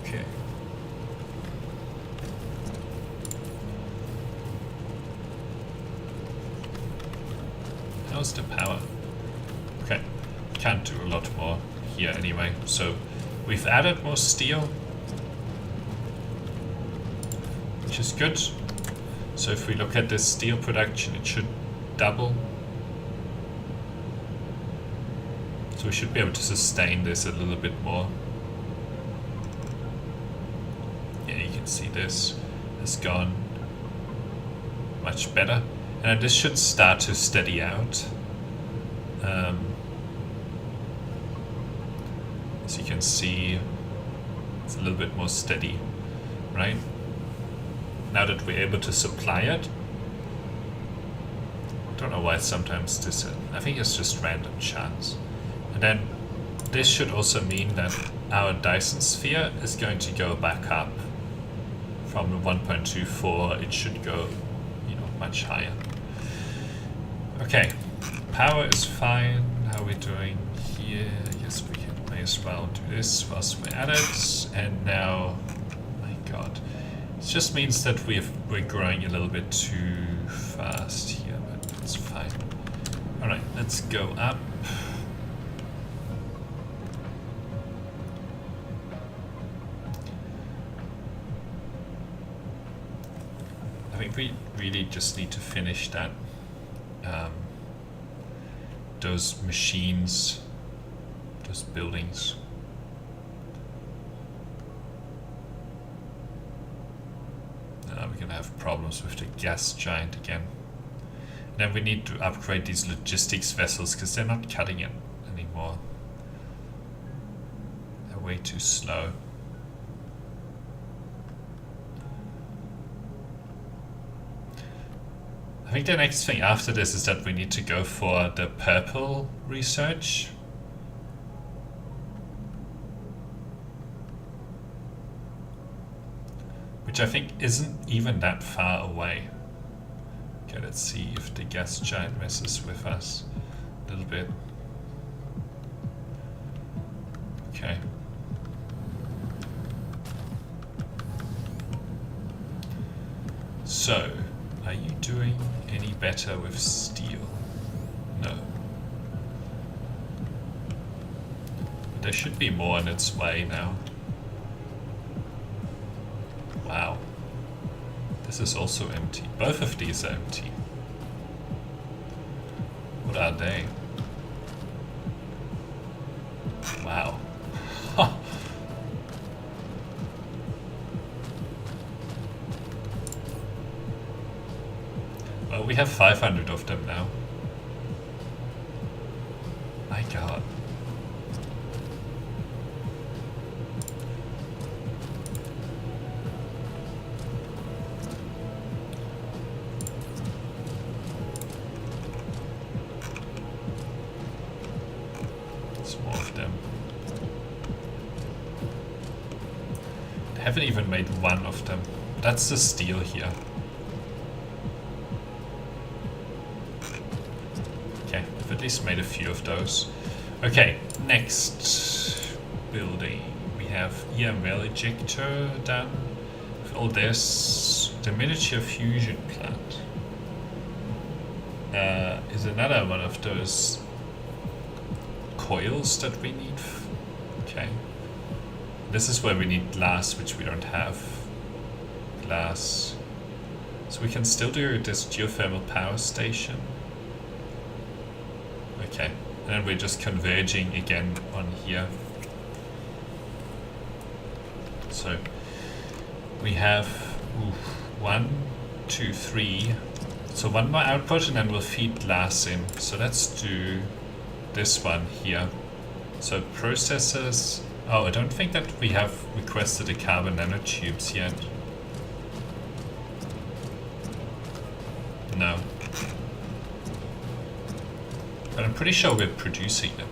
Okay. How's the power? Okay, can't do a lot more here anyway. So we've added more steel, which is good. So if we look at this steel production, it should double. So we should be able to sustain this a little bit more. Yeah, you can see this has gone much better. And this should start to steady out. As you can see, it's a little bit more steady, right? Now that we're able to supply it. I don't know why sometimes this, I think it's just random chance. And then this should also mean that our Dyson Sphere is going to go back up. From the 1.24, it should go, much higher. Okay, power is fine. How are we doing here? Yes, we may as well do this whilst we're at it. And now, my god, it just means that we're growing a little bit too fast here, but it's fine. Alright, let's go up. I think we really just need to finish that, those machines, those buildings. We're gonna have problems with the gas giant again. And then we need to upgrade these logistics vessels because they're not cutting it anymore. They're way too slow. I think the next thing after this is that we need to go for the purple research. Which I think isn't even that far away. Okay, let's see if the gas giant messes with us a little bit. Okay. So, are you doing any better with steel? No. But there should be more on its way now. Wow. This is also empty. Both of these are empty. What are they? Wow. Well, we have 500 of them now. My god. I haven't even made one of them. That's the steel here. Okay, I've at least made a few of those. Okay, next building. We have EM Rail Ejector done. Oh, there's the miniature fusion plant. Is another one of those coils that we need. Okay. This is where we need glass, which we don't have. Glass. So we can still do this geothermal power station. Okay. And then we're just converging again on here. So we have 1, 2, 3. So one more output and then we'll feed glass in. So let's do this one here. So processors. Oh, I don't think that we have requested the carbon nanotubes yet. No. But I'm pretty sure we're producing them.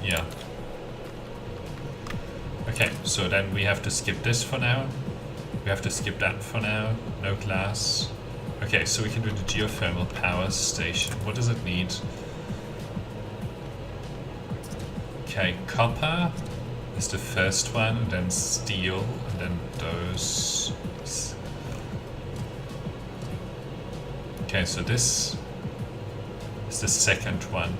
Yeah. Okay, so then we have to skip this for now. We have to skip that for now. No glass. Okay, so we can do the geothermal power station. What does it need? Okay, copper is the first one, and then steel, and then those. Okay, so this is the second one.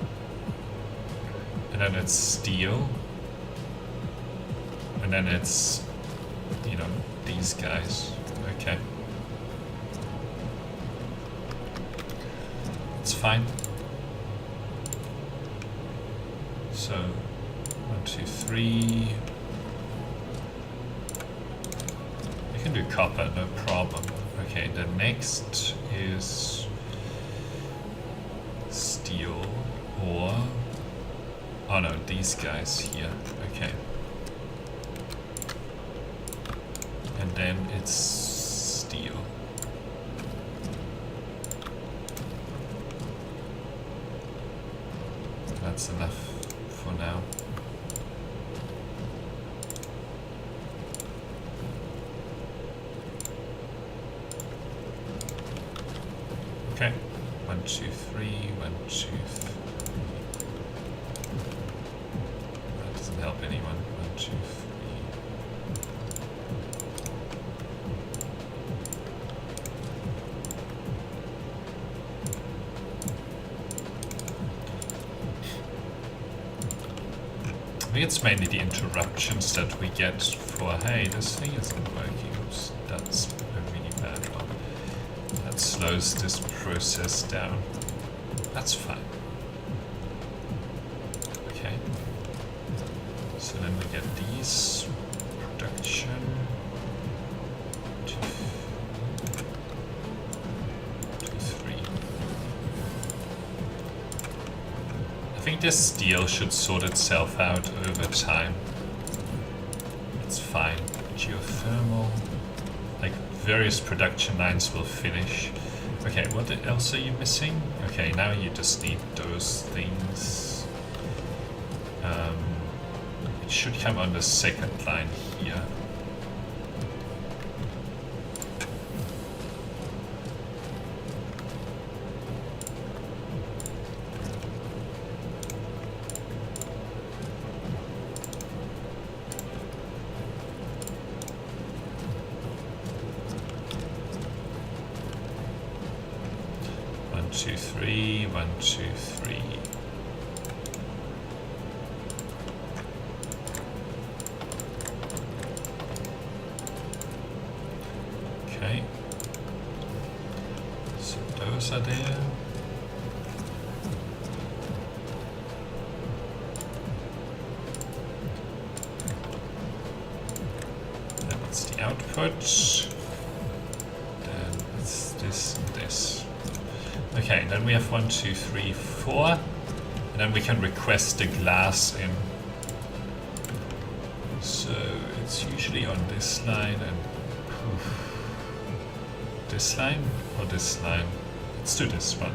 And then it's steel. And then it's, you know, these guys. Okay. It's fine. So 1, 2, 3. We can do copper, no problem. Okay, the next is steel or, oh no, these guys here. Okay. And then it's steel. That's enough for now. Okay, 1, 2, 3, 1, 2, 3. That doesn't help anyone. 1, 2, 3. think it's mainly the interruptions that we get for, hey, this thing isn't working. Oops, that's a really bad one. That slows this process down. That's fine. Okay. So then we get these production. I think this steel should sort itself out over time. It's fine. Geothermal, like various production lines will finish. Okay, what else are you missing? Okay, now you just need those things. It should come on the second line here. One, two, three, 1, 2, 3. Okay. So those are there. That's the output. Then it's this and this. Okay, then we have 1, 2, 3, 4, and then we can request the glass in. So it's usually on this line and this line or this line. Let's do this one.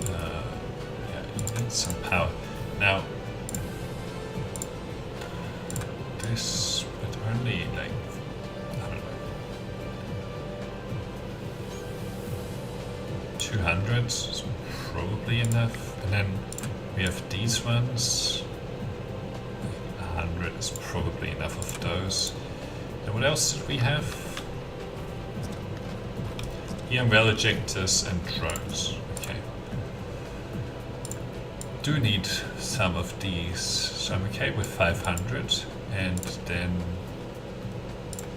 Yeah, you need some power. Now, this would only like, I don't know, 200 is probably enough. And then we have these ones. 100 is probably enough of those. And what else did we have? EM Rail Ejectors and drones. Okay. Do need some of these, so I'm okay with 500, and then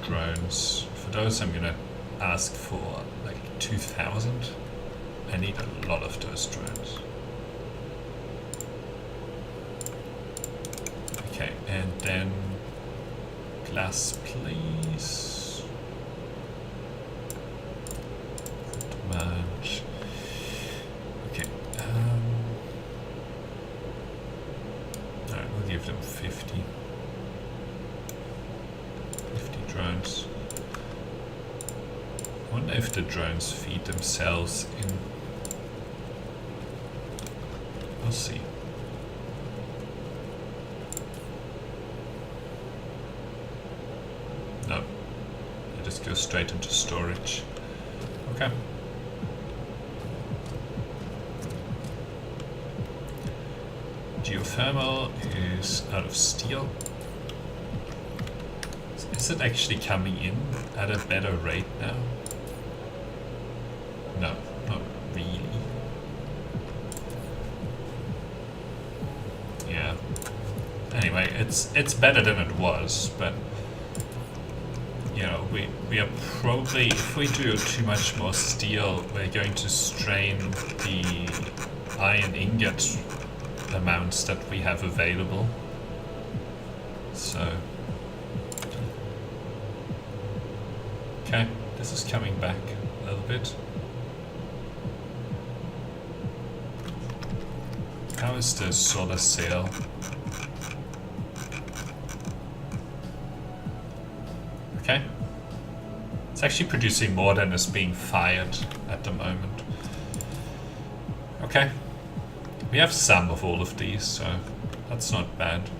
drones. For those I'm gonna ask for like 2,000. I need a lot of those drones. Okay, and then glass please. Not much. Okay, alright, we'll give them 50 drones. I wonder if the drones feed themselves in. We'll see. No, they just go straight into storage. Okay. Geothermal is out of steel. Is it actually coming in at a better rate now? No, not really. Yeah. Anyway, it's better than it was, but you know, we are probably, if we do too much more steel, we're going to strain the iron ingot amounts that we have available. So okay, this is coming back a little bit. How is the solar sail? Okay. It's actually producing more than is being fired at the moment. Okay. We have some of all of these, so that's not bad.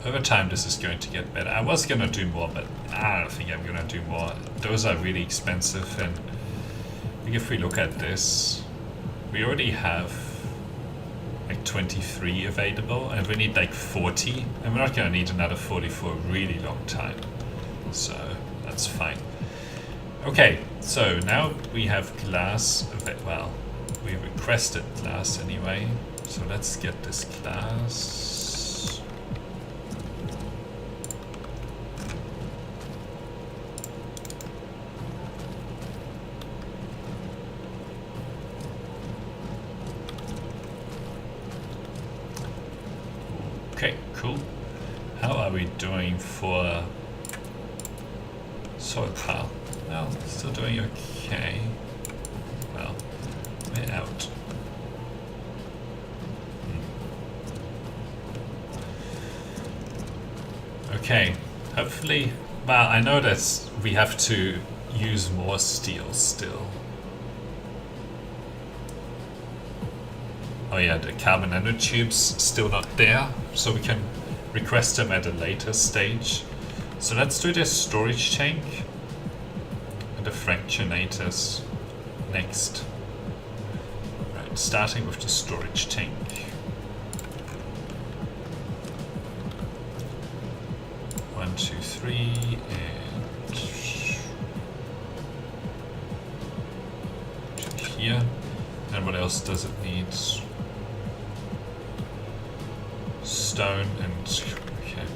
Over time this is going to get better. I was going to do more, but I don't think I'm going to do more. Those are really expensive, and I think if we look at this, we already have like 23 available, and we need like 40, and we're not going to need another 40 for a really long time. so that's fine. Okay, so now we have glass. Well, we requested glass anyway, so let's get this glass. Okay, cool. How are we doing for soil pile? Well, still doing okay. Well, we're out. Okay, hopefully, well, I know that we have to use more steel still. Oh yeah, the carbon nanotubes still not there, so we can request them at a later stage. So let's do the storage tank and the fractionators next. Right, starting with the storage tank. One, two, three, and to here. And what else does it need? Stone and okay.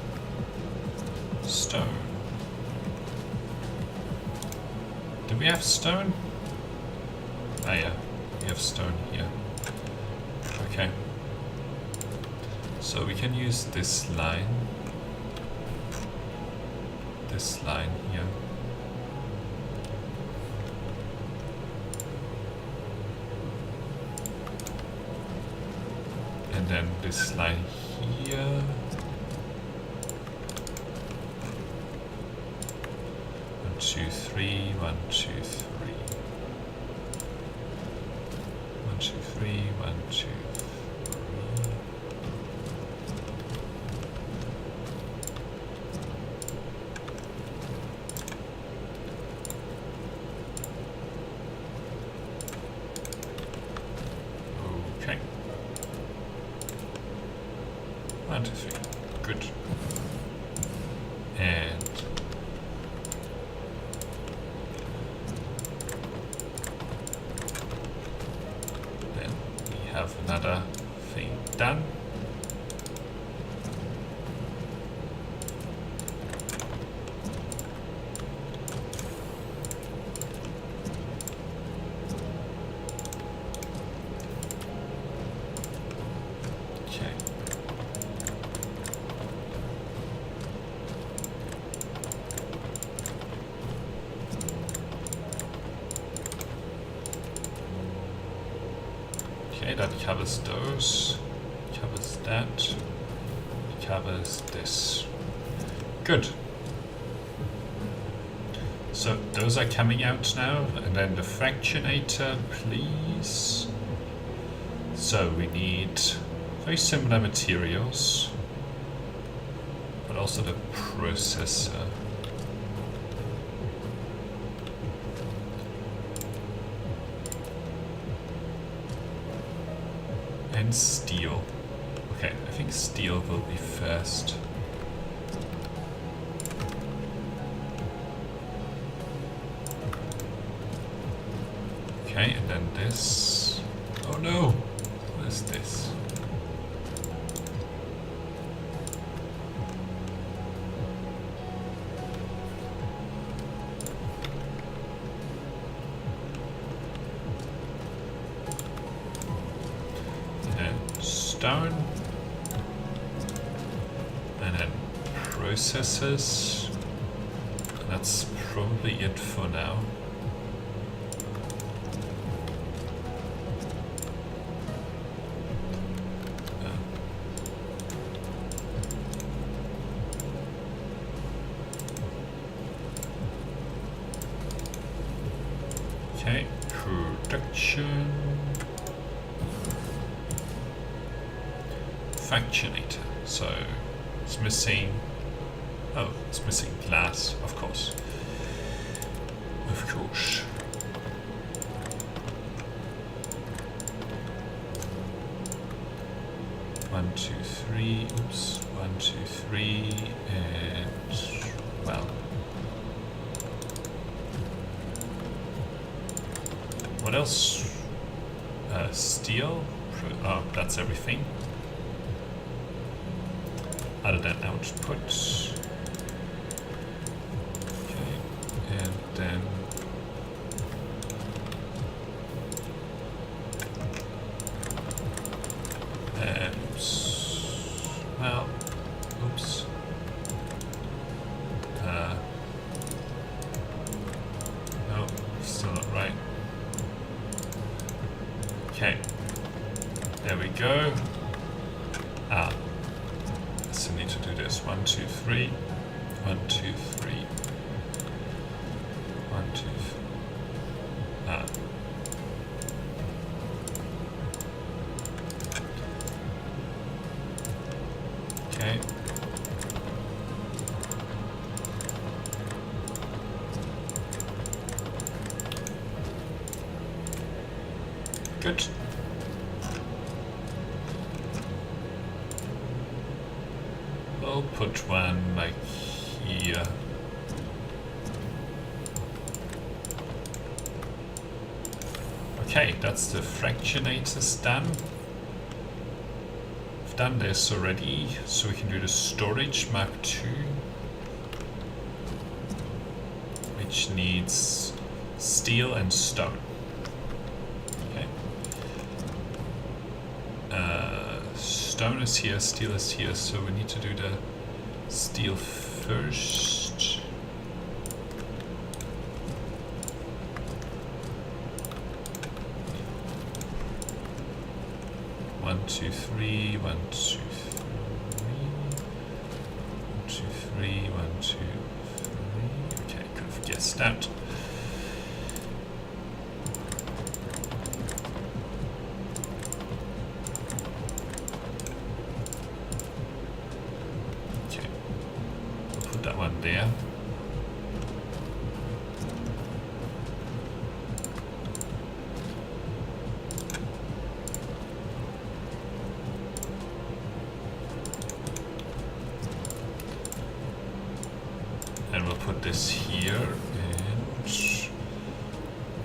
Stone. Do we have stone? Ah yeah, we have stone here. Okay. So we can use this line. This line here. And then this line here. One, two, three, one, two, three. One, two, three, one, two, three. Okay. 1, 2, 3. Good. And then we have another thing done. Okay, that covers those, covers that, covers this. Good. So those are coming out now, and then the fractionator, please. So we need very similar materials, but also the processor. And steel. Okay, I think steel will be first. Okay, and then this. Oh no! What is this? Stone, and then processors. That's probably it for now. Okay, production. Fractionator. So it's missing. Oh, it's missing glass, of course. Of course. One, two, three. Oops. 1, 2, 3, and well, what else? Steel. Oh, that's everything. Other than output. Okay, and then well, oops. No, still not right. Okay, there we go. So we need to do this. 1, 2, 3. 1, 2, 3. 1, 2, 3. Okay. Good. We'll put one like here. Okay, that's the fractionators done. I've done this already, so we can do the storage Mark II, which needs steel and stone. Okay. Stone is here, steel is here, so we need to do the steel first. One, two, three, 1, 2, 3. 1, 2, 3, 1, 2, 3. Okay, could have guessed that. Okay, we'll put that one there. And we'll put this here, and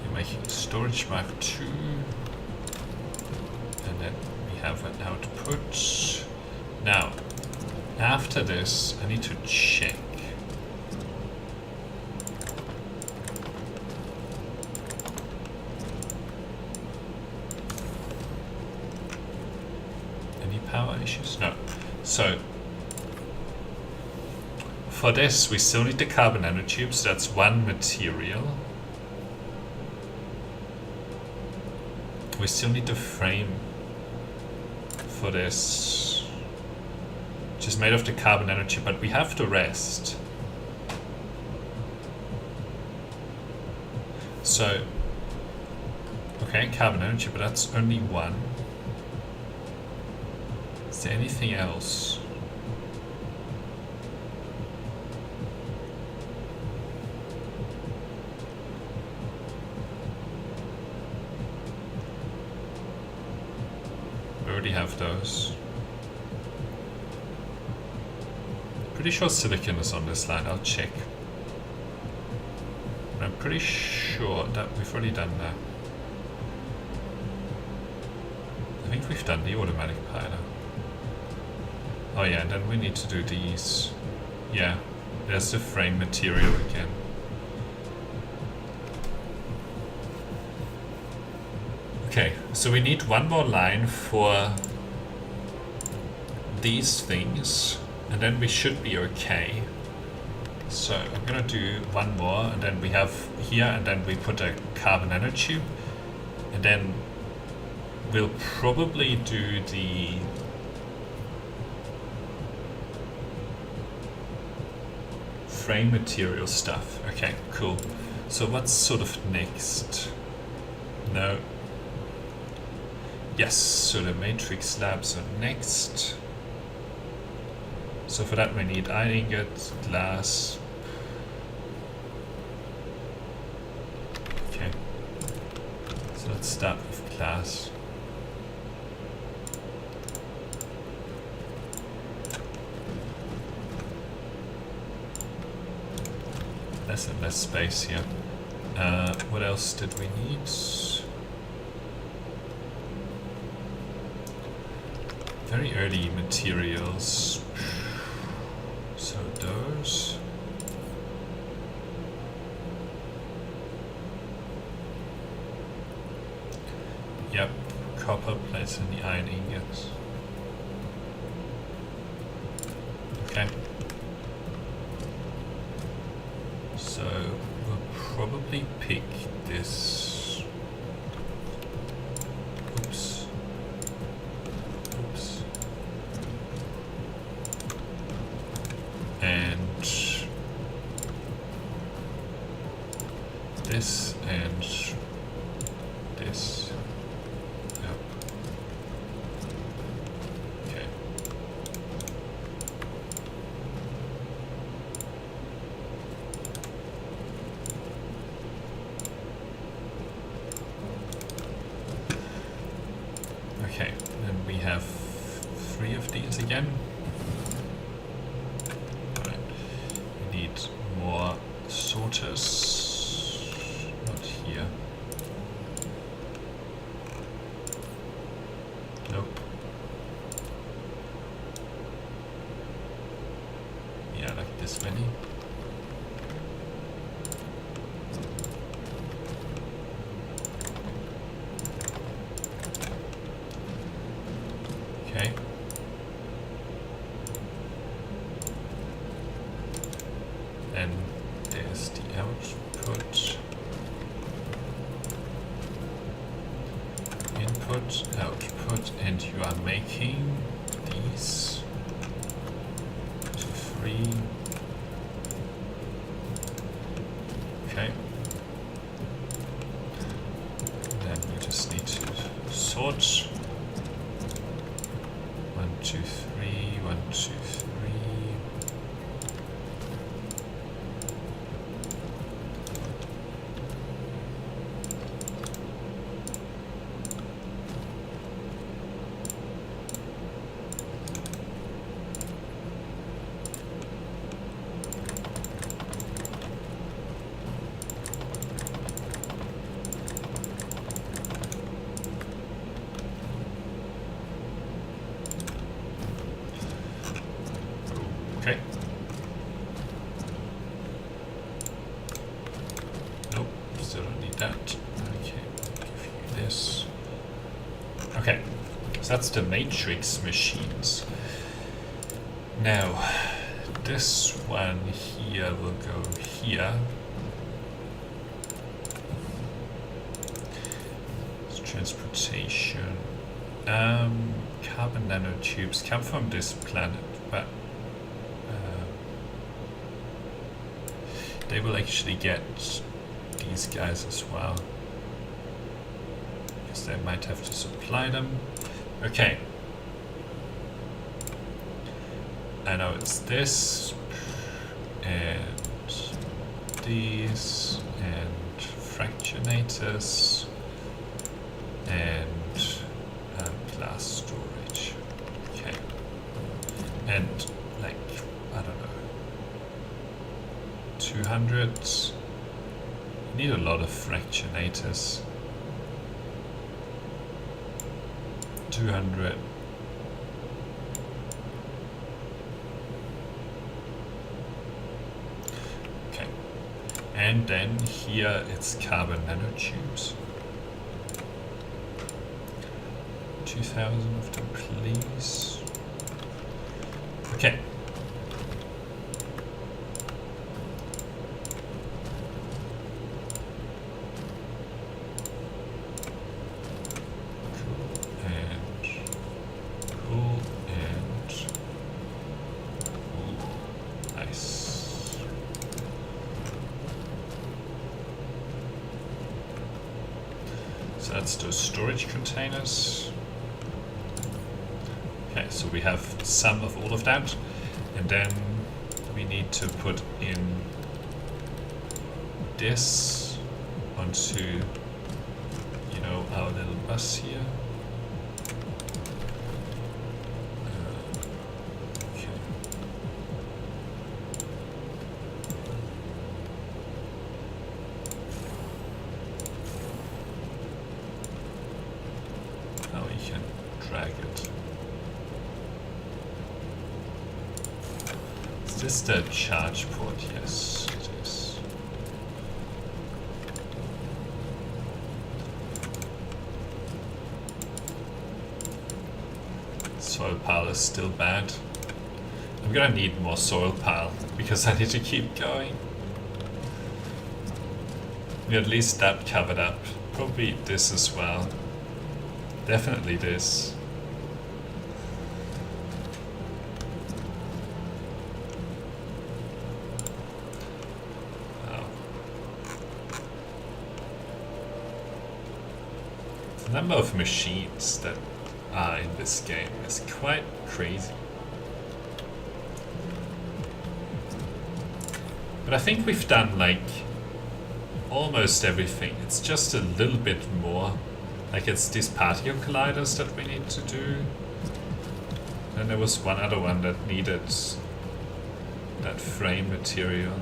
you're making storage Mark II, and then we have an output. Now, after this, I need to check. Any power issues? No. So, for this, we still need the carbon nanotubes. That's one material. We still need the frame for this, which is made of the carbon nanotube, but we have the rest. So, okay, carbon nanotube, but that's only one. Is there anything else? Already have those. Pretty sure silicon is on this line. I'll check. I'm pretty sure that we've already done that. I think we've done the automatic piler. Oh yeah, and then we need to do these. Yeah, there's the frame material again. Okay, so we need one more line for these things, and then we should be okay. So I'm gonna do one more, and then we have here, and then we put a carbon nanotube, and then we'll probably do the frame material stuff. Okay, cool. So what's sort of next? No. Yes, so the matrix slabs are next. So for that we need iron ingot, glass. Okay. So let's start with glass. Less and less space here. What else did we need? very early materials. So those. Yep, copper plates and the iron ingots. Okay. So we'll probably pick this. Oops. Oops. And this and this. Yep. Okay. Okay, then we have 3 of these again. Right. We need more sorters. Not here. Nope. Yeah, like this many. Okay. And there's the output. Input, output, and you are making these 2, 3. Okay. Then we just need to sort. 1, 2, 3, 1, 2, 3. Okay. Nope, still don't need that. Okay, give you this. Okay, so that's the matrix machines. Now, this one here will go here. It's transportation. Carbon nanotubes come from this planet, but they will actually get these guys as well, because they might have to supply them. Okay. I know it's this, and these, and fractionators, and glass storage. Okay. And, like, I don't know, 200. You need a lot of fractionators. 200. Okay. And then here it's carbon nanotubes. 2,000 of them, please. Okay. So that's those storage containers. Okay, so we have some of all of that, and then we need to put in this onto, you know, our little bus here. Okay. Now we can drag it. Is this the charge port? Yes, it is. Soil pile is still bad. I'm gonna need more soil pile because I need to keep going. At least that covered up. Probably this as well. Definitely this. Oh. The number of machines that are in this game is quite crazy. But I think we've done like almost everything. It's just a little bit more. Like it's these particle colliders that we need to do. And there was one other one that needed that frame material.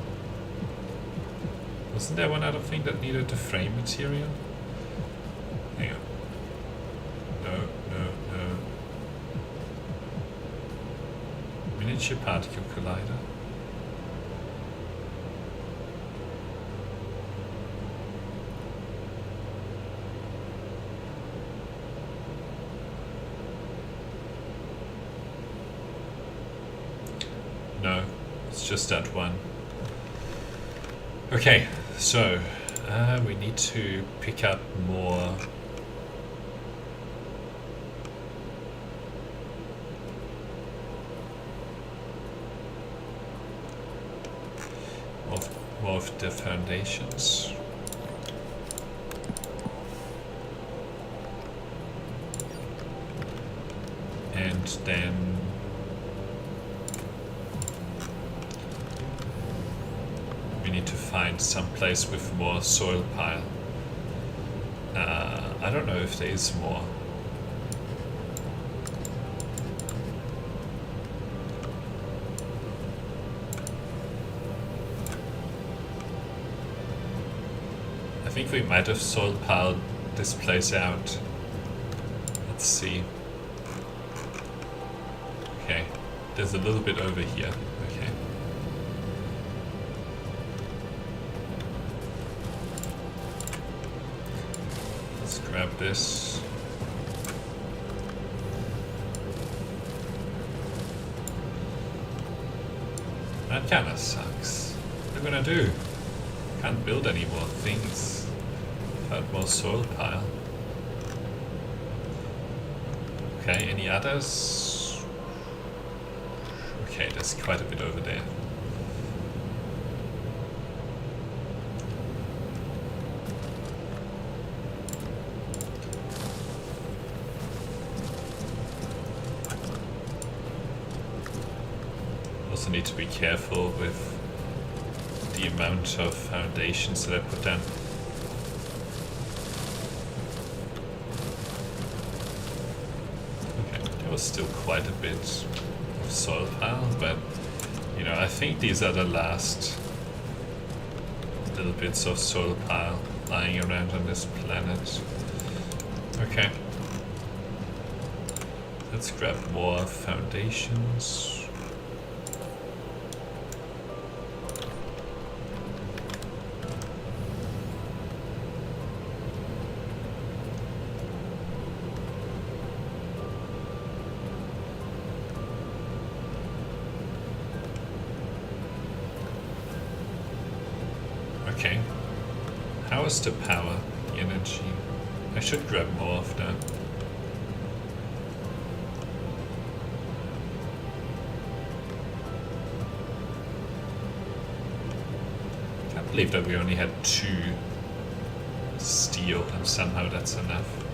Wasn't there one other thing that needed the frame material? Hang on. No. Miniature particle collider. No, it's just that one. Okay, so we need to pick up more of the foundations. And then we need to find some place with more soil pile. I don't know if there is more. I think we might have soil piled this place out. Let's see. Okay, there's a little bit over here. Okay. Let's grab this. That kinda sucks. What are we gonna do? Can't build any more things without more soil pile. Okay, any others? Okay, there's quite a bit over there. Also need to be careful with the amount of foundations that I put down. Okay, there was still quite a bit of soil pile, but you know, I think these are the last little bits of soil pile lying around on this planet. Okay. Let's grab more foundations. Okay, how is the power, the energy? I should grab more of that. Can't believe that we only had 2 steel and somehow that's enough.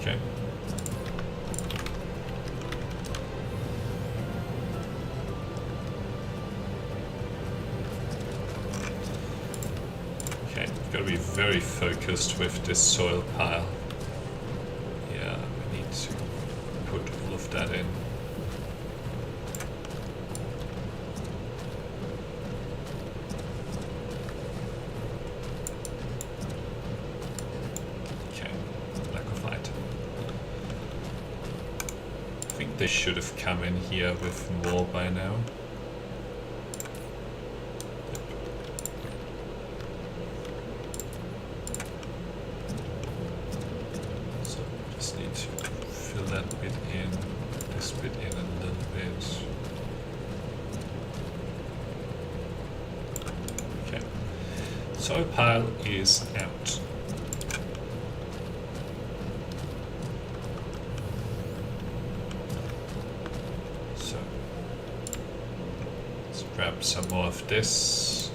Okay. Gotta be very focused with this soil pile. Yeah, we need to put all of that in. Okay, lack of light. think they should have come in here with more by now. So just need to fill that bit in, this bit in a little bit. Okay, soil pile is out. Grab some more of this.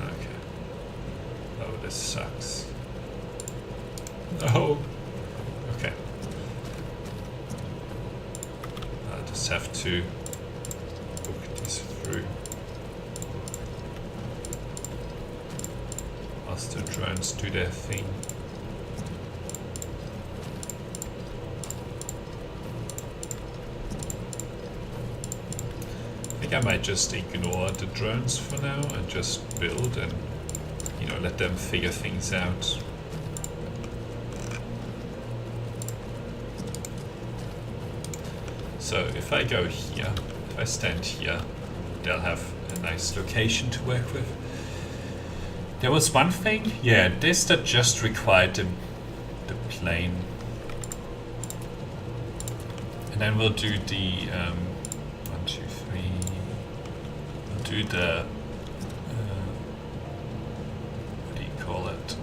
Okay. Oh, this sucks. No. Okay. I'll just have to book these through. Whilst the drones do their thing. I might just ignore the drones for now and just build and, you know, let them figure things out. So if I go here, if I stand here, they'll have a nice location to work with. There was one thing, yeah, this that just required the plane. And then we'll do the 1, 2, 3. Do the what do you call it?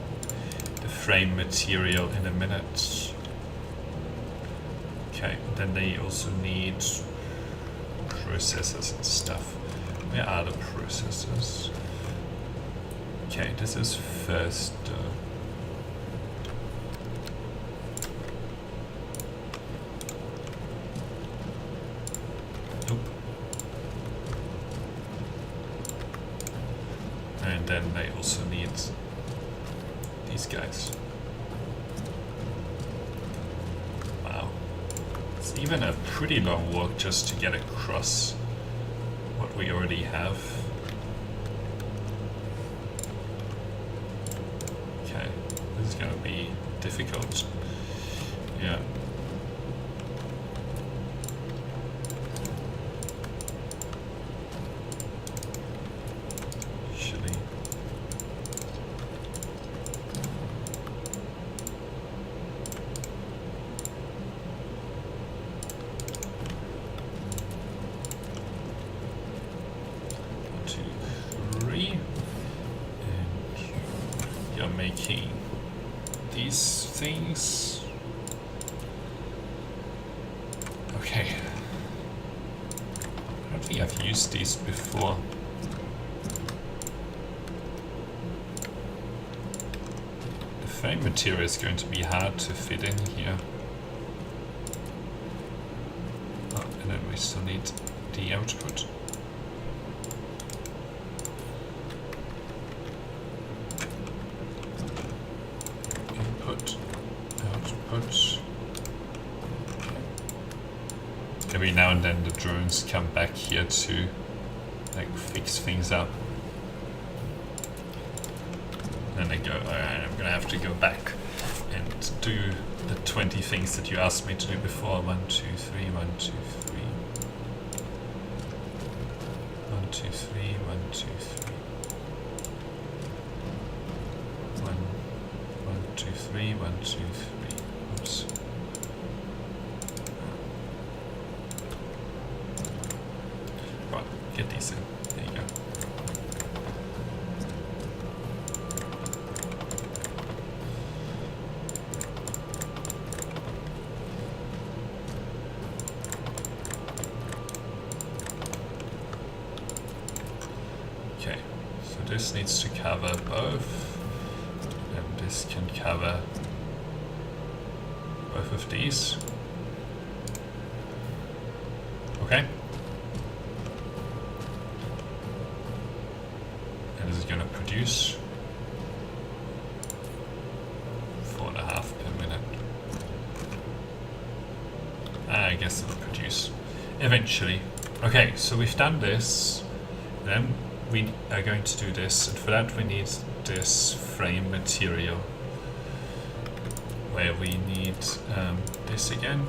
The frame material in a minute. Okay, then they also need processors and stuff. Where are the processors? Okay, this is first. And then they also need these guys. Wow. It's even a pretty long walk just to get across what we already have. Okay, this is gonna be difficult. Yeah. Making these things. Okay. I don't think I've used these before. The frame material is going to be hard to fit in here. Oh, and then we still need the output. Output. Every now and then the drones come back here to like fix things up. Then they go, alright, I'm gonna have to go back and do the 20 things that you asked me to do before. 1, 2, 3, 1, 2, 3. 1, 2, 3, 1, 2, 3. 1, 2, 3, 1, 2, 3. Oops. Right, get these in. There you go. Okay, so this needs to cover both, and this can cover both of these. Okay. And this is going to produce 4.5 per minute. I guess it'll produce eventually. Okay, so we've done this. Then we are going to do this, and for that we need this frame material, where we need this again.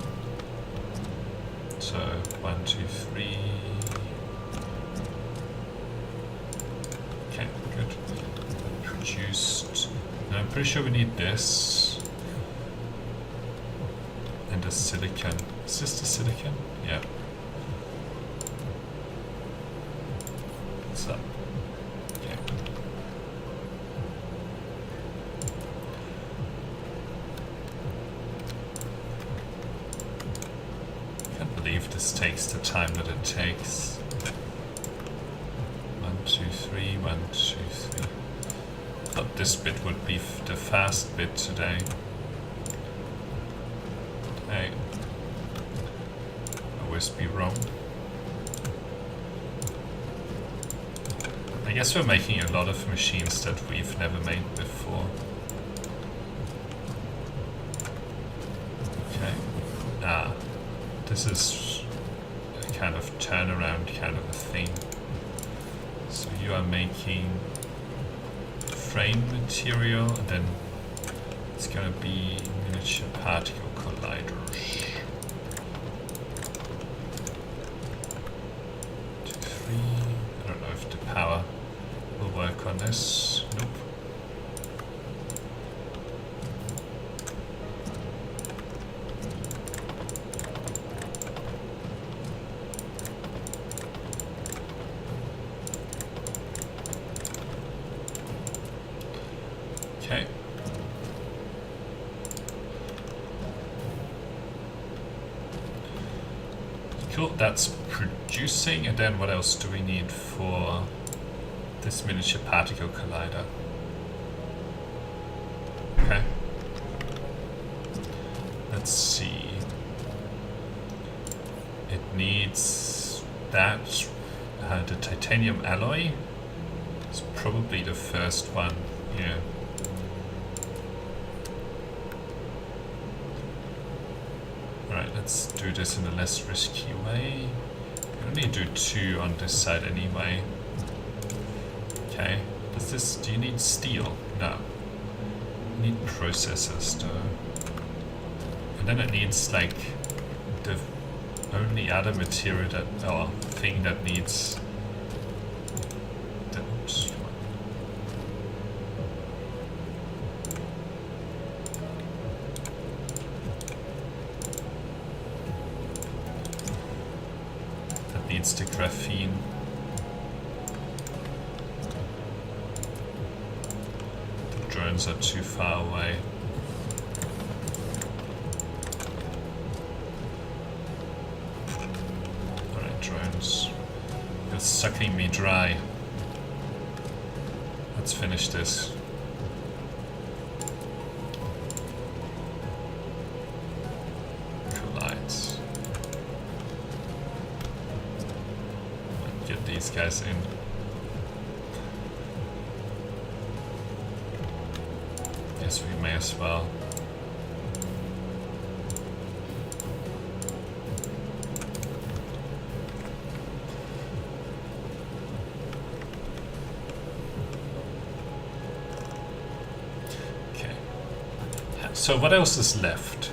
So 1, 2, 3. Okay, good. Produced. Now I'm pretty sure we need this and the silicon. Is this the silicon? Yeah. So, okay. Can't believe this takes the time that it takes. 1, 2, 3, 1, 2, 3. Thought this bit would be the fast bit today. Hey, always be wrong. I guess we're making a lot of machines that we've never made before. Okay. Ah, this is a kind of turnaround kind of a thing. So you are making frame material, and then it's gonna be miniature particle colliders. 2, 3. I don't know if the power will work on this. Nope. Okay. Cool, that's producing, and then what else do we need for this miniature particle collider? Okay. Let's see. It needs that, the titanium alloy. It's probably the first one here. Alright, let's do this in a less risky way. We only do 2 on this side anyway. Okay, do you need steel? No. You need processors though. And then it needs like the only other material or thing that needs the, oops, come on. That needs the graphene. The drones are too far away. Drones. It's sucking me dry. Let's finish this. Collides. Get these guys in. Yes, we may as well. So what else is left?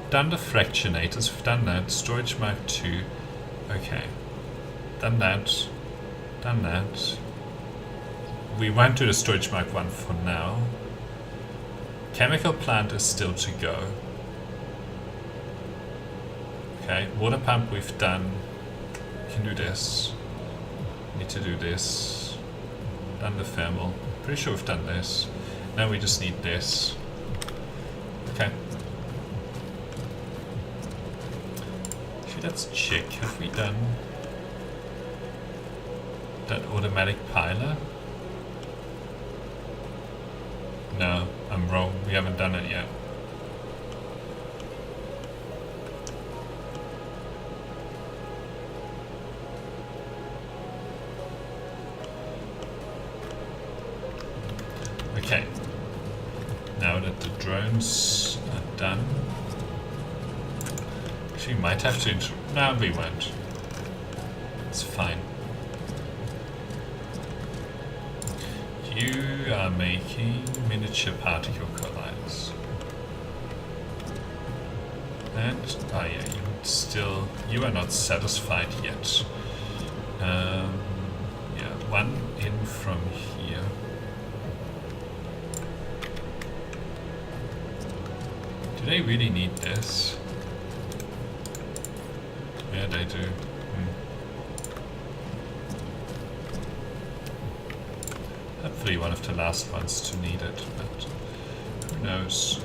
Done the fractionators, we've done that. Storage Mark 2. Okay. Done that. Done that. We went to the Storage Mark 1 for now. Chemical plant is still to go. Okay, water pump we've done. We can do this. Need to do this. Done the thermal. Pretty sure we've done this. Now we just need this. Okay. Actually, let's check. Have we done that automatic piler? No, I'm wrong. We haven't done it yet. Okay. Now that the drones are done, actually, we might have to. No, we won't. It's fine. You are making miniature particle colliders. And, oh yeah, you are not satisfied yet. Yeah, one in from here. Do they really need this? Yeah, they do. Hopefully one of the last ones to need it, but who knows?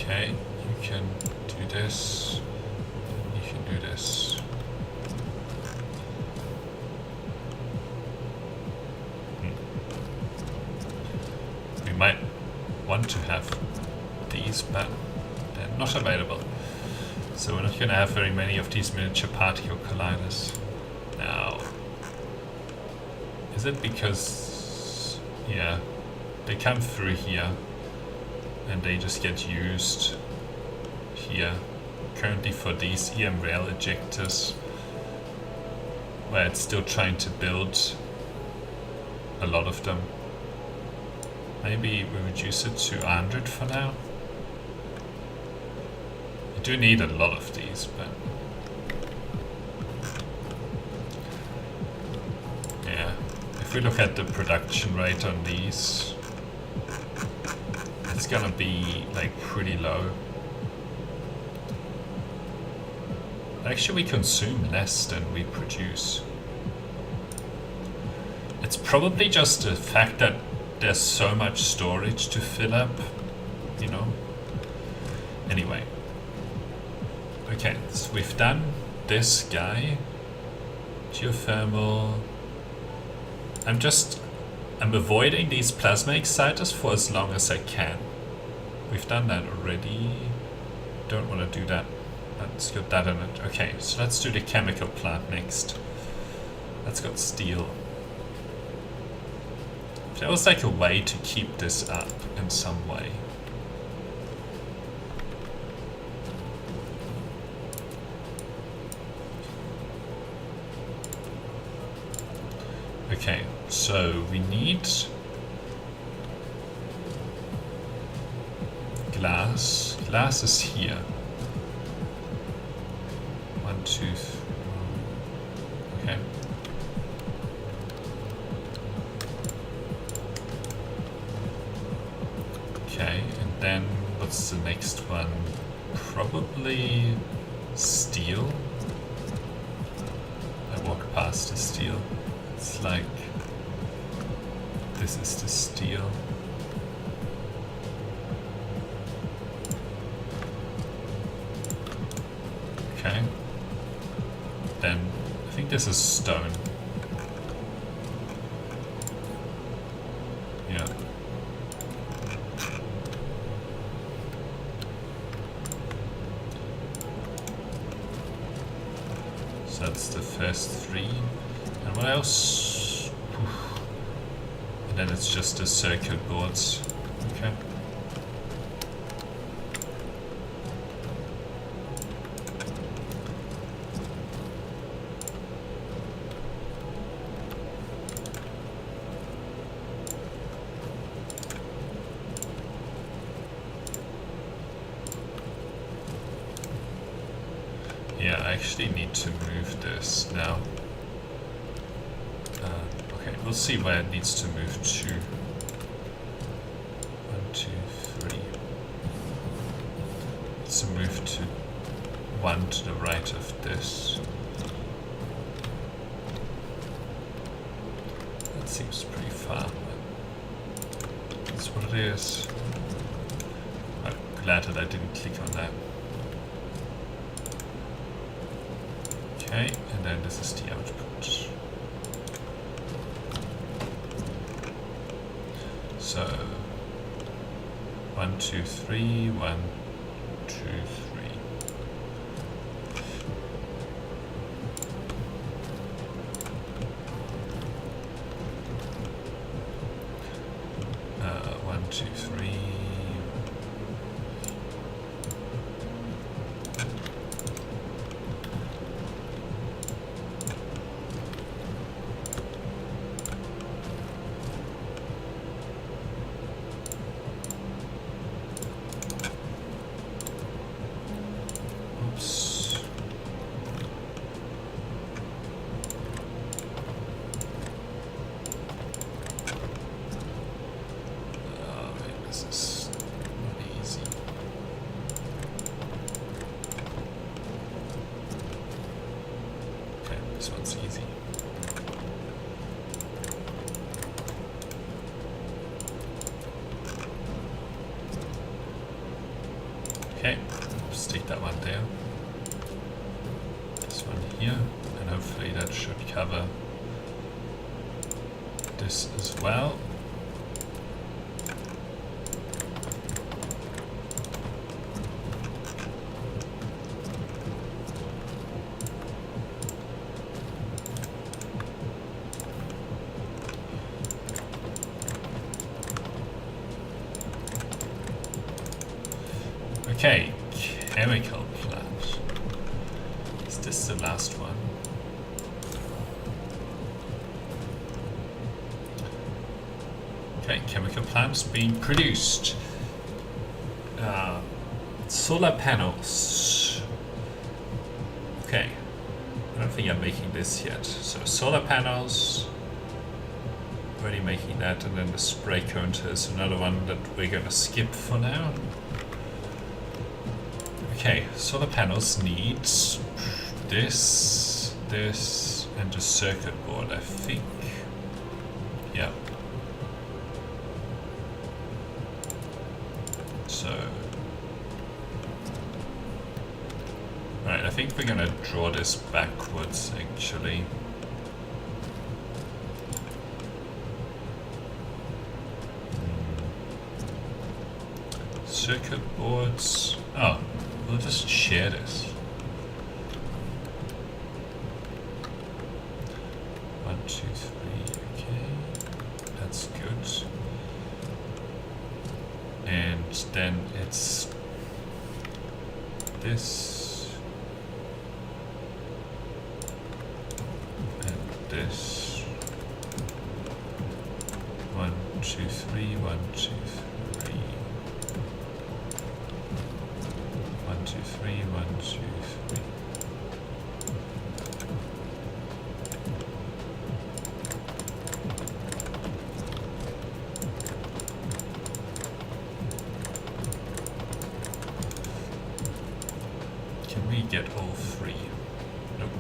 Okay, you can do this. You can do this. We might want to have these, but they're not available. So we're not going to have very many of these miniature particle colliders. Now, is it because, yeah, they come through here and they just get used here currently for these EM Rail Ejectors, where it's still trying to build a lot of them. Maybe we reduce it to 100 for now. You do need a lot of these, but yeah, if we look at the production rate on these, it's gonna be like pretty low. Actually, we consume less than we produce. It's probably just the fact that there's so much storage to fill up, you know. Anyway. Okay, so we've done this guy. Geothermal. I'm avoiding these plasma exciters for as long as I can. We've done that already. Don't want to do that. Let's get that in it. Okay, so let's do the chemical plant next. That's got steel. There was like a way to keep this up in some way. Okay, so we need glass. Glass is here. 1, 2, 3. Okay. Okay, and then what's the next one? Probably steel. I walked past the steel. It's like, this is the steel. Okay. Then, I think this is stone. Yeah. So that's the first 3. And what else? And then it's just the circuit boards. Okay. Yeah, I actually need to move this now. Okay, we'll see where it needs to move to. 1, 2, 3. Let's move to 1 to the right of this. That seems pretty far. That's what it is. I'm glad that I didn't click on that. Okay, and then this is the output. So 1, 2, 3, 1, 2, 3. One, two, three. Oops. Oh, wait, this is not easy. Okay, this one's easy. Okay, stick that one there. This one here, and hopefully that should cover this as well. Okay, chemical plant. Is this the last one? Okay, chemical plants being produced. Solar panels. Okay, I don't think I'm making this yet. So solar panels, already making that, and then the spray counter is another one that we're gonna skip for now. Okay, solar panels need this, this, and a circuit board, I think. Yeah. So, right, I think we're gonna draw this backwards actually. Circuit boards. Oh. We'll just share this. 1, 2, 3, okay. That's good. And then it's this. And this. 1, 2, 3, 1, 2, 3. 1, 2, 3, 1, 2, 3. Can we get all 3? Nope.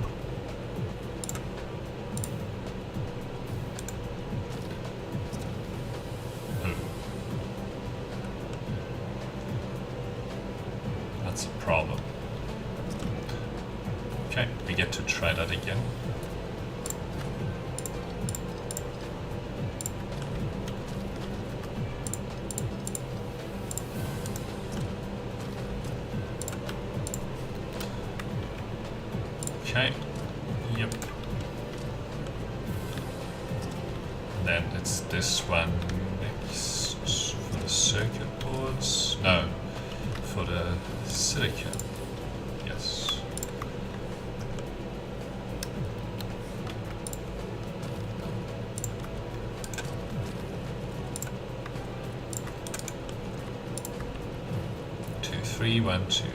That's a problem. Okay, we get to try that again. Okay, yep. Then it's this one next for the circuit boards. No, for the silicon. Yes. Two, three, 1, 2, 3.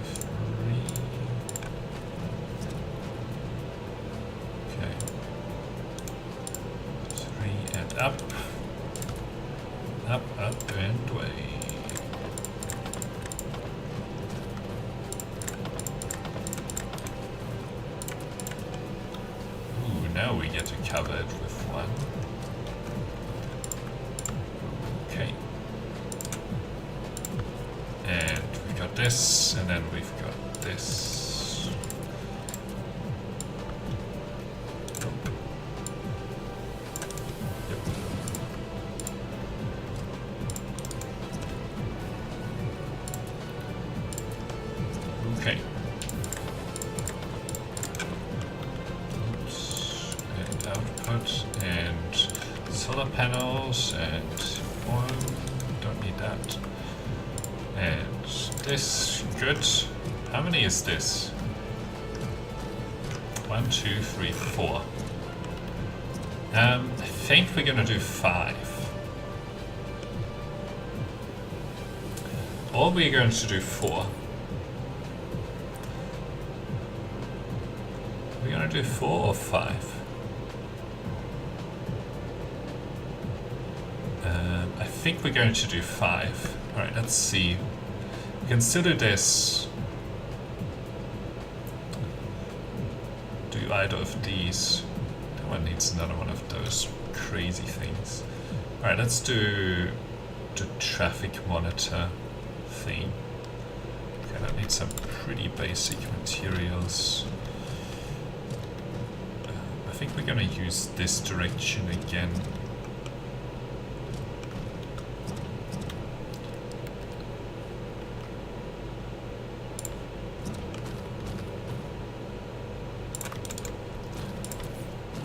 now we get to cover it with one. Okay. And we've got this, and then we've got this. Nope. Yep. Okay. Oops. And output, and solar panels, and one. Don't need that. And this, good. How many is this? 1, 2, 3, 4. I think we're gonna do 5. Or we're going to do 4. We're gonna do 4 or 5. I think we're going to do 5. Alright, let's see. We can still do this. Do either of these. That one needs another one of those crazy things. Alright, let's do the traffic monitor thing. Okay, that needs some pretty basic materials. I think we're gonna use this direction again.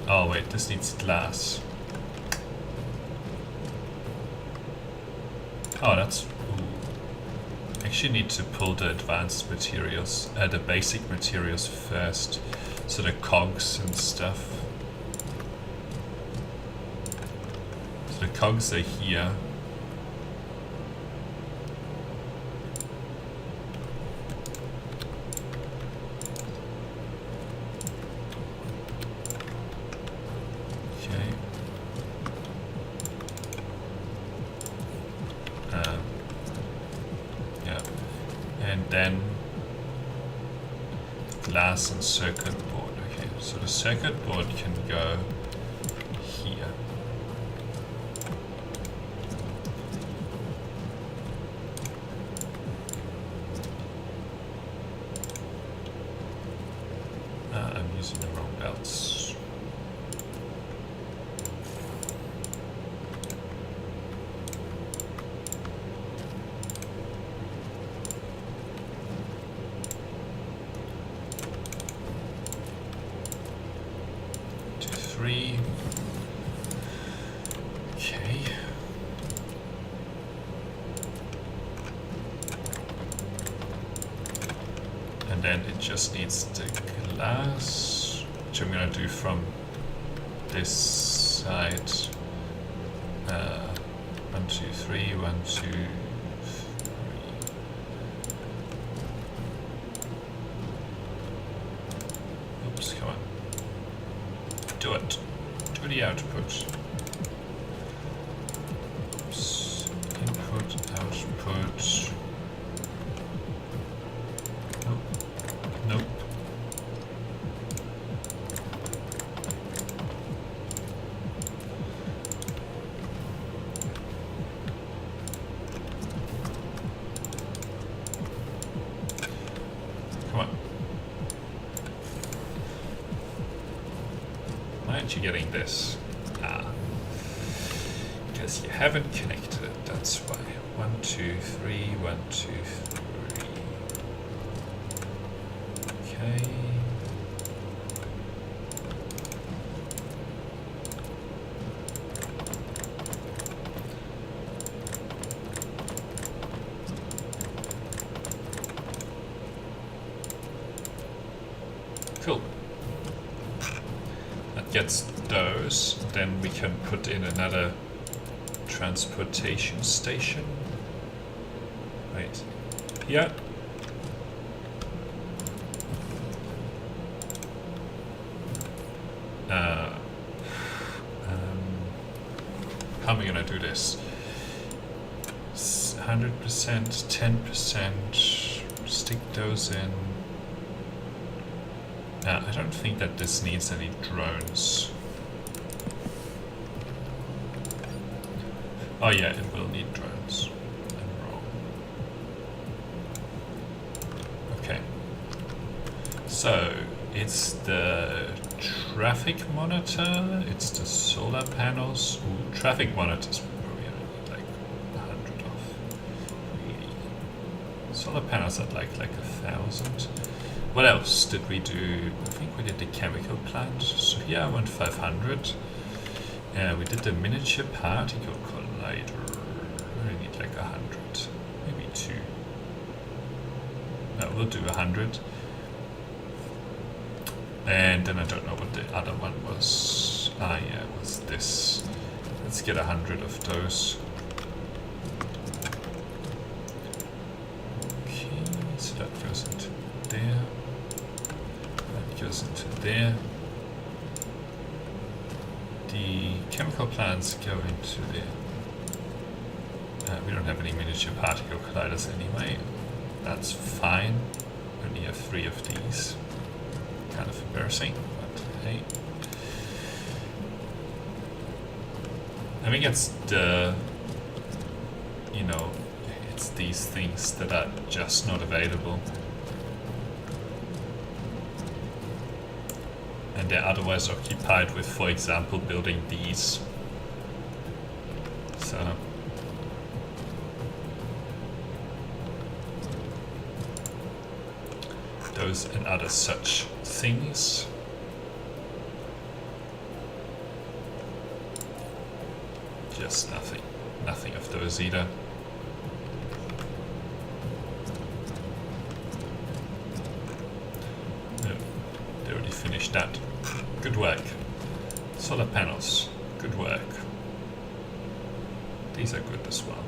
Oh wait, this needs glass. Oh, that's... Ooh. Actually need to pull the advanced materials, the basic materials first. So the cogs and stuff. So the cogs are here. Then glass and circuit board. Okay, so the circuit board can go here. I'm using the wrong belts. Okay. And then it just needs the glass, which I'm gonna do from this side. 1, 2, 3, 1, 2, 3. Oops, come on. Do it. Do the output. Oops. Input, output. Nope. Nope. Come on. Why aren't you getting this? Because you haven't connected it, that's why. 1, 2, 3, 1, 2, 3. Okay. Cool. That gets those. Then we can put in another transportation station. Right. Here. How am I gonna do this? 100%, 10%. Stick those in. I don't think that this needs any drones. Oh yeah, it will need drones. I'm wrong. Okay. So, it's the traffic monitor, it's the solar panels. Ooh, traffic monitors probably like 100 off. Really. Solar panels at like 1,000. What else did we do? I think we did the chemical plant. So here I went 500. We did the miniature particle collider. We need like 100, maybe 2. No, we'll do 100. And then I don't know what the other one was. Ah, yeah, it was this. Let's get 100 of those. Okay, so that goes into there. That goes into there. The chemical plants go into there. We don't have any miniature particle colliders anyway. That's fine. We only have 3 of these. Kind of embarrassing, but hey. I think it's the, you know, it's these things that are just not available. And they're otherwise occupied with, for example, building these. So. Those and other such things. Just nothing. Nothing of those either. No, they already finished that. Good work. Solar panels. Good work. These are good as well.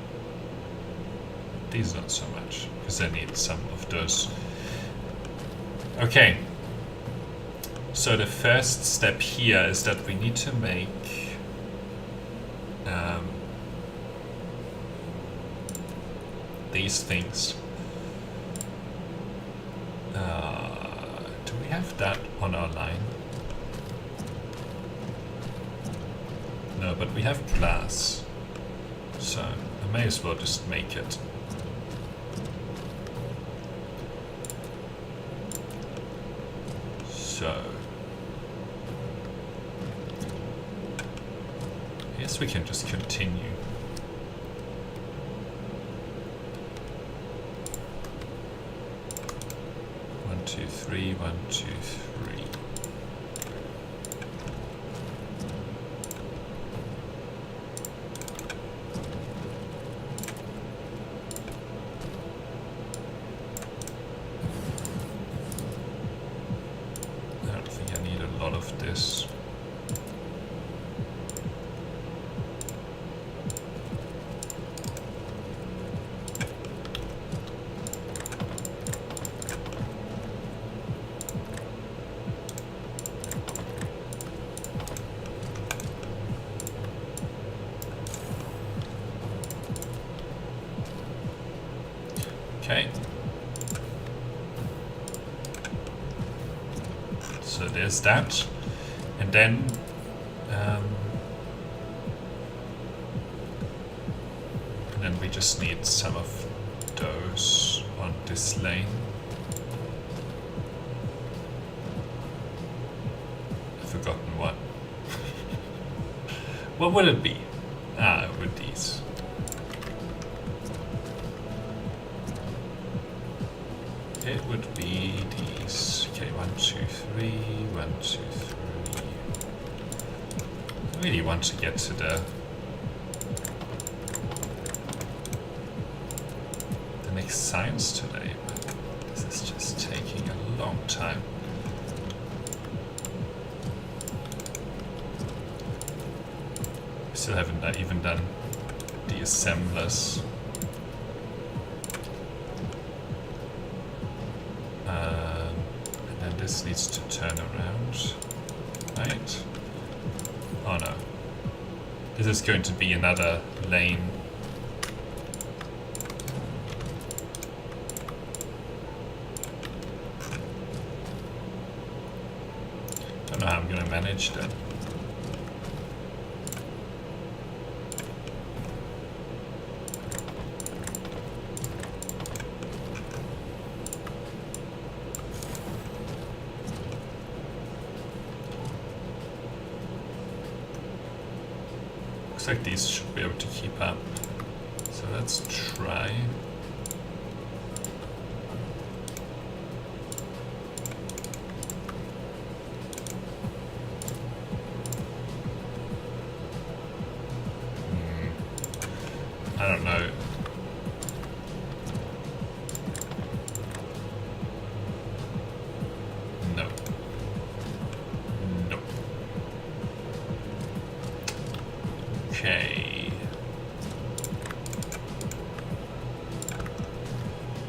These not so much, because I need some of those. Okay, so the first step here is that we need to make these things. Do we have that on our line? No, but we have glass, so I may as well just make it. So, I guess we can just continue. One, two, three, 1, 2, 3. This. Okay. So there's that. And then we just need some of those on this lane. I've forgotten what. What would it be? Ah, it would these. It would be these. Okay, 1, 2, 3, 1, 2, 3. I really want to get to the next science today, but this is just taking a long time. We still haven't even done the assemblers. And then this needs to turn around, right? Oh no. This is going to be another lane. Don't know how I'm gonna manage that. Looks like these should be able to keep up. So let's try. I don't know. No. Nope. Okay.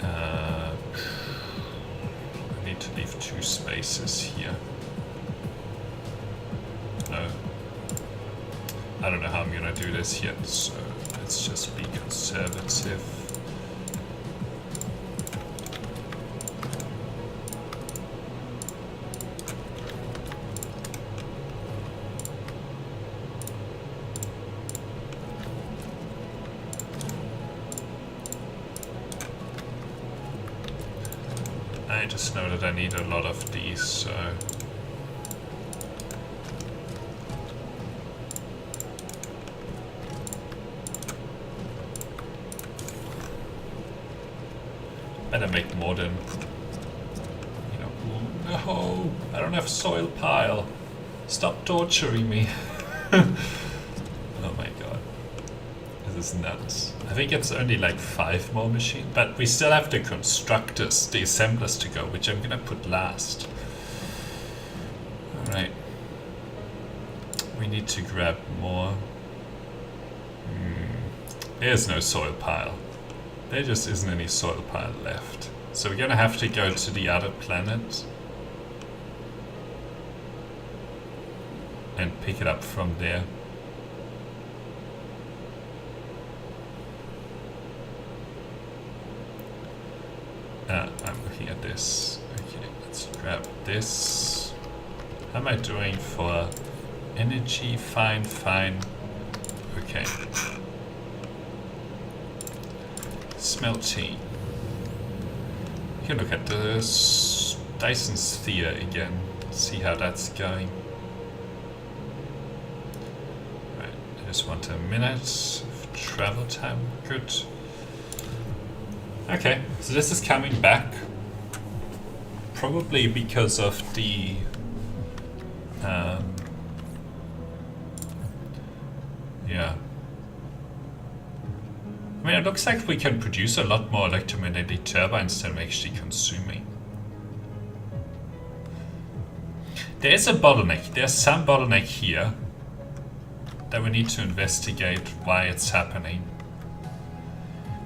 I need to leave 2 spaces here. No. I don't know how I'm gonna do this yet, so let's just be conservative. I just know that I need a lot of these, so better make more than, you know. No, I don't have soil pile. Stop torturing me. Oh my god. This is nuts. I think it's only like 5 more machines, but we still have the constructors, the assemblers to go, which I'm gonna put last. Alright. We need to grab more. There's no soil pile. There just isn't any soil pile left. So we're gonna have to go to the other planet and pick it up from there. I'm looking at this. Okay, let's grab this. How am I doing for energy? Fine, fine. Okay. Smelting. You can look at the Dyson Sphere again. See how that's going. Right, I just want a minute of travel time. Good. Okay, so this is coming back. Probably because of the yeah. I mean, it looks like we can produce a lot more electromagnetic turbines than we're actually consuming. There is a bottleneck. There's some bottleneck here that we need to investigate why it's happening.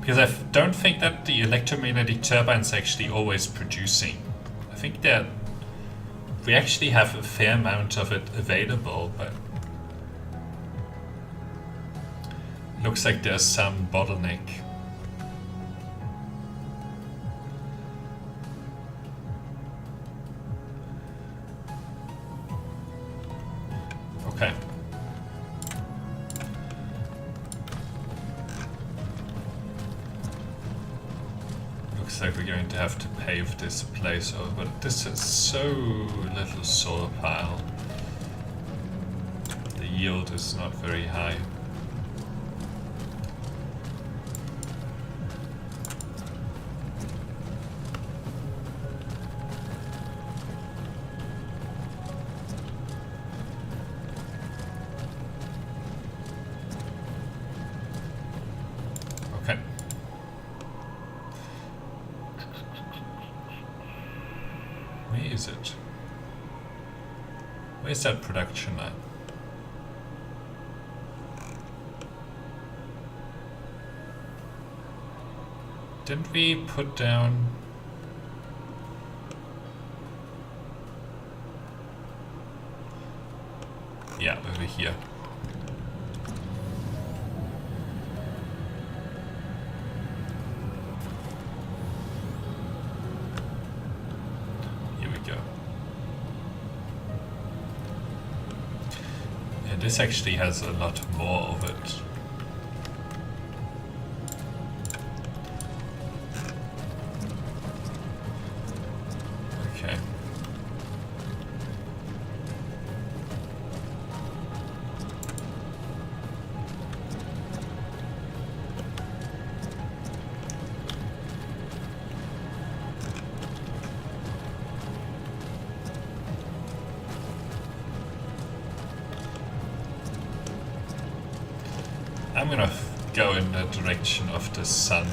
Because I don't think that the electromagnetic turbines are actually always producing. I think that we actually have a fair amount of it available, but looks like there's some bottleneck. Okay. Looks like we're going to have to pave this place over, but this is so little solar pile. The yield is not very high. Okay. Where is it? Where's that production line? Didn't we put down... Yeah, over here. Here we go. Yeah, this actually has a lot more of it. Okay. I'm gonna go in the direction of the sun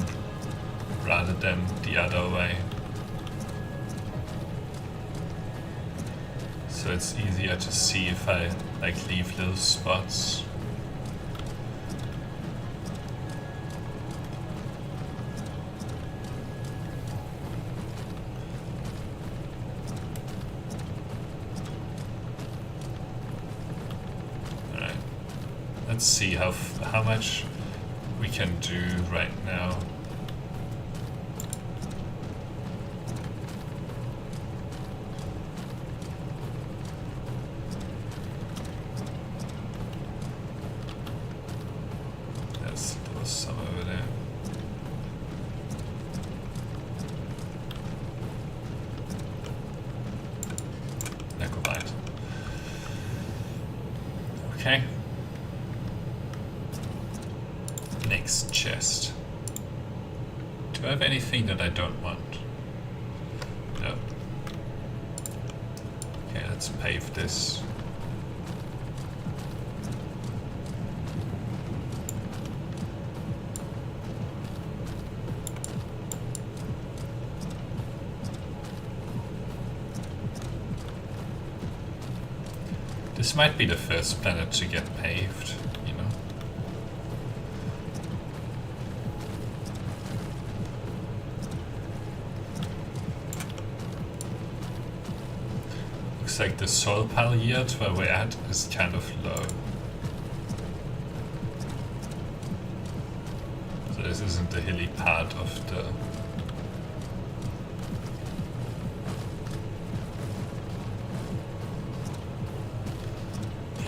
rather than the other way. So it's easier to see if I like leave little spots. Alright. Let's see how much we can do right now. There was some over there. Never mind. Okay. Next chest. Do I have anything that I don't want? No. Okay, let's pave this. This might be the first planet to get paved, you know. Looks like the soil pile yield where we're at is kind of low. So this isn't the hilly part of the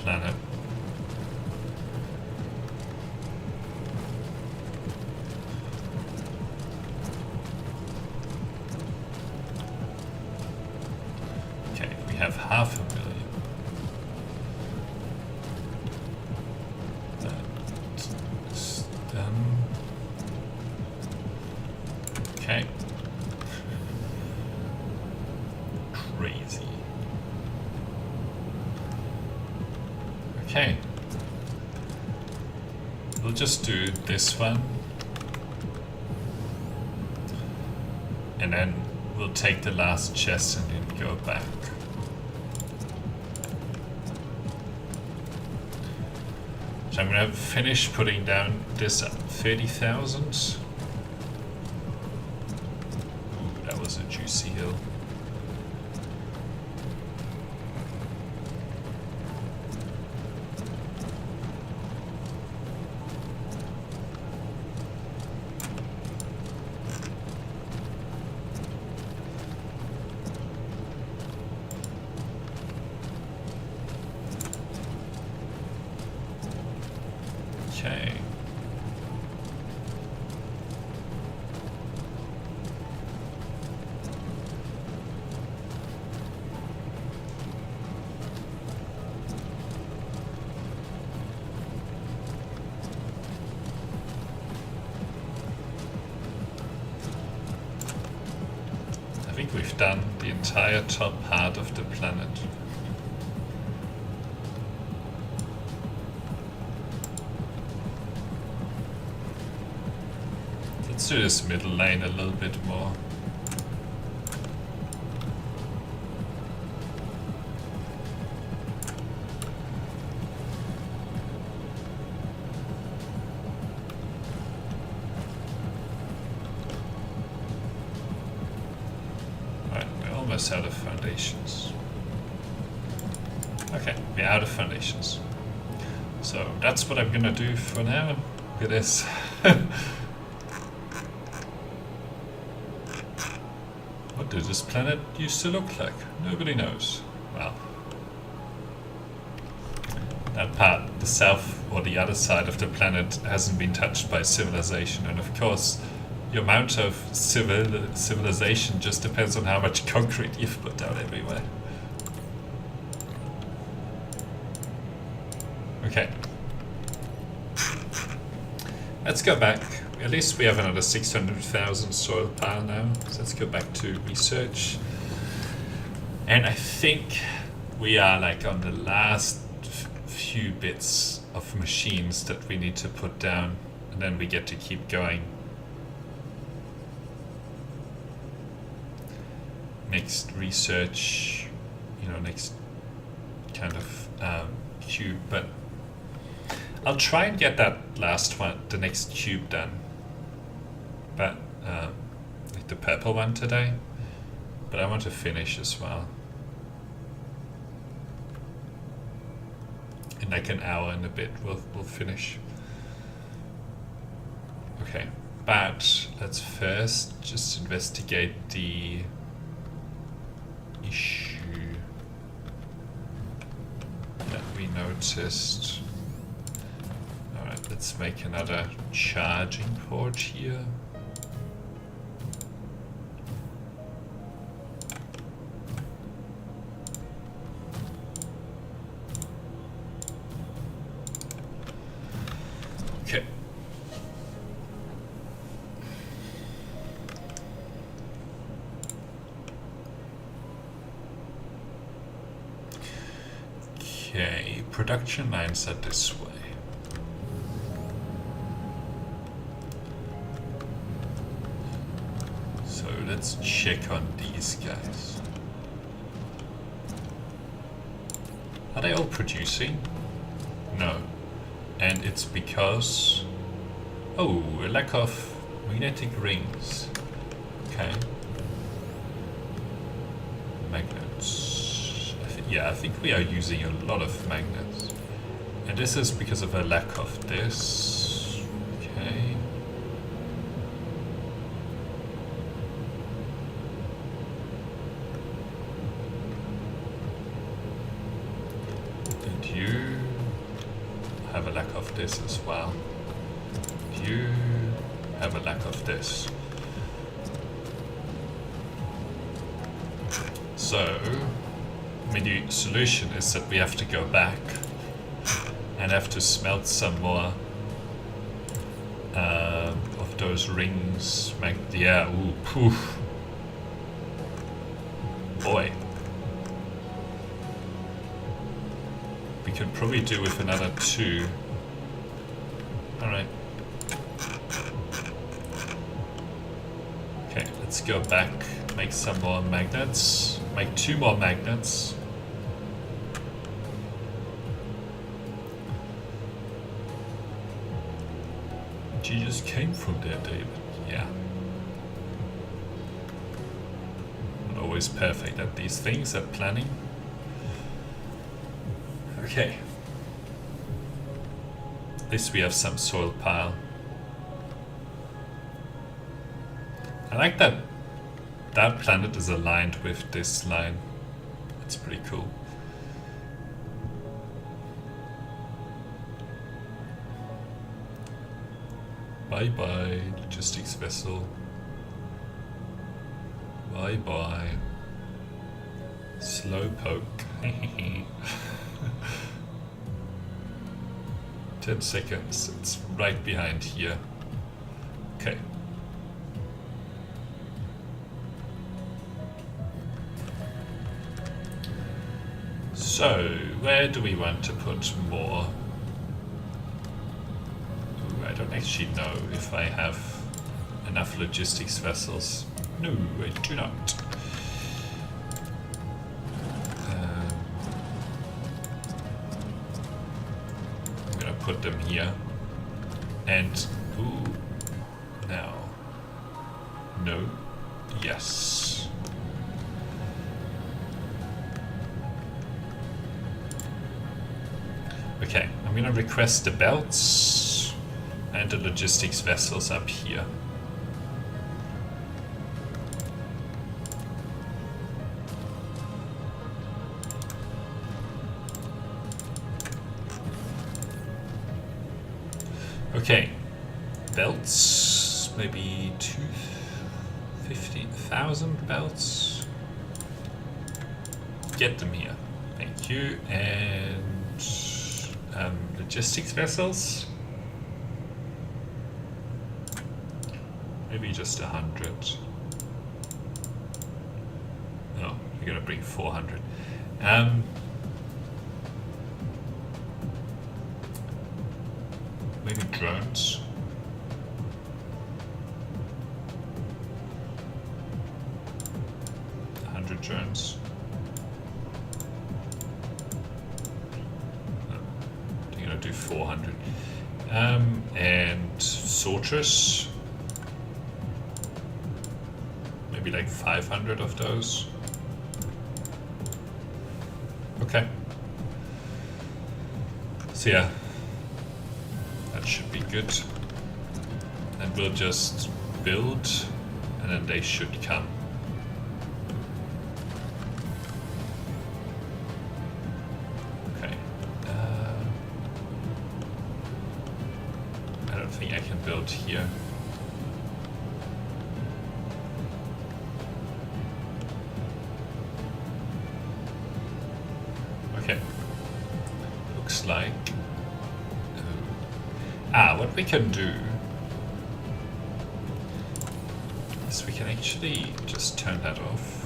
planet. Okay, we have 500,000. That's done. Okay. Crazy. Okay. We'll just do this one. And then we'll take the last chest and then go back. So I'm gonna finish putting down this 30,000. Ooh, that was a juicy hill. Okay. I think we've done the entire top part of the planet. Let's do this middle lane a little bit more. Right, we're almost out of foundations. Okay, we're out of foundations. So that's what I'm gonna do for now. Look at this. What did this planet used to look like? Nobody knows. Well, that part, the south or the other side of the planet, hasn't been touched by civilization. And of course, the amount of civilization just depends on how much concrete you've put down everywhere. Okay. Let's go back. At least we have another 600,000 soil pile now. So let's go back to research. And I think we are like on the last few bits of machines that we need to put down, and then we get to keep going. Next research, next kind of cube, but I'll try and get that last one, the next cube done, but like the purple one today, but I want to finish as well. In like an hour and a bit we'll finish. Okay, but let's first just investigate the issue that we noticed. Alright, let's make another charging port here. Okay. Okay, production lines are this way. So let's check on these guys. Are they all producing? No. And it's because... oh, a lack of magnetic rings. Okay. Magnets. I think we are using a lot of magnets. And this is because of a lack of this. Okay. And you have a lack of this as well. You have a lack of this. So, I mean, the solution is that we have to go back and have to smelt some more of those rings. Yeah, ooh, poof. Boy. We could probably do with another 2. Alright. Okay, let's go back, make some more magnets. Make 2 more magnets. You just came from there, David. Yeah. Not always perfect at these things, at planning. Okay. At least we have some soil pile. I like that that planet is aligned with this line. That's pretty cool. Bye bye, logistics vessel. Bye bye. Slowpoke. 10 seconds, it's right behind here. Okay. So, where do we want to put more? Ooh, I don't actually know if I have enough logistics vessels. No, I do not. I'm gonna put them here. And, ooh, now. No, yes. Okay, I'm gonna request the belts and the logistics vessels up here. Okay, belts, maybe 15,000 belts. Get them here, thank you. And logistics vessels, maybe just 100. No, we're gonna bring 400. Maybe drones. Drones. I'm gonna do 400. And sorters. Maybe like 500 of those. Okay. So yeah, that should be good. And we'll just build, and then they should come. Build here. Okay. Looks like... what we can do is we can actually just turn that off.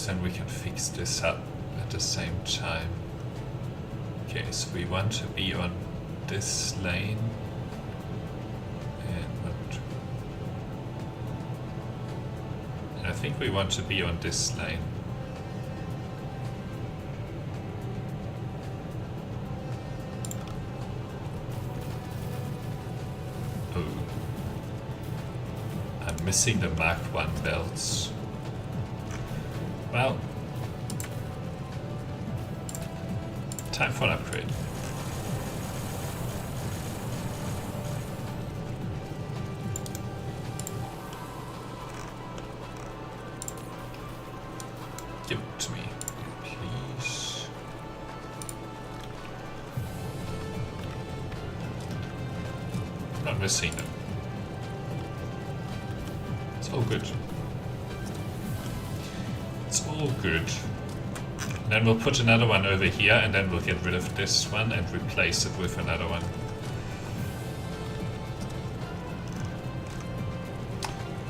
Then we can fix this up at the same time. Okay, so we want to be on this lane, and I think we want to be on this lane. Oh, I'm missing the Mark 1 belts. Well, time for an upgrade. Give it to me, please. I'm not missing them. It's all good. All good. Then we'll put another one over here, and then we'll get rid of this one and replace it with another one.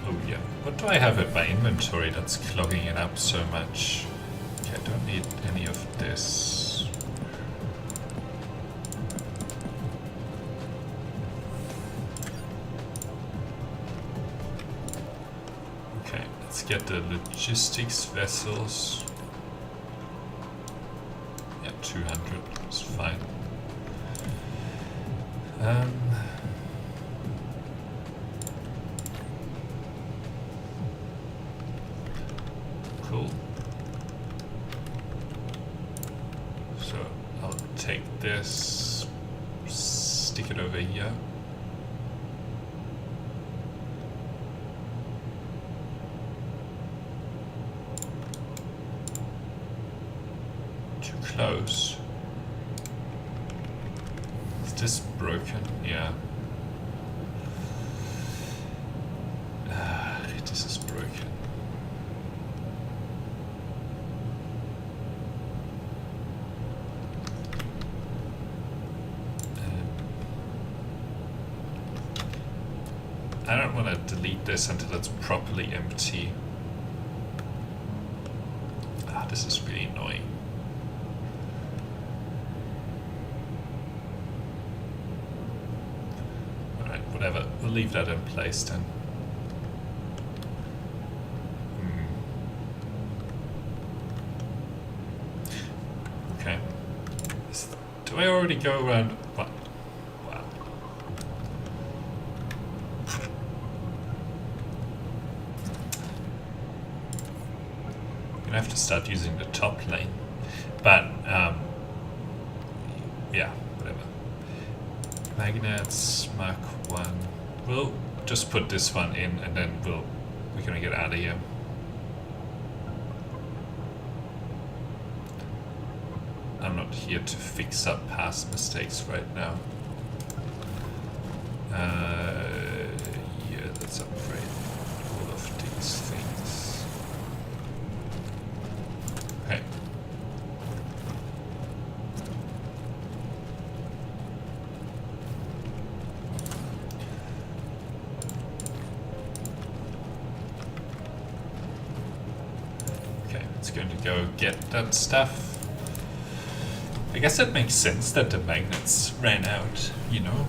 Oh yeah, what do I have in my inventory that's clogging it up so much? Okay, I don't need any of this. Okay, let's get the logistics vessels. Yeah, 200 is fine. Cool. So I'll take this, stick it over here. Too close. Is this broken? Yeah. This is broken. I don't want to delete this until it's properly empty. This is really annoying. Alright, whatever. We'll leave that in place then. Okay. Do I already go around? What? Wow. I have to start using the top lane, but yeah, whatever. Magnets, Mark 1. We'll just put this one in, and then we're gonna get out of here. I'm not here to fix up past mistakes right now. Yeah, let's upgrade all of these things. Okay. Okay, it's going to go get that stuff. I guess it makes sense that the magnets ran out, you know?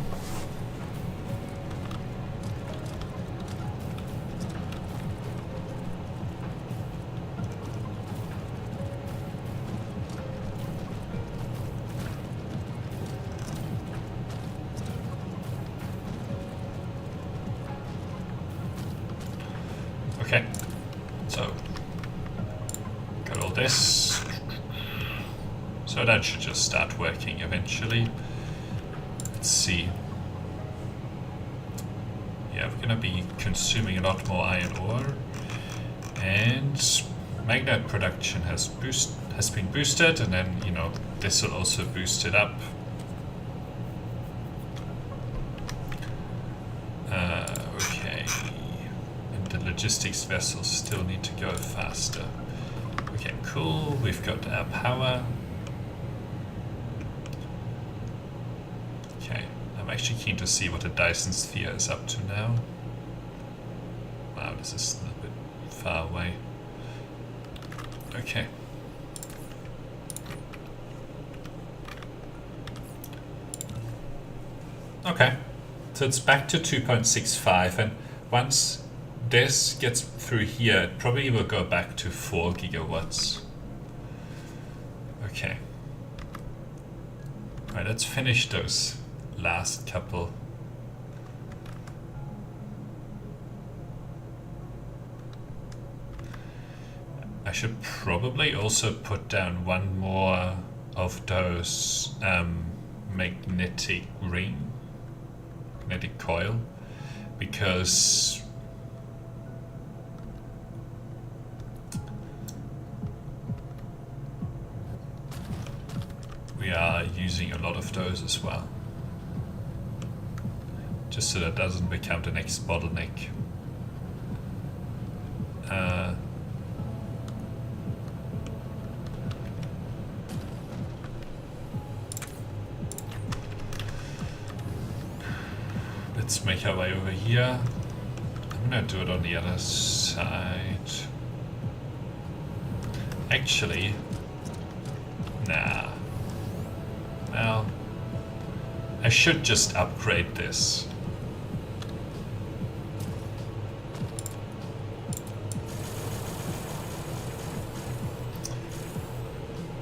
Okay, so got all this. So that should just start working eventually. Let's see. Yeah, we're gonna be consuming a lot more iron ore, and magnet production has been boosted, and then you know this will also boost it up. Okay, and the logistics vessels still need to go faster. Okay, cool. We've got our power. I'm actually keen to see what the Dyson Sphere is up to now. Wow, this is a little bit far away. Okay. Okay, so it's back to 2.65, and once this gets through here, it probably will go back to 4 gigawatts. Okay. Alright, let's finish those last couple. I should probably also put down one more of those magnetic coil, because we are using a lot of those as well. Just so that doesn't become the next bottleneck. Let's make our way over here. I'm gonna do it on the other side. Actually, nah. Well, I should just upgrade this.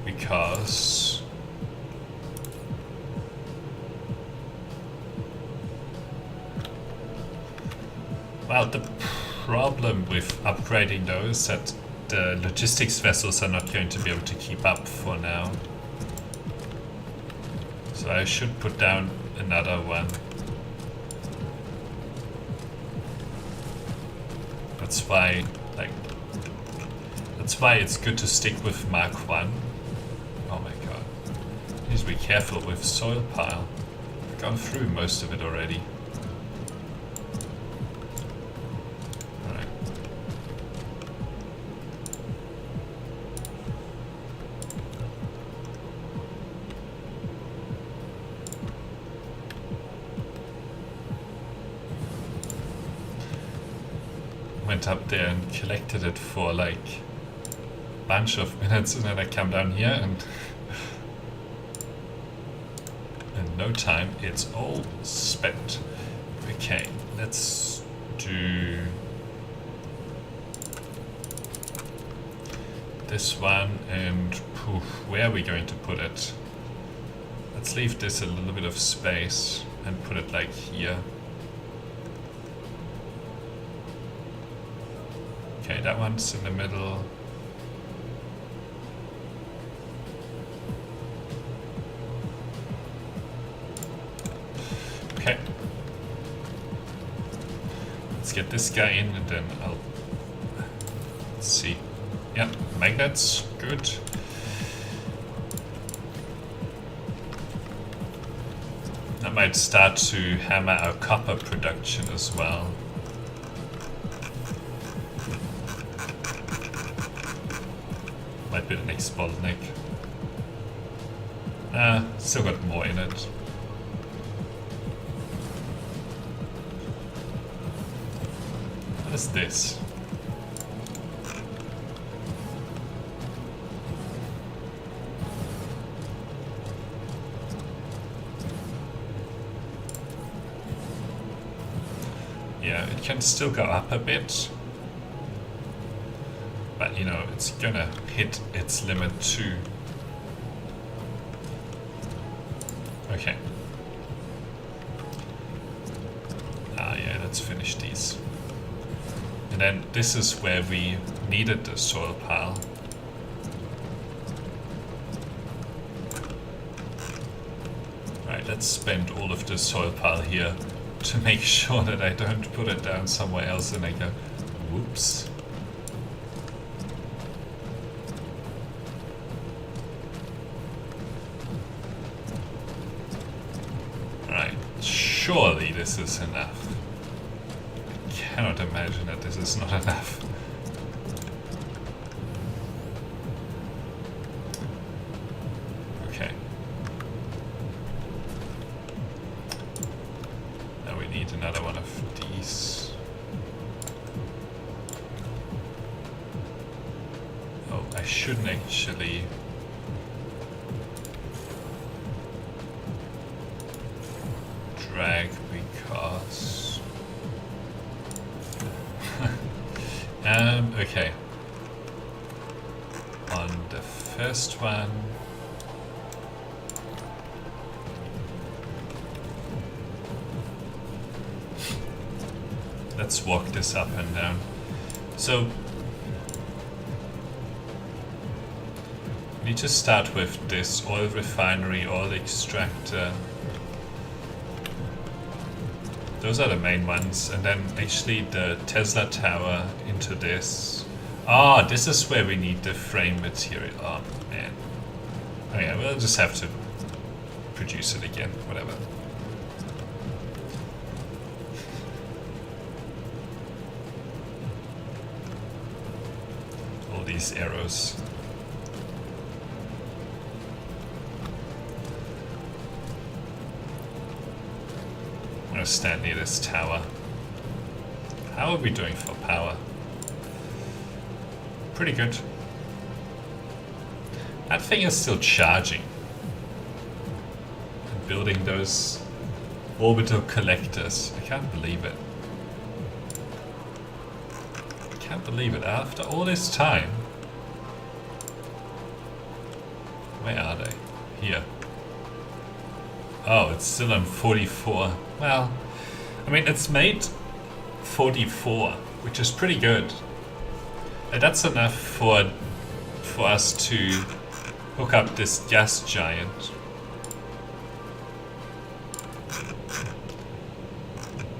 Because well, the problem with upgrading those is that the logistics vessels are not going to be able to keep up for now. So I should put down another one. That's why it's good to stick with Mark 1. Oh my god. Please be careful with soil pile. I've gone through most of it already. Alright. Went up there and collected it for like a bunch of minutes, and then I come down here and in no time it's all spent. Okay, let's do this one, and poof, where are we going to put it? Let's leave this a little bit of space and put it like here. Okay, that one's in the middle. Okay. Let's get this guy in, and then let's see. Yeah, magnets, good. might start to hammer our copper production as well. Might be the next bottleneck. Still got more in it. What is this? Yeah, it can still go up a bit. But, you know, it's gonna hit its limit too. Okay. Yeah, let's finish these. And then this is where we needed the soil pile. Right, let's spend all of the soil pile here to make sure that I don't put it down somewhere else and I go, whoops. Right, surely this is enough. I cannot imagine that this is not enough. Okay. Now we need another one of these. Oh, I shouldn't actually. Drag because. Okay. On the first one. Let's walk this up and down. So we need to start with this oil refinery, oil extractor. Those are the main ones, and then actually the Tesla tower into this. Ah, this is where we need the frame material. Oh man. Oh yeah, we'll just have to produce it again, whatever. All these arrows. I'm gonna stand near this tower. How are we doing for power? Pretty good. That thing is still charging. And building those orbital collectors. I can't believe it. I can't believe it. After all this time. Where are they? Here. Oh, it's still on 44. Well, I mean, it's made 44, which is pretty good. And that's enough for us to hook up this gas giant.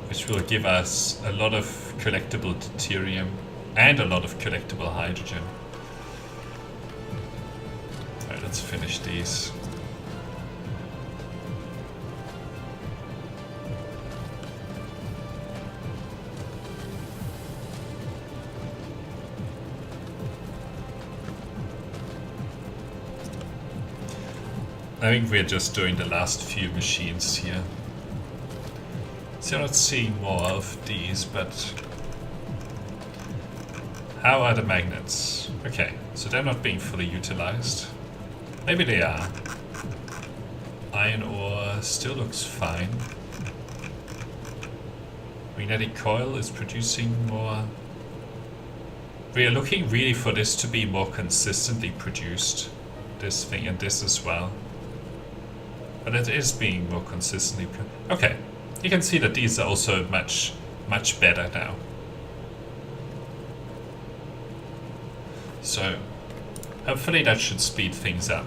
Which will give us a lot of collectible deuterium and a lot of collectible hydrogen. Alright, let's finish these. I think we're just doing the last few machines here. So you're not seeing more of these, but how are the magnets? Okay, so they're not being fully utilized. Maybe they are. Iron ore still looks fine. Magnetic coil is producing more. We are looking really for this to be more consistently produced. This thing and this as well. But it is being more consistently. Okay, you can see that these are also much better now. So, hopefully that should speed things up.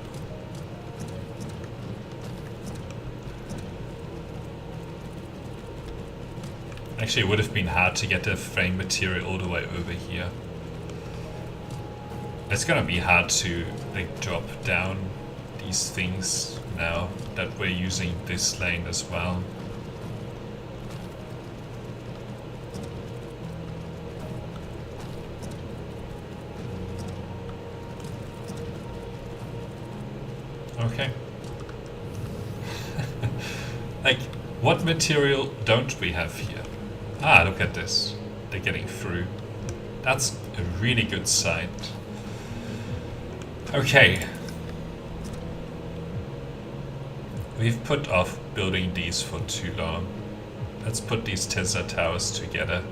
Actually, it would have been hard to get the frame material all the way over here. It's gonna be hard to like drop down these things now that we're using this lane as well. Okay. Like, what material don't we have here? Ah, look at this. They're getting through. That's a really good sight. Okay. We've put off building these for too long. Let's put these Tesla towers together.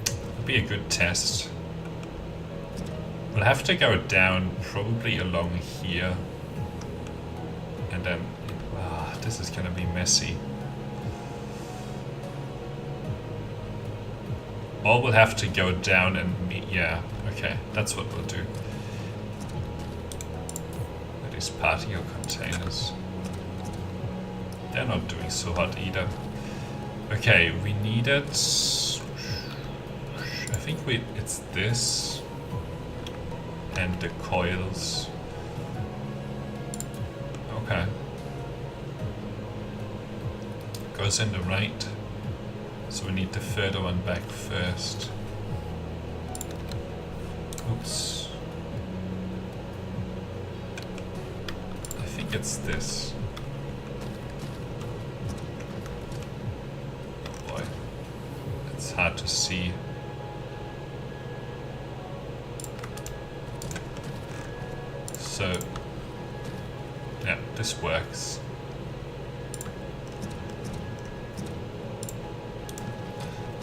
It'll be a good test. We'll have to go down probably along here. And then, this is gonna be messy. Or we'll have to go down and meet, yeah, okay, that's what we'll do. These particle containers. They're not doing so hot either. Okay, we needed, I think it's this. And the coils. Okay. Goes in the right. So we need the further one back first. Oops. I think it's this. Oh boy. It's hard to see. So, yeah, this works.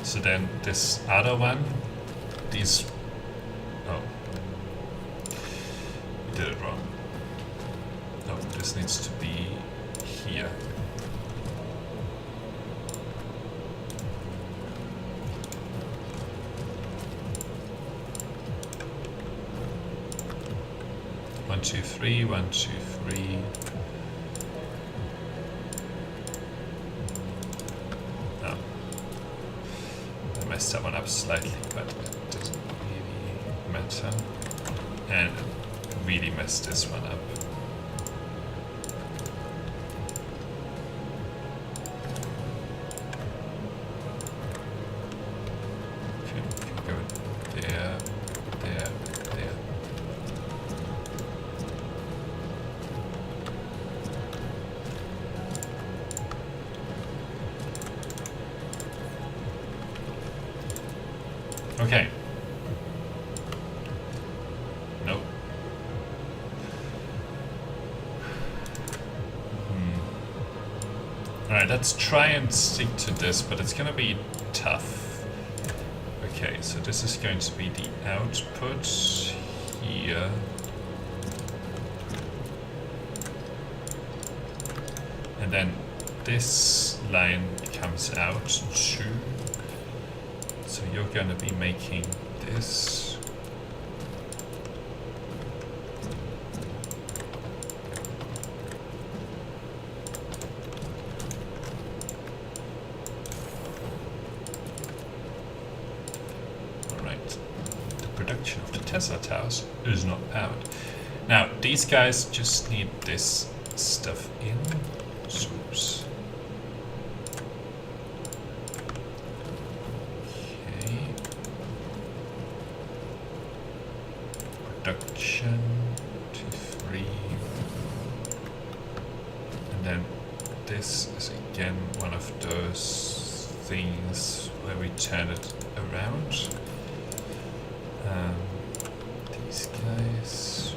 So then this other one, these, oh, we did it wrong. No, this needs to be here. One, two, three, 1, 2, 3. Oh. I messed that one up slightly, but it doesn't really matter. And really messed this one up. Okay, we can go there, there, there. Okay. Nope. Alright, let's try and stick to this, but it's gonna be tough. Okay, so this is going to be the output here. And then this line comes out too. So you're going to be making this. Alright. The production of the Tesla towers is not powered. Now, these guys just need this stuff in. Oops. Production 2, 3, and then this is again one of those things where we turn it around. These guys,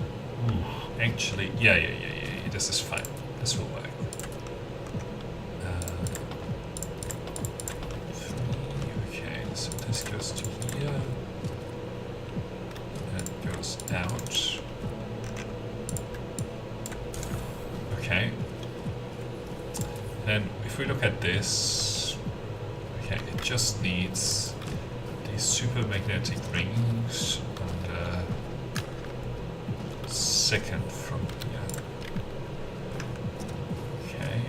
actually, yeah, this is fine. This will work. 3, okay, so this goes to here. Out. Okay. Then if we look at this, okay, it just needs these super magnetic rings on the second from here. Okay.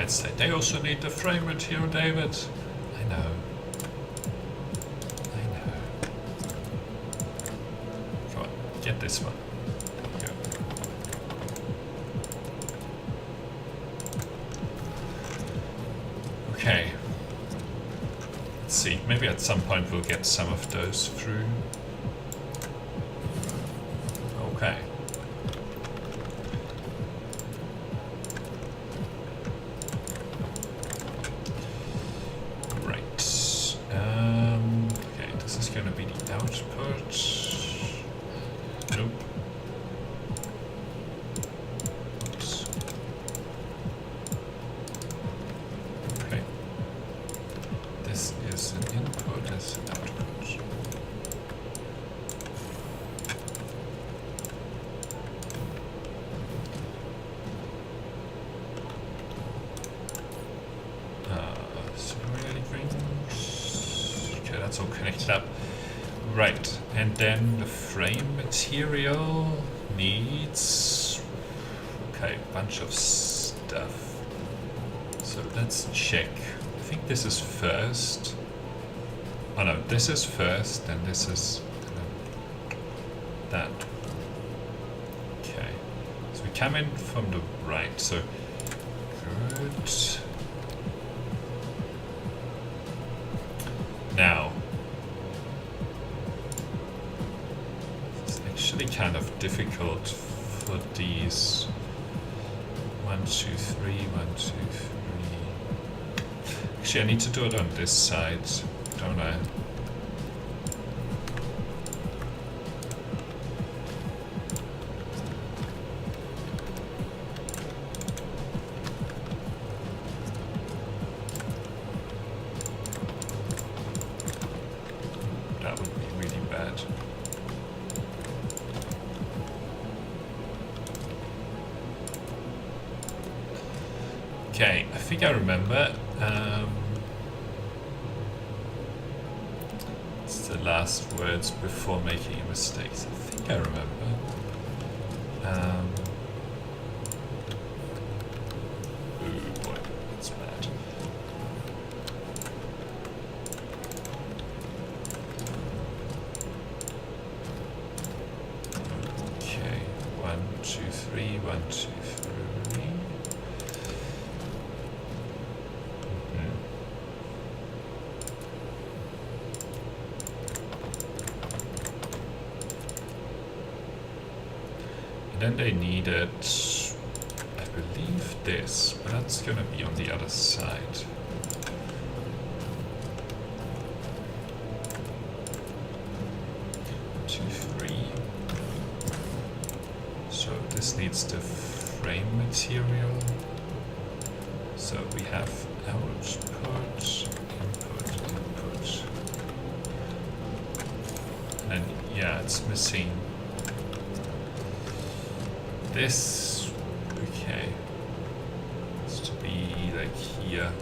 might say, they also need the frame material, David. I know. Come on, get this one. There you go. Okay. Let's see, maybe at some point we'll get some of those through. Okay. All connected up. Right, and then the frame material needs a bunch of stuff. So let's check. I think this is first. Oh no, this is first, and this is that. Okay. So we come in from the right, so good. Now kind of difficult for these 1, 2, 3, 1, 2, 3. Actually, I need to do it on this side, don't I? That would be really bad. Okay, I think I remember. It's the last words before making a mistake. I think I remember. Ooh boy, that's bad. Okay, 1, 2, 3, 1, 2, 3. Then they needed, I believe, this, but that's going to be on the other side. Two, 3. So this needs the frame material. So we have output, input. And yeah, it's missing this. Okay, it's to be like here.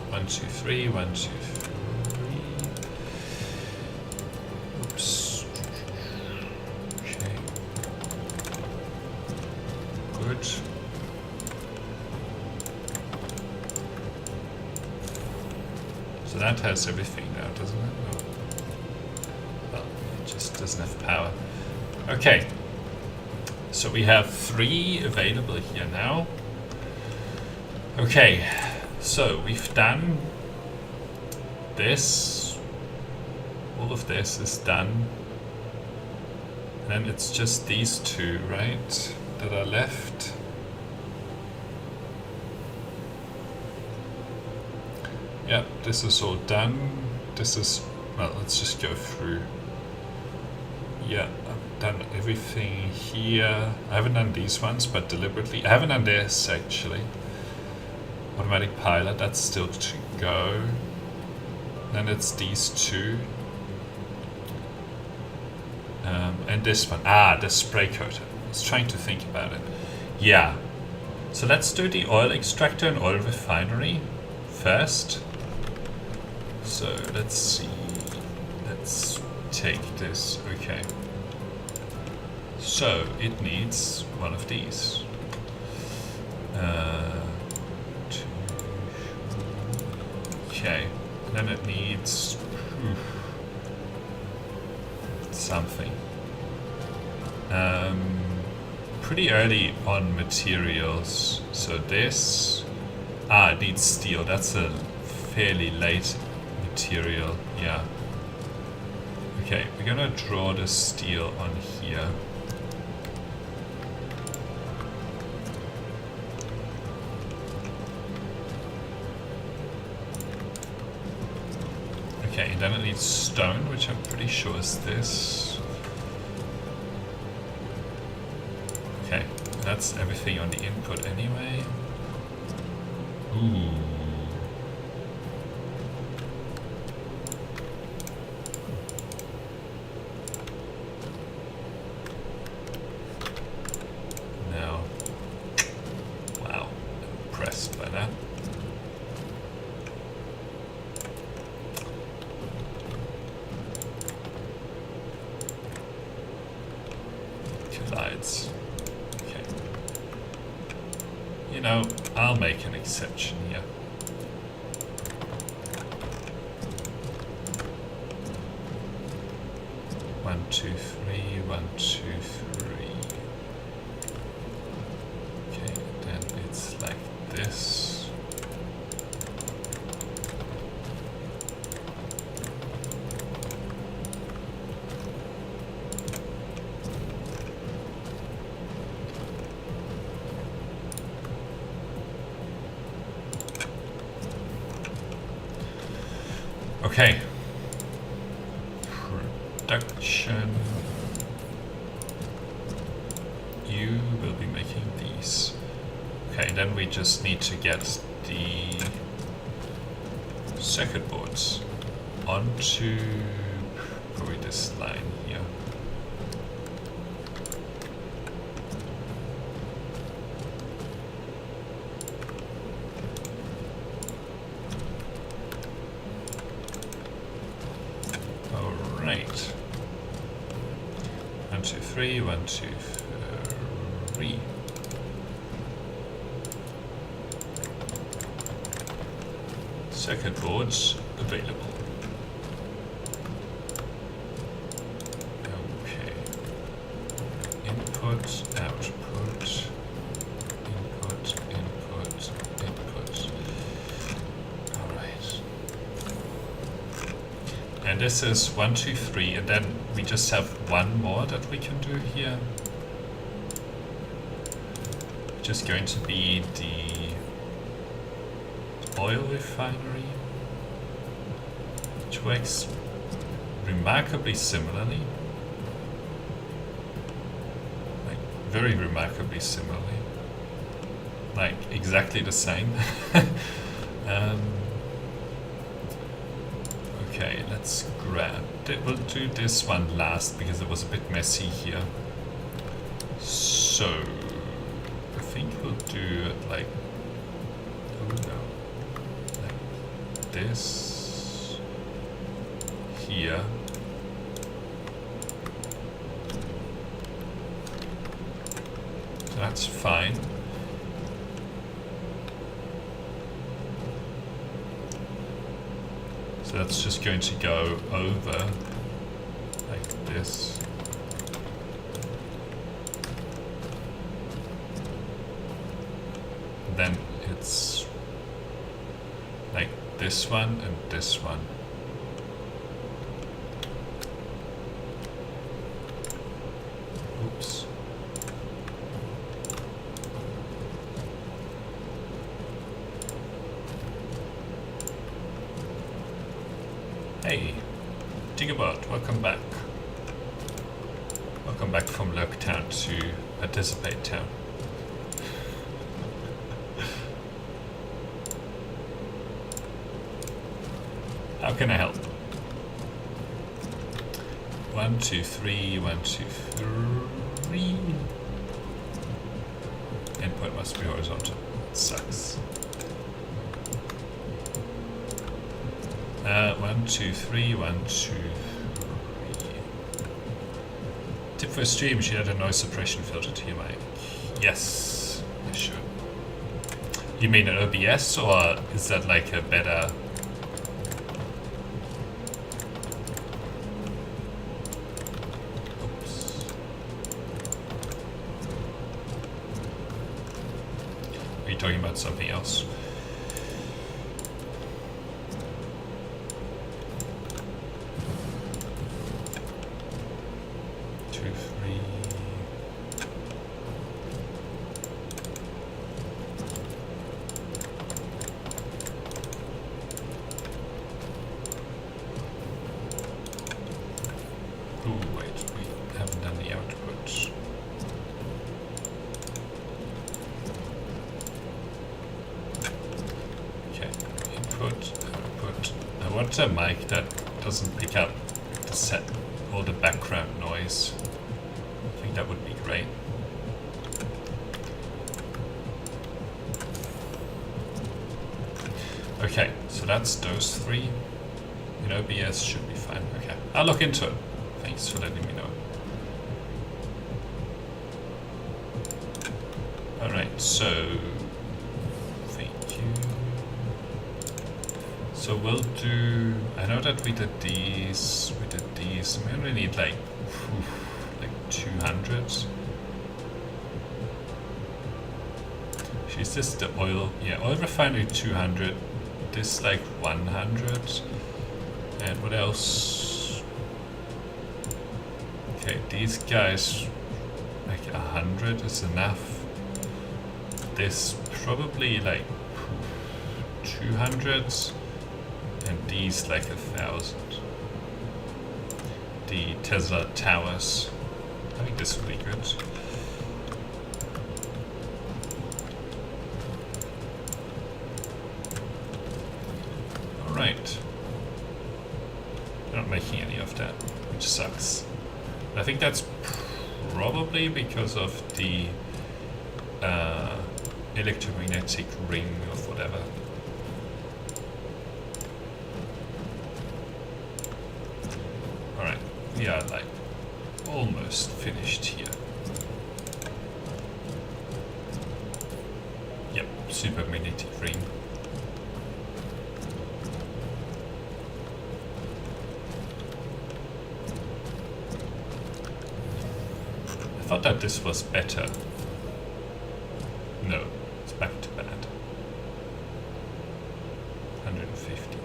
One, two, three, 1, 2, 3. Oops. Okay. Good. So that has everything now, doesn't it? No. Well, it just doesn't have power. Okay. So we have 3 available here now. Okay. So we've done this. All of this is done. And then it's just these 2, right, that are left. Yep, this is all done. This is, well, let's just go through. Yeah, I've done everything here. I haven't done these ones, but deliberately. I haven't done this, actually. Automatic pilot, that's still to go. Then it's these 2. And this one. Ah, the spray coater. I was trying to think about it. Yeah. So let's do the oil extractor and oil refinery first. So let's see. Let's take this. Okay. So it needs one of these. Two. Okay. Then it needs something. Pretty early on materials. So this. It needs steel. That's a fairly late material. Yeah. Okay, we're gonna draw the steel on here. Okay, then it needs stone, which I'm pretty sure is this. Okay, that's everything on the input anyway. Ooh. No. Wow, impressed by that. Collides. Okay. You know, I'll make an exception here. One, two, three, 1, 2, 3. Okay, then it's like this. Okay. Production. You will be making these. Okay, then we just need to get the circuit boards onto probably this line here. Right. 1, 2, 3, 1, 2, 3. Circuit boards available. Okay. Input, output, input, input, input. Alright. And this is 1, 2, 3, and then we just have one more that we can do here. Which is going to be the oil refinery, which works remarkably similarly. Like, very remarkably similarly. Like, exactly the same. Okay, let's grab it. We'll do this one last because it was a bit messy here. So I think we'll do it like, oh no, like this here. So that's fine. So that's just going to go over like this. Then it's like this one and this one. Oops. Hey, Digabot, welcome back. Welcome back from Lurk Town to Participate Town. How can I help? 1, 2, 3, 1, 2, 3. Input must be horizontal. Sucks. 1, 2, 3, 1, 2, 3. Tip for a stream, you should add a noise suppression filter to your mic. Yes, I should. You mean an OBS, or is that like a better... Oops. Are you talking about something else? A mic that doesn't pick up the set or the background noise. I think that would be great. Okay, so that's those three. In OBS should be fine. Okay, I'll look into it. Thanks for letting me know. Alright, so thank you. So we'll do, I know that we did these, we only need like 200. Is this the oil? Yeah, oil refinery 200, this like 100, and what else? Okay, these guys, like 100 is enough. This probably like 200. And these like 1,000. The Tesla towers. I think this will be good. Alright. They're not making any of that, which sucks. But I think that's probably because of the electromagnetic ring of whatever. We are like almost finished here. Yep, super magnetic ring. I thought that this was better. No, it's back to bad. 150.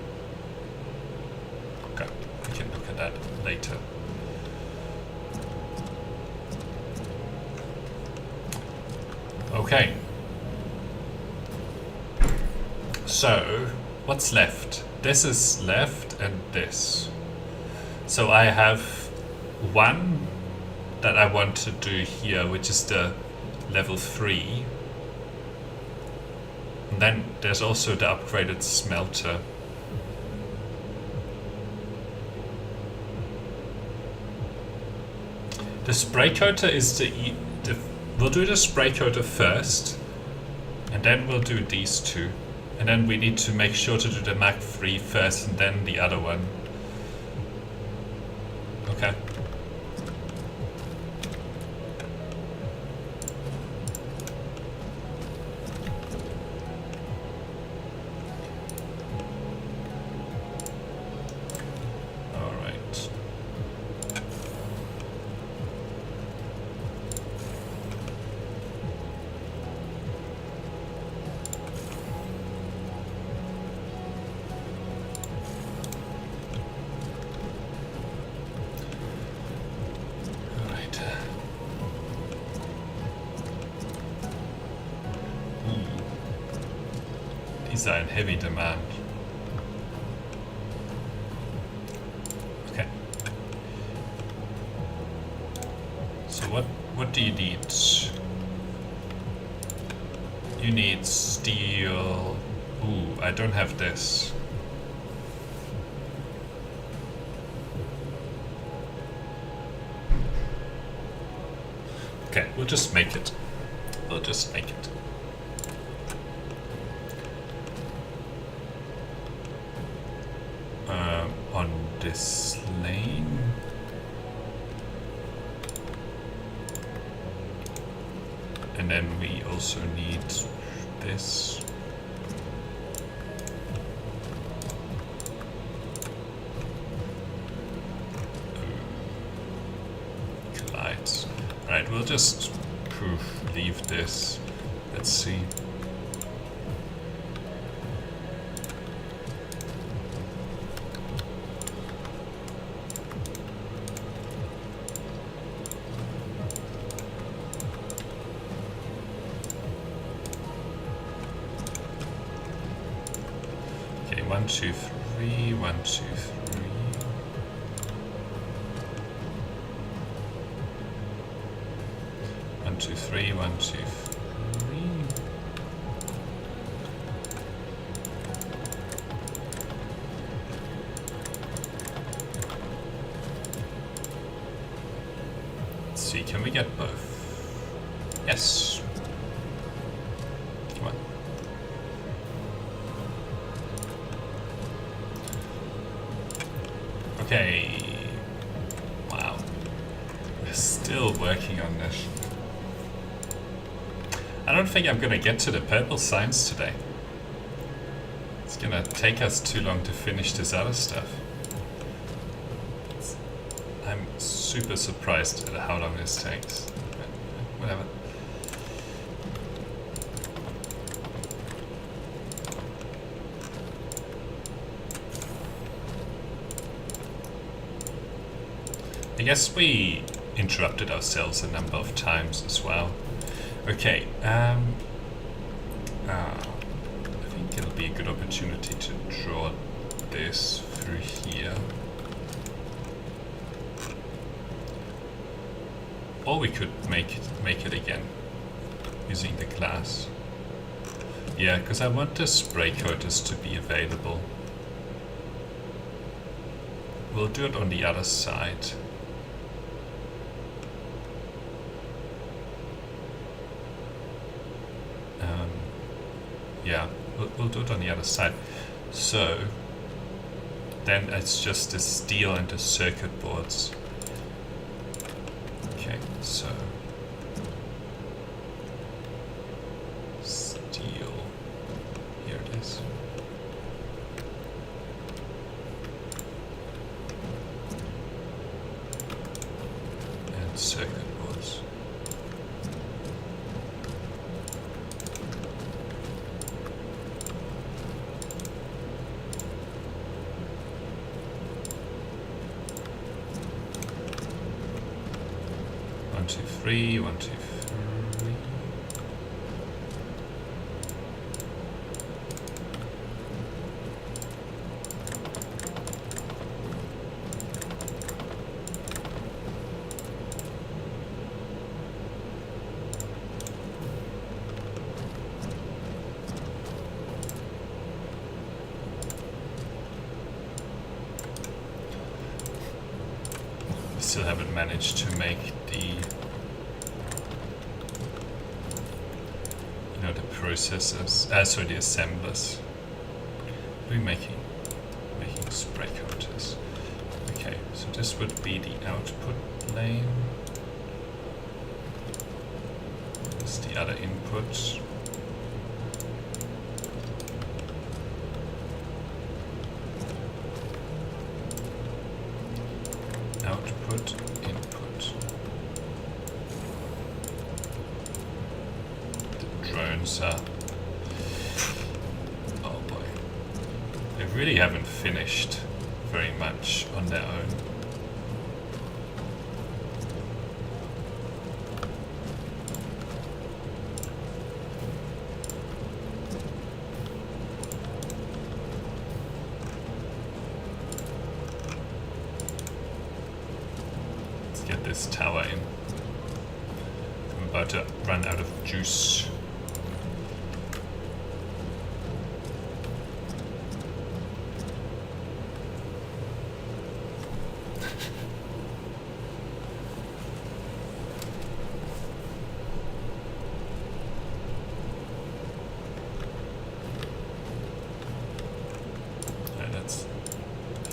Okay, we can look at that later. Okay, so what's left? This is left and this. So I have one that I want to do here, which is the level 3. And then there's also the upgraded smelter. The spray coater is we'll do the spray coater first, and then we'll do these two. And then we need to make sure to do the Mach 3 first and then the other one. Okay. Are in heavy demand. Okay. So what do you need? You need steel. Ooh, I don't have this. Okay, we'll just make it. We'll just make it. this lane. And then we also need this. Collides. Alright, we'll just leave this. Let's see. Okay, 1, 2, 3, 1, 2, 3. One, two, three, 1, 2, 3. Let's see, can we get both? Yes. Come on. Okay. Wow. We're still working on this. I don't think I'm gonna get to the purple signs today. It's gonna take us too long to finish this other stuff. I'm super surprised at how long this takes. But whatever. I guess we interrupted ourselves a number of times as well. Okay, I think it'll be a good opportunity to draw this through here. Or we could make it again using the glass. Yeah, because I want the spray coaters to be available. We'll do it on the other side. Yeah, we'll do it on the other side. So then it's just the steel and the circuit boards. Okay, so steel, here it is. And circuit boards. One, two, three, 1, 2, 3. We still haven't managed to make the processors, sorry, the assemblers. We're making spray coaters. Okay, so this would be the output lane. This is the other input. Output, input. Drones are, oh boy, they really haven't finished very much on their own. Let's get this tower in. I'm about to run out of juice.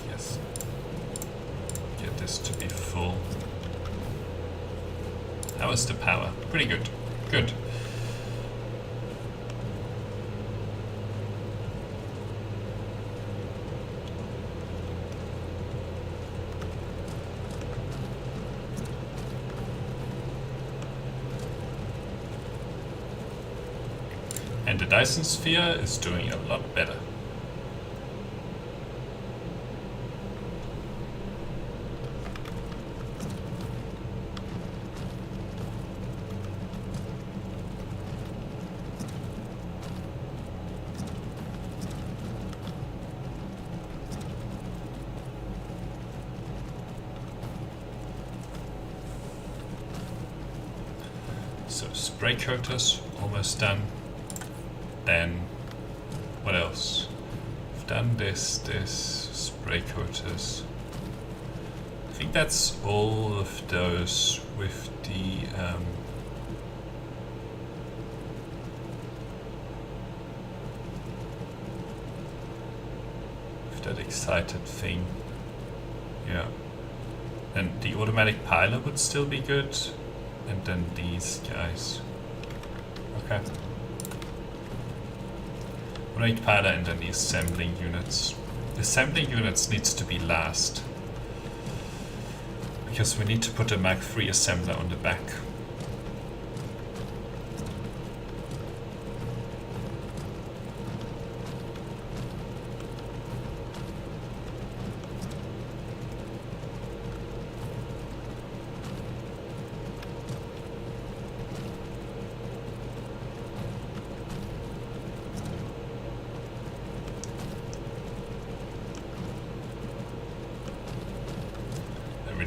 Yes. to be full. How is the power? Pretty good. Good. And the Dyson Sphere is doing a lot better. So spray coaters almost done. Then what else? I've done this spray coaters. I think that's all of those with the with that excited thing. Yeah. And the automatic piler would still be good. And then these guys. Okay. Automatic piler and then the assembling units. The assembling units needs to be last. Because we need to put a Mark III assembler on the back.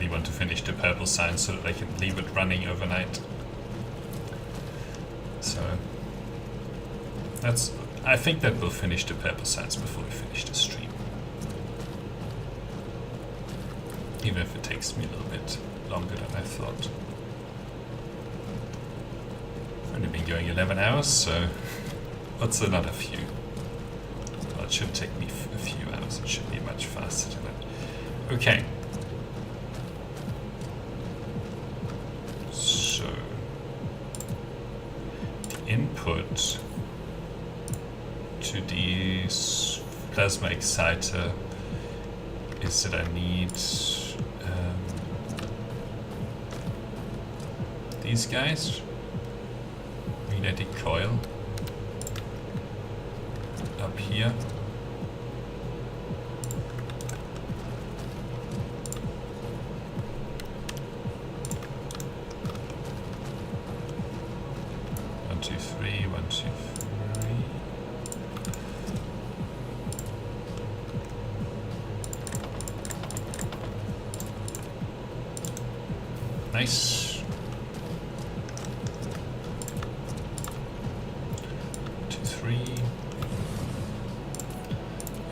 Want to finish the purple sign so that I can leave it running overnight. So that's, I think that will finish the purple signs before we finish the stream. Even if it takes me a little bit longer than I thought. I've only been going 11 hours, so what's another few? Well, it should take me a few hours. It should be much faster than that. Okay. Input to this plasma exciter is that I need these guys, magnetic coil up here. Nice. 2, 3.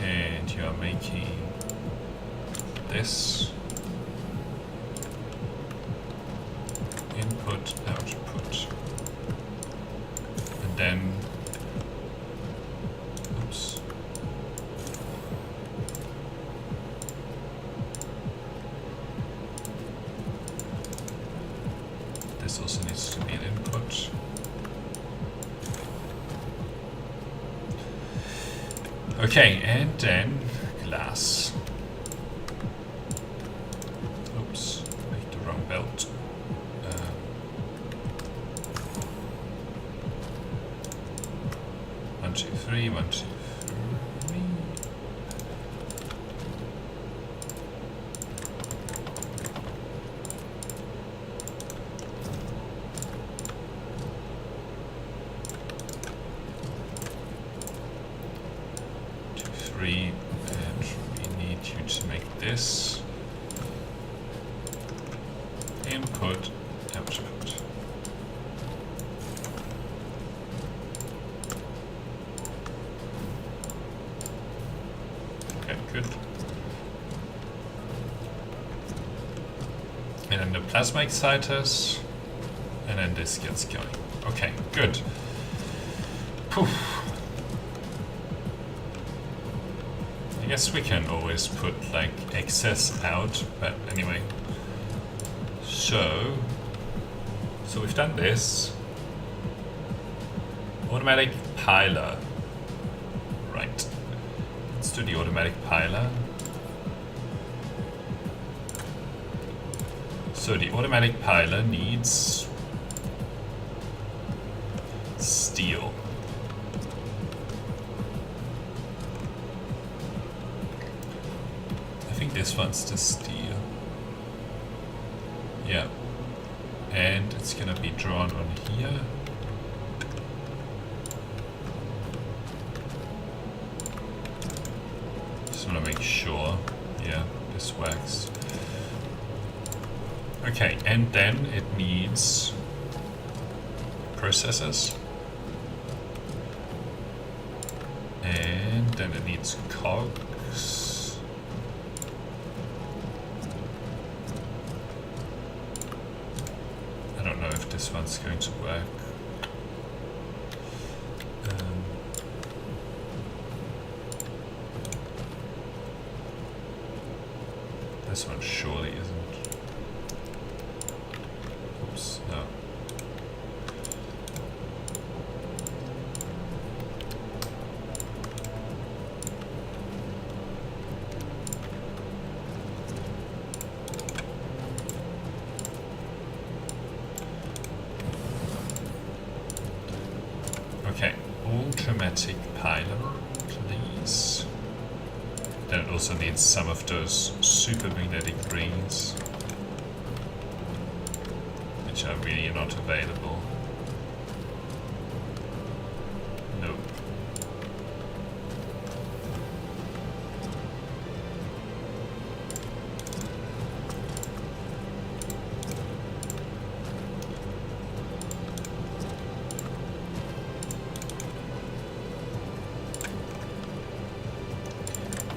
And you are making this. Input, output. And then, oops. This also needs to be an input. Okay, and then glass. Oops, make the wrong belt. 1, 2, 3, 1, 2, 3. And we need you to make this input, output. Okay, good. And then the plasma exciters, and then this gets going. Okay, good. Poof. I guess we can always put like excess out, but anyway, So we've done this. Automatic piler. Right. Let's do the automatic piler. So the automatic piler needs steel. I think this one's the steel. Yeah. And it's gonna be drawn on here. Just wanna make sure. Yeah, this works. Okay, and then it needs processors. And then it needs cogs. I don't know if this one's going to work. This one surely isn't. Oops, no. Okay, automatic piler, please. Then it also needs some of those super magnetic rings, which are really not available. Nope.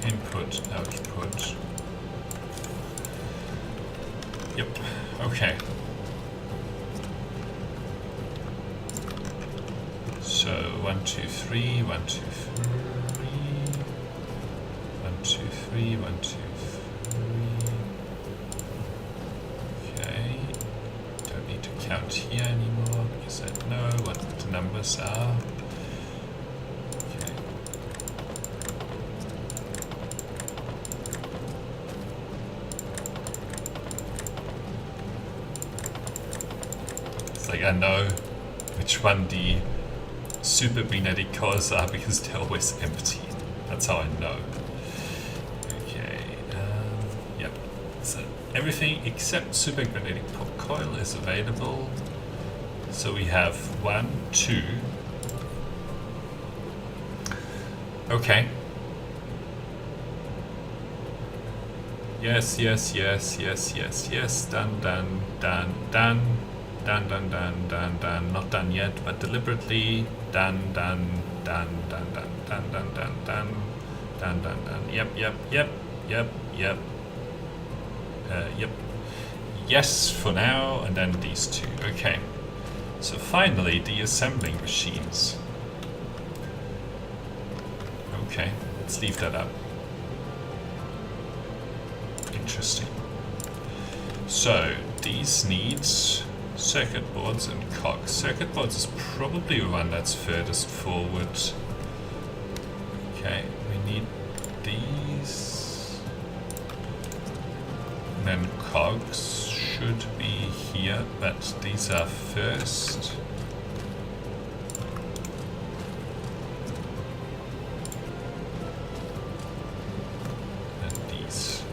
Input, output. Yep, okay. So 1, 2, 3, 1, 2, 3, 1, 2, 3, 1, 2, 3. Okay. Don't need to count here anymore because I know what the numbers are. Like I know which one the super magnetic cores are because they're always empty. That's how I know. Okay, yep. So everything except super magnetic coil is available. So we have 1, 2. Okay. Yes, yes, yes, yes, yes, yes. Done, done, done, done. Done, done, done, done, done. Not done yet, but deliberately. Done, done, done, done, done, done, done, done, done, done, done, done. Yep, yep, yep, yep, yep. Yep. Yes for now, and then these two. Okay. So finally, the assembling machines. Okay, let's leave that up. Interesting. So these needs circuit boards and cogs. Circuit boards is probably the one that's furthest forward. Okay, we need these. And then cogs should be here, but these are first. And these.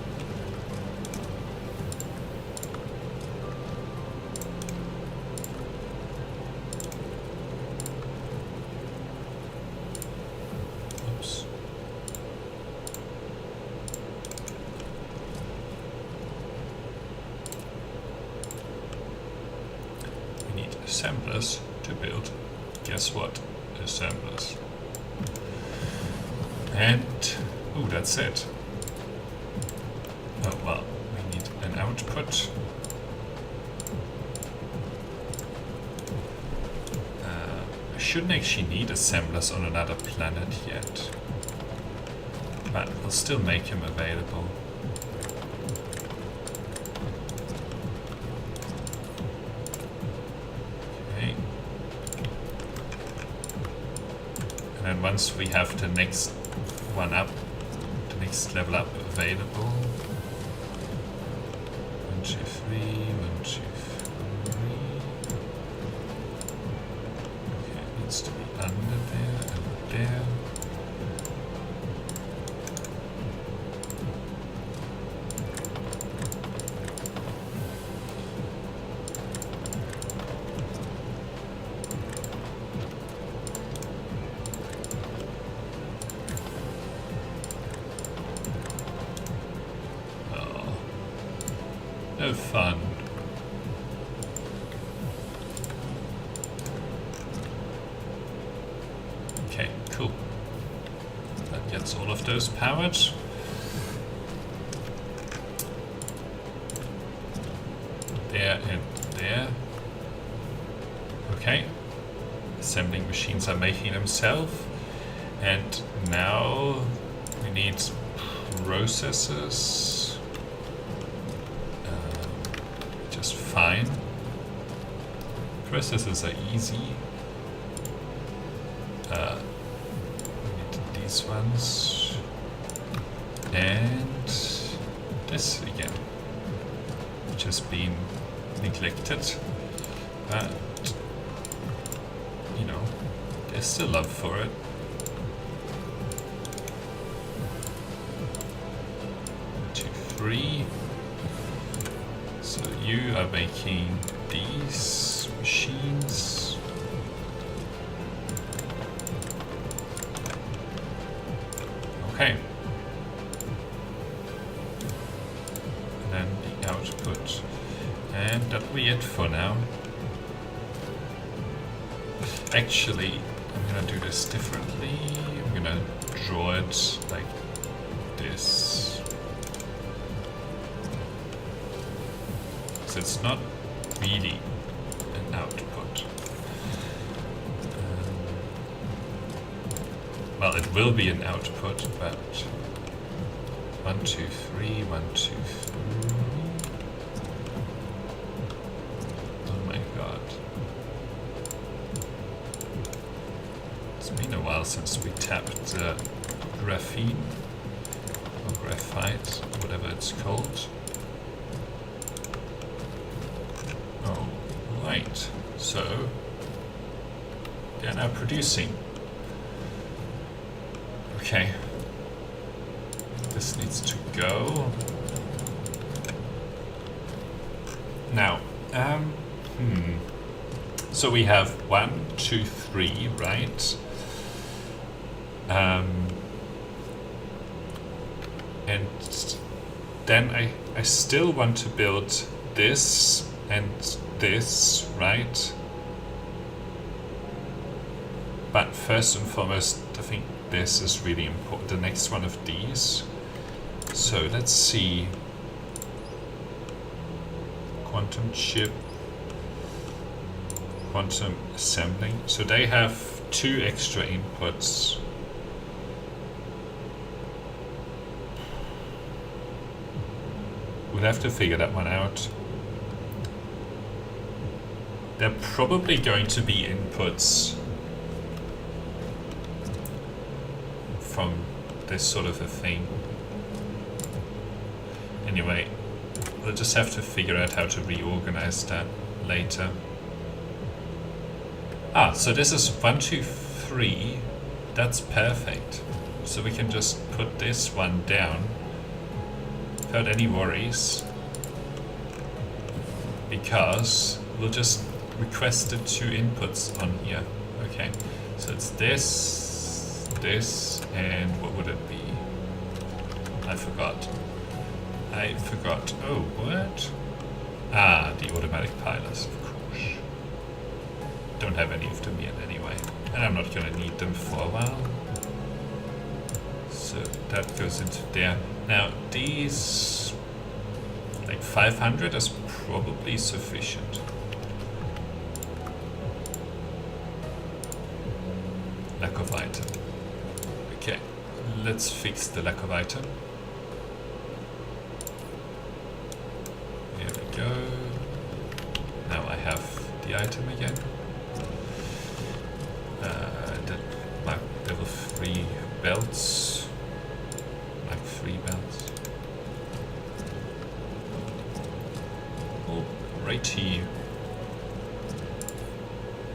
Assemblers to build. Guess what? Assemblers. And oh, that's it. Oh well, we need an output. I shouldn't actually need assemblers on another planet yet, but we'll still make them available. And once we have the next one up, the next level up available. 1, 2, 3, 1, 2, 3. Okay, it needs to be under there and there. No fun. Okay, cool. That gets all of those powered. There and there. Okay. Assembling machines are making themselves. And now we need processors. Just fine. Processors are easy. We need these ones. And this again, which has been neglected. But, you know, there's still love for it. 1, 2, 3. So you are making these machines. Okay. And then the output. And that will be it for now. Actually, I'm gonna do this differently. I'm gonna draw it like this. It's not really an output. Well, it will be an output, but 1, 2, 3, 1, 2, 3. Oh my god. It's been a while since we tapped graphene or graphite, whatever it's called. Right, so they're now producing. Okay, this needs to go. Now, so we have 1, 2, 3, right? And then I still want to build this and this, right? But first and foremost, I think this is really important, the next one of these. So let's see. Quantum chip, quantum assembling. So they have 2 extra inputs. We'll have to figure that one out. They're probably going to be inputs from this sort of a thing. Anyway, we'll just have to figure out how to reorganize that later. Ah, so this is 1, 2, 3. That's perfect. So we can just put this one down without any worries, because we'll just requested 2 inputs on here. Okay, so it's this, this, and what would it be? I forgot. Oh, what? Ah, the automatic pilers, of course. Don't have any of them yet anyway, and I'm not gonna need them for a while. So that goes into there. Now these, like 500 is probably sufficient. Lack of item. Okay, let's fix the lack of item. Here we go. Now I have the item again. That level belts, like 3 belts. Alrighty.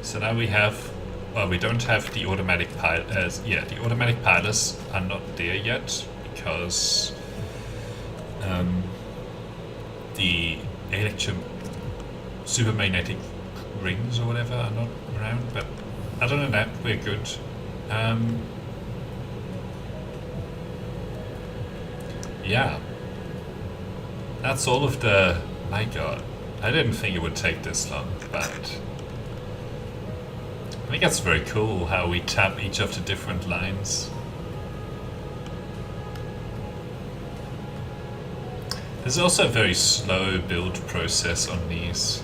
So now we have, well, we don't have the automatic pilot. Yeah, the automatic pilots are not there yet because the supermagnetic rings or whatever are not around. But other than that, we're good. Yeah, that's all of the. My God, I didn't think it would take this long, but I think that's very cool how we tap each of the different lines. There's also a very slow build process on these.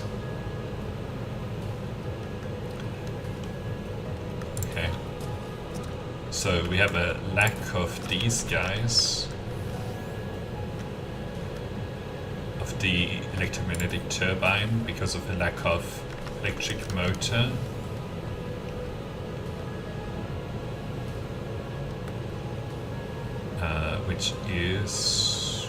Okay. So we have a lack of these guys. Of the electromagnetic turbine because of a lack of electric motor. Which is...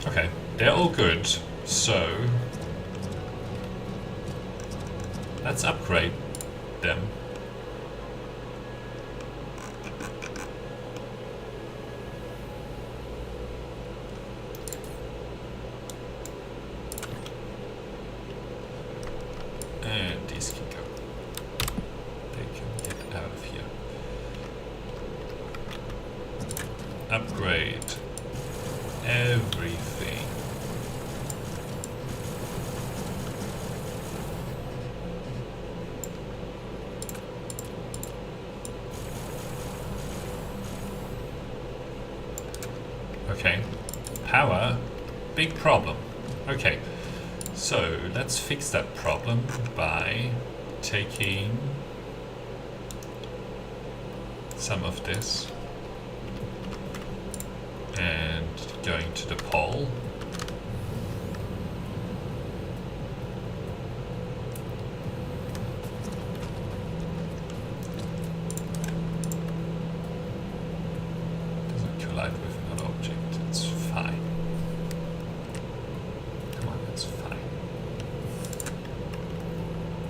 Okay, they're all good, so let's upgrade them. And these can go. They can get out of here. Upgrade everything. Okay, power, big problem. Okay, so let's fix that problem by taking some of this and going to the pole. Doesn't collide with another object, it's fine. Come on, it's fine.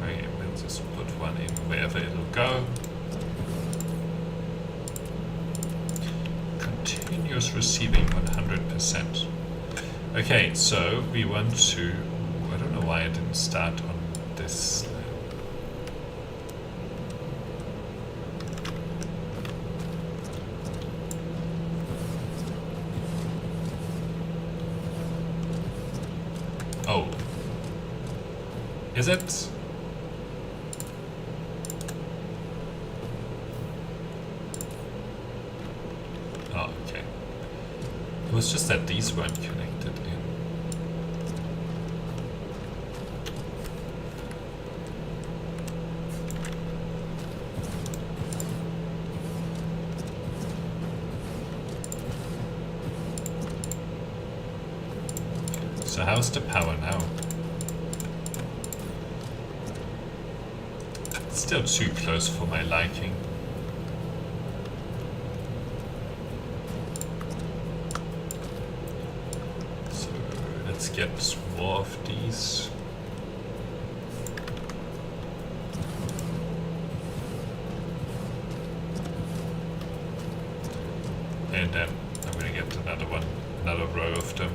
Okay, we'll just put one in wherever it'll go. Continuous receiving 100%. Okay, so we want to... I don't know why I didn't start on this. Oh. Is it? Oh, okay. It was just that these weren't connected in. So how's the power now? Still too close for my liking. So let's get more of these. And then I'm gonna get another one, another row of them.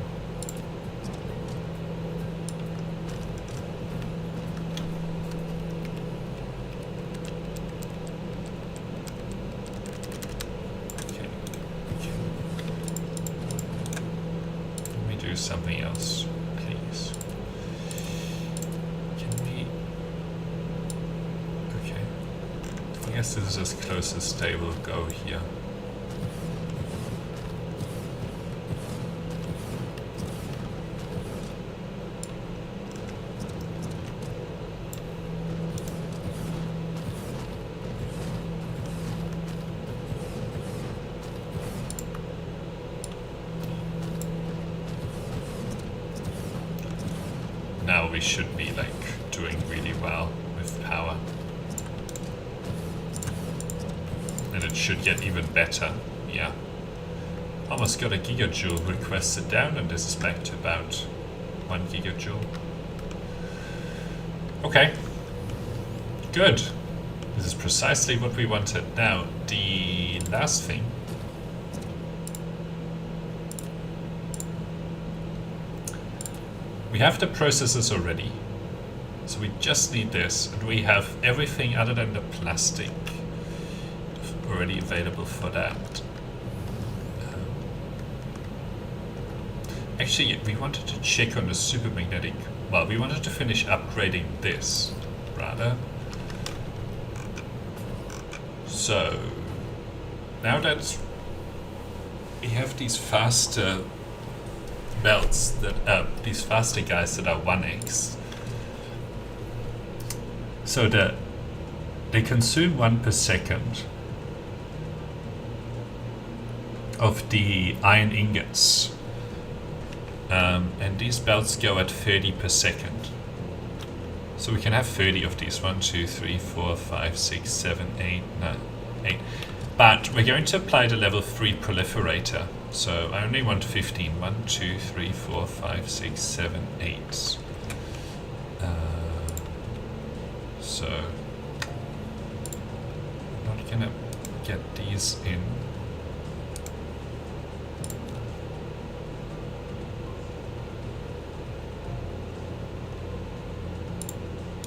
Something else, please. Can we... Okay. I guess this is as close as they will go here. Now we should be like doing really well with power. And it should get even better. Yeah. Almost got a gigajoule requested down, and this is back to about 1 gigajoule. Okay. Good. This is precisely what we wanted. Now, the last thing. We have the processors already. So we just need this, and we have everything other than the plastic already available for that. Actually, we wanted to check on the supermagnetic. Well, we wanted to finish upgrading this, rather. So, now that we have these faster belts, that these faster guys that are 1x, so that they consume 1 per second of the iron ingots. And these belts go at 30 per second. So we can have 30 of these. 1, 2, 3, 4, 5, 6, 7, 8, 9, 8. But we're going to apply the level 3 proliferator. So I only want 15. 1, 2, 3, 4, 5, 6, 7, 8. So I'm not gonna get these in.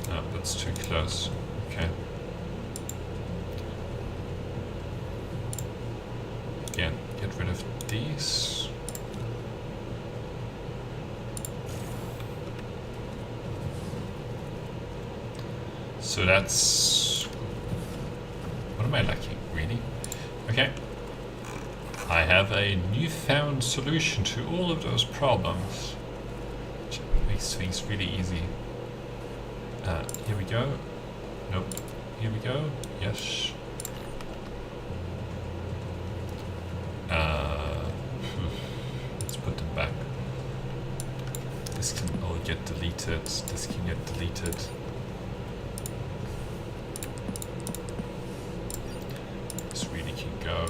Oh, that's too close. Okay. Again, get rid of these. So that's... What am I lacking, really? Okay. I have a newfound solution to all of those problems, which makes things really easy. Here we go. Nope. Here we go. Yes. Let's put them back. This can all get deleted. This can get deleted. This really can go.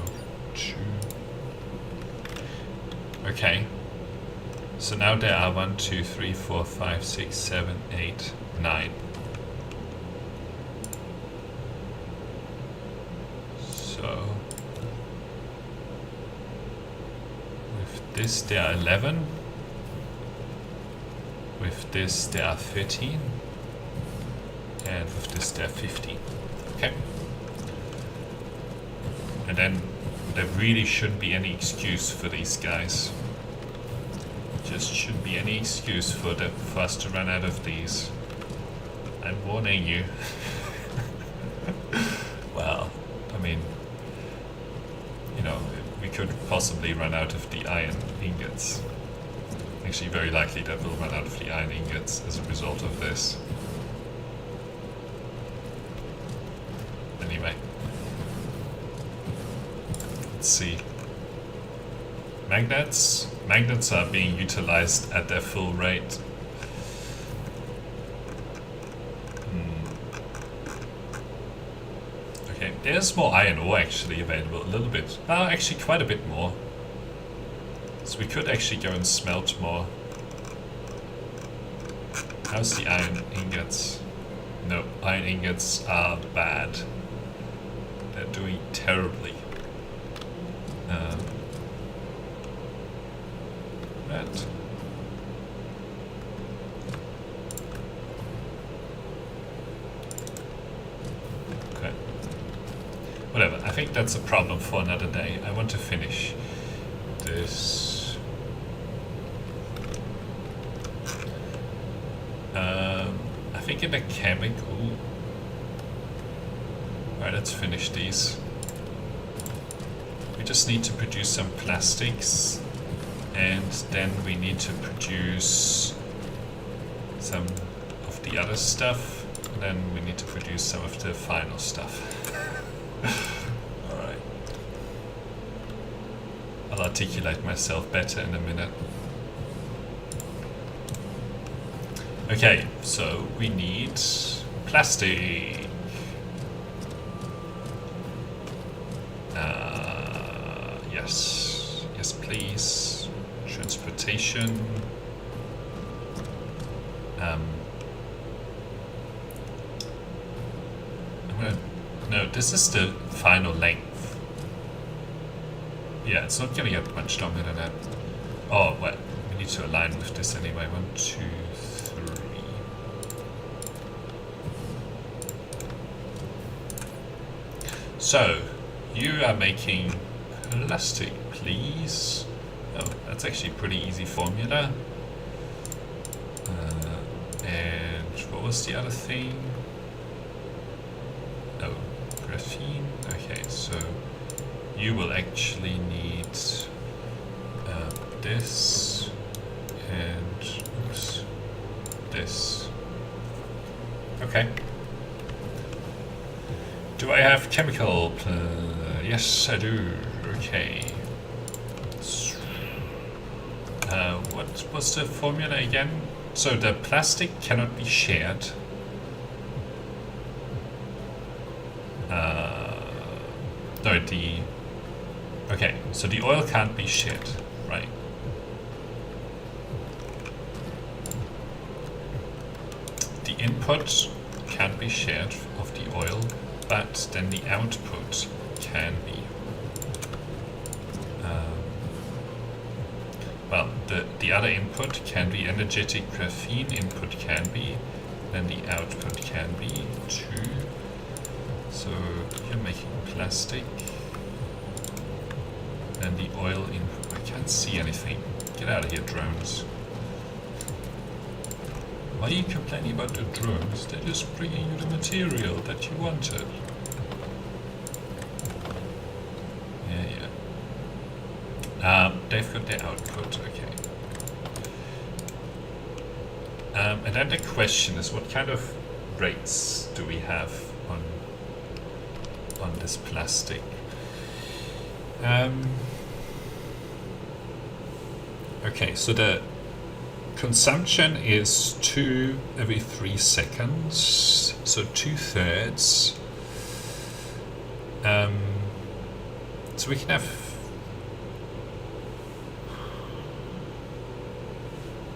Okay. So now there are 1, 2, 3, 4, 5, 6, 7, 8, 9. So with this there are 11. With this there are 13. And with this there are 15. Okay. And then there really shouldn't be any excuse for these guys. Just shouldn't be any excuse for us to run out of these. I'm warning you. Well, I mean, you know, we could possibly run out of the iron ingots. Actually, very likely that we'll run out of the iron ingots as a result of this. Anyway. Let's see. Magnets. Magnets are being utilized at their full rate. Okay, there's more iron ore actually available, a little bit. Well, actually quite a bit more. So we could actually go and smelt more. How's the iron ingots? No, iron ingots are bad. They're doing terribly. That. Okay. Whatever, I think that's a problem for another day. I want to finish this. I think in a chemical. Alright, let's finish these. We just need to produce some plastics. And then we need to produce some of the other stuff. And then we need to produce some of the final stuff. Alright. I'll articulate myself better in a minute. Okay, so we need plastic. Yes. Yes, please. Transportation. No, this is the final length. Yeah, it's not gonna get much longer than that. Oh, well, we need to align with this anyway. 1, 2, 3. So, you are making plastic, please. Oh, that's actually a pretty easy formula. And what was the other thing? Oh, graphene. Okay, so you will actually need this and oops, this. Okay. Do I have chemical? Yes, I do. Okay. What was the formula again? So the plastic cannot be shared. No, okay, so the oil can't be shared, right? The input can't be shared of the oil, but then the output can be. Well, the other input can be energetic graphene, input can be, then the output can be too. So you're making plastic, and the oil input. I can't see anything. Get out of here, drones. Why are you complaining about the drones? They're just bringing you the material that you wanted. They've got their output, okay. And then the question is, what kind of rates do we have on this plastic? Okay, so the consumption is 2 every 3 seconds, so 2/3. So we can have,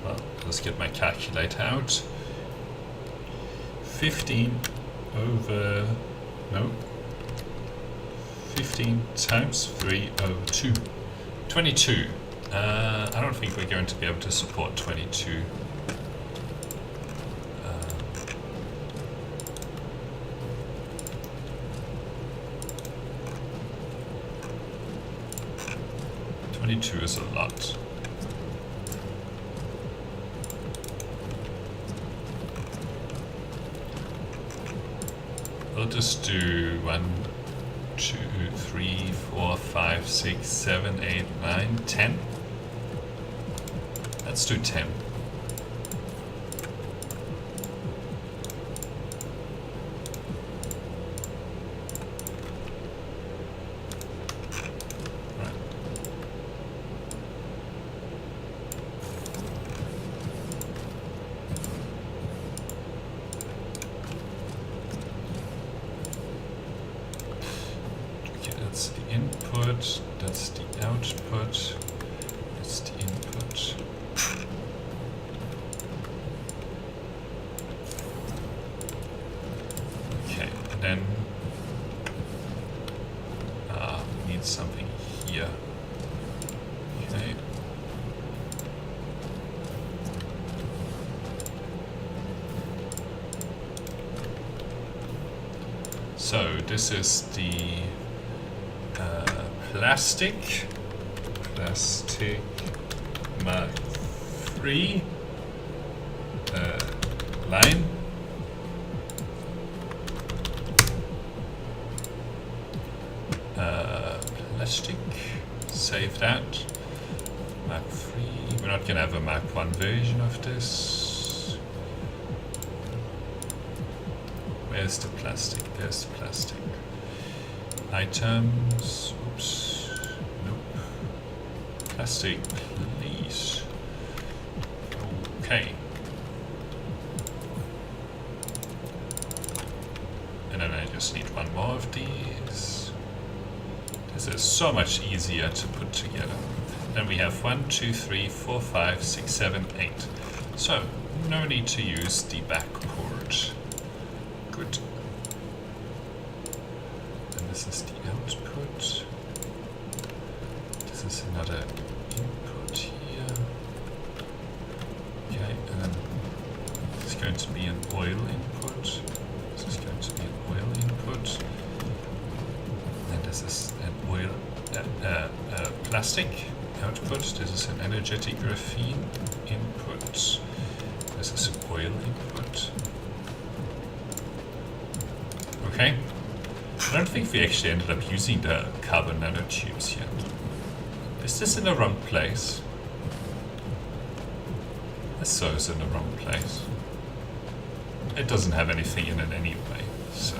well, let's get my calculator out. 15 over, no, 15 times 302. 22. I don't think we're going to be able to support 22. $22 is a lot. We'll just do 1, 2, 3, 4, 5, 6, 7, 8, 9, 10. Let's do 10. Right. Okay, that's the input, that's the output, that's the input. Then we need something here. Okay. So this is the plastic Mark III line. Plastic, save that. Mark III, we're not gonna have a Mark I version of this. Where's the plastic? There's the plastic. Items, oops, nope. Plastic, please. Okay. And then I just need one more of these. There's So it's so much easier to put together. Then we have 1, 2, 3, 4, 5, 6, 7, 8. So no need to use the back port. Good. And this is the output. This is another input here. Okay, and then it's going to be an oil input. This is going to be an oil input. And this is an oil plastic output. This is an energetic graphene input. This is an oil input. Okay. I don't think we actually ended up using the carbon nanotubes yet. Is this in the wrong place? This so is in the wrong place. It doesn't have anything in it anyway, so.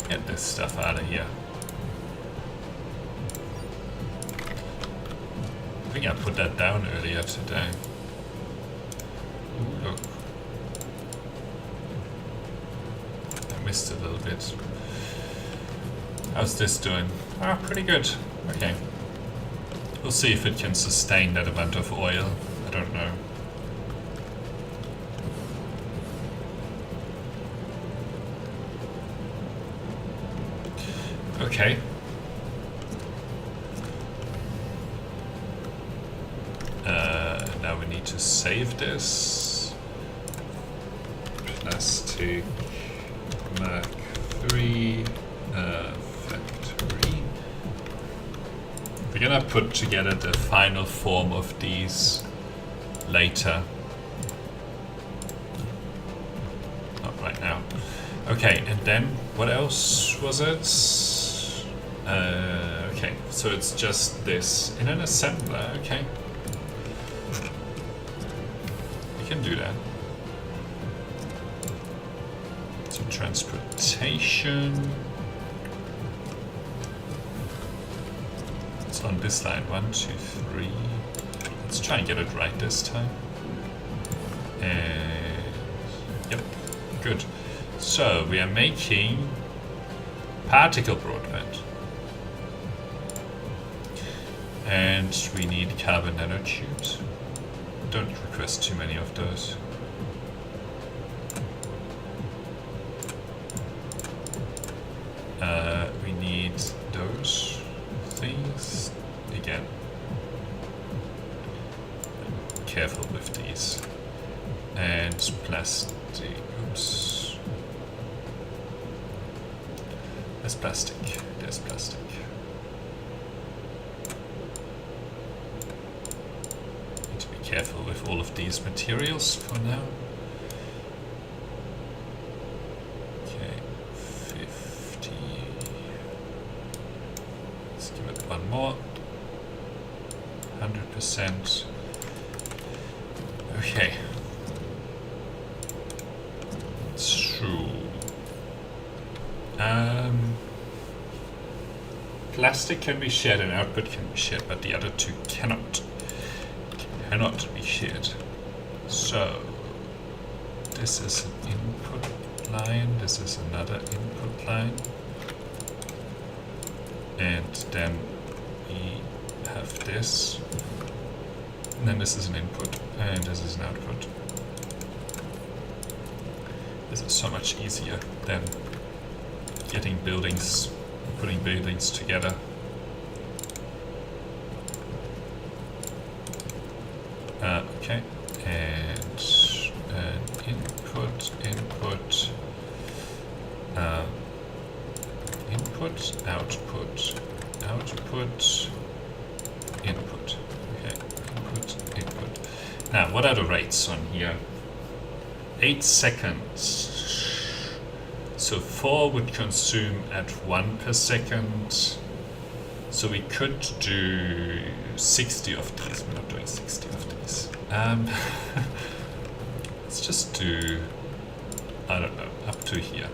Get this stuff out of here. I think I put that down earlier today. Ooh, look. I missed a little bit. How's this doing? Ah, pretty good. Okay. We'll see if it can sustain that amount of oil. I don't know. Okay. Now we need to save this. Plastic Mark 3 factory. We're gonna put together the final form of these later. Not right now. Okay, and then what else was it? Okay, so it's just this in an assembler. Okay, we can do that. So transportation. It's on this line. 1, 2, 3. Let's try and get it right this time. And yep, good. So we are making particle broadband. And we need carbon nanotubes. Don't request too many of those. We need those things again. Careful with these. And plastic. Oops. There's plastic. There's plastic. Need to be careful with all of these materials for now. Okay, 50. Let's give it one more. 100%. Okay. So. Plastic can be shared and output can be shared, but the other two cannot be shared. So this is an input line, this is another input line, and then we have this, and then this is an input, and this is an output. This is so much easier than getting buildings, putting buildings together. Okay, and input, input, output, output, input. Okay, input, input. Now, what are the rates on here? 8 seconds. So 4 would consume at 1 per second. So we could do 60 of these. We're not doing 60 of these. Let's just do, I don't know, up to here.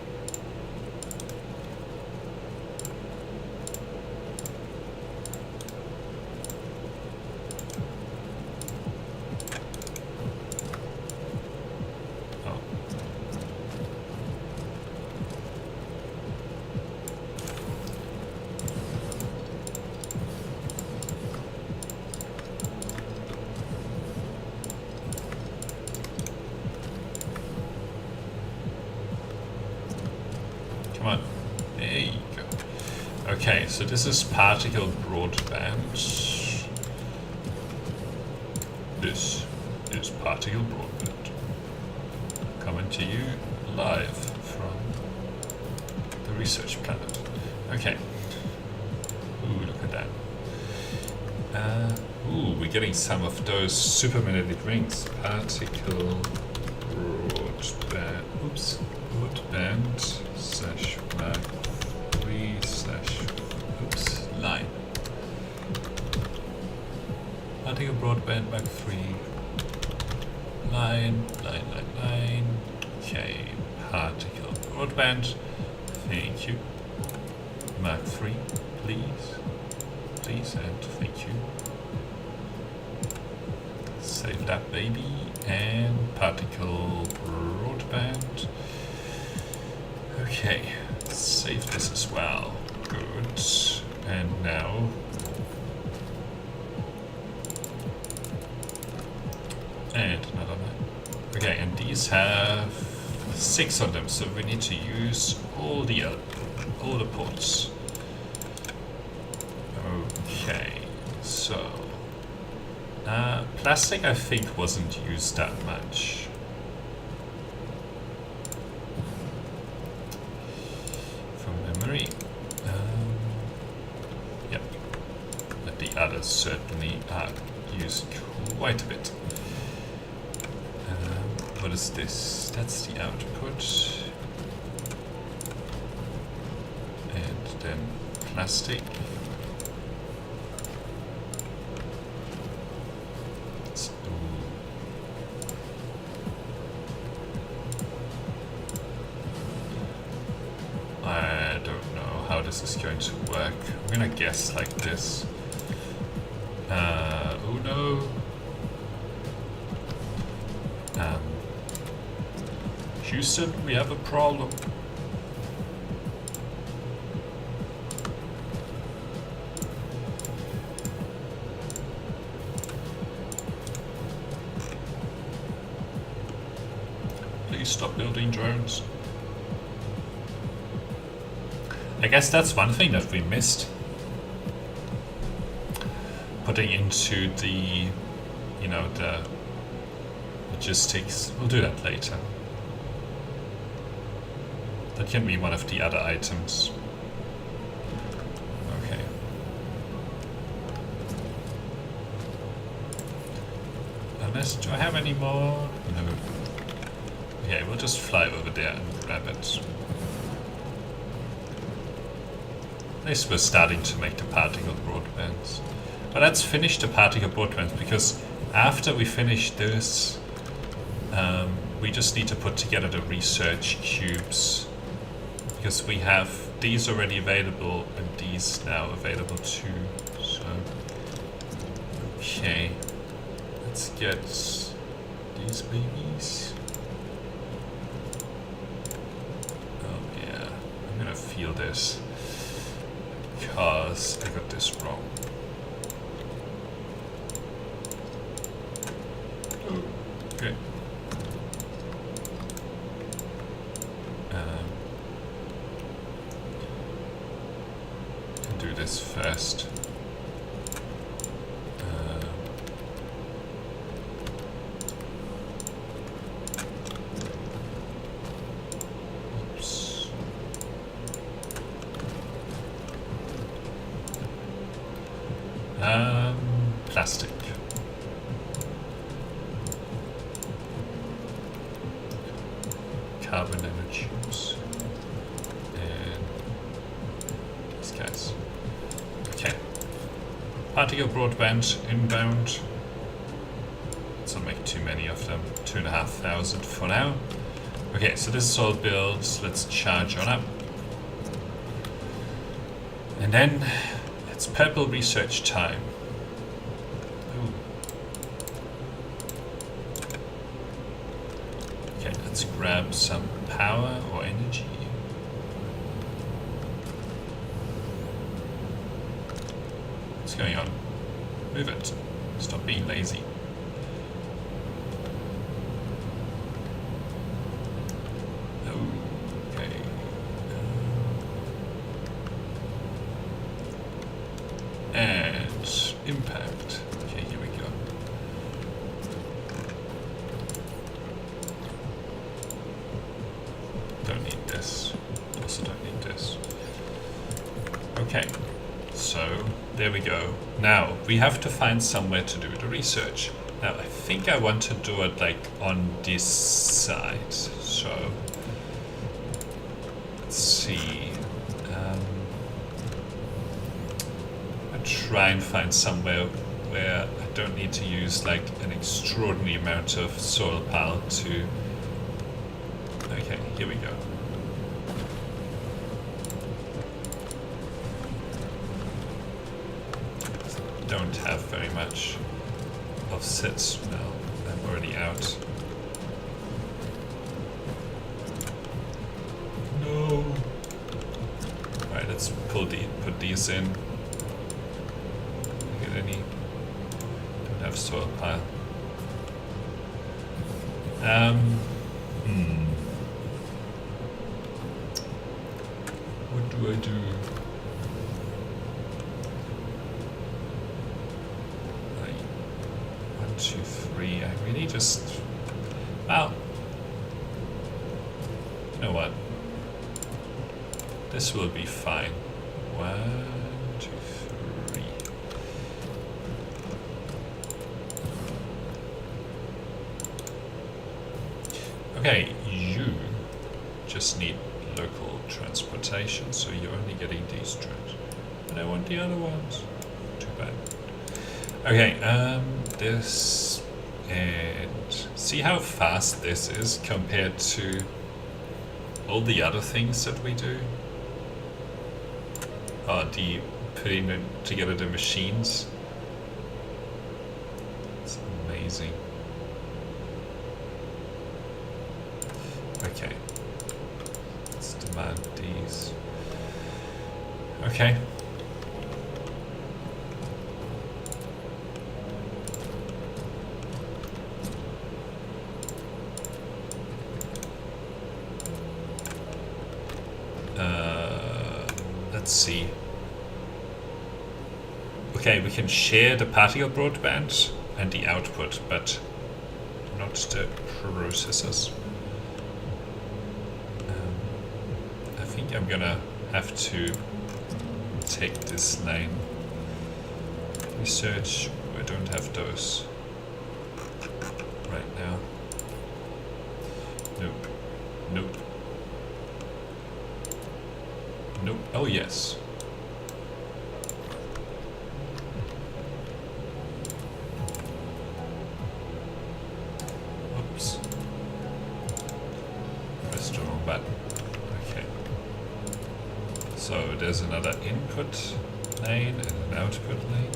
Come on, there you go. Okay, so this is particle broadband. This is particle broadband. Coming to you live from the research planet. Okay. Ooh, look at that. Ooh, we're getting some of those super magnetic rings. Particle broadband. Oops. Broadband slash Mark 3 slash oops line. Particle broadband Mark 3 line. Okay, particle broadband. Thank you. Mark 3, please, and thank you. Save that baby and particle broadband. Okay, save this as well. Good. And now and another one. Okay, and these have 6 on them, so we need to use all the ports. Okay, so plastic I think wasn't used that much. Yep, but the others certainly are used quite a bit. What is this? That's the output. And then plastic. I don't know how this is going to work. I'm gonna guess like this. Oh no. Houston, we have a problem. Please stop building drones. I guess that's one thing that we missed. Putting into the, you know, the logistics. We'll do that later. That can be one of the other items. Okay. Unless, do I have any more? No. Okay, we'll just fly over there and grab it. At least we're starting to make the particle broadbands. But let's finish the particle broadbands, because after we finish this, we just need to put together the research cubes. Because we have these already available and these now available too. So, okay, let's get these babies. Oh yeah, I'm gonna feel this because I got this wrong. Okay. Do this first. Oops. Plastic. Carbon nanotubes. And these guys. Okay. particle broadband inbound. Let's not make too many of them. 2,500 for now. Okay, so this is all built. Let's charge on up. And then it's purple research time. Ooh. Okay, let's grab some power or energy. What's going on? Move it. Stop being lazy. Okay. And impact. Okay, here we go. Don't need this. Also don't need this. Okay. So, there we go. Now, we have to find somewhere to do the research. Now, I think I want to do it like on this side. So, let's see. I'll try and find somewhere where I don't need to use like an extraordinary amount of solar power to... Okay, here we go. Don't have very much offsets now. I'm already out. No. Alright, let's put these in. Get any? Don't have soil pile. What do I do? 1, 2, 3. I really just... Well... You know what? This will be fine. 1, 2, 3. Okay, you just need local transportation, so you're only getting these trains. And I want the other ones. Too bad. Okay, this, and see how fast this is compared to all the other things that we do? Putting together the machines. It's amazing. Okay. Let's demand these. Okay. Let's see. Okay, we can share the particle broadband and the output, but not the processors. I think I'm gonna have to take this lane. Research, I don't have those right now. Nope. Nope. Nope. Oh, yes. Oops. Pressed the wrong button. Okay. So there's another input lane and an output lane.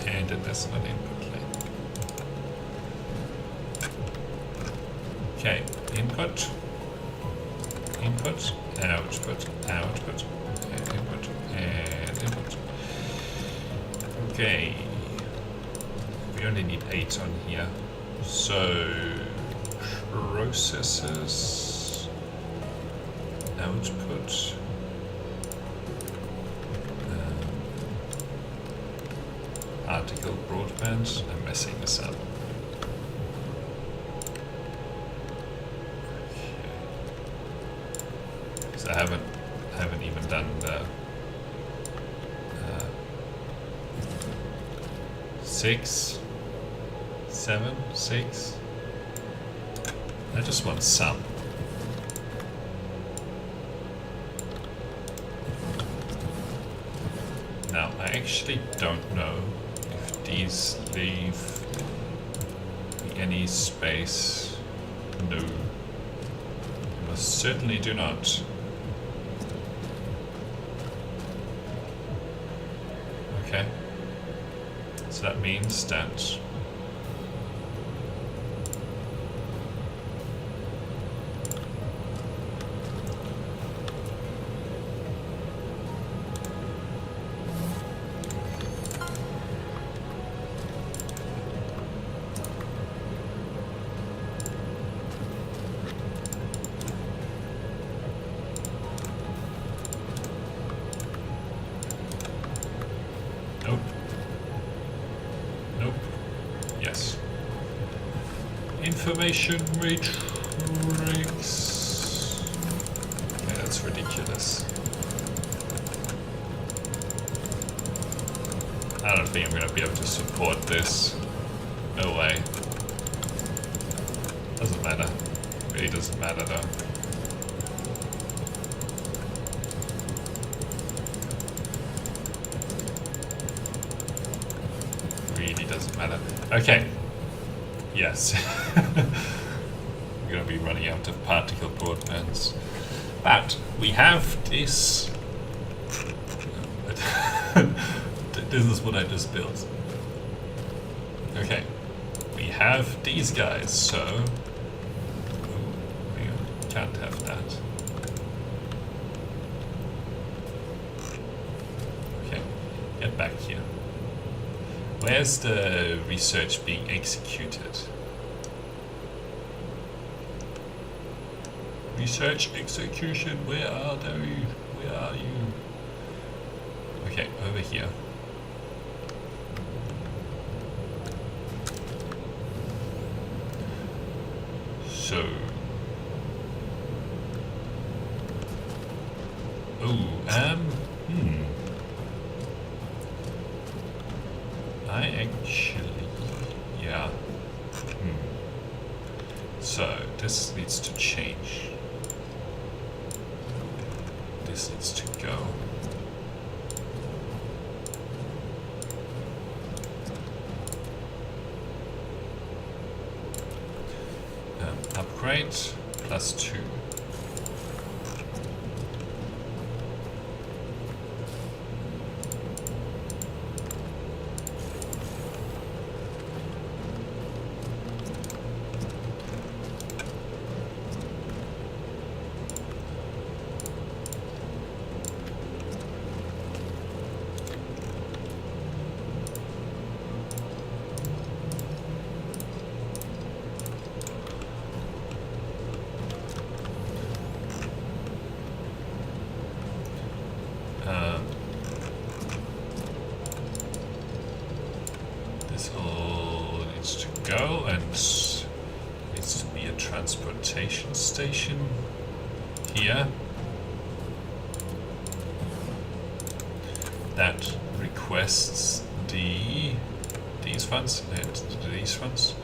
And then there's an input lane. Okay, input, input, output, output, and input, and input. Okay, we only need 8 on here. So, processors, output, particle broadband. I'm messing this up. I haven't even done the 6, 7, 6. I just want some. Now, I actually don't know if these leave any space. No. They most certainly do not. Okay. So that means that nope. Nope. Yes. Information matrix. Okay, that's ridiculous. I don't think I'm going to be able to support this. No way. Doesn't matter. Really doesn't matter though. Really doesn't matter. Okay. Yes. We're going to be running out of particle broadbands. But we have this. This is what I just built. Okay. We have these guys, so we can't have that. Okay. Get back here. Where's the research being executed? Research execution, where are they? Where are you? Okay, over here. So. I actually, yeah. So, this needs to change. This needs to go. Upgrade +2. This all needs to go, and needs to be a transportation station here that requests these funds and these funds.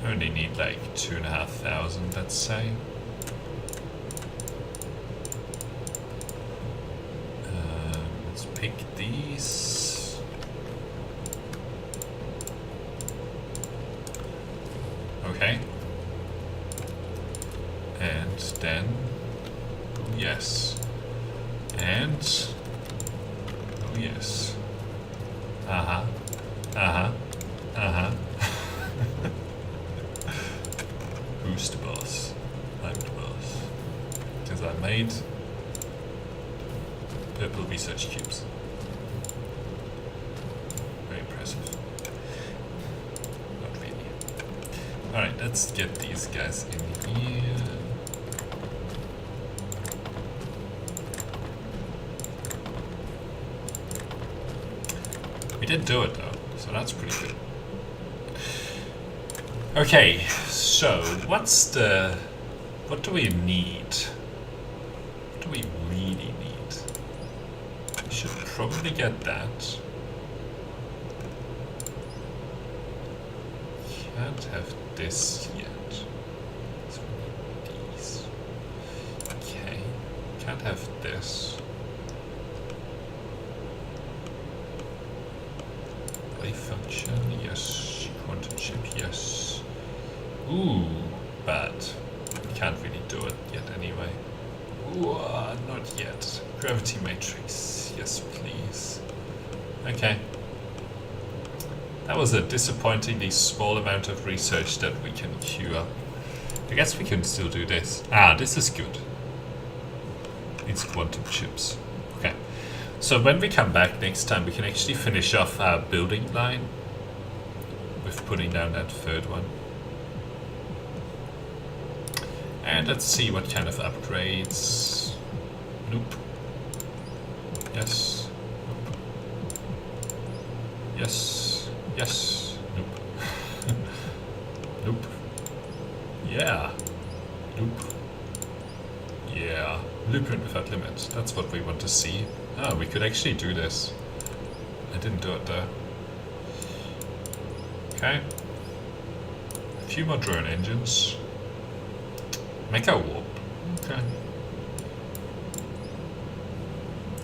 I only need like 2,500, let's say. Let's pick these. Okay. And then, yes. And, oh yes. Uh-huh. Uh-huh. Uh-huh. Who's the boss? I'm the boss. Because I made purple research cubes. Very impressive. Not really. Alright, let's get these guys in here. We did do it though, so that's pretty good. Okay, so what do we need? What do we really need? We should probably get that. Can't have this yet. So we need these. Okay, can't have this. Acceleration, yes. Quantum chip, yes. Ooh, but we can't really do it yet anyway. Ooh, not yet. Gravity matrix, yes please. Okay. That was a disappointingly small amount of research that we can queue up. I guess we can still do this. Ah, this is good. It's quantum chips. Okay. So when we come back next time, we can actually finish off our building line with putting down that third one. And let's see what kind of upgrades. Nope. Yes. Nope. Yes. Yes. Nope. Nope. Yeah. Nope. Yeah. Blueprint without limits. That's what we want to see. Ah, we could actually do this. I didn't do it there. Okay. A few more drone engines. Make a warp. Okay.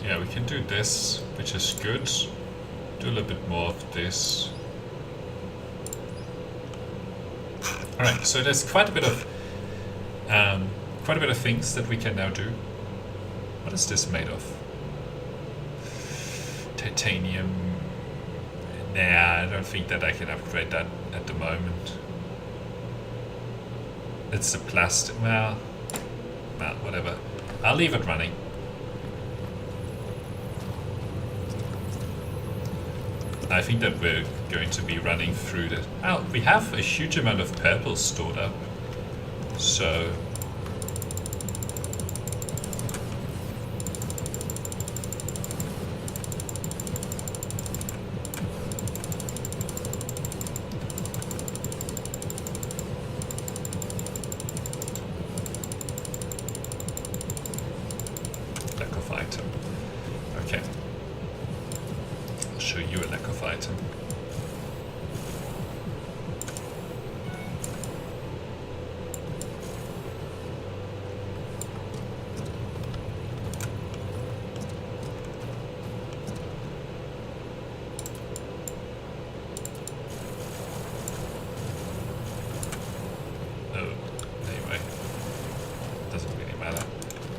Yeah, we can do this, which is good. Do a little bit more of this. Alright, so there's quite a bit of things that we can now do. What is this made of? Titanium. Nah, I don't think that I can upgrade that at the moment. It's the plastic. Well, whatever. I'll leave it running. I think that we're going to be running through the... Oh, we have a huge amount of purple stored up. So... lack of item. Okay. I'll show you a lack of item.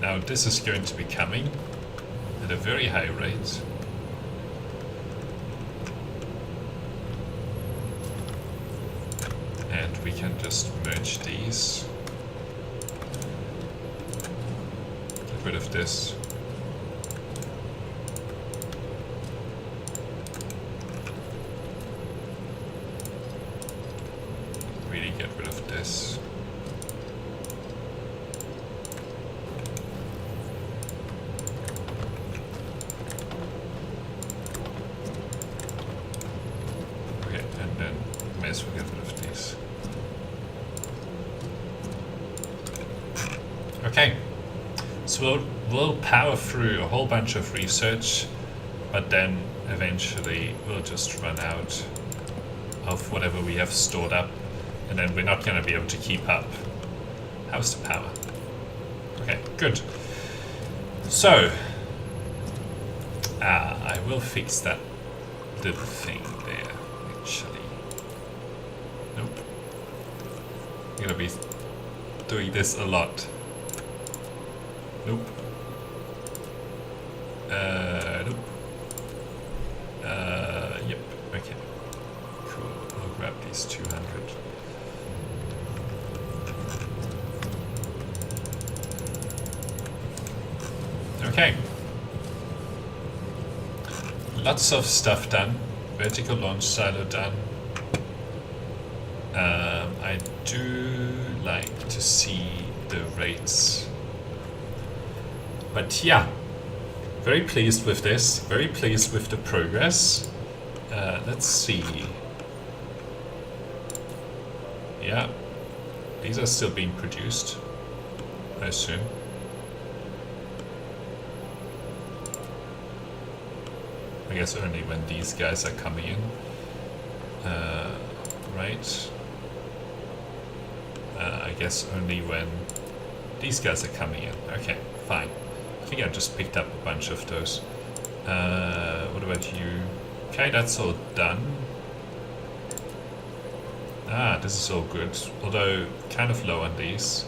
Now this is going to be coming at a very high rate. And we can just merge these. Get rid of this. Really get rid of this. We get rid of these. Okay, so we'll power through a whole bunch of research, but then eventually we'll just run out of whatever we have stored up, and then we're not going to be able to keep up. How's the power? Okay, good. So, I will fix that little thing there, actually. Nope. I'm gonna be doing this a lot. Nope. Nope. Yep. Okay. Cool. We'll grab these 200. Okay. Lots of stuff done. Vertical launch silo done. I do like to see the rates. But yeah, very pleased with this, very pleased with the progress. Let's see. Yeah, these are still being produced, I assume. I guess only when these guys are coming in. Right. I guess only when these guys are coming in. Okay, fine. I think I just picked up a bunch of those. What about you? Okay, that's all done. Ah, this is all good, although kind of low on these.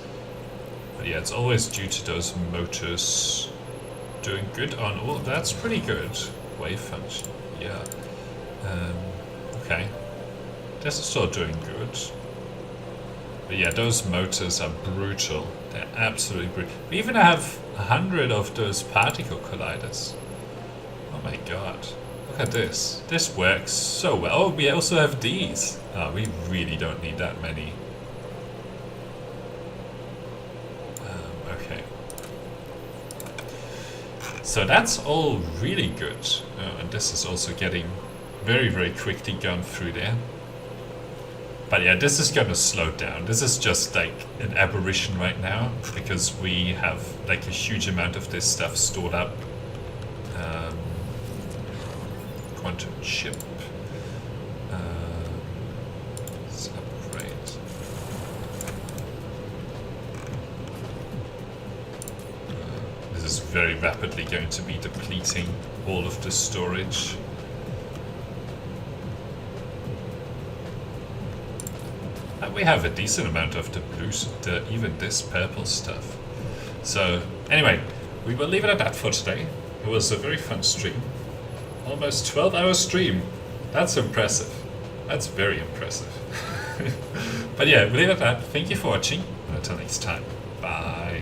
But yeah, it's always due to those motors doing good on... Oh, that's pretty good. Wave function, yeah. Okay. This is still doing good. But yeah, those motors are brutal. They're absolutely brutal. We even have 100 of those particle colliders. Oh my god. Look at this. This works so well. Oh, we also have these. Oh, we really don't need that many. Okay. So that's all really good. Oh, and this is also getting very, very quickly gone through there. But yeah, this is gonna slow down. This is just like an aberration right now because we have like a huge amount of this stuff stored up. Quantum chip. Let's upgrade. This is very rapidly going to be depleting all of the storage. And we have a decent amount of the blue, even this purple stuff. So anyway, we will leave it at that for today. It was a very fun stream. Almost 12-hour stream. That's impressive. That's very impressive. But yeah, we'll leave it at that. Thank you for watching. And until next time. Bye.